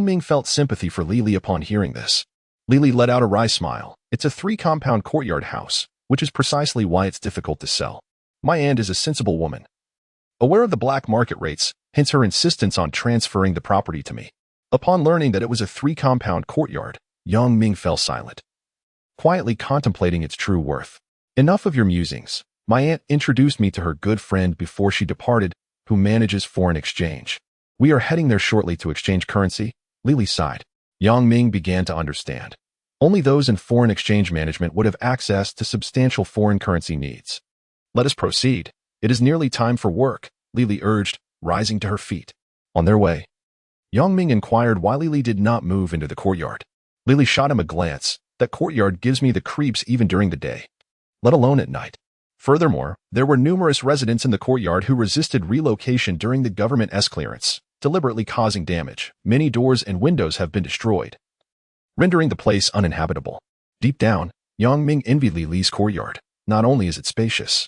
Ming felt sympathy for Lily upon hearing this. Lily let out a wry smile. It's a 3-compound courtyard house, which is precisely why it's difficult to sell. My aunt is a sensible woman, aware of the black market rates, hence her insistence on transferring the property to me. Upon learning that it was a 3-compound courtyard, Ming fell silent, quietly contemplating its true worth. Enough of your musings. My aunt introduced me to her good friend before she departed, who manages foreign exchange. We are heading there shortly to exchange currency. Lily sighed. Ming began to understand. Only those in foreign exchange management would have access to substantial foreign currency needs. Let us proceed. It is nearly time for work, Lily urged, rising to her feet. On their way, Ming inquired why Lily did not move into the courtyard. Lily shot him a glance. That courtyard gives me the creeps even during the day. let alone at night. Furthermore, there were numerous residents in the courtyard who resisted relocation during the government clearance, deliberately causing damage. Many doors and windows have been destroyed, rendering the place uninhabitable. Deep down, Ming envied Li's courtyard. Not only is it spacious,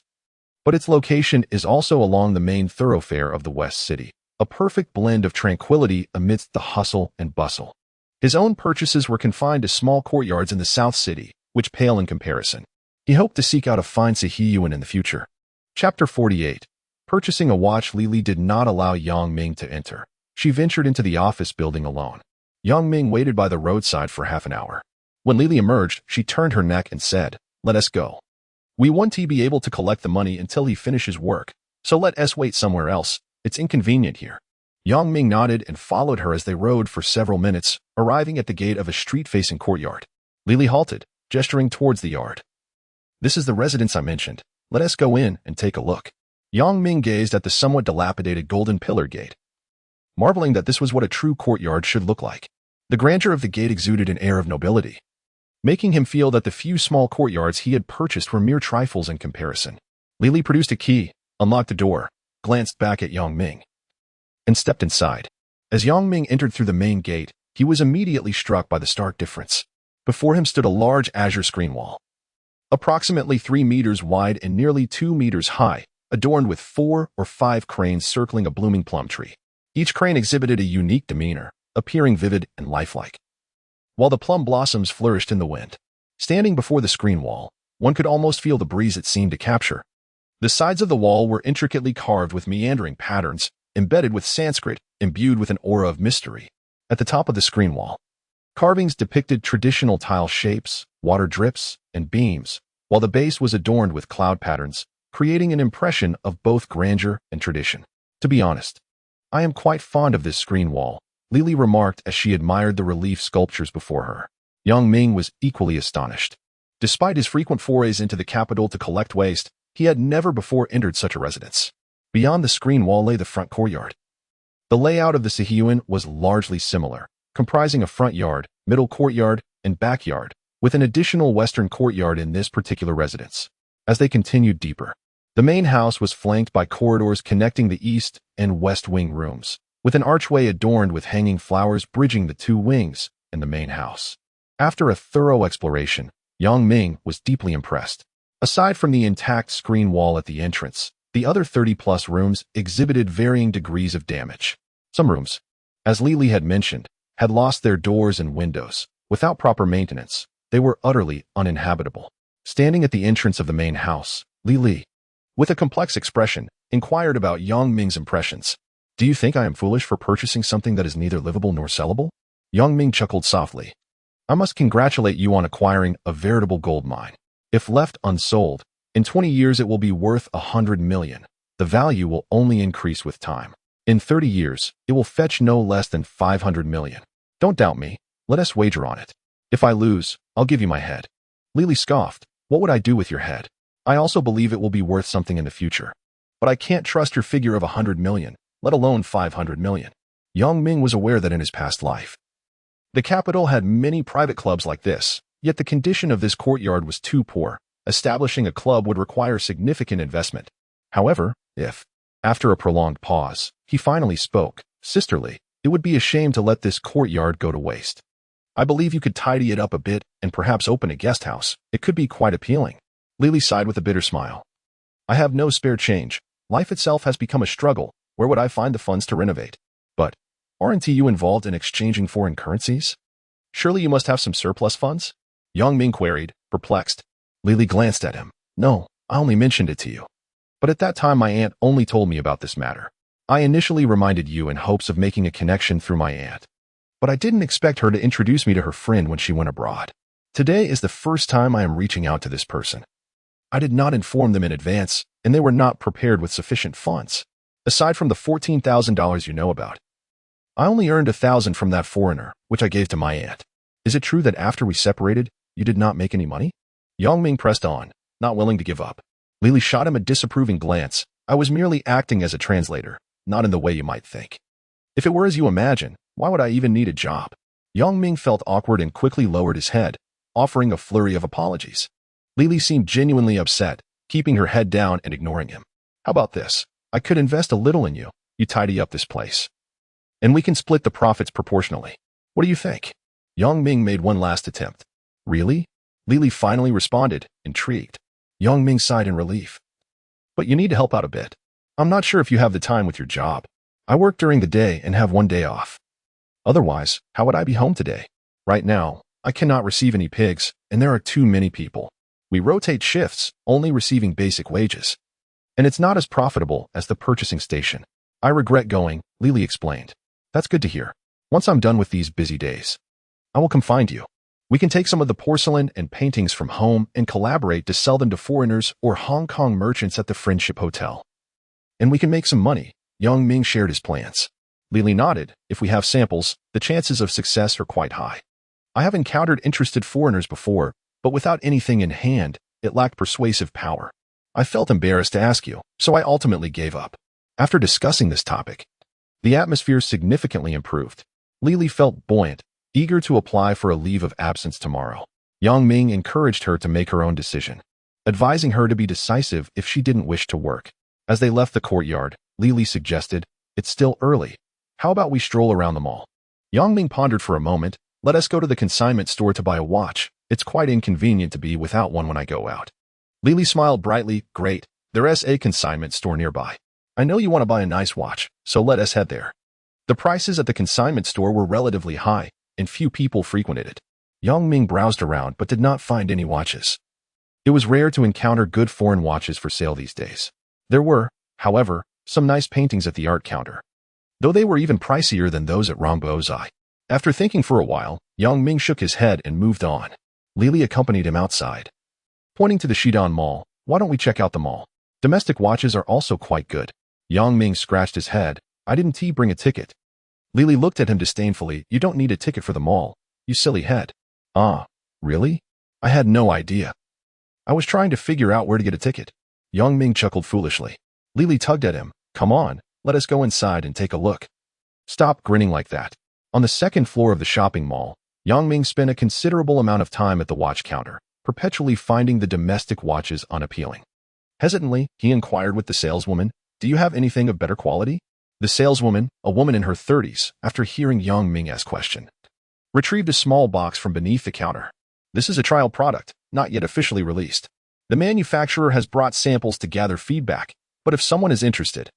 but its location is also along the main thoroughfare of the West City, a perfect blend of tranquility amidst the hustle and bustle. His own purchases were confined to small courtyards in the South City, which pale in comparison. He hoped to seek out a fine siheyuan in the future. Chapter 48. Purchasing a watch. Li did not allow Ming to enter. She ventured into the office building alone. Ming waited by the roadside for half an hour. When Li emerged, she turned her neck and said, "Let us go. We want to be able to collect the money until he finishes work, so let us wait somewhere else. It's inconvenient here." Ming nodded and followed her as they rode for several minutes, arriving at the gate of a street-facing courtyard. Li halted, gesturing towards the yard. "This is the residence I mentioned. Let us go in and take a look." Ming gazed at the somewhat dilapidated golden pillar gate, marveling that this was what a true courtyard should look like. The grandeur of the gate exuded an air of nobility, making him feel that the few small courtyards he had purchased were mere trifles in comparison. Li produced a key, unlocked the door, glanced back at Ming, and stepped inside. As Ming entered through the main gate, he was immediately struck by the stark difference. Before him stood a large azure screen wall, approximately 3 meters wide and nearly 2 meters high, adorned with 4 or 5 cranes circling a blooming plum tree. Each crane exhibited a unique demeanor, appearing vivid and lifelike, while the plum blossoms flourished in the wind. Standing before the screen wall, one could almost feel the breeze it seemed to capture. The sides of the wall were intricately carved with meandering patterns, embedded with Sanskrit, imbued with an aura of mystery. At the top of the screen wall, carvings depicted traditional tile shapes, water drips, and beams, while the base was adorned with cloud patterns, creating an impression of both grandeur and tradition. "To be honest, I am quite fond of this screen wall," Li remarked as she admired the relief sculptures before her. Ming was equally astonished. Despite his frequent forays into the capital to collect waste, he had never before entered such a residence. Beyond the screen wall lay the front courtyard. The layout of the siheyuan was largely similar, comprising a front yard, middle courtyard, and backyard, with an additional western courtyard in this particular residence. As they continued deeper, the main house was flanked by corridors connecting the east and west wing rooms, with an archway adorned with hanging flowers bridging the 2 wings and the main house. After a thorough exploration, Ming was deeply impressed. Aside from the intact screen wall at the entrance, the other 30-plus rooms exhibited varying degrees of damage. Some rooms, as Li had mentioned, had lost their doors and windows. Without proper maintenance, they were utterly uninhabitable. Standing at the entrance of the main house, Li, with a complex expression, inquired about Ming's impressions. "Do you think I am foolish for purchasing something that is neither livable nor sellable?" Ming chuckled softly. "I must congratulate you on acquiring a veritable gold mine. If left unsold, in 20 years it will be worth 100 million. The value will only increase with time. In 30 years, it will fetch no less than 500 million. Don't doubt me. Let us wager on it. If I lose, I'll give you my head." Li scoffed. "What would I do with your head? I also believe it will be worth something in the future. But I can't trust your figure of 100 million, let alone 500 million. Ming was aware that in his past life, the capital had many private clubs like this, yet the condition of this courtyard was too poor. Establishing a club would require significant investment. However, if, after a prolonged pause, he finally spoke, "Sisterly, it would be a shame to let this courtyard go to waste. I believe you could tidy it up a bit and perhaps open a guest house. It could be quite appealing." Li sighed with a bitter smile. "I have no spare change. Life itself has become a struggle. Where would I find the funds to renovate? But aren't you involved in exchanging foreign currencies? Surely you must have some surplus funds?" Ming queried, perplexed. Li glanced at him. "No, I only mentioned it to you. But at that time my aunt only told me about this matter. I initially reminded you in hopes of making a connection through my aunt. But I didn't expect her to introduce me to her friend when she went abroad. Today is the first time I am reaching out to this person. I did not inform them in advance, and they were not prepared with sufficient funds. Aside from the $14,000 you know about, I only earned 1,000 from that foreigner, which I gave to my aunt. Is it true that after we separated, you did not make any money?" Ming pressed on, not willing to give up. Li shot him a disapproving glance. "I was merely acting as a translator, not in the way you might think. If it were as you imagine, why would I even need a job?" Ming felt awkward and quickly lowered his head, offering a flurry of apologies. Lily seemed genuinely upset, keeping her head down and ignoring him. How about this? I could invest a little in you. You tidy up this place. And we can split the profits proportionally. What do you think? Yang Ming made one last attempt. Really? Lily finally responded, intrigued. Yang Ming sighed in relief. But you need to help out a bit. I'm not sure if you have the time with your job. I work during the day and have one day off. Otherwise, how would I be home today? Right now, I cannot receive any pigs, and there are too many people. We rotate shifts, only receiving basic wages. And it's not as profitable as the purchasing station. I regret going, Lily explained. That's good to hear. Once I'm done with these busy days, I will come find you. We can take some of the porcelain and paintings from home and collaborate to sell them to foreigners or Hong Kong merchants at the Friendship Hotel. And we can make some money. Yang Ming shared his plans. Lily nodded. If we have samples, the chances of success are quite high. I have encountered interested foreigners before, but without anything in hand, it lacked persuasive power. I felt embarrassed to ask you, so I ultimately gave up. After discussing this topic, the atmosphere significantly improved. Lily felt buoyant, eager to apply for a leave of absence tomorrow. Yang Ming encouraged her to make her own decision, advising her to be decisive if she didn't wish to work. As they left the courtyard, Lily suggested, "It's still early. How about we stroll around the mall?" Yang Ming pondered for a moment. "Let us go to the consignment store to buy a watch. It's quite inconvenient to be without one when I go out." Lily smiled brightly. "Great. There's a consignment store nearby. I know you want to buy a nice watch, so let us head there." The prices at the consignment store were relatively high, and few people frequented it. Yang Ming browsed around but did not find any watches. It was rare to encounter good foreign watches for sale these days. There were, however, some nice paintings at the art counter, though they were even pricier than those at Rambozai. After thinking for a while, Yang Ming shook his head and moved on. Lily accompanied him outside. Pointing to the Shidong Mall, "Why don't we check out the mall? Domestic watches are also quite good." Yang Ming scratched his head. "I didn't bring a ticket." Lily looked at him disdainfully. "You don't need a ticket for the mall, you silly head." "Ah, really? I had no idea. I was trying to figure out where to get a ticket." Yang Ming chuckled foolishly. Lily tugged at him. "Come on, let us go inside and take a look." "Stop grinning like that." On the second floor of the shopping mall, Yang Ming spent a considerable amount of time at the watch counter, perpetually finding the domestic watches unappealing. Hesitantly, he inquired with the saleswoman, "Do you have anything of better quality?" The saleswoman, a woman in her 30s, after hearing Yang Ming's question, retrieved a small box from beneath the counter. "This is a trial product, not yet officially released. The manufacturer has brought samples to gather feedback, but if someone is interested,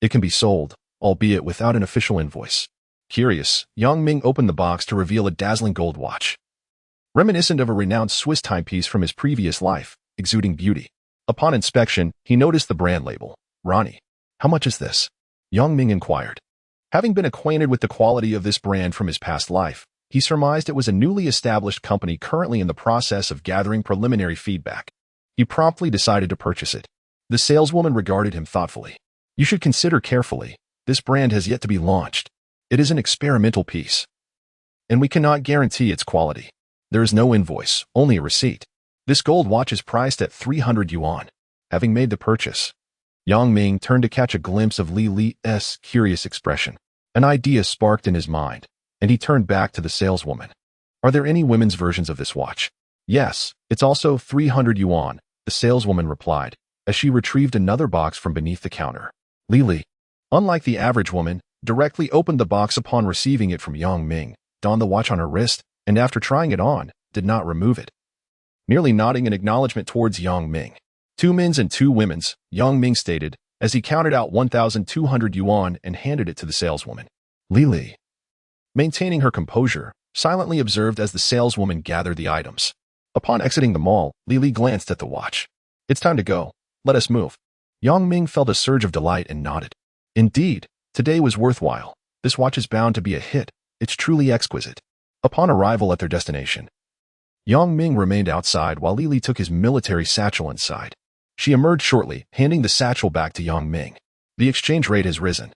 it can be sold, albeit without an official invoice." Curious, Yang Ming opened the box to reveal a dazzling gold watch, reminiscent of a renowned Swiss timepiece from his previous life, exuding beauty. Upon inspection, he noticed the brand label, Ronnie. "How much is this?" Yang Ming inquired. Having been acquainted with the quality of this brand from his past life, he surmised it was a newly established company currently in the process of gathering preliminary feedback. He promptly decided to purchase it. The saleswoman regarded him thoughtfully. "You should consider carefully. This brand has yet to be launched. It is an experimental piece, and we cannot guarantee its quality. There is no invoice, only a receipt. This gold watch is priced at 300 yuan. Having made the purchase, Yang Ming turned to catch a glimpse of Li Li's curious expression. An idea sparked in his mind, and he turned back to the saleswoman. "Are there any women's versions of this watch?" "Yes, it's also 300 yuan, the saleswoman replied, as she retrieved another box from beneath the counter. Li, unlike the average woman, directly opened the box upon receiving it from Yang Ming, donned the watch on her wrist, and after trying it on, did not remove it. Merely nodding in acknowledgement towards Yang Ming. "Two men's and two women's," Yang Ming stated, as he counted out 1,200 yuan and handed it to the saleswoman. Li, maintaining her composure, silently observed as the saleswoman gathered the items. Upon exiting the mall, Li glanced at the watch. "It's time to go. Let us move." Yang Ming felt a surge of delight and nodded. Indeed, today was worthwhile. This watch is bound to be a hit. It's truly exquisite. Upon arrival at their destination, Yang Ming remained outside while Li took his military satchel inside. She emerged shortly, handing the satchel back to Yang Ming. "The exchange rate has risen.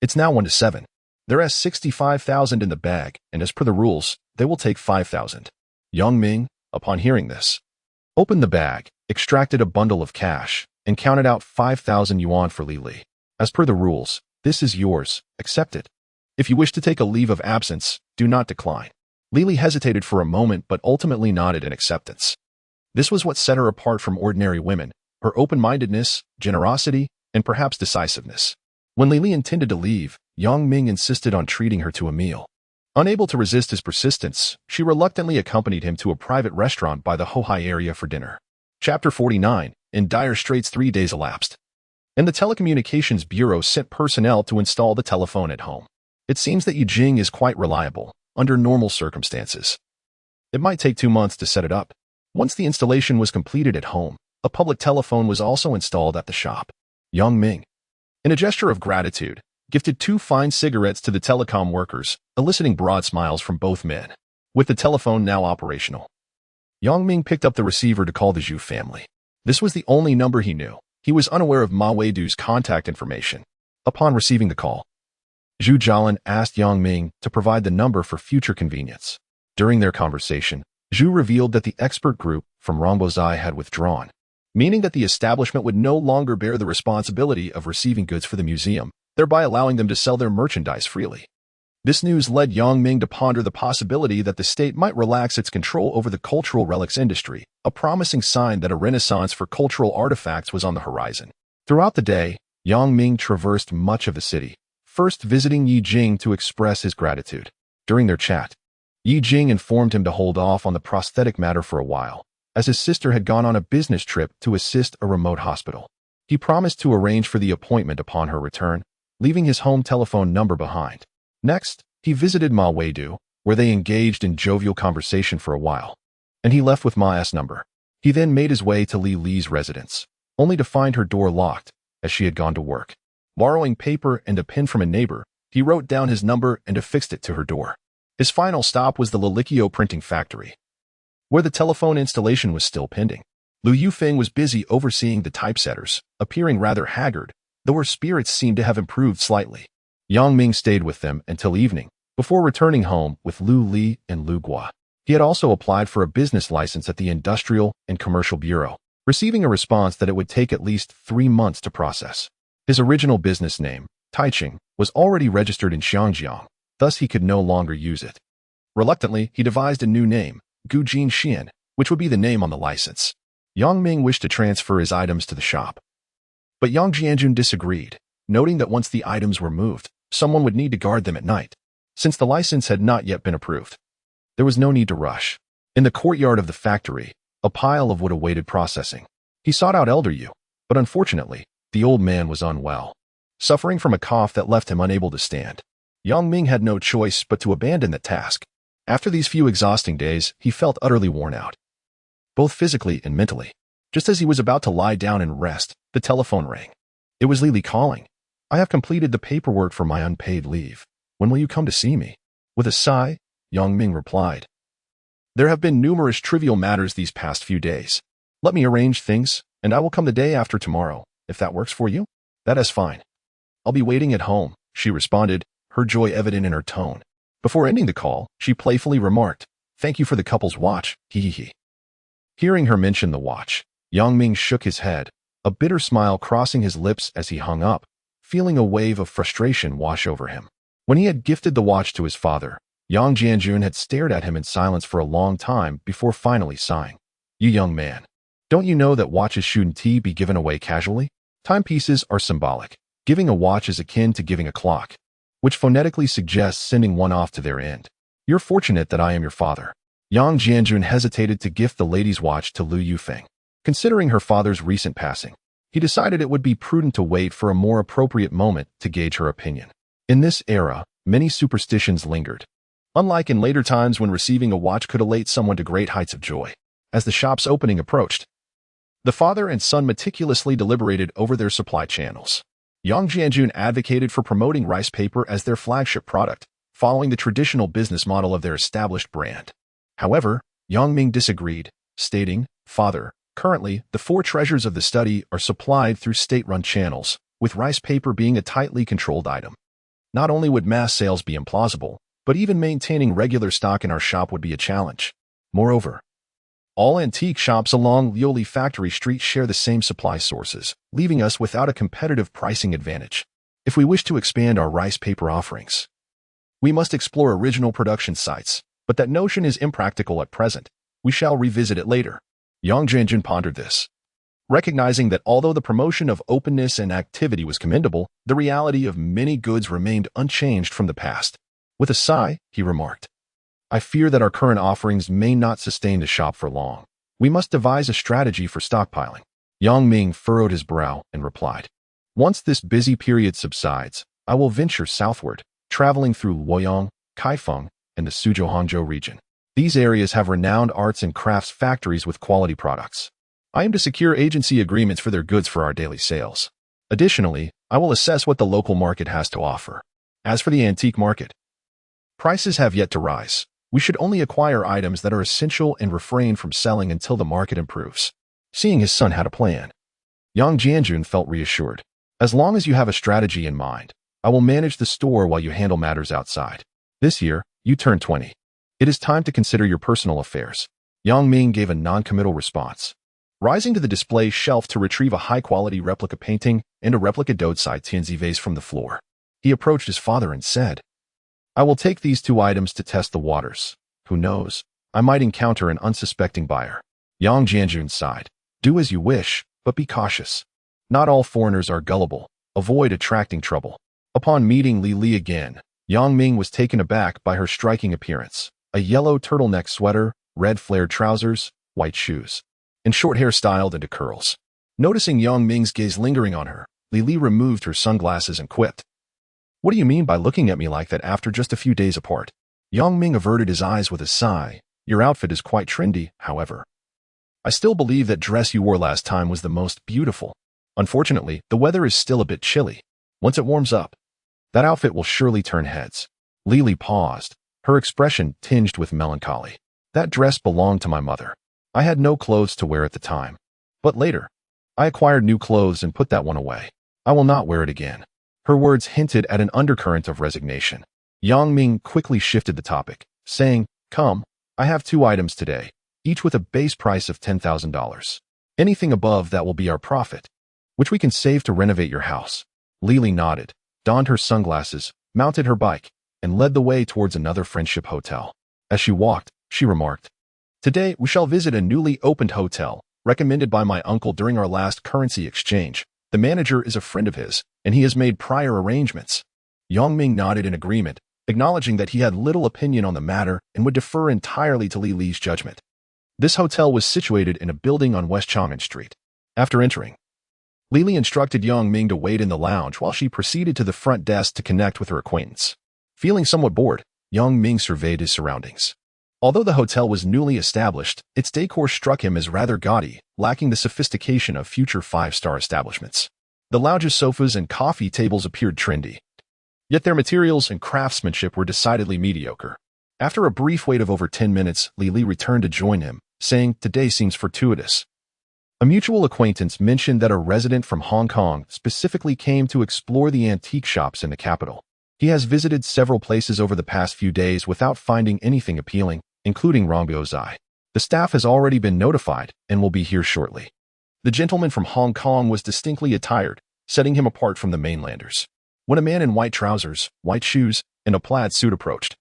It's now 1 to 7. There is 65,000 in the bag, and as per the rules, they will take 5,000. Yang Ming, upon hearing this, opened the bag, extracted a bundle of cash, and counted out 5,000 yuan for Li. "As per the rules, this is yours. Accept it. If you wish to take a leave of absence, do not decline." Li hesitated for a moment but ultimately nodded in acceptance. This was what set her apart from ordinary women, her open-mindedness, generosity, and perhaps decisiveness. When Li Li intended to leave, Yang Ming insisted on treating her to a meal. Unable to resist his persistence, she reluctantly accompanied him to a private restaurant by the Hohai area for dinner. Chapter 49. In dire straits, 3 days elapsed, and the Telecommunications Bureau sent personnel to install the telephone at home. It seems that Yijing is quite reliable, under normal circumstances. It might take 2 months to set it up. Once the installation was completed at home, a public telephone was also installed at the shop. Yang Ming, in a gesture of gratitude, gifted 2 fine cigarettes to the telecom workers, eliciting broad smiles from both men. With the telephone now operational, Yang Ming picked up the receiver to call the Zhu family. This was the only number he knew. He was unaware of Ma Weidu's contact information. Upon receiving the call, Zhu Jialin asked Yang Ming to provide the number for future convenience. During their conversation, Zhu revealed that the expert group from Rongbozai had withdrawn, meaning that the establishment would no longer bear the responsibility of receiving goods for the museum, thereby allowing them to sell their merchandise freely. This news led Yang Ming to ponder the possibility that the state might relax its control over the cultural relics industry, a promising sign that a renaissance for cultural artifacts was on the horizon. Throughout the day, Yang Ming traversed much of the city, first visiting Yijing to express his gratitude. During their chat, Yijing informed him to hold off on the prosthetic matter for a while, as his sister had gone on a business trip to assist a remote hospital. He promised to arrange for the appointment upon her return, leaving his home telephone number behind. Next, he visited Ma Weidu, where they engaged in jovial conversation for a while, and he left with Ma's number. He then made his way to Li Li's residence, only to find her door locked, as she had gone to work. Borrowing paper and a pen from a neighbor, he wrote down his number and affixed it to her door. His final stop was the Lilikio printing factory, where the telephone installation was still pending. Lu Yufeng was busy overseeing the typesetters, appearing rather haggard, though her spirits seemed to have improved slightly. Yang Ming stayed with them until evening, before returning home with Lu Li and Lu Gua. He had also applied for a business license at the Industrial and Commercial Bureau, receiving a response that it would take at least 3 months to process. His original business name, Taiching, was already registered in Xiangjiang, thus he could no longer use it. Reluctantly, he devised a new name, Gujin Xian, which would be the name on the license. Yang Ming wished to transfer his items to the shop, but Yang Jianjun disagreed, noting that once the items were moved, someone would need to guard them at night. Since the license had not yet been approved, there was no need to rush. In the courtyard of the factory, a pile of wood awaited processing. He sought out Elder Yu, but unfortunately, the old man was unwell, suffering from a cough that left him unable to stand. Yang Ming had no choice but to abandon the task. After these few exhausting days, he felt utterly worn out, both physically and mentally. Just as he was about to lie down and rest, the telephone rang. It was Li Li calling. "I have completed the paperwork for my unpaid leave. When will you come to see me?" With a sigh, Yang Ming replied, "There have been numerous trivial matters these past few days. Let me arrange things, and I will come the day after tomorrow, if that works for you." "That is fine. I'll be waiting at home," she responded, her joy evident in her tone. Before ending the call, she playfully remarked, "Thank you for the couple's watch, hee." Hearing her mention the watch, Yang Ming shook his head, a bitter smile crossing his lips as he hung up, feeling a wave of frustration wash over him. When he had gifted the watch to his father, Yang Jianjun had stared at him in silence for a long time before finally sighing. "You young man, don't you know that watches shouldn't be given away casually? Timepieces are symbolic. Giving a watch is akin to giving a clock, which phonetically suggests sending one off to their end. You're fortunate that I am your father." Yang Jianjun hesitated to gift the lady's watch to Lu Yufeng. Considering her father's recent passing, he decided it would be prudent to wait for a more appropriate moment to gauge her opinion. In this era, many superstitions lingered, unlike in later times when receiving a watch could elate someone to great heights of joy. As the shop's opening approached, the father and son meticulously deliberated over their supply channels. Yang Jianjun advocated for promoting rice paper as their flagship product, following the traditional business model of their established brand. However, Yang Ming disagreed, stating, "Father, currently, the 4 treasures of the study are supplied through state-run channels, with rice paper being a tightly controlled item. Not only would mass sales be implausible, but even maintaining regular stock in our shop would be a challenge. Moreover, all antique shops along Lioli Factory Street share the same supply sources, leaving us without a competitive pricing advantage. If we wish to expand our rice paper offerings, we must explore original production sites, but that notion is impractical at present. We shall revisit it later." Yang Jianjun pondered this, recognizing that although the promotion of openness and activity was commendable, the reality of many goods remained unchanged from the past. With a sigh, he remarked, I fear that our current offerings may not sustain the shop for long. We must devise a strategy for stockpiling. Yang Ming furrowed his brow and replied, Once this busy period subsides, I will venture southward, traveling through Luoyang, Kaifeng, and the Suzhou-Hangzhou region. These areas have renowned arts and crafts factories with quality products. I aim to secure agency agreements for their goods for our daily sales. Additionally, I will assess what the local market has to offer. As for the antique market, prices have yet to rise. We should only acquire items that are essential and refrain from selling until the market improves. Seeing his son had a plan, Yang Jianjun felt reassured. As long as you have a strategy in mind, I will manage the store while you handle matters outside. This year, you turn 20. It is time to consider your personal affairs. Yang Ming gave a non-committal response, rising to the display shelf to retrieve a high-quality replica painting and a replica Dodsai Tianzi vase from the floor. He approached his father and said, I will take these 2 items to test the waters. Who knows? I might encounter an unsuspecting buyer. Yang Jianjun sighed. Do as you wish, but be cautious. Not all foreigners are gullible. Avoid attracting trouble. Upon meeting Li Li again, Yang Ming was taken aback by her striking appearance. A yellow turtleneck sweater, red flared trousers, white shoes, and short hair styled into curls. Noticing Yang Ming's gaze lingering on her, Li Li removed her sunglasses and quipped, What do you mean by looking at me like that after just a few days apart? Yang Ming averted his eyes with a sigh. Your outfit is quite trendy, however. I still believe that dress you wore last time was the most beautiful. Unfortunately, the weather is still a bit chilly. Once it warms up, that outfit will surely turn heads. Li Li paused, her expression tinged with melancholy. That dress belonged to my mother. I had no clothes to wear at the time. But later, I acquired new clothes and put that one away. I will not wear it again. Her words hinted at an undercurrent of resignation. Yang Ming quickly shifted the topic, saying, Come, I have 2 items today, each with a base price of $10,000. Anything above that will be our profit, which we can save to renovate your house. Li Li nodded, donned her sunglasses, mounted her bike, and led the way towards another friendship hotel. As she walked, she remarked, Today we shall visit a newly opened hotel, recommended by my uncle during our last currency exchange. The manager is a friend of his, and he has made prior arrangements. Yang Ming nodded in agreement, acknowledging that he had little opinion on the matter and would defer entirely to Li Li's judgment. This hotel was situated in a building on West Chang'an Street. After entering, Li Li instructed Yang Ming to wait in the lounge while she proceeded to the front desk to connect with her acquaintance. Feeling somewhat bored, Yang Ming surveyed his surroundings. Although the hotel was newly established, its decor struck him as rather gaudy, lacking the sophistication of future 5-star establishments. The lounge's sofas and coffee tables appeared trendy, yet their materials and craftsmanship were decidedly mediocre. After a brief wait of over 10 minutes, Li Li returned to join him, saying, Today seems fortuitous. A mutual acquaintance mentioned that a resident from Hong Kong specifically came to explore the antique shops in the capital. He has visited several places over the past few days without finding anything appealing, including Rongbiozai. The staff has already been notified and will be here shortly. The gentleman from Hong Kong was distinctly attired, setting him apart from the mainlanders. When a man in white trousers, white shoes, and a plaid suit approached,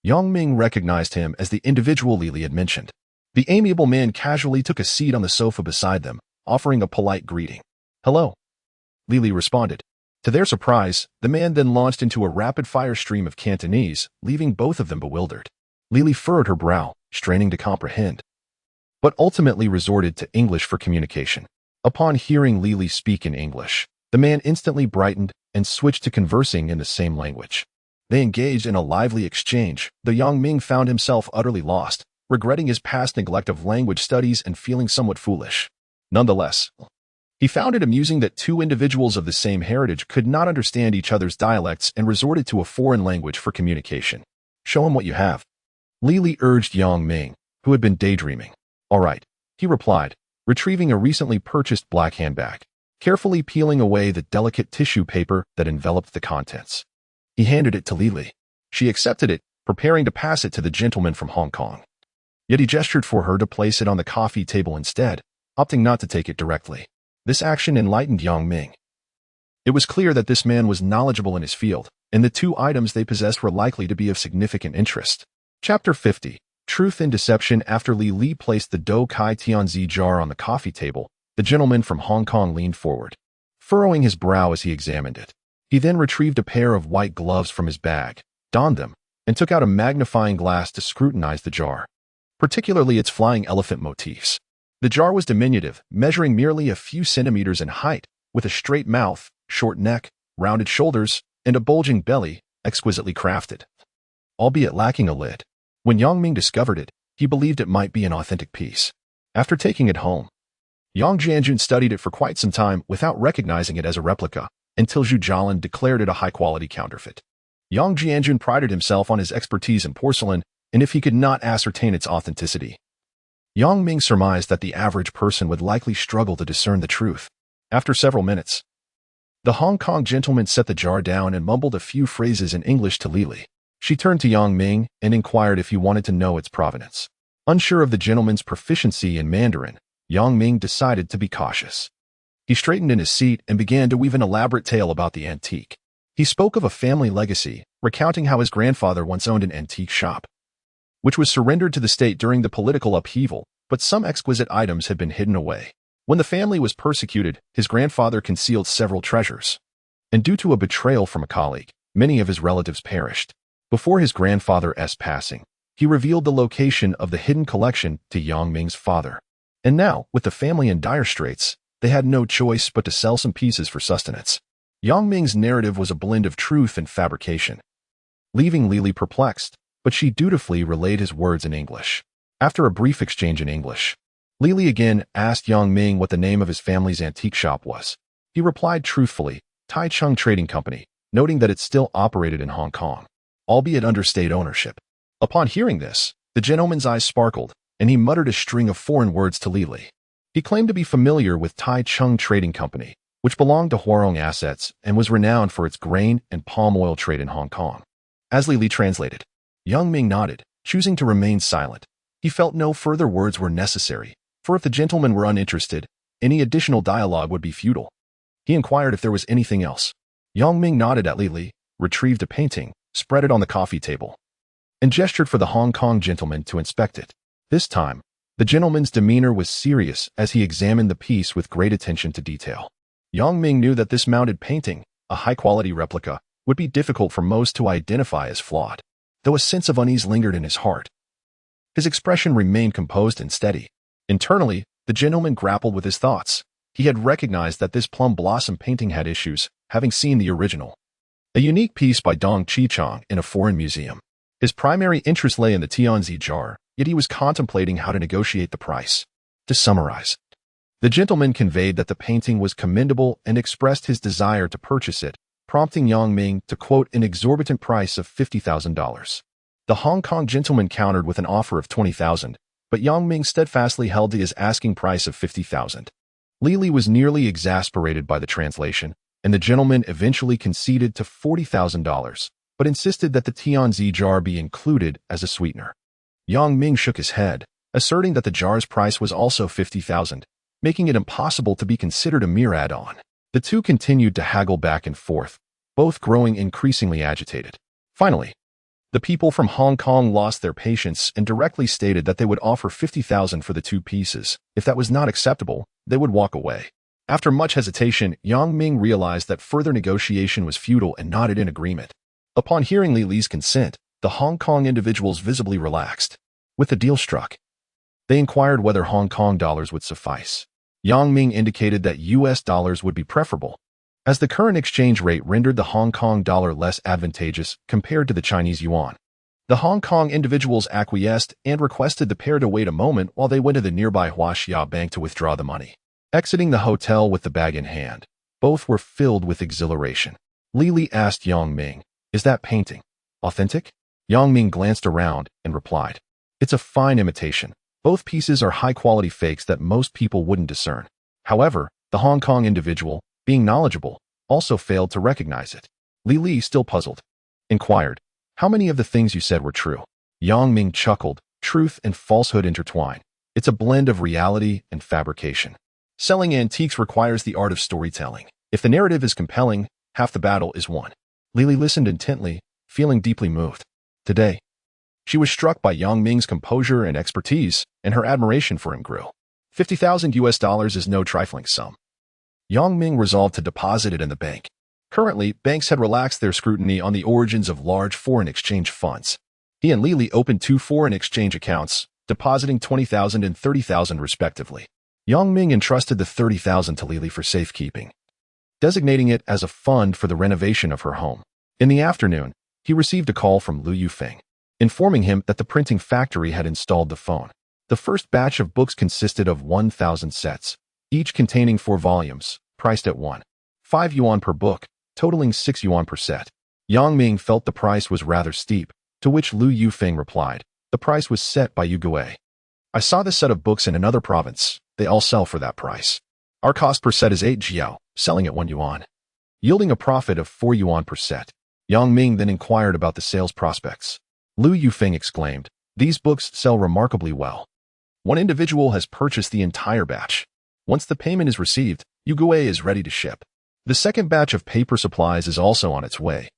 Yang Ming recognized him as the individual Li Li had mentioned. The amiable man casually took a seat on the sofa beside them, offering a polite greeting. Hello, Li Li responded. To their surprise, the man then launched into a rapid-fire stream of Cantonese, leaving both of them bewildered. Li Li furrowed her brow, straining to comprehend, but ultimately resorted to English for communication. Upon hearing Li Li speak in English, the man instantly brightened and switched to conversing in the same language. They engaged in a lively exchange, though Yang Ming found himself utterly lost, regretting his past neglect of language studies and feeling somewhat foolish. Nonetheless, he found it amusing that 2 individuals of the same heritage could not understand each other's dialects and resorted to a foreign language for communication. Show him what you have, Li Li urged Yang Ming, who had been daydreaming. All right, he replied, retrieving a recently purchased black handbag, carefully peeling away the delicate tissue paper that enveloped the contents. He handed it to Li Li. She accepted it, preparing to pass it to the gentleman from Hong Kong. Yet he gestured for her to place it on the coffee table instead, opting not to take it directly. This action enlightened Yang Ming. It was clear that this man was knowledgeable in his field, and the 2 items they possessed were likely to be of significant interest. Chapter 50. Truth and Deception. After Li placed the Do Kai Tianzi jar on the coffee table, the gentleman from Hong Kong leaned forward, furrowing his brow as he examined it. He then retrieved a pair of white gloves from his bag, donned them, and took out a magnifying glass to scrutinize the jar, particularly its flying elephant motifs. The jar was diminutive, measuring merely a few centimeters in height, with a straight mouth, short neck, rounded shoulders, and a bulging belly, exquisitely crafted, albeit lacking a lid. When Ming discovered it, he believed it might be an authentic piece. After taking it home, Jianjun studied it for quite some time without recognizing it as a replica, until Zhu Jialin declared it a high-quality counterfeit. Jianjun prided himself on his expertise in porcelain, and if he could not ascertain its authenticity, Ming surmised that the average person would likely struggle to discern the truth. After several minutes, the Hong Kong gentleman set the jar down and mumbled a few phrases in English to Li. She turned to Ming and inquired if he wanted to know its provenance. Unsure of the gentleman's proficiency in Mandarin, Ming decided to be cautious. He straightened in his seat and began to weave an elaborate tale about the antique. He spoke of a family legacy, recounting how his grandfather once owned an antique shop, which was surrendered to the state during the political upheaval, but some exquisite items had been hidden away. When the family was persecuted, his grandfather concealed several treasures, and due to a betrayal from a colleague, many of his relatives perished. Before his grandfather's passing, he revealed the location of the hidden collection to Ming's father. And now, with the family in dire straits, they had no choice but to sell some pieces for sustenance. Ming's narrative was a blend of truth and fabrication, leaving Li perplexed, but she dutifully relayed his words in English. After a brief exchange in English, Li again asked Ming what the name of his family's antique shop was. He replied truthfully, Tai Chung Trading Company, noting that it still operated in Hong Kong, albeit under state ownership. Upon hearing this, the gentleman's eyes sparkled, and he muttered a string of foreign words to Li. He claimed to be familiar with Tai Chung Trading Company, which belonged to Huarong Assets and was renowned for its grain and palm oil trade in Hong Kong. As Li translated, Ming nodded, choosing to remain silent. He felt no further words were necessary, for if the gentlemen were uninterested, any additional dialogue would be futile. He inquired if there was anything else. Ming nodded at Li, retrieved a painting, spread it on the coffee table, and gestured for the Hong Kong gentleman to inspect it. This time, the gentleman's demeanor was serious as he examined the piece with great attention to detail. Ming knew that this mounted painting, a high-quality replica, would be difficult for most to identify as flawed, though a sense of unease lingered in his heart. His expression remained composed and steady. Internally, the gentleman grappled with his thoughts. He had recognized that this plum blossom painting had issues, having seen the original, a unique piece by Dong Qichong in a foreign museum. His primary interest lay in the Tianzi jar, yet he was contemplating how to negotiate the price. To summarize, the gentleman conveyed that the painting was commendable and expressed his desire to purchase it, prompting Ming to quote an exorbitant price of $50,000. The Hong Kong gentleman countered with an offer of $20,000, but Ming steadfastly held to his asking price of $50,000. Li was nearly exasperated by the translation, and the gentleman eventually conceded to $40,000, but insisted that the Tianzi jar be included as a sweetener. Ming shook his head, asserting that the jar's price was also $50,000, making it impossible to be considered a mere add-on. The two continued to haggle back and forth, both growing increasingly agitated. Finally, the people from Hong Kong lost their patience and directly stated that they would offer $50,000 for the two pieces. If that was not acceptable, they would walk away. After much hesitation, Ming realized that further negotiation was futile and nodded in agreement. Upon hearing Li's consent, the Hong Kong individuals visibly relaxed. With the deal struck, they inquired whether Hong Kong dollars would suffice. Ming indicated that US dollars would be preferable, as the current exchange rate rendered the Hong Kong dollar less advantageous compared to the Chinese yuan. The Hong Kong individuals acquiesced and requested the pair to wait a moment while they went to the nearby Huaxia Bank to withdraw the money. Exiting the hotel with the bag in hand, both were filled with exhilaration. Li asked Ming, "Is that painting authentic?" Ming glanced around and replied, "It's a fine imitation. Both pieces are high-quality fakes that most people wouldn't discern." However, the Hong Kong individual, being knowledgeable, also failed to recognize it. Li, still puzzled, inquired, "How many of the things you said were true?" Ming chuckled, "Truth and falsehood intertwine. It's a blend of reality and fabrication. Selling antiques requires the art of storytelling. If the narrative is compelling, half the battle is won." Li listened intently, feeling deeply moved. Today, She was struck by Yang Ming's composure and expertise, and her admiration for him grew. $50,000 is no trifling sum. Yang Ming resolved to deposit it in the bank. Currently, banks had relaxed their scrutiny on the origins of large foreign exchange funds. He and Lily opened 2 foreign exchange accounts, depositing $20,000 and $30,000 respectively. Yang Ming entrusted the $30,000 to Lily for safekeeping, designating it as a fund for the renovation of her home. In the afternoon, he received a call from Lu Yufeng, informing him that the printing factory had installed the phone. The first batch of books consisted of 1,000 sets, each containing 4 volumes, priced at 1.5 yuan per book, totaling 6 yuan per set. Yang Ming felt the price was rather steep, to which Lu Yufeng replied, "The price was set by Yu Gui. I saw this set of books in another province. They all sell for that price. Our cost per set is 8 jiao, selling at 1 yuan, yielding a profit of 4 yuan per set." Yang Ming then inquired about the sales prospects. Lu Yufeng exclaimed, "These books sell remarkably well. One individual has purchased the entire batch. Once the payment is received, Yu Gui is ready to ship. The second batch of paper supplies is also on its way,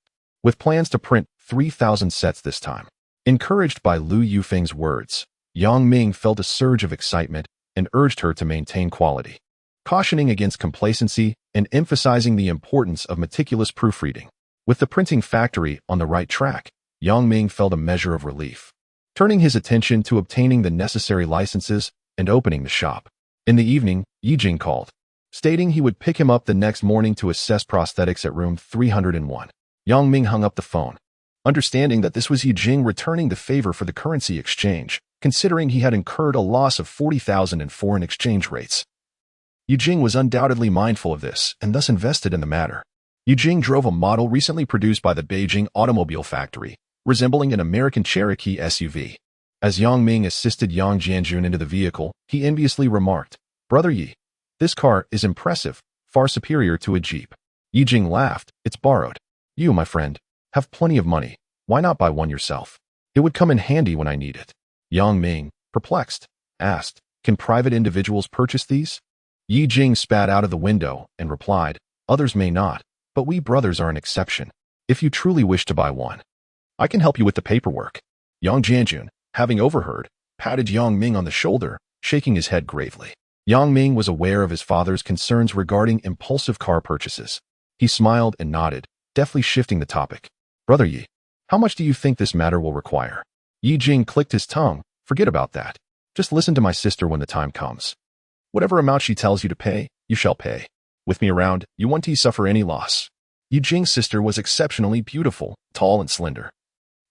with plans to print 3,000 sets this time." Encouraged by Lu Yufeng's words, Yang Ming felt a surge of excitement and urged her to maintain quality, cautioning against complacency and emphasizing the importance of meticulous proofreading. With the printing factory on the right track, Yang Ming felt a measure of relief, turning his attention to obtaining the necessary licenses and opening the shop. In the evening, Yijing called, stating he would pick him up the next morning to assess prosthetics at room 301. Yang Ming hung up the phone, understanding that this was Yijing returning the favor for the currency exchange, considering he had incurred a loss of 40,000 in foreign exchange rates. Yijing was undoubtedly mindful of this and thus invested in the matter. Yijing drove a model recently produced by the Beijing automobile factory, resembling an American Cherokee SUV. As Yang Ming assisted Yang Jianjun into the vehicle, he enviously remarked, "Brother Yi, this car is impressive, far superior to a Jeep." Yijing laughed, "It's borrowed. You, my friend, have plenty of money. Why not buy one yourself? It would come in handy when I need it." Yang Ming, perplexed, asked, "Can private individuals purchase these?" Yijing spat out of the window and replied, "Others may not, but we brothers are an exception. If you truly wish to buy one, I can help you with the paperwork." Yang Jianjun, having overheard, patted Yang Ming on the shoulder, shaking his head gravely. Yang Ming was aware of his father's concerns regarding impulsive car purchases. He smiled and nodded, deftly shifting the topic. "Brother Yi, how much do you think this matter will require?" Yijing clicked his tongue. "Forget about that. Just listen to my sister when the time comes. Whatever amount she tells you to pay, you shall pay. With me around, you won't suffer any loss." Yijing's sister was exceptionally beautiful, tall and slender,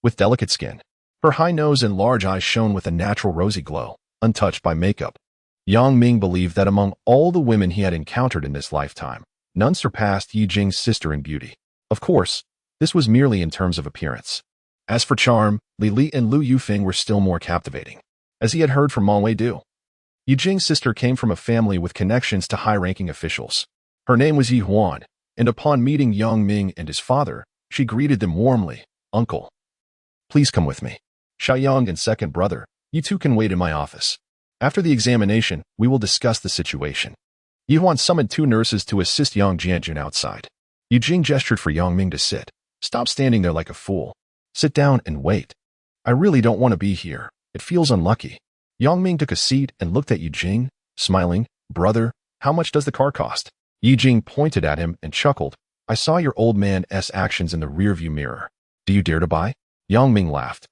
with delicate skin. Her high nose and large eyes shone with a natural rosy glow, untouched by makeup. Yang Ming believed that among all the women he had encountered in this lifetime, none surpassed Yijing's sister in beauty. Of course, this was merely in terms of appearance. As for charm, Li Li and Lu Yufeng were still more captivating, as he had heard from Meng Weidu. Yijing's sister came from a family with connections to high-ranking officials. Her name was Yi Huan, and upon meeting Yang Ming and his father, she greeted them warmly. "Uncle, please come with me. Xiaoyang and second brother, you two can wait in my office. After the examination, we will discuss the situation." Yi Huan summoned 2 nurses to assist Yang Jianjun outside. Yijing gestured for Yang Ming to sit. "Stop standing there like a fool. Sit down and wait. I really don't want to be here. It feels unlucky." Yang Ming took a seat and looked at Yijing, smiling. "Brother, how much does the car cost?" Yijing pointed at him and chuckled. "I saw your old man's actions in the rearview mirror. Do you dare to buy?" Yang Ming laughed.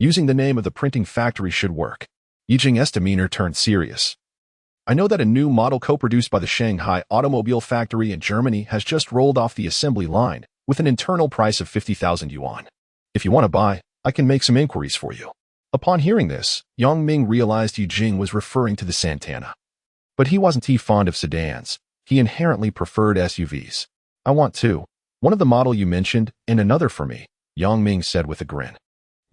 Using the name of the printing factory should work. Yijing's demeanor turned serious. "I know that a new model co-produced by the Shanghai automobile factory in Germany has just rolled off the assembly line with an internal price of 50,000 yuan. If you want to buy, I can make some inquiries for you." Upon hearing this, Yang Ming realized Yijing was referring to the Santana. But he wasn't fond of sedans. He inherently preferred SUVs. "I want 2. One of the model you mentioned and another for me," Yang Ming said with a grin.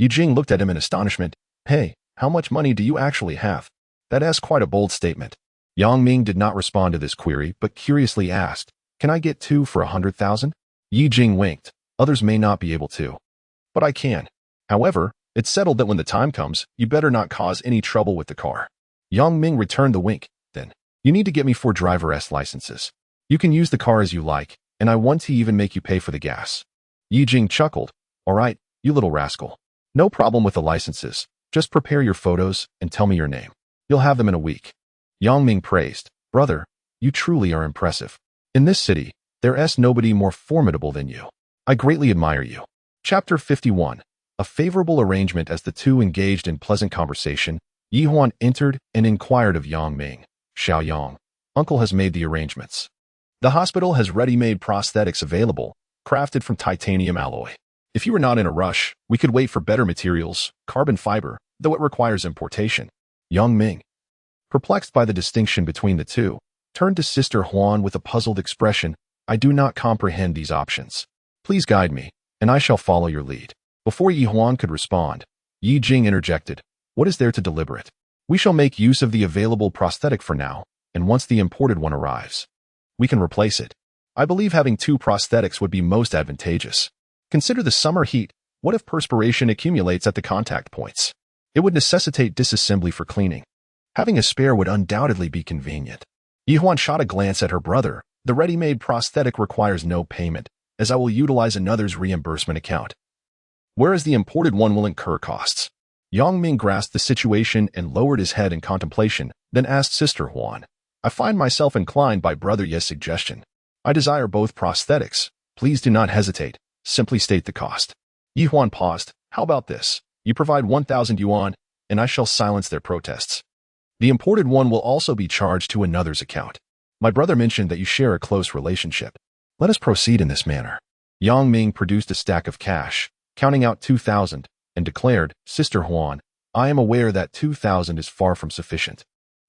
Yijing looked at him in astonishment. "Hey, how much money do you actually have? That's quite a bold statement." Yang Ming did not respond to this query, but curiously asked, "Can I get 2 for 100,000? Yijing winked. "Others may not be able to, but I can. However, it's settled that when the time comes, you better not cause any trouble with the car." Yang Ming returned the wink. "Then, you need to get me 4 driver's licenses. You can use the car as you like, and I want to even make you pay for the gas." Yijing chuckled. "All right, you little rascal. No problem with the licenses. Just prepare your photos and tell me your name. You'll have them in a week. Yang Ming praised. Brother, you truly are impressive. In this city, there's nobody more formidable than you. I greatly admire you. Chapter 51. A favorable arrangement. As the two engaged in pleasant conversation, Yi Huan entered and inquired of Yang Ming. Xiao Yang, uncle has made the arrangements. The hospital has ready-made prosthetics available, crafted from titanium alloy. If you are not in a rush, we could wait for better materials, carbon fiber, though it requires importation. Yang Ming, perplexed by the distinction between the two, turned to Sister Huan with a puzzled expression. I do not comprehend these options. Please guide me, and I shall follow your lead. Before Yi Huan could respond, Yi Jing interjected. What is there to deliberate? We shall make use of the available prosthetic for now, and once the imported one arrives, we can replace it. I believe having two prosthetics would be most advantageous. Consider the summer heat. What if perspiration accumulates at the contact points? It would necessitate disassembly for cleaning. Having a spare would undoubtedly be convenient. Yi Huan shot a glance at her brother. The ready-made prosthetic requires no payment, as I will utilize another's reimbursement account, whereas the imported one will incur costs. Yang Ming grasped the situation and lowered his head in contemplation, then asked Sister Huan. I find myself inclined by Brother Ye's suggestion. I desire both prosthetics. Please do not hesitate. Simply state the cost. Yi Huan paused. How about this? You provide 1,000 yuan, and I shall silence their protests. The imported one will also be charged to another's account. My brother mentioned that you share a close relationship. Let us proceed in this manner. Yang Ming produced a stack of cash, counting out 2,000, and declared, Sister Huan, I am aware that 2,000 is far from sufficient.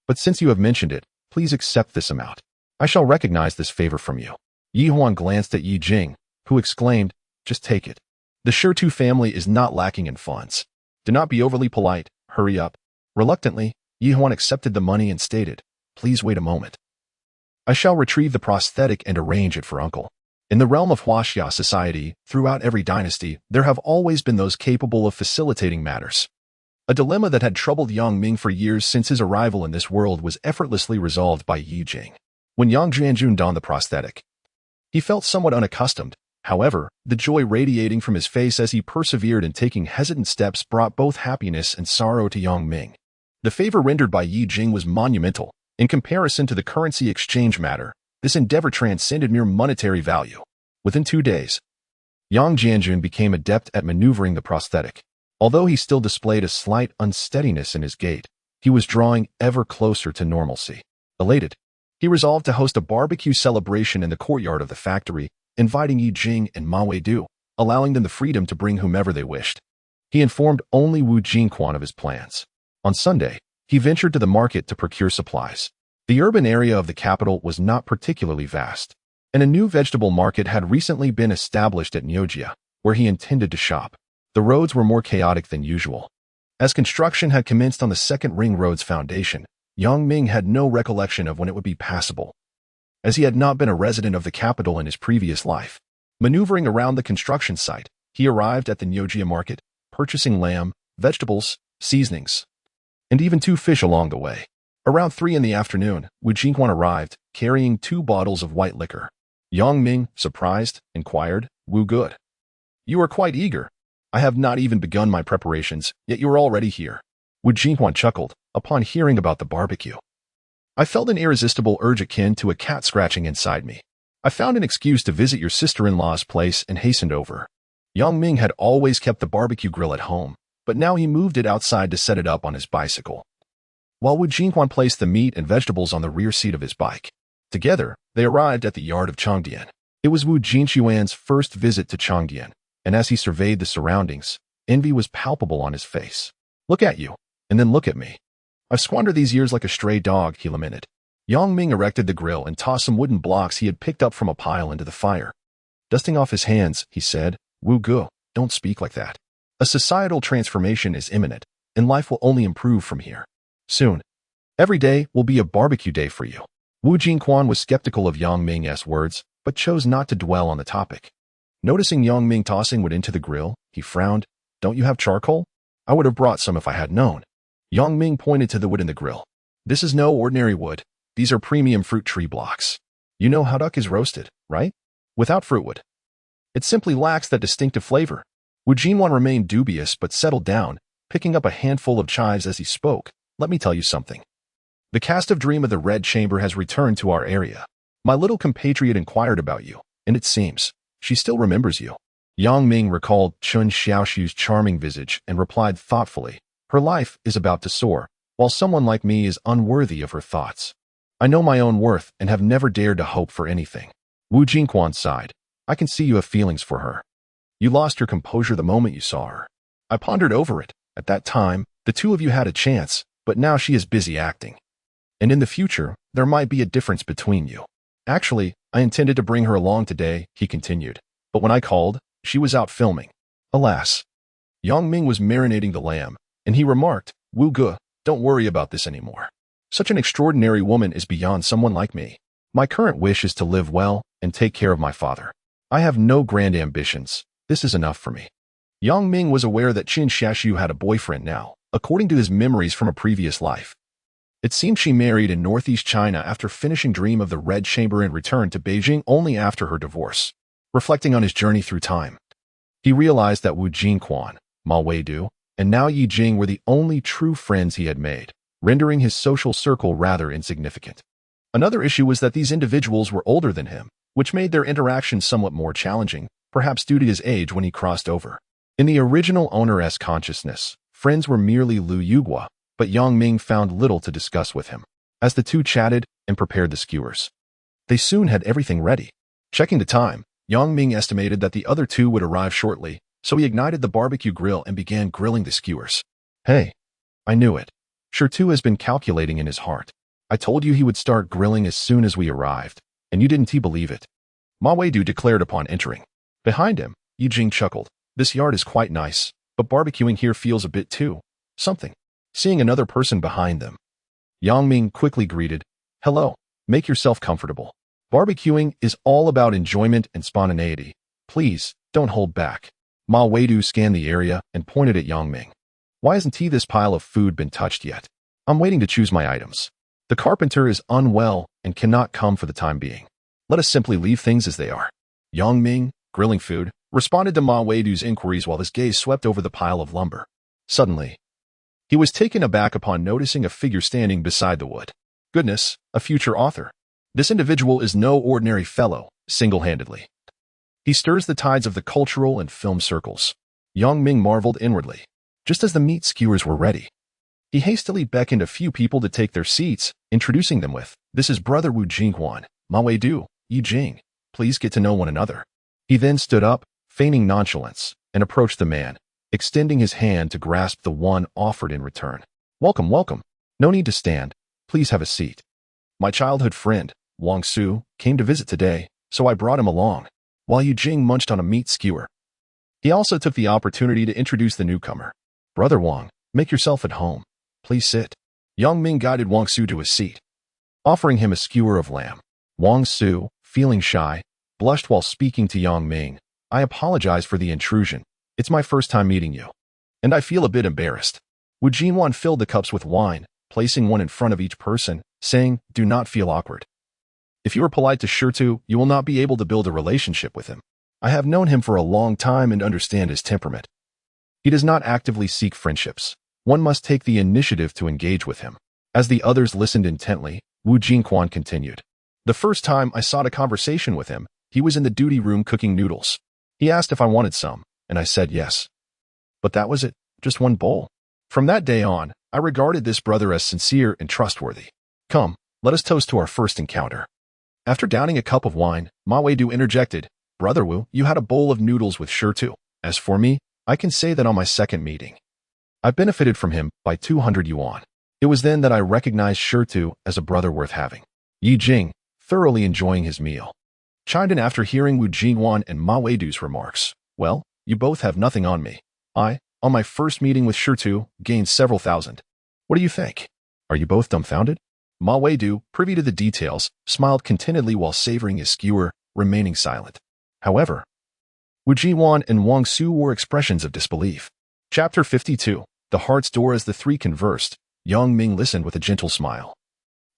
But since you have mentioned it, please accept this amount. I shall recognize this favor from you. Yi Huan glanced at Yi Jing, who exclaimed, just take it. The Shertu family is not lacking in funds. Do not be overly polite. Hurry up. Reluctantly, Yi Huan accepted the money and stated, please wait a moment. I shall retrieve the prosthetic and arrange it for uncle. In the realm of Huaxia society, throughout every dynasty, there have always been those capable of facilitating matters. A dilemma that had troubled Yang Ming for years since his arrival in this world was effortlessly resolved by Yi Jing. When Yang Jianjun donned the prosthetic, he felt somewhat unaccustomed. However, the joy radiating from his face as he persevered in taking hesitant steps brought both happiness and sorrow to Yang Ming. The favor rendered by Yi Jing was monumental. In comparison to the currency exchange matter, this endeavor transcended mere monetary value. Within 2 days, Yang Jianjun became adept at maneuvering the prosthetic. Although he still displayed a slight unsteadiness in his gait, he was drawing ever closer to normalcy. Elated, he resolved to host a barbecue celebration in the courtyard of the factory, inviting Yi Jing and Ma Weidu, allowing them the freedom to bring whomever they wished. He informed only Wu Jingquan of his plans. On Sunday, he ventured to the market to procure supplies. The urban area of the capital was not particularly vast, and a new vegetable market had recently been established at Nyojia, where he intended to shop. The roads were more chaotic than usual. As construction had commenced on the second ring road's foundation, Yang Ming had no recollection of when it would be passable, as he had not been a resident of the capital in his previous life. Maneuvering around the construction site, he arrived at the Nyojia market, purchasing lamb, vegetables, seasonings, and even 2 fish along the way. Around 3 in the afternoon, Wu Jingquan arrived, carrying 2 bottles of white liquor. Yang Ming, surprised, inquired, Wu good. You are quite eager. I have not even begun my preparations, yet you are already here. Wu Jingquan chuckled, upon hearing about the barbecue. I felt an irresistible urge akin to a cat scratching inside me. I found an excuse to visit your sister-in-law's place and hastened over. Yang Ming had always kept the barbecue grill at home, but now he moved it outside to set it up on his bicycle, while Wu Jingquan placed the meat and vegetables on the rear seat of his bike. Together, they arrived at the yard of Changdian. It was Wu Jingquan's first visit to Changdian, and as he surveyed the surroundings, envy was palpable on his face. Look at you, and then look at me. I've squandered these years like a stray dog, he lamented. Yang Ming erected the grill and tossed some wooden blocks he had picked up from a pile into the fire. Dusting off his hands, he said, Wu Gu, don't speak like that. A societal transformation is imminent, and life will only improve from here. Soon, every day will be a barbecue day for you. Wu Jingquan was skeptical of Yang Ming's words, but chose not to dwell on the topic. Noticing Yang Ming tossing wood into the grill, he frowned. Don't you have charcoal? I would have brought some if I had known. Yang Ming pointed to the wood in the grill. This is no ordinary wood. These are premium fruit tree blocks. You know how duck is roasted, right? Without fruit wood. It simply lacks that distinctive flavor. Wu Jinwan remained dubious but settled down, picking up a handful of chives as he spoke. Let me tell you something. The cast of Dream of the Red Chamber has returned to our area. My little compatriot inquired about you, and it seems she still remembers you. Yang Ming recalled Chun Xiaoshu's charming visage and replied thoughtfully, her life is about to soar, while someone like me is unworthy of her thoughts. I know my own worth and have never dared to hope for anything. Wu Jingquan sighed. I can see you have feelings for her. You lost your composure the moment you saw her. I pondered over it. At that time, the two of you had a chance, but now she is busy acting. And in the future, there might be a difference between you. Actually, I intended to bring her along today, he continued. But when I called, she was out filming. Alas. Yang Ming was marinating the lamb, and he remarked, Wu Ge, don't worry about this anymore. Such an extraordinary woman is beyond someone like me. My current wish is to live well and take care of my father. I have no grand ambitions. This is enough for me. Yang Ming was aware that Qin Xiaoshu had a boyfriend now, according to his memories from a previous life. It seemed she married in northeast China after finishing Dream of the Red Chamber and returned to Beijing only after her divorce. Reflecting on his journey through time, he realized that Wu Jingquan, Ma Weidu, and now Yi Jing were the only true friends he had made, rendering his social circle rather insignificant. Another issue was that these individuals were older than him, which made their interactions somewhat more challenging, perhaps due to his age when he crossed over. In the original owner's consciousness, friends were merely Lu Yugua, but Yang Ming found little to discuss with him, as the two chatted and prepared the skewers. They soon had everything ready. Checking the time, Yang Ming estimated that the other two would arrive shortly, so he ignited the barbecue grill and began grilling the skewers. Hey, I knew it. Shurtu has been calculating in his heart. I told you he would start grilling as soon as we arrived, and you didn't believe it. Ma Weidu declared upon entering. Behind him, Yi Jing chuckled. This yard is quite nice, but barbecuing here feels a bit too something. Seeing another person behind them, Yang Ming quickly greeted, Hello, make yourself comfortable. Barbecuing is all about enjoyment and spontaneity. Please, don't hold back. Ma Weidu scanned the area and pointed at Yang Ming. Why hasn't this pile of food been touched yet? I'm waiting to choose my items. The carpenter is unwell and cannot come for the time being. Let us simply leave things as they are. Yang Ming, grilling food, responded to Ma Weidu's inquiries while his gaze swept over the pile of lumber. Suddenly, he was taken aback upon noticing a figure standing beside the wood. Goodness, a future author. This individual is no ordinary fellow, single-handedly. He stirs the tides of the cultural and film circles. Yang Ming marveled inwardly. Just as the meat skewers were ready, he hastily beckoned a few people to take their seats, introducing them with, This is Brother Wu Jingquan, Ma Weidu, Yi Jing. Please get to know one another. He then stood up, feigning nonchalance, and approached the man, extending his hand to grasp the one offered in return. Welcome, welcome. No need to stand. Please have a seat. My childhood friend, Wang Su, came to visit today, so I brought him along, while Yu Jing munched on a meat skewer. He also took the opportunity to introduce the newcomer. Brother Wang, make yourself at home. Please sit. Yang Ming guided Wang Su to a seat, offering him a skewer of lamb. Wang Su, feeling shy, blushed while speaking to Yang Ming. I apologize for the intrusion. It's my first time meeting you, and I feel a bit embarrassed. Wu Jinwan filled the cups with wine, placing one in front of each person, saying, Do not feel awkward. If you are polite to Shurtu, you will not be able to build a relationship with him. I have known him for a long time and understand his temperament. He does not actively seek friendships. One must take the initiative to engage with him. As the others listened intently, Wu Jingquan continued. The first time I sought a conversation with him, he was in the duty room cooking noodles. He asked if I wanted some, and I said yes. But that was it, just one bowl. From that day on, I regarded this brother as sincere and trustworthy. Come, let us toast to our first encounter. After downing a cup of wine, Ma Weidu interjected, Brother Wu, you had a bowl of noodles with Shurtu. As for me, I can say that on my second meeting, I benefited from him by 200 yuan. It was then that I recognized Shurtu as a brother worth having. Yi Jing, thoroughly enjoying his meal, chimed in after hearing Wu Jingwan and Ma Weidu's remarks. Well, you both have nothing on me. I, on my first meeting with Shurtu, gained several thousand. What do you think? Are you both dumbfounded? Ma Weidu, privy to the details, smiled contentedly while savoring his skewer, remaining silent. However, Wu Jiwan and Wang Su wore expressions of disbelief. Chapter 52. The Heart's Door. As the three conversed, Yang Ming listened with a gentle smile,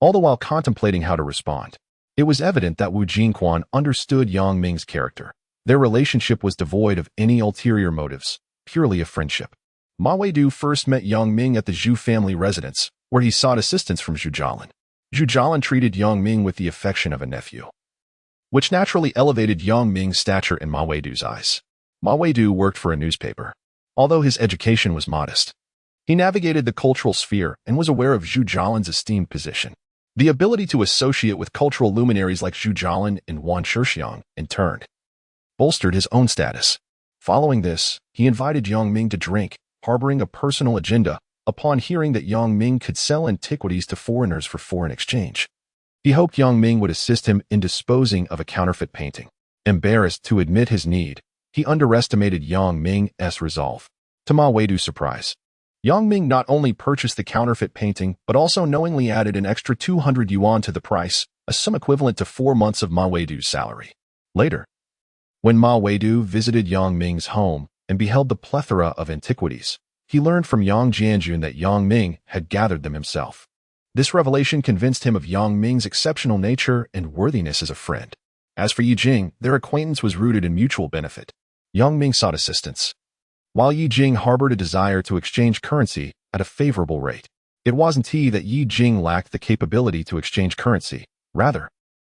all the while contemplating how to respond. It was evident that Wu Jingquan understood Yang Ming's character. Their relationship was devoid of any ulterior motives, purely a friendship. Ma Weidu first met Yang Ming at the Zhu family residence, where he sought assistance from Zhu Jialin. Zhu Jialin treated Yang Ming with the affection of a nephew, which naturally elevated Yang Ming's stature in Ma Weidu's eyes. Ma Weidu worked for a newspaper. Although his education was modest, he navigated the cultural sphere and was aware of Zhu Jialin's esteemed position. The ability to associate with cultural luminaries like Zhu Jialin and Wan Shixiang, in turn, bolstered his own status. Following this, he invited Yang Ming to drink, harboring a personal agenda upon hearing that Yang Ming could sell antiquities to foreigners for foreign exchange. He hoped Yang Ming would assist him in disposing of a counterfeit painting. Embarrassed to admit his need, he underestimated Yang Ming's resolve. To Ma Weidu's surprise, Yang Ming not only purchased the counterfeit painting, but also knowingly added an extra 200 yuan to the price, a sum equivalent to 4 months of Ma Weidu's salary. Later, when Ma Weidu visited Yang Ming's home and beheld the plethora of antiquities, he learned from Yang Jianjun that Yang Ming had gathered them himself. This revelation convinced him of Yang Ming's exceptional nature and worthiness as a friend. As for Yi Jing, their acquaintance was rooted in mutual benefit. Yang Ming sought assistance, while Yi Jing harbored a desire to exchange currency at a favorable rate. It wasn't that Yi Jing lacked the capability to exchange currency. Rather,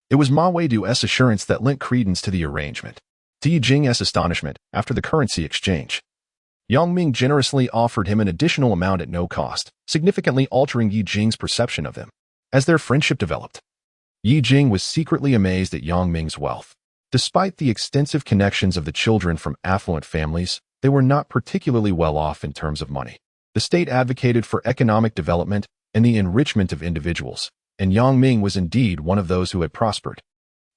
it was Ma Weidu's assurance that lent credence to the arrangement. To Yi Jing's astonishment, after the currency exchange, Yang Ming generously offered him an additional amount at no cost, significantly altering Yi Jing's perception of him. As their friendship developed, Yi Jing was secretly amazed at Yang Ming's wealth. Despite the extensive connections of the children from affluent families, they were not particularly well off in terms of money. The state advocated for economic development and the enrichment of individuals, and Yang Ming was indeed one of those who had prospered.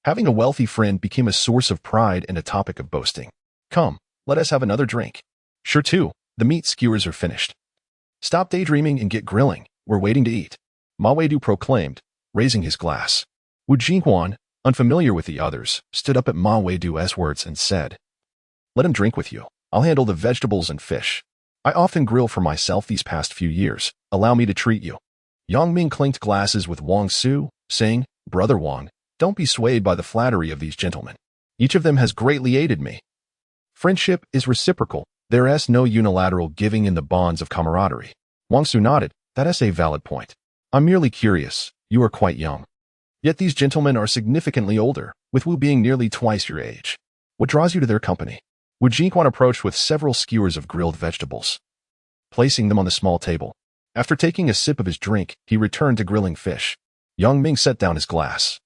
Having a wealthy friend became a source of pride and a topic of boasting. Come, let us have another drink. Sure too, the meat skewers are finished. Stop daydreaming and get grilling, we're waiting to eat. Ma Weidu proclaimed, raising his glass. Wu Jinghuan, unfamiliar with the others, stood up at Ma Weidu's words and said, let him drink with you. I'll handle the vegetables and fish. I often grill for myself these past few years. Allow me to treat you. Yang Ming clinked glasses with Wang Su, saying, Brother Wang, don't be swayed by the flattery of these gentlemen. Each of them has greatly aided me. Friendship is reciprocal. There is no unilateral giving in the bonds of camaraderie. Wang Su nodded. That is a valid point. I'm merely curious. You are quite young. Yet these gentlemen are significantly older, with Wu being nearly twice your age. What draws you to their company? Wu Jinghuan approached with several skewers of grilled vegetables, placing them on the small table. After taking a sip of his drink, he returned to grilling fish. Yang Ming set down his glass,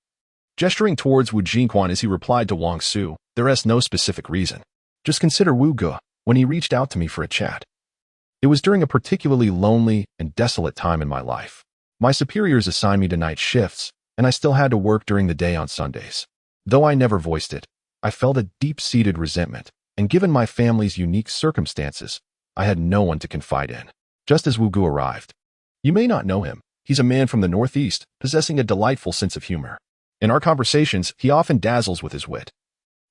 gesturing towards Wu Jinghuan as he replied to Wang Su, there is no specific reason. Just consider Wu Ge when he reached out to me for a chat. It was during a particularly lonely and desolate time in my life. My superiors assigned me to night shifts, and I still had to work during the day on Sundays. Though I never voiced it, I felt a deep-seated resentment, and given my family's unique circumstances, I had no one to confide in. Just as Wu Ge arrived. You may not know him. He's a man from the Northeast, possessing a delightful sense of humor. In our conversations, he often dazzles with his wit,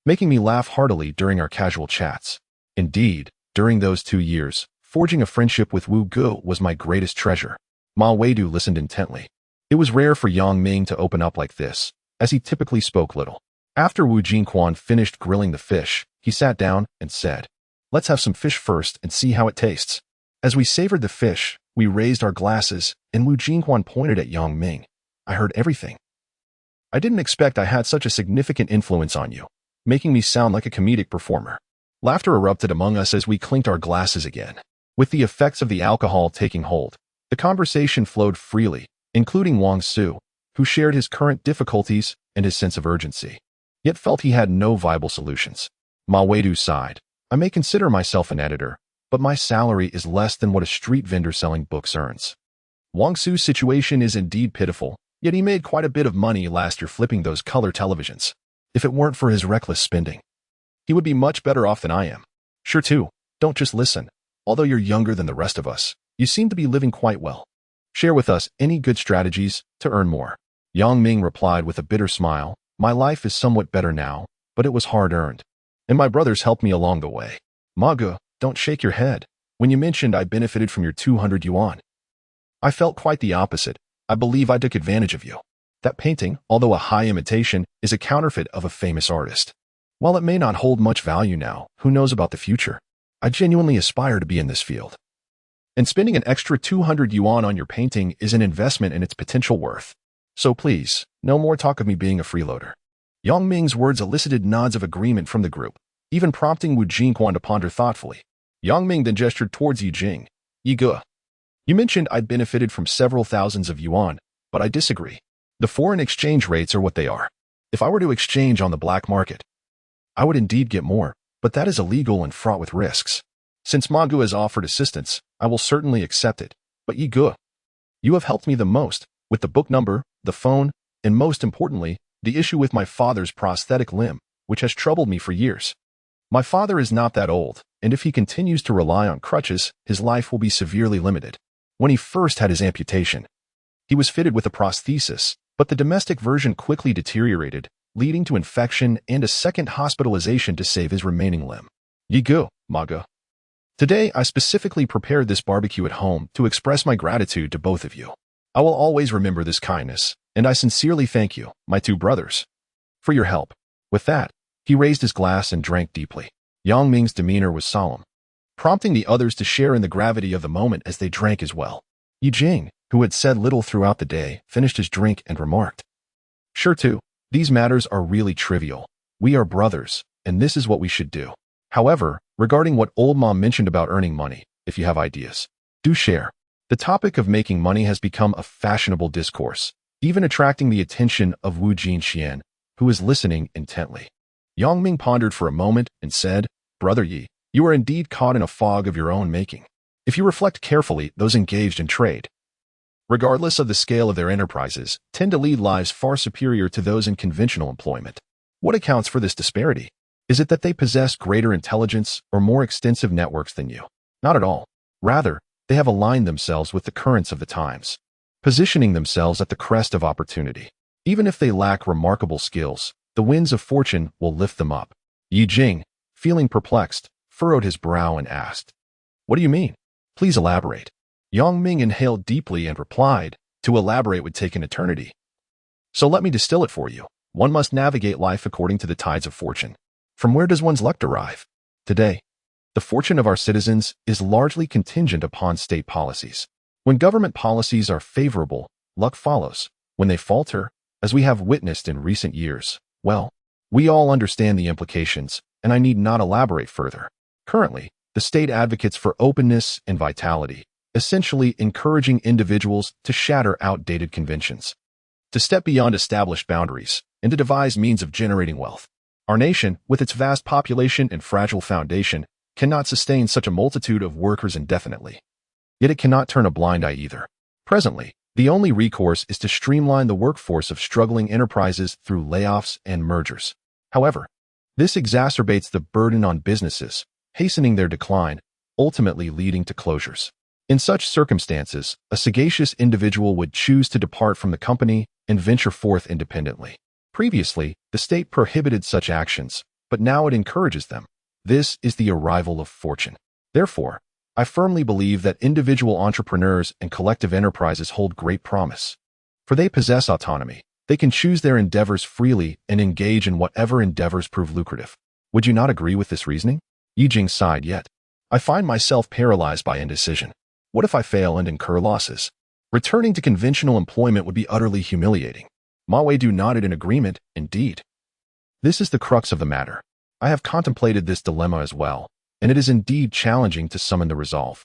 making me laugh heartily during our casual chats. Indeed, during those 2 years, forging a friendship with Wu Ge was my greatest treasure. Ma Weidu listened intently. It was rare for Yang Ming to open up like this, as he typically spoke little. After Wu Jinghuan finished grilling the fish, he sat down and said, let's have some fish first and see how it tastes. As we savored the fish, we raised our glasses, and Wu Jinghuan pointed at Yang Ming. I heard everything. I didn't expect I had such a significant influence on you, making me sound like a comedic performer. Laughter erupted among us as we clinked our glasses again. With the effects of the alcohol taking hold, the conversation flowed freely, including Wang Su, who shared his current difficulties and his sense of urgency, yet felt he had no viable solutions. Ma Weidu sighed. I may consider myself an editor, but my salary is less than what a street vendor selling books earns. Wang Su's situation is indeed pitiful, yet he made quite a bit of money last year flipping those color televisions. If it weren't for his reckless spending, he would be much better off than I am. Sure too, don't just listen. Although you're younger than the rest of us, you seem to be living quite well. Share with us any good strategies to earn more. Yang Ming replied with a bitter smile, my life is somewhat better now, but it was hard-earned, and my brothers helped me along the way. Ma Ge, don't shake your head. When you mentioned I benefited from your 200 yuan, I felt quite the opposite. I believe I took advantage of you. That painting, although a high imitation, is a counterfeit of a famous artist. While it may not hold much value now, who knows about the future? I genuinely aspire to be in this field. And spending an extra 200 yuan on your painting is an investment in its potential worth. So please, no more talk of me being a freeloader. Yang Ming's words elicited nods of agreement from the group, even prompting Wu Jingquan to ponder thoughtfully. Yang Ming then gestured towards Yi Jing. Yi Ge. You mentioned I'd benefited from several thousands of yuan, but I disagree. The foreign exchange rates are what they are. If I were to exchange on the black market, I would indeed get more, but that is illegal and fraught with risks. Since Ma Gu has offered assistance, I will certainly accept it. But Yi Ge, you have helped me the most, with the book number, the phone, and most importantly, the issue with my father's prosthetic limb, which has troubled me for years. My father is not that old, and if he continues to rely on crutches, his life will be severely limited. When he first had his amputation, he was fitted with a prosthesis, but the domestic version quickly deteriorated, leading to infection and a second hospitalization to save his remaining limb. Yi Ge, Ma Ge. Today, I specifically prepared this barbecue at home to express my gratitude to both of you. I will always remember this kindness, and I sincerely thank you, my two brothers, for your help. With that, he raised his glass and drank deeply. Yang Ming's demeanor was solemn, prompting the others to share in the gravity of the moment as they drank as well. Yi Jing, who had said little throughout the day, finished his drink and remarked, "Sure too, these matters are really trivial. We are brothers, and this is what we should do. However, regarding what old mom mentioned about earning money, if you have ideas, do share." The topic of making money has become a fashionable discourse, even attracting the attention of Wu Jinxian, who is listening intently. Yang Ming pondered for a moment and said, "Brother Yi, you are indeed caught in a fog of your own making. If you reflect carefully, those engaged in trade, regardless of the scale of their enterprises, tend to lead lives far superior to those in conventional employment. What accounts for this disparity? Is it that they possess greater intelligence or more extensive networks than you? Not at all. Rather, they have aligned themselves with the currents of the times, positioning themselves at the crest of opportunity. Even if they lack remarkable skills, the winds of fortune will lift them up." Yi Jing, feeling perplexed, furrowed his brow and asked, "What do you mean? Please elaborate." Yang Ming inhaled deeply and replied, "To elaborate would take an eternity. So let me distill it for you. One must navigate life according to the tides of fortune. From where does one's luck derive? Today, the fortune of our citizens is largely contingent upon state policies. When government policies are favorable, luck follows. When they falter, as we have witnessed in recent years, well, we all understand the implications, and I need not elaborate further. Currently, the state advocates for openness and vitality, essentially encouraging individuals to shatter outdated conventions, to step beyond established boundaries, and to devise means of generating wealth. Our nation, with its vast population and fragile foundation, cannot sustain such a multitude of workers indefinitely. Yet it cannot turn a blind eye either. Presently, the only recourse is to streamline the workforce of struggling enterprises through layoffs and mergers. However, this exacerbates the burden on businesses, hastening their decline, ultimately leading to closures. In such circumstances, a sagacious individual would choose to depart from the company and venture forth independently. Previously, the state prohibited such actions, but now it encourages them. This is the arrival of fortune. Therefore, I firmly believe that individual entrepreneurs and collective enterprises hold great promise. For they possess autonomy. They can choose their endeavors freely and engage in whatever endeavors prove lucrative. Would you not agree with this reasoning?" Yi Jing sighed. "Yet, I find myself paralyzed by indecision. What if I fail and incur losses? Returning to conventional employment would be utterly humiliating." Ma Weidu nodded in agreement. "Indeed. This is the crux of the matter. I have contemplated this dilemma as well, and it is indeed challenging to summon the resolve.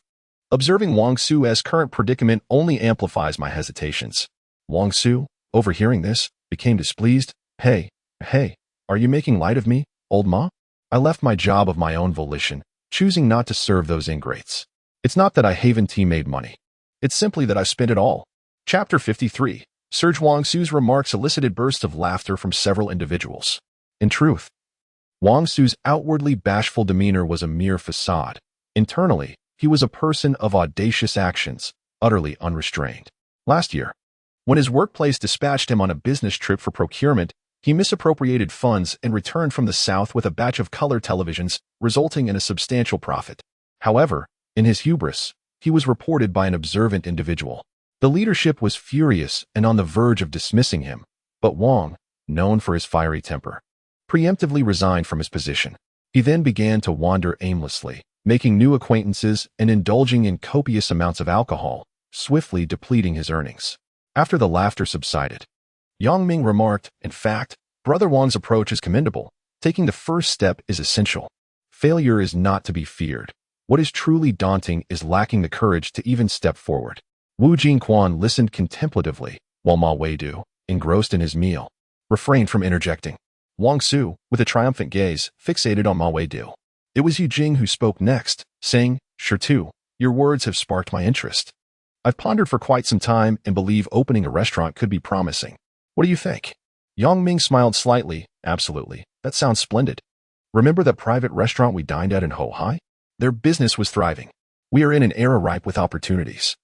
Observing Wang Su's current predicament only amplifies my hesitations." Wang Su, overhearing this, became displeased. Hey, are you making light of me, old Ma? I left my job of my own volition, choosing not to serve those ingrates. It's not that I haven't made money. It's simply that I've spent it all." Chapter 53. Serge Wang Su's remarks elicited bursts of laughter from several individuals. In truth, Wang Su's outwardly bashful demeanor was a mere facade. Internally, he was a person of audacious actions, utterly unrestrained. Last year, when his workplace dispatched him on a business trip for procurement, he misappropriated funds and returned from the south with a batch of color televisions, resulting in a substantial profit. However, in his hubris, he was reported by an observant individual. The leadership was furious and on the verge of dismissing him, but Wang, known for his fiery temper, preemptively resigned from his position. He then began to wander aimlessly, making new acquaintances and indulging in copious amounts of alcohol, swiftly depleting his earnings. After the laughter subsided, Yang Ming remarked, "In fact, Brother Wang's approach is commendable. Taking the first step is essential. Failure is not to be feared. What is truly daunting is lacking the courage to even step forward." Wu Jingquan listened contemplatively, while Ma Weidu, engrossed in his meal, refrained from interjecting. Wang Su, with a triumphant gaze, fixated on Ma Weidu. It was Yu Jing who spoke next, saying, "Sure too, your words have sparked my interest. I've pondered for quite some time and believe opening a restaurant could be promising. What do you think?" Yang Ming smiled slightly. "Absolutely. That sounds splendid. Remember that private restaurant we dined at in Hohai? Their business was thriving. We are in an era ripe with opportunities.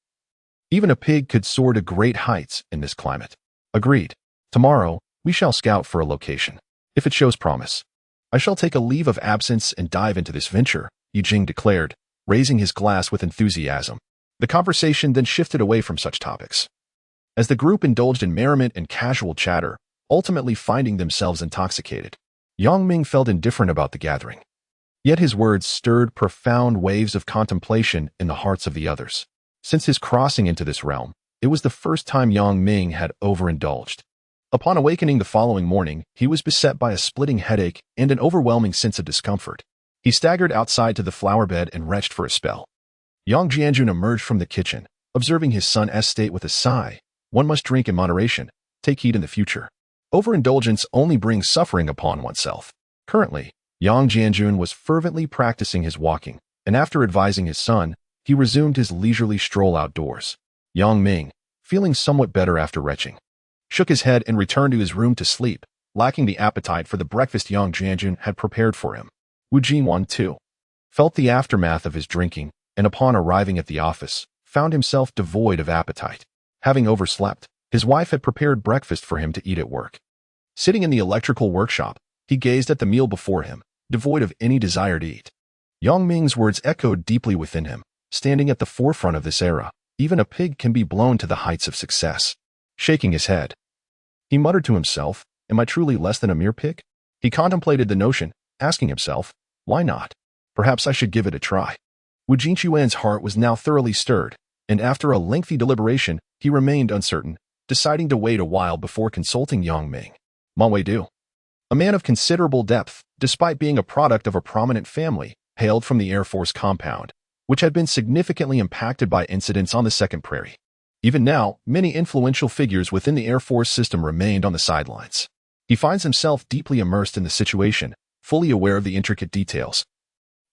Even a pig could soar to great heights in this climate." "Agreed. Tomorrow, we shall scout for a location. If it shows promise, I shall take a leave of absence and dive into this venture," Yu Jing declared, raising his glass with enthusiasm. The conversation then shifted away from such topics, as the group indulged in merriment and casual chatter, ultimately finding themselves intoxicated. Yang Ming felt indifferent about the gathering, yet his words stirred profound waves of contemplation in the hearts of the others. Since his crossing into this realm, it was the first time Yang Ming had overindulged. Upon awakening the following morning, he was beset by a splitting headache and an overwhelming sense of discomfort. He staggered outside to the flower bed and retched for a spell. Yang Jianjun emerged from the kitchen, observing his son's state with a sigh. "One must drink in moderation. Take heed in the future. Overindulgence only brings suffering upon oneself." Currently, Yang Jianjun was fervently practicing his walking, and after advising his son, he resumed his leisurely stroll outdoors. Yang Ming, feeling somewhat better after retching, shook his head and returned to his room to sleep, lacking the appetite for the breakfast Yang Jianjun had prepared for him. Wu Jingwan, too, felt the aftermath of his drinking, and upon arriving at the office, found himself devoid of appetite. Having overslept, his wife had prepared breakfast for him to eat at work. Sitting in the electrical workshop, he gazed at the meal before him, devoid of any desire to eat. Yang Ming's words echoed deeply within him. Standing at the forefront of this era, even a pig can be blown to the heights of success. Shaking his head, he muttered to himself, "Am I truly less than a mere pig?" He contemplated the notion, asking himself, "Why not? Perhaps I should give it a try." Wu Jingquan's heart was now thoroughly stirred, and after a lengthy deliberation, he remained uncertain, deciding to wait a while before consulting Yang Ming. Ma Weidu, a man of considerable depth, despite being a product of a prominent family, hailed from the Air Force compound, which had been significantly impacted by incidents on the Second Prairie. Even now, many influential figures within the Air Force system remained on the sidelines. He finds himself deeply immersed in the situation, fully aware of the intricate details,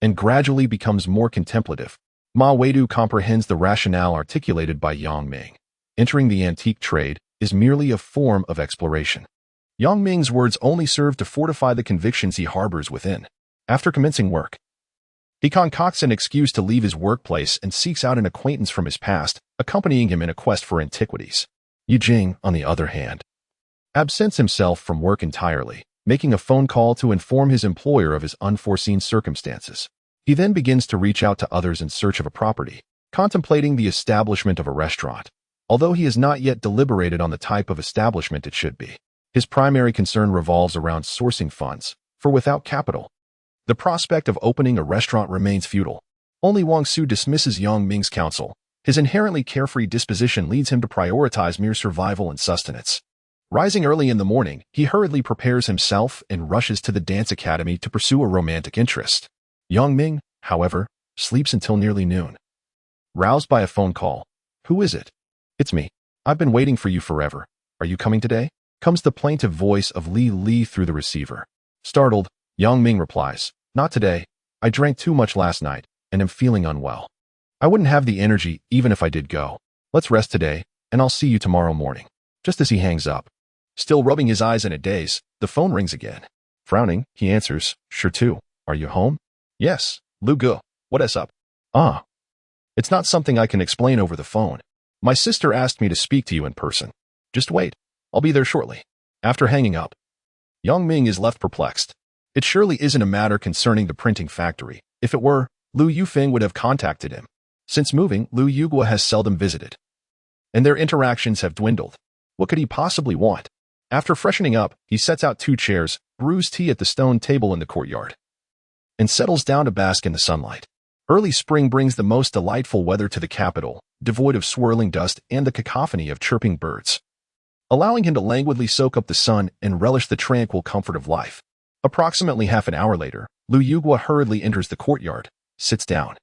and gradually becomes more contemplative. Ma Weidu comprehends the rationale articulated by Yang Ming. Entering the antique trade is merely a form of exploration. Yang Ming's words only serve to fortify the convictions he harbors within. After commencing work, he concocts an excuse to leave his workplace and seeks out an acquaintance from his past, accompanying him in a quest for antiquities. Yu Jing, on the other hand, absents himself from work entirely, making a phone call to inform his employer of his unforeseen circumstances. He then begins to reach out to others in search of a property, contemplating the establishment of a restaurant. Although he has not yet deliberated on the type of establishment it should be, his primary concern revolves around sourcing funds, for without capital, the prospect of opening a restaurant remains futile. Only Wang Su dismisses Yang Ming's counsel. His inherently carefree disposition leads him to prioritize mere survival and sustenance. Rising early in the morning, he hurriedly prepares himself and rushes to the dance academy to pursue a romantic interest. Yang Ming, however, sleeps until nearly noon. Roused by a phone call. "Who is it?" "It's me. I've been waiting for you forever. Are you coming today?" comes the plaintive voice of Li Li through the receiver. Startled, Yang Ming replies, "Not today. I drank too much last night and am feeling unwell. I wouldn't have the energy even if I did go. Let's rest today, and I'll see you tomorrow morning." Just as he hangs up, still rubbing his eyes in a daze, the phone rings again. Frowning, he answers, "Sure too. Are you home?" "Yes, Lu Gu. What is up?" "Ah. It's not something I can explain over the phone. My sister asked me to speak to you in person. Just wait. I'll be there shortly." After hanging up, Yang Ming is left perplexed. It surely isn't a matter concerning the printing factory. If it were, Liu Yufeng would have contacted him. Since moving, Liu Yugua has seldom visited, and their interactions have dwindled. What could he possibly want? After freshening up, he sets out 2 chairs, brews tea at the stone table in the courtyard, and settles down to bask in the sunlight. Early spring brings the most delightful weather to the capital, devoid of swirling dust and the cacophony of chirping birds, allowing him to languidly soak up the sun and relish the tranquil comfort of life. Approximately half an hour later, Lu Yugua hurriedly enters the courtyard, sits down,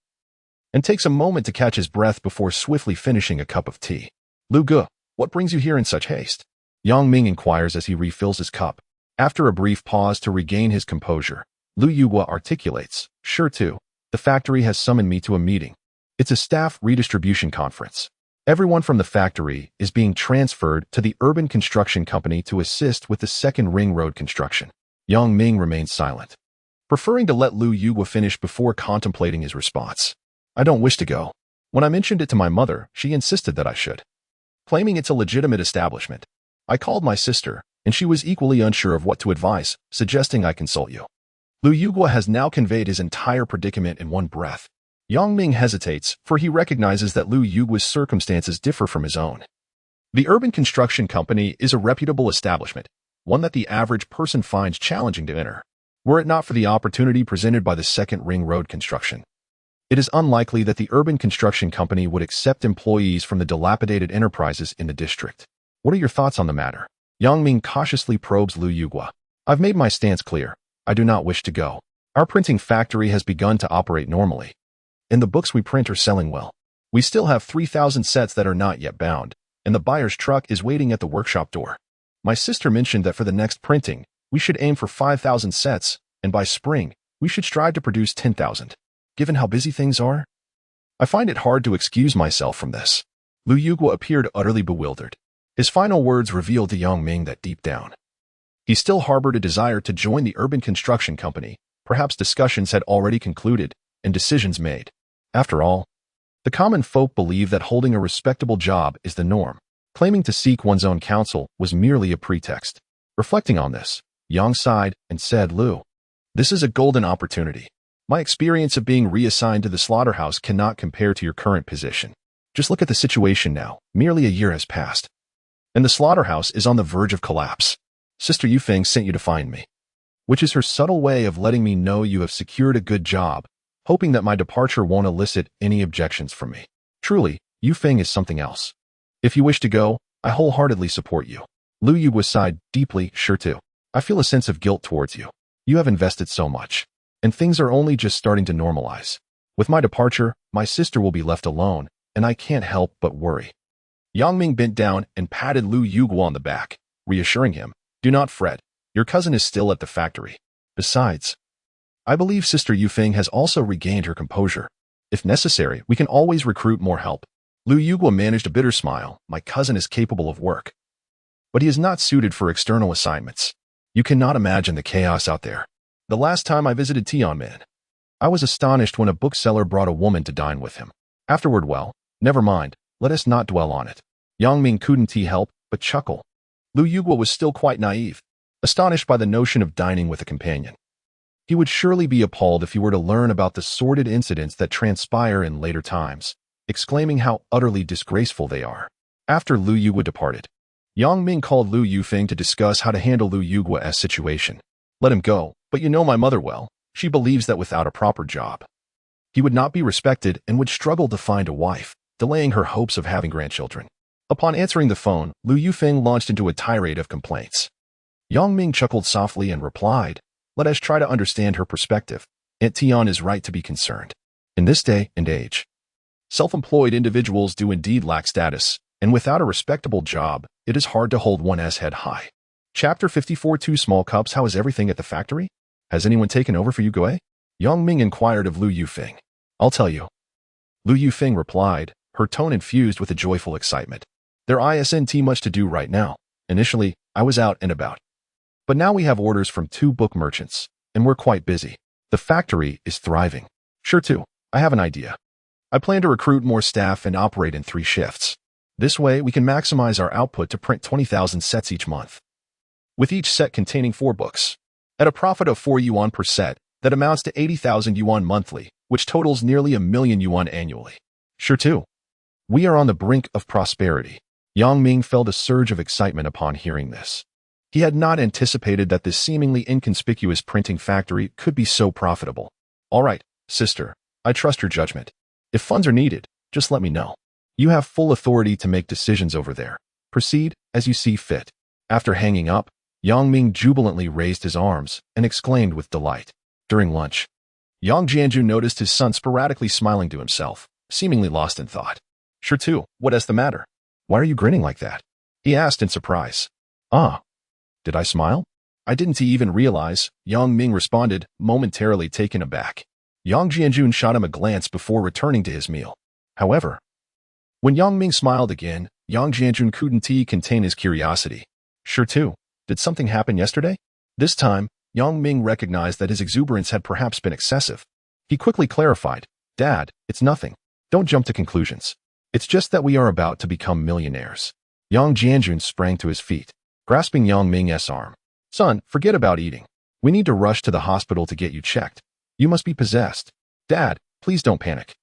and takes a moment to catch his breath before swiftly finishing a cup of tea. Lu Gu, what brings you here in such haste? Yang Ming inquires as he refills his cup. After a brief pause to regain his composure, Lu Yugua articulates, sure too, the factory has summoned me to a meeting. It's a staff redistribution conference. Everyone from the factory is being transferred to the urban construction company to assist with the second ring road construction. Yang Ming remains silent, preferring to let Lu Yugua finish before contemplating his response. I don't wish to go. When I mentioned it to my mother, she insisted that I should, claiming it's a legitimate establishment. I called my sister, and she was equally unsure of what to advise, suggesting I consult you. Lu Yugua has now conveyed his entire predicament in one breath. Yang Ming hesitates, for he recognizes that Lu Yugua's circumstances differ from his own. The urban construction company is a reputable establishment, one that the average person finds challenging to enter. Were it not for the opportunity presented by the second ring road construction, it is unlikely that the urban construction company would accept employees from the dilapidated enterprises in the district. What are your thoughts on the matter? Yang Ming cautiously probes Lu Yugua. I've made my stance clear. I do not wish to go. Our printing factory has begun to operate normally, and the books we print are selling well. We still have 3,000 sets that are not yet bound, and the buyer's truck is waiting at the workshop door. My sister mentioned that for the next printing, we should aim for 5,000 sets, and by spring, we should strive to produce 10,000. Given how busy things are, I find it hard to excuse myself from this. Lu Yugua appeared utterly bewildered. His final words revealed to Yang Ming that deep down, he still harbored a desire to join the urban construction company. Perhaps discussions had already concluded and decisions made. After all, the common folk believe that holding a respectable job is the norm. Claiming to seek one's own counsel was merely a pretext. Reflecting on this, Yang sighed and said, Lu, this is a golden opportunity. My experience of being reassigned to the slaughterhouse cannot compare to your current position. Just look at the situation now. Merely a year has passed, and the slaughterhouse is on the verge of collapse. Sister Yufeng sent you to find me, which is her subtle way of letting me know you have secured a good job, hoping that my departure won't elicit any objections from me. Truly, Yufeng is something else. If you wish to go, I wholeheartedly support you. Lu Yugua sighed deeply, sure too. I feel a sense of guilt towards you. You have invested so much, and things are only just starting to normalize. With my departure, my sister will be left alone, and I can't help but worry. Yang Ming bent down and patted Lu Yugua on the back, reassuring him, do not fret. Your cousin is still at the factory. Besides, I believe Sister Yufeng has also regained her composure. If necessary, we can always recruit more help. Lu Yugua managed a bitter smile. My cousin is capable of work, but he is not suited for external assignments. You cannot imagine the chaos out there. The last time I visited Tianmen, I was astonished when a bookseller brought a woman to dine with him. Afterward, well, never mind. Let us not dwell on it. Yang Ming couldn't help but chuckle. Lu Yugua was still quite naive, astonished by the notion of dining with a companion. He would surely be appalled if he were to learn about the sordid incidents that transpire in later times, exclaiming how utterly disgraceful they are. After Lu Yugua departed, Yang Ming called Lu Yufeng to discuss how to handle Lu Yugua's situation. Let him go, but you know my mother well. She believes that without a proper job, he would not be respected and would struggle to find a wife, delaying her hopes of having grandchildren. Upon answering the phone, Lu Yufeng launched into a tirade of complaints. Yang Ming chuckled softly and replied, let us try to understand her perspective. Aunt Tian is right to be concerned. In this day and age, self-employed individuals do indeed lack status, and without a respectable job, it is hard to hold one's head high. Chapter 54. 2 small cups. How is everything at the factory? Has anyone taken over for you, Gui? Yang Ming inquired of Lu Yufeng. I'll tell you. Lu Yufeng replied, her tone infused with a joyful excitement. There isn't much to do right now. Initially, I was out and about, but now we have orders from 2 book merchants, and we're quite busy. The factory is thriving. Sure too, I have an idea. I plan to recruit more staff and operate in 3 shifts. This way, we can maximize our output to print 20,000 sets each month, with each set containing 4 books, at a profit of 4 yuan per set. That amounts to 80,000 yuan monthly, which totals nearly 1,000,000 yuan annually. Sure too. We are on the brink of prosperity. Yang Ming felt a surge of excitement upon hearing this. He had not anticipated that this seemingly inconspicuous printing factory could be so profitable. All right, sister, I trust your judgment. If funds are needed, just let me know. You have full authority to make decisions over there. Proceed as you see fit. After hanging up, Ming jubilantly raised his arms and exclaimed with delight. During lunch, Jianjun noticed his son sporadically smiling to himself, seemingly lost in thought. Sure too, what is the matter? Why are you grinning like that? He asked in surprise. Ah, did I smile? I didn't even realize, Ming responded, momentarily taken aback. Jianjun shot him a glance before returning to his meal. However, when Ming smiled again, Jianjun couldn't contain his curiosity. Sure too, did something happen yesterday? This time, Ming recognized that his exuberance had perhaps been excessive. He quickly clarified, Dad, it's nothing. Don't jump to conclusions. It's just that we are about to become millionaires. Jianjun sprang to his feet, grasping Ming's arm. Son, forget about eating. We need to rush to the hospital to get you checked. You must be possessed. Dad, please don't panic.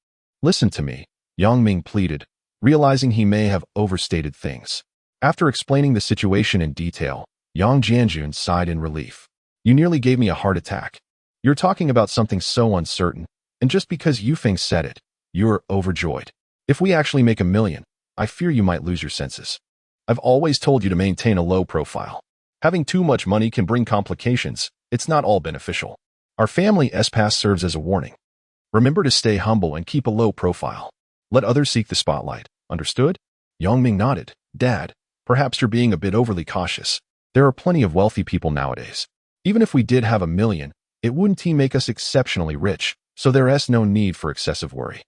Listen to me, Ming pleaded, realizing he may have overstated things. After explaining the situation in detail, Jianjun sighed in relief. You nearly gave me a heart attack. You're talking about something so uncertain, and just because Yufeng said it, you're overjoyed. If we actually make $1 million, I fear you might lose your senses. I've always told you to maintain a low profile. Having too much money can bring complications. It's not all beneficial. Our family's past serves as a warning. Remember to stay humble and keep a low profile. Let others seek the spotlight. Understood? Ming nodded. Dad, perhaps you're being a bit overly cautious. There are plenty of wealthy people nowadays. Even if we did have $1 million, it wouldn't make us exceptionally rich, so there's no need for excessive worry.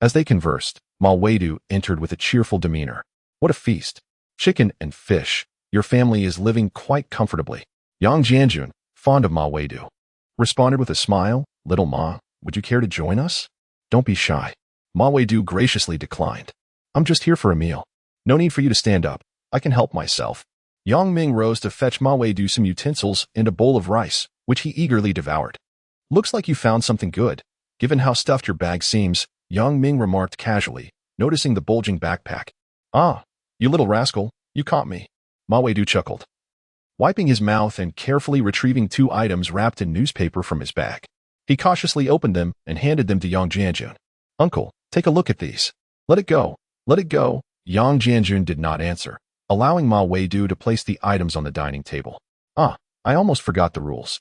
As they conversed, Ma Weidu entered with a cheerful demeanor. What a feast! Chicken and fish. Your family is living quite comfortably. Jianjun, fond of Ma Weidu, responded with a smile. Little Ma, would you care to join us? Don't be shy. Ma Weidu graciously declined. I'm just here for a meal. No need for you to stand up. I can help myself. Ming rose to fetch Ma Weidu some utensils and a bowl of rice, which he eagerly devoured. Looks like you found something good. Given how stuffed your bag seems, Ming remarked casually, noticing the bulging backpack. Ah, you little rascal, you caught me. Ma Weidu chuckled, wiping his mouth and carefully retrieving 2 items wrapped in newspaper from his bag. He cautiously opened them and handed them to Jianjun. Uncle, take a look at these. Let it go. Let it go. Jianjun did not answer, allowing Ma Weidu to place the items on the dining table. Ah, I almost forgot the rules.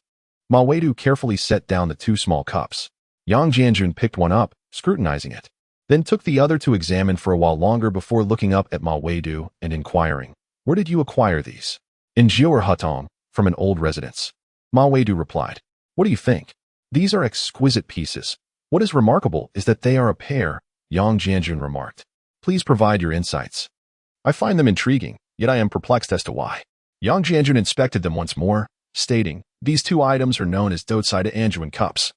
Ma Weidu carefully set down the 2 small cups. Jianjun picked one up, scrutinizing it, then took the other to examine for a while longer before looking up at Ma Weidu and inquiring, where did you acquire these? In Jiu'er from an old residence. Ma Weidu replied, what do you think? These are exquisite pieces. What is remarkable is that they are a pair, Jianjun remarked. Please provide your insights. I find them intriguing, yet I am perplexed as to why. Jianjun inspected them once more, stating, these 2 items are known as Dotsai Anjuan cups.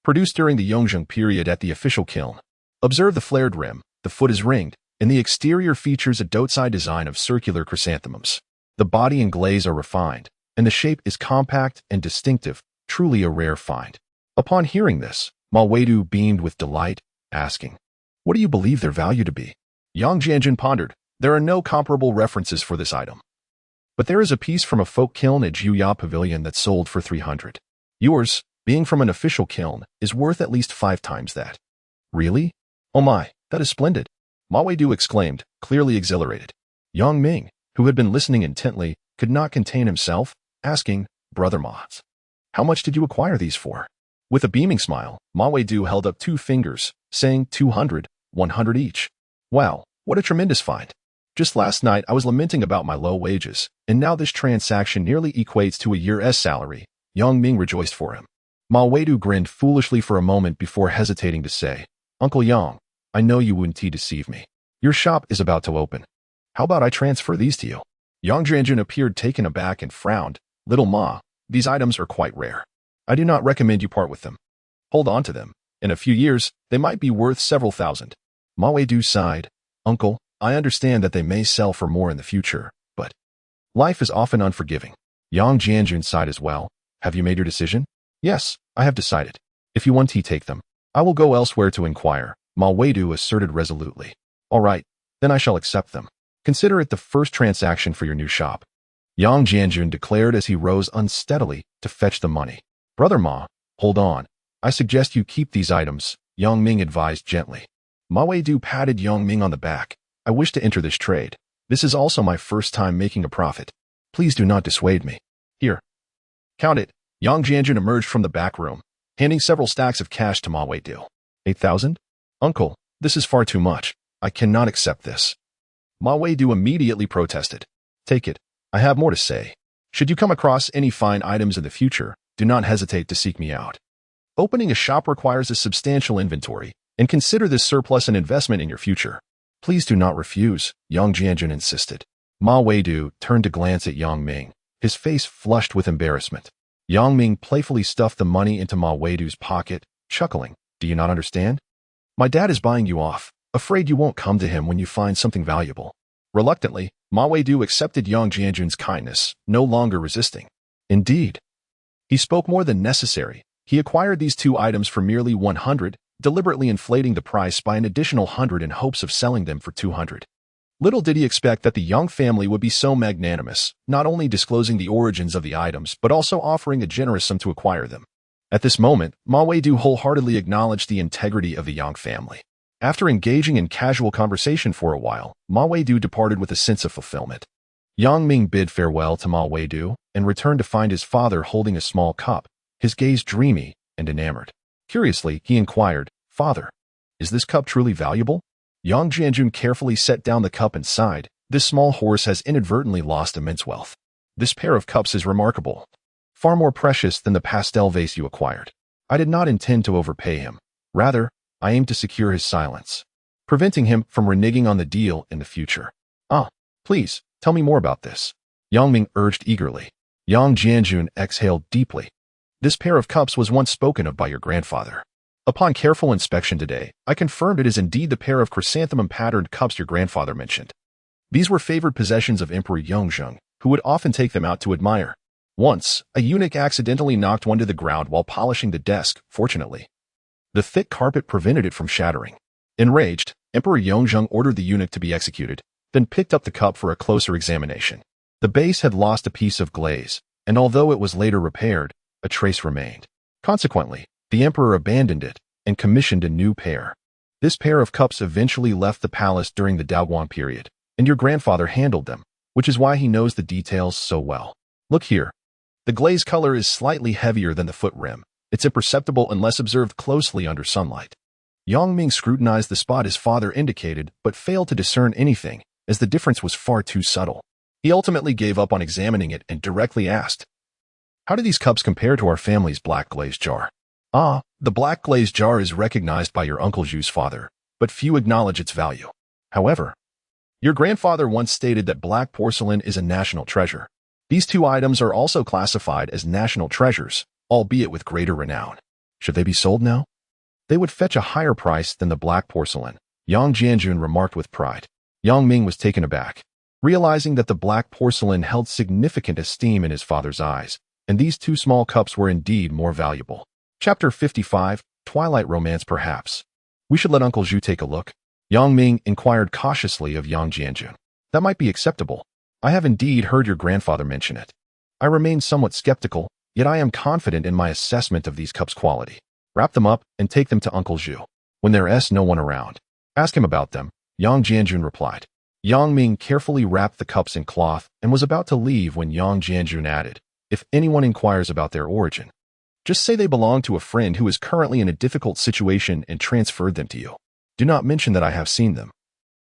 Produced during the Yongzheng period at the official kiln. Observe the flared rim, the foot is ringed, and the exterior features a Dotsai design of circular chrysanthemums. The body and glaze are refined, and the shape is compact and distinctive, truly a rare find. Upon hearing this, Ma Weidu beamed with delight, asking, what do you believe their value to be? Jianjun pondered, there are no comparable references for this item. But there is a piece from a folk kiln at Juya Pavilion that sold for 300. Yours, being from an official kiln, is worth at least 5 times that. Really? Oh my, that is splendid. Ma Weidu exclaimed, clearly exhilarated. Ming, who had been listening intently, could not contain himself, asking, Brother Ma, how much did you acquire these for? With a beaming smile, Ma Weidu held up 2 fingers, saying 200, 100 each. Wow, what a tremendous find. Just last night I was lamenting about my low wages, and now this transaction nearly equates to a year's salary. Ming rejoiced for him. Ma Weidu grinned foolishly for a moment before hesitating to say, Uncle Yang, I know you wouldn't deceive me. Your shop is about to open. How about I transfer these to you? Jianjun appeared taken aback and frowned. Little Ma, these items are quite rare. I do not recommend you part with them. Hold on to them. In a few years, they might be worth several thousand. Ma Weidu sighed. Uncle, I understand that they may sell for more in the future, but life is often unforgiving. Jianjun sighed as well. Have you made your decision? Yes, I have decided. If you want to take them, I will go elsewhere to inquire, Ma Weidu asserted resolutely. All right, then I shall accept them. Consider it the first transaction for your new shop. Yang Jianjun declared as he rose unsteadily to fetch the money. Brother Ma, hold on. I suggest you keep these items, Yang Ming advised gently. Ma Weidu patted Yang Ming on the back. I wish to enter this trade. This is also my first time making a profit. Please do not dissuade me. Here. Count it. Yang Jianjun emerged from the back room, handing several stacks of cash to Ma Weidu. 8,000? Uncle, this is far too much. I cannot accept this. Ma Weidu immediately protested. Take it. I have more to say. Should you come across any fine items in the future, do not hesitate to seek me out. Opening a shop requires a substantial inventory, and consider this surplus an investment in your future. Please do not refuse, Yang Jianjun insisted. Ma Weidu turned to glance at Yang Ming, his face flushed with embarrassment. Yang Ming playfully stuffed the money into Ma Weidu's pocket, chuckling. Do you not understand? My dad is buying you off, afraid you won't come to him when you find something valuable. Reluctantly, Ma Weidu accepted Yang Jianjun's kindness, no longer resisting. Indeed. He spoke more than necessary. He acquired these two items for merely 100, deliberately inflating the price by an additional 100 in hopes of selling them for 200. Little did he expect that the Yang family would be so magnanimous, not only disclosing the origins of the items, but also offering a generous sum to acquire them. At this moment, Ma Weidu wholeheartedly acknowledged the integrity of the Yang family. After engaging in casual conversation for a while, Ma Weidu departed with a sense of fulfillment. Yang Ming bid farewell to Ma Weidu and returned to find his father holding a small cup, his gaze dreamy and enamored. Curiously, he inquired, Father, is this cup truly valuable? Yang Jianjun carefully set down the cup and sighed. This small horse has inadvertently lost immense wealth. This pair of cups is remarkable. Far more precious than the pastel vase you acquired. I did not intend to overpay him. Rather, I aimed to secure his silence, preventing him from reneging on the deal in the future. Please, tell me more about this. Yang Ming urged eagerly. Yang Jianjun exhaled deeply. This pair of cups was once spoken of by your grandfather. Upon careful inspection today, I confirmed it is indeed the pair of chrysanthemum-patterned cups your grandfather mentioned. These were favored possessions of Emperor Yongzheng, who would often take them out to admire. Once, a eunuch accidentally knocked one to the ground while polishing the desk, fortunately. The thick carpet prevented it from shattering. Enraged, Emperor Yongzheng ordered the eunuch to be executed, then picked up the cup for a closer examination. The base had lost a piece of glaze, and although it was later repaired, a trace remained. Consequently, the emperor abandoned it and commissioned a new pair. This pair of cups eventually left the palace during the Daoguang period, and your grandfather handled them, which is why he knows the details so well. Look here. The glaze color is slightly heavier than the foot rim. It's imperceptible unless observed closely under sunlight. Yang Ming scrutinized the spot his father indicated, but failed to discern anything, as the difference was far too subtle. He ultimately gave up on examining it and directly asked, How do these cups compare to our family's black glazed jar? The black glazed jar is recognized by your Uncle Zhu's father, but few acknowledge its value. However, your grandfather once stated that black porcelain is a national treasure. These two items are also classified as national treasures, albeit with greater renown. Should they be sold now? They would fetch a higher price than the black porcelain, Yang Jianjun remarked with pride. Yang Ming was taken aback, realizing that the black porcelain held significant esteem in his father's eyes, and these two small cups were indeed more valuable. Chapter 55, Twilight Romance perhaps. We should let Uncle Zhu take a look. Yang Ming inquired cautiously of Yang Jianjun. That might be acceptable. I have indeed heard your grandfather mention it. I remain somewhat skeptical, yet I am confident in my assessment of these cups' quality. Wrap them up and take them to Uncle Zhu. When there is no one around, ask him about them, Yang Jianjun replied. Yang Ming carefully wrapped the cups in cloth and was about to leave when Yang Jianjun added, If anyone inquires about their origin, just say they belong to a friend who is currently in a difficult situation and transferred them to you. Do not mention that I have seen them.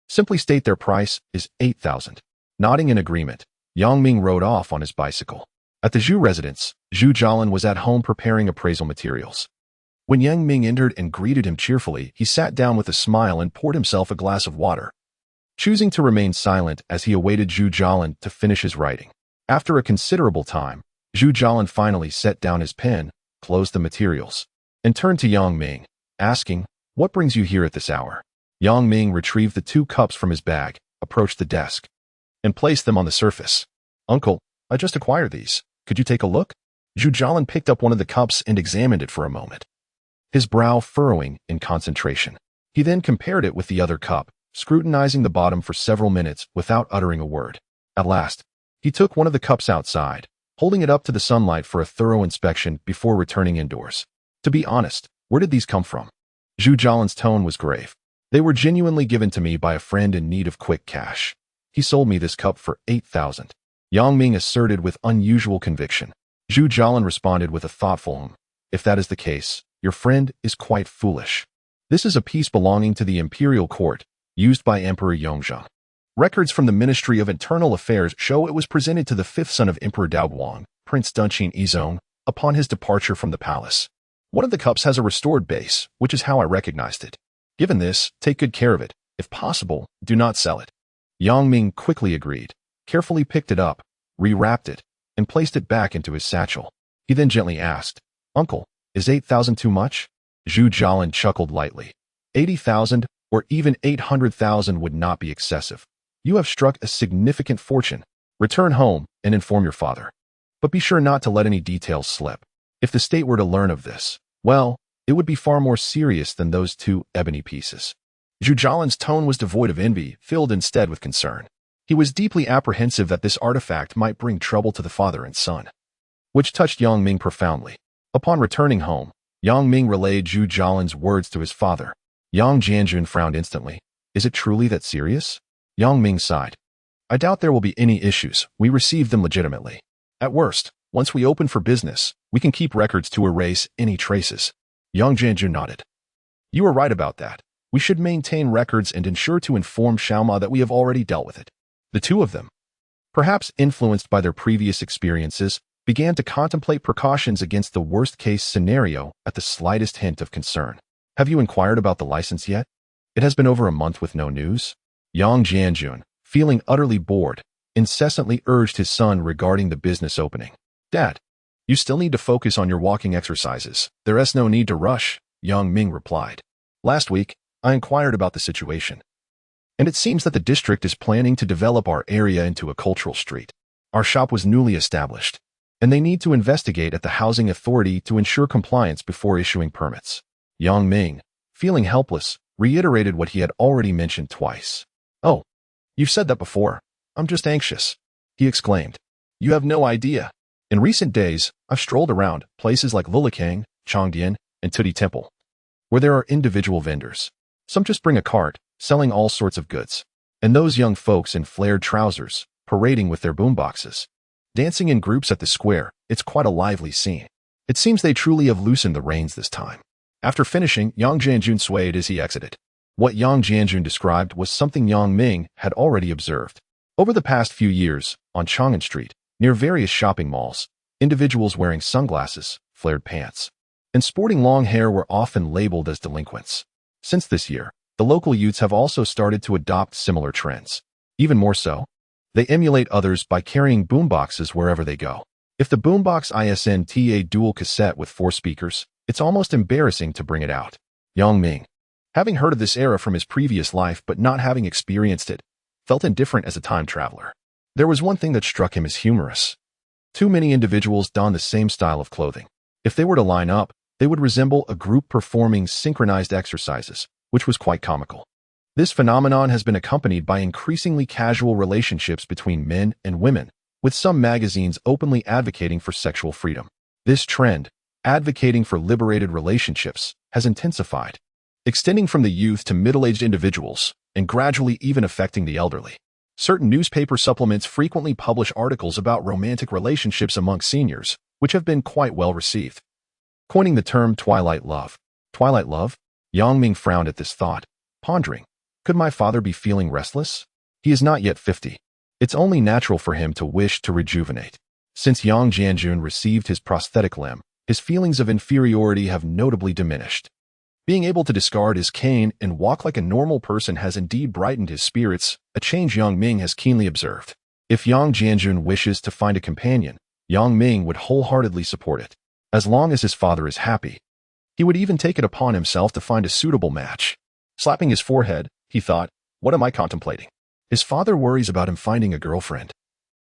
Simply state their price is 8,000. Nodding in agreement, Yang Ming rode off on his bicycle. At the Zhu residence, Zhu Jialin was at home preparing appraisal materials. When Yang Ming entered and greeted him cheerfully, he sat down with a smile and poured himself a glass of water, choosing to remain silent as he awaited Zhu Jialin to finish his writing. After a considerable time, Zhu Jialin finally set down his pen, closed the materials, and turned to Yang Ming, asking, What brings you here at this hour? Yang Ming retrieved the two cups from his bag, approached the desk, and placed them on the surface. Uncle, I just acquired these. Could you take a look? Zhu Jialin picked up one of the cups and examined it for a moment, his brow furrowing in concentration. He then compared it with the other cup, scrutinizing the bottom for several minutes without uttering a word. At last, he He took one of the cups outside, holding it up to the sunlight for a thorough inspection before returning indoors. To be honest, where did these come from? Zhu Jialan's tone was grave. They were genuinely given to me by a friend in need of quick cash. He sold me this cup for 8,000. Yang Ming asserted with unusual conviction. Zhu Jialan responded with a thoughtful, if that is the case, your friend is quite foolish. This is a piece belonging to the imperial court, used by Emperor Yongzheng. Records from the Ministry of Internal Affairs show it was presented to the fifth son of Emperor Daoguang, Prince Dunqin Yizong, upon his departure from the palace. One of the cups has a restored base, which is how I recognized it. Given this, take good care of it. If possible, do not sell it. Yang Ming quickly agreed, carefully picked it up, rewrapped it, and placed it back into his satchel. He then gently asked, Uncle, is 8,000 too much? Zhu Jialan chuckled lightly. 80,000 or even 800,000 would not be excessive. You have struck a significant fortune. Return home and inform your father. But be sure not to let any details slip. If the state were to learn of this, well, it would be far more serious than those 2 ebony pieces. Zhu Jialan's tone was devoid of envy, filled instead with concern. He was deeply apprehensive that this artifact might bring trouble to the father and son, which touched Yang Ming profoundly. Upon returning home, Yang Ming relayed Zhu Jialan's words to his father. Yang Jianjun frowned instantly. Is it truly that serious? Yang Ming sighed. I doubt there will be any issues. We received them legitimately. At worst, once we open for business, we can keep records to erase any traces. Yang Jianjun nodded. You are right about that. We should maintain records and ensure to inform Xiaoma that we have already dealt with it. The 2 of them, perhaps influenced by their previous experiences, began to contemplate precautions against the worst-case scenario at the slightest hint of concern. Have you inquired about the license yet? It has been over a month with no news. Yang Jianjun, feeling utterly bored, incessantly urged his son regarding the business opening. Dad, you still need to focus on your walking exercises. There is no need to rush, Yang Ming replied. Last week, I inquired about the situation, and it seems that the district is planning to develop our area into a cultural street. Our shop was newly established, and they need to investigate at the housing authority to ensure compliance before issuing permits. Yang Ming, feeling helpless, reiterated what he had already mentioned twice. Oh, you've said that before. I'm just anxious, he exclaimed. You have no idea. In recent days, I've strolled around places like Lulikang, Chongdian, and Tudi Temple, where there are individual vendors. Some just bring a cart, selling all sorts of goods. And those young folks in flared trousers, parading with their boomboxes. Dancing in groups at the square, it's quite a lively scene. It seems they truly have loosened the reins this time. After finishing, Yang Jianjun swayed as he exited. What Yang Jianjun described was something Yang Ming had already observed. Over the past few years, on Chang'an Street, near various shopping malls, individuals wearing sunglasses, flared pants, and sporting long hair were often labeled as delinquents. Since this year, the local youths have also started to adopt similar trends. Even more so, they emulate others by carrying boomboxes wherever they go. If the boombox isn't a dual cassette with 4 speakers, it's almost embarrassing to bring it out. Yang Ming, having heard of this era from his previous life but not having experienced it, felt indifferent as a time traveler. There was one thing that struck him as humorous. Too many individuals don the same style of clothing. If they were to line up, they would resemble a group performing synchronized exercises, which was quite comical. This phenomenon has been accompanied by increasingly casual relationships between men and women, with some magazines openly advocating for sexual freedom. This trend, advocating for liberated relationships, has intensified, extending from the youth to middle-aged individuals, and gradually even affecting the elderly. Certain newspaper supplements frequently publish articles about romantic relationships among seniors, which have been quite well received. Coining the term twilight love. Twilight love? Yang Ming frowned at this thought, pondering, could my father be feeling restless? He is not yet 50. It's only natural for him to wish to rejuvenate. Since Yang Jianjun received his prosthetic limb, his feelings of inferiority have notably diminished. Being able to discard his cane and walk like a normal person has indeed brightened his spirits, a change Yang Ming has keenly observed. If Yang Jianjun wishes to find a companion, Yang Ming would wholeheartedly support it. As long as his father is happy, he would even take it upon himself to find a suitable match. Slapping his forehead, he thought, what am I contemplating? His father worries about him finding a girlfriend.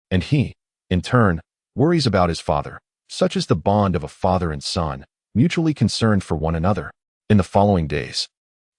And he, in turn, worries about his father. Such is the bond of a father and son, mutually concerned for one another. In the following days,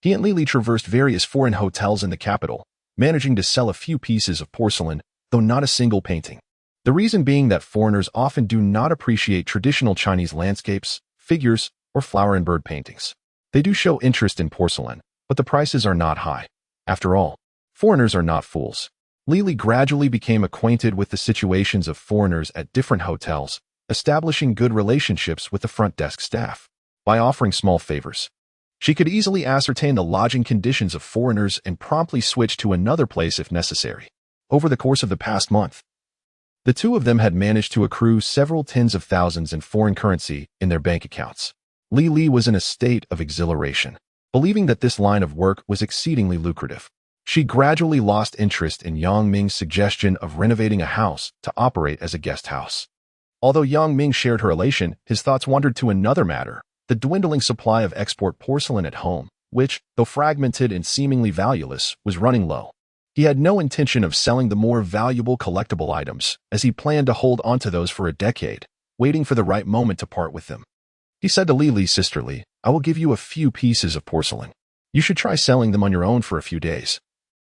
he and Lily traversed various foreign hotels in the capital, managing to sell a few pieces of porcelain, though not a single painting. The reason being that foreigners often do not appreciate traditional Chinese landscapes, figures, or flower and bird paintings. They do show interest in porcelain, but the prices are not high. After all, foreigners are not fools. Lily gradually became acquainted with the situations of foreigners at different hotels, establishing good relationships with the front desk staff. By offering small favors, she could easily ascertain the lodging conditions of foreigners and promptly switch to another place if necessary. Over the course of the past month, the two of them had managed to accrue several tens of thousands in foreign currency in their bank accounts. Li was in a state of exhilaration, believing that this line of work was exceedingly lucrative. She gradually lost interest in Yang Ming's suggestion of renovating a house to operate as a guest house. Although Yang Ming shared her elation, his thoughts wandered to another matter, the dwindling supply of export porcelain at home, which, though fragmented and seemingly valueless, was running low. He had no intention of selling the more valuable collectible items, as he planned to hold onto those for a decade, waiting for the right moment to part with them. He said to Lily sisterly, "I will give you a few pieces of porcelain. You should try selling them on your own for a few days.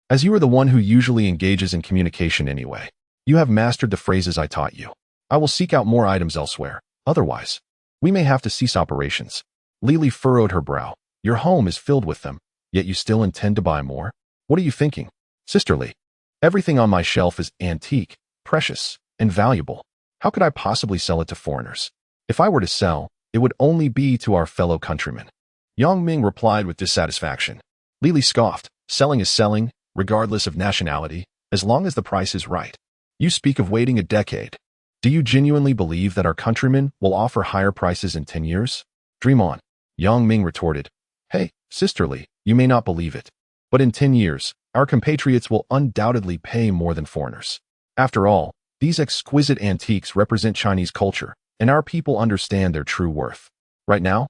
As you are the one who usually engages in communication anyway, you have mastered the phrases I taught you. I will seek out more items elsewhere. Otherwise, we may have to cease operations." Lily furrowed her brow. "Your home is filled with them, yet you still intend to buy more? What are you thinking?" "Sisterly, everything on my shelf is antique, precious, and valuable. How could I possibly sell it to foreigners? If I were to sell, it would only be to our fellow countrymen." Yang Ming replied with dissatisfaction. Lily scoffed. "Selling is selling, regardless of nationality, as long as the price is right. You speak of waiting a decade. Do you genuinely believe that our countrymen will offer higher prices in 10 years? Dream on." Yang Ming retorted. "Hey, sisterly, you may not believe it, but in 10 years, our compatriots will undoubtedly pay more than foreigners. After all, these exquisite antiques represent Chinese culture, and our people understand their true worth. Right now,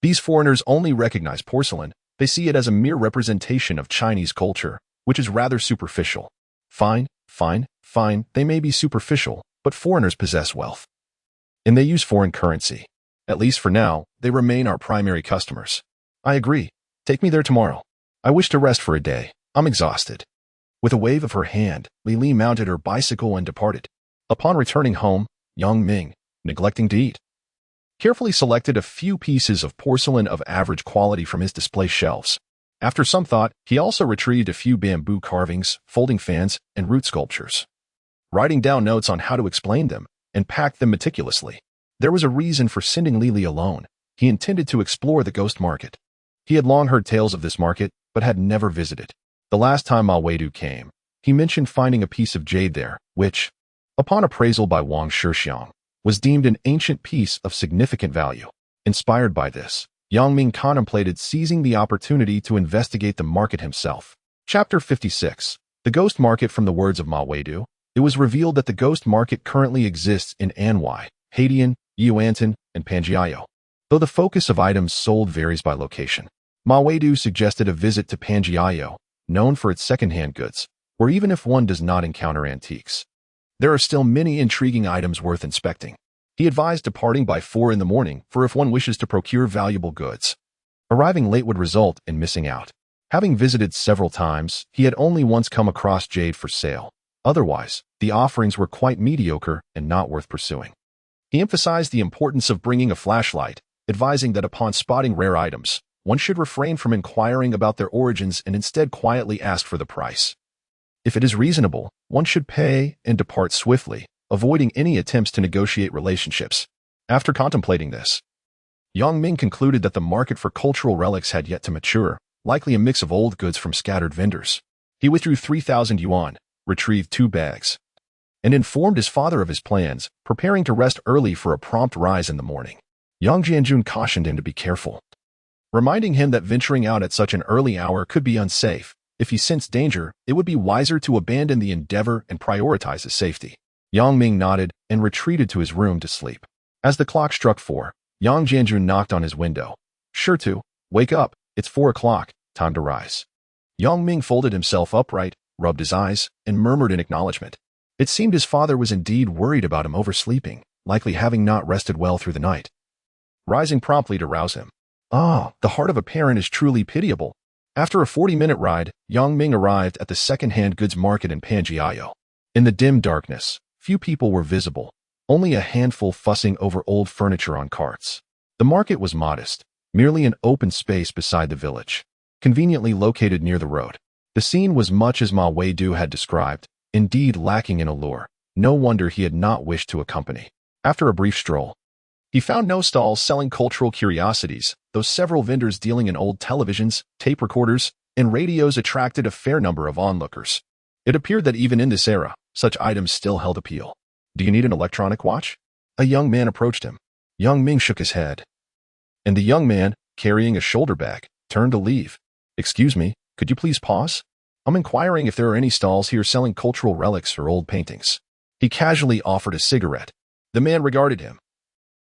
these foreigners only recognize porcelain. They see it as a mere representation of Chinese culture, which is rather superficial. Fine, they may be superficial, but foreigners possess wealth. And they use foreign currency. At least for now, they remain our primary customers. I agree. Take me there tomorrow. I wish to rest for a day. I'm exhausted." With a wave of her hand, Li mounted her bicycle and departed. Upon returning home, Yang Ming, neglecting to eat, carefully selected a few pieces of porcelain of average quality from his display shelves. After some thought, he also retrieved a few bamboo carvings, folding fans, and root sculptures, writing down notes on how to explain them, and packed them meticulously. There was a reason for sending Lily alone. He intended to explore the ghost market. He had long heard tales of this market, but had never visited. The last time Ma Weidu came, he mentioned finding a piece of jade there, which, upon appraisal by Wang Shixiang, was deemed an ancient piece of significant value. Inspired by this, Yang Ming contemplated seizing the opportunity to investigate the market himself. Chapter 56. The Ghost Market. From the words of Ma Weidu, it was revealed that the ghost market currently exists in Anhui, Haidian, Yuantan, and Panjiao. Though the focus of items sold varies by location, Ma Weidu suggested a visit to Panjiao, known for its second-hand goods, where even if one does not encounter antiques, there are still many intriguing items worth inspecting. He advised departing by 4 in the morning for if one wishes to procure valuable goods. Arriving late would result in missing out. Having visited several times, he had only once come across jade for sale. Otherwise, the offerings were quite mediocre and not worth pursuing. He emphasized the importance of bringing a flashlight, advising that upon spotting rare items, one should refrain from inquiring about their origins and instead quietly ask for the price. If it is reasonable, one should pay and depart swiftly, avoiding any attempts to negotiate relationships. After contemplating this, Yang Ming concluded that the market for cultural relics had yet to mature, likely a mix of old goods from scattered vendors. He withdrew 3,000 yuan, retrieved 2 bags, and informed his father of his plans, preparing to rest early for a prompt rise in the morning. Yang Jianjun cautioned him to be careful, reminding him that venturing out at such an early hour could be unsafe. If he sensed danger, it would be wiser to abandon the endeavor and prioritize his safety. Yang Ming nodded and retreated to his room to sleep. As the clock struck 4, Yang Jianjun knocked on his window. "Sure to. Wake up. It's 4 o'clock. Time to rise." Yang Ming folded himself upright, rubbed his eyes, and murmured in acknowledgement. It seemed his father was indeed worried about him oversleeping, likely having not rested well through the night. Rising promptly to rouse him. The heart of a parent is truly pitiable. After a 40-minute ride, Yang Ming arrived at the second-hand goods market in Panjiao. In the dim darkness, Few people were visible, only a handful fussing over old furniture on carts. The market was modest, merely an open space beside the village, conveniently located near the road. The scene was much as Ma Wei-du had described, indeed lacking in allure. No wonder he had not wished to accompany. After a brief stroll, he found no stalls selling cultural curiosities, though several vendors dealing in old televisions, tape recorders, and radios attracted a fair number of onlookers. It appeared that even in this era, such items still held appeal. "Do you need an electronic watch?" A young man approached him. Young Ming shook his head, and the young man, carrying a shoulder bag, turned to leave. "Excuse me, could you please pause? I'm inquiring if there are any stalls here selling cultural relics or old paintings." He casually offered a cigarette. The man regarded him,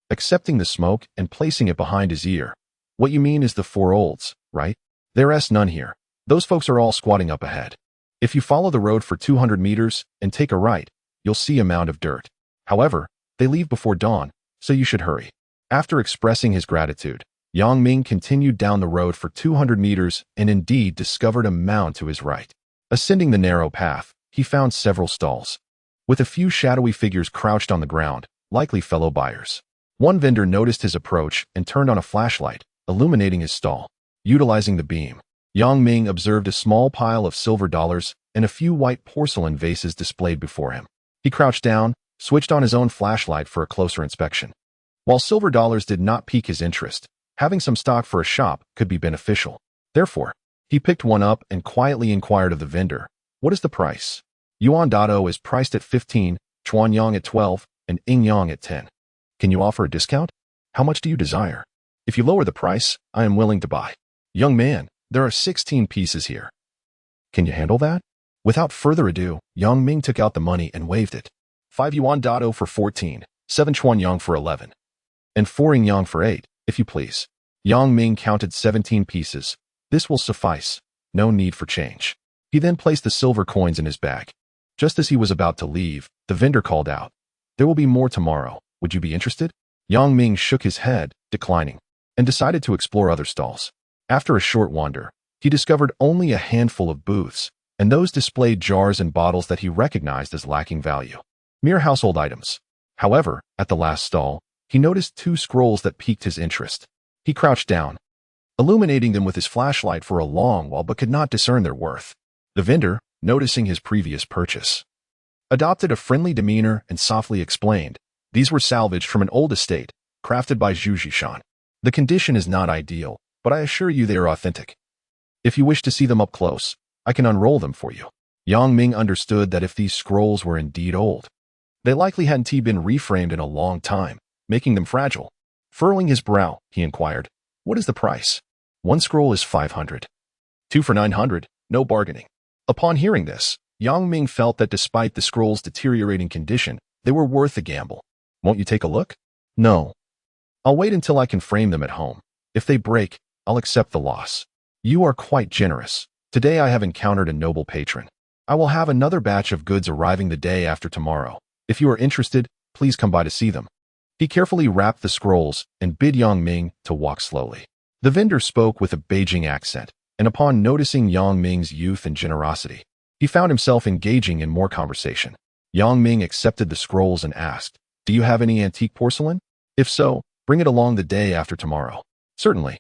accepting the smoke and placing it behind his ear. "What you mean is the four olds, right? There's none here. Those folks are all squatting up ahead. If you follow the road for 200 meters and take a right, you'll see a mound of dirt. However, they leave before dawn, so you should hurry." After expressing his gratitude, Yang Ming continued down the road for 200 meters and indeed discovered a mound to his right. Ascending the narrow path, he found several stalls, with a few shadowy figures crouched on the ground, likely fellow buyers. One vendor noticed his approach and turned on a flashlight, illuminating his stall. Utilizing the beam, Yang Ming observed a small pile of silver dollars and a few white porcelain vases displayed before him. He crouched down, switched on his own flashlight for a closer inspection. While silver dollars did not pique his interest, having some stock for a shop could be beneficial. Therefore, he picked one up and quietly inquired of the vendor, "What is the price?" "Yuan Dado is priced at 15, Chuan Yang at 12, and Ing Yang at 10. Can you offer a discount? How much do you desire? If you lower the price, I am willing to buy." "Young man, there are 16 pieces here. Can you handle that?" Without further ado, Yang Ming took out the money and waved it. 5 Yuan Dado for 14, 7 Chuan Yang for 11, and 4 Ing Yang for 8, if you please. Yang Ming counted 17 pieces. "This will suffice. No need for change." He then placed the silver coins in his bag. Just as he was about to leave, the vendor called out, "There will be more tomorrow. Would you be interested?" Yang Ming shook his head, declining, and decided to explore other stalls. After a short wander, he discovered only a handful of booths, and those displayed jars and bottles that he recognized as lacking value. Mere household items. However, at the last stall, he noticed 2 scrolls that piqued his interest. He crouched down, illuminating them with his flashlight for a long while but could not discern their worth. The vendor, noticing his previous purchase, adopted a friendly demeanor and softly explained, "These were salvaged from an old estate, crafted by Zhu Zhishan. The condition is not ideal, but I assure you they are authentic. If you wish to see them up close, I can unroll them for you." Yang Ming understood that if these scrolls were indeed old, they likely hadn't been reframed in a long time, making them fragile. Furrowing his brow, he inquired, "What is the price?" "1 scroll is 500. 2 for 900, no bargaining." Upon hearing this, Yang Ming felt that despite the scroll's deteriorating condition, they were worth the gamble. "Won't you take a look?" "No. I'll wait until I can frame them at home. If they break, I'll accept the loss." "You are quite generous. Today I have encountered a noble patron. I will have another batch of goods arriving the day after tomorrow. If you are interested, please come by to see them." He carefully wrapped the scrolls and bid Yang Ming to walk slowly. The vendor spoke with a Beijing accent, and upon noticing Yang Ming's youth and generosity, he found himself engaging in more conversation. Yang Ming accepted the scrolls and asked, "Do you have any antique porcelain? If so, bring it along the day after tomorrow." "Certainly.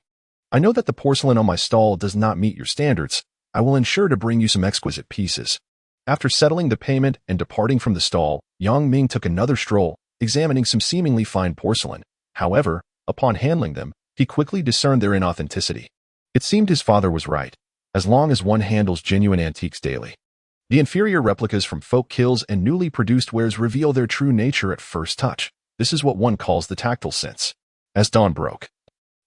I know that the porcelain on my stall does not meet your standards. I will ensure to bring you some exquisite pieces." After settling the payment and departing from the stall, Yang Ming took another stroll, examining some seemingly fine porcelain. However, upon handling them, he quickly discerned their inauthenticity. It seemed his father was right, as long as one handles genuine antiques daily. The inferior replicas from folk kills and newly produced wares reveal their true nature at first touch. This is what one calls the tactile sense. As dawn broke,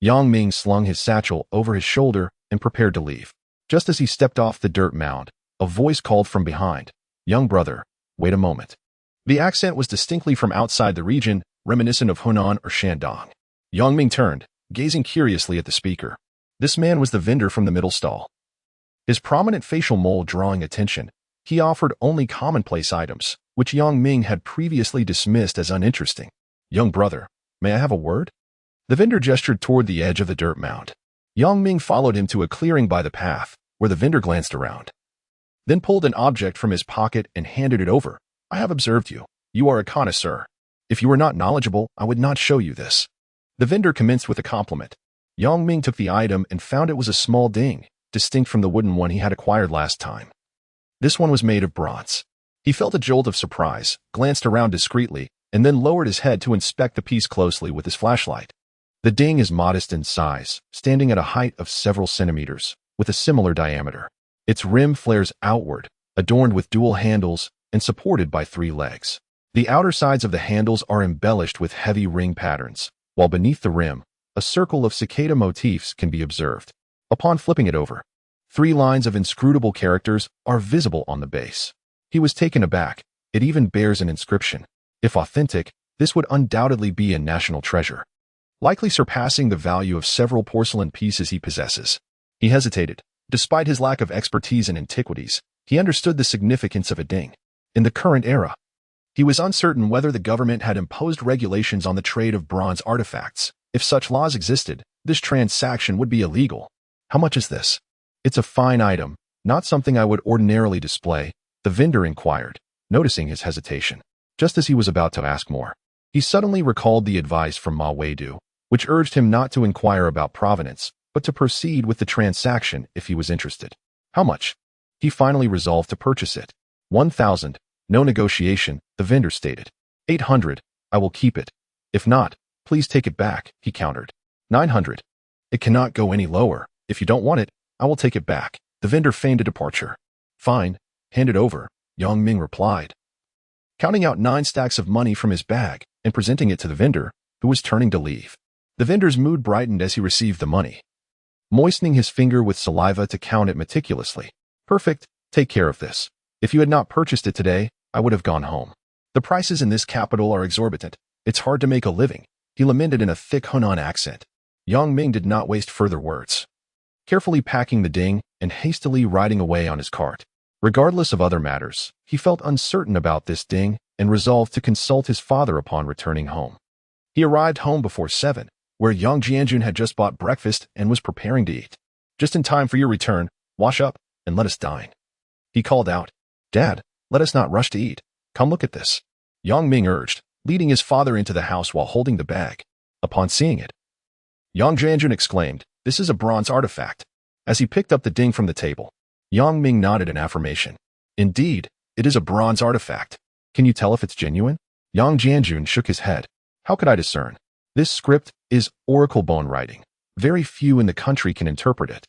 Yang Ming slung his satchel over his shoulder and prepared to leave. Just as he stepped off the dirt mound, a voice called from behind, "Young brother, wait a moment." The accent was distinctly from outside the region, reminiscent of Hunan or Shandong. Yang Ming turned, gazing curiously at the speaker. This man was the vendor from the middle stall. His prominent facial mole drawing attention, he offered only commonplace items, which Yang Ming had previously dismissed as uninteresting. "Young brother, may I have a word?" The vendor gestured toward the edge of the dirt mound. Yang Ming followed him to a clearing by the path, where the vendor glanced around, then pulled an object from his pocket and handed it over. "I have observed you. You are a connoisseur. If you were not knowledgeable, I would not show you this. The vendor commenced with a compliment. Ming took the item and found it was a small ding, distinct from the wooden one he had acquired last time. This one was made of bronze. He felt a jolt of surprise, glanced around discreetly, and then lowered his head to inspect the piece closely with his flashlight. The ding is modest in size, standing at a height of several centimeters, with a similar diameter. Its rim flares outward, adorned with dual handles and supported by 3 legs. The outer sides of the handles are embellished with heavy ring patterns, while beneath the rim, a circle of cicada motifs can be observed. Upon flipping it over, 3 lines of inscrutable characters are visible on the base. He was taken aback. It even bears an inscription. If authentic, this would undoubtedly be a national treasure, likely surpassing the value of several porcelain pieces he possesses. He hesitated. Despite his lack of expertise in antiquities, he understood the significance of a ding. In the current era, he was uncertain whether the government had imposed regulations on the trade of bronze artifacts. If such laws existed, this transaction would be illegal. How much is this? It's a fine item, not something I would ordinarily display, the vendor inquired, noticing his hesitation. Just as he was about to ask more, he suddenly recalled the advice from Ma Weidu, which urged him not to inquire about provenance, but to proceed with the transaction if he was interested. How much? He finally resolved to purchase it. 1,000, no negotiation, the vendor stated. 800, I will keep it. If not, please take it back, he countered. 900. It cannot go any lower. If you don't want it, I will take it back. The vendor feigned a departure. Fine, hand it over, Ming replied, counting out 9 stacks of money from his bag and presenting it to the vendor, who was turning to leave. The vendor's mood brightened as he received the money, moistening his finger with saliva to count it meticulously. Perfect, take care of this. If you had not purchased it today, I would have gone home. The prices in this capital are exorbitant. It's hard to make a living, he lamented in a thick Hunan accent. Ming did not waste further words, carefully packing the ding and hastily riding away on his cart. Regardless of other matters, he felt uncertain about this ding and resolved to consult his father upon returning home. He arrived home before 7, where Jianjun had just bought breakfast and was preparing to eat. Just in time for your return, wash up and let us dine. He called out, Dad, let us not rush to eat. Come look at this. Ming urged, leading his father into the house while holding the bag. Upon seeing it, Jianjun exclaimed, this is a bronze artifact. As he picked up the ding from the table, Ming nodded in affirmation. Indeed, it is a bronze artifact. Can you tell if it's genuine? Jianjun shook his head. How could I discern? This script is oracle bone writing. Very few in the country can interpret it.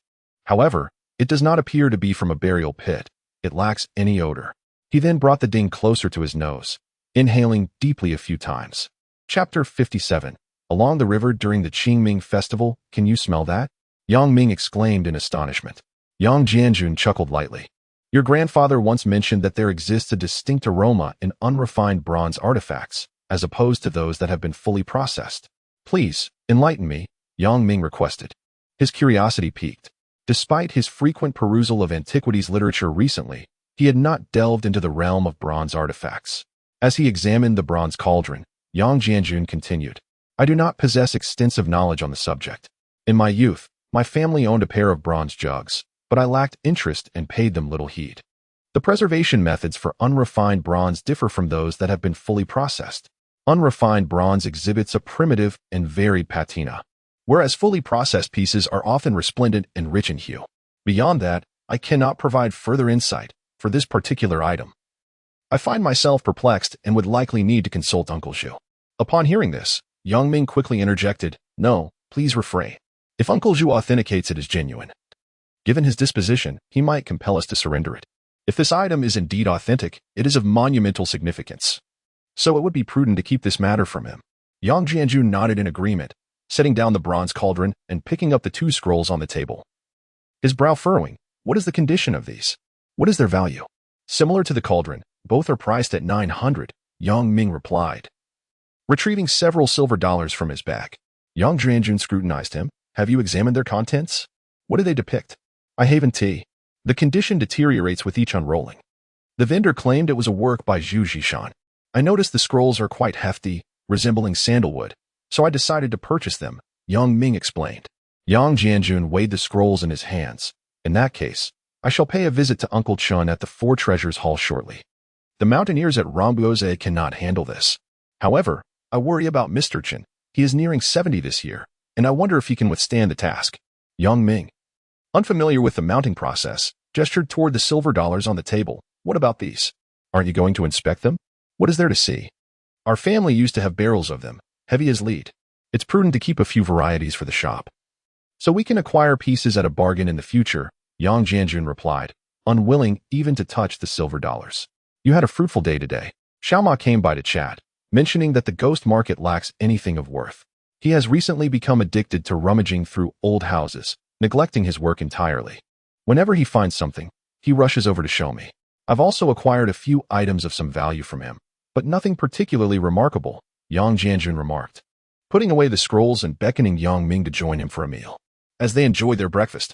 However, it does not appear to be from a burial pit. It lacks any odor. He then brought the ding closer to his nose, inhaling deeply a few times. Chapter 57. Along the river during the Qingming festival, can you smell that? Ming exclaimed in astonishment. Jianjun chuckled lightly. Your grandfather once mentioned that there exists a distinct aroma in unrefined bronze artifacts, as opposed to those that have been fully processed. Please, enlighten me, Ming requested. His curiosity piqued. Despite his frequent perusal of antiquities literature recently, he had not delved into the realm of bronze artifacts. As he examined the bronze cauldron, Jianjun continued, I do not possess extensive knowledge on the subject. In my youth, my family owned a pair of bronze jugs, but I lacked interest and paid them little heed. The preservation methods for unrefined bronze differ from those that have been fully processed. Unrefined bronze exhibits a primitive and varied patina, whereas fully processed pieces are often resplendent and rich in hue. Beyond that, I cannot provide further insight for this particular item. I find myself perplexed and would likely need to consult Uncle Zhu. Upon hearing this, Ming quickly interjected, No, please refrain. If Uncle Zhu authenticates it as genuine, given his disposition, he might compel us to surrender it. If this item is indeed authentic, it is of monumental significance. So it would be prudent to keep this matter from him. Jianjun nodded in agreement, setting down the bronze cauldron and picking up the 2 scrolls on the table. His brow furrowing, what is the condition of these? What is their value? Similar to the cauldron, both are priced at 900, Ming replied, retrieving several silver dollars from his bag. Jianjun scrutinized him. Have you examined their contents? What do they depict? I haven't. The condition deteriorates with each unrolling. The vendor claimed it was a work by Zhu Zishan. I noticed the scrolls are quite hefty, resembling sandalwood, so I decided to purchase them, Ming explained. Jianjun weighed the scrolls in his hands. In that case, I shall pay a visit to Uncle Chun at the 4 Treasures Hall shortly. The mountaineers at Renovating cannot handle this. However, I worry about Mr. Chen. He is nearing 70 this year, and I wonder if he can withstand the task. Young Ming, unfamiliar with the mounting process, gestured toward the silver dollars on the table. What about these? Aren't you going to inspect them? What is there to see? Our family used to have barrels of them, heavy as lead. It's prudent to keep a few varieties for the shop, so we can acquire pieces at a bargain in the future, Yang Jianjun replied, unwilling even to touch the silver dollars. You had a fruitful day today. Xiaoma came by to chat, mentioning that the ghost market lacks anything of worth. He has recently become addicted to rummaging through old houses, neglecting his work entirely. Whenever he finds something, he rushes over to show me. I've also acquired a few items of some value from him, but nothing particularly remarkable, Yang Jianjun remarked, putting away the scrolls and beckoning Yang Ming to join him for a meal. As they enjoyed their breakfast,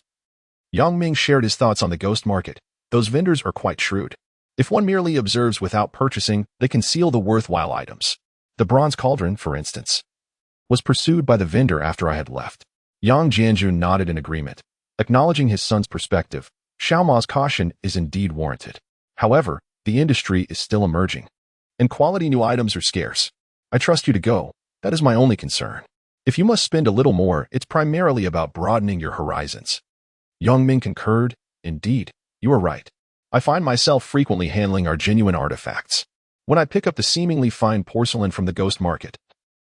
Yang Ming shared his thoughts on the ghost market. Those vendors are quite shrewd. If one merely observes without purchasing, they conceal the worthwhile items. The bronze cauldron, for instance, was pursued by the vendor after I had left. Yang Jianjun nodded in agreement, acknowledging his son's perspective. Xiaoma's caution is indeed warranted. However, the industry is still emerging, and quality new items are scarce. I trust you to go. That is my only concern. If you must spend a little more, it's primarily about broadening your horizons. Yang Ming concurred. Indeed, you are right. I find myself frequently handling our genuine artifacts. When I pick up the seemingly fine porcelain from the ghost market,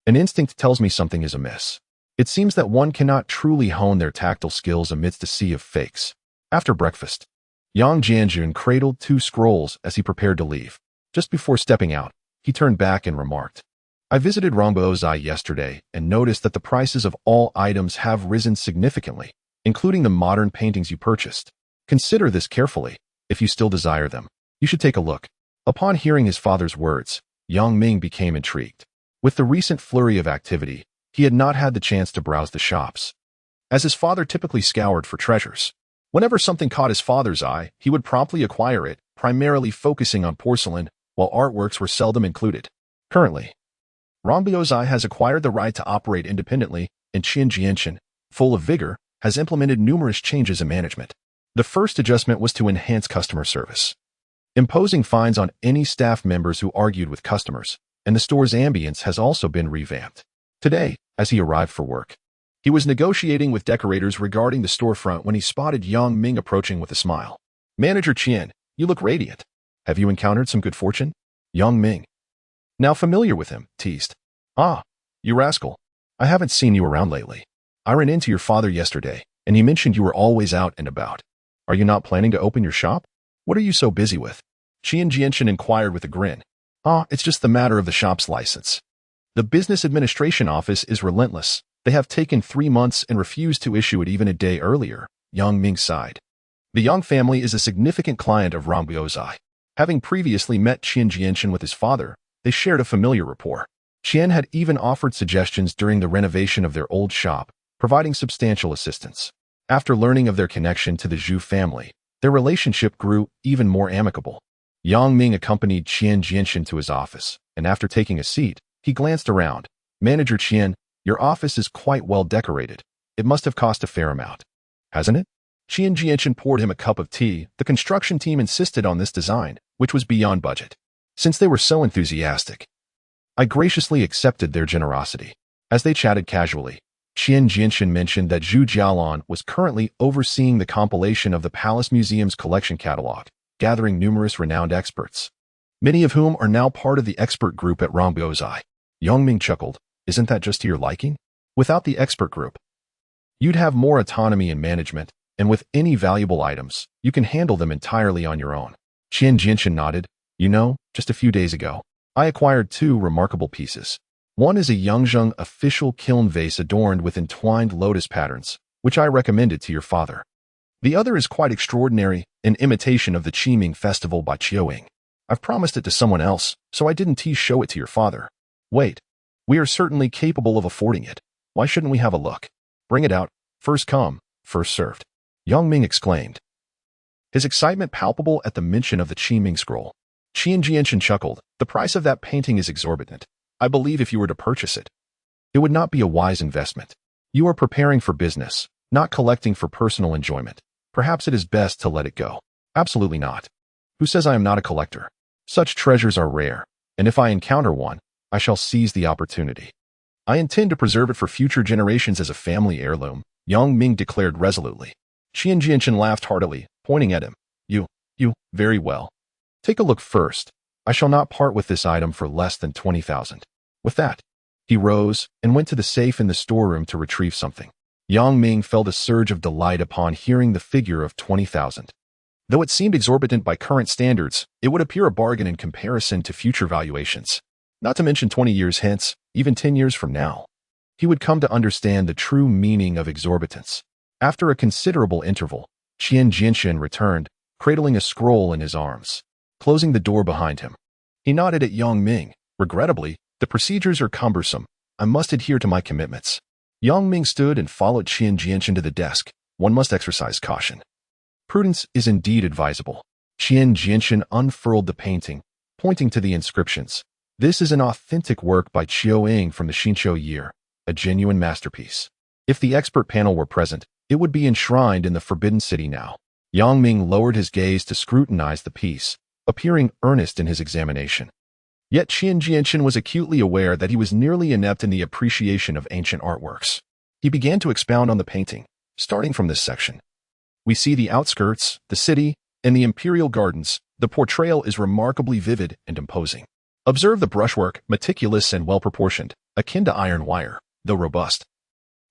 an instinct tells me something is amiss. It seems that one cannot truly hone their tactile skills amidst a sea of fakes. After breakfast, Yang Jianjun cradled 2 scrolls as he prepared to leave. Just before stepping out, he turned back and remarked, I visited Rongbaozai yesterday and noticed that the prices of all items have risen significantly, including the modern paintings you purchased. Consider this carefully. If you still desire them, you should take a look. Upon hearing his father's words, Yang Ming became intrigued. With the recent flurry of activity, he had not had the chance to browse the shops, as his father typically scoured for treasures. Whenever something caught his father's eye, he would promptly acquire it, primarily focusing on porcelain, while artworks were seldom included. Currently, Rongbaozai has acquired the right to operate independently, and Qin Jianshan, full of vigor, has implemented numerous changes in management. The first adjustment was to enhance customer service, imposing fines on any staff members who argued with customers, and the store's ambience has also been revamped. Today, as he arrived for work, he was negotiating with decorators regarding the storefront when he spotted Yang Ming approaching with a smile. Manager Qian, you look radiant. Have you encountered some good fortune? Yang Ming, now familiar with him, teased. Ah, you rascal. I haven't seen you around lately. I ran into your father yesterday, and he mentioned you were always out and about. Are you not planning to open your shop? What are you so busy with? Qian Jianshan inquired with a grin. Ah, it's just the matter of the shop's license. The business administration office is relentless. They have taken 3 months and refused to issue it even a day earlier, Yang Ming sighed. The Yang family is a significant client of Rongbaozai. Having previously met Qian Jianshan with his father, they shared a familiar rapport. Qian had even offered suggestions during the renovation of their old shop, providing substantial assistance. After learning of their connection to the Zhu family, their relationship grew even more amicable. Yang Ming accompanied Qian Jianshan to his office, and after taking a seat, he glanced around. Manager Qian, your office is quite well decorated. It must have cost a fair amount, hasn't it? Qian Jianshan poured him a cup of tea. The construction team insisted on this design, which was beyond budget. Since they were so enthusiastic, I graciously accepted their generosity. As they chatted casually, Qian Jianshan mentioned that Zhu Jialan was currently overseeing the compilation of the Palace Museum's collection catalog, gathering numerous renowned experts, many of whom are now part of the expert group at Rongbaozai. Yang Ming chuckled. Isn't that just to your liking? Without the expert group, you'd have more autonomy in management, and with any valuable items, you can handle them entirely on your own. Qian Jianshan nodded. You know, just a few days ago, I acquired 2 remarkable pieces. One is a Yangzheng official kiln vase adorned with entwined lotus patterns, which I recommended to your father. The other is quite extraordinary, an imitation of the Qiming festival by Qiuing. I've promised it to someone else, so I didn't show it to your father. Wait, we are certainly capable of affording it. Why shouldn't we have a look? Bring it out. First come, first served. Yang Ming exclaimed, his excitement palpable at the mention of the Qiming scroll. Qian Jianshan chuckled. The price of that painting is exorbitant. I believe if you were to purchase it, it would not be a wise investment. You are preparing for business, not collecting for personal enjoyment. Perhaps it is best to let it go. Absolutely not. Who says I am not a collector? Such treasures are rare, and if I encounter one, I shall seize the opportunity. I intend to preserve it for future generations as a family heirloom, young Ming declared resolutely. Qian Jianchen laughed heartily, pointing at him. You, very well. Take a look first. I shall not part with this item for less than 20,000. With that, he rose and went to the safe in the storeroom to retrieve something. Yang Ming felt a surge of delight upon hearing the figure of 20,000. Though it seemed exorbitant by current standards, it would appear a bargain in comparison to future valuations. Not to mention 20 years hence, even 10 years from now. He would come to understand the true meaning of exorbitance. After a considerable interval, Qian Jianchen returned, cradling a scroll in his arms. Closing the door behind him, he nodded at Yang Ming. Regrettably, the procedures are cumbersome. I must adhere to my commitments. Yang Ming stood and followed Qian Jianchen to the desk. One must exercise caution. Prudence is indeed advisable. Qian Jianchen unfurled the painting, pointing to the inscriptions. This is an authentic work by Qiu Ying from the Xinqiu year, a genuine masterpiece. If the expert panel were present, it would be enshrined in the Forbidden City now. Yang Ming lowered his gaze to scrutinize the piece, appearing earnest in his examination. Yet Qian Jianchen was acutely aware that he was nearly inept in the appreciation of ancient artworks. He began to expound on the painting, starting from this section. We see the outskirts, the city, and the imperial gardens. The portrayal is remarkably vivid and imposing. Observe the brushwork, meticulous and well-proportioned, akin to iron wire, though robust.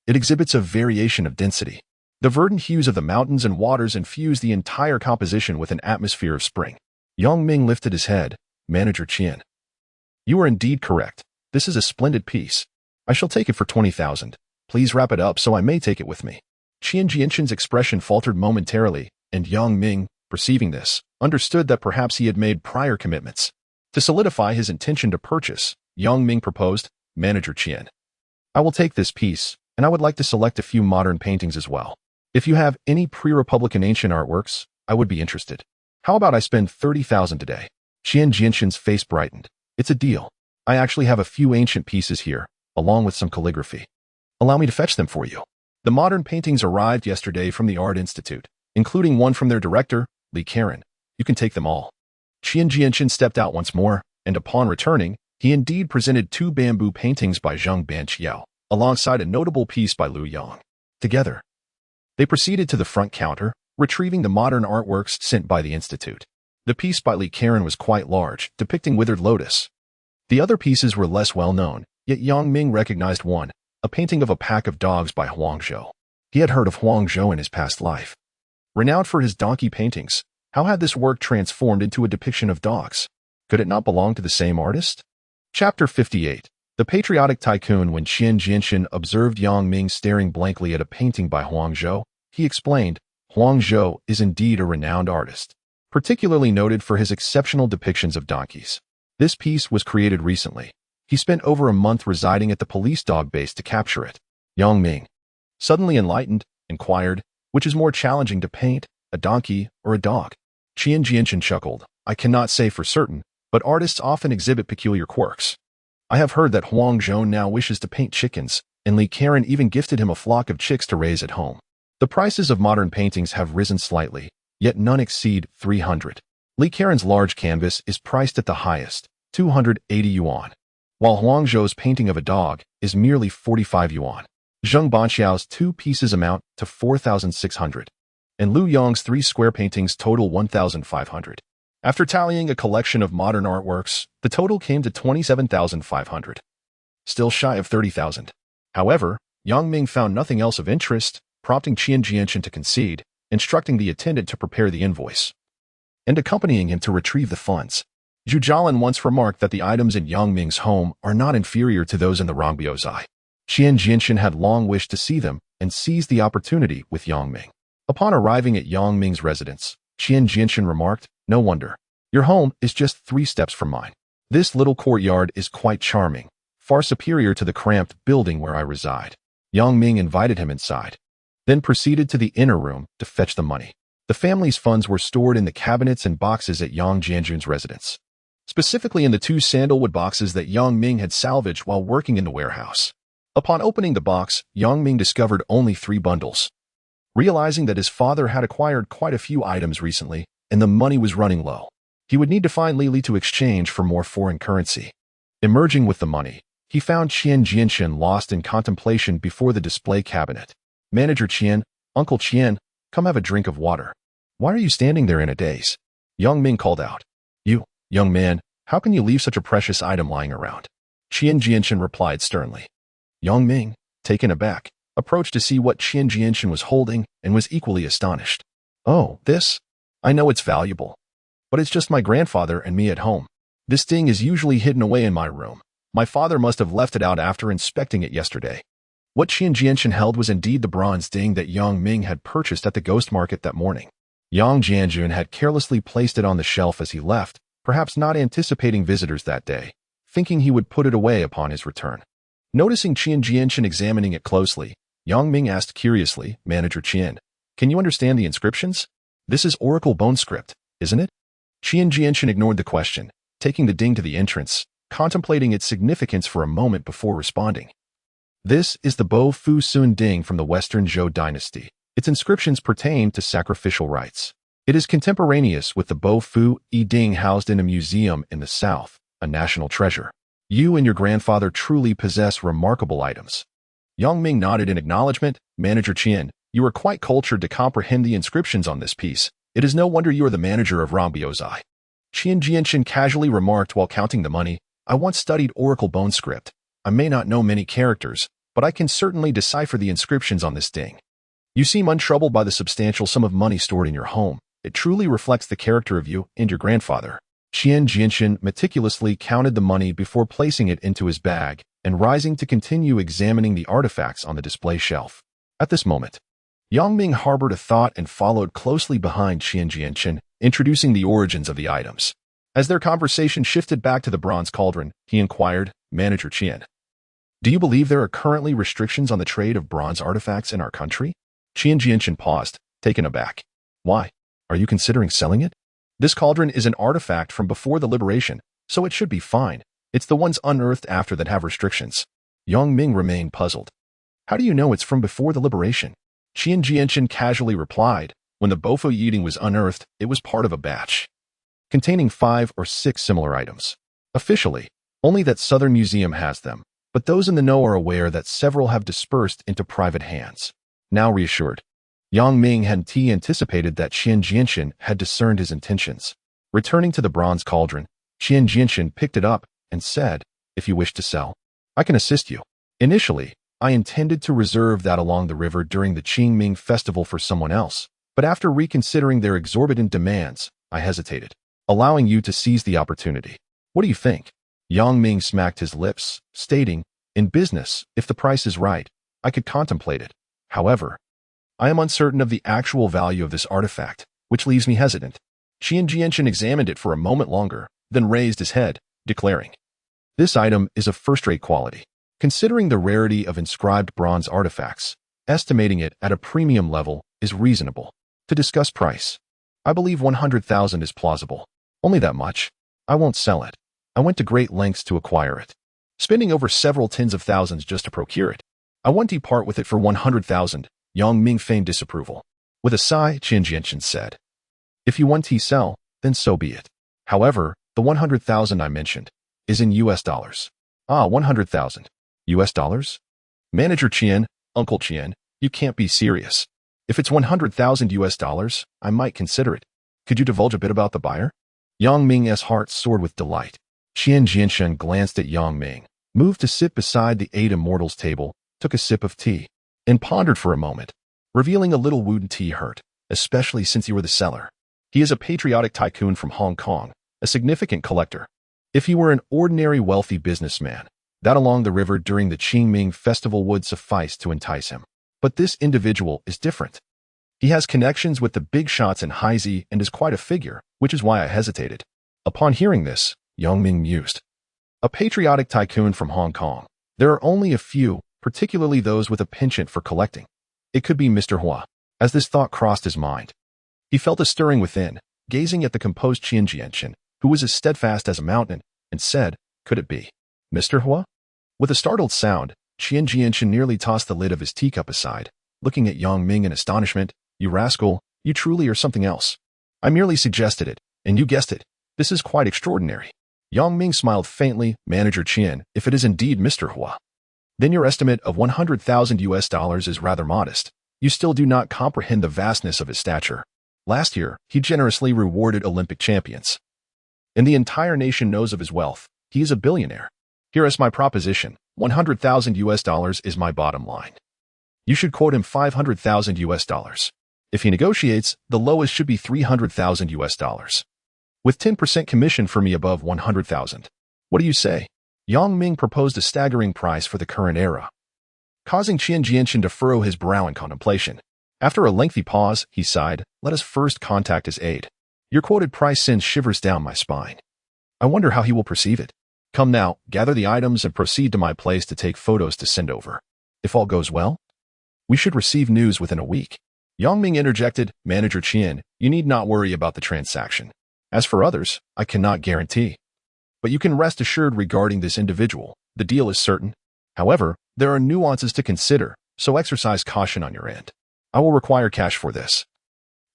It exhibits a variation of density. The verdant hues of the mountains and waters infuse the entire composition with an atmosphere of spring. Yang Ming lifted his head. Manager Qian. You are indeed correct. This is a splendid piece. I shall take it for 20,000. Please wrap it up so I may take it with me. Qian Jianchen's expression faltered momentarily, and Yang Ming, perceiving this, understood that perhaps he had made prior commitments. To solidify his intention to purchase, Yang Ming proposed, Manager Qian. I will take this piece, and I would like to select a few modern paintings as well. If you have any pre-Republican ancient artworks, I would be interested. How about I spend 30,000 today? Qian Jianchen's face brightened. It's a deal. I actually have a few ancient pieces here, along with some calligraphy. Allow me to fetch them for you. The modern paintings arrived yesterday from the Art Institute, including one from their director, Li Karen. You can take them all. Qian Jianchen stepped out once more, and upon returning, he indeed presented 2 bamboo paintings by Zheng Banqiao, alongside a notable piece by Lu Yang. Together, they proceeded to the front counter, retrieving the modern artworks sent by the Institute. The piece by Li Karen was quite large, depicting withered lotus. The other pieces were less well known, yet Yang Ming recognized one, a painting of a pack of dogs by Huang Zhou. He had heard of Huang Zhou in his past life. Renowned for his donkey paintings, how had this work transformed into a depiction of dogs? Could it not belong to the same artist? Chapter 58. The Patriotic Tycoon. When Qian Jianchen observed Yang Ming staring blankly at a painting by Huang Zhou, he explained, Huang Zhou is indeed a renowned artist, particularly noted for his exceptional depictions of donkeys. This piece was created recently. He spent over a month residing at the police dog base to capture it. Yang Ming, suddenly enlightened, inquired, which is more challenging to paint, a donkey or a dog? Qian Jianchen chuckled. I cannot say for certain, but artists often exhibit peculiar quirks. I have heard that Huang Zhou now wishes to paint chickens, and Li Karen even gifted him a flock of chicks to raise at home. The prices of modern paintings have risen slightly, yet none exceed 300. Li Karen's large canvas is priced at the highest, 280 yuan, while Huang Zhou's painting of a dog is merely 45 yuan. Zheng Banqiao's 2 pieces amount to 4,600, and Lu Yang's 3 square paintings total 1,500. After tallying a collection of modern artworks, the total came to 27,500. Still shy of 30,000. However, Yang Ming found nothing else of interest, prompting Qian Jianchen to concede, instructing the attendant to prepare the invoice, and accompanying him to retrieve the funds. Zhu Jialin once remarked that the items in Yang Ming's home are not inferior to those in the Rongbiozai. Qian Jianchen had long wished to see them and seized the opportunity with Yang Ming. Upon arriving at Yang Ming's residence, Qian Jianchen remarked, no wonder. Your home is just 3 steps from mine. This little courtyard is quite charming, far superior to the cramped building where I reside. Yang Ming invited him inside, then proceeded to the inner room to fetch the money. The family's funds were stored in the cabinets and boxes at Yang Jianjun's residence, specifically in the 2 sandalwood boxes that Yang Ming had salvaged while working in the warehouse. Upon opening the box, Yang Ming discovered only 3 bundles. Realizing that his father had acquired quite a few items recently, and the money was running low, He would need to find Lili to exchange for more foreign currency. Emerging with the money, he found Qian Jianshan lost in contemplation before the display cabinet. Manager Qian, Uncle Qian, come have a drink of water. Why are you standing there in a daze? Young Ming called out. You, young man, how can you leave such a precious item lying around? Qian Jianshan replied sternly. Young Ming, taken aback, approached to see what Qian Jianshan was holding and was equally astonished. Oh, this? I know it's valuable. But it's just my grandfather and me at home. This thing is usually hidden away in my room. My father must have left it out after inspecting it yesterday. What Qian Jianshan held was indeed the bronze ding that Yang Ming had purchased at the ghost market that morning. Yang Jianjun had carelessly placed it on the shelf as he left, perhaps not anticipating visitors that day, thinking he would put it away upon his return. Noticing Qian Jianshan examining it closely, Yang Ming asked curiously, Manager Qian, can you understand the inscriptions? This is Oracle bone script, isn't it? Qian Jianshan ignored the question, taking the ding to the entrance, contemplating its significance for a moment before responding. This is the Bo Fu Sun Ding from the Western Zhou dynasty. Its inscriptions pertain to sacrificial rites. It is contemporaneous with the Bo Fu Yi Ding housed in a museum in the south, a national treasure. You and your grandfather truly possess remarkable items. Yang Ming nodded in acknowledgement. Manager Qian, you are quite cultured to comprehend the inscriptions on this piece. It is no wonder you are the manager of Rambiozai. Qian Jianshan casually remarked while counting the money, I once studied Oracle bone script. I may not know many characters, but I can certainly decipher the inscriptions on this ding. You seem untroubled by the substantial sum of money stored in your home. It truly reflects the character of you and your grandfather. Qian Jianshan meticulously counted the money before placing it into his bag and rising to continue examining the artifacts on the display shelf. At this moment, Yang Ming harbored a thought and followed closely behind Qian Jianshan, introducing the origins of the items. As their conversation shifted back to the bronze cauldron, he inquired, Manager Qian, do you believe there are currently restrictions on the trade of bronze artifacts in our country? Qian Jianshan paused, taken aback. Why? Are you considering selling it? This cauldron is an artifact from before the liberation, so it should be fine. It's the ones unearthed after that have restrictions. Yang Ming remained puzzled. How do you know it's from before the liberation? Qian Jianshan casually replied, when the Bofo Yiding was unearthed, it was part of a batch containing 5 or 6 similar items. Officially, only that Southern Museum has them, but those in the know are aware that several have dispersed into private hands. Now reassured, Yang Ming had anticipated that Qian Jianshan had discerned his intentions. Returning to the bronze cauldron, Qian Jianshan picked it up and said, if you wish to sell, I can assist you. Initially, I intended to reserve that along the river during the Qingming festival for someone else, but after reconsidering their exorbitant demands, I hesitated, allowing you to seize the opportunity. What do you think? Yang Ming smacked his lips, stating, in business, if the price is right, I could contemplate it. However, I am uncertain of the actual value of this artifact, which leaves me hesitant. Qian Jianshan examined it for a moment longer, then raised his head, declaring, this item is of first-rate quality. Considering the rarity of inscribed bronze artifacts, estimating it at a premium level is reasonable. To discuss price, I believe 100,000 is plausible. Only that much. I won't sell it. I went to great lengths to acquire it, spending over several tens of thousands just to procure it. I want to part with it for 100,000. Yang Ming feigned disapproval. With a sigh, Qian Jianshan said, if you want to sell, then so be it. However, the 100,000 I mentioned is in US dollars. 100,000. US dollars? Manager Qian, Uncle Qian, you can't be serious. If it's 100,000 US dollars, I might consider it. Could you divulge a bit about the buyer? Yang Ming's heart soared with delight. Qian Jianshan glanced at Yang Ming, moved to sit beside the 8 immortals table, took a sip of tea, and pondered for a moment, revealing a little wooden tea hurt, especially since you were the seller. He is a patriotic tycoon from Hong Kong, a significant collector. If he were an ordinary wealthy businessman, that along the river during the Qingming festival would suffice to entice him. But this individual is different. He has connections with the big shots in Haizi and is quite a figure, which is why I hesitated. Upon hearing this, Yang Ming mused. A patriotic tycoon from Hong Kong. There are only a few, particularly those with a penchant for collecting. It could be Mr. Hua. As this thought crossed his mind, he felt a stirring within, gazing at the composed Qian Jianshan, who was as steadfast as a mountain, and said, could it be Mr. Hua? With a startled sound, Qian Jianshan nearly tossed the lid of his teacup aside, looking at Yang Ming in astonishment. You rascal, you truly are something else. I merely suggested it, and you guessed it. This is quite extraordinary. Yang Ming smiled faintly. Manager Qian, if it is indeed Mr. Hua, then your estimate of 100,000 US dollars is rather modest. You still do not comprehend the vastness of his stature. Last year, he generously rewarded Olympic champions. And the entire nation knows of his wealth. He is a billionaire. Here is my proposition. 100,000 US dollars is my bottom line. You should quote him 500,000 US dollars. If he negotiates, the lowest should be 300,000 US dollars. With 10% commission for me above 100,000. What do you say? Yang Ming proposed a staggering price for the current era, causing Qian Jianchen to furrow his brow in contemplation. After a lengthy pause, he sighed, let us first contact his aide. Your quoted price sends shivers down my spine. I wonder how he will perceive it. Come now, gather the items and proceed to my place to take photos to send over. If all goes well, we should receive news within a week. Yang Ming interjected, Manager Qian, you need not worry about the transaction. As for others, I cannot guarantee. But you can rest assured regarding this individual, the deal is certain. However, there are nuances to consider, so exercise caution on your end. I will require cash for this.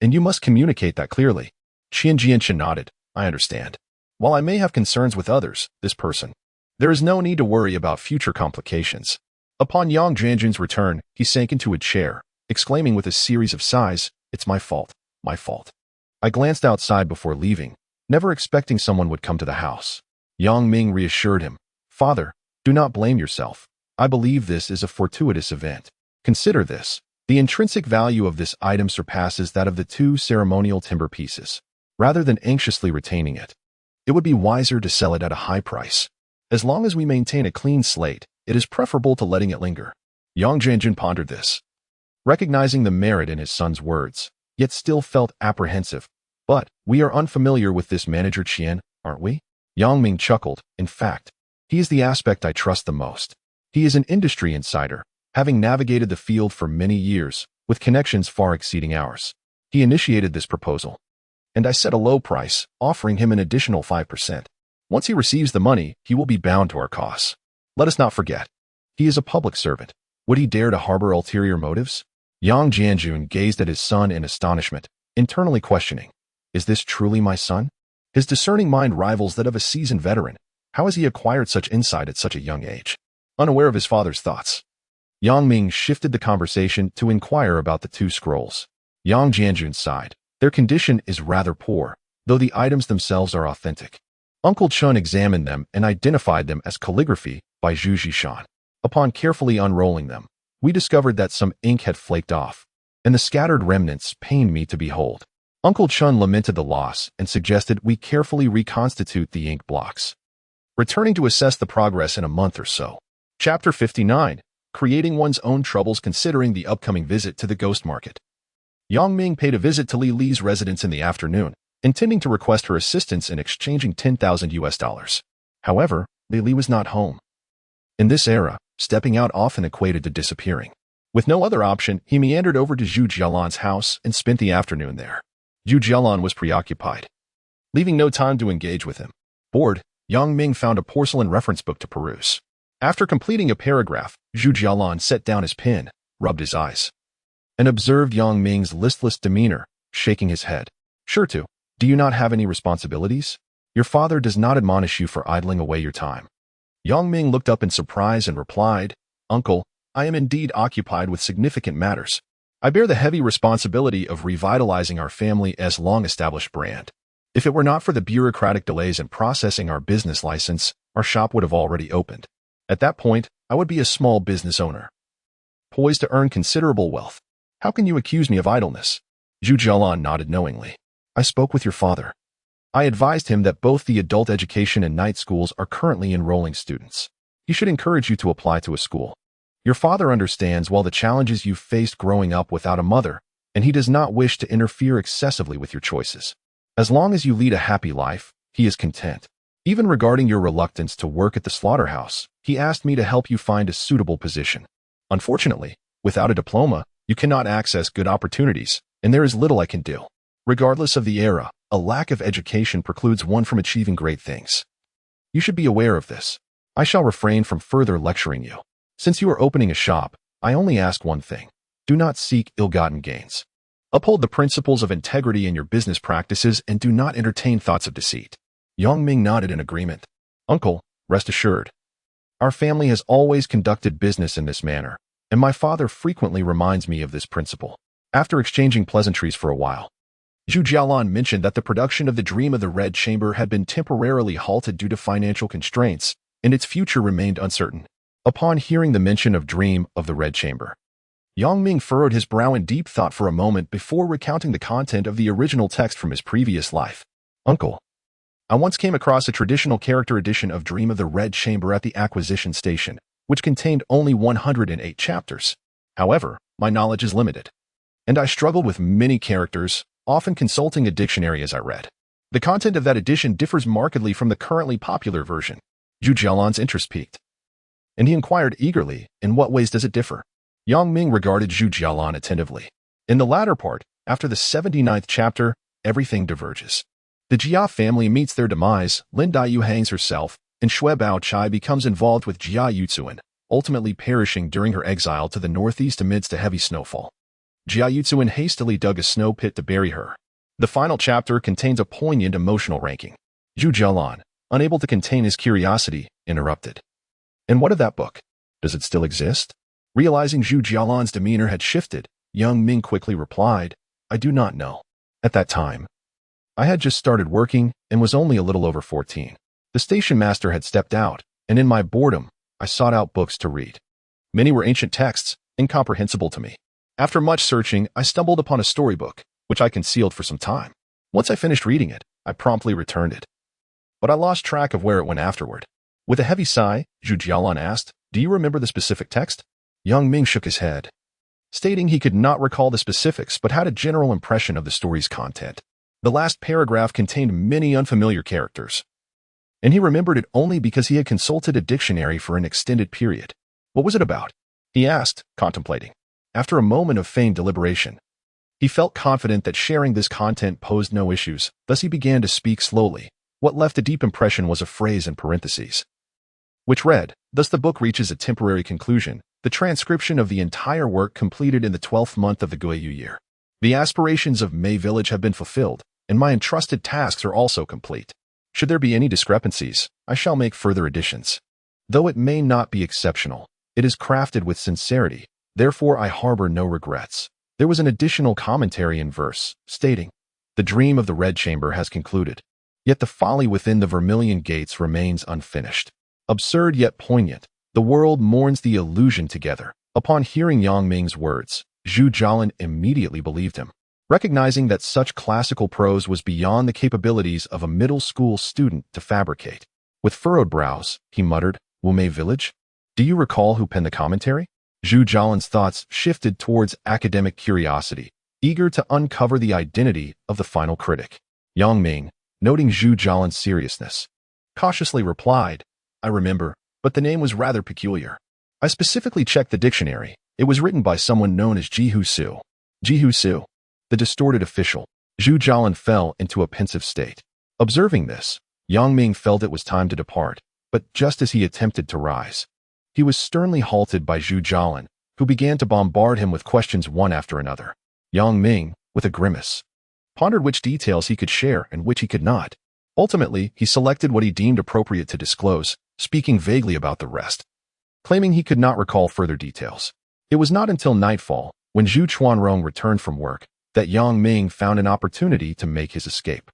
And you must communicate that clearly. Qian Jianchen nodded, I understand. While I may have concerns with others, this person, there is no need to worry about future complications. Upon Yang Jianjun's return, he sank into a chair, exclaiming with a series of sighs, it's my fault, my fault. I glanced outside before leaving, never expecting someone would come to the house. Yang Ming reassured him, Father, do not blame yourself. I believe this is a fortuitous event. Consider this. The intrinsic value of this item surpasses that of the 2 ceremonial timber pieces. Rather than anxiously retaining it, it would be wiser to sell it at a high price. As long as we maintain a clean slate, it is preferable to letting it linger. Yang Jianjun pondered this, recognizing the merit in his son's words, yet still felt apprehensive. But we are unfamiliar with this Manager Qian, aren't we? Yang Ming chuckled. In fact, he is the aspect I trust the most. He is an industry insider, having navigated the field for many years, with connections far exceeding ours. He initiated this proposal, and I set a low price, offering him an additional 5%. Once he receives the money, he will be bound to our costs. Let us not forget, he is a public servant. Would he dare to harbor ulterior motives? Yang Jianjun gazed at his son in astonishment, internally questioning, is this truly my son? His discerning mind rivals that of a seasoned veteran. How has he acquired such insight at such a young age? Unaware of his father's thoughts, Yang Ming shifted the conversation to inquire about the 2 scrolls. Yang Jianjun sighed. Their condition is rather poor, though the items themselves are authentic. Uncle Chun examined them and identified them as calligraphy by Zhu Zhishan. Upon carefully unrolling them, we discovered that some ink had flaked off, and the scattered remnants pained me to behold. Uncle Chun lamented the loss and suggested we carefully reconstitute the ink blocks, returning to assess the progress in a month or so. Chapter 59. Creating one's own troubles considering the upcoming visit to the ghost market. Yang Ming paid a visit to Li Li's residence in the afternoon, intending to request her assistance in exchanging 10,000 US dollars. However, Li Li was not home. In this era, stepping out often equated to disappearing. With no other option, he meandered over to Zhu Jialan's house and spent the afternoon there. Zhu Jialan was preoccupied, leaving no time to engage with him. Bored, Yang Ming found a porcelain reference book to peruse. After completing a paragraph, Zhu Jialan set down his pen, rubbed his eyes, and observed Yang Ming's listless demeanor, shaking his head. Sure to. Do you not have any responsibilities? Your father does not admonish you for idling away your time. Yang Ming looked up in surprise and replied, Uncle, I am indeed occupied with significant matters. I bear the heavy responsibility of revitalizing our family as long-established brand. If it were not for the bureaucratic delays in processing our business license, our shop would have already opened. At that point, I would be a small business owner, poised to earn considerable wealth. How can you accuse me of idleness? Zhu Jialan nodded knowingly. I spoke with your father. I advised him that both the adult education and night schools are currently enrolling students. He should encourage you to apply to a school. Your father understands well the challenges you've faced growing up without a mother, and he does not wish to interfere excessively with your choices. As long as you lead a happy life, he is content. Even regarding your reluctance to work at the slaughterhouse, he asked me to help you find a suitable position. Unfortunately, without a diploma, you cannot access good opportunities, and there is little I can do. Regardless of the era, a lack of education precludes one from achieving great things. You should be aware of this. I shall refrain from further lecturing you. Since you are opening a shop, I only ask one thing. Do not seek ill-gotten gains. Uphold the principles of integrity in your business practices and do not entertain thoughts of deceit. Yang Ming nodded in agreement. Uncle, rest assured. Our family has always conducted business in this manner, and my father frequently reminds me of this principle. After exchanging pleasantries for a while, Zhu Jialan mentioned that the production of the Dream of the Red Chamber had been temporarily halted due to financial constraints, and its future remained uncertain. Upon hearing the mention of Dream of the Red Chamber, Yang Ming furrowed his brow in deep thought for a moment before recounting the content of the original text from his previous life. Uncle, I once came across a traditional character edition of Dream of the Red Chamber at the acquisition station, which contained only 108 chapters. However, my knowledge is limited, and I struggled with many characters, often consulting a dictionary as I read. The content of that edition differs markedly from the currently popular version. Zhu Jialan's interest piqued, and he inquired eagerly, in what ways does it differ? Yang Ming regarded Zhu Jialan attentively. In the latter part, after the 79th chapter, everything diverges. The Jia family meets their demise, Lin Daiyu hangs herself, and Xue Baochai becomes involved with Jia Yuzuan, ultimately perishing during her exile to the northeast amidst a heavy snowfall. Jia Yuzuan hastily dug a snow pit to bury her. The final chapter contains a poignant emotional ranking. Zhu Jialan, unable to contain his curiosity, interrupted. And what of that book? Does it still exist? Realizing Zhu Jialan's demeanor had shifted, Yang Ming quickly replied, I do not know. At that time, I had just started working and was only a little over 14. The station master had stepped out, and in my boredom, I sought out books to read. Many were ancient texts, incomprehensible to me. After much searching, I stumbled upon a storybook, which I concealed for some time. Once I finished reading it, I promptly returned it. But I lost track of where it went afterward. With a heavy sigh, Zhu Jialan asked, Do you remember the specific text? Yang Ming shook his head, stating he could not recall the specifics but had a general impression of the story's content. The last paragraph contained many unfamiliar characters, and he remembered it only because he had consulted a dictionary for an extended period. What was it about? He asked, contemplating. After a moment of feigned deliberation, he felt confident that sharing this content posed no issues, thus he began to speak slowly. What left a deep impression was a phrase in parentheses, which read, Thus the book reaches a temporary conclusion, the transcription of the entire work completed in the 12th month of the Guiyu year. The aspirations of Mei Village have been fulfilled, and my entrusted tasks are also complete. Should there be any discrepancies, I shall make further additions. Though it may not be exceptional, it is crafted with sincerity, therefore I harbor no regrets. There was an additional commentary in verse, stating, The dream of the Red Chamber has concluded, yet the folly within the Vermilion Gates remains unfinished. Absurd yet poignant, the world mourns the illusion together. Upon hearing Yang Ming's words, Zhu Jialan immediately believed him. Recognizing that such classical prose was beyond the capabilities of a middle school student to fabricate. With furrowed brows, he muttered, Wumei Village? Do you recall who penned the commentary? Zhu Jialan's thoughts shifted towards academic curiosity, eager to uncover the identity of the final critic. Yang Ming, noting Zhu Jialan's seriousness, cautiously replied, I remember, but the name was rather peculiar. I specifically checked the dictionary. It was written by someone known as Jihu Su. Jihu Su, the distorted official. Zhu Jialan fell into a pensive state. Observing this, Yang Ming felt it was time to depart, but just as he attempted to rise, he was sternly halted by Zhu Jialan, who began to bombard him with questions one after another. Yang Ming, with a grimace, pondered which details he could share and which he could not. Ultimately, he selected what he deemed appropriate to disclose, speaking vaguely about the rest, claiming he could not recall further details. It was not until nightfall, when Zhu Chuanrong returned from work, that Yang Ming found an opportunity to make his escape.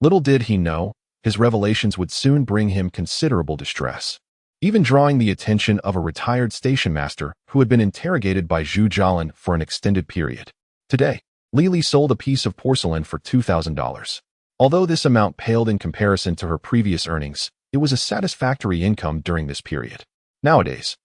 Little did he know, his revelations would soon bring him considerable distress, even drawing the attention of a retired station master who had been interrogated by Zhu Jialan for an extended period. Today, Lili sold a piece of porcelain for $2,000. Although this amount paled in comparison to her previous earnings, it was a satisfactory income during this period. Nowadays,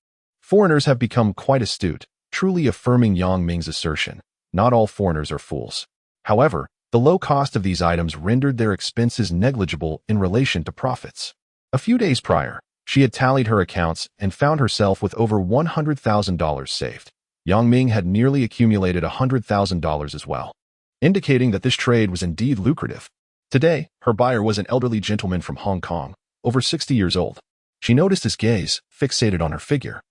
foreigners have become quite astute, truly affirming Yang Ming's assertion. Not all foreigners are fools. However, the low cost of these items rendered their expenses negligible in relation to profits. A few days prior, she had tallied her accounts and found herself with over $100,000 saved. Yang Ming had nearly accumulated $100,000 as well, indicating that this trade was indeed lucrative. Today, her buyer was an elderly gentleman from Hong Kong, over 60 years old. She noticed his gaze, fixated on her figure,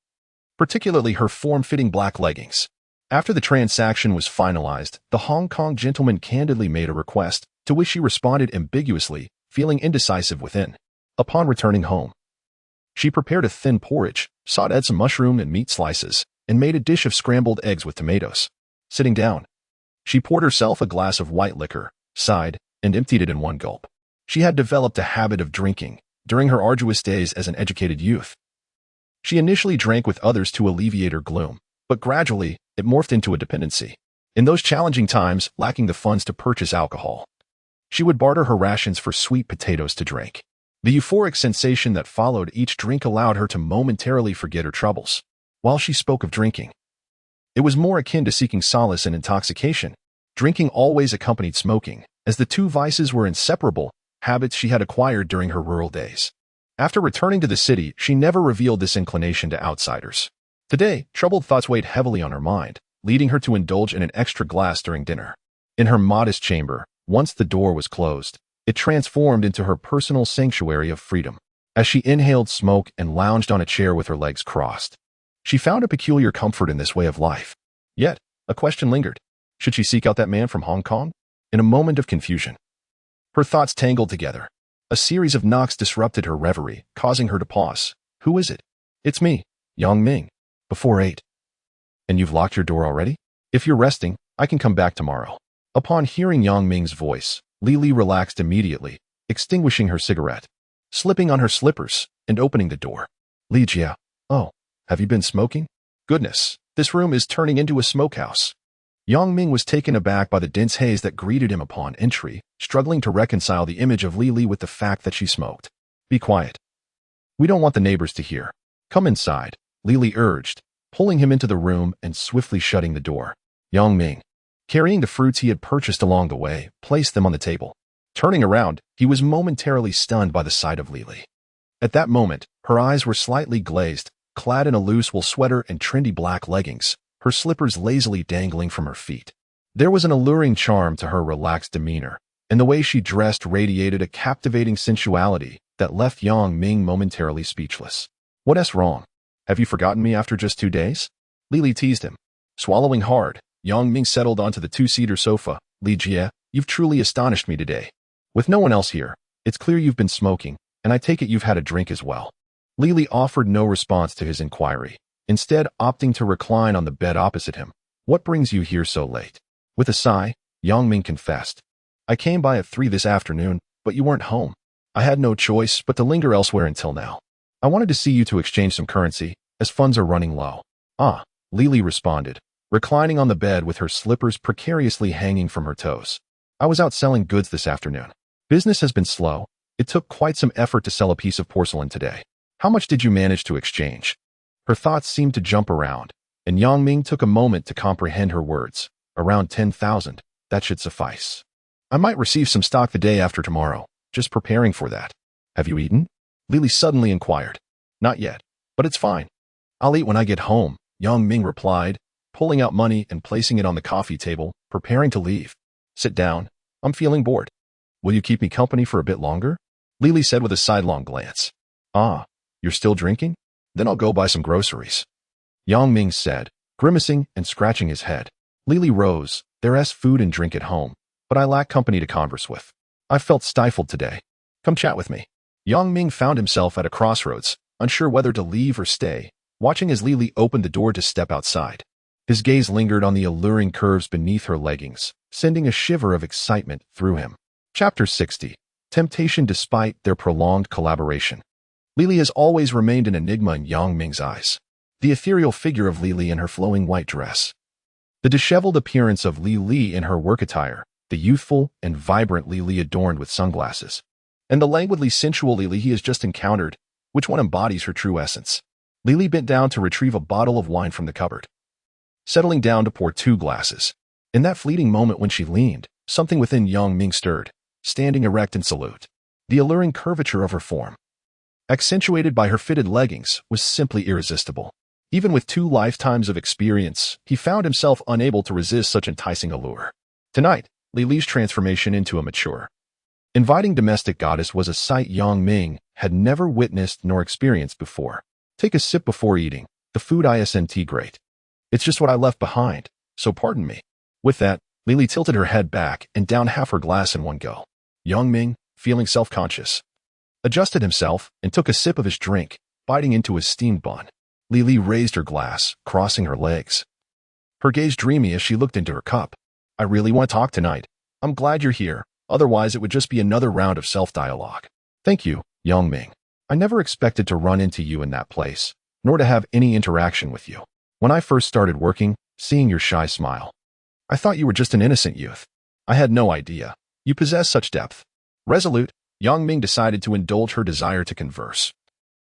particularly her form-fitting black leggings. After the transaction was finalized, the Hong Kong gentleman candidly made a request, to which she responded ambiguously, feeling indecisive within. Upon returning home, she prepared a thin porridge, sauteed some mushroom and meat slices, and made a dish of scrambled eggs with tomatoes. Sitting down, she poured herself a glass of white liquor, sighed, and emptied it in one gulp. She had developed a habit of drinking during her arduous days as an educated youth. She initially drank with others to alleviate her gloom, but gradually it morphed into a dependency. In those challenging times, lacking the funds to purchase alcohol, she would barter her rations for sweet potatoes to drink. The euphoric sensation that followed each drink allowed her to momentarily forget her troubles. While she spoke of drinking, it was more akin to seeking solace in intoxication. Drinking always accompanied smoking, as the two vices were inseparable, habits she had acquired during her rural days. After returning to the city, she never revealed this inclination to outsiders. Today, troubled thoughts weighed heavily on her mind, leading her to indulge in an extra glass during dinner. In her modest chamber, once the door was closed, it transformed into her personal sanctuary of freedom. As she inhaled smoke and lounged on a chair with her legs crossed, she found a peculiar comfort in this way of life. Yet, a question lingered. Should she seek out that man from Hong Kong? In a moment of confusion, her thoughts tangled together. A series of knocks disrupted her reverie, causing her to pause. Who is it? It's me, Ming. Before 8. And you've locked your door already? If you're resting, I can come back tomorrow. Upon hearing Ming's voice, Lily relaxed immediately, extinguishing her cigarette, slipping on her slippers, and opening the door. Li Jia, oh, have you been smoking? Goodness, this room is turning into a smokehouse. Ming was taken aback by the dense haze that greeted him upon entry, struggling to reconcile the image of Lily with the fact that she smoked. Be quiet. We don't want the neighbors to hear. Come inside, Lily urged, pulling him into the room and swiftly shutting the door. Ming, carrying the fruits he had purchased along the way, placed them on the table. Turning around, he was momentarily stunned by the sight of Lily. At that moment, her eyes were slightly glazed, clad in a loose wool sweater and trendy black leggings, her slippers lazily dangling from her feet. There was an alluring charm to her relaxed demeanor, and the way she dressed radiated a captivating sensuality that left Ming momentarily speechless. What's wrong? Have you forgotten me after just 2 days? Lily teased him. Swallowing hard, Ming settled onto the two-seater sofa. Li Jie, you've truly astonished me today. With no one else here, it's clear you've been smoking, and I take it you've had a drink as well. Lily offered no response to his inquiry, instead opting to recline on the bed opposite him. What brings you here so late? With a sigh, Ming confessed. I came by at 3 this afternoon, but you weren't home. I had no choice but to linger elsewhere until now. I wanted to see you to exchange some currency, as funds are running low. Ah, Lily responded, reclining on the bed with her slippers precariously hanging from her toes. I was out selling goods this afternoon. Business has been slow. It took quite some effort to sell a piece of porcelain today. How much did you manage to exchange? Her thoughts seemed to jump around, and Ming took a moment to comprehend her words. Around 10,000, that should suffice. I might receive some stock the day after tomorrow, just preparing for that. Have you eaten? Lily suddenly inquired. Not yet, but it's fine. I'll eat when I get home, Ming replied, pulling out money and placing it on the coffee table, preparing to leave. Sit down. I'm feeling bored. Will you keep me company for a bit longer? Lily said with a sidelong glance. Ah, you're still drinking? Then I'll go buy some groceries. Ming said, grimacing and scratching his head. Lily rose. There's food and drink at home, but I lack company to converse with. I felt stifled today. Come chat with me. Ming found himself at a crossroads, unsure whether to leave or stay, watching as Lily opened the door to step outside. His gaze lingered on the alluring curves beneath her leggings, sending a shiver of excitement through him. Chapter 60. Temptation despite their prolonged collaboration. Lily has always remained an enigma in Ming's eyes. The ethereal figure of Lily in her flowing white dress, the disheveled appearance of Lily in her work attire, the youthful and vibrant Lily adorned with sunglasses, and the languidly sensual Lily he has just encountered, which one embodies her true essence. Lily bent down to retrieve a bottle of wine from the cupboard, settling down to pour 2 glasses. In that fleeting moment when she leaned, something within Ming stirred, standing erect in salute. The alluring curvature of her form, accentuated by her fitted leggings, was simply irresistible. Even with 2 lifetimes of experience, he found himself unable to resist such enticing allure. Tonight, Lily's transformation into a mature, inviting domestic goddess was a sight Ming had never witnessed nor experienced before. Take a sip before eating. The food isn't great. It's just what I left behind, so pardon me. With that, Lily tilted her head back and downed half her glass in one go. Ming, feeling self-conscious. Adjusted himself and took a sip of his drink, biting into his steamed bun. Li raised her glass, crossing her legs. Her gaze dreamy as she looked into her cup. I really want to talk tonight. I'm glad you're here, otherwise it would just be another round of self-dialogue. Thank you, young Ming. I never expected to run into you in that place, nor to have any interaction with you. When I first started working, seeing your shy smile, I thought you were just an innocent youth. I had no idea. You possess such depth. Resolute, young Ming decided to indulge her desire to converse,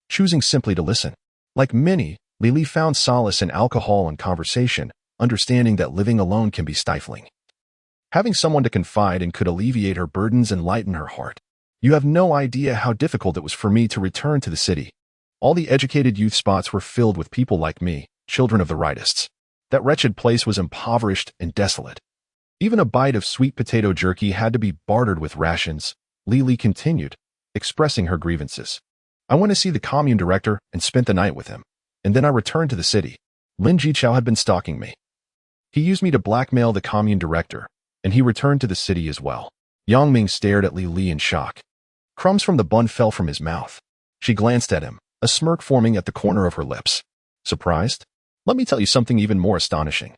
choosing simply to listen. Like many, Li found solace in alcohol and conversation, understanding that living alone can be stifling. Having someone to confide in could alleviate her burdens and lighten her heart. You have no idea how difficult it was for me to return to the city. All the educated youth spots were filled with people like me, children of the rightists. That wretched place was impoverished and desolate. Even a bite of sweet potato jerky had to be bartered with rations. Li continued, expressing her grievances. I went to see the commune director and spent the night with him, and then I returned to the city. Lin Jichao had been stalking me. He used me to blackmail the commune director, and he returned to the city as well. Yang Ming stared at Li in shock. Crumbs from the bun fell from his mouth. She glanced at him, a smirk forming at the corner of her lips. Surprised? Let me tell you something even more astonishing.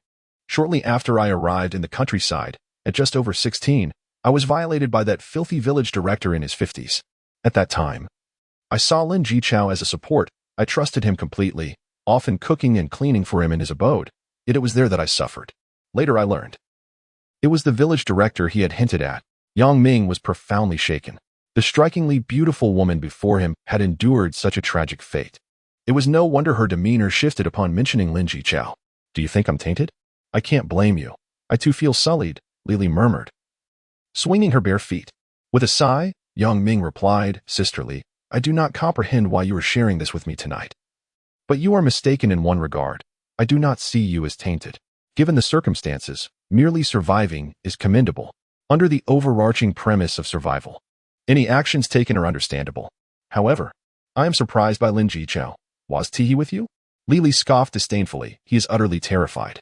Shortly after I arrived in the countryside, at just over 16, I was violated by that filthy village director in his 50s. At that time, I saw Lin Jichao as a support. I trusted him completely, often cooking and cleaning for him in his abode. Yet it was there that I suffered. Later I learned it was the village director he had hinted at. Yang Ming was profoundly shaken. The strikingly beautiful woman before him had endured such a tragic fate. It was no wonder her demeanor shifted upon mentioning Lin Jichao. Do you think I'm tainted? I can't blame you. I too feel sullied, Li murmured, swinging her bare feet. With a sigh, Yang Ming replied, sisterly, I do not comprehend why you are sharing this with me tonight. But you are mistaken in one regard. I do not see you as tainted. Given the circumstances, merely surviving is commendable. Under the overarching premise of survival, any actions taken are understandable. However, I am surprised by Lin Jichao. Was he with you? Li scoffed disdainfully. He is utterly terrified.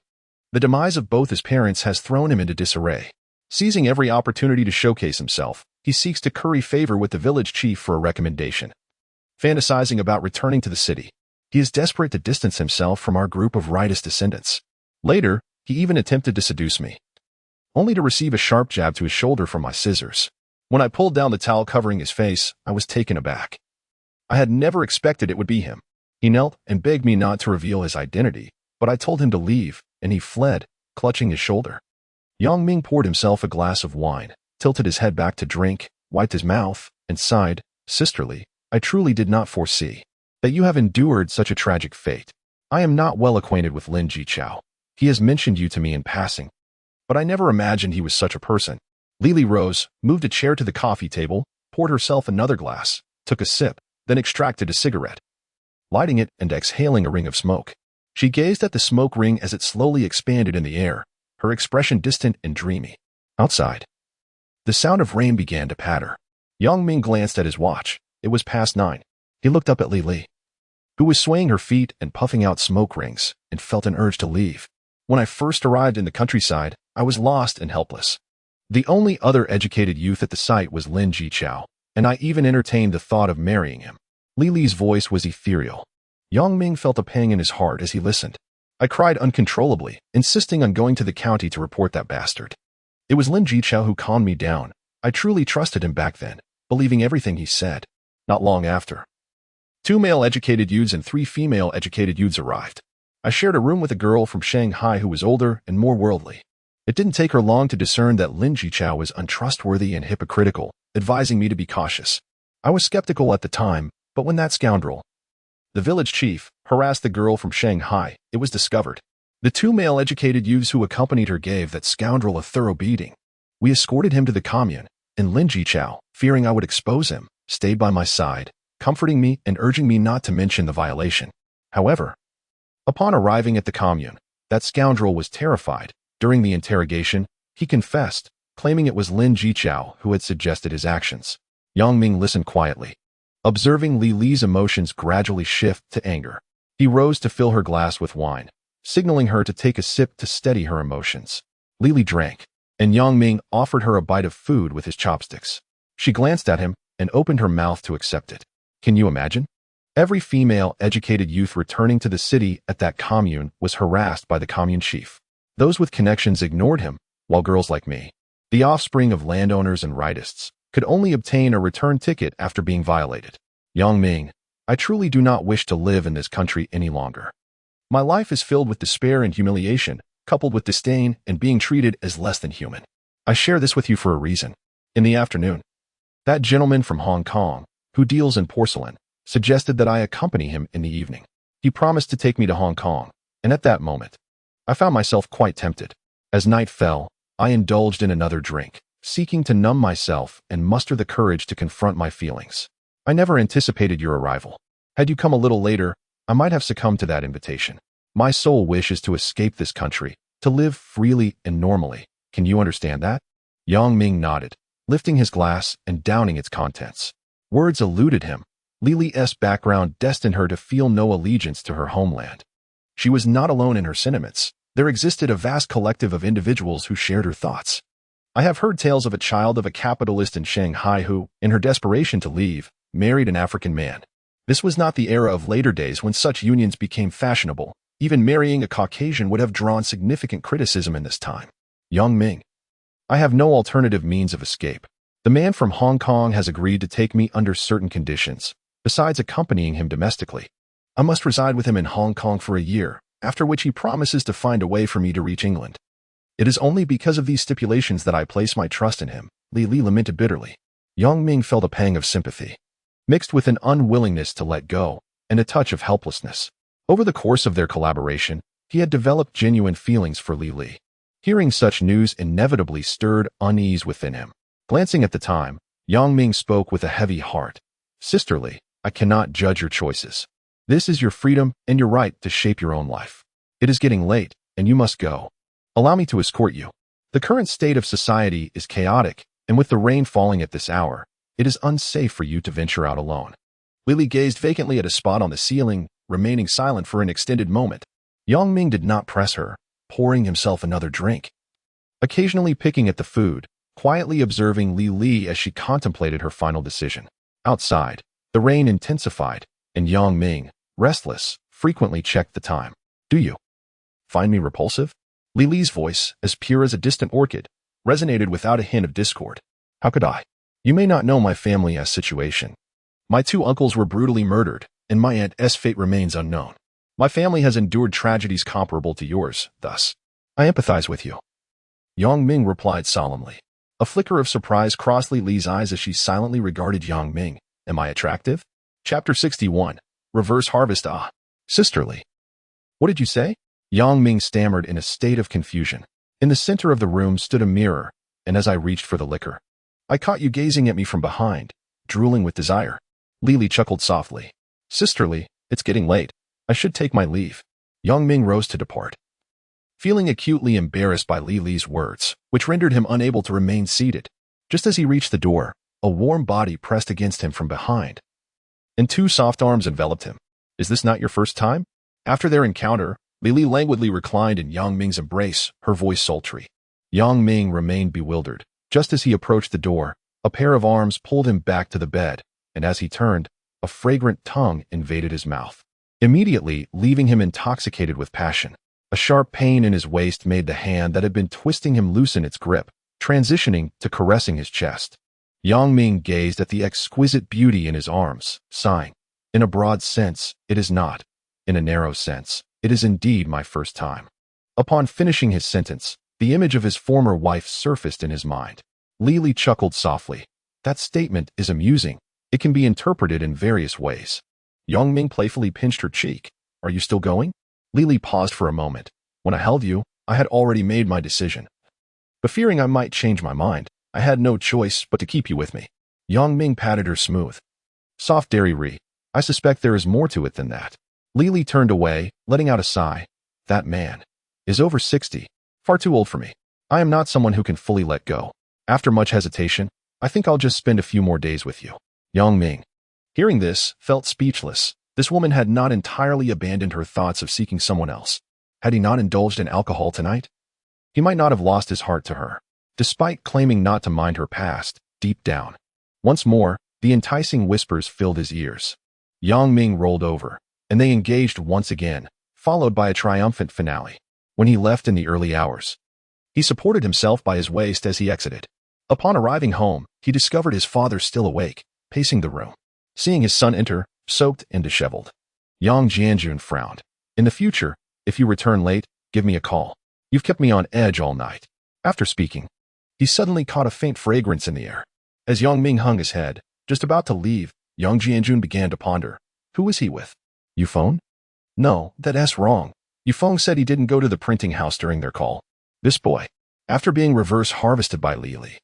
The demise of both his parents has thrown him into disarray. Seizing every opportunity to showcase himself, he seeks to curry favor with the village chief for a recommendation. Fantasizing about returning to the city, he is desperate to distance himself from our group of rightist descendants. Later, he even attempted to seduce me, only to receive a sharp jab to his shoulder from my scissors. When I pulled down the towel covering his face, I was taken aback. I had never expected it would be him. He knelt and begged me not to reveal his identity, but I told him to leave, and he fled, clutching his shoulder. Yang Ming poured himself a glass of wine, tilted his head back to drink, wiped his mouth, and sighed, sisterly, I truly did not foresee that you have endured such a tragic fate. I am not well acquainted with Lin Jichao. He has mentioned you to me in passing, but I never imagined he was such a person. Li rose, moved a chair to the coffee table, poured herself another glass, took a sip, then extracted a cigarette, lighting it and exhaling a ring of smoke. She gazed at the smoke ring as it slowly expanded in the air, her expression distant and dreamy. Outside, the sound of rain began to patter. Yang Ming glanced at his watch. It was past 9. He looked up at Li, who was swaying her feet and puffing out smoke rings, and felt an urge to leave. When I first arrived in the countryside, I was lost and helpless. The only other educated youth at the site was Lin Jichao, and I even entertained the thought of marrying him. Li's voice was ethereal. Yang Ming felt a pang in his heart as he listened. I cried uncontrollably, insisting on going to the county to report that bastard. It was Lin Jichao who calmed me down. I truly trusted him back then, believing everything he said. Not long after, 2 male educated youths and 3 female educated youths arrived. I shared a room with a girl from Shanghai who was older and more worldly. It didn't take her long to discern that Lin Jichao was untrustworthy and hypocritical, advising me to be cautious. I was skeptical at the time, but when that scoundrel, the village chief, harassed the girl from Shanghai, it was discovered. The 2 male educated youths who accompanied her gave that scoundrel a thorough beating. We escorted him to the commune, and Lin Jichao, fearing I would expose him, stayed by my side, comforting me and urging me not to mention the violation. However, upon arriving at the commune, that scoundrel was terrified. During the interrogation, he confessed, claiming it was Lin Jichao who had suggested his actions. Yang Ming listened quietly, observing Li's emotions gradually shift to anger. He rose to fill her glass with wine, signaling her to take a sip to steady her emotions. Li drank, and Yang Ming offered her a bite of food with his chopsticks. She glanced at him and opened her mouth to accept it. Can you imagine? Every female educated youth returning to the city at that commune was harassed by the commune chief. Those with connections ignored him, while girls like me, the offspring of landowners and rightists, could only obtain a return ticket after being violated. Young Ming, I truly do not wish to live in this country any longer. My life is filled with despair and humiliation, coupled with disdain and being treated as less than human. I share this with you for a reason. In the afternoon, that gentleman from Hong Kong, who deals in porcelain, suggested that I accompany him in the evening. He promised to take me to Hong Kong, and at that moment, I found myself quite tempted. As night fell, I indulged in another drink, seeking to numb myself and muster the courage to confront my feelings. I never anticipated your arrival. Had you come a little later, I might have succumbed to that invitation. My sole wish is to escape this country, to live freely and normally. Can you understand that? Yang Ming nodded, lifting his glass and downing its contents. Words eluded him. Lily's background destined her to feel no allegiance to her homeland. She was not alone in her sentiments. There existed a vast collective of individuals who shared her thoughts. I have heard tales of a child of a capitalist in Shanghai who, in her desperation to leave, married an African man. This was not the era of later days when such unions became fashionable. Even marrying a Caucasian would have drawn significant criticism in this time. Young Ming, I have no alternative means of escape. The man from Hong Kong has agreed to take me under certain conditions, besides accompanying him domestically. I must reside with him in Hong Kong for a year, after which he promises to find a way for me to reach England. It is only because of these stipulations that I place my trust in him, Li Li lamented bitterly. Yang Ming felt a pang of sympathy, mixed with an unwillingness to let go, and a touch of helplessness. Over the course of their collaboration, he had developed genuine feelings for Li Li. Hearing such news inevitably stirred unease within him. Glancing at the time, Yang Ming spoke with a heavy heart. Sisterly, I cannot judge your choices. This is your freedom and your right to shape your own life. It is getting late, and you must go. Allow me to escort you. The current state of society is chaotic, and with the rain falling at this hour, it is unsafe for you to venture out alone. Lily gazed vacantly at a spot on the ceiling, remaining silent for an extended moment. Yang Ming did not press her, pouring himself another drink. Occasionally picking at the food, quietly observing Li Li as she contemplated her final decision. Outside, the rain intensified, and Yang Ming, restless, frequently checked the time. Do you find me repulsive? Li Li's voice, as pure as a distant orchid, resonated without a hint of discord. How could I? You may not know my family's situation. My 2 uncles were brutally murdered, and my aunt's fate remains unknown. My family has endured tragedies comparable to yours, thus, I empathize with you. Yang Ming replied solemnly. A flicker of surprise crossed Li Li's eyes as she silently regarded Yang Ming. Am I attractive? Chapter 61. Reverse Harvest. Sisterly. What did you say? Yang Ming stammered in a state of confusion. In the center of the room stood a mirror, and as I reached for the liquor, I caught you gazing at me from behind, drooling with desire. Li Li chuckled softly. Sisterly, it's getting late. I should take my leave. Yang Ming rose to depart. Feeling acutely embarrassed by Li Li's words, which rendered him unable to remain seated. Just as he reached the door, a warm body pressed against him from behind, and 2 soft arms enveloped him. Is this not your first time? After their encounter, Li Li languidly reclined in Yang Ming's embrace, her voice sultry. Yang Ming remained bewildered. Just as he approached the door, a pair of arms pulled him back to the bed, and as he turned, a fragrant tongue invaded his mouth, immediately leaving him intoxicated with passion. A sharp pain in his waist made the hand that had been twisting him loosen its grip, transitioning to caressing his chest. Yang Ming gazed at the exquisite beauty in his arms, sighing. In a broad sense, it is not. In a narrow sense, it is indeed my first time. Upon finishing his sentence, the image of his former wife surfaced in his mind. Li Li chuckled softly. That statement is amusing. It can be interpreted in various ways. Yang Ming playfully pinched her cheek. Are you still going? Li Li paused for a moment. When I held you, I had already made my decision. But fearing I might change my mind, I had no choice but to keep you with me. Yang Ming patted her smooth. Soft dairy re. I suspect there is more to it than that. Li Li turned away, letting out a sigh. That man is over 60. Far too old for me. I am not someone who can fully let go. After much hesitation, I think I'll just spend a few more days with you. Yang Ming, hearing this, felt speechless. This woman had not entirely abandoned her thoughts of seeking someone else. Had he not indulged in alcohol tonight? He might not have lost his heart to her. Despite claiming not to mind her past, deep down, Once more, the enticing whispers filled his ears. Yang Ming rolled over, and they engaged once again, followed by a triumphant finale. When he left in the early hours, he supported himself by his waist as he exited. Upon arriving home, he discovered his father still awake, pacing the room. Seeing his son enter, soaked and disheveled, Yang Jianjun frowned. In the future, if you return late, give me a call. You've kept me on edge all night. After speaking, he suddenly caught a faint fragrance in the air. As Yang Ming hung his head, just about to leave, Yang Jianjun began to ponder. Who was he with? Yufeng? No, that's wrong. Yufeng said he didn't go to the printing house during their call. This boy. After being reverse harvested by Li.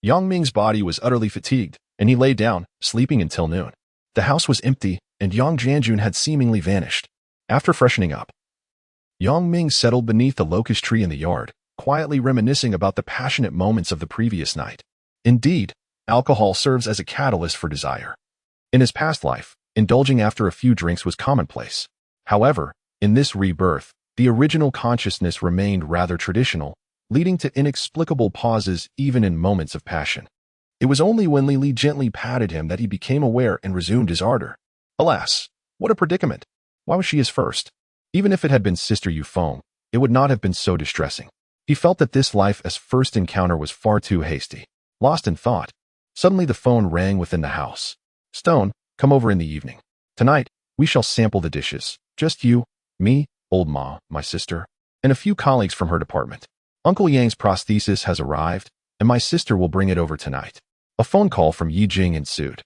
Yang Ming's body was utterly fatigued, and he lay down, sleeping until noon. The house was empty, and Yang Jianjun had seemingly vanished. After freshening up, Yang Ming settled beneath the locust tree in the yard, quietly reminiscing about the passionate moments of the previous night. Indeed, alcohol serves as a catalyst for desire. In his past life, indulging after a few drinks was commonplace. However, in this rebirth, the original consciousness remained rather traditional, leading to inexplicable pauses even in moments of passion. It was only when Li gently patted him that he became aware and resumed his ardor. Alas, what a predicament! Why was she his first? Even if it had been Sister Yufeng, it would not have been so distressing. He felt that this life as first encounter was far too hasty. Lost in thought, suddenly the phone rang within the house. Stone, come over in the evening. Tonight, we shall sample the dishes. Just you, me, old Ma, my sister, and a few colleagues from her department. Uncle Yang's prosthesis has arrived, and my sister will bring it over tonight. A phone call from Yi Jing ensued,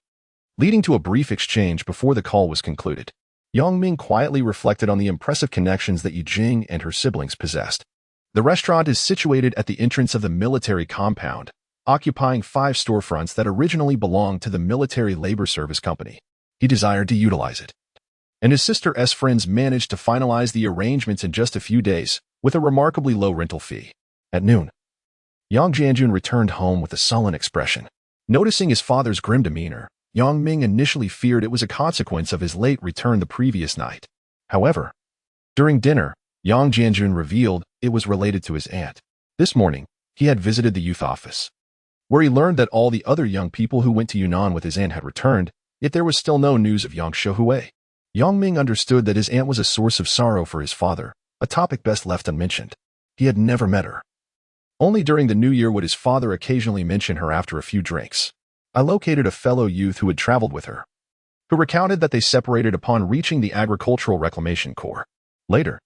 leading to a brief exchange before the call was concluded. Yang Ming quietly reflected on the impressive connections that Yi Jing and her siblings possessed. The restaurant is situated at the entrance of the military compound, occupying 5 storefronts that originally belonged to the Military Labor Service Company. He desired to utilize it, and his sister's friends managed to finalize the arrangements in just a few days, with a remarkably low rental fee. At noon, Yang Jianjun returned home with a sullen expression. Noticing his father's grim demeanor, Yang Ming initially feared it was a consequence of his late return the previous night. However, during dinner, Yang Jianjun revealed it was related to his aunt. This morning, he had visited the youth office, where he learned that all the other young people who went to Yunnan with his aunt had returned, yet there was still no news of Yang Shehui. Yang Ming understood that his aunt was a source of sorrow for his father, a topic best left unmentioned. He had never met her. Only during the New Year would his father occasionally mention her after a few drinks. I located a fellow youth who had traveled with her, who recounted that they separated upon reaching the Agricultural Reclamation Corps. Later,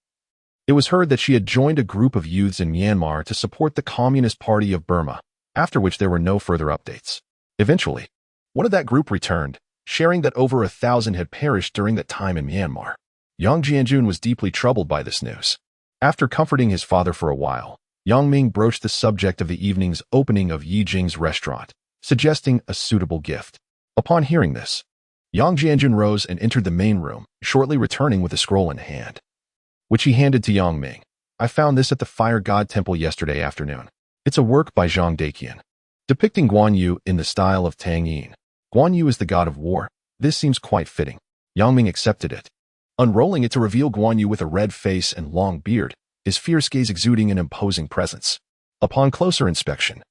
it was heard that she had joined a group of youths in Myanmar to support the Communist Party of Burma, after which there were no further updates. Eventually, one of that group returned, sharing that over 1,000 had perished during that time in Myanmar. Yang Jianjun was deeply troubled by this news. After comforting his father for a while, Yang Ming broached the subject of the evening's opening of Yi Jing's restaurant, suggesting a suitable gift. Upon hearing this, Yang Jianjun rose and entered the main room, shortly returning with a scroll in hand, which he handed to Yang Ming. I found this at the Fire God Temple yesterday afternoon. It's a work by Zhang Daqian, depicting Guan Yu in the style of Tang Yin. Guan Yu is the god of war. This seems quite fitting. Yang Ming accepted it, unrolling it to reveal Guan Yu with a red face and long beard, his fierce gaze exuding an imposing presence. Upon closer inspection,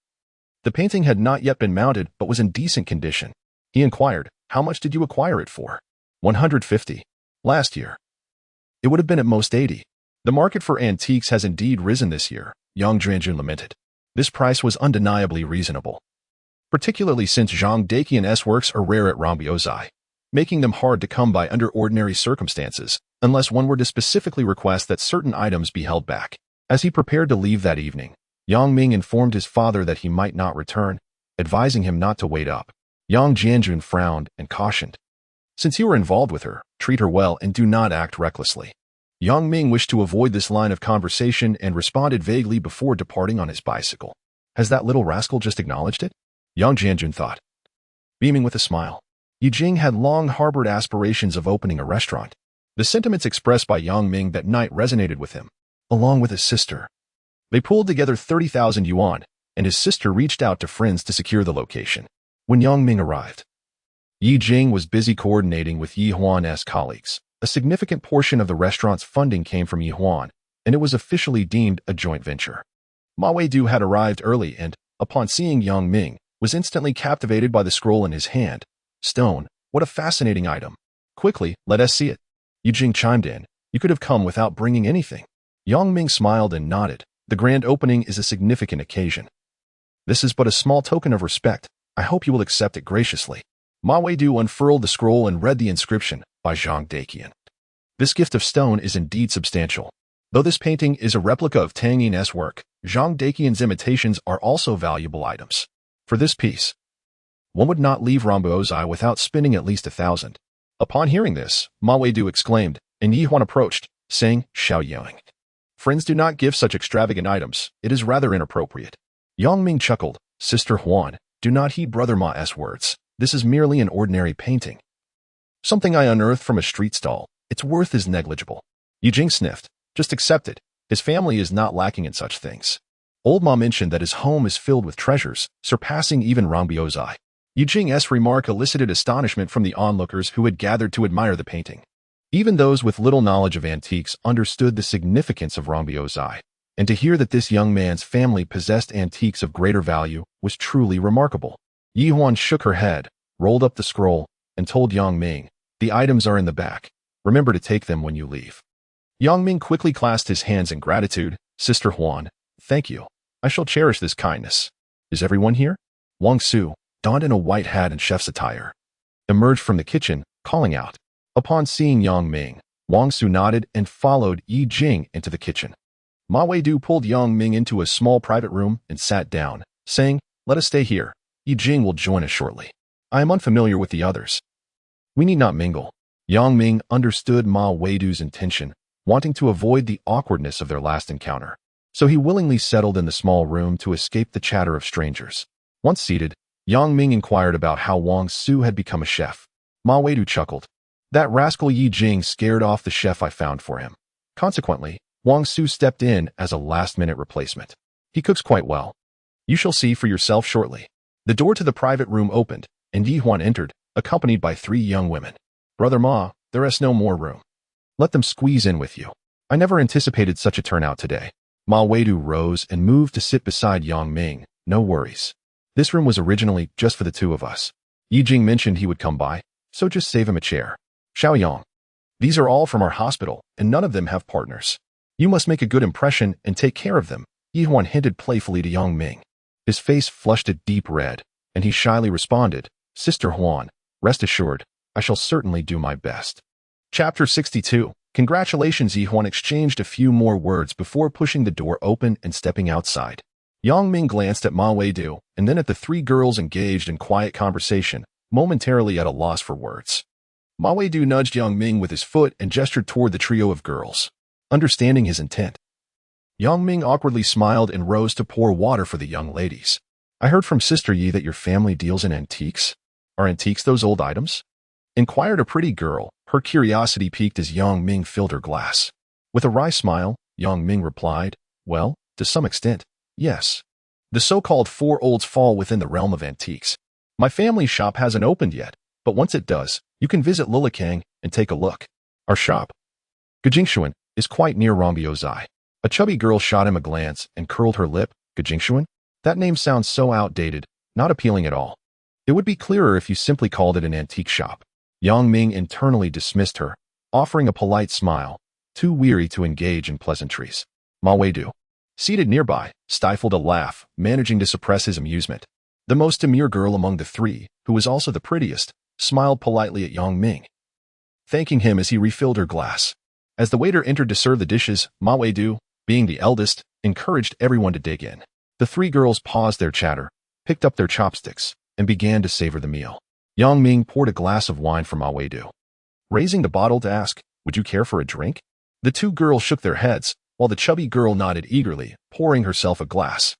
the painting had not yet been mounted but was in decent condition. He inquired, how much did you acquire it for? 150. Last year, it would have been at most 80. The market for antiques has indeed risen this year, Yang Jianjun lamented. This price was undeniably reasonable, particularly since Zhang Daqian's works are rare at Rambiozai, making them hard to come by under ordinary circumstances, unless one were to specifically request that certain items be held back. As he prepared to leave that evening, Yang Ming informed his father that he might not return, advising him not to wait up. Yang Jianjun frowned and cautioned, since you were involved with her, treat her well and do not act recklessly. Yang Ming wished to avoid this line of conversation and responded vaguely before departing on his bicycle. Has that little rascal just acknowledged it? Yang Jianjun thought, beaming with a smile. Yi Jing had long harbored aspirations of opening a restaurant. The sentiments expressed by Yang Ming that night resonated with him, along with his sister. They pooled together 30,000 yuan, and his sister reached out to friends to secure the location. When Yang Ming arrived, Yi Jing was busy coordinating with Yi Huan's colleagues. A significant portion of the restaurant's funding came from Yi Huan, and it was officially deemed a joint venture. Ma Weidu had arrived early and, upon seeing Yang Ming, was instantly captivated by the scroll in his hand. Stone, what a fascinating item. Quickly, let us see it. Yijing chimed in. You could have come without bringing anything. Yang Ming smiled and nodded. The grand opening is a significant occasion. This is but a small token of respect. I hope you will accept it graciously. Ma Weidu unfurled the scroll and read the inscription, by Zhang Daqian. This gift of stone is indeed substantial. Though this painting is a replica of Tang Yin's work, Zhang Daqian's imitations are also valuable items. For this piece, one would not leave Ramboozai without spending at least 1,000. Upon hearing this, Ma Weidu exclaimed, and Yi Huan approached, saying, Xiaoyang. Friends do not give such extravagant items. It is rather inappropriate. Yang Ming chuckled. Sister Huan, do not heed Brother Ma's words. This is merely an ordinary painting. Something I unearthed from a street stall. Its worth is negligible. Yijing sniffed. Just accept it. His family is not lacking in such things. Old Ma mentioned that his home is filled with treasures, surpassing even Rangbiozai. Yijing's remark elicited astonishment from the onlookers who had gathered to admire the painting. Even those with little knowledge of antiques understood the significance of Rangbiozai, and to hear that this young man's family possessed antiques of greater value was truly remarkable. Yi Huan shook her head, rolled up the scroll, and told Yang Ming, the items are in the back. Remember to take them when you leave. Yang Ming quickly clasped his hands in gratitude. Sister Huan, thank you. I shall cherish this kindness. Is everyone here? Wang Su, donned in a white hat and chef's attire, emerged from the kitchen, calling out. Upon seeing Yang Ming, Wang Su nodded and followed Yi Jing into the kitchen. Ma Weidu pulled Yang Ming into a small private room and sat down, saying, let us stay here. Yi Jing will join us shortly. I am unfamiliar with the others. We need not mingle. Yang Ming understood Ma Weidu's intention, wanting to avoid the awkwardness of their last encounter. So he willingly settled in the small room to escape the chatter of strangers. Once seated, Yang Ming inquired about how Wang Su had become a chef. Ma Weidu chuckled. That rascal Yi Jing scared off the chef I found for him. Consequently, Wang Su stepped in as a last-minute replacement. He cooks quite well. You shall see for yourself shortly. The door to the private room opened, and Yi Huan entered, accompanied by 3 young women. Brother Ma, there is no more room. Let them squeeze in with you. I never anticipated such a turnout today. Ma Weidu rose and moved to sit beside Yang Ming. No worries. This room was originally just for the 2 of us. Yi Jing mentioned he would come by, so just save him a chair. Xiaoyang. These are all from our hospital, and none of them have partners. You must make a good impression and take care of them, Yi Huan hinted playfully to Yang Ming. His face flushed a deep red, and he shyly responded, Sister Huan, rest assured, I shall certainly do my best. Chapter 62. Congratulations. Yi Huan exchanged a few more words before pushing the door open and stepping outside. Yang Ming glanced at Ma Weidu, and then at the 3 girls engaged in quiet conversation, momentarily at a loss for words. Ma Weidu nudged Yang Ming with his foot and gestured toward the trio of girls. Understanding his intent, Yang Ming awkwardly smiled and rose to pour water for the young ladies. I heard from Sister Yi that your family deals in antiques. Are antiques those old items? Inquired a pretty girl, her curiosity piqued as Yang Ming filled her glass. With a wry smile, Yang Ming replied, well, to some extent, yes. The so-called 4 olds fall within the realm of antiques. My family shop hasn't opened yet, but once it does, you can visit Lilikang and take a look. Our shop, Gajingshuan, is quite near Rangbiozai. A chubby girl shot him a glance and curled her lip. Gajingshuan? That name sounds so outdated, not appealing at all. It would be clearer if you simply called it an antique shop. Yang Ming internally dismissed her, offering a polite smile, too weary to engage in pleasantries. Ma Weidu, seated nearby, stifled a laugh, managing to suppress his amusement. The most demure girl among the 3, who was also the prettiest, smiled politely at Yang Ming, thanking him as he refilled her glass. As the waiter entered to serve the dishes, Ma Weidu, being the eldest, encouraged everyone to dig in. The 3 girls paused their chatter, picked up their chopsticks, and began to savor the meal. Yang Ming poured a glass of wine for Ma Weidu, raising the bottle to ask, would you care for a drink? The 2 girls shook their heads, while the chubby girl nodded eagerly, pouring herself a glass.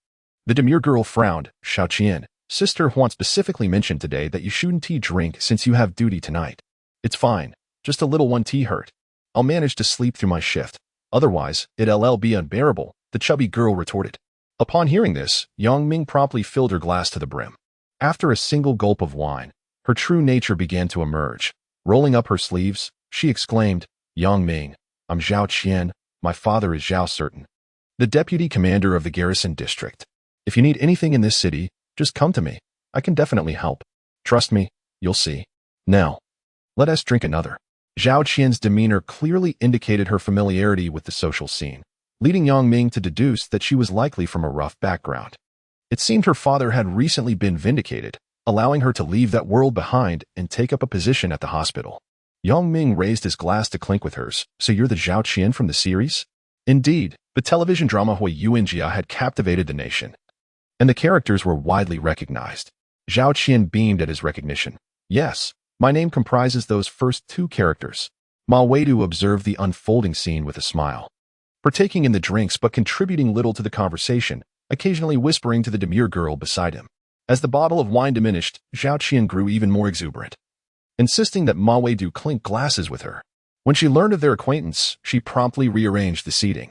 The demure girl frowned. Xiaoqian, Sister Huan specifically mentioned today that you shouldn't drink since you have duty tonight. It's fine, just a little one tea hurt. I'll manage to sleep through my shift. Otherwise, it'll be unbearable, the chubby girl retorted. Upon hearing this, Yang Ming promptly filled her glass to the brim. After a single gulp of wine, her true nature began to emerge. Rolling up her sleeves, she exclaimed, Yang Ming, I'm Zhao Qian, my father is Zhao Certain, the deputy commander of the garrison district. If you need anything in this city, just come to me. I can definitely help. Trust me, you'll see. Now, let us drink another. Zhao Qian's demeanor clearly indicated her familiarity with the social scene, leading Yang Ming to deduce that she was likely from a rough background. It seemed her father had recently been vindicated, allowing her to leave that world behind and take up a position at the hospital. Yang Ming raised his glass to clink with hers. So you're the Zhao Qian from the series? Indeed, the television drama Hui Yuanjia had captivated the nation, and the characters were widely recognized. Zhao Qian beamed at his recognition. Yes, my name comprises those first two characters. Ma Weidu observed the unfolding scene with a smile, partaking in the drinks but contributing little to the conversation, occasionally whispering to the demure girl beside him. As the bottle of wine diminished, Zhao Qian grew even more exuberant, insisting that Ma Weidu clink glasses with her. When she learned of their acquaintance, she promptly rearranged the seating,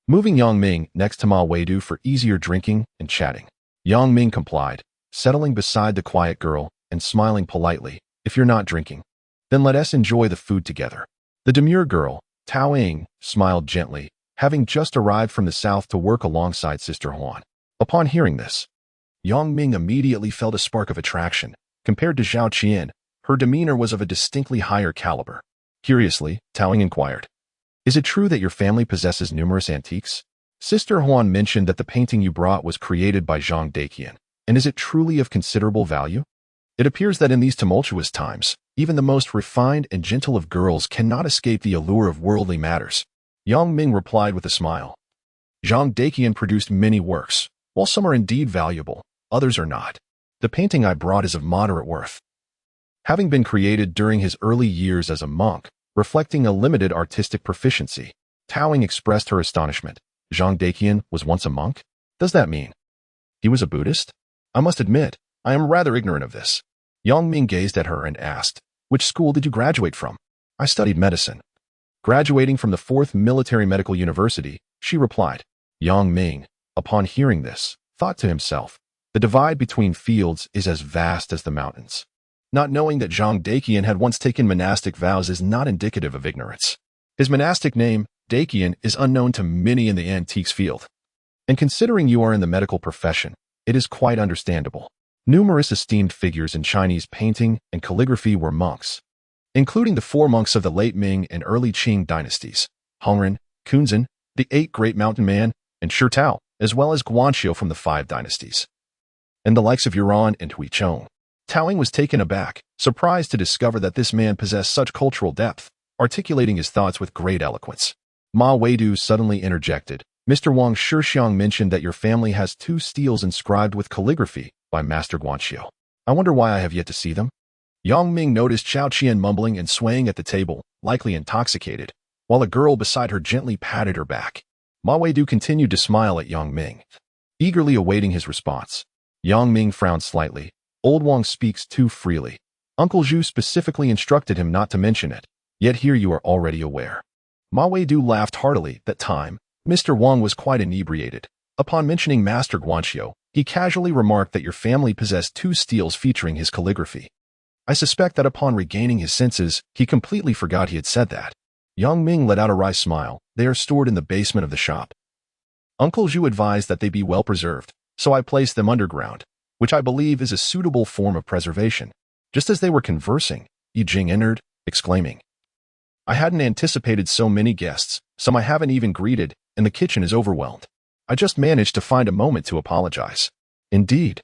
moving Yang Ming next to Ma Weidu for easier drinking and chatting. Yang Ming complied, settling beside the quiet girl and smiling politely. If you're not drinking, then let us enjoy the food together. The demure girl, Tao Ying, smiled gently, having just arrived from the south to work alongside Sister Huan. Upon hearing this, Yang Ming immediately felt a spark of attraction. Compared to Zhao Qian, her demeanor was of a distinctly higher caliber. Curiously, Tao Ying inquired, "Is it true that your family possesses numerous antiques? Sister Huan mentioned that the painting you brought was created by Zhang Daqian, and is it truly of considerable value? It appears that in these tumultuous times, even the most refined and gentle of girls cannot escape the allure of worldly matters." Yang Ming replied with a smile. Zhang Daqian produced many works. While some are indeed valuable, others are not. The painting I brought is of moderate worth, having been created during his early years as a monk, reflecting a limited artistic proficiency. Tao Ying expressed her astonishment. Zhang Daqian was once a monk? Does that mean he was a Buddhist? I must admit, I am rather ignorant of this. Yang Ming gazed at her and asked, "Which school did you graduate from?" "I studied medicine." "Graduating from the 4th Military Medical University," she replied. Yang Ming, upon hearing this, thought to himself, the divide between fields is as vast as the mountains. Not knowing that Zhang Daqian had once taken monastic vows is not indicative of ignorance. His monastic name, Daqian, is unknown to many in the antiques field. And considering you are in the medical profession, it is quite understandable. Numerous esteemed figures in Chinese painting and calligraphy were monks, including the 4 monks of the late Ming and early Qing dynasties, Hongren, Kunzhen, the 8 Great Mountain Man, and Shi Tao, as well as Guanqiu from the 5 dynasties, and the likes of Yuan and Huichong. Tao Ying was taken aback, surprised to discover that this man possessed such cultural depth, articulating his thoughts with great eloquence. Ma Weidu suddenly interjected. "Mr. Wang Shixiang mentioned that your family has 2 steels inscribed with calligraphy by Master Guanqiu. I wonder why I have yet to see them." Yang Ming noticed Zhao Qian mumbling and swaying at the table, likely intoxicated, while a girl beside her gently patted her back. Ma Weidu continued to smile at Yang Ming, eagerly awaiting his response. Yang Ming frowned slightly. Old Wang speaks too freely. Uncle Zhu specifically instructed him not to mention it, yet here you are already aware. Ma Weidu laughed heartily. That time, Mr. Wang was quite inebriated. Upon mentioning Master Guanqiu, he casually remarked that your family possessed 2 steels featuring his calligraphy. I suspect that upon regaining his senses, he completely forgot he had said that. Yang Ming let out a wry smile. They are stored in the basement of the shop. Uncle Zhu advised that they be well preserved, so I placed them underground, which I believe is a suitable form of preservation. Just as they were conversing, Yi Jing entered, exclaiming, "I hadn't anticipated so many guests, some I haven't even greeted, and the kitchen is overwhelmed. I just managed to find a moment to apologize." Indeed.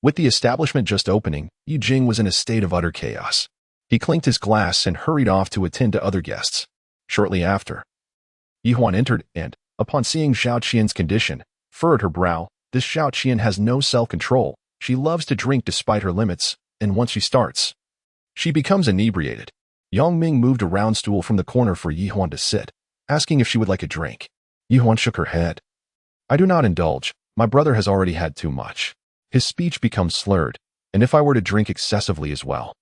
With the establishment just opening, Yi Jing was in a state of utter chaos. He clinked his glass and hurried off to attend to other guests. Shortly after, Yi Huan entered and, upon seeing Zhao Qian's condition, furrowed her brow. This Zhao Qian has no self-control. She loves to drink despite her limits, and once she starts, she becomes inebriated. Yang Ming moved a round stool from the corner for Yi Huan to sit, asking if she would like a drink. Yi Huan shook her head. "I do not indulge. My brother has already had too much. His speech becomes slurred, and if I were to drink excessively as well,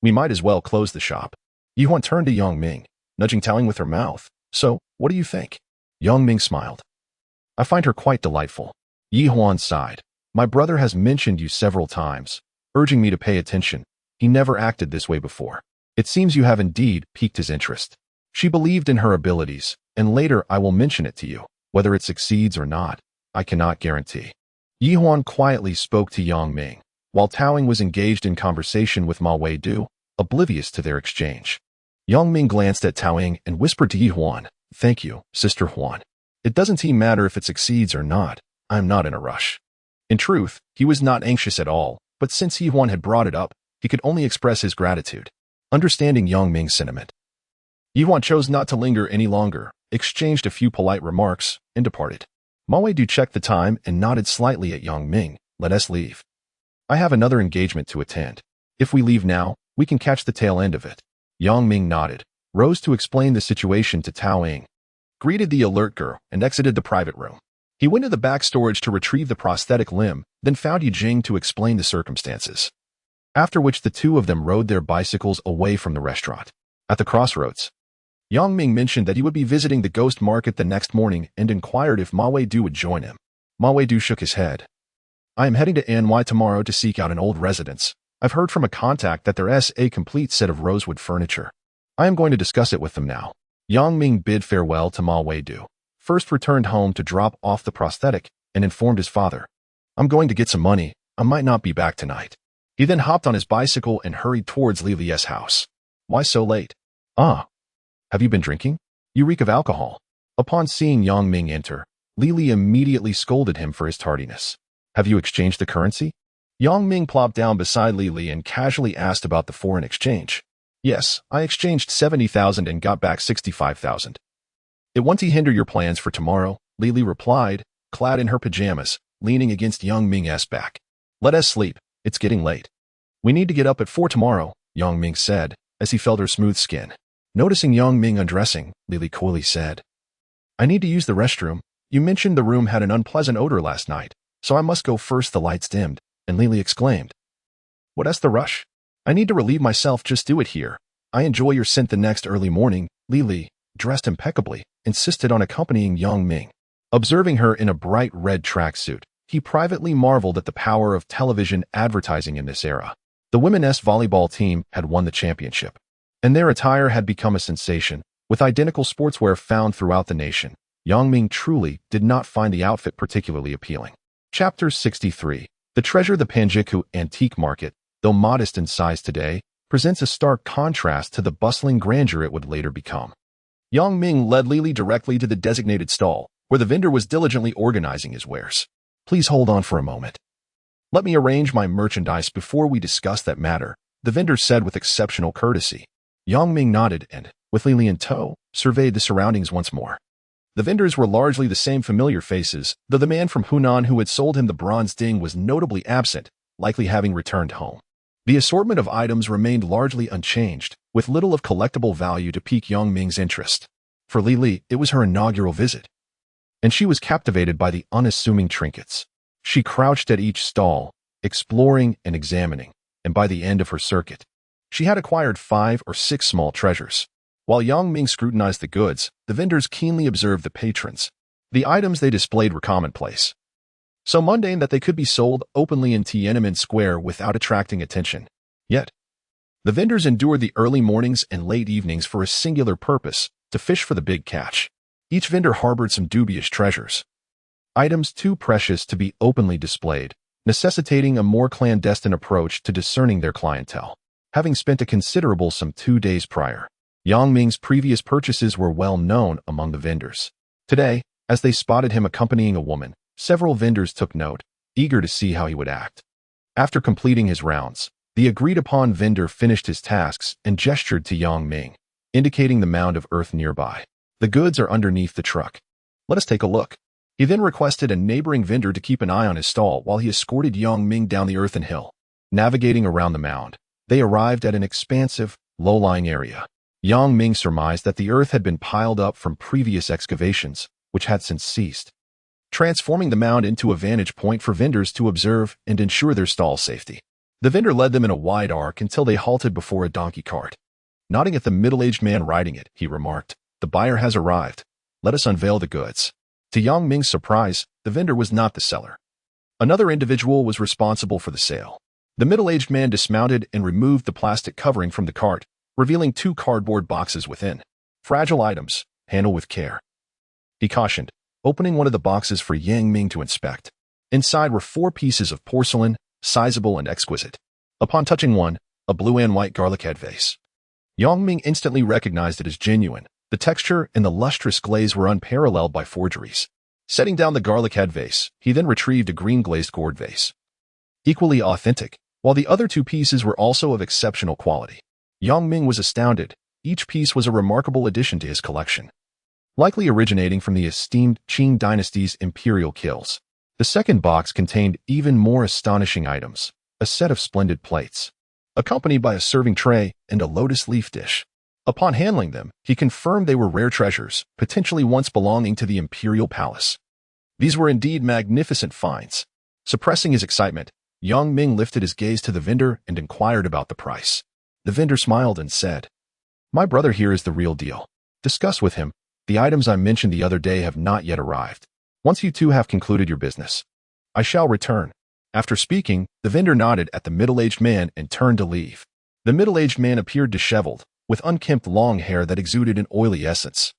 we might as well close the shop." Yi Huan turned to Yang Ming, nudging Tao Ying with her mouth. "So, what do you think?" Yang Ming smiled. "I find her quite delightful." Yi Huan sighed. "My brother has mentioned you several times, urging me to pay attention. He never acted this way before. It seems you have indeed piqued his interest." She believed in her abilities, and later I will mention it to you. Whether it succeeds or not, I cannot guarantee. Yi Huan quietly spoke to Yang Ming. while Taoing was engaged in conversation with Ma Wei-du, oblivious to their exchange. Yang Ming glanced at Taoing and whispered to Yi Huan, "Thank you, Sister Huan. It doesn't matter if it succeeds or not. I'm not in a rush." In truth, he was not anxious at all, but since Yi Huan had brought it up, he could only express his gratitude. Understanding Yang Ming's sentiment, Yi Huan chose not to linger any longer, exchanged a few polite remarks, and departed. Ma Wei-du checked the time and nodded slightly at Yang Ming. "Let us leave. I have another engagement to attend. If we leave now, we can catch the tail end of it." Yang Ming nodded, rose to explain the situation to Taoing, greeted the alert girl, and exited the private room. He went to the back storage to retrieve the prosthetic limb, then found Yi Jing to explain the circumstances. After which the two of them rode their bicycles away from the restaurant. At the crossroads, Yang Ming mentioned that he would be visiting the ghost market the next morning and inquired if Ma Wei-du would join him. Ma Wei-du shook his head. "I am heading to NY tomorrow to seek out an old residence. I've heard from a contact that there is a complete set of rosewood furniture. I am going to discuss it with them now." Yang Ming bid farewell to Ma Wei-du, first returned home to drop off the prosthetic, and informed his father, "I'm going to get some money. I might not be back tonight." He then hopped on his bicycle and hurried towards Li Li's house. "Why so late?" "Ah, have you been drinking? You reek of alcohol." Upon seeing Yang Ming enter, Li Li immediately scolded him for his tardiness. "Have you exchanged the currency?" Yang Ming plopped down beside Li Li and casually asked about the foreign exchange. "Yes, I exchanged 70,000 and got back 65,000. "It won't hinder your plans for tomorrow," Li Li replied, clad in her pajamas, leaning against Yang Ming's back. "Let us sleep. It's getting late." "We need to get up at 4 tomorrow," Yang Ming said, as he felt her smooth skin. Noticing Yang Ming undressing, Li Li coolly said, "I need to use the restroom. You mentioned the room had an unpleasant odor last night, so I must go first. The lights dimmed." And Li Li exclaimed, "What's the rush? I need to relieve myself. Just do it here. I enjoy your scent." The next early morning, Li Li, dressed impeccably, insisted on accompanying Yang Ming. Observing her in a bright red tracksuit, he privately marveled at the power of television advertising in this era. The women's volleyball team had won the championship, and their attire had become a sensation, with identical sportswear found throughout the nation. Yang Ming truly did not find the outfit particularly appealing. Chapter 63. The treasure. The Panjiku antique market, though modest in size today, presents a stark contrast to the bustling grandeur it would later become. Yang Ming led Li Li directly to the designated stall, where the vendor was diligently organizing his wares. "Please hold on for a moment. Let me arrange my merchandise before we discuss that matter," the vendor said with exceptional courtesy. Yang Ming nodded and, with Li Li in tow, surveyed the surroundings once more. The vendors were largely the same familiar faces, though the man from Hunan who had sold him the bronze ding was notably absent, likely having returned home. The assortment of items remained largely unchanged, with little of collectible value to pique Yang Ming's interest. For Li Li, it was her inaugural visit, and she was captivated by the unassuming trinkets. She crouched at each stall, exploring and examining, and by the end of her circuit, she had acquired 5 or 6 small treasures. While Yang Ming scrutinized the goods, the vendors keenly observed the patrons. The items they displayed were commonplace, so mundane that they could be sold openly in Tiananmen Square without attracting attention. Yet, the vendors endured the early mornings and late evenings for a singular purpose: to fish for the big catch. Each vendor harbored some dubious treasures, items too precious to be openly displayed, necessitating a more clandestine approach to discerning their clientele. Having spent a considerable sum 2 days prior, Yang Ming's previous purchases were well known among the vendors. Today, as they spotted him accompanying a woman, several vendors took note, eager to see how he would act. After completing his rounds, the agreed-upon vendor finished his tasks and gestured to Yang Ming, indicating the mound of earth nearby. "The goods are underneath the truck. Let us take a look." He then requested a neighboring vendor to keep an eye on his stall while he escorted Yang Ming down the earthen hill. Navigating around the mound, they arrived at an expansive, low-lying area. Yang Ming surmised that the earth had been piled up from previous excavations, which had since ceased, transforming the mound into a vantage point for vendors to observe and ensure their stall safety. The vendor led them in a wide arc until they halted before a donkey cart. Nodding at the middle-aged man riding it, he remarked, "The buyer has arrived. Let us unveil the goods." To Yang Ming's surprise, the vendor was not the seller. Another individual was responsible for the sale. The middle-aged man dismounted and removed the plastic covering from the cart, revealing 2 cardboard boxes within. "Fragile items. Handle with care," he cautioned, opening one of the boxes for Yang Ming to inspect. Inside were 4 pieces of porcelain, sizable and exquisite. Upon touching one, a blue and white garlic head vase, Ming instantly recognized it as genuine. The texture and the lustrous glaze were unparalleled by forgeries. Setting down the garlic head vase, he then retrieved a green glazed gourd vase, equally authentic, while the other two pieces were also of exceptional quality. Ming was astounded. Each piece was a remarkable addition to his collection, likely originating from the esteemed Qing dynasty's imperial kilns. The second box contained even more astonishing items, a set of splendid plates, accompanied by a serving tray and a lotus leaf dish. Upon handling them, he confirmed they were rare treasures, potentially once belonging to the imperial palace. These were indeed magnificent finds. Suppressing his excitement, Ming lifted his gaze to the vendor and inquired about the price. The vendor smiled and said, "My brother here is the real deal. Discuss with him. The items I mentioned the other day have not yet arrived. Once you two have concluded your business, I shall return." After speaking, the vendor nodded at the middle-aged man and turned to leave. The middle-aged man appeared disheveled, with unkempt long hair that exuded an oily essence,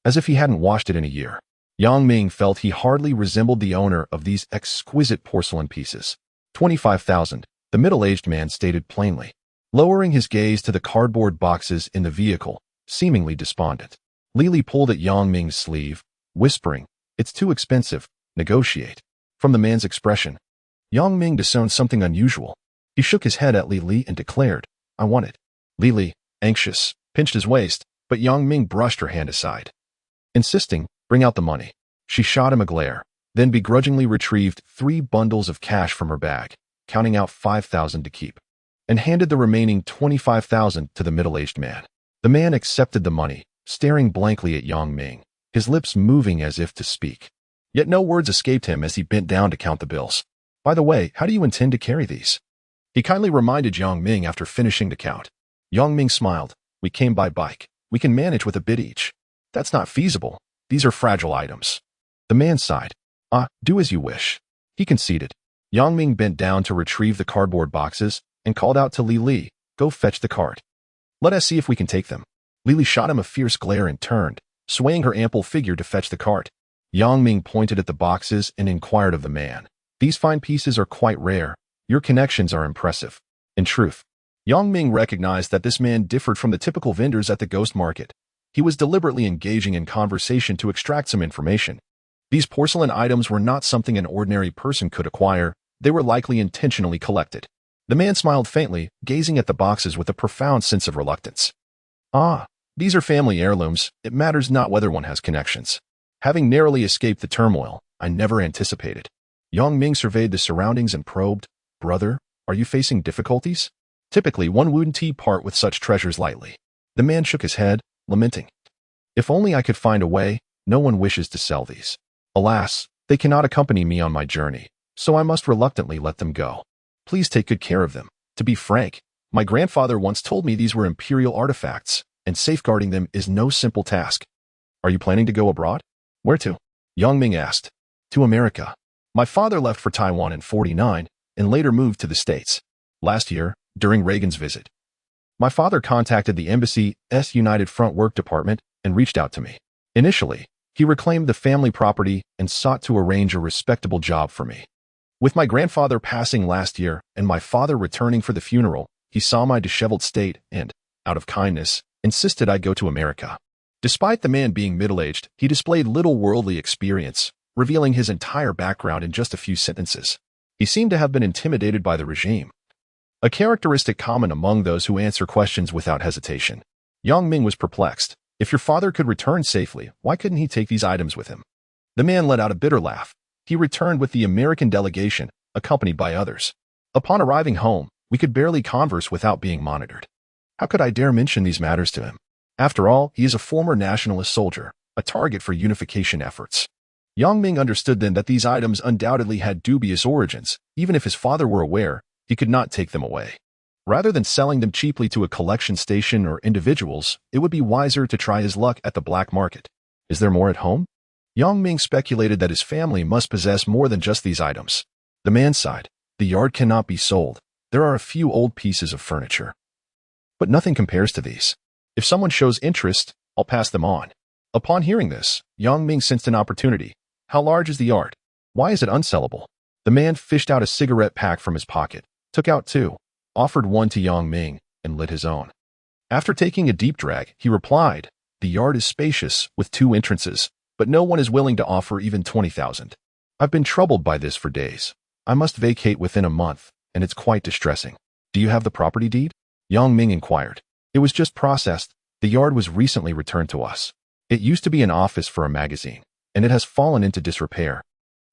as if he hadn't washed it in a year. Ming felt he hardly resembled the owner of these exquisite porcelain pieces. 25,000, the middle-aged man stated plainly, lowering his gaze to the cardboard boxes in the vehicle, seemingly despondent. Lily pulled at Ming's sleeve, whispering, "It's too expensive, negotiate." From the man's expression, Ming discerned something unusual. He shook his head at Lily and declared, "I want it." Lily, anxious, pinched his waist, but Ming brushed her hand aside, insisting, "Bring out the money." She shot him a glare, then begrudgingly retrieved 3 bundles of cash from her bag, counting out 5,000 to keep, and handed the remaining 25,000 to the middle-aged man. The man accepted the money, staring blankly at Ming, his lips moving as if to speak. Yet no words escaped him as he bent down to count the bills. "By the way, how do you intend to carry these?" he kindly reminded Ming after finishing the count. Ming smiled. "We came by bike. We can manage with a bit each." "That's not feasible. These are fragile items." The man sighed. Do as you wish." He conceded. Ming bent down to retrieve the cardboard boxes and called out to Lily, "Go fetch the cart. Let us see if we can take them." Lily shot him a fierce glare and turned, swaying her ample figure to fetch the cart. Ming pointed at the boxes and inquired of the man, "These fine pieces are quite rare. Your connections are impressive." In truth, Ming recognized that this man differed from the typical vendors at the ghost market. He was deliberately engaging in conversation to extract some information. These porcelain items were not something an ordinary person could acquire. They were likely intentionally collected. The man smiled faintly, gazing at the boxes with a profound sense of reluctance. These are family heirlooms. It matters not whether one has connections. Having narrowly escaped the turmoil I never anticipated, Ming surveyed the surroundings and probed, "Brother, are you facing difficulties?" Typically, one wouldn't part with such treasures lightly. The man shook his head, lamenting, "If only I could find a way. No one wishes to sell these. Alas, they cannot accompany me on my journey, so I must reluctantly let them go. Please take good care of them. To be frank, my grandfather once told me these were imperial artifacts, and safeguarding them is no simple task." "Are you planning to go abroad?" "Where to?" Ming asked. "To America. My father left for Taiwan in '49 and later moved to the States. Last year, during Reagan's visit, my father contacted the embassy's United Front Work Department and reached out to me. Initially, he reclaimed the family property and sought to arrange a respectable job for me. With my grandfather passing last year and my father returning for the funeral, he saw my disheveled state and, out of kindness, insisted I go to America." Despite the man being middle-aged, he displayed little worldly experience, revealing his entire background in just a few sentences. He seemed to have been intimidated by the regime, a characteristic common among those who answer questions without hesitation. Ming was perplexed. If your father could return safely, why couldn't he take these items with him? The man let out a bitter laugh. He returned with the American delegation, accompanied by others. Upon arriving home, we could barely converse without being monitored. How could I dare mention these matters to him? After all, he is a former nationalist soldier, a target for unification efforts. Ming understood then that these items undoubtedly had dubious origins. Even if his father were aware, he could not take them away. Rather than selling them cheaply to a collection station or individuals, it would be wiser to try his luck at the black market. Is there more at home? Ming speculated that his family must possess more than just these items. The man sighed. The yard cannot be sold. There are a few old pieces of furniture, but nothing compares to these. If someone shows interest, I'll pass them on. Upon hearing this, Ming sensed an opportunity. How large is the yard? Why is it unsellable? The man fished out a cigarette pack from his pocket, took out two, offered one to Yang Ming, and lit his own. After taking a deep drag, he replied, "The yard is spacious, with 2 entrances, but no one is willing to offer even 20,000. I've been troubled by this for days. I must vacate within a month, and it's quite distressing. Do you have the property deed?" Yang Ming inquired. "It was just processed. The yard was recently returned to us. It used to be an office for a magazine, and it has fallen into disrepair,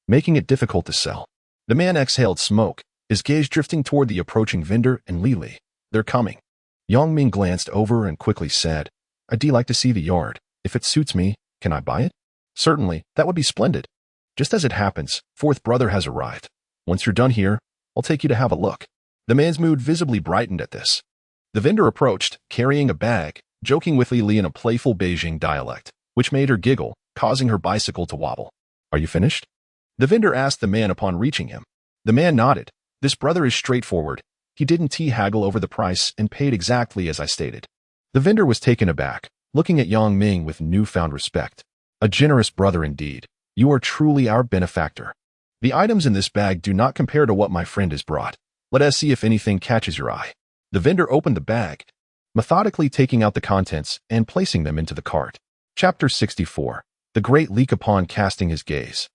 making it difficult to sell." The man exhaled smoke, his gaze drifting toward the approaching vendor and Lili. "They're coming." Yang Ming glanced over and quickly said, "I'd like to see the yard. If it suits me, can I buy it?" "Certainly, that would be splendid. Just as it happens, fourth brother has arrived. Once you're done here, I'll take you to have a look." The man's mood visibly brightened at this. The vendor approached, carrying a bag, joking with Lili in a playful Beijing dialect, which made her giggle, causing her bicycle to wobble. "Are you finished?" the vendor asked the man upon reaching him. The man nodded. "This brother is straightforward. He didn't haggle over the price and paid exactly as I stated." The vendor was taken aback, looking at Yang Ming with newfound respect. "A generous brother indeed. You are truly our benefactor. The items in this bag do not compare to what my friend has brought. Let us see if anything catches your eye." The vendor opened the bag, methodically taking out the contents and placing them into the cart. Chapter 64. The Great Leak. Upon casting his gaze,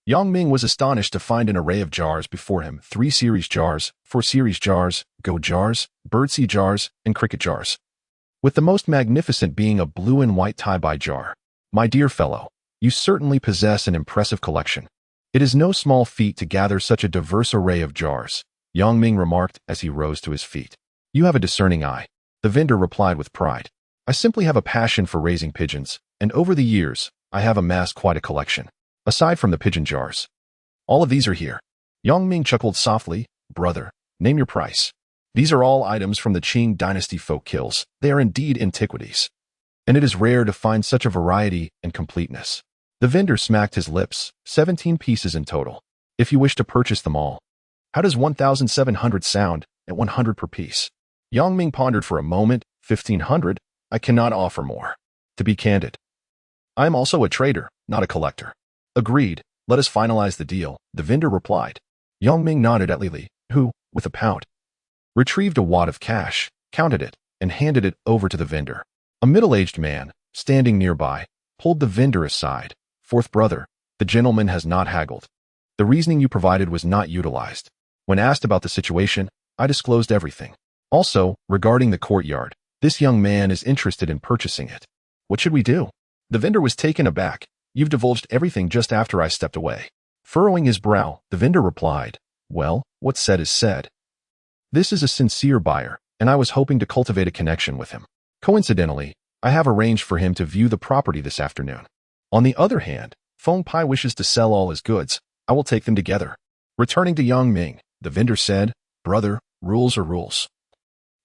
Yang Ming was astonished to find an array of jars before him: 3 series jars, 4 series jars, go jars, birdseed jars, and cricket jars, with the most magnificent being a blue and white tie-bai jar. "My dear fellow, you certainly possess an impressive collection. It is no small feat to gather such a diverse array of jars," Yang Ming remarked as he rose to his feet. "You have a discerning eye," the vendor replied with pride. "I simply have a passion for raising pigeons, and over the years, I have amassed quite a collection. Aside from the pigeon jars, all of these are here." Yang Ming chuckled softly. "Brother, name your price." "These are all items from the Qing dynasty folk kills. They are indeed antiquities, and it is rare to find such a variety and completeness." The vendor smacked his lips. 17 pieces in total. "If you wish to purchase them all, how does 1,700 sound at 100 per piece?" Yang Ming pondered for a moment. 1,500? I cannot offer more. To be candid, I am also a trader, not a collector." "Agreed. Let us finalize the deal," the vendor replied. Yang Ming nodded at Lili, who, with a pout, retrieved a wad of cash, counted it, and handed it over to the vendor. A middle-aged man, standing nearby, pulled the vendor aside. "Fourth brother, the gentleman has not haggled. The reasoning you provided was not utilized. When asked about the situation, I disclosed everything. Also, regarding the courtyard, this young man is interested in purchasing it. What should we do?" The vendor was taken aback. "You've divulged everything just after I stepped away." Furrowing his brow, the vendor replied, "Well, what's said is said. This is a sincere buyer, and I was hoping to cultivate a connection with him. Coincidentally, I have arranged for him to view the property this afternoon. On the other hand, Feng Pai wishes to sell all his goods. I will take them together." Returning to Yang Ming, the vendor said, "Brother, rules are rules.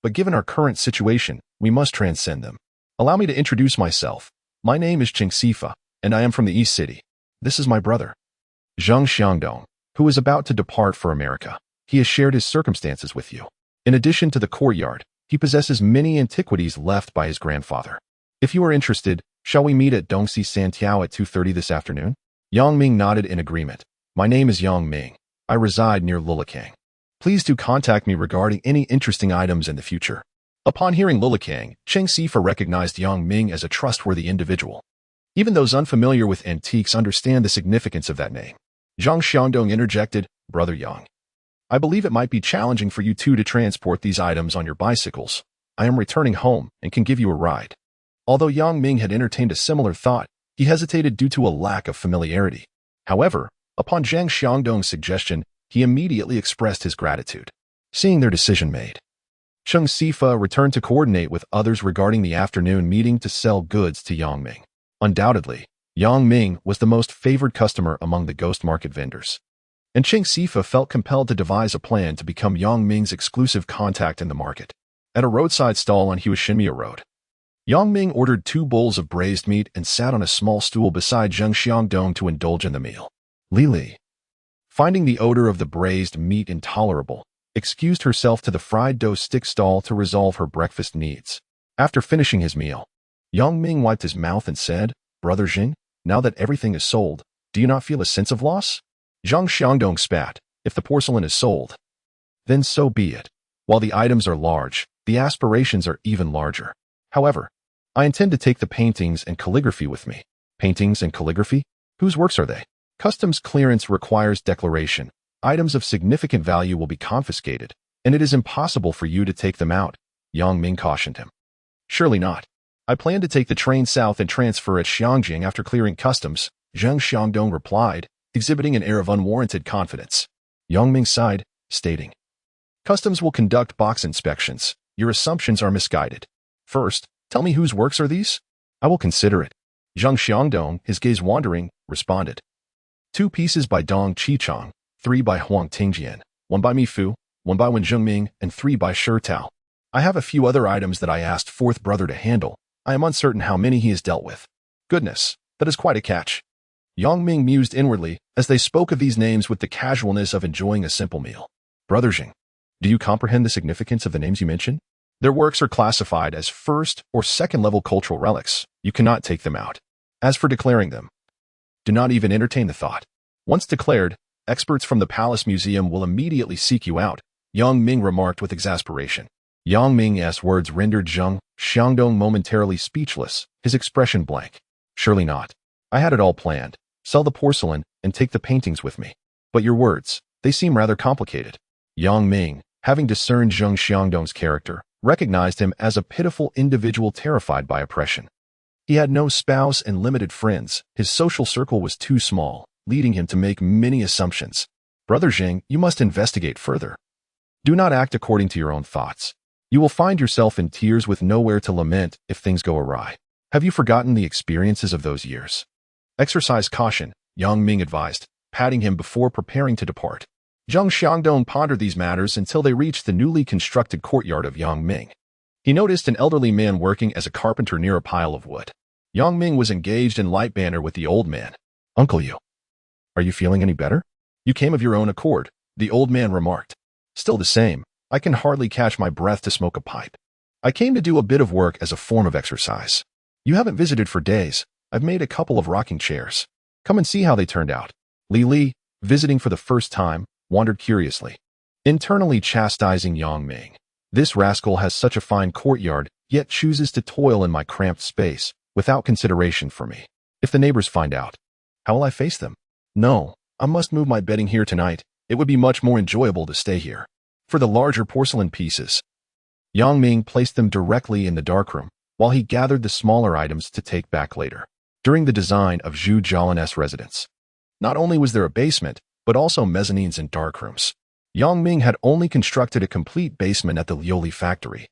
But given our current situation, we must transcend them. Allow me to introduce myself. My name is Cheng Sifa, and I am from the East City. This is my brother, Zhang Xiangdong, who is about to depart for America. He has shared his circumstances with you. In addition to the courtyard, he possesses many antiquities left by his grandfather. If you are interested, shall we meet at Dongxi Santiao at 2:30 this afternoon?" Yang Ming nodded in agreement. "My name is Yang Ming. I reside near Lulikang. Please do contact me regarding any interesting items in the future." Upon hearing Lulikang, Cheng Sifa recognized Yang Ming as a trustworthy individual. Even those unfamiliar with antiques understand the significance of that name. Zhang Xiangdong interjected, "Brother Yang, I believe it might be challenging for you two to transport these items on your bicycles. I am returning home and can give you a ride." Although Yang Ming had entertained a similar thought, he hesitated due to a lack of familiarity. However, upon Zhang Xiangdong's suggestion, he immediately expressed his gratitude. Seeing their decision made, Cheng Sifa returned to coordinate with others regarding the afternoon meeting to sell goods to Yang Ming. Undoubtedly, Yang Ming was the most favored customer among the ghost market vendors, and Cheng Sifa felt compelled to devise a plan to become Yang Ming's exclusive contact in the market. At a roadside stall on Huashinmia Road, Yang Ming ordered 2 bowls of braised meat and sat on a small stool beside Zhang Xiangdong to indulge in the meal. Lili, finding the odor of the braised meat intolerable, excused herself to the fried dough stick stall to resolve her breakfast needs. After finishing his meal, Yang Ming wiped his mouth and said, "Brother Jing, now that everything is sold, do you not feel a sense of loss?" Zhang Xiangdong spat. If the porcelain is sold, then so be it. While the items are large, the aspirations are even larger. However, I intend to take the paintings and calligraphy with me. Paintings and calligraphy? Whose works are they? Customs clearance requires declaration. Items of significant value will be confiscated, and it is impossible for you to take them out, Yang Ming cautioned him. Surely not. I plan to take the train south and transfer at Xiangjing after clearing customs, Zheng Xiangdong replied, exhibiting an air of unwarranted confidence. Yang Ming sighed, stating, Customs will conduct box inspections. Your assumptions are misguided. First, tell me whose works are these? I will consider it. Zheng Xiangdong, his gaze wandering, responded. 2 pieces by Dong Qichang, 3 by Huang Tingjian, 1 by Mi Fu, 1 by Wen Zhengming, and 3 by Shi Tao. I have a few other items that I asked fourth brother to handle. I am uncertain how many he has dealt with. Goodness, that is quite a catch. Yang Ming mused inwardly as they spoke of these names with the casualness of enjoying a simple meal. Brother Jing, do you comprehend the significance of the names you mentioned? Their works are classified as first or second level cultural relics. You cannot take them out. As for declaring them, do not even entertain the thought. Once declared, experts from the Palace Museum will immediately seek you out, Yang Ming remarked with exasperation. Yang Ming's words rendered Zheng Xiangdong momentarily speechless, his expression blank. Surely not. I had it all planned. Sell the porcelain and take the paintings with me. But your words, they seem rather complicated. Yang Ming, having discerned Zheng Xiangdong's character, recognized him as a pitiful individual terrified by oppression. He had no spouse and limited friends. His social circle was too small, leading him to make many assumptions. Brother Jing, you must investigate further. Do not act according to your own thoughts. You will find yourself in tears with nowhere to lament if things go awry. Have you forgotten the experiences of those years? Exercise caution, Yang Ming advised, patting him before preparing to depart. Zheng Xiangdong pondered these matters until they reached the newly constructed courtyard of Yang Ming. He noticed an elderly man working as a carpenter near a pile of wood. Yang Ming was engaged in light banter with the old man. Uncle you. Are you feeling any better? You came of your own accord, the old man remarked. Still the same. I can hardly catch my breath to smoke a pipe. I came to do a bit of work as a form of exercise. You haven't visited for days. I've made a couple of rocking chairs. Come and see how they turned out. Li, visiting for the first time, wondered curiously, internally chastising Yang Ming. This rascal has such a fine courtyard, yet chooses to toil in my cramped space, without consideration for me. If the neighbors find out, how will I face them? No, I must move my bedding here tonight. It would be much more enjoyable to stay here. For the larger porcelain pieces, Yang Ming placed them directly in the darkroom, while he gathered the smaller items to take back later. During the design of Zhu Jialan's residence, not only was there a basement, but also mezzanines and darkrooms. Yang Ming had only constructed a complete basement at the Lioli factory.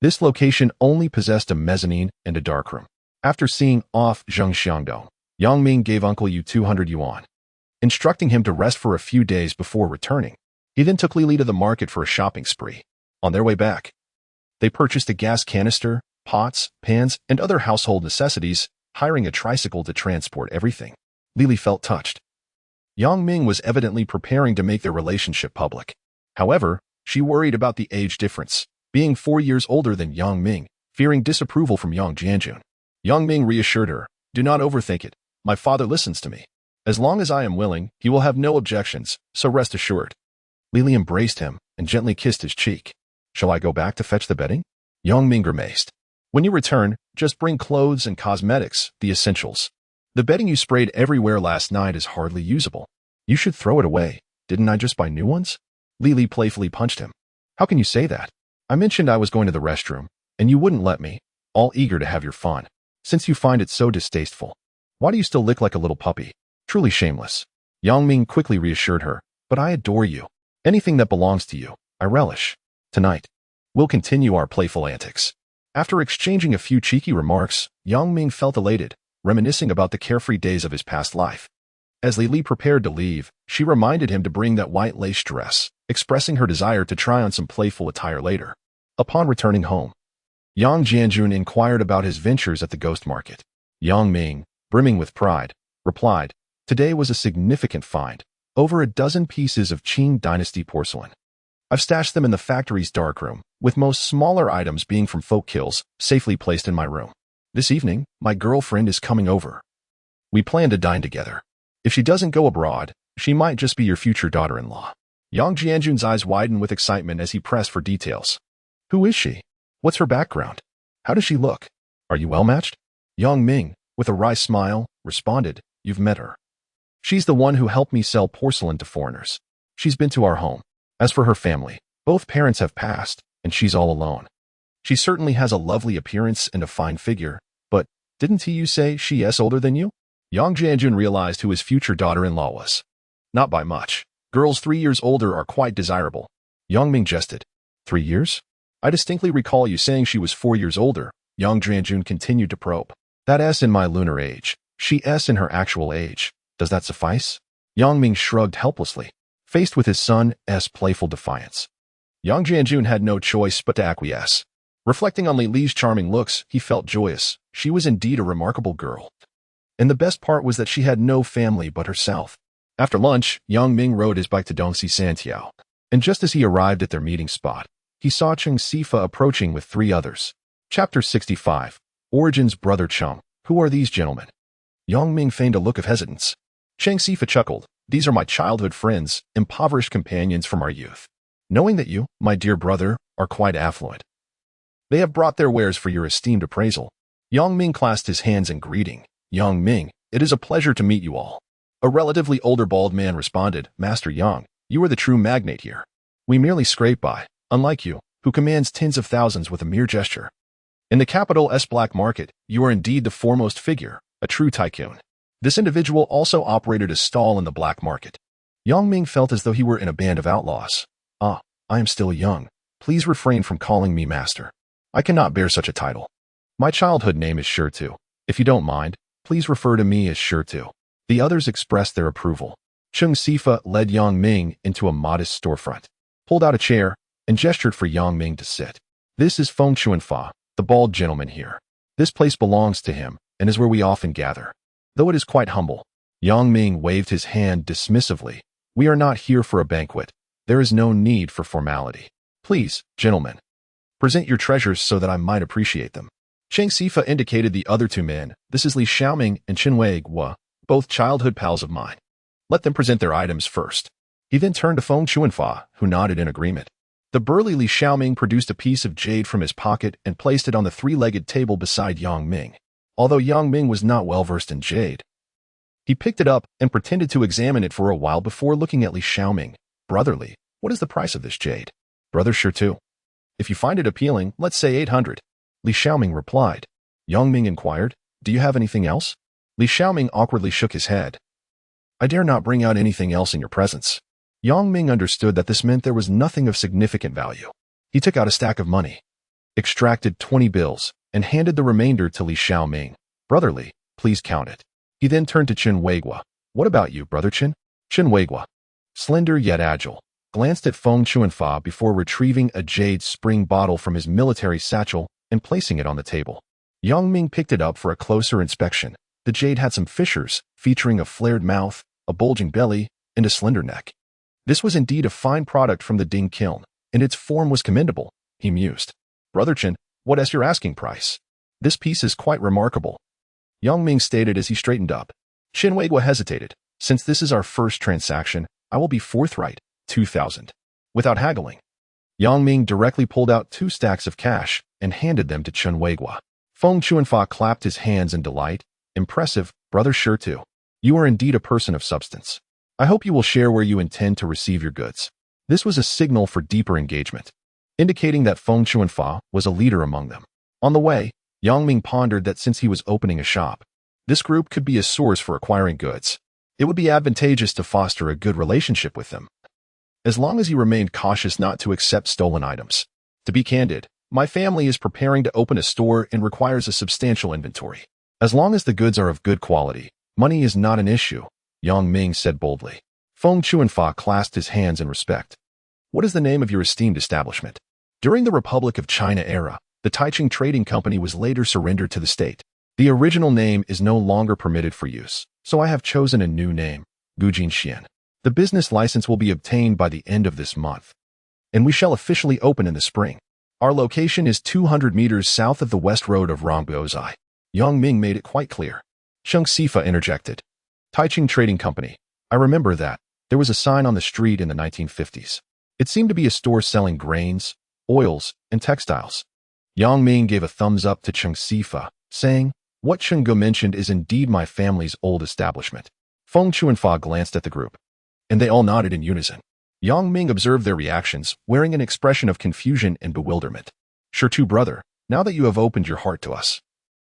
This location only possessed a mezzanine and a darkroom. After seeing off Zheng Xiangdong, Yang Ming gave Uncle Yu 200 yuan, instructing him to rest for a few days before returning. He then took Li to the market for a shopping spree. On their way back, they purchased a gas canister, pots, pans, and other household necessities, hiring a tricycle to transport everything. Li felt touched. Yang Ming was evidently preparing to make their relationship public. However, she worried about the age difference, being 4 years older than Yang Ming, fearing disapproval from Yang Jianjun. Yang Ming reassured her, do not overthink it. My father listens to me. As long as I am willing, he will have no objections, so rest assured. Li embraced him and gently kissed his cheek. Shall I go back to fetch the bedding? Yang Ming grimaced. When you return, just bring clothes and cosmetics, the essentials. The bedding you sprayed everywhere last night is hardly usable. You should throw it away. Didn't I just buy new ones? Li playfully punched him. How can you say that? I mentioned I was going to the restroom, and you wouldn't let me, all eager to have your fun. Since you find it so distasteful, why do you still lick like a little puppy? Truly shameless. Yang Ming quickly reassured her, but I adore you. Anything that belongs to you, I relish. Tonight, we'll continue our playful antics. After exchanging a few cheeky remarks, Yang Ming felt elated, reminiscing about the carefree days of his past life. As Li prepared to leave, she reminded him to bring that white lace dress, expressing her desire to try on some playful attire later. Upon returning home, Yang Jianjun inquired about his ventures at the ghost market. Yang Ming, brimming with pride, replied, today was a significant find, over a dozen pieces of Qing dynasty porcelain. I've stashed them in the factory's darkroom, with most smaller items being from folk kills, safely placed in my room. This evening, my girlfriend is coming over. We plan to dine together. If she doesn't go abroad, she might just be your future daughter-in-law. Yang Jianjun's eyes widened with excitement as he pressed for details. Who is she? What's her background? How does she look? Are you well matched? Yang Ming, with a wry smile, responded, You've met her. She's the one who helped me sell porcelain to foreigners. She's been to our home. As for her family, both parents have passed, and she's all alone. She certainly has a lovely appearance and a fine figure, but didn't you say she's older than you? Yang Jianjun realized who his future daughter-in-law was. Not by much. Girls 3 years older are quite desirable. Yang Ming jested. 3 years? I distinctly recall you saying she was 4 years older. Yang Jianjun continued to probe. That S in my lunar age. She S in her actual age. Does that suffice? Yang Ming shrugged helplessly, faced with his son's playful defiance. Yang Jianjun had no choice but to acquiesce. Reflecting on Li Li's charming looks, he felt joyous. She was indeed a remarkable girl. And the best part was that she had no family but herself. After lunch, Yang Ming rode his bike to Dongxi Santiao. And just as he arrived at their meeting spot, he saw Cheng Sifa approaching with 3 others. Chapter 65. Origin's brother Cheng. Who are these gentlemen? Yang Ming feigned a look of hesitance. Cheng Sifa chuckled. These are my childhood friends, impoverished companions from our youth. Knowing that you, my dear brother, are quite affluent. They have brought their wares for your esteemed appraisal. Yang Ming clasped his hands in greeting. Yang Ming, it is a pleasure to meet you all. A relatively older bald man responded, Master Yang, you are the true magnate here. We merely scrape by, unlike you, who commands tens of thousands with a mere gesture. In the capital's black market, you are indeed the foremost figure, a true tycoon. This individual also operated a stall in the black market. Yang Ming felt as though he were in a band of outlaws. I am still young. Please refrain from calling me master. I cannot bear such a title. My childhood name is Sure Tu. If you don't mind, please refer to me as Sure Tu. The others expressed their approval. Cheng Sifa led Yang Ming into a modest storefront, pulled out a chair, and gestured for Yang Ming to sit. This is Feng Chuanfa, the bald gentleman here. This place belongs to him, and is where we often gather. Though it is quite humble. Yang Ming waved his hand dismissively. We are not here for a banquet. There is no need for formality. Please, gentlemen, present your treasures so that I might appreciate them. Cheng Sifa indicated the other 2 men. This is Li Xiaoming and Chen Weiguo, both childhood pals of mine. Let them present their items first. He then turned to Feng Chuanfa, who nodded in agreement. The burly Li Xiaoming produced a piece of jade from his pocket and placed it on the 3-legged table beside Yang Ming. Although Yang Ming was not well versed in jade, he picked it up and pretended to examine it for a while before looking at Li Xiaoming. Brotherly, what is the price of this jade? Brother Sure Tu. If you find it appealing, let's say 800. Li Xiaoming replied. Yang Ming inquired, do you have anything else? Li Xiaoming awkwardly shook his head. I dare not bring out anything else in your presence. Yang Ming understood that this meant there was nothing of significant value. He took out a stack of money, extracted 20 bills, and handed the remainder to Li Xiaoming. Brotherly, please count it. He then turned to Chen Weiguo. What about you, Brother Chen? Chen Weiguo, slender yet agile, glanced at Feng Chuanfa before retrieving a jade spring bottle from his military satchel and placing it on the table. Yang Ming picked it up for a closer inspection. The jade had some fissures, featuring a flared mouth, a bulging belly, and a slender neck. This was indeed a fine product from the Ding kiln, and its form was commendable, he mused. Brother Chen, what is your asking price? This piece is quite remarkable. Yang Ming stated as he straightened up. Chen Weiguo hesitated. Since this is our first transaction, I will be forthright, 2,000. Without haggling. Yang Ming directly pulled out 2 stacks of cash and handed them to Chen Weiguo. Feng Chuanfa clapped his hands in delight. Impressive, Brother Sure Tu. You are indeed a person of substance. I hope you will share where you intend to receive your goods. This was a signal for deeper engagement, indicating that Feng Chuanfa was a leader among them. On the way, Yang Ming pondered that since he was opening a shop, this group could be a source for acquiring goods. It would be advantageous to foster a good relationship with them, as long as he remained cautious not to accept stolen items. To be candid, my family is preparing to open a store and requires a substantial inventory. As long as the goods are of good quality, money is not an issue, Yang Ming said boldly. Feng Chuanfa clasped his hands in respect. What is the name of your esteemed establishment? During the Republic of China era, the Taiching Trading Company was later surrendered to the state. The original name is no longer permitted for use, so I have chosen a new name, Gujin Xian. The business license will be obtained by the end of this month, and we shall officially open in the spring. Our location is 200 meters south of the west road of Rongguozai. Yang Ming made it quite clear. Cheng Sifa interjected. Taiching Trading Company. I remember that. There was a sign on the street in the 1950s. It seemed to be a store selling grains, oils, and textiles. Yang Ming gave a thumbs up to Cheng Sifa, saying, "What Cheng Ge mentioned is indeed my family's old establishment." Feng Chuanfa glanced at the group, and they all nodded in unison. Yang Ming observed their reactions, wearing an expression of confusion and bewilderment. "Sure too, brother, now that you have opened your heart to us,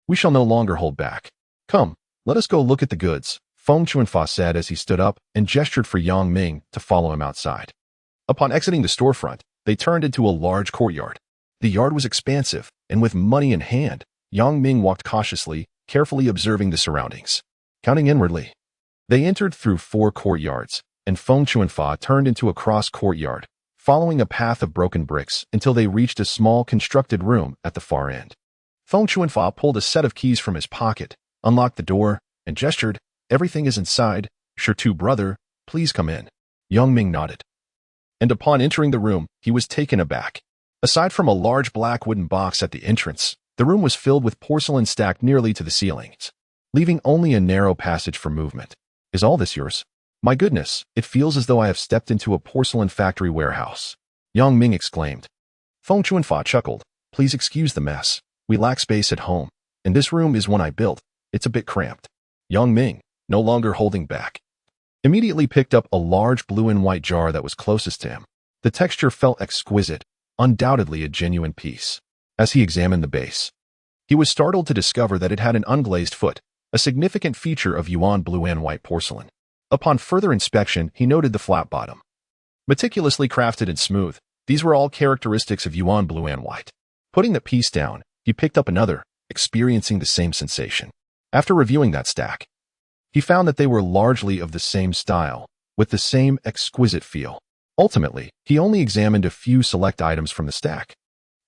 we shall no longer hold back. Come, let us go look at the goods," Feng Chuanfa said as he stood up and gestured for Yang Ming to follow him outside. Upon exiting the storefront, they turned into a large courtyard. The yard was expansive, and with money in hand, Yang Ming walked cautiously, carefully observing the surroundings. Counting inwardly, they entered through 4 courtyards, and Feng Chuanfa turned into a cross courtyard, following a path of broken bricks until they reached a small constructed room at the far end. Feng Chuanfa pulled a set of keys from his pocket, unlocked the door, and gestured, "Everything is inside. Sure too, brother, please come in." Yang Ming nodded. And upon entering the room, he was taken aback. Aside from a large black wooden box at the entrance, the room was filled with porcelain stacked nearly to the ceilings, leaving only a narrow passage for movement. "Is all this yours? My goodness, it feels as though I have stepped into a porcelain factory warehouse," Yang Ming exclaimed. Feng Chuanfa chuckled. "Please excuse the mess. We lack space at home, and this room is one I built. It's a bit cramped." Yang Ming, no longer holding back, immediately picked up a large blue and white jar that was closest to him. The texture felt exquisite, undoubtedly a genuine piece. As he examined the base, he was startled to discover that it had an unglazed foot, a significant feature of Yuan blue and white porcelain. Upon further inspection, he noted the flat bottom. Meticulously crafted and smooth, these were all characteristics of Yuan blue and white. Putting the piece down, he picked up another, experiencing the same sensation. After reviewing that stack, he found that they were largely of the same style, with the same exquisite feel. Ultimately, he only examined a few select items from the stack,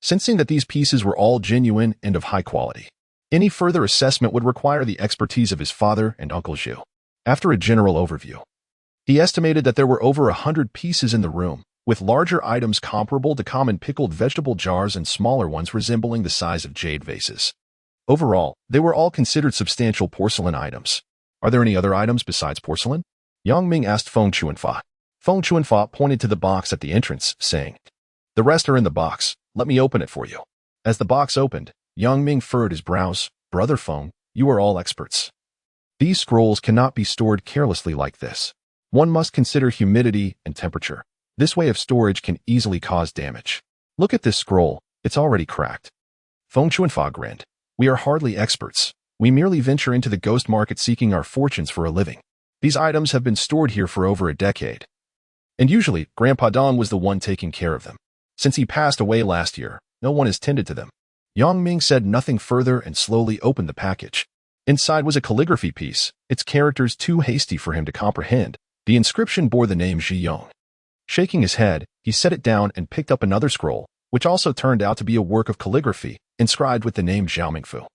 sensing that these pieces were all genuine and of high quality. Any further assessment would require the expertise of his father and Uncle Zhu. After a general overview, he estimated that there were over 100 pieces in the room, with larger items comparable to common pickled vegetable jars and smaller ones resembling the size of jade vases. Overall, they were all considered substantial porcelain items. "Are there any other items besides porcelain?" Yang Ming asked Feng Chuanfa. Feng Chuanfa pointed to the box at the entrance, saying, "The rest are in the box. Let me open it for you." As the box opened, Yang Ming furrowed his brows. "Brother Feng, you are all experts. These scrolls cannot be stored carelessly like this. One must consider humidity and temperature. This way of storage can easily cause damage. Look at this scroll, it's already cracked." Feng Chuanfa grinned. "We are hardly experts. We merely venture into the ghost market seeking our fortunes for a living. These items have been stored here for over a decade. And usually, Grandpa Don was the one taking care of them. Since he passed away last year, no one has tended to them." Yang Ming said nothing further and slowly opened the package. Inside was a calligraphy piece, its characters too hasty for him to comprehend. The inscription bore the name Zhiyong. Shaking his head, he set it down and picked up another scroll, which also turned out to be a work of calligraphy, inscribed with the name Zhaomingfu.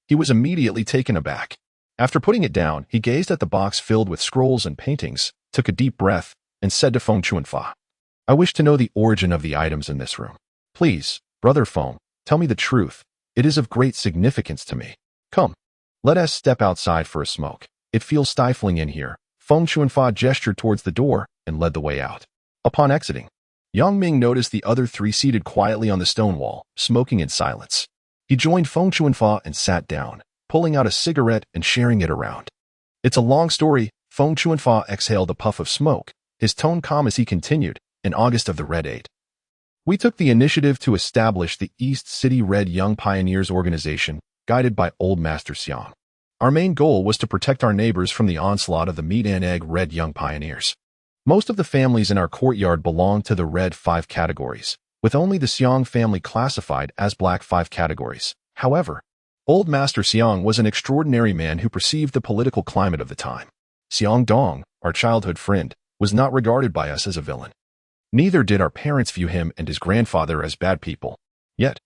He was immediately taken aback. After putting it down, he gazed at the box filled with scrolls and paintings, took a deep breath, and said to Feng Chuanfa, "I wish to know the origin of the items in this room. Please, Brother Feng, tell me the truth. It is of great significance to me. Come, let us step outside for a smoke. It feels stifling in here." Feng Chuanfa gestured towards the door and led the way out. Upon exiting, Yang Ming noticed the other 3 seated quietly on the stone wall, smoking in silence. He joined Feng Chuanfa and sat down, pulling out a cigarette and sharing it around. "It's a long story." Feng Chuanfa exhaled a puff of smoke, his tone calm as he continued. "In August of the Red 8, we took the initiative to establish the East City Red Young Pioneers organization, guided by Old Master Xiang. Our main goal was to protect our neighbors from the onslaught of the meat and egg Red Young Pioneers. Most of the families in our courtyard belonged to the Red 5 categories, with only the Xiang family classified as Black 5 categories. However, Old Master Xiang was an extraordinary man who perceived the political climate of the time. Xiang Dong, our childhood friend, was not regarded by us as a villain. Neither did our parents view him and his grandfather as bad people. Yet,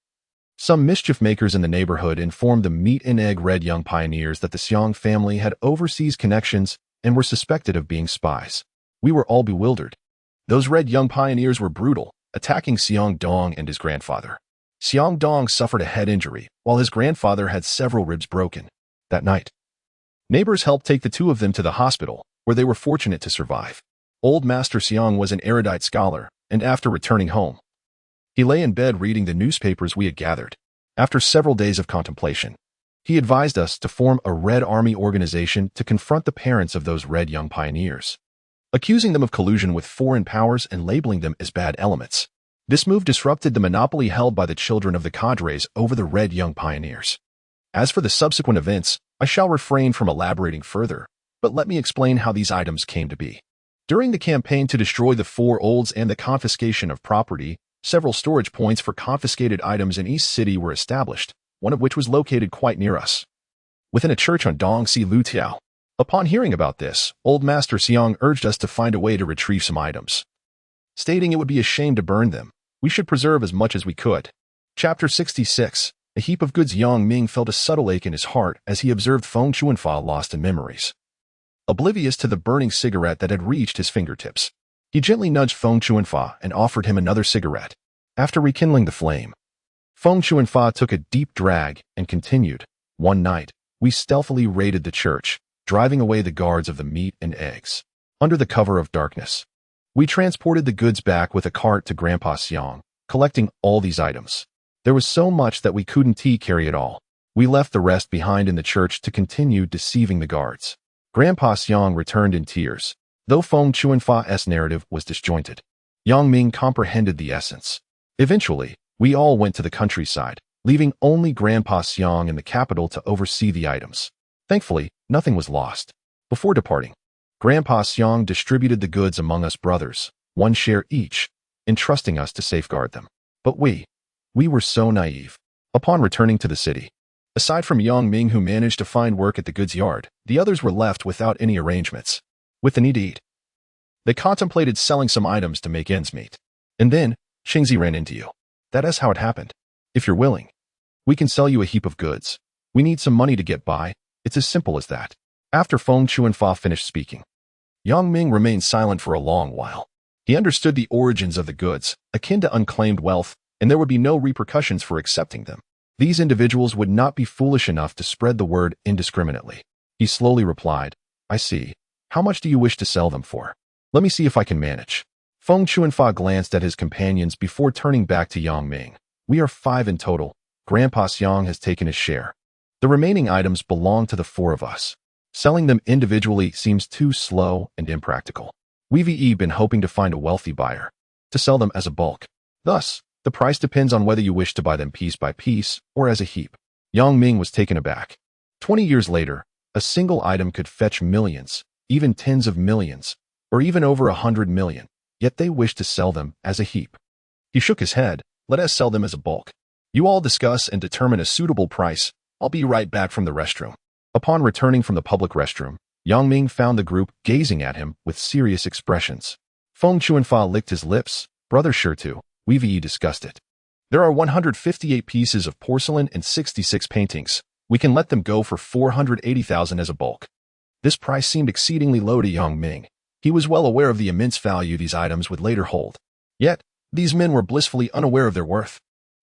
some mischief makers in the neighborhood informed the meat and egg Red Young Pioneers that the Xiang family had overseas connections and were suspected of being spies. We were all bewildered. Those Red Young Pioneers were brutal, attacking Xiang Dong and his grandfather. Xiang Dong suffered a head injury, while his grandfather had several ribs broken. That night, neighbors helped take the 2 of them to the hospital, where they were fortunate to survive. Old Master Siang was an erudite scholar, and after returning home, he lay in bed reading the newspapers we had gathered. After several days of contemplation, he advised us to form a Red Army organization to confront the parents of those red young pioneers, accusing them of collusion with foreign powers and labeling them as bad elements. This move disrupted the monopoly held by the children of the cadres over the red young pioneers. As for the subsequent events, I shall refrain from elaborating further, but let me explain how these items came to be. During the campaign to destroy the four olds and the confiscation of property, several storage points for confiscated items in East City were established, one of which was located quite near us, within a church on Dong Si Lu Tiao. Upon hearing about this, Old Master Siang urged us to find a way to retrieve some items, stating it would be a shame to burn them. We should preserve as much as we could. Chapter 66. A heap of goods. Young Ming felt a subtle ache in his heart as he observed Feng Chuanfa lost in memories, oblivious to the burning cigarette that had reached his fingertips. He gently nudged Feng Chuanfa and offered him another cigarette. After rekindling the flame, Feng Chuanfa took a deep drag and continued, "One night, we stealthily raided the church, driving away the guards of the meat and eggs. Under the cover of darkness, we transported the goods back with a cart to Grandpa Siang, collecting all these items. There was so much that we couldn't carry it all. We left the rest behind in the church to continue deceiving the guards." Grandpa Siang returned in tears, though Feng Chuanfa's narrative was disjointed. Yang Ming comprehended the essence. Eventually, we all went to the countryside, leaving only Grandpa Siang in the capital to oversee the items. Thankfully, nothing was lost. Before departing, Grandpa Siang distributed the goods among us brothers, one share each, entrusting us to safeguard them. But we were so naive. Upon returning to the city, aside from Yang Ming, who managed to find work at the goods yard, the others were left without any arrangements, with the need to eat. They contemplated selling some items to make ends meet. And then, Qingzi ran into you. That is how it happened. If you're willing, we can sell you a heap of goods. We need some money to get by. It's as simple as that. After Feng Chuanfa finished speaking, Yang Ming remained silent for a long while. He understood the origins of the goods, akin to unclaimed wealth, and there would be no repercussions for accepting them. These individuals would not be foolish enough to spread the word indiscriminately. He slowly replied, "I see. How much do you wish to sell them for? Let me see if I can manage." Feng Chuanfa glanced at his companions before turning back to Yang Ming. "We are 5 in total. Grandpa Siang has taken his share. The remaining items belong to the 4 of us. Selling them individually seems too slow and impractical. We've been hoping to find a wealthy buyer to sell them as a bulk. Thus, the price depends on whether you wish to buy them piece by piece or as a heap." Yang Ming was taken aback. 20 years later, a single item could fetch millions, even tens of millions, or even over 100 million, yet they wished to sell them as a heap. He shook his head. "Let us sell them as a bulk. You all discuss and determine a suitable price. I'll be right back from the restroom." Upon returning from the public restroom, Yang Ming found the group gazing at him with serious expressions. Feng Chuanfa licked his lips. "Brother Shirtu, we've discussed it. There are 158 pieces of porcelain and 66 paintings. We can let them go for 480,000 as a bulk." This price seemed exceedingly low to Yang Ming. He was well aware of the immense value these items would later hold. Yet, these men were blissfully unaware of their worth.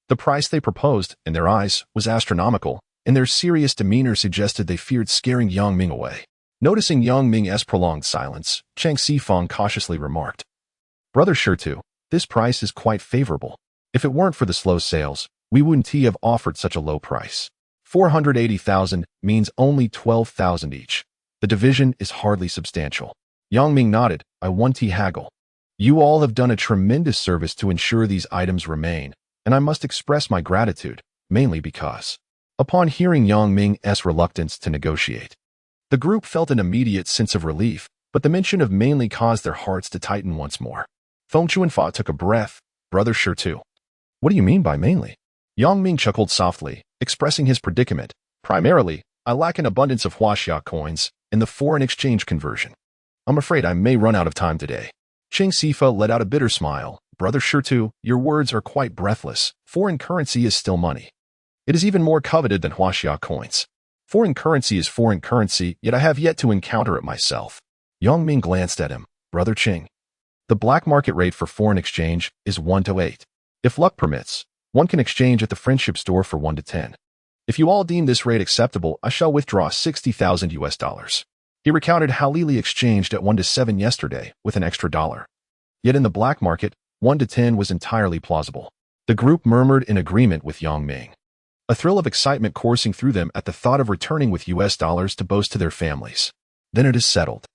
The price they proposed, in their eyes, was astronomical, and their serious demeanor suggested they feared scaring Yang Ming away. Noticing Yang Ming's prolonged silence, Chang Sifeng cautiously remarked, "Brother Shirtu, this price is quite favorable. If it weren't for the slow sales, we wouldn't have offered such a low price. 480,000 means only 12,000 each. The division is hardly substantial." Yang Ming nodded. "I won't haggle. You all have done a tremendous service to ensure these items remain, and I must express my gratitude, mainly because..." Upon hearing Yang Ming's reluctance to negotiate, the group felt an immediate sense of relief, but the mention of mainly caused their hearts to tighten once more. Feng Chuanfa took a breath. "Brother Shirtu, what do you mean by mainly?" Yang Ming chuckled softly, expressing his predicament. "Primarily, I lack an abundance of huaxia coins in the foreign exchange conversion. I'm afraid I may run out of time today." Cheng Sifa let out a bitter smile. "Brother Shirtu, your words are quite breathless. Foreign currency is still money. It is even more coveted than huaxia coins. Foreign currency is foreign currency, yet I have yet to encounter it myself." Yang Ming glanced at him. "Brother Cheng, the black market rate for foreign exchange is 1 to 8. If luck permits, one can exchange at the friendship store for 1 to 10. If you all deem this rate acceptable, I shall withdraw $60,000 US. He recounted how Lily exchanged at 1 to 7 yesterday with an extra dollar. Yet in the black market, 1 to 10 was entirely plausible. The group murmured in agreement with Yang Ming. A thrill of excitement coursing through them at the thought of returning with US dollars to boast to their families. Then it is settled.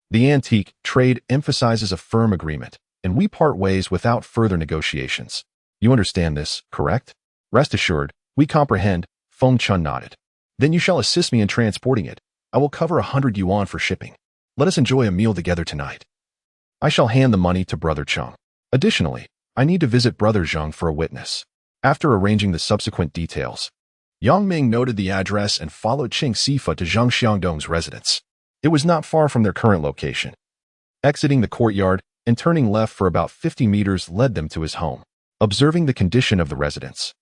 The antique trade emphasizes a firm agreement, and we part ways without further negotiations. You understand this, correct? Rest assured, we comprehend, Feng Chun nodded. Then you shall assist me in transporting it. I will cover 100 yuan for shipping. Let us enjoy a meal together tonight. I shall hand the money to Brother Cheng. Additionally, I need to visit Brother Zheng for a witness. After arranging the subsequent details, Yang Ming noted the address and followed Qing Sifa to Zhang Xiangdong's residence. It was not far from their current location. Exiting the courtyard and turning left for about 50 meters led them to his home. Observing the condition of the residence,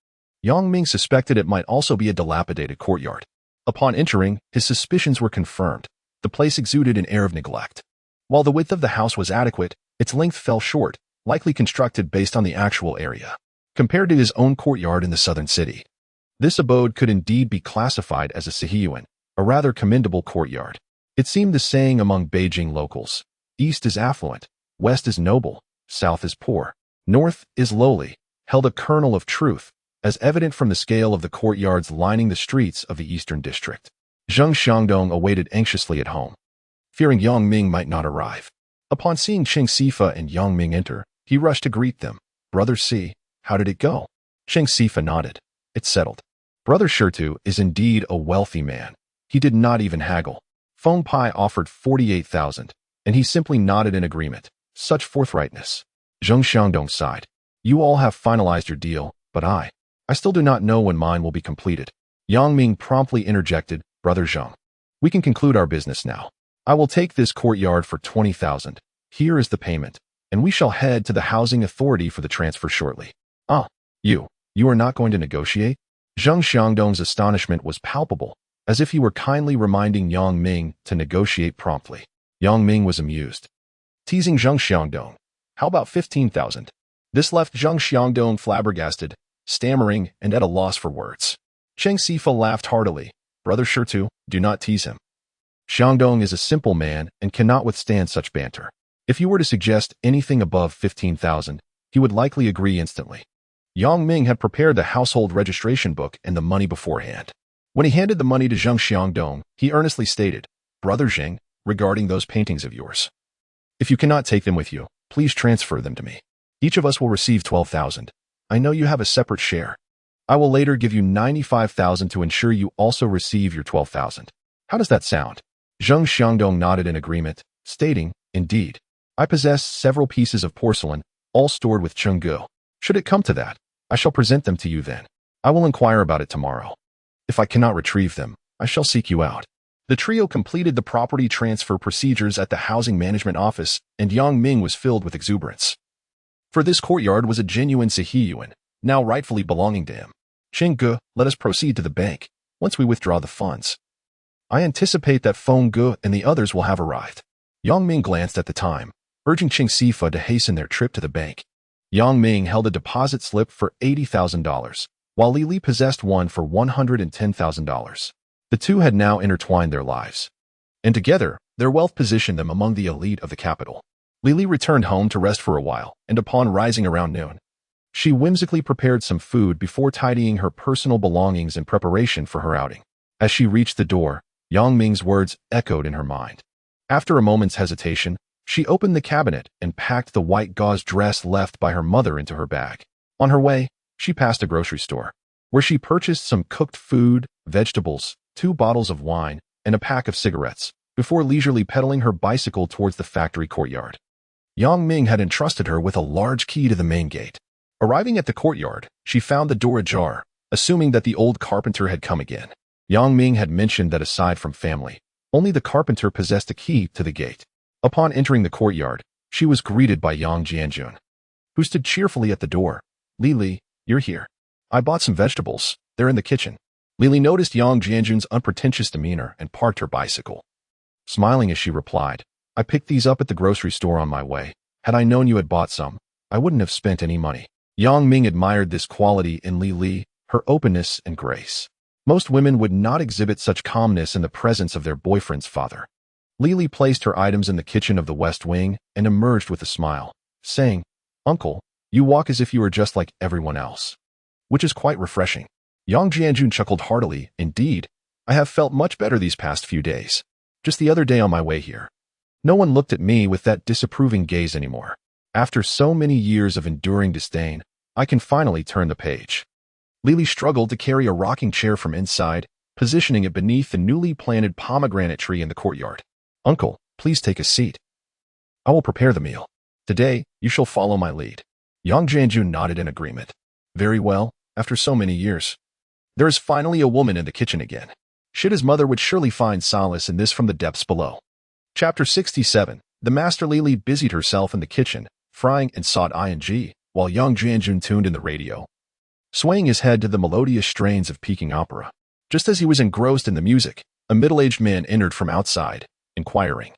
Yang Ming suspected it might also be a dilapidated courtyard. Upon entering, his suspicions were confirmed. The place exuded an air of neglect. While the width of the house was adequate, its length fell short, likely constructed based on the actual area. Compared to his own courtyard in the southern city, this abode could indeed be classified as a siheyuan, a rather commendable courtyard. It seemed the saying among Beijing locals: east is affluent, west is noble, south is poor, north is lowly, held a kernel of truth, as evident from the scale of the courtyards lining the streets of the eastern district. Zhang Xiangdong awaited anxiously at home, fearing Yang Ming might not arrive. Upon seeing Qing Sifa and Yang Ming enter, he rushed to greet them. Brother Si, how did it go? Qing Sifa nodded. It's settled. Brother Shirtu is indeed a wealthy man. He did not even haggle. Feng Pai offered 48,000, and he simply nodded in agreement. Such forthrightness. Zhang Xiangdong sighed. You all have finalized your deal, but I still do not know when mine will be completed. Yang Ming promptly interjected, Brother Zhang, we can conclude our business now. I will take this courtyard for 20,000. Here is the payment, and we shall head to the housing authority for the transfer shortly. Ah, you are not going to negotiate? Zhang Xiangdong's astonishment was palpable, as if he were kindly reminding Yang Ming to negotiate promptly. Yang Ming was amused. Teasing Zhang Xiangdong, how about 15,000? This left Zhang Xiangdong flabbergasted, stammering and at a loss for words. Qing Sifa laughed heartily. Brother Shirtu, do not tease him. Xiangdong is a simple man and cannot withstand such banter. If you were to suggest anything above 15,000, he would likely agree instantly. Yang Ming had prepared the household registration book and the money beforehand. When he handed the money to Zhang Xiangdong, he earnestly stated, Brother Zheng, regarding those paintings of yours, if you cannot take them with you, please transfer them to me. Each of us will receive 12,000. I know you have a separate share. I will later give you 95,000 to ensure you also receive your 12,000. How does that sound? Zhang Xiangdong nodded in agreement, stating, Indeed, I possess several pieces of porcelain, all stored with Chenggu. Should it come to that, I shall present them to you then. I will inquire about it tomorrow. If I cannot retrieve them, I shall seek you out. The trio completed the property transfer procedures at the housing management office, and Yang Ming was filled with exuberance. For this courtyard was a genuine siheyuan, now rightfully belonging to him. Chenggu, let us proceed to the bank, once we withdraw the funds. I anticipate that Feng Gu and the others will have arrived. Yang Ming glanced at the time, urging Qing Sifa to hasten their trip to the bank. Yang Ming held a deposit slip for $80,000, while Li Li possessed one for $110,000. The two had now intertwined their lives, and together, their wealth positioned them among the elite of the capital. Li Li returned home to rest for a while, and upon rising around noon, she whimsically prepared some food before tidying her personal belongings in preparation for her outing. As she reached the door, Yang Ming's words echoed in her mind. After a moment's hesitation, she opened the cabinet and packed the white gauze dress left by her mother into her bag. On her way, she passed a grocery store, where she purchased some cooked food, vegetables, 2 bottles of wine, and a pack of cigarettes, before leisurely pedaling her bicycle towards the factory courtyard. Yang Ming had entrusted her with a large key to the main gate. Arriving at the courtyard, she found the door ajar, assuming that the old carpenter had come again. Yang Ming had mentioned that aside from family, only the carpenter possessed a key to the gate. Upon entering the courtyard, she was greeted by Yang Jianjun, who stood cheerfully at the door. Li Li, you're here. I bought some vegetables. They're in the kitchen. Li Li noticed Yang Jianjun's unpretentious demeanor and parked her bicycle. Smiling as she replied, I picked these up at the grocery store on my way. Had I known you had bought some, I wouldn't have spent any money. Yang Ming admired this quality in Li Li, her openness and grace. Most women would not exhibit such calmness in the presence of their boyfriend's father. Lily placed her items in the kitchen of the West Wing and emerged with a smile, saying, "Uncle, you walk as if you were just like everyone else," which is quite refreshing. Yang Jianjun chuckled heartily. "Indeed, I have felt much better these past few days. Just the other day on my way here, no one looked at me with that disapproving gaze anymore. After so many years of enduring disdain, I can finally turn the page." Lily struggled to carry a rocking chair from inside, positioning it beneath the newly planted pomegranate tree in the courtyard. "Uncle, please take a seat. I will prepare the meal. Today, you shall follow my lead." Yang Jianjun nodded in agreement. "Very well, after so many years. There is finally a woman in the kitchen again." Shida's mother would surely find solace in this from the depths below. Chapter 67. The Master Lily busied herself in the kitchen, frying and sought ing, while Yang Jianjun tuned in the radio, swaying his head to the melodious strains of Peking opera. Just as he was engrossed in the music, a middle-aged man entered from outside, inquiring,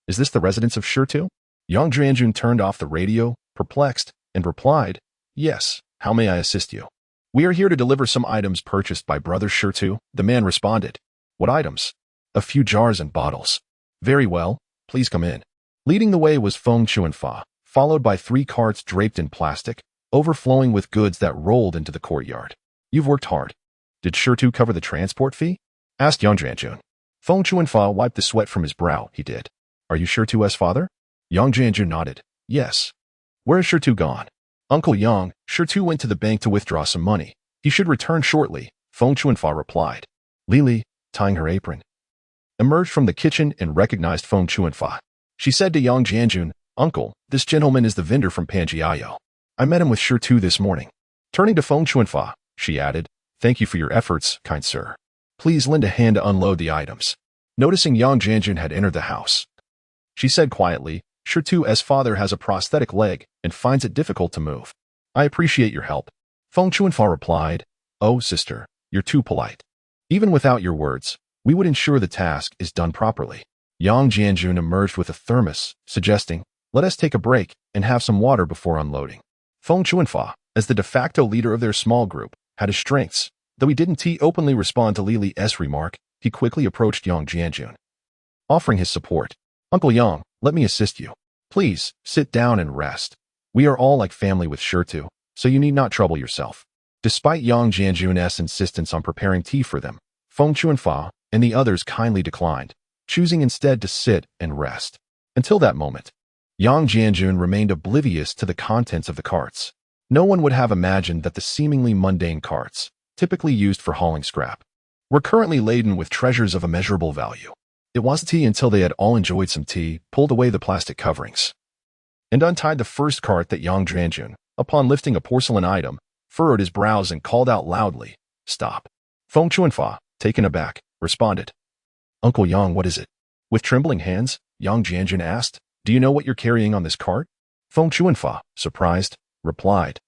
"Is this the residence of Shirtu?" Yang Jianjun turned off the radio, perplexed, and replied, "Yes, how may I assist you?" "We are here to deliver some items purchased by Brother Shirtu," the man responded. "What items?" "A few jars and bottles." "Very well, please come in." Leading the way was Feng Chuanfa, followed by 3 carts draped in plastic, overflowing with goods that rolled into the courtyard. "You've worked hard. Did Shirtu cover the transport fee?" asked Yang Jianjun. Feng Chuanfa wiped the sweat from his brow. "He did." "Are you Shirtu's father?" Yang Jianjun nodded. "Yes." "Where is Shirtu gone?" "Uncle Yang, Shirtu went to the bank to withdraw some money. He should return shortly," Feng Chuanfa replied. Lily, tying her apron, emerged from the kitchen and recognized Feng Chuanfa. She said to Yang Jianjun, "Uncle, this gentleman is the vendor from Panjiao. I met him with Shirtu this morning." Turning to Feng Chuanfa, she added, "Thank you for your efforts, kind sir. Please lend a hand to unload the items." Noticing Yang Jianjun had entered the house, she said quietly, "Shirtu's father has a prosthetic leg and finds it difficult to move. I appreciate your help." Feng Chuanfa replied, "Oh, sister, you're too polite. Even without your words, we would ensure the task is done properly." Yang Jianjun emerged with a thermos, suggesting, "Let us take a break and have some water before unloading." Feng Chuanfa, as the de facto leader of their small group, had his strengths. Though he didn't openly respond to Lily's remark, he quickly approached Yang Jianjun, offering his support. "Uncle Yang, let me assist you. Please, sit down and rest. We are all like family with Shirtu, so you need not trouble yourself." Despite Yang Jianjun's insistence on preparing tea for them, Feng Chuanfa and the others kindly declined, choosing instead to sit and rest. Until that moment, Yang Jianjun remained oblivious to the contents of the carts. No one would have imagined that the seemingly mundane carts, typically used for hauling scrap, were currently laden with treasures of immeasurable value. It wasn't until they had all enjoyed some tea, pulled away the plastic coverings, and untied the first cart that Yang Jianjun, upon lifting a porcelain item, furrowed his brows and called out loudly, "Stop." Feng Chuanfa, taken aback, responded, "Uncle Yang, what is it?" With trembling hands, Yang Jianjun asked, "Do you know what you're carrying on this cart?" Feng Chuanfa, surprised, replied,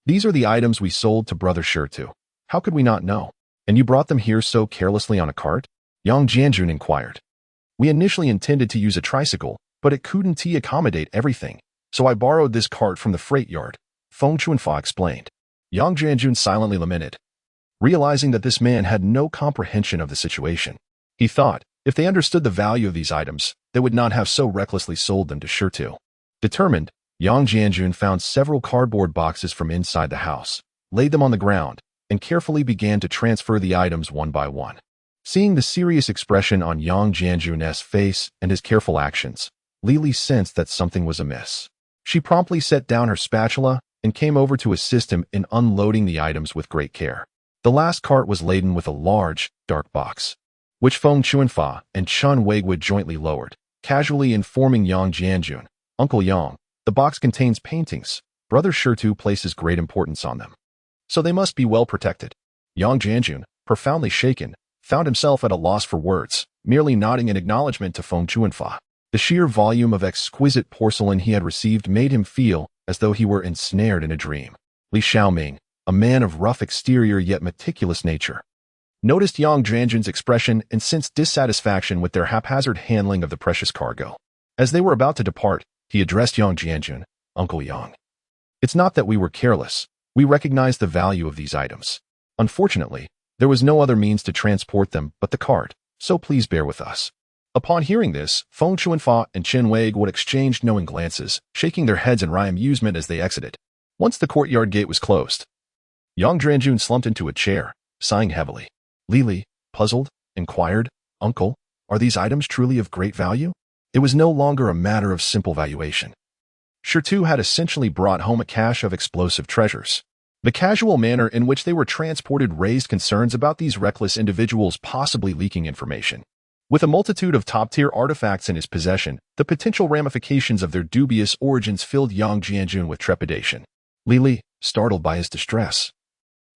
"These are the items we sold to Brother Shirtu. How could we not know? And you brought them here so carelessly on a cart?" Yang Jianjun inquired. "We initially intended to use a tricycle, but it couldn't accommodate everything, so I borrowed this cart from the freight yard," Feng Chuanfa explained. Yang Jianjun silently lamented, realizing that this man had no comprehension of the situation. He thought, if they understood the value of these items, they would not have so recklessly sold them to Shirtu. Determined, Yang Jianjun found several cardboard boxes from inside the house, laid them on the ground, and carefully began to transfer the items one by one. Seeing the serious expression on Yang Jianjun's face and his careful actions, Lily sensed that something was amiss. She promptly set down her spatula and came over to assist him in unloading the items with great care. The last cart was laden with a large, dark box, which Feng Chuanfa and Chun Weiguo jointly lowered, casually informing Yang Jianjun, "Uncle Yang, the box contains paintings. Brother Shirtu places great importance on them, so they must be well protected." Yang Jianjun, profoundly shaken, found himself at a loss for words, merely nodding in acknowledgement to Feng Chuanfa. The sheer volume of exquisite porcelain he had received made him feel as though he were ensnared in a dream. Li Xiaoming, a man of rough exterior yet meticulous nature, noticed Yang Jianjun's expression and sensed dissatisfaction with their haphazard handling of the precious cargo. As they were about to depart, he addressed Yang Jianjun, "Uncle Yang, it's not that we were careless. We recognize the value of these items. Unfortunately, there was no other means to transport them but the cart, so please bear with us." Upon hearing this, Feng Chuanfa and Chen Wei would exchange knowing glances, shaking their heads in wry amusement as they exited. Once the courtyard gate was closed, Yang Jianjun slumped into a chair, sighing heavily. Li, puzzled, inquired, "Uncle, are these items truly of great value?" It was no longer a matter of simple valuation. Shirtu had essentially brought home a cache of explosive treasures. The casual manner in which they were transported raised concerns about these reckless individuals possibly leaking information. With a multitude of top-tier artifacts in his possession, the potential ramifications of their dubious origins filled Yang Jianjun with trepidation. Li, startled by his distress,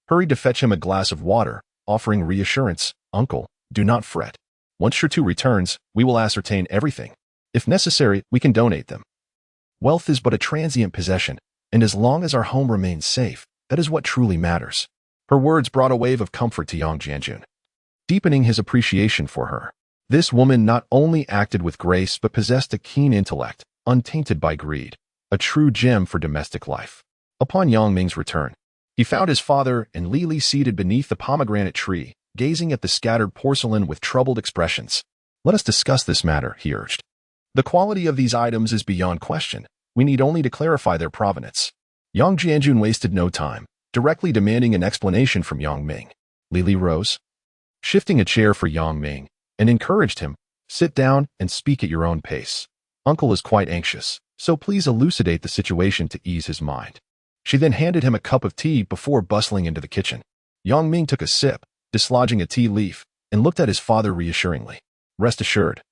hurried to fetch him a glass of water, offering reassurance. "Uncle, do not fret. Once Shirtu returns, we will ascertain everything. If necessary, we can donate them. Wealth is but a transient possession, and as long as our home remains safe, that is what truly matters." Her words brought a wave of comfort to Yang Jianjun, deepening his appreciation for her. This woman not only acted with grace but possessed a keen intellect, untainted by greed, a true gem for domestic life. Upon Yang Ming's return, he found his father and Li seated beneath the pomegranate tree, gazing at the scattered porcelain with troubled expressions. "Let us discuss this matter," he urged. "The quality of these items is beyond question. We need only to clarify their provenance." Yang Jianjun wasted no time, directly demanding an explanation from Yang Ming. Li rose, shifting a chair for Yang Ming, and encouraged him, "Sit down and speak at your own pace. Uncle is quite anxious, so please elucidate the situation to ease his mind." She then handed him a cup of tea before bustling into the kitchen. Yang Ming took a sip, dislodging a tea leaf, and looked at his father reassuringly. "Rest assured,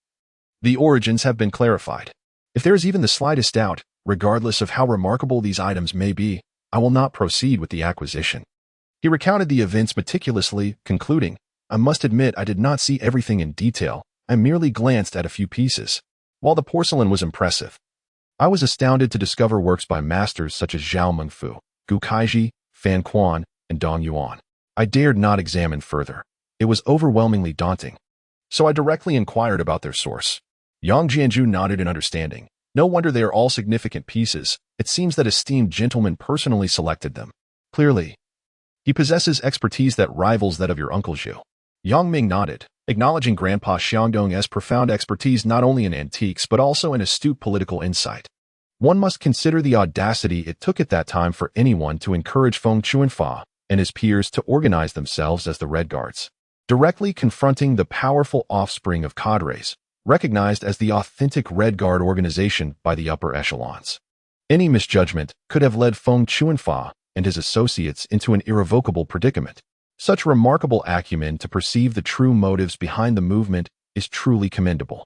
the origins have been clarified. If there is even the slightest doubt, regardless of how remarkable these items may be, I will not proceed with the acquisition." He recounted the events meticulously, concluding, "I must admit I did not see everything in detail. I merely glanced at a few pieces. While the porcelain was impressive, I was astounded to discover works by masters such as Zhao Mengfu, Gu Kaiji, Fan Quan, and Dong Yuan. I dared not examine further. It was overwhelmingly daunting. So I directly inquired about their source." Yang Jianjun nodded in understanding. "No wonder they are all significant pieces. It seems that esteemed gentlemen personally selected them. Clearly, he possesses expertise that rivals that of your Uncle Zhu." Yang Ming nodded, acknowledging Grandpa Xiangdong's profound expertise not only in antiques but also in astute political insight. One must consider the audacity it took at that time for anyone to encourage Feng Chuanfa and his peers to organize themselves as the Red Guards, directly confronting the powerful offspring of cadres, recognized as the authentic Red Guard organization by the upper echelons. Any misjudgment could have led Feng Chuanfa and his associates into an irrevocable predicament. Such remarkable acumen to perceive the true motives behind the movement is truly commendable.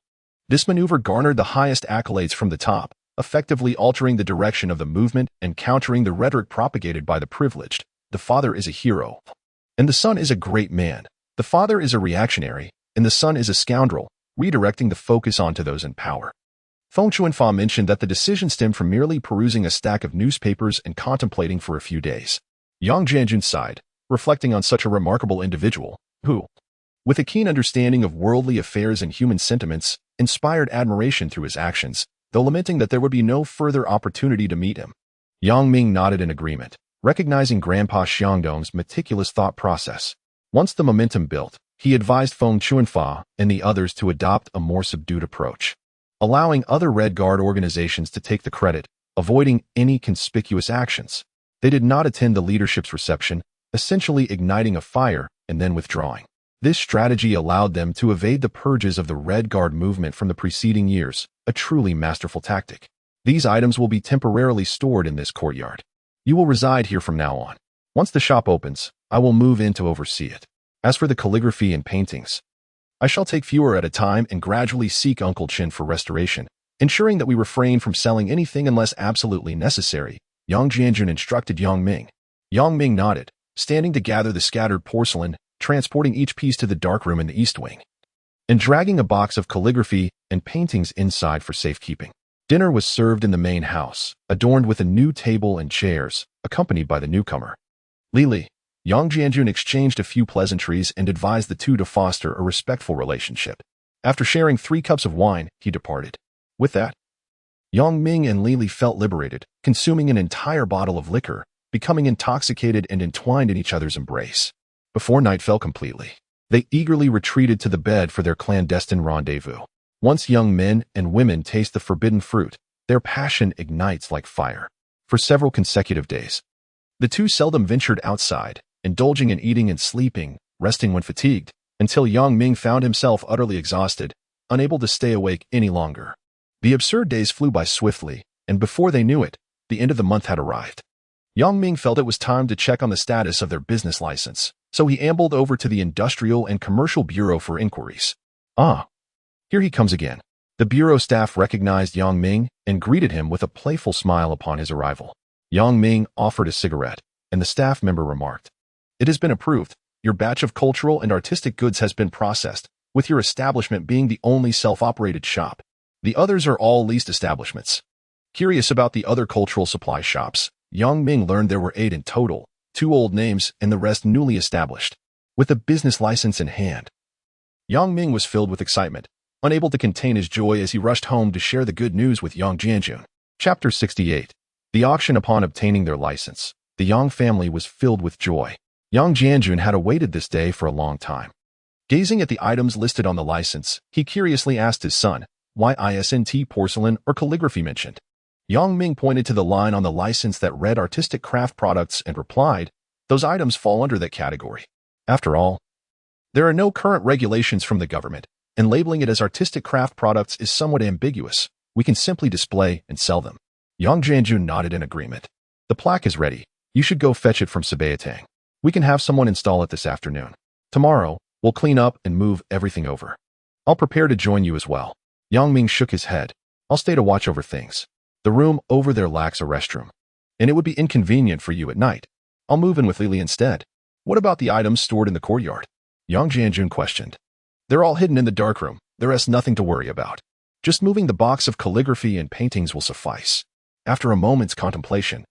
This maneuver garnered the highest accolades from the top, effectively altering the direction of the movement and countering the rhetoric propagated by the privileged. The father is a hero, and the son is a great man. The father is a reactionary, and the son is a scoundrel, redirecting the focus onto those in power. Feng Chuanfa mentioned that the decision stemmed from merely perusing a stack of newspapers and contemplating for a few days. Yang Jianjun sighed, reflecting on such a remarkable individual, who, with a keen understanding of worldly affairs and human sentiments, inspired admiration through his actions, though lamenting that there would be no further opportunity to meet him. Yang Ming nodded in agreement, recognizing Grandpa Xiangdong's meticulous thought process. Once the momentum built, he advised Feng Chuanfa and the others to adopt a more subdued approach, allowing other Red Guard organizations to take the credit, avoiding any conspicuous actions. They did not attend the leadership's reception, essentially igniting a fire and then withdrawing. This strategy allowed them to evade the purges of the Red Guard movement from the preceding years, a truly masterful tactic. "These items will be temporarily stored in this courtyard. You will reside here from now on. Once the shop opens, I will move in to oversee it. As for the calligraphy and paintings, I shall take fewer at a time and gradually seek Uncle Chen for restoration, ensuring that we refrain from selling anything unless absolutely necessary," Yang Jianjun instructed Yang Ming. Yang Ming nodded, standing to gather the scattered porcelain, transporting each piece to the darkroom in the east wing, and dragging a box of calligraphy and paintings inside for safekeeping. Dinner was served in the main house, adorned with a new table and chairs, accompanied by the newcomer. Li, Yang Jianjun exchanged a few pleasantries and advised the two to foster a respectful relationship. After sharing 3 cups of wine, he departed. With that, Yang Ming and Li felt liberated, consuming an entire bottle of liquor, becoming intoxicated and entwined in each other's embrace. Before night fell completely, they eagerly retreated to the bed for their clandestine rendezvous. Once young men and women taste the forbidden fruit, their passion ignites like fire. For several consecutive days, the two seldom ventured outside, indulging in eating and sleeping, resting when fatigued, until young Ming found himself utterly exhausted, unable to stay awake any longer. The absurd days flew by swiftly, and before they knew it, the end of the month had arrived. Young Ming felt it was time to check on the status of their business license, so he ambled over to the Industrial and Commercial Bureau for inquiries. Ah, here he comes again. The bureau staff recognized Yang Ming and greeted him with a playful smile upon his arrival. Yang Ming offered a cigarette, and the staff member remarked, "It has been approved. Your batch of cultural and artistic goods has been processed, with your establishment being the only self-operated shop. The others are all leased establishments." Curious about the other cultural supply shops, Yang Ming learned there were 8 in total, 2 old names and the rest newly established. With a business license in hand, Yang Ming was filled with excitement, unable to contain his joy as he rushed home to share the good news with Yang Jianjun. Chapter 68. The auction. Upon obtaining their license, the Yang family was filled with joy. Yang Jianjun had awaited this day for a long time. Gazing at the items listed on the license, he curiously asked his son, "Why isn't porcelain or calligraphy mentioned?" Yang Ming pointed to the line on the license that read artistic craft products and replied, "Those items fall under that category. After all, there are no current regulations from the government, and labeling it as artistic craft products is somewhat ambiguous. We can simply display and sell them." Yang Jianjun nodded in agreement. "The plaque is ready. You should go fetch it from Siheyuan. We can have someone install it this afternoon. Tomorrow, we'll clean up and move everything over. I'll prepare to join you as well." Yang Ming shook his head. "I'll stay to watch over things. The room over there lacks a restroom, and it would be inconvenient for you at night. I'll move in with Lily instead." "What about the items stored in the courtyard?" Yang Jianjun questioned. "They're all hidden in the darkroom. There is nothing to worry about. Just moving the box of calligraphy and paintings will suffice." After a moment's contemplation,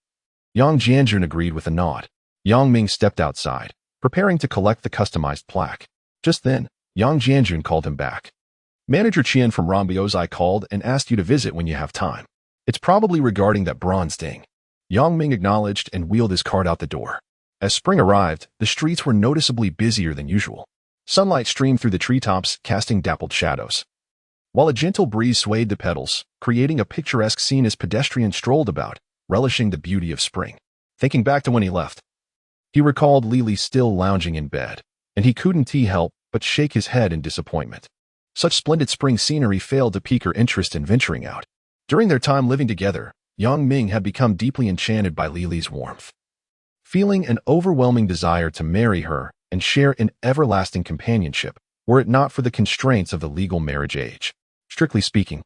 Yang Jianjun agreed with a nod. Yang Ming stepped outside, preparing to collect the customized plaque. Just then, Yang Jianjun called him back. "Manager Qian from Rongbiaozai called and asked you to visit when you have time. It's probably regarding that bronze ding." Yang Ming acknowledged and wheeled his cart out the door. As spring arrived, the streets were noticeably busier than usual. Sunlight streamed through the treetops, casting dappled shadows, while a gentle breeze swayed the petals, creating a picturesque scene as pedestrians strolled about, relishing the beauty of spring. Thinking back to when he left, he recalled Lily still lounging in bed, and he couldn't help but shake his head in disappointment. Such splendid spring scenery failed to pique her interest in venturing out. During their time living together, Yang Ming had become deeply enchanted by Lily's warmth, feeling an overwhelming desire to marry her and share in everlasting companionship, were it not for the constraints of the legal marriage age. Strictly speaking,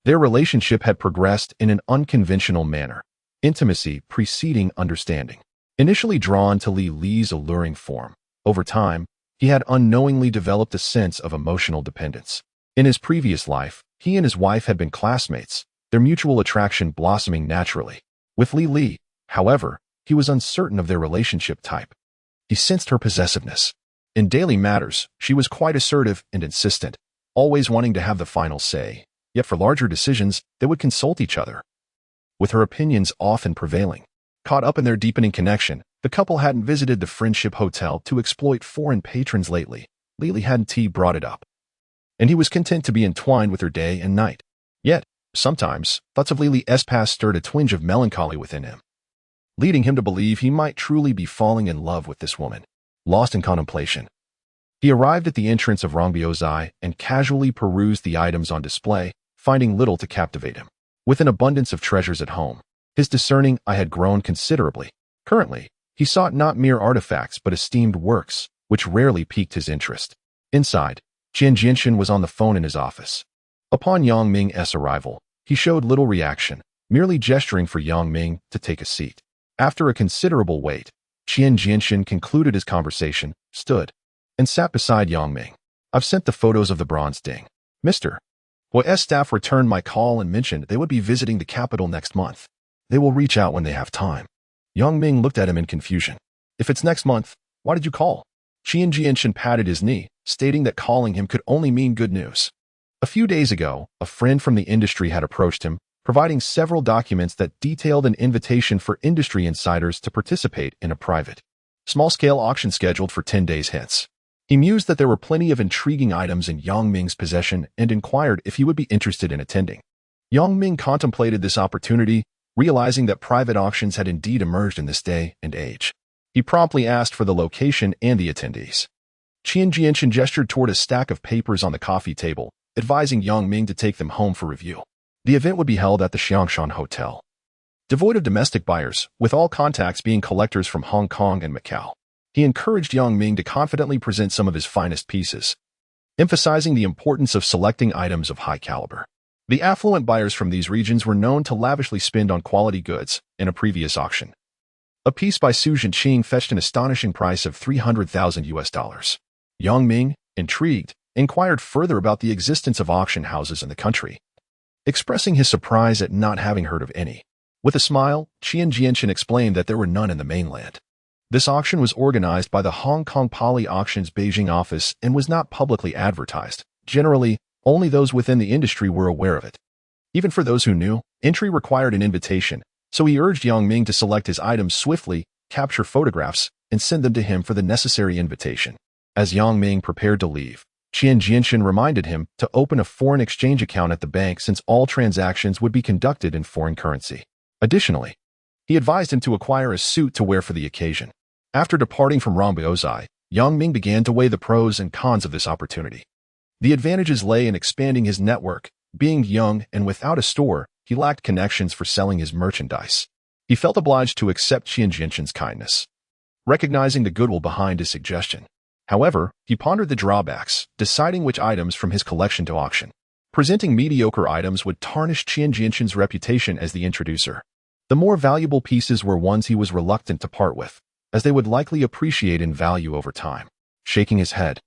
their relationship had progressed in an unconventional manner, intimacy preceding understanding. Initially drawn to Lily's alluring form, over time, he had unknowingly developed a sense of emotional dependence. In his previous life, he and his wife had been classmates, their mutual attraction blossoming naturally. With Lily, however, he was uncertain of their relationship type. He sensed her possessiveness. In daily matters, she was quite assertive and insistent, always wanting to have the final say, yet for larger decisions, they would consult each other, with her opinions often prevailing. Caught up in their deepening connection, the couple hadn't visited the Friendship Hotel to exploit foreign patrons lately. Lily hadn't brought it up, and he was content to be entwined with her day and night. Yet, sometimes, thoughts of Lily's past stirred a twinge of melancholy within him, leading him to believe he might truly be falling in love with this woman. Lost in contemplation, he arrived at the entrance of Rongbiaozai and casually perused the items on display, finding little to captivate him. With an abundance of treasures at home, his discerning eye had grown considerably. Currently, he sought not mere artifacts but esteemed works, which rarely piqued his interest. Inside, Qian Jinshin was on the phone in his office. Upon Yang Ming's arrival, he showed little reaction, merely gesturing for Yang Ming to take a seat. After a considerable wait, Qian Jinshin concluded his conversation, stood, and sat beside Yang Ming. "I've sent the photos of the bronze ding. Mr. Hui's staff returned my call and mentioned they would be visiting the capital next month. They will reach out when they have time." Yang Ming looked at him in confusion. "If it's next month, why did you call?" Qian Jinshin patted his knee, stating that calling him could only mean good news. A few days ago, a friend from the industry had approached him, providing several documents that detailed an invitation for industry insiders to participate in a private, small-scale auction scheduled for 10 days hence. He mused that there were plenty of intriguing items in Yang Ming's possession and inquired if he would be interested in attending. Yang Ming contemplated this opportunity, realizing that private auctions had indeed emerged in this day and age. He promptly asked for the location and the attendees. Qian Jianshan gestured toward a stack of papers on the coffee table, advising Yang Ming to take them home for review. The event would be held at the Xiangshan Hotel. Devoid of domestic buyers, with all contacts being collectors from Hong Kong and Macau, he encouraged Yang Ming to confidently present some of his finest pieces, emphasizing the importance of selecting items of high caliber. The affluent buyers from these regions were known to lavishly spend on quality goods in a previous auction. A piece by Su Zhenqing fetched an astonishing price of $300,000. Yang Ming, intrigued, inquired further about the existence of auction houses in the country, expressing his surprise at not having heard of any. With a smile, Qian Jianshan explained that there were none in the mainland. This auction was organized by the Hong Kong Poly Auctions Beijing office and was not publicly advertised. Generally, only those within the industry were aware of it. Even for those who knew, entry required an invitation, so he urged Yang Ming to select his items swiftly, capture photographs, and send them to him for the necessary invitation. As Yang Ming prepared to leave, Qian Jianshan reminded him to open a foreign exchange account at the bank since all transactions would be conducted in foreign currency. Additionally, he advised him to acquire a suit to wear for the occasion. After departing from Rambiozai, Yang Ming began to weigh the pros and cons of this opportunity. The advantages lay in expanding his network. Being young and without a store, he lacked connections for selling his merchandise. He felt obliged to accept Qian Jianshan's kindness, recognizing the goodwill behind his suggestion. However, he pondered the drawbacks, deciding which items from his collection to auction. Presenting mediocre items would tarnish Qian Jianshan's reputation as the introducer. The more valuable pieces were ones he was reluctant to part with, as they would likely appreciate in value over time. Shaking his head,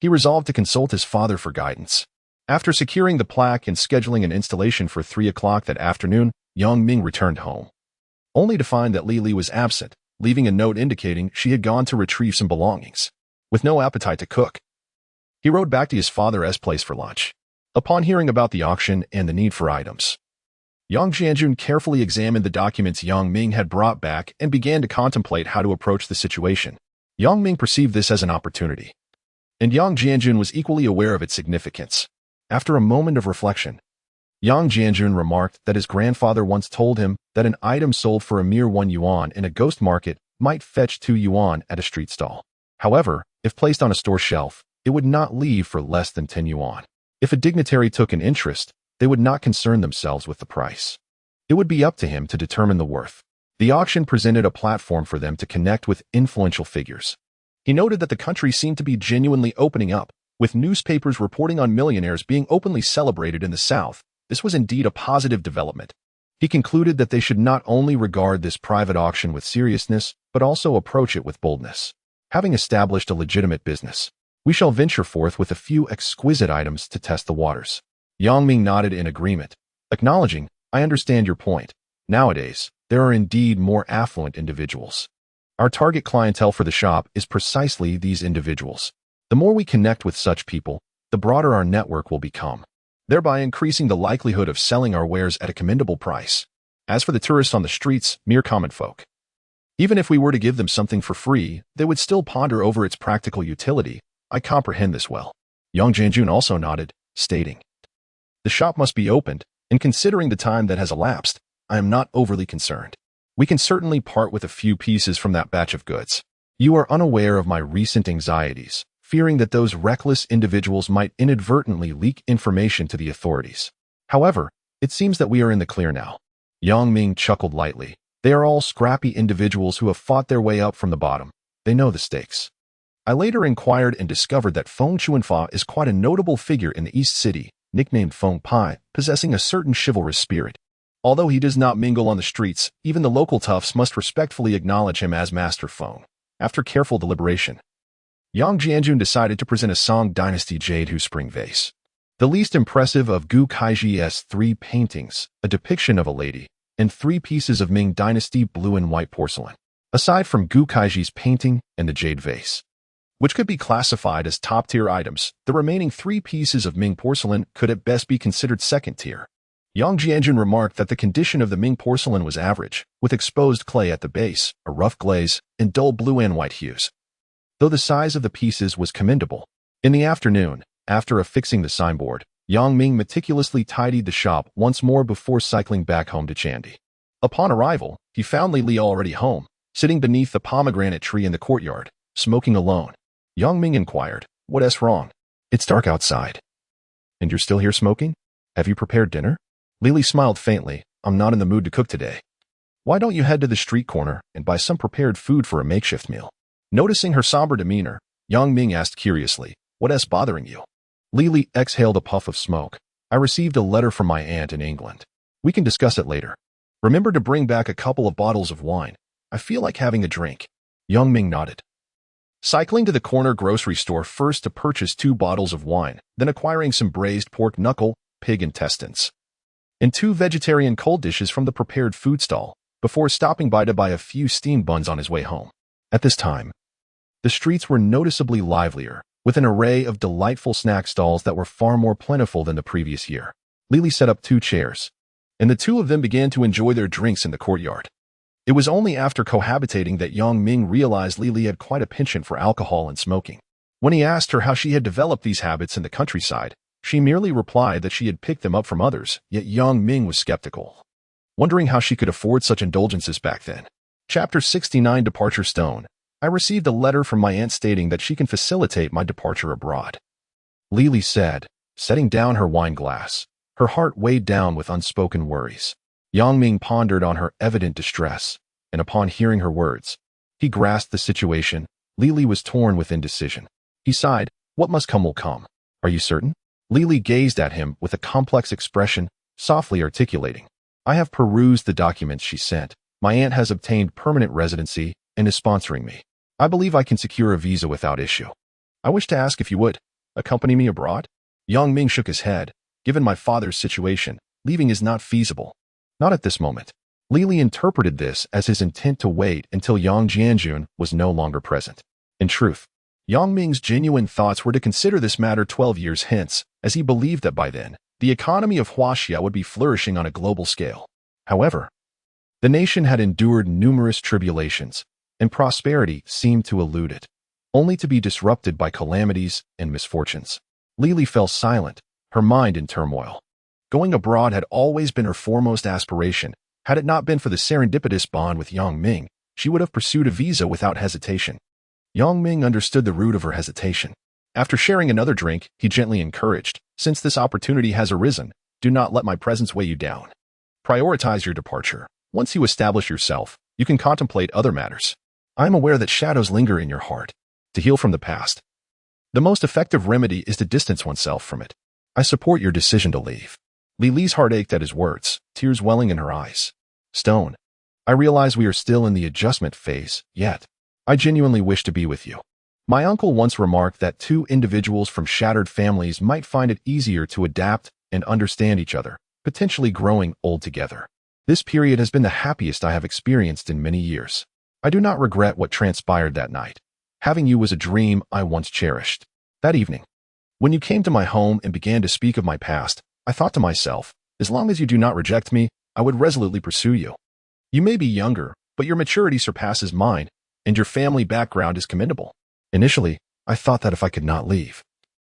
he resolved to consult his father for guidance. After securing the plaque and scheduling an installation for 3 o'clock that afternoon, Yang Ming returned home, only to find that Li Li was absent, leaving a note indicating she had gone to retrieve some belongings. With no appetite to cook, he rode back to his father's place for lunch. Upon hearing about the auction and the need for items, Yang Jianjun carefully examined the documents Yang Ming had brought back and began to contemplate how to approach the situation. Yang Ming perceived this as an opportunity, and Yang Jianjun was equally aware of its significance. After a moment of reflection, Yang Jianjun remarked that his grandfather once told him that an item sold for a mere 1 yuan in a ghost market might fetch 2 yuan at a street stall. However, if placed on a store shelf, it would not leave for less than 10 yuan. If a dignitary took an interest, they would not concern themselves with the price. It would be up to him to determine the worth. The auction presented a platform for them to connect with influential figures. He noted that the country seemed to be genuinely opening up, with newspapers reporting on millionaires being openly celebrated in the South. This was indeed a positive development. He concluded that they should not only regard this private auction with seriousness, but also approach it with boldness. Having established a legitimate business, we shall venture forth with a few exquisite items to test the waters. Yang Ming nodded in agreement, acknowledging, I understand your point. Nowadays, there are indeed more affluent individuals. Our target clientele for the shop is precisely these individuals. The more we connect with such people, the broader our network will become, thereby increasing the likelihood of selling our wares at a commendable price. As for the tourists on the streets, mere common folk, even if we were to give them something for free, they would still ponder over its practical utility. I comprehend this well. Yang Jianjun also nodded, stating, the shop must be opened, and considering the time that has elapsed, I am not overly concerned. We can certainly part with a few pieces from that batch of goods. You are unaware of my recent anxieties, fearing that those reckless individuals might inadvertently leak information to the authorities. However, it seems that we are in the clear now. Yang Ming chuckled lightly. They are all scrappy individuals who have fought their way up from the bottom. They know the stakes. I later inquired and discovered that Feng Chuanfa is quite a notable figure in the East City, nicknamed Feng Pai, possessing a certain chivalrous spirit. Although he does not mingle on the streets, even the local toughs must respectfully acknowledge him as Master Feng. After careful deliberation, Yang Jianjun decided to present a Song Dynasty Jade Hu Spring vase, the least impressive of Gu Kaiji's 3 paintings, a depiction of a lady, and 3 pieces of Ming Dynasty blue and white porcelain. Aside from Gu Kaiji's painting and the jade vase, which could be classified as top-tier items, the remaining 3 pieces of Ming porcelain could at best be considered second-tier. Yang Jianjun remarked that the condition of the Ming porcelain was average, with exposed clay at the base, a rough glaze, and dull blue and white hues. though the size of the pieces was commendable. In the afternoon, after affixing the signboard, Ming meticulously tidied the shop once more before cycling back home to Chandy. Upon arrival, he found Li already home, sitting beneath the pomegranate tree in the courtyard, smoking alone. Ming inquired, "What's wrong? It's dark outside. And you're still here smoking? Have you prepared dinner?" Li smiled faintly. "I'm not in the mood to cook today. Why don't you head to the street corner and buy some prepared food for a makeshift meal?" Noticing her somber demeanor, Ming asked curiously, "What's bothering you?" Li exhaled a puff of smoke. "I received a letter from my aunt in England. We can discuss it later. Remember to bring back a couple of bottles of wine. I feel like having a drink." Ming nodded. Cycling to the corner grocery store first to purchase 2 bottles of wine, then acquiring some braised pork knuckle, pig intestines, and 2 vegetarian cold dishes from the prepared food stall, before stopping by to buy a few steamed buns on his way home. At this time, the streets were noticeably livelier, with an array of delightful snack stalls that were far more plentiful than the previous year. Li set up 2 chairs, and the 2 of them began to enjoy their drinks in the courtyard. It was only after cohabitating that Ming realized Li had quite a penchant for alcohol and smoking. When he asked her how she had developed these habits in the countryside, she merely replied that she had picked them up from others, yet Ming was skeptical, wondering how she could afford such indulgences back then. Chapter 69 Departure Stone. I received a letter from my aunt stating that she can facilitate my departure abroad. Li said, setting down her wine glass. Her heart weighed down with unspoken worries. Ming pondered on her evident distress, and upon hearing her words, he grasped the situation. Li was torn with indecision. He sighed, "What must come will come. Are you certain?" Li gazed at him with a complex expression, softly articulating, "I have perused the documents she sent. My aunt has obtained permanent residency and is sponsoring me. I believe I can secure a visa without issue. I wish to ask if you would accompany me abroad." Ming shook his head. "Given my father's situation, leaving is not feasible. Not at this moment." Li interpreted this as his intent to wait until Yang Jianjun was no longer present. In truth, Ming's genuine thoughts were to consider this matter 12 years hence, as he believed that by then, the economy of Huaxia would be flourishing on a global scale. However, the nation had endured numerous tribulations, and prosperity seemed to elude it, only to be disrupted by calamities and misfortunes. Li fell silent, her mind in turmoil. Going abroad had always been her foremost aspiration. Had it not been for the serendipitous bond with Ming, she would have pursued a visa without hesitation. Ming understood the root of her hesitation. After sharing another drink, he gently encouraged, "Since this opportunity has arisen, do not let my presence weigh you down. Prioritize your departure. Once you establish yourself, you can contemplate other matters. I am aware that shadows linger in your heart. To heal from the past, the most effective remedy is to distance oneself from it. I support your decision to leave." Li's heart ached at his words, tears welling in her eyes. "Stone, I realize we are still in the adjustment phase, yet I genuinely wish to be with you. My uncle once remarked that 2 individuals from shattered families might find it easier to adapt and understand each other, potentially growing old together. This period has been the happiest I have experienced in many years. I do not regret what transpired that night. Having you was a dream I once cherished. That evening, when you came to my home and began to speak of my past, I thought to myself, as long as you do not reject me, I would resolutely pursue you. You may be younger, but your maturity surpasses mine, and your family background is commendable. Initially, I thought that if I could not leave,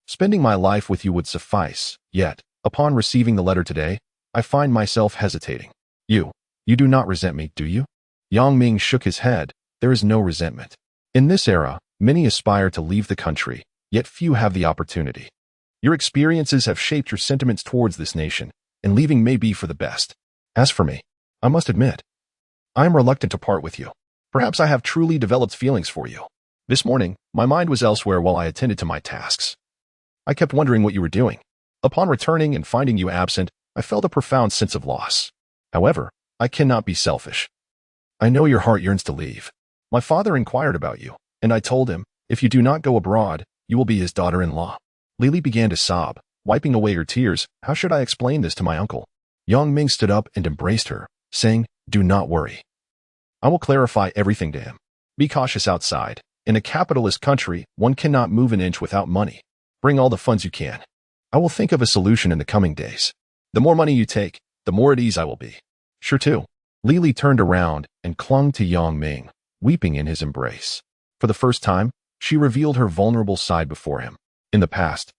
spending my life with you would suffice, yet, upon receiving the letter today, I find myself hesitating. You do not resent me, do you?" Ming shook his head. "There is no resentment. In this era, many aspire to leave the country, yet few have the opportunity. Your experiences have shaped your sentiments towards this nation, and leaving may be for the best. As for me, I must admit, I am reluctant to part with you. Perhaps I have truly developed feelings for you. This morning, my mind was elsewhere while I attended to my tasks. I kept wondering what you were doing. Upon returning and finding you absent, I felt a profound sense of loss. However, I cannot be selfish. I know your heart yearns to leave. My father inquired about you, and I told him, if you do not go abroad, you will be his daughter-in-law." Li began to sob, wiping away her tears. "How should I explain this to my uncle?" Ming stood up and embraced her, saying, "Do not worry. I will clarify everything to him. Be cautious outside. In a capitalist country, one cannot move an inch without money. Bring all the funds you can. I will think of a solution in the coming days. The more money you take, the more at ease I will be." "Sure too." Li turned around and clung to Ming, weeping in his embrace. For the first time, She revealed her vulnerable side before him. In the past,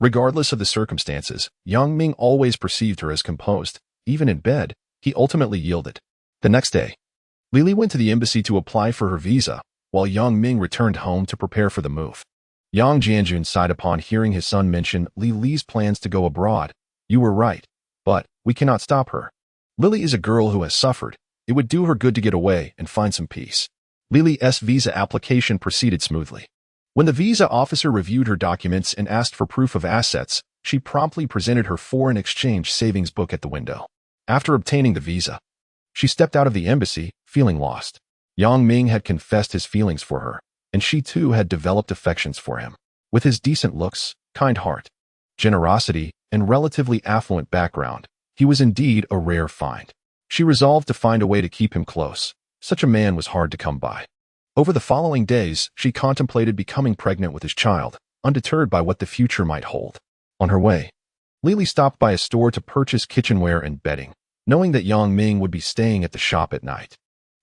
regardless of the circumstances, Yang Ming always perceived her as composed. Even in bed, he ultimately yielded. The next day, Lily went to the embassy to apply for her visa, while Yang Ming returned home to prepare for the move. Yang Jianjun sighed upon hearing his son mention Lily's plans to go abroad. You were right, but we cannot stop her. Lily is a girl who has suffered. It would do her good to get away and find some peace. Lily's visa application proceeded smoothly. When the visa officer reviewed her documents and asked for proof of assets, she promptly presented her foreign exchange savings book at the window. After obtaining the visa, she stepped out of the embassy, feeling lost. Yang Ming had confessed his feelings for her, and she too had developed affections for him. With his decent looks, kind heart, generosity, and relatively affluent background, he was indeed a rare find. She resolved to find a way to keep him close. Such a man was hard to come by. Over the following days, she contemplated becoming pregnant with his child, undeterred by what the future might hold. On her way, Lily stopped by a store to purchase kitchenware and bedding, knowing that Yang Ming would be staying at the shop at night.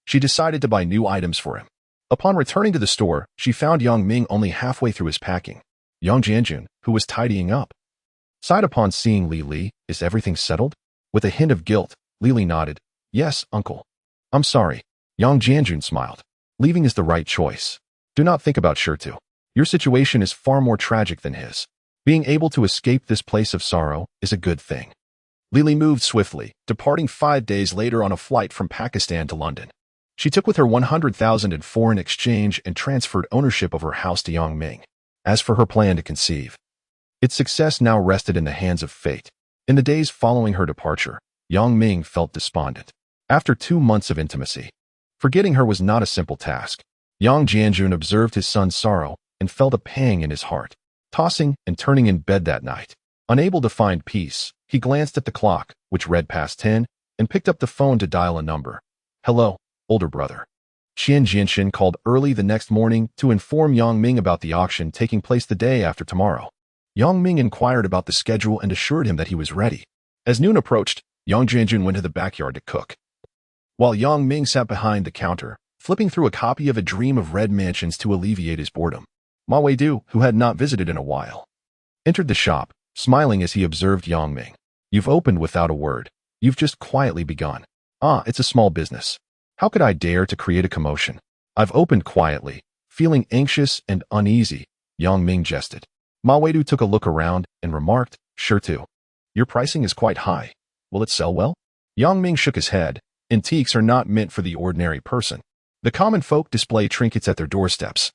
She decided to buy new items for him. Upon returning to the store, she found Yang Ming only halfway through his packing. Yang Jianjun, who was tidying up, sighed upon seeing Li. Is everything settled? With a hint of guilt, Lily nodded. Yes, uncle. I'm sorry. Yang Jianjun smiled. Leaving is the right choice. Do not think about Shirtu. Your situation is far more tragic than his. Being able to escape this place of sorrow is a good thing. Lily moved swiftly, departing 5 days later on a flight from Pakistan to London. She took with her 100,000 in foreign exchange and transferred ownership of her house to Yang Ming. As for her plan to conceive, its success now rested in the hands of fate. In the days following her departure, Yang Ming felt despondent. After 2 months of intimacy, forgetting her was not a simple task. Yang Jianjun observed his son's sorrow and felt a pang in his heart. Tossing and turning in bed that night, unable to find peace, he glanced at the clock, which read past 10, and picked up the phone to dial a number. Hello, older brother. Qian Jianxin called early the next morning to inform Yang Ming about the auction taking place the day after tomorrow. Yang Ming inquired about the schedule and assured him that he was ready. As noon approached, Yang Jianjun went to the backyard to cook, while Yang Ming sat behind the counter, flipping through a copy of A Dream of Red Mansions to alleviate his boredom. Ma Weidu, who had not visited in a while, entered the shop, smiling as he observed Yang Ming. You've opened without a word. You've just quietly begun. Ah, it's a small business. How could I dare to create a commotion? I've opened quietly, feeling anxious and uneasy, Yang Ming jested. Ma Weidu took a look around and remarked, Sure too. Your pricing is quite high. Will it sell well? Yang Ming shook his head. Antiques are not meant for the ordinary person. The common folk display trinkets at their doorsteps.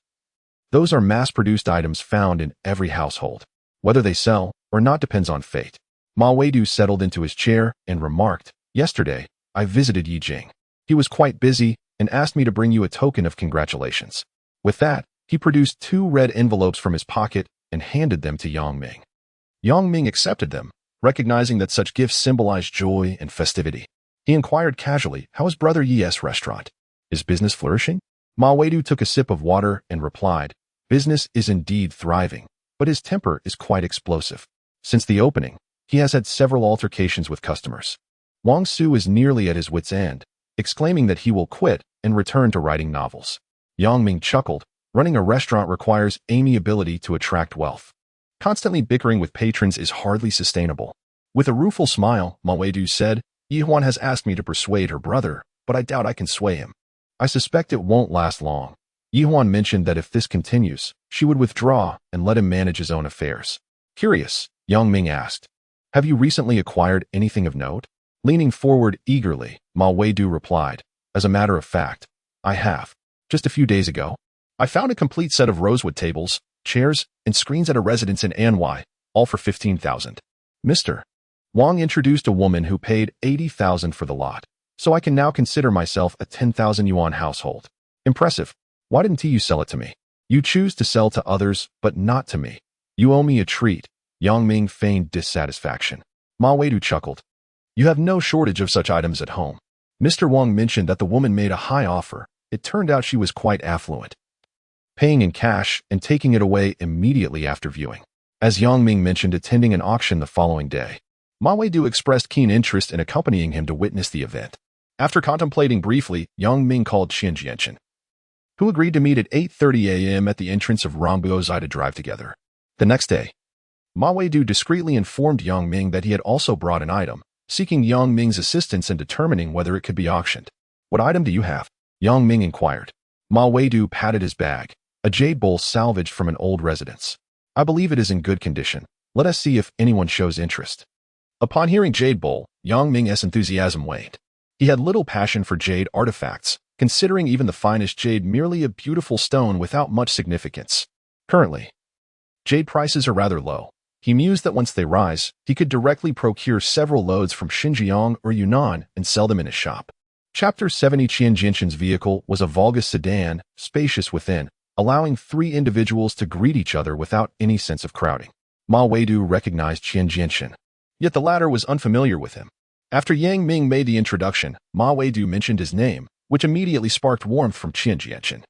Those are mass-produced items found in every household. Whether they sell or not depends on fate. Ma Weidu settled into his chair and remarked, Yesterday, I visited Yi Jing. He was quite busy and asked me to bring you a token of congratulations. With that, he produced 2 red envelopes from his pocket and handed them to Yang Ming. Yang Ming accepted them, recognizing that such gifts symbolized joy and festivity. He inquired casually, how is Brother Yi's restaurant? Is business flourishing? Ma Weidu took a sip of water and replied, Business is indeed thriving, but his temper is quite explosive. Since the opening, he has had several altercations with customers. Wang Su is nearly at his wit's end, exclaiming that he will quit and return to writing novels. Yang Ming chuckled. Running a restaurant requires amiability to attract wealth. Constantly bickering with patrons is hardly sustainable. With a rueful smile, Ma Weidu said, Yihuan has asked me to persuade her brother, but I doubt I can sway him. I suspect it won't last long. Yihuan mentioned that if this continues, she would withdraw and let him manage his own affairs. Curious, Yang Ming asked, Have you recently acquired anything of note? Leaning forward eagerly, Ma Weidu replied, As a matter of fact, I have. Just a few days ago, I found a complete set of rosewood tables, chairs, and screens at a residence in Anhui, all for 15,000. Mr. Wang introduced a woman who paid 80,000 for the lot, so I can now consider myself a 10,000 yuan household. Impressive. Why didn't you sell it to me? You choose to sell to others, but not to me. You owe me a treat. Yang Ming feigned dissatisfaction. Ma Weidu chuckled. You have no shortage of such items at home. Mr. Wang mentioned that the woman made a high offer. It turned out she was quite affluent, paying in cash and taking it away immediately after viewing. As Yang Ming mentioned attending an auction the following day, Ma Weidu expressed keen interest in accompanying him to witness the event. After contemplating briefly, Yang Ming called Qian Jianchen. who agreed to meet at 8:30 a.m. at the entrance of Rongbo's to drive together. The next day, Ma Weidu discreetly informed Yang Ming that he had also brought an item, seeking Yang Ming's assistance in determining whether it could be auctioned. "What item do you have?" Yang Ming inquired. Ma Weidu patted his bag, a jade bowl salvaged from an old residence. "I believe it is in good condition. Let us see if anyone shows interest." Upon hearing jade bowl, Yang Ming's enthusiasm waned. He had little passion for jade artifacts, considering even the finest jade merely a beautiful stone without much significance. Currently, jade prices are rather low. He mused that once they rise, he could directly procure several loads from Xinjiang or Yunnan and sell them in his shop. Chapter 70. Qian Jinshan's vehicle was a Volga sedan, spacious within, allowing 3 individuals to greet each other without any sense of crowding. Ma Weidu recognized Qian Jinshan, yet the latter was unfamiliar with him. After Yang Ming made the introduction, Ma Weidu mentioned his name, which immediately sparked warmth from Qian Jinshan.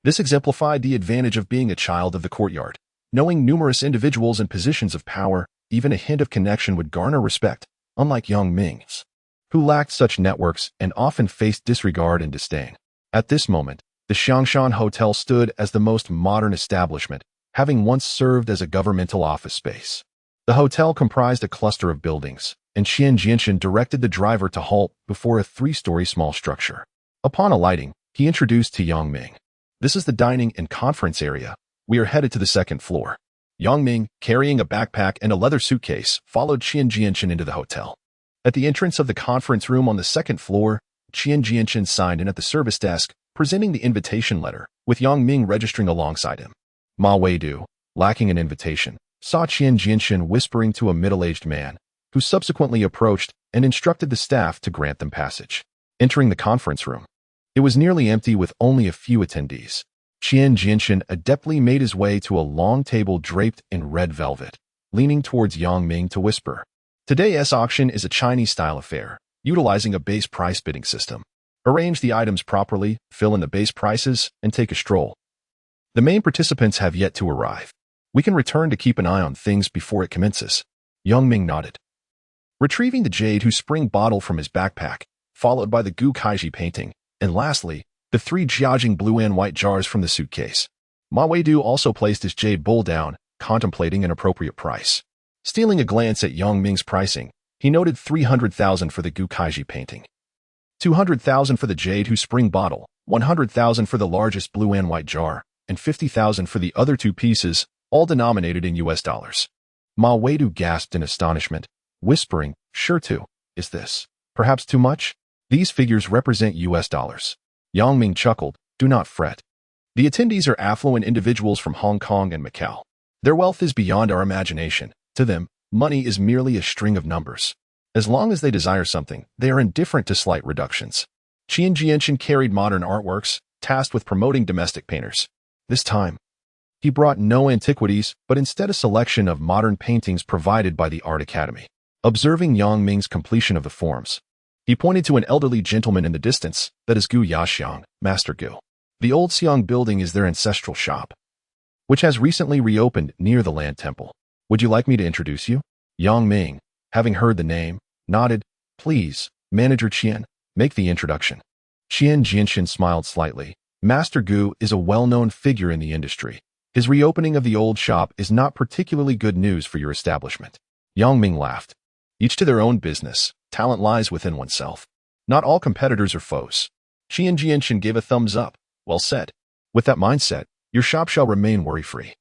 This exemplified the advantage of being a child of the courtyard. Knowing numerous individuals in positions of power, even a hint of connection would garner respect, unlike Yang Ming's, who lacked such networks and often faced disregard and disdain. At this moment, the Xiangshan Hotel stood as the most modern establishment, having once served as a governmental office space. The hotel comprised a cluster of buildings, and Qian Jinshan directed the driver to halt before a 3-story small structure. Upon alighting, he introduced to Yang Ming, "This is the dining and conference area. We are headed to the 2nd floor." Yang Ming, carrying a backpack and a leather suitcase, followed Qian Jinshan into the hotel. At the entrance of the conference room on the 2nd floor, Qian Jinshan signed in at the service desk, presenting the invitation letter, with Yang Ming registering alongside him. Ma Weidu, lacking an invitation, saw Qian Jinshan whispering to a middle-aged man, who subsequently approached and instructed the staff to grant them passage. Entering the conference room, it was nearly empty with only a few attendees. Qian Jinshan adeptly made his way to a long table draped in red velvet, leaning towards Yang Ming to whisper, "Today's auction is a Chinese-style affair, utilizing a base price bidding system. Arrange the items properly, fill in the base prices, and take a stroll. The main participants have yet to arrive. We can return to keep an eye on things before it commences." Yang Ming nodded, retrieving the jade Hu spring bottle from his backpack, followed by the Gu Kaiji painting, and lastly, the 3 Jiajing blue and white jars from the suitcase. Ma Weidu also placed his jade bowl down, contemplating an appropriate price. Stealing a glance at Yang Ming's pricing, he noted 300,000 for the Gu Kaiji painting, 200,000 for the jade Hu spring bottle, 100,000 for the largest blue and white jar, and 50,000 for the other 2 pieces, all denominated in US dollars. Ma Weidu gasped in astonishment, whispering, "Sure too. Is this perhaps too much? These figures represent US dollars." Yang Ming chuckled, "Do not fret. The attendees are affluent individuals from Hong Kong and Macau. Their wealth is beyond our imagination. To them, money is merely a string of numbers. As long as they desire something, they are indifferent to slight reductions." Qian Jinshan carried modern artworks, tasked with promoting domestic painters. This time, he brought no antiquities, but instead a selection of modern paintings provided by the Art Academy. Observing Yang Ming's completion of the forms, he pointed to an elderly gentleman in the distance, "That is Gu Yaxiang, Master Gu. The old Xiang building is their ancestral shop, which has recently reopened near the Land Temple. Would you like me to introduce you?" Yang Ming, having heard the name, nodded. "Please, Manager Qian, make the introduction." Qian Jinshan smiled slightly. Master Gu is a well-known figure in the industry. His reopening of the old shop is not particularly good news for your establishment. Yang Ming laughed. Each to their own business. Talent lies within oneself. Not all competitors are foes. Qian Jinshan gave a thumbs up. "Well said. With that mindset, your shop shall remain worry-free."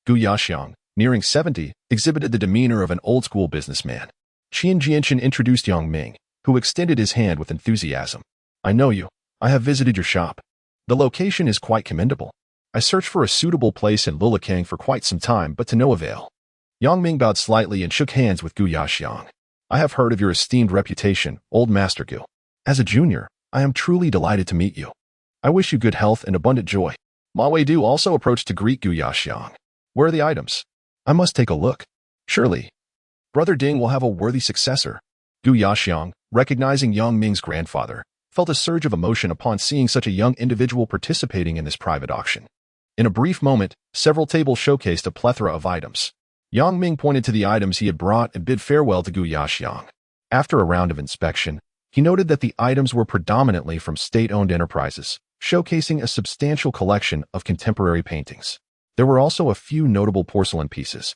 Gu Yaxiang, nearing 70, exhibited the demeanor of an old-school businessman. Qian Jinshan introduced Yang Ming, who extended his hand with enthusiasm. "I know you. I have visited your shop. The location is quite commendable. I searched for a suitable place in Lulikang for quite some time, but to no avail." Yang Ming bowed slightly and shook hands with Gu Yaxiang. "I have heard of your esteemed reputation, old Master Gu. As a junior, I am truly delighted to meet you. I wish you good health and abundant joy." Ma Weidu also approached to greet Gu Yaxiang. "Where are the items? I must take a look. Surely, Brother Ding will have a worthy successor." Gu Yaxiang, recognizing Yang Ming's grandfather, felt a surge of emotion upon seeing such a young individual participating in this private auction. In a brief moment, several tables showcased a plethora of items. Yang Ming pointed to the items he had brought and bid farewell to Gu Yaxiang. After a round of inspection, he noted that the items were predominantly from state-owned enterprises, showcasing a substantial collection of contemporary paintings. There were also a few notable porcelain pieces.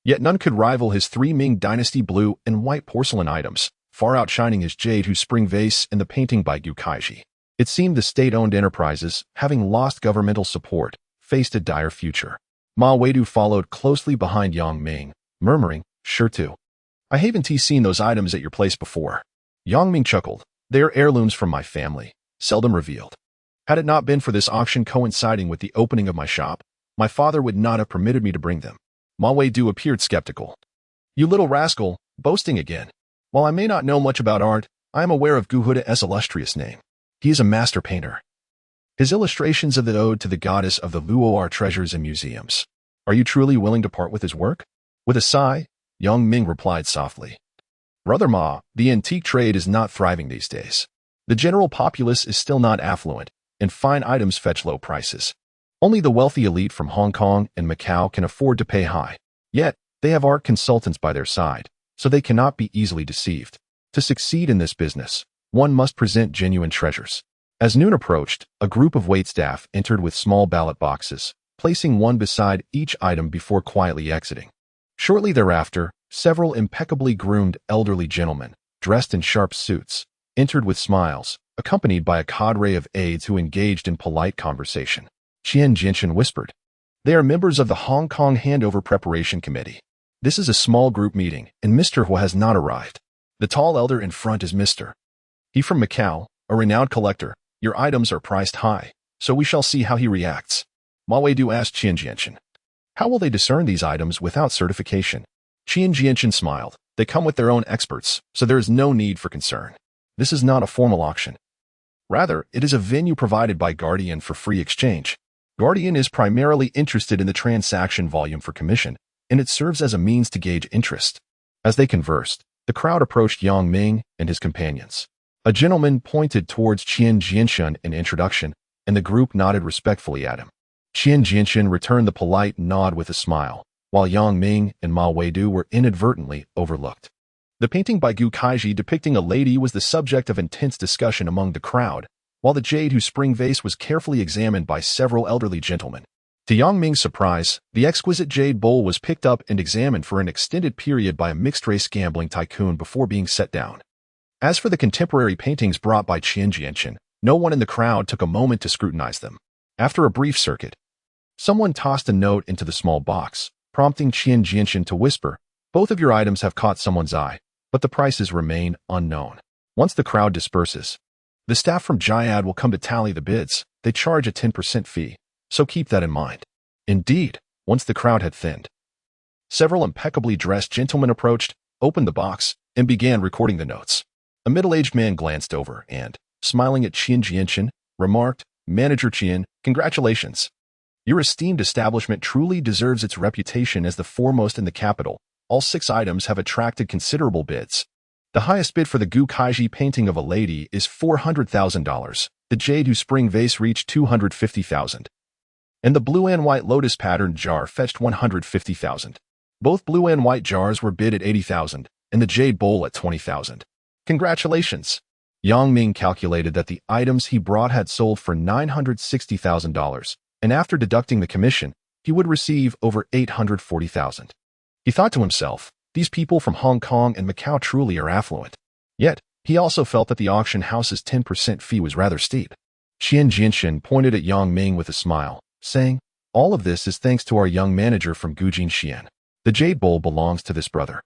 Yet none could rival his three Ming Dynasty blue and white porcelain items, far outshining his jade spring vase and the painting by Gu Kaiji. It seemed the state-owned enterprises, having lost governmental support, faced a dire future. Ma Weidu followed closely behind Yang Ming, murmuring, "Sure too. I haven't seen those items at your place before." Yang Ming chuckled. "They are heirlooms from my family, seldom revealed. Had it not been for this auction coinciding with the opening of my shop, my father would not have permitted me to bring them." Ma Weidu appeared skeptical. "You little rascal, boasting again. While I may not know much about art, I am aware of Gu Huda's illustrious name. He is a master painter. His illustrations of the ode to the goddess of the Luo are treasures in museums. Are you truly willing to part with his work?" With a sigh, Yang Ming replied softly, "Brother Ma, the antique trade is not thriving these days. The general populace is still not affluent, and fine items fetch low prices. Only the wealthy elite from Hong Kong and Macau can afford to pay high. Yet, they have art consultants by their side, so they cannot be easily deceived. To succeed in this business, one must present genuine treasures." As noon approached, a group of waitstaff entered with small ballot boxes, placing one beside each item before quietly exiting. Shortly thereafter, several impeccably groomed elderly gentlemen, dressed in sharp suits, entered with smiles, accompanied by a cadre of aides who engaged in polite conversation. Qian Jinshan whispered, "They are members of the Hong Kong Handover Preparation Committee. This is a small group meeting, and Mr. Hu has not arrived. The tall elder in front is Mr. He from Macau, a renowned collector. Your items are priced high, so we shall see how he reacts." Ma Weidu asked Qian Jinshan, "How will they discern these items without certification?" Qian Jinshan smiled. "They come with their own experts, so there is no need for concern. This is not a formal auction. Rather, it is a venue provided by Guardian for free exchange. Guardian is primarily interested in the transaction volume for commission, and it serves as a means to gauge interest." As they conversed, the crowd approached Yang Ming and his companions. A gentleman pointed towards Qian Jinshan in introduction, and the group nodded respectfully at him. Qian Jinshan returned the polite nod with a smile, while Yang Ming and Ma Weidu were inadvertently overlooked. The painting by Gu Kaiji depicting a lady was the subject of intense discussion among the crowd, while the jade spring vase was carefully examined by several elderly gentlemen. To Yang Ming's surprise, the exquisite jade bowl was picked up and examined for an extended period by a mixed-race gambling tycoon before being set down. As for the contemporary paintings brought by Qian Jinshan, no one in the crowd took a moment to scrutinize them. After a brief circuit, someone tossed a note into the small box, prompting Qian Jinshan to whisper, "Both of your items have caught someone's eye, but the prices remain unknown." Once the crowd disperses, the staff from Jayad will come to tally the bids. They charge a 10% fee, so keep that in mind. Indeed, once the crowd had thinned, several impeccably dressed gentlemen approached, opened the box, and began recording the notes. A middle-aged man glanced over and, smiling at Qian Jinshan, remarked, "Manager Qian, congratulations. Your esteemed establishment truly deserves its reputation as the foremost in the capital. All 6 items have attracted considerable bids. The highest bid for the Gu Kaiji painting of a lady is $400,000. The jade spring vase reached $250,000. And the blue and white lotus patterned jar fetched $150,000. Both blue and white jars were bid at $80,000, and the jade bowl at $20,000. Congratulations." Yang Ming calculated that the items he brought had sold for $960,000, and after deducting the commission, he would receive over $840,000. He thought to himself, these people from Hong Kong and Macau truly are affluent. Yet, he also felt that the auction house's 10% fee was rather steep. Qian Jinshan pointed at Yang Ming with a smile, saying, "All of this is thanks to our young manager from Gujin Xian. The jade bowl belongs to this brother,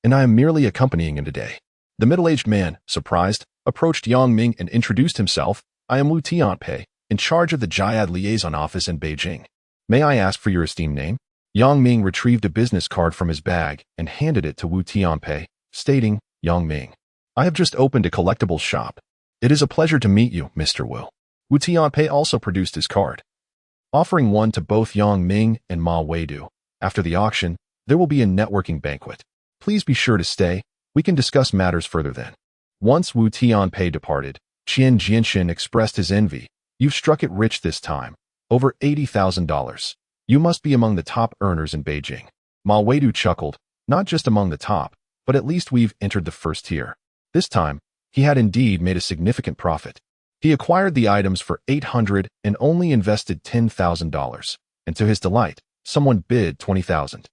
and I am merely accompanying him today." The middle-aged man, surprised, approached Yang Ming and introduced himself. "I am Wu Tianpei, in charge of the Jayad Liaison Office in Beijing. May I ask for your esteemed name?" Yang Ming retrieved a business card from his bag and handed it to Wu Tianpei, stating, "Yang Ming, I have just opened a collectibles shop. It is a pleasure to meet you, Mr. Wu." Wu Tianpei also produced his card, offering one to both Yang Ming and Ma Weidu. "After the auction, there will be a networking banquet. Please be sure to stay. We can discuss matters further then." Once Wu Tianpei departed, Qian Jinshan expressed his envy. "You've struck it rich this time. Over $80,000. You must be among the top earners in Beijing." Ma Weidu chuckled. "Not just among the top, but at least we've entered the first tier." This time, he had indeed made a significant profit. He acquired the items for $800 and only invested $10,000, and to his delight, someone bid $20,000,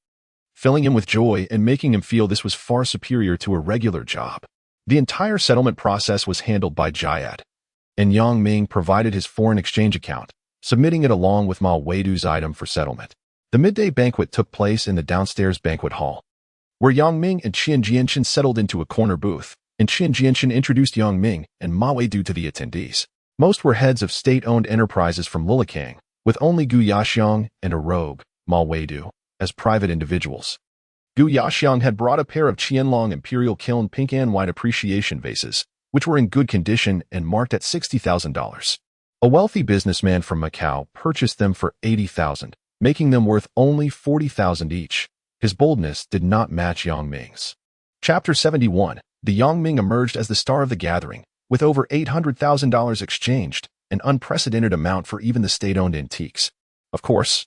filling him with joy and making him feel this was far superior to a regular job. The entire settlement process was handled by Jayad, and Yang Ming provided his foreign exchange account, submitting it along with Ma Weidu's item for settlement. The midday banquet took place in the downstairs banquet hall, where Yang Ming and Qian Jianchen settled into a corner booth, and Qian Jianchen introduced Yang Ming and Ma Weidu to the attendees. Most were heads of state-owned enterprises from Lilikang, with only Gu Yaxiang and a rogue, Ma Weidu, as private individuals. Gu Yaxiang had brought a pair of Qianlong Imperial Kiln pink and white appreciation vases, which were in good condition and marked at $60,000. A wealthy businessman from Macau purchased them for $80,000, making them worth only $40,000 each. His boldness did not match Yang Ming's. Chapter 71. The Yang Ming emerged as the star of the gathering, with over $800,000 exchanged, an unprecedented amount for even the state-owned antiques. Of course,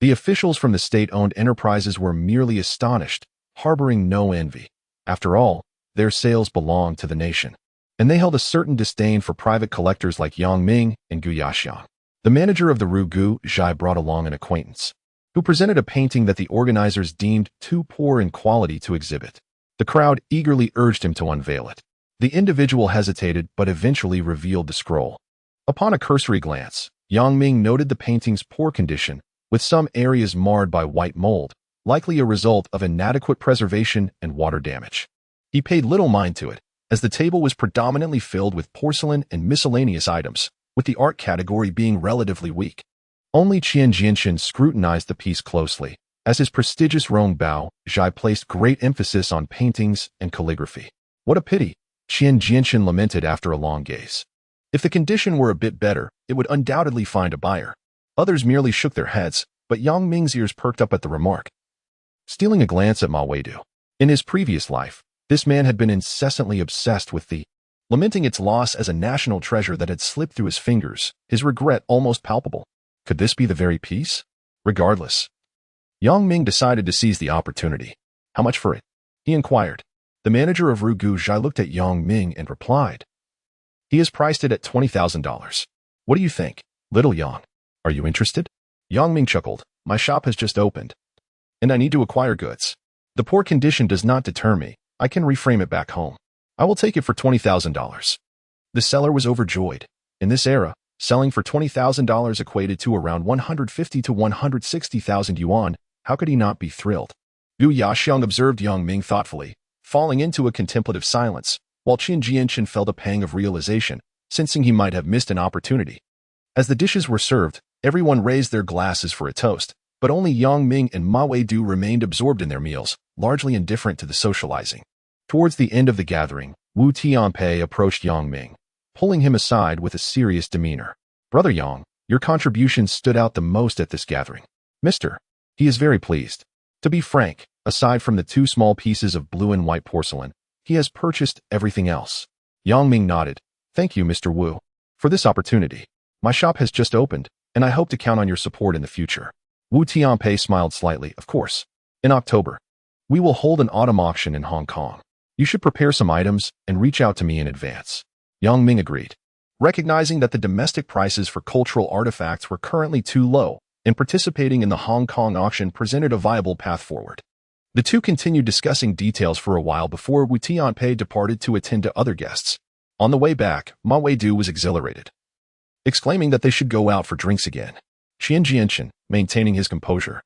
the officials from the state-owned enterprises were merely astonished, harboring no envy. After all, their sales belonged to the nation, and they held a certain disdain for private collectors like Yang Ming and Gu Yaxiang. The manager of the Rue Gu Zhai brought along an acquaintance, who presented a painting that the organizers deemed too poor in quality to exhibit. The crowd eagerly urged him to unveil it. The individual hesitated but eventually revealed the scroll. Upon a cursory glance, Yang Ming noted the painting's poor condition, with some areas marred by white mold, likely a result of inadequate preservation and water damage. He paid little mind to it, as the table was predominantly filled with porcelain and miscellaneous items, with the art category being relatively weak. Only Qian Jianchen scrutinized the piece closely, as his prestigious Rong Bao Zhai placed great emphasis on paintings and calligraphy. What a pity, Qian Jianchen lamented after a long gaze. If the condition were a bit better, it would undoubtedly find a buyer. Others merely shook their heads, but Yang Ming's ears perked up at the remark. Stealing a glance at Ma Weidu. In his previous life, this man had been incessantly obsessed with the, lamenting its loss as a national treasure that had slipped through his fingers, his regret almost palpable. Could this be the very piece? Regardless, Yang Ming decided to seize the opportunity. How much for it? He inquired. The manager of Rue Gu Zhai looked at Yang Ming and replied. He has priced it at $20,000. What do you think, little Yang? Are you interested? Yang Ming chuckled. My shop has just opened, and I need to acquire goods. The poor condition does not deter me. I can reframe it back home. I will take it for $20,000. The seller was overjoyed. In this era, selling for $20,000 equated to around 150 to 160,000 yuan. How could he not be thrilled? Gu Yaxiang observed Yang Ming thoughtfully, falling into a contemplative silence, while Qian Jianchen felt a pang of realization, sensing he might have missed an opportunity. As the dishes were served, everyone raised their glasses for a toast, but only Yang Ming and Ma Weidu remained absorbed in their meals, largely indifferent to the socializing. Towards the end of the gathering, Wu Tianpei approached Yang Ming, pulling him aside with a serious demeanor. Brother Yang, your contribution stood out the most at this gathering. Mister, he is very pleased. To be frank, aside from the 2 small pieces of blue and white porcelain, he has purchased everything else. Yang Ming nodded. Thank you, Mr. Wu, for this opportunity. My shop has just opened, and I hope to count on your support in the future. Wu Tianpei smiled slightly. Of course. In October, we will hold an autumn auction in Hong Kong. You should prepare some items and reach out to me in advance. Yang Ming agreed, recognizing that the domestic prices for cultural artifacts were currently too low, and participating in the Hong Kong auction presented a viable path forward. The two continued discussing details for a while before Wu Tianpei departed to attend to other guests. On the way back, Ma Weidu was exhilarated, exclaiming that they should go out for drinks again. Qian Jianchen, maintaining his composure,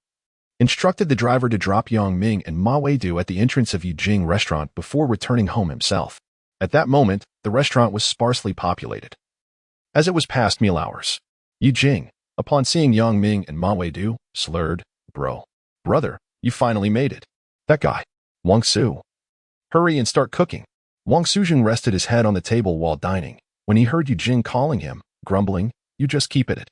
instructed the driver to drop Yang Ming and Ma Weidu at the entrance of Yijing restaurant before returning home himself. At that moment, the restaurant was sparsely populated, as it was past meal hours. Yijing, upon seeing Yang Ming and Ma Weidu, slurred, Brother, you finally made it. That guy, Wang Su. Hurry and start cooking. Wang Suzheng rested his head on the table while dining, when he heard Yijing calling him, grumbling, You just keep it.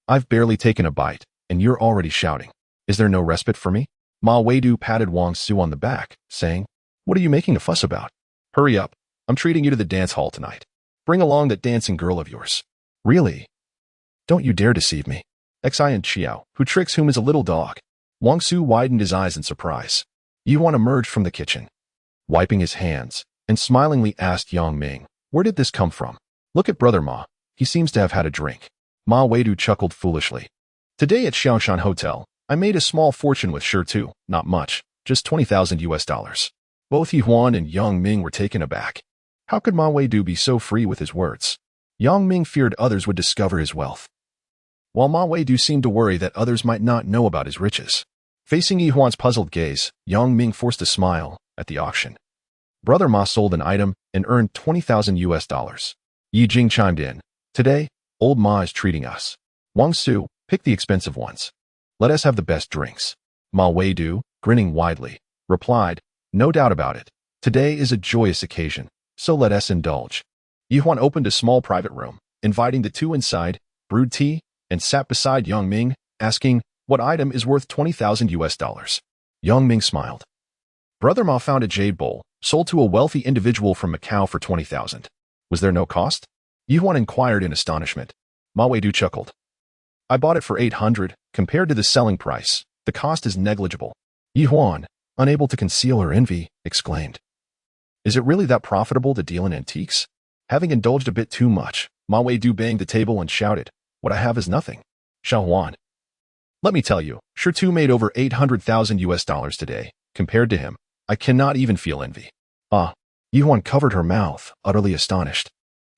I've barely taken a bite, and you're already shouting. Is there no respite for me? Ma Weidu patted Wang Su on the back, saying, What are you making a fuss about? Hurry up. I'm treating you to the dance hall tonight. Bring along that dancing girl of yours. Really? Don't you dare deceive me. Xian Qiao, who tricks whom is a little dog. Wang Su widened his eyes in surprise. Yuan emerged from the kitchen, wiping his hands, and smilingly asked Yang Ming, Where did this come from? Look at Brother Ma. He seems to have had a drink. Ma Weidu chuckled foolishly. Today at Xiaoshan Hotel, I made a small fortune with Shi too. Not much, just 20,000 US dollars. Both Yuan and Yang Ming were taken aback. How could Ma Weidu be so free with his words? Yang Ming feared others would discover his wealth, while Ma Weidu seemed to worry that others might not know about his riches. Facing Yuan's puzzled gaze, Yang Ming forced a smile at the auction. Brother Ma sold an item and earned 20,000 US dollars. Yi Jing chimed in. Today, old Ma is treating us. Wang Su, pick the expensive ones. Let us have the best drinks. Ma Weidu, grinning widely, replied, no doubt about it. Today is a joyous occasion, so let us indulge. Yuan opened a small private room, inviting the two inside, brewed tea, and sat beside Yang Ming, asking, what item is worth 20,000 US dollars? Yang Ming smiled. Brother Ma found a jade bowl, sold to a wealthy individual from Macau for 20,000. Was there no cost? Yuan inquired in astonishment. Ma Weidu chuckled. I bought it for 800. Compared to the selling price, the cost is negligible. Yuan, unable to conceal her envy, exclaimed. Is it really that profitable to deal in antiques? Having indulged a bit too much, Ma Weidu banged the table and shouted, what I have is nothing. Xiaohuan. Let me tell you, Shi made over 800,000 US dollars today. Compared to him, I cannot even feel envy. Yuan covered her mouth, utterly astonished.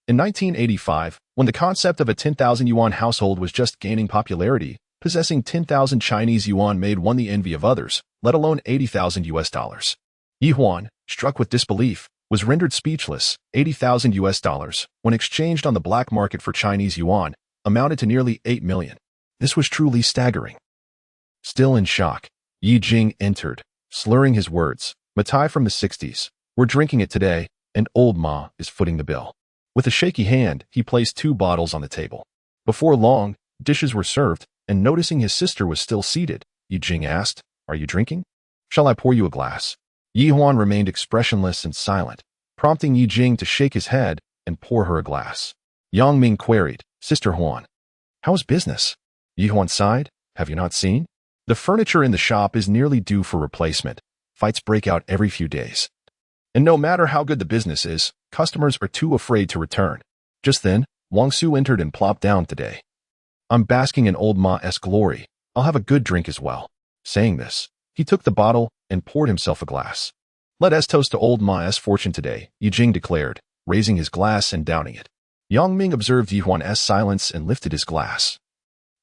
In 1985, when the concept of a 10,000 yuan household was just gaining popularity, possessing 10,000 Chinese yuan made one the envy of others, let alone 80,000 US dollars. Yuan, struck with disbelief, was rendered speechless. 80,000 US dollars, when exchanged on the black market for Chinese yuan, amounted to nearly 8 million. This was truly staggering. Still in shock, Yi Jing entered, slurring his words. Matai from the 60s. We're drinking it today, and old Ma is footing the bill. With a shaky hand, he placed 2 bottles on the table. Before long, dishes were served, and noticing his sister was still seated, Yi Jing asked, are you drinking? Shall I pour you a glass? Yi Huan remained expressionless and silent, prompting Yi Jing to shake his head and pour her a glass. Yang Ming queried, Sister Huan, how's business? Yi Huan sighed, have you not seen? The furniture in the shop is nearly due for replacement. Fights break out every few days. And no matter how good the business is, customers are too afraid to return. Just then, Wang Su entered and plopped down today. I'm basking in old Ma's glory. I'll have a good drink as well. Saying this, he took the bottle and poured himself a glass. Let us toast to old Ma's fortune today, Yi Jing declared, raising his glass and downing it. Yang Ming observed Yi Huan's silence and lifted his glass.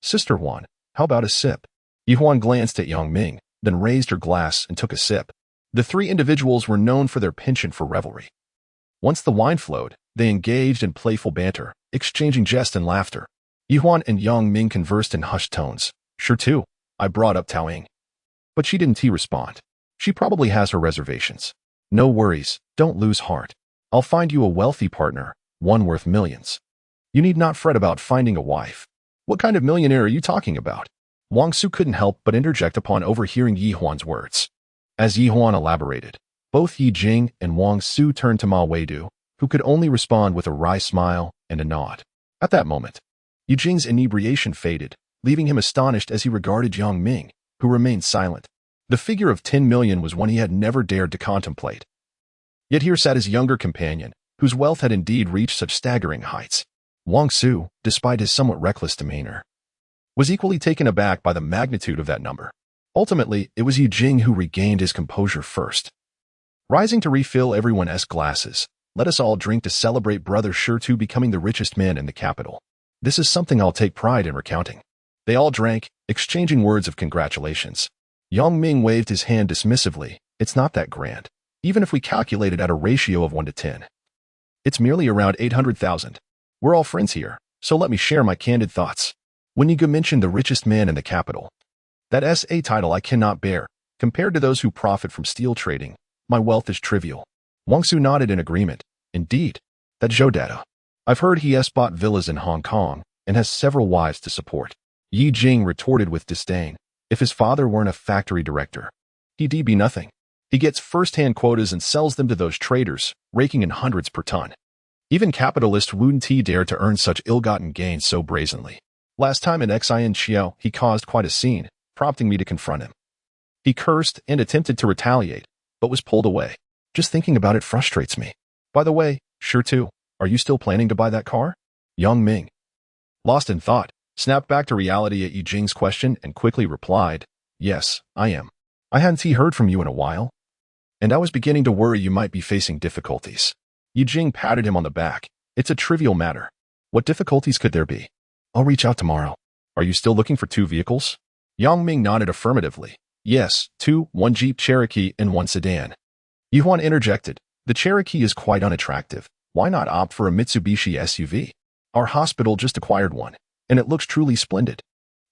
Sister Huan, how about a sip? Yi Huan glanced at Yang Ming, then raised her glass and took a sip. The 3 individuals were known for their penchant for revelry. Once the wine flowed, they engaged in playful banter, exchanging jest and laughter. Yi Huan and Yang Ming conversed in hushed tones. Sure too, I brought up Taoying. But she didn't respond. She probably has her reservations. No worries, don't lose heart. I'll find you a wealthy partner, one worth millions. You need not fret about finding a wife. What kind of millionaire are you talking about? Wang Su couldn't help but interject upon overhearing Yi Huan's words. As Yi Huan elaborated, both Yi Jing and Wang Su turned to Ma Weidu, who could only respond with a wry smile and a nod. At that moment, Yi Jing's inebriation faded, leaving him astonished as he regarded Yang Ming, who remained silent. The figure of 10 million was one he had never dared to contemplate. Yet here sat his younger companion, whose wealth had indeed reached such staggering heights. Wang Su, despite his somewhat reckless demeanor, was equally taken aback by the magnitude of that number. Ultimately, it was Yi Jing who regained his composure first. Rising to refill everyone's glasses, let us all drink to celebrate Brother Shi becoming the richest man in the capital. This is something I'll take pride in recounting. They all drank, exchanging words of congratulations. Yang Ming waved his hand dismissively. It's not that grand, even if we calculate it at a ratio of 1 to 10. It's merely around 800,000. We're all friends here, so let me share my candid thoughts. When you mentioned the richest man in the capital, that is a title I cannot bear. Compared to those who profit from steel trading, my wealth is trivial. Wang Su nodded in agreement. Indeed, that Zhou Data. I've heard he has bought villas in Hong Kong and has several wives to support. Yi Jing retorted with disdain. If his father weren't a factory director, he'd be nothing. He gets first-hand quotas and sells them to those traders, raking in hundreds per ton. Even capitalist wouldn't dare to earn such ill-gotten gains so brazenly. Last time at Xian Xiao, he caused quite a scene, prompting me to confront him. He cursed and attempted to retaliate, but was pulled away. Just thinking about it frustrates me. By the way, Shi, Are you still planning to buy that car? Young Ming, lost in thought, snapped back to reality at Yi Jing's question and quickly replied, yes, I am. I hadn't heard from you in a while, and I was beginning to worry you might be facing difficulties. Yi Jing patted him on the back. It's a trivial matter. What difficulties could there be? I'll reach out tomorrow. Are you still looking for 2 vehicles? Yang Ming nodded affirmatively. Yes, 2, 1 Jeep Cherokee and 1 sedan. Yuan interjected. The Cherokee is quite unattractive. Why not opt for a Mitsubishi SUV? Our hospital just acquired one, and it looks truly splendid.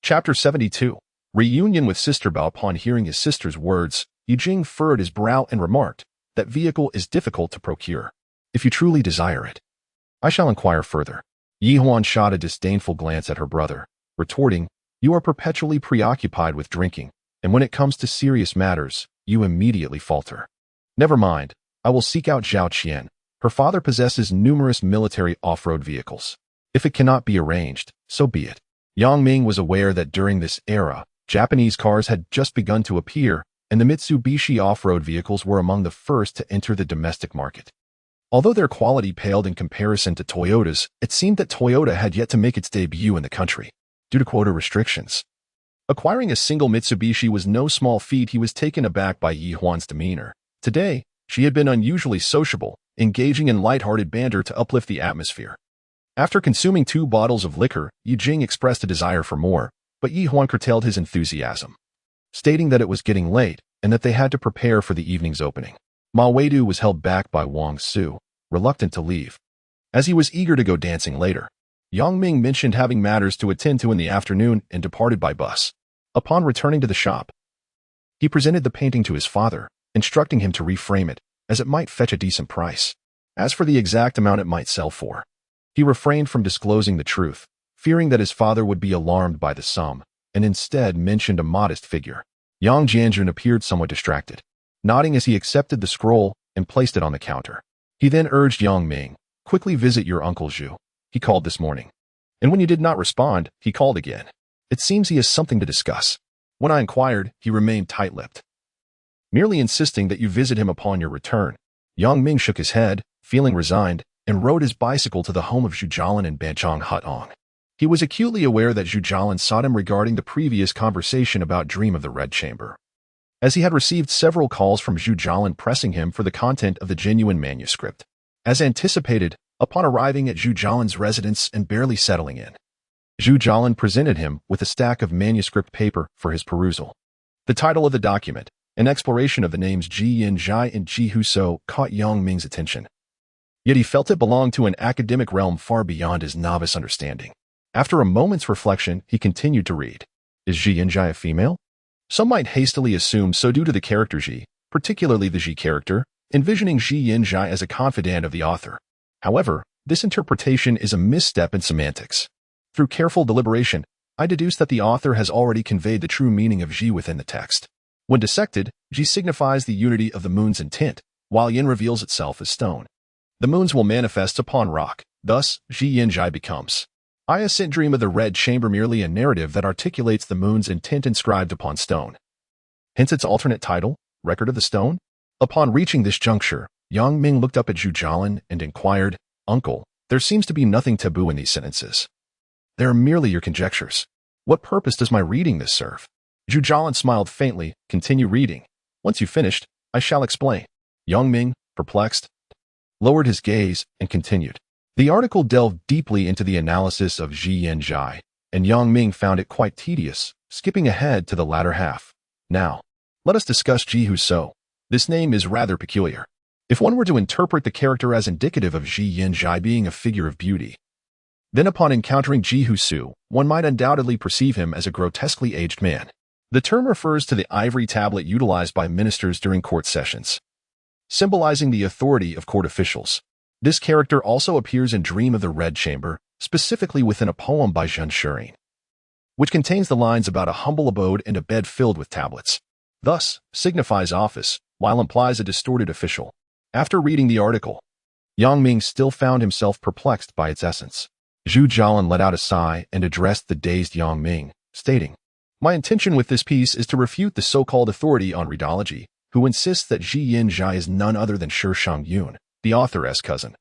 Chapter 72. Reunion with Sister Bao. Upon hearing his sister's words, Yi Jing furrowed his brow and remarked, that vehicle is difficult to procure. If you truly desire it, I shall inquire further. Yi Huan shot a disdainful glance at her brother, retorting, you are perpetually preoccupied with drinking, and when it comes to serious matters, you immediately falter. Never mind, I will seek out Zhao Qian. Her father possesses numerous military off-road vehicles. If it cannot be arranged, so be it. Yang Ming was aware that during this era, Japanese cars had just begun to appear, and the Mitsubishi off-road vehicles were among the first to enter the domestic market. Although their quality paled in comparison to Toyota's, it seemed that Toyota had yet to make its debut in the country, due to quota restrictions. Acquiring a single Mitsubishi was no small feat. He was taken aback by Yi Huan's demeanor. Today, she had been unusually sociable, engaging in light-hearted banter to uplift the atmosphere. After consuming 2 bottles of liquor, Yi Jing expressed a desire for more, but Yi Huan curtailed his enthusiasm, stating that it was getting late and that they had to prepare for the evening's opening. Ma Weidu was held back by Wang Su, reluctant to leave, as he was eager to go dancing later. Yang Ming mentioned having matters to attend to in the afternoon and departed by bus. Upon returning to the shop, he presented the painting to his father, instructing him to reframe it, as it might fetch a decent price. As for the exact amount it might sell for, he refrained from disclosing the truth, fearing that his father would be alarmed by the sum, and instead mentioned a modest figure. Yang Jianjun appeared somewhat distracted, nodding as he accepted the scroll and placed it on the counter. He then urged Yang Ming, quickly visit your Uncle Zhu. He called this morning, and when you did not respond, he called again. It seems he has something to discuss. When I inquired, he remained tight-lipped, merely insisting that you visit him upon your return. Yang Ming shook his head, feeling resigned, and rode his bicycle to the home of Zhu Jialan in Banchong Hutong. He was acutely aware that Zhu Jialan sought him regarding the previous conversation about Dream of the Red Chamber, as he had received several calls from Zhu Jialan pressing him for the content of the genuine manuscript. As anticipated, upon arriving at Zhu Jialan's residence and barely settling in, Zhu Jialan presented him with a stack of manuscript paper for his perusal. The title of the document, An Exploration of the Names Ji Yin Zhai and Ji Huso, caught Yang Ming's attention. Yet he felt it belonged to an academic realm far beyond his novice understanding. After a moment's reflection, he continued to read. Is Ji Yin Zhai a female? Some might hastily assume so due to the character Ji, particularly the Ji character, envisioning Ji Yin Zhai as a confidant of the author. However, this interpretation is a misstep in semantics. Through careful deliberation, I deduce that the author has already conveyed the true meaning of Ji within the text. When dissected, Ji signifies the unity of the moon's intent, while Yin reveals itself as stone. The moons will manifest upon rock, thus, Ji Yin Zhai becomes. I assent Dream of the Red Chamber merely a narrative that articulates the moon's intent inscribed upon stone. Hence its alternate title, Record of the Stone? Upon reaching this juncture, Yang Ming looked up at Zhu Jialan and inquired, Uncle, there seems to be nothing taboo in these sentences. They are merely your conjectures. What purpose does my reading this serve? Zhu Jialan smiled faintly. Continue reading. Once you've finished, I shall explain. Yang Ming, perplexed, lowered his gaze and continued. The article delved deeply into the analysis of Ji Yin Zhai, and Yang Ming found it quite tedious, skipping ahead to the latter half. Now, let us discuss Ji Huso. This name is rather peculiar. If one were to interpret the character as indicative of Ji Yin Zhai being a figure of beauty, then upon encountering Ji Husu, one might undoubtedly perceive him as a grotesquely aged man. The term refers to the ivory tablet utilized by ministers during court sessions, symbolizing the authority of court officials. This character also appears in Dream of the Red Chamber, specifically within a poem by Zhen Shurin, which contains the lines about a humble abode and a bed filled with tablets. Thus, signifies office, while implies a distorted official. After reading the article, Yang Ming still found himself perplexed by its essence. Zhu Jialan let out a sigh and addressed the dazed Yang Ming, stating, My intention with this piece is to refute the so-called authority on readology, who insists that Ji Yin Zhai is none other than Shi Shangyun, the author's cousin,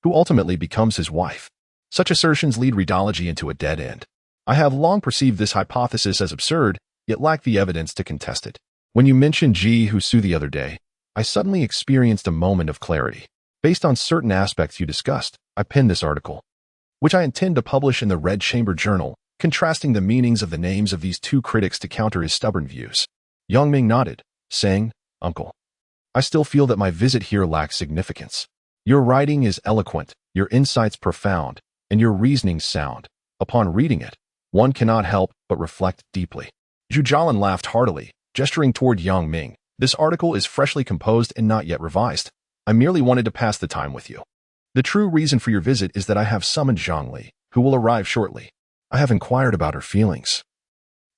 who ultimately becomes his wife. Such assertions lead readology into a dead end. I have long perceived this hypothesis as absurd, yet lack the evidence to contest it. When you mentioned Ji Husu the other day, I suddenly experienced a moment of clarity. Based on certain aspects you discussed, I penned this article, which I intend to publish in the Red Chamber Journal, contrasting the meanings of the names of these two critics to counter his stubborn views. Young Ming nodded, saying, "Uncle, I still feel that my visit here lacks significance. Your writing is eloquent, your insights profound, and your reasoning sound. Upon reading it, one cannot help but reflect deeply." Zhu Jialin laughed heartily, gesturing toward Yang Ming. "This article is freshly composed and not yet revised. I merely wanted to pass the time with you. The true reason for your visit is that I have summoned Zhongli, who will arrive shortly. I have inquired about her feelings,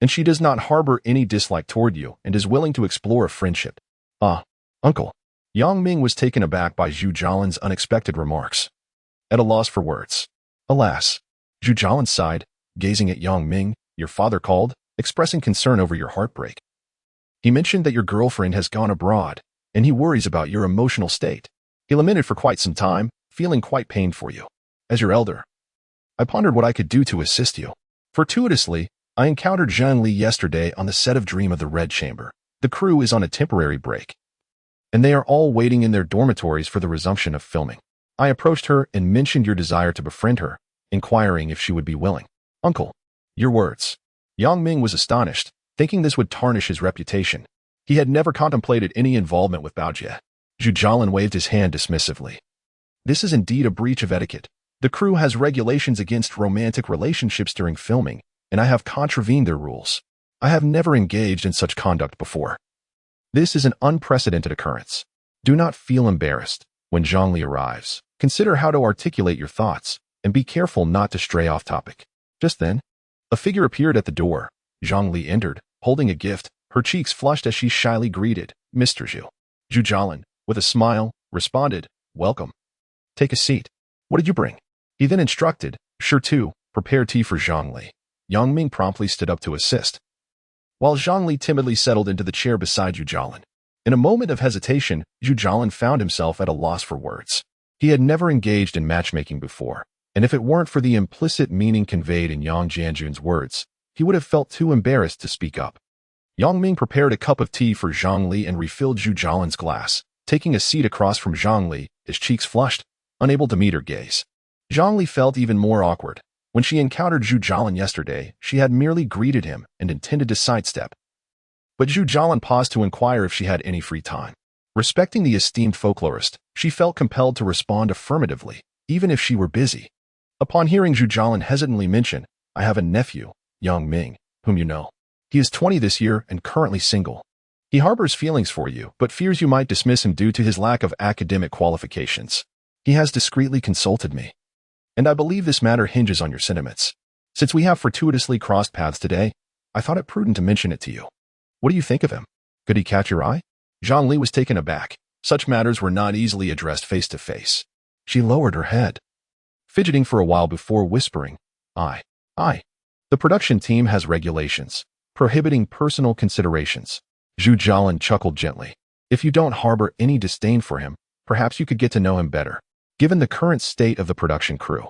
and she does not harbor any dislike toward you and is willing to explore a friendship." "Ah, uncle." Yang Ming was taken aback by Zhu Jialin's unexpected remarks, at a loss for words. "Alas," Zhu Jialin sighed, gazing at Yang Ming. "Your father called, expressing concern over your heartbreak. He mentioned that your girlfriend has gone abroad, and he worries about your emotional state. He lamented for quite some time, feeling quite pained for you. As your elder, I pondered what I could do to assist you. Fortuitously, I encountered Zhang Li yesterday on the set of Dream of the Red Chamber. The crew is on a temporary break, and they are all waiting in their dormitories for the resumption of filming. I approached her and mentioned your desire to befriend her, inquiring if she would be willing." "Uncle, your words." Yang Ming was astonished, thinking this would tarnish his reputation. He had never contemplated any involvement with Baojie. Zhu Jialin waved his hand dismissively. "This is indeed a breach of etiquette. The crew has regulations against romantic relationships during filming, and I have contravened their rules. I have never engaged in such conduct before. This is an unprecedented occurrence. Do not feel embarrassed. When Zhongli arrives, consider how to articulate your thoughts, and be careful not to stray off topic." Just then, a figure appeared at the door. Zhongli entered, holding a gift. Her cheeks flushed as she shyly greeted, "Mr. Zhu." Zhu Jialin, with a smile, responded, "Welcome. Take a seat. What did you bring?" He then instructed, "Sure to, prepare tea for Zhongli." Yang Ming promptly stood up to assist, while Zhongli timidly settled into the chair beside Zhu Jialin. In a moment of hesitation, Zhu Jialin found himself at a loss for words. He had never engaged in matchmaking before, and if it weren't for the implicit meaning conveyed in Yang Jianjun's words, he would have felt too embarrassed to speak up. Yang Ming prepared a cup of tea for Zhongli and refilled Zhu Jialin's glass, taking a seat across from Zhongli, his cheeks flushed, unable to meet her gaze. Zhongli felt even more awkward. When she encountered Zhu Jialin yesterday, she had merely greeted him and intended to sidestep. But Zhu Jialin paused to inquire if she had any free time. Respecting the esteemed folklorist, she felt compelled to respond affirmatively, even if she were busy. Upon hearing Zhu Jialin hesitantly mention, "I have a nephew, Yang Ming, whom you know. He is 20 this year and currently single. He harbors feelings for you, but fears you might dismiss him due to his lack of academic qualifications. He has discreetly consulted me, and I believe this matter hinges on your sentiments. Since we have fortuitously crossed paths today, I thought it prudent to mention it to you. What do you think of him? Could he catch your eye?" Zhang Li was taken aback. Such matters were not easily addressed face to face. She lowered her head, fidgeting for a while before whispering, I. The production team has regulations, prohibiting personal considerations." Zhu Jialin chuckled gently. "If you don't harbor any disdain for him, perhaps you could get to know him better. Given the current state of the production crew,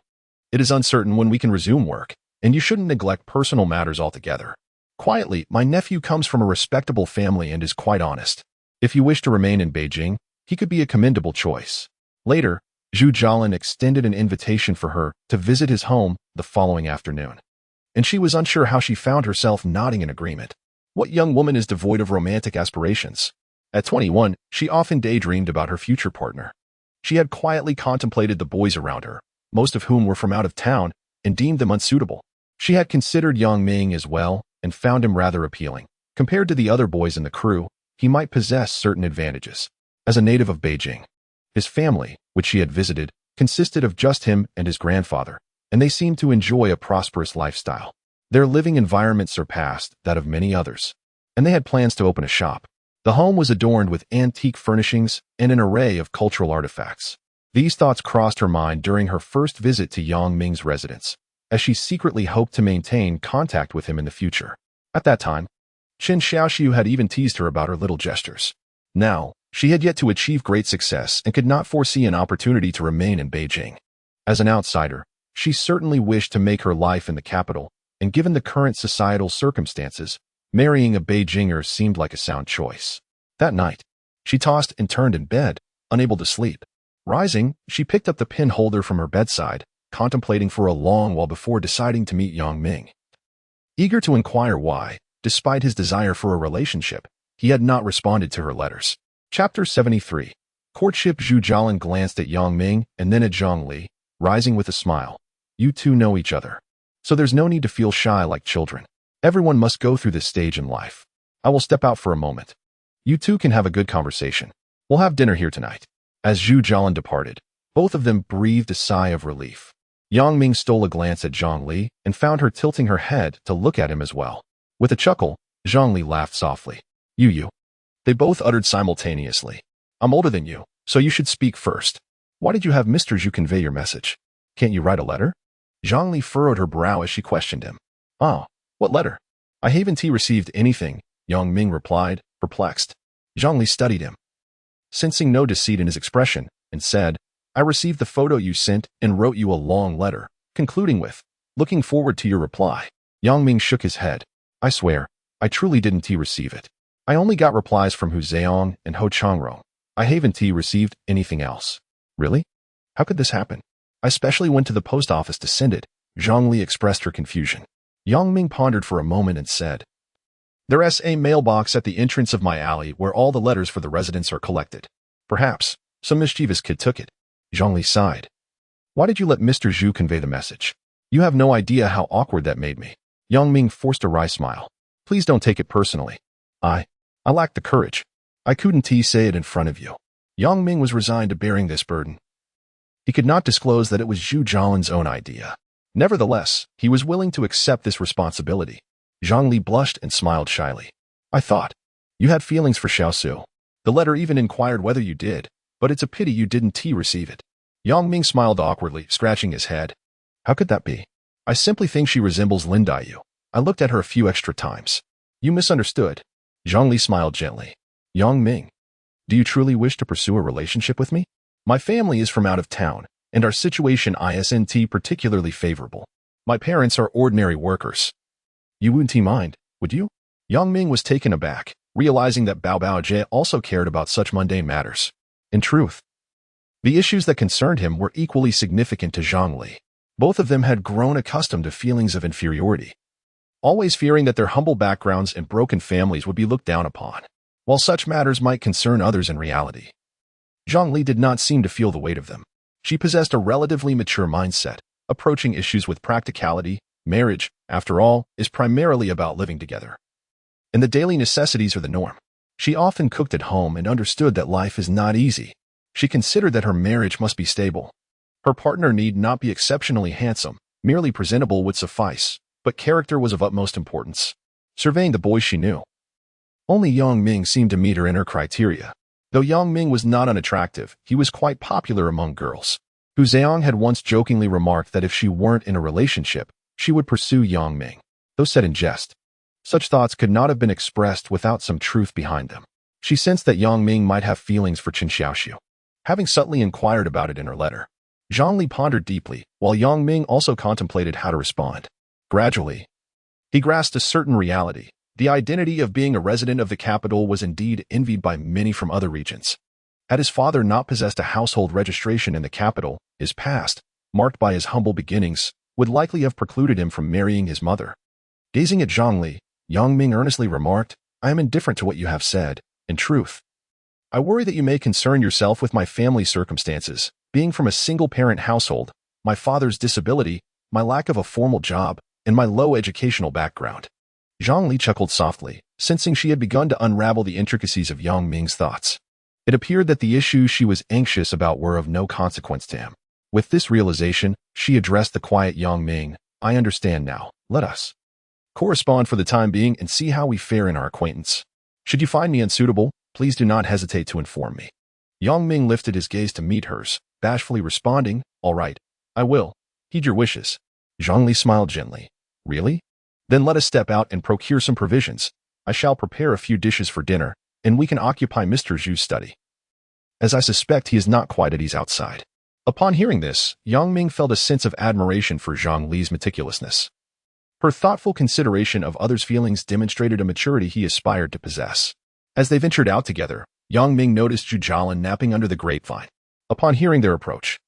it is uncertain when we can resume work, and you shouldn't neglect personal matters altogether. Quietly, my nephew comes from a respectable family and is quite honest. If you wish to remain in Beijing, he could be a commendable choice." Later, Zhu Jialin extended an invitation for her to visit his home the following afternoon, and she was unsure how she found herself nodding in agreement. What young woman is devoid of romantic aspirations? At 21, she often daydreamed about her future partner. She had quietly contemplated the boys around her, most of whom were from out of town, and deemed them unsuitable. She had considered Yang Ming as well, and found him rather appealing. Compared to the other boys in the crew, he might possess certain advantages. As a native of Beijing, his family, which she had visited, consisted of just him and his grandfather, and they seemed to enjoy a prosperous lifestyle. Their living environment surpassed that of many others, and they had plans to open a shop. The home was adorned with antique furnishings and an array of cultural artifacts. These thoughts crossed her mind during her first visit to Yang Ming's residence, as she secretly hoped to maintain contact with him in the future. At that time, Chen Xiaoxiu had even teased her about her little gestures. Now, she had yet to achieve great success and could not foresee an opportunity to remain in Beijing. As an outsider, she certainly wished to make her life in the capital, and given the current societal circumstances, marrying a Beijinger seemed like a sound choice. That night, she tossed and turned in bed, unable to sleep. Rising, she picked up the pin holder from her bedside, contemplating for a long while before deciding to meet Ming. Eager to inquire why, despite his desire for a relationship, he had not responded to her letters. Chapter 73. Courtship. Zhu Jialin glanced at Ming and then at Zhongli, rising with a smile. You two know each other. So there's no need to feel shy like children. Everyone must go through this stage in life. I will step out for a moment. You two can have a good conversation. We'll have dinner here tonight. As Zhu Jialin departed, both of them breathed a sigh of relief. Ming stole a glance at Zhongli and found her tilting her head to look at him as well. With a chuckle, Zhongli laughed softly. You. They both uttered simultaneously. I'm older than you, so you should speak first. Why did you have Mr. Zhu convey your message? Can't you write a letter? Zhongli furrowed her brow as she questioned him. Oh, what letter? I haven't received anything, Ming replied, perplexed. Zhongli studied him, sensing no deceit in his expression, and said, I received the photo you sent and wrote you a long letter, concluding with, looking forward to your reply. Ming shook his head. I swear, I truly didn't receive it. I only got replies from Hu Zheong and Ho Changrong. I haven't received anything else. Really? How could this happen? I specially went to the post office to send it. Zhongli expressed her confusion. Ming pondered for a moment and said, There's a mailbox at the entrance of my alley where all the letters for the residents are collected. Perhaps some mischievous kid took it. Zhongli sighed. Why did you let Mr. Zhu convey the message? You have no idea how awkward that made me. Ming forced a wry smile. Please don't take it personally. I lacked the courage. I couldn't say it in front of you. Ming was resigned to bearing this burden. He could not disclose that it was Zhu Jialin's own idea. Nevertheless, he was willing to accept this responsibility. Zhongli blushed and smiled shyly. I thought you had feelings for Xiaosu. The letter even inquired whether you did, but it's a pity you didn't receive it. Ming smiled awkwardly, scratching his head. How could that be? I simply think she resembles Lin Daiyu. I looked at her a few extra times. You misunderstood. Zhongli smiled gently. Ming, do you truly wish to pursue a relationship with me? My family is from out of town, and our situation isn't particularly favorable. My parents are ordinary workers. You wouldn't mind, would you? Ming was taken aback, realizing that Bao Baojie also cared about such mundane matters. In truth, the issues that concerned him were equally significant to Zhongli. Both of them had grown accustomed to feelings of inferiority, always fearing that their humble backgrounds and broken families would be looked down upon, while such matters might concern others in reality. Zhongli did not seem to feel the weight of them. She possessed a relatively mature mindset, approaching issues with practicality. Marriage, after all, is primarily about living together, and the daily necessities are the norm. She often cooked at home and understood that life is not easy. She considered that her marriage must be stable. Her partner need not be exceptionally handsome, merely presentable would suffice, but character was of utmost importance. Surveying the boys she knew, only Ming seemed to meet her inner criteria. Though Ming was not unattractive, he was quite popular among girls. Hu Zheong had once jokingly remarked that if she weren't in a relationship, she would pursue Ming. Though said in jest, such thoughts could not have been expressed without some truth behind them. She sensed that Ming might have feelings for Qin Xiaoxiu. Having subtly inquired about it in her letter, Zhongli pondered deeply, while Ming also contemplated how to respond. Gradually, he grasped a certain reality. The identity of being a resident of the capital was indeed envied by many from other regions. Had his father not possessed a household registration in the capital, his past, marked by his humble beginnings, would likely have precluded him from marrying his mother. Gazing at Zhongli, Ming earnestly remarked, I am indifferent to what you have said. In truth, I worry that you may concern yourself with my family circumstances, being from a single-parent household, my father's disability, my lack of a formal job, and my low educational background. Zhongli chuckled softly, sensing she had begun to unravel the intricacies of Ming's thoughts. It appeared that the issues she was anxious about were of no consequence to him. With this realization, she addressed the quiet Ming. I understand now. Let us correspond for the time being and see how we fare in our acquaintance. Should you find me unsuitable, please do not hesitate to inform me. Ming lifted his gaze to meet hers, bashfully responding, All right, I will. Heed your wishes. Zhongli smiled gently. Really? Then let us step out and procure some provisions. I shall prepare a few dishes for dinner, and we can occupy Mr. Zhu's study, as I suspect he is not quite at ease outside. Upon hearing this, Yang Ming felt a sense of admiration for Zhang Li's meticulousness. Her thoughtful consideration of others' feelings demonstrated a maturity he aspired to possess. As they ventured out together, Yang Ming noticed Zhu Jialin napping under the grapevine. Upon hearing their approach,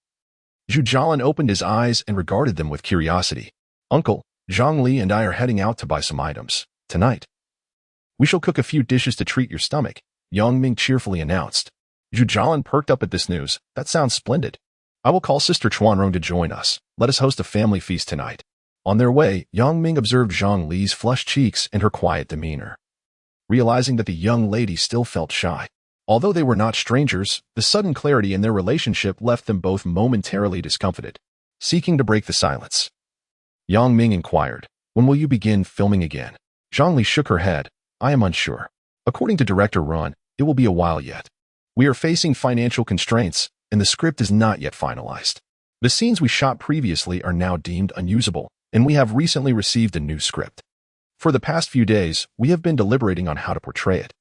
Zhu Jialin opened his eyes and regarded them with curiosity. "Uncle, Zhang Li and I are heading out to buy some items. Tonight, we shall cook a few dishes to treat your stomach," Yang Ming cheerfully announced. Zhu Jialin perked up at this news. "That sounds splendid. I will call Sister Chuanrong to join us. Let us host a family feast tonight." On their way, Yang Ming observed Zhang Li's flushed cheeks and her quiet demeanor. Realizing that the young lady still felt shy. Although they were not strangers, the sudden clarity in their relationship left them both momentarily discomfited. Seeking to break the silence, Yang Ming inquired, "When will you begin filming again?" Zhang Li shook her head. "I am unsure. According to Director Ron, it will be a while yet. We are facing financial constraints, and the script is not yet finalized. The scenes we shot previously are now deemed unusable, and we have recently received a new script. For the past few days, we have been deliberating on how to portray it."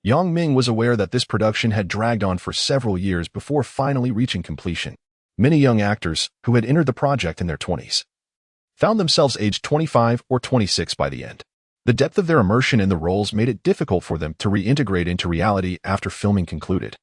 Yang Ming was aware that this production had dragged on for several years before finally reaching completion. Many young actors, who had entered the project in their 20s, found themselves aged 25 or 26 by the end. The depth of their immersion in the roles made it difficult for them to reintegrate into reality after filming concluded,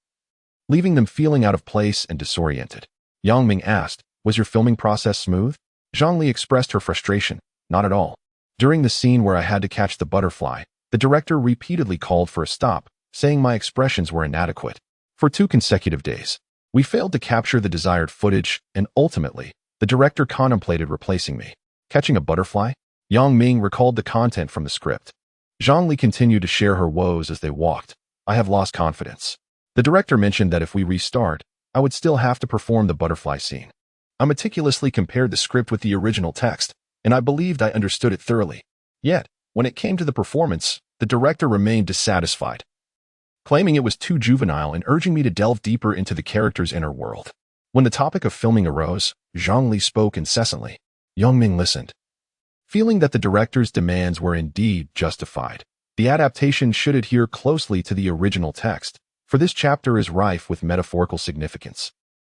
leaving them feeling out of place and disoriented. Yang Ming asked, "Was your filming process smooth?" Zhang Li expressed her frustration. "Not at all. During the scene where I had to catch the butterfly, the director repeatedly called for a stop, saying my expressions were inadequate. For 2 consecutive days, we failed to capture the desired footage, and ultimately, the director contemplated replacing me." Catching a butterfly? Yang Ming recalled the content from the script. Zhang Li continued to share her woes as they walked. "I have lost confidence. The director mentioned that if we restart, I would still have to perform the butterfly scene. I meticulously compared the script with the original text, and I believed I understood it thoroughly. Yet, when it came to the performance, the director remained dissatisfied, claiming it was too juvenile and urging me to delve deeper into the character's inner world." When the topic of filming arose, Zhang Li spoke incessantly. Yang Ming listened, feeling that the director's demands were indeed justified. The adaptation should adhere closely to the original text, for this chapter is rife with metaphorical significance,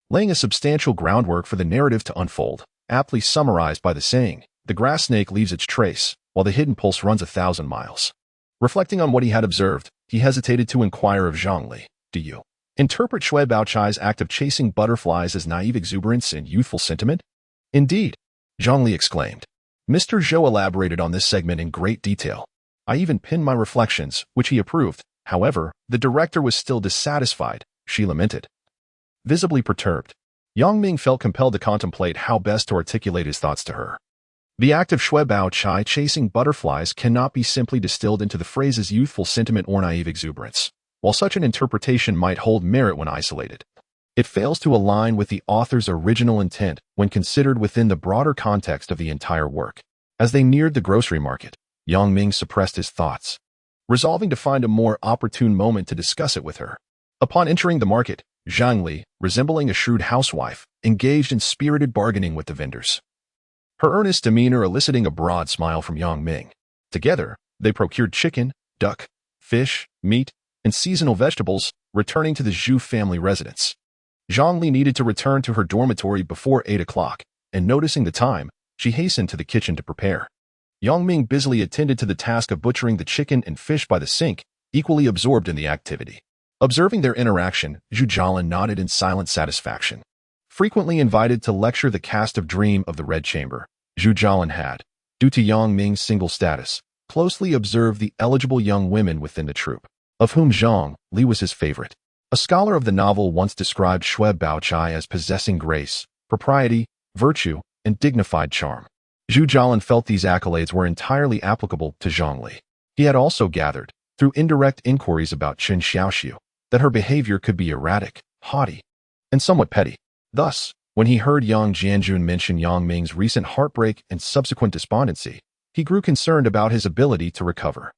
laying a substantial groundwork for the narrative to unfold, aptly summarized by the saying, "The grass snake leaves its trace, while the hidden pulse runs 1,000 miles. Reflecting on what he had observed, he hesitated to inquire of Zhang Li, "Do you interpret Shui Baochai's act of chasing butterflies as naive exuberance and youthful sentiment?" "Indeed," Zhang Li exclaimed. Mr. Zhou elaborated on this segment in great detail. I even pinned my reflections, which he approved. However, the director was still dissatisfied, she lamented. Visibly perturbed, Yang Ming felt compelled to contemplate how best to articulate his thoughts to her. The act of Shui Baochai chasing butterflies cannot be simply distilled into the phrases youthful sentiment or naive exuberance. While such an interpretation might hold merit when isolated, it fails to align with the author's original intent when considered within the broader context of the entire work. As they neared the grocery market, Yang Ming suppressed his thoughts, resolving to find a more opportune moment to discuss it with her. Upon entering the market, Zhang Li, resembling a shrewd housewife, engaged in spirited bargaining with the vendors, her earnest demeanor eliciting a broad smile from Yang Ming. Together, they procured chicken, duck, fish, meat, and seasonal vegetables, returning to the Zhu family residence. Zhang Li needed to return to her dormitory before 8 o'clock, and noticing the time, she hastened to the kitchen to prepare. Yang Ming busily attended to the task of butchering the chicken and fish by the sink, equally absorbed in the activity. Observing their interaction, Zhu Jialin nodded in silent satisfaction. Frequently invited to lecture the cast of Dream of the Red Chamber, Zhu Jialin had, due to Yang Ming's single status, closely observed the eligible young women within the troupe, of whom Zhang Li was his favorite. A scholar of the novel once described Shui Baochai as possessing grace, propriety, virtue, and dignified charm. Zhu Jialin felt these accolades were entirely applicable to Zhang Li. He had also gathered, through indirect inquiries about Chen Xiaoxiu, that her behavior could be erratic, haughty, and somewhat petty. Thus, when he heard Yang Jianjun mention Yang Ming's recent heartbreak and subsequent despondency, he grew concerned about his ability to recover.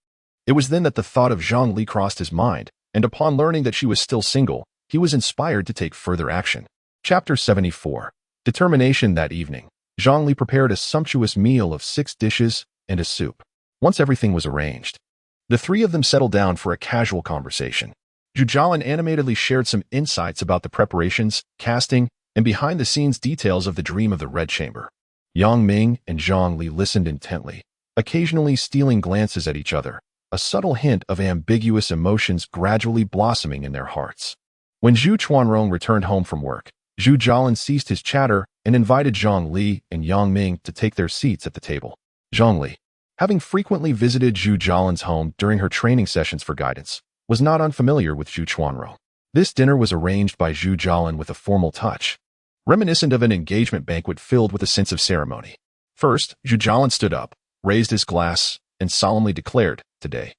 It was then that the thought of Zhang Li crossed his mind, and upon learning that she was still single, he was inspired to take further action. Chapter 74. Determination. That evening, Zhang Li prepared a sumptuous meal of 6 dishes and a soup. Once everything was arranged, the three of them settled down for a casual conversation. Zhu Jialin animatedly shared some insights about the preparations, casting, and behind-the-scenes details of the dream of the Red Chamber. Yang Ming and Zhang Li listened intently, occasionally stealing glances at each other, a subtle hint of ambiguous emotions gradually blossoming in their hearts. When Zhu Chuanrong returned home from work, Zhu Jialin ceased his chatter and invited Zhang Li and Yang Ming to take their seats at the table. Zhang Li, having frequently visited Zhu Jialin's home during her training sessions for guidance, was not unfamiliar with Zhu Chuanrong. This dinner was arranged by Zhu Jialin with a formal touch, reminiscent of an engagement banquet filled with a sense of ceremony. First, Zhu Jialin stood up, raised his glass, and solemnly declared, "Today,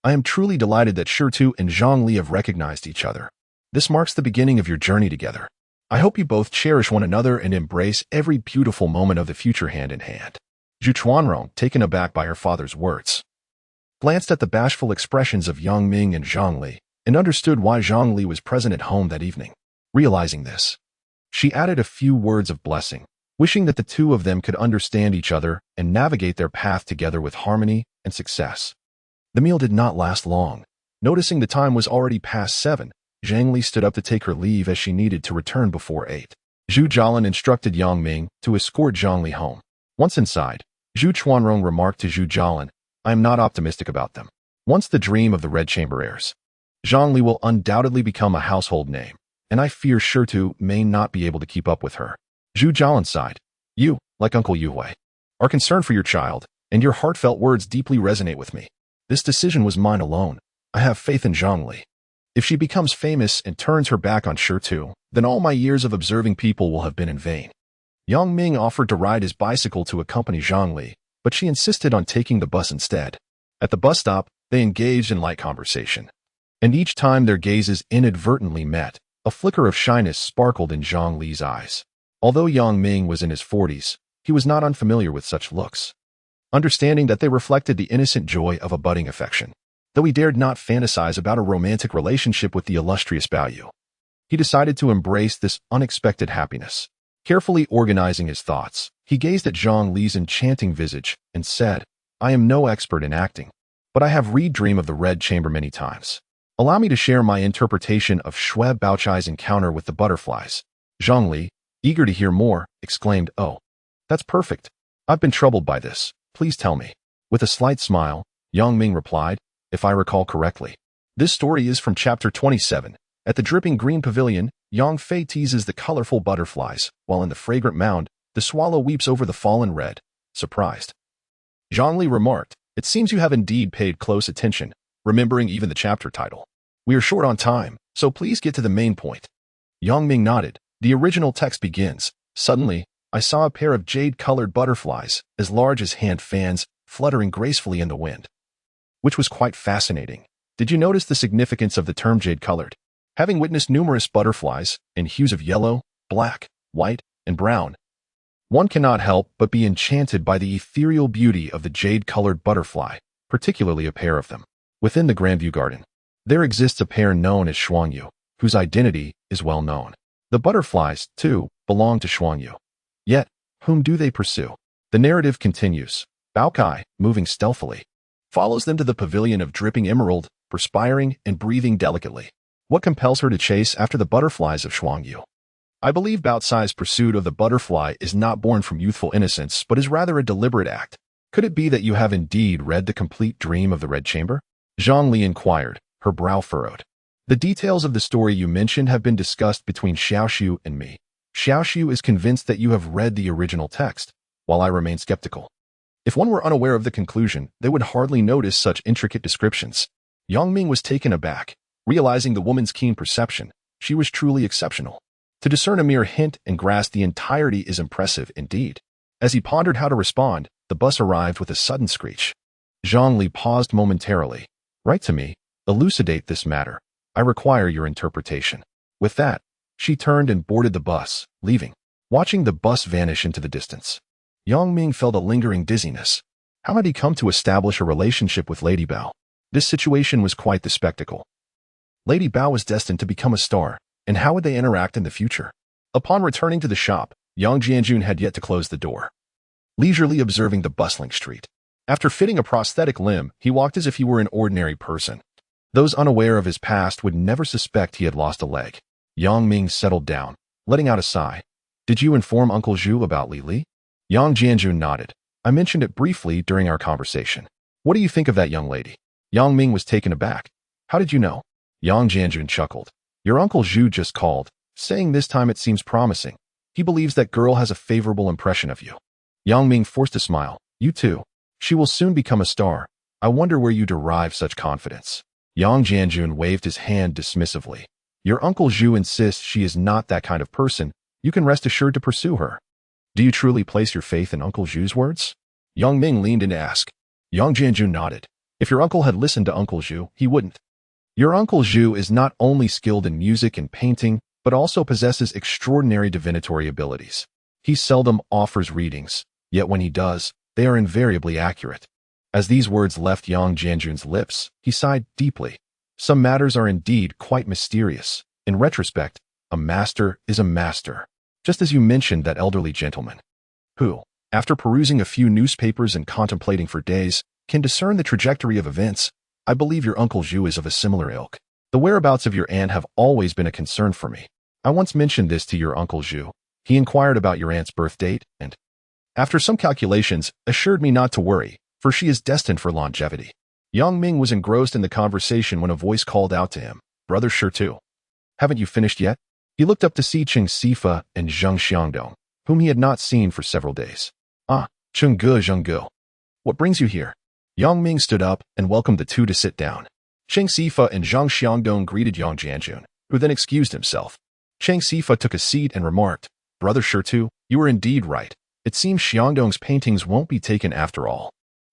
I am truly delighted that Shirtu and Zhang Li have recognized each other. This marks the beginning of your journey together. I hope you both cherish one another and embrace every beautiful moment of the future hand in hand." Zhu Chuanrong, taken aback by her father's words, glanced at the bashful expressions of Yang Ming and Zhang Li and understood why Zhang Li was present at home that evening. Realizing this, she added a few words of blessing, wishing that the two of them could understand each other and navigate their path together with harmony and success. The meal did not last long. Noticing the time was already past 7, Zhang Li stood up to take her leave as she needed to return before 8. Zhu Jialin instructed Yang Ming to escort Zhang Li home. Once inside, Zhu Chuanrong remarked to Zhu Jialin, "I am not optimistic about them. Once the dream of the Red Chamber airs, Zhang Li will undoubtedly become a household name, and I fear Shirtu may not be able to keep up with her." Zhu Jialin sighed. "You, like Uncle Yuhui, are concerned for your child, and your heartfelt words deeply resonate with me. This decision was mine alone. I have faith in Zhang Li. If she becomes famous and turns her back on Shirtu, then all my years of observing people will have been in vain." Yang Ming offered to ride his bicycle to accompany Zhang Li, but she insisted on taking the bus instead. At the bus stop, they engaged in light conversation, and each time their gazes inadvertently met, a flicker of shyness sparkled in Zhang Li's eyes. Although Yang Ming was in his 40s, he was not unfamiliar with such looks, understanding that they reflected the innocent joy of a budding affection. Though he dared not fantasize about a romantic relationship with the illustrious Baoyu, he decided to embrace this unexpected happiness. Carefully organizing his thoughts, he gazed at Zhang Li's enchanting visage and said, "I am no expert in acting, but I have read Dream of the Red Chamber many times. Allow me to share my interpretation of Xue Baochai's encounter with the butterflies." Zhang Li, eager to hear more, exclaimed, "Oh, that's perfect. I've been troubled by this. Please tell me." With a slight smile, Yang Ming replied, "If I recall correctly, this story is from chapter 27. At the dripping green pavilion, Yang Fei teases the colorful butterflies, while in the fragrant mound, the swallow weeps over the fallen red." Surprised, Zhang Li remarked, "It seems you have indeed paid close attention, remembering even the chapter title. We are short on time, so please get to the main point." Yang Ming nodded. The original text begins, "Suddenly, I saw a pair of jade-colored butterflies, as large as hand fans, fluttering gracefully in the wind," which was quite fascinating. Did you notice the significance of the term jade-colored? Having witnessed numerous butterflies in hues of yellow, black, white, and brown, one cannot help but be enchanted by the ethereal beauty of the jade-colored butterfly, particularly a pair of them. Within the Grandview Garden, there exists a pair known as Shuangyu, whose identity is well known. The butterflies, too, belong to Shuangyu. Yet, whom do they pursue? The narrative continues. Baokai, moving stealthily, follows them to the pavilion of dripping emerald, perspiring and breathing delicately. What compels her to chase after the butterflies of Shuangyu? I believe Baotsai's pursuit of the butterfly is not born from youthful innocence, but is rather a deliberate act. Could it be that you have indeed read the complete Dream of the Red Chamber? Zhang Li inquired, her brow furrowed. The details of the story you mentioned have been discussed between Xiaoxiu and me. Xiaoxiu is convinced that you have read the original text, while I remain skeptical. If one were unaware of the conclusion, they would hardly notice such intricate descriptions. Yang Ming was taken aback. Realizing the woman's keen perception, she was truly exceptional. To discern a mere hint and grasp the entirety is impressive indeed. As he pondered how to respond, the bus arrived with a sudden screech. Zhang Li paused momentarily. "Write to me. Elucidate this matter. I require your interpretation." With that, she turned and boarded the bus, leaving. Watching the bus vanish into the distance, Yang Ming felt a lingering dizziness. How had he come to establish a relationship with Lady Bao? This situation was quite the spectacle. Lady Bao was destined to become a star, and how would they interact in the future? Upon returning to the shop, Yang Jianjun had yet to close the door, leisurely observing the bustling street. After fitting a prosthetic limb, he walked as if he were an ordinary person. Those unaware of his past would never suspect he had lost a leg. Yang Ming settled down, letting out a sigh. Did you inform Uncle Zhu about Li Li? Yang Jianjun nodded. I mentioned it briefly during our conversation. What do you think of that young lady? Yang Ming was taken aback. How did you know? Yang Jianjun chuckled. Your Uncle Zhu just called, saying this time it seems promising. He believes that girl has a favorable impression of you. Yang Ming forced a smile. You too. She will soon become a star. I wonder where you derive such confidence. Yang Jianjun waved his hand dismissively. Your Uncle Zhu insists she is not that kind of person. You can rest assured to pursue her. Do you truly place your faith in Uncle Zhu's words? Yang Ming leaned in to ask. Yang Jianjun nodded. If your uncle had listened to Uncle Zhu, he wouldn't. Your Uncle Zhu is not only skilled in music and painting, but also possesses extraordinary divinatory abilities. He seldom offers readings, yet when he does, they are invariably accurate. As these words left Yang Jianjun's lips, he sighed deeply. Some matters are indeed quite mysterious. In retrospect, a master is a master. Just as you mentioned that elderly gentleman, who, after perusing a few newspapers and contemplating for days, can discern the trajectory of events. I believe your Uncle Zhu is of a similar ilk. The whereabouts of your aunt have always been a concern for me. I once mentioned this to your Uncle Zhu. He inquired about your aunt's birth date and, after some calculations, assured me not to worry, for she is destined for longevity. Yang Ming was engrossed in the conversation when a voice called out to him, Brother Shirtu. Haven't you finished yet? He looked up to see Cheng Sifa and Zheng Xiangdong, whom he had not seen for several days. Ah, Cheng Ge Zheng Ge. What brings you here? Yang Ming stood up and welcomed the two to sit down. Cheng Sifa and Zheng Xiangdong greeted Yang Jianjun, who then excused himself. Cheng Sifa took a seat and remarked, Brother Shirtu, you were indeed right. It seems Xiangdong's paintings won't be taken after all.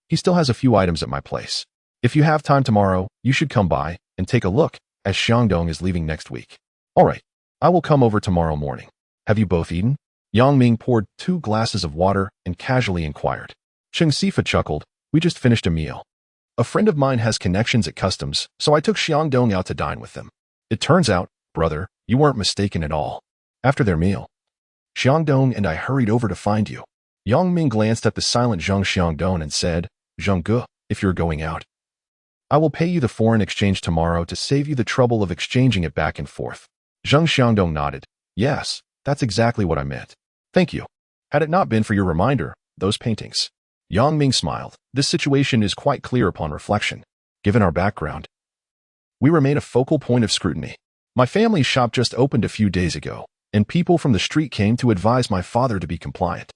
He still has a few items at my place. If you have time tomorrow, you should come by and take a look, as Xiangdong is leaving next week. All right, I will come over tomorrow morning. Have you both eaten? Yang Ming poured 2 glasses of water and casually inquired. Cheng Sifa chuckled. We just finished a meal. A friend of mine has connections at customs, so I took Xiangdong out to dine with them. It turns out, brother, you weren't mistaken at all. After their meal, Xiangdong and I hurried over to find you. Yang Ming glanced at the silent Zheng Xiangdong and said, Zheng Ge, if you're going out, I will pay you the foreign exchange tomorrow to save you the trouble of exchanging it back and forth. Zheng Xiangdong nodded. Yes, that's exactly what I meant. Thank you. Had it not been for your reminder, those paintings. Yang Ming smiled. This situation is quite clear upon reflection. Given our background, we remain a focal point of scrutiny. My family's shop just opened a few days ago, and people from the street came to advise my father to be compliant.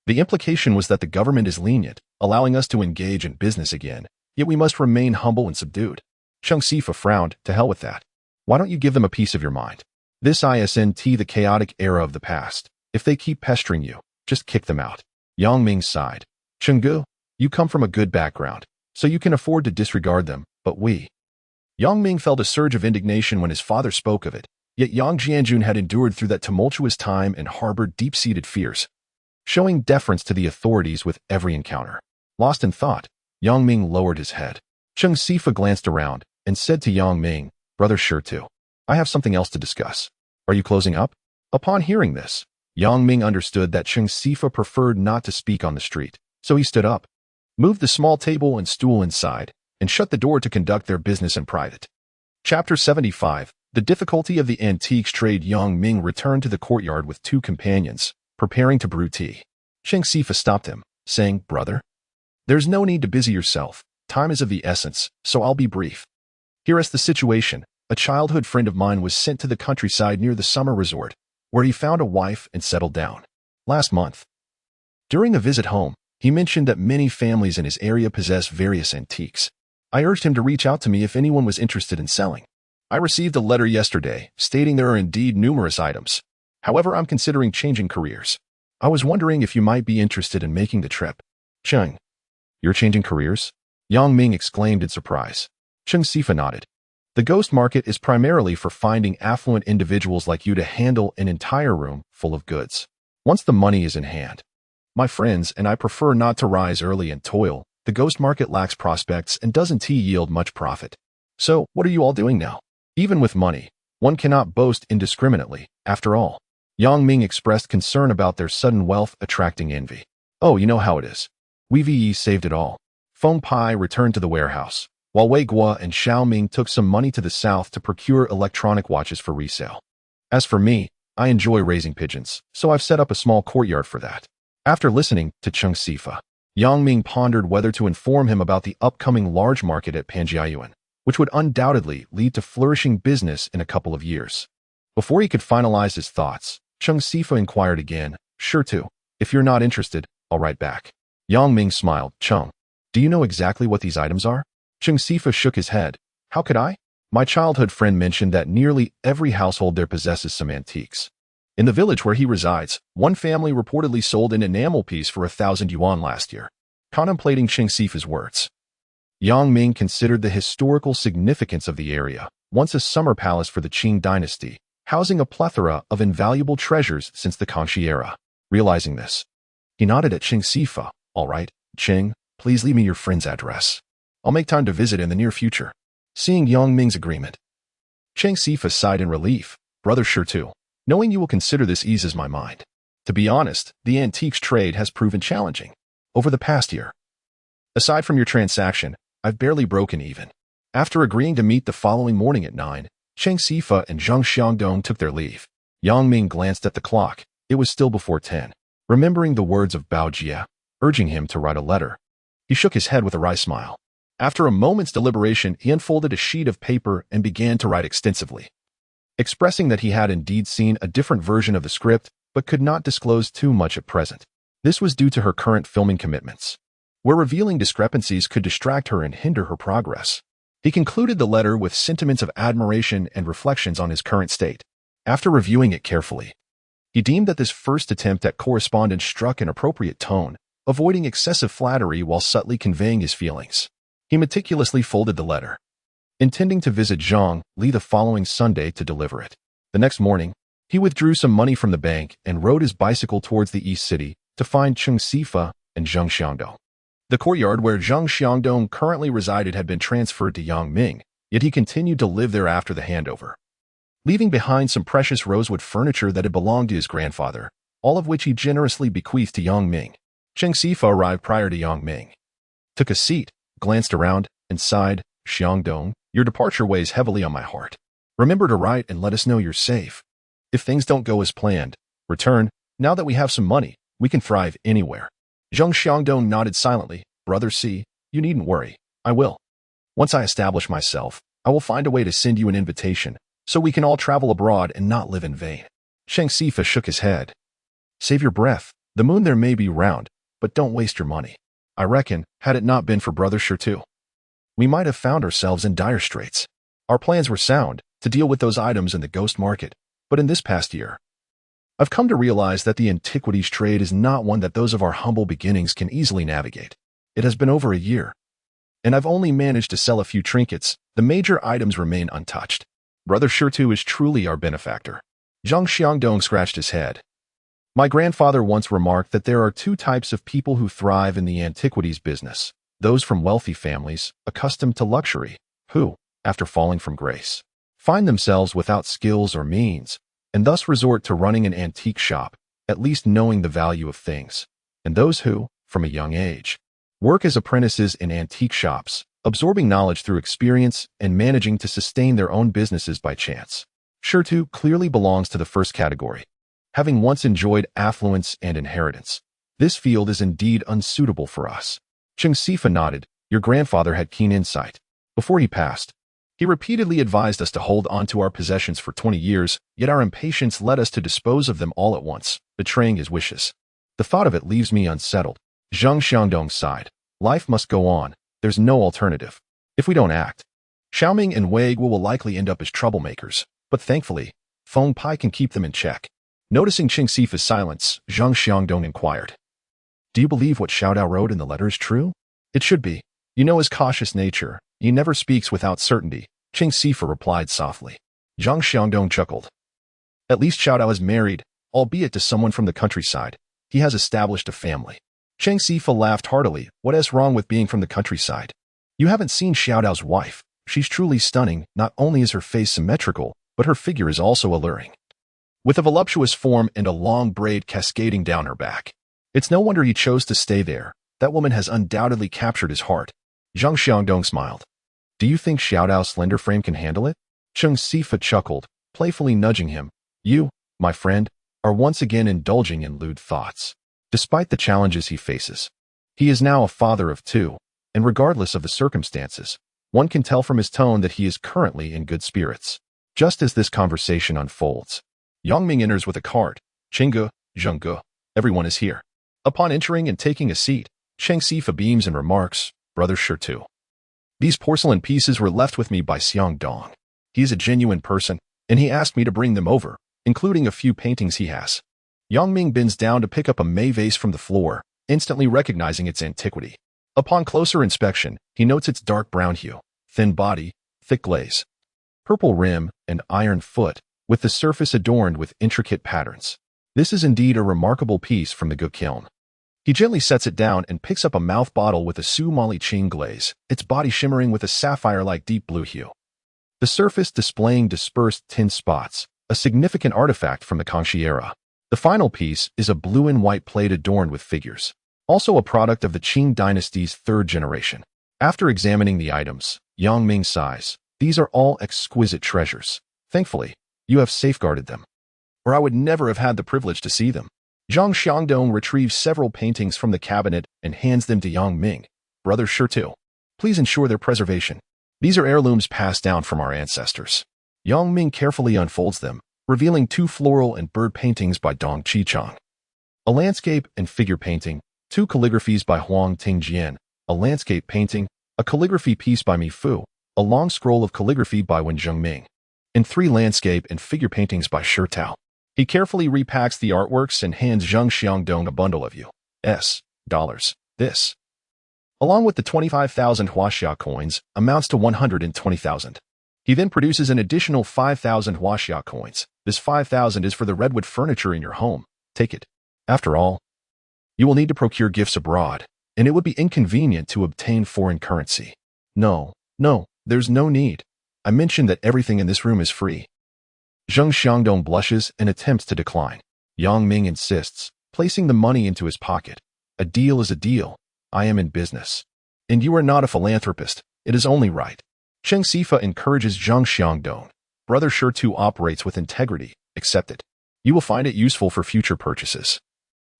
The implication was that the government is lenient, allowing us to engage in business again, yet we must remain humble and subdued. Cheng Sifa frowned. To hell with that. Why don't you give them a piece of your mind? This isn't the chaotic era of the past. If they keep pestering you, just kick them out. Yang Ming sighed. Chenggu, you come from a good background, so you can afford to disregard them, but we. Yang Ming felt a surge of indignation when his father spoke of it, yet Yang Jianjun had endured through that tumultuous time and harbored deep-seated fears, showing deference to the authorities with every encounter. Lost in thought, Yang Ming lowered his head. Cheng Sifa glanced around and said to Yang Ming, Brother Shirtu, I have something else to discuss. Are you closing up? Upon hearing this, Yang Ming understood that Cheng Sifa preferred not to speak on the street, so he stood up, moved the small table and stool inside, and shut the door to conduct their business in private. Chapter 75. The difficulty of the antiques trade. Yang Ming returned to the courtyard with 2 companions, preparing to brew tea. Cheng Sifa stopped him, saying, Brother, there's no need to busy yourself. Time is of the essence, so I'll be brief. Here is the situation. A childhood friend of mine was sent to the countryside near the summer resort, where he found a wife and settled down. Last month, during a visit home, he mentioned that many families in his area possess various antiques. I urged him to reach out to me if anyone was interested in selling. I received a letter yesterday stating there are indeed numerous items. However, I'm considering changing careers. I was wondering if you might be interested in making the trip. Cheng, you're changing careers? Yang Ming exclaimed in surprise. Cheng Sifa nodded. The ghost market is primarily for finding affluent individuals like you to handle an entire room full of goods. Once the money is in hand, my friends and I prefer not to rise early and toil. The ghost market lacks prospects and doesn't yield much profit. So, what are you all doing now? Even with money, one cannot boast indiscriminately, after all. Yang Ming expressed concern about their sudden wealth attracting envy. Oh, you know how it is. Wei saved it all. Feng Pai returned to the warehouse, while Wei Guo and Xiao Ming took some money to the south to procure electronic watches for resale. As for me, I enjoy raising pigeons, so I've set up a small courtyard for that. After listening to Cheng Sifa, Yang Ming pondered whether to inform him about the upcoming large market at Panjiayuan, which would undoubtedly lead to flourishing business in a couple of years. Before he could finalize his thoughts, Cheng Sifa inquired again, "Sure to. If you're not interested, I'll write back." Yang Ming smiled. "Cheng, do you know exactly what these items are?" Cheng Sifa shook his head. "How could I? My childhood friend mentioned that nearly every household there possesses some antiques. In the village where he resides, one family reportedly sold an enamel piece for 1,000 yuan last year." Contemplating Cheng Sifa's words, Yang Ming considered the historical significance of the area, once a summer palace for the Qing dynasty, housing a plethora of invaluable treasures since the Kangxi era. Realizing this, he nodded at Cheng Sifa. "All right, Cheng, please leave me your friend's address. I'll make time to visit in the near future." Seeing Yang Ming's agreement, Cheng Sifa sighed in relief. "Brother Sure too. Knowing you will consider this eases my mind. To be honest, the antiques trade has proven challenging over the past year. Aside from your transaction, I've barely broken even." After agreeing to meet the following morning at 9, Cheng Sifa and Zhang Xiangdong took their leave. Yang Ming glanced at the clock. It was still before 10. Remembering the words of Bao Jie, urging him to write a letter, he shook his head with a wry smile. After a moment's deliberation, he unfolded a sheet of paper and began to write extensively, expressing that he had indeed seen a different version of the script, but could not disclose too much at present. This was due to her current filming commitments, where revealing discrepancies could distract her and hinder her progress. He concluded the letter with sentiments of admiration and reflections on his current state. After reviewing it carefully, he deemed that this first attempt at correspondence struck an appropriate tone, avoiding excessive flattery while subtly conveying his feelings. He meticulously folded the letter, intending to visit Zhang Li the following Sunday to deliver it. The next morning, he withdrew some money from the bank and rode his bicycle towards the East City to find Cheng Sifa and Zhang Xiangdong. The courtyard where Zhang Xiangdong currently resided had been transferred to Yang Ming, yet he continued to live there after the handover, leaving behind some precious rosewood furniture that had belonged to his grandfather, all of which he generously bequeathed to Yang Ming. Cheng Sifa arrived prior to Yang Ming, took a seat, glanced around, and sighed. "Xiangdong, your departure weighs heavily on my heart. Remember to write and let us know you're safe. If things don't go as planned, return. Now that we have some money, we can thrive anywhere." Zhang Xiangdong nodded silently. "Brother C, you needn't worry. I will. Once I establish myself, I will find a way to send you an invitation, so we can all travel abroad and not live in vain." Cheng Sifa shook his head. "Save your breath. The moon there may be round, but don't waste your money. I reckon, had it not been for Brother Sure too, we might have found ourselves in dire straits. Our plans were sound, to deal with those items in the ghost market, but in this past year, I've come to realize that the antiquities trade is not one that those of our humble beginnings can easily navigate. It has been over a year, and I've only managed to sell a few trinkets. The major items remain untouched. Brother Sure too is truly our benefactor." Zhang Xiangdong scratched his head. "My grandfather once remarked that there are two types of people who thrive in the antiquities business: those from wealthy families, accustomed to luxury, who, after falling from grace, find themselves without skills or means, and thus resort to running an antique shop, at least knowing the value of things, and those who, from a young age, work as apprentices in antique shops, absorbing knowledge through experience and managing to sustain their own businesses by chance. Sure too clearly belongs to the first category. Having once enjoyed affluence and inheritance, this field is indeed unsuitable for us." Cheng Sifa nodded. "Your grandfather had keen insight. Before he passed, he repeatedly advised us to hold on to our possessions for 20 years, yet our impatience led us to dispose of them all at once, betraying his wishes. The thought of it leaves me unsettled." Zhang Xiangdong sighed. "Life must go on. There's no alternative. If we don't act, Xiaoming and Wei will likely end up as troublemakers, but thankfully, Feng Pai can keep them in check." Noticing Cheng Sifa's silence, Zhang Xiangdong inquired, "Do you believe what Xiaodao wrote in the letter is true?" "It should be. You know his cautious nature. He never speaks without certainty," Cheng Sifa replied softly. Zhang Xiangdong chuckled. "At least Xiaodao is married, albeit to someone from the countryside. He has established a family." Cheng Sifa laughed heartily. "What is wrong with being from the countryside? You haven't seen Xiaodao's wife. She's truly stunning. Not only is her face symmetrical, but her figure is also alluring, with a voluptuous form and a long braid cascading down her back. It's no wonder he chose to stay there. That woman has undoubtedly captured his heart." Zhang Xiangdong smiled. "Do you think Xiaodao's slender frame can handle it?" Cheng Sifa chuckled, playfully nudging him. "You, my friend, are once again indulging in lewd thoughts. Despite the challenges he faces, he is now a father of two, and regardless of the circumstances, one can tell from his tone that he is currently in good spirits. Just as this conversation unfolds, Yang Ming enters with a card. Chingu, Zhenggu, everyone is here. Upon entering and taking a seat, Cheng Sifa beams and remarks, Brother sure too. These porcelain pieces were left with me by Xiang Dong. He is a genuine person, and he asked me to bring them over, including a few paintings he has. Yang Ming bends down to pick up a Mei vase from the floor, instantly recognizing its antiquity. Upon closer inspection, he notes its dark brown hue, thin body, thick glaze, purple rim, and iron foot, with the surface adorned with intricate patterns. This is indeed a remarkable piece from the Gu kiln. He gently sets it down and picks up a mouth bottle with a Su Mali Qing glaze, its body shimmering with a sapphire-like deep blue hue. The surface displaying dispersed tin spots, a significant artifact from the Kangxi era. The final piece is a blue and white plate adorned with figures, also a product of the Qing dynasty's third generation. After examining the items, Yang Ming sighs. These are all exquisite treasures. Thankfully, you have safeguarded them, or I would never have had the privilege to see them. Zhang Xiangdong retrieves several paintings from the cabinet and hands them to Yang Ming. Brother sure too. Please ensure their preservation. These are heirlooms passed down from our ancestors. Yang Ming carefully unfolds them, revealing two floral and bird paintings by Dong Qichang, a landscape and figure painting, two calligraphies by Huang Tingjian, a landscape painting, a calligraphy piece by Mi Fu, a long scroll of calligraphy by Wen Zhengming, and three landscape and figure paintings by Shi Tao. He carefully repacks the artworks and hands Zhang Xiangdong a bundle of U.S. dollars. This, along with the 25,000 Huaxia coins, amounts to 120,000. He then produces an additional 5,000 Huaxia coins. This 5,000 is for the redwood furniture in your home. Take it. After all, you will need to procure gifts abroad, and it would be inconvenient to obtain foreign currency. No, there's no need. I mentioned that everything in this room is free. Zhang Xiangdong blushes and attempts to decline. Yang Ming insists, placing the money into his pocket. A deal is a deal. I am in business. And you are not a philanthropist. It is only right. Cheng Sifa encourages Zhang Xiangdong. Brother sure too operates with integrity. Accept it. You will find it useful for future purchases.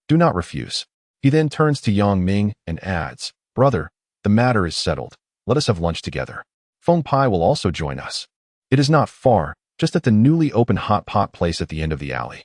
Do not refuse. He then turns to Yang Ming and adds, Brother, the matter is settled. Let us have lunch together. Feng Pai will also join us. It is not far, just at the newly opened hot pot place at the end of the alley.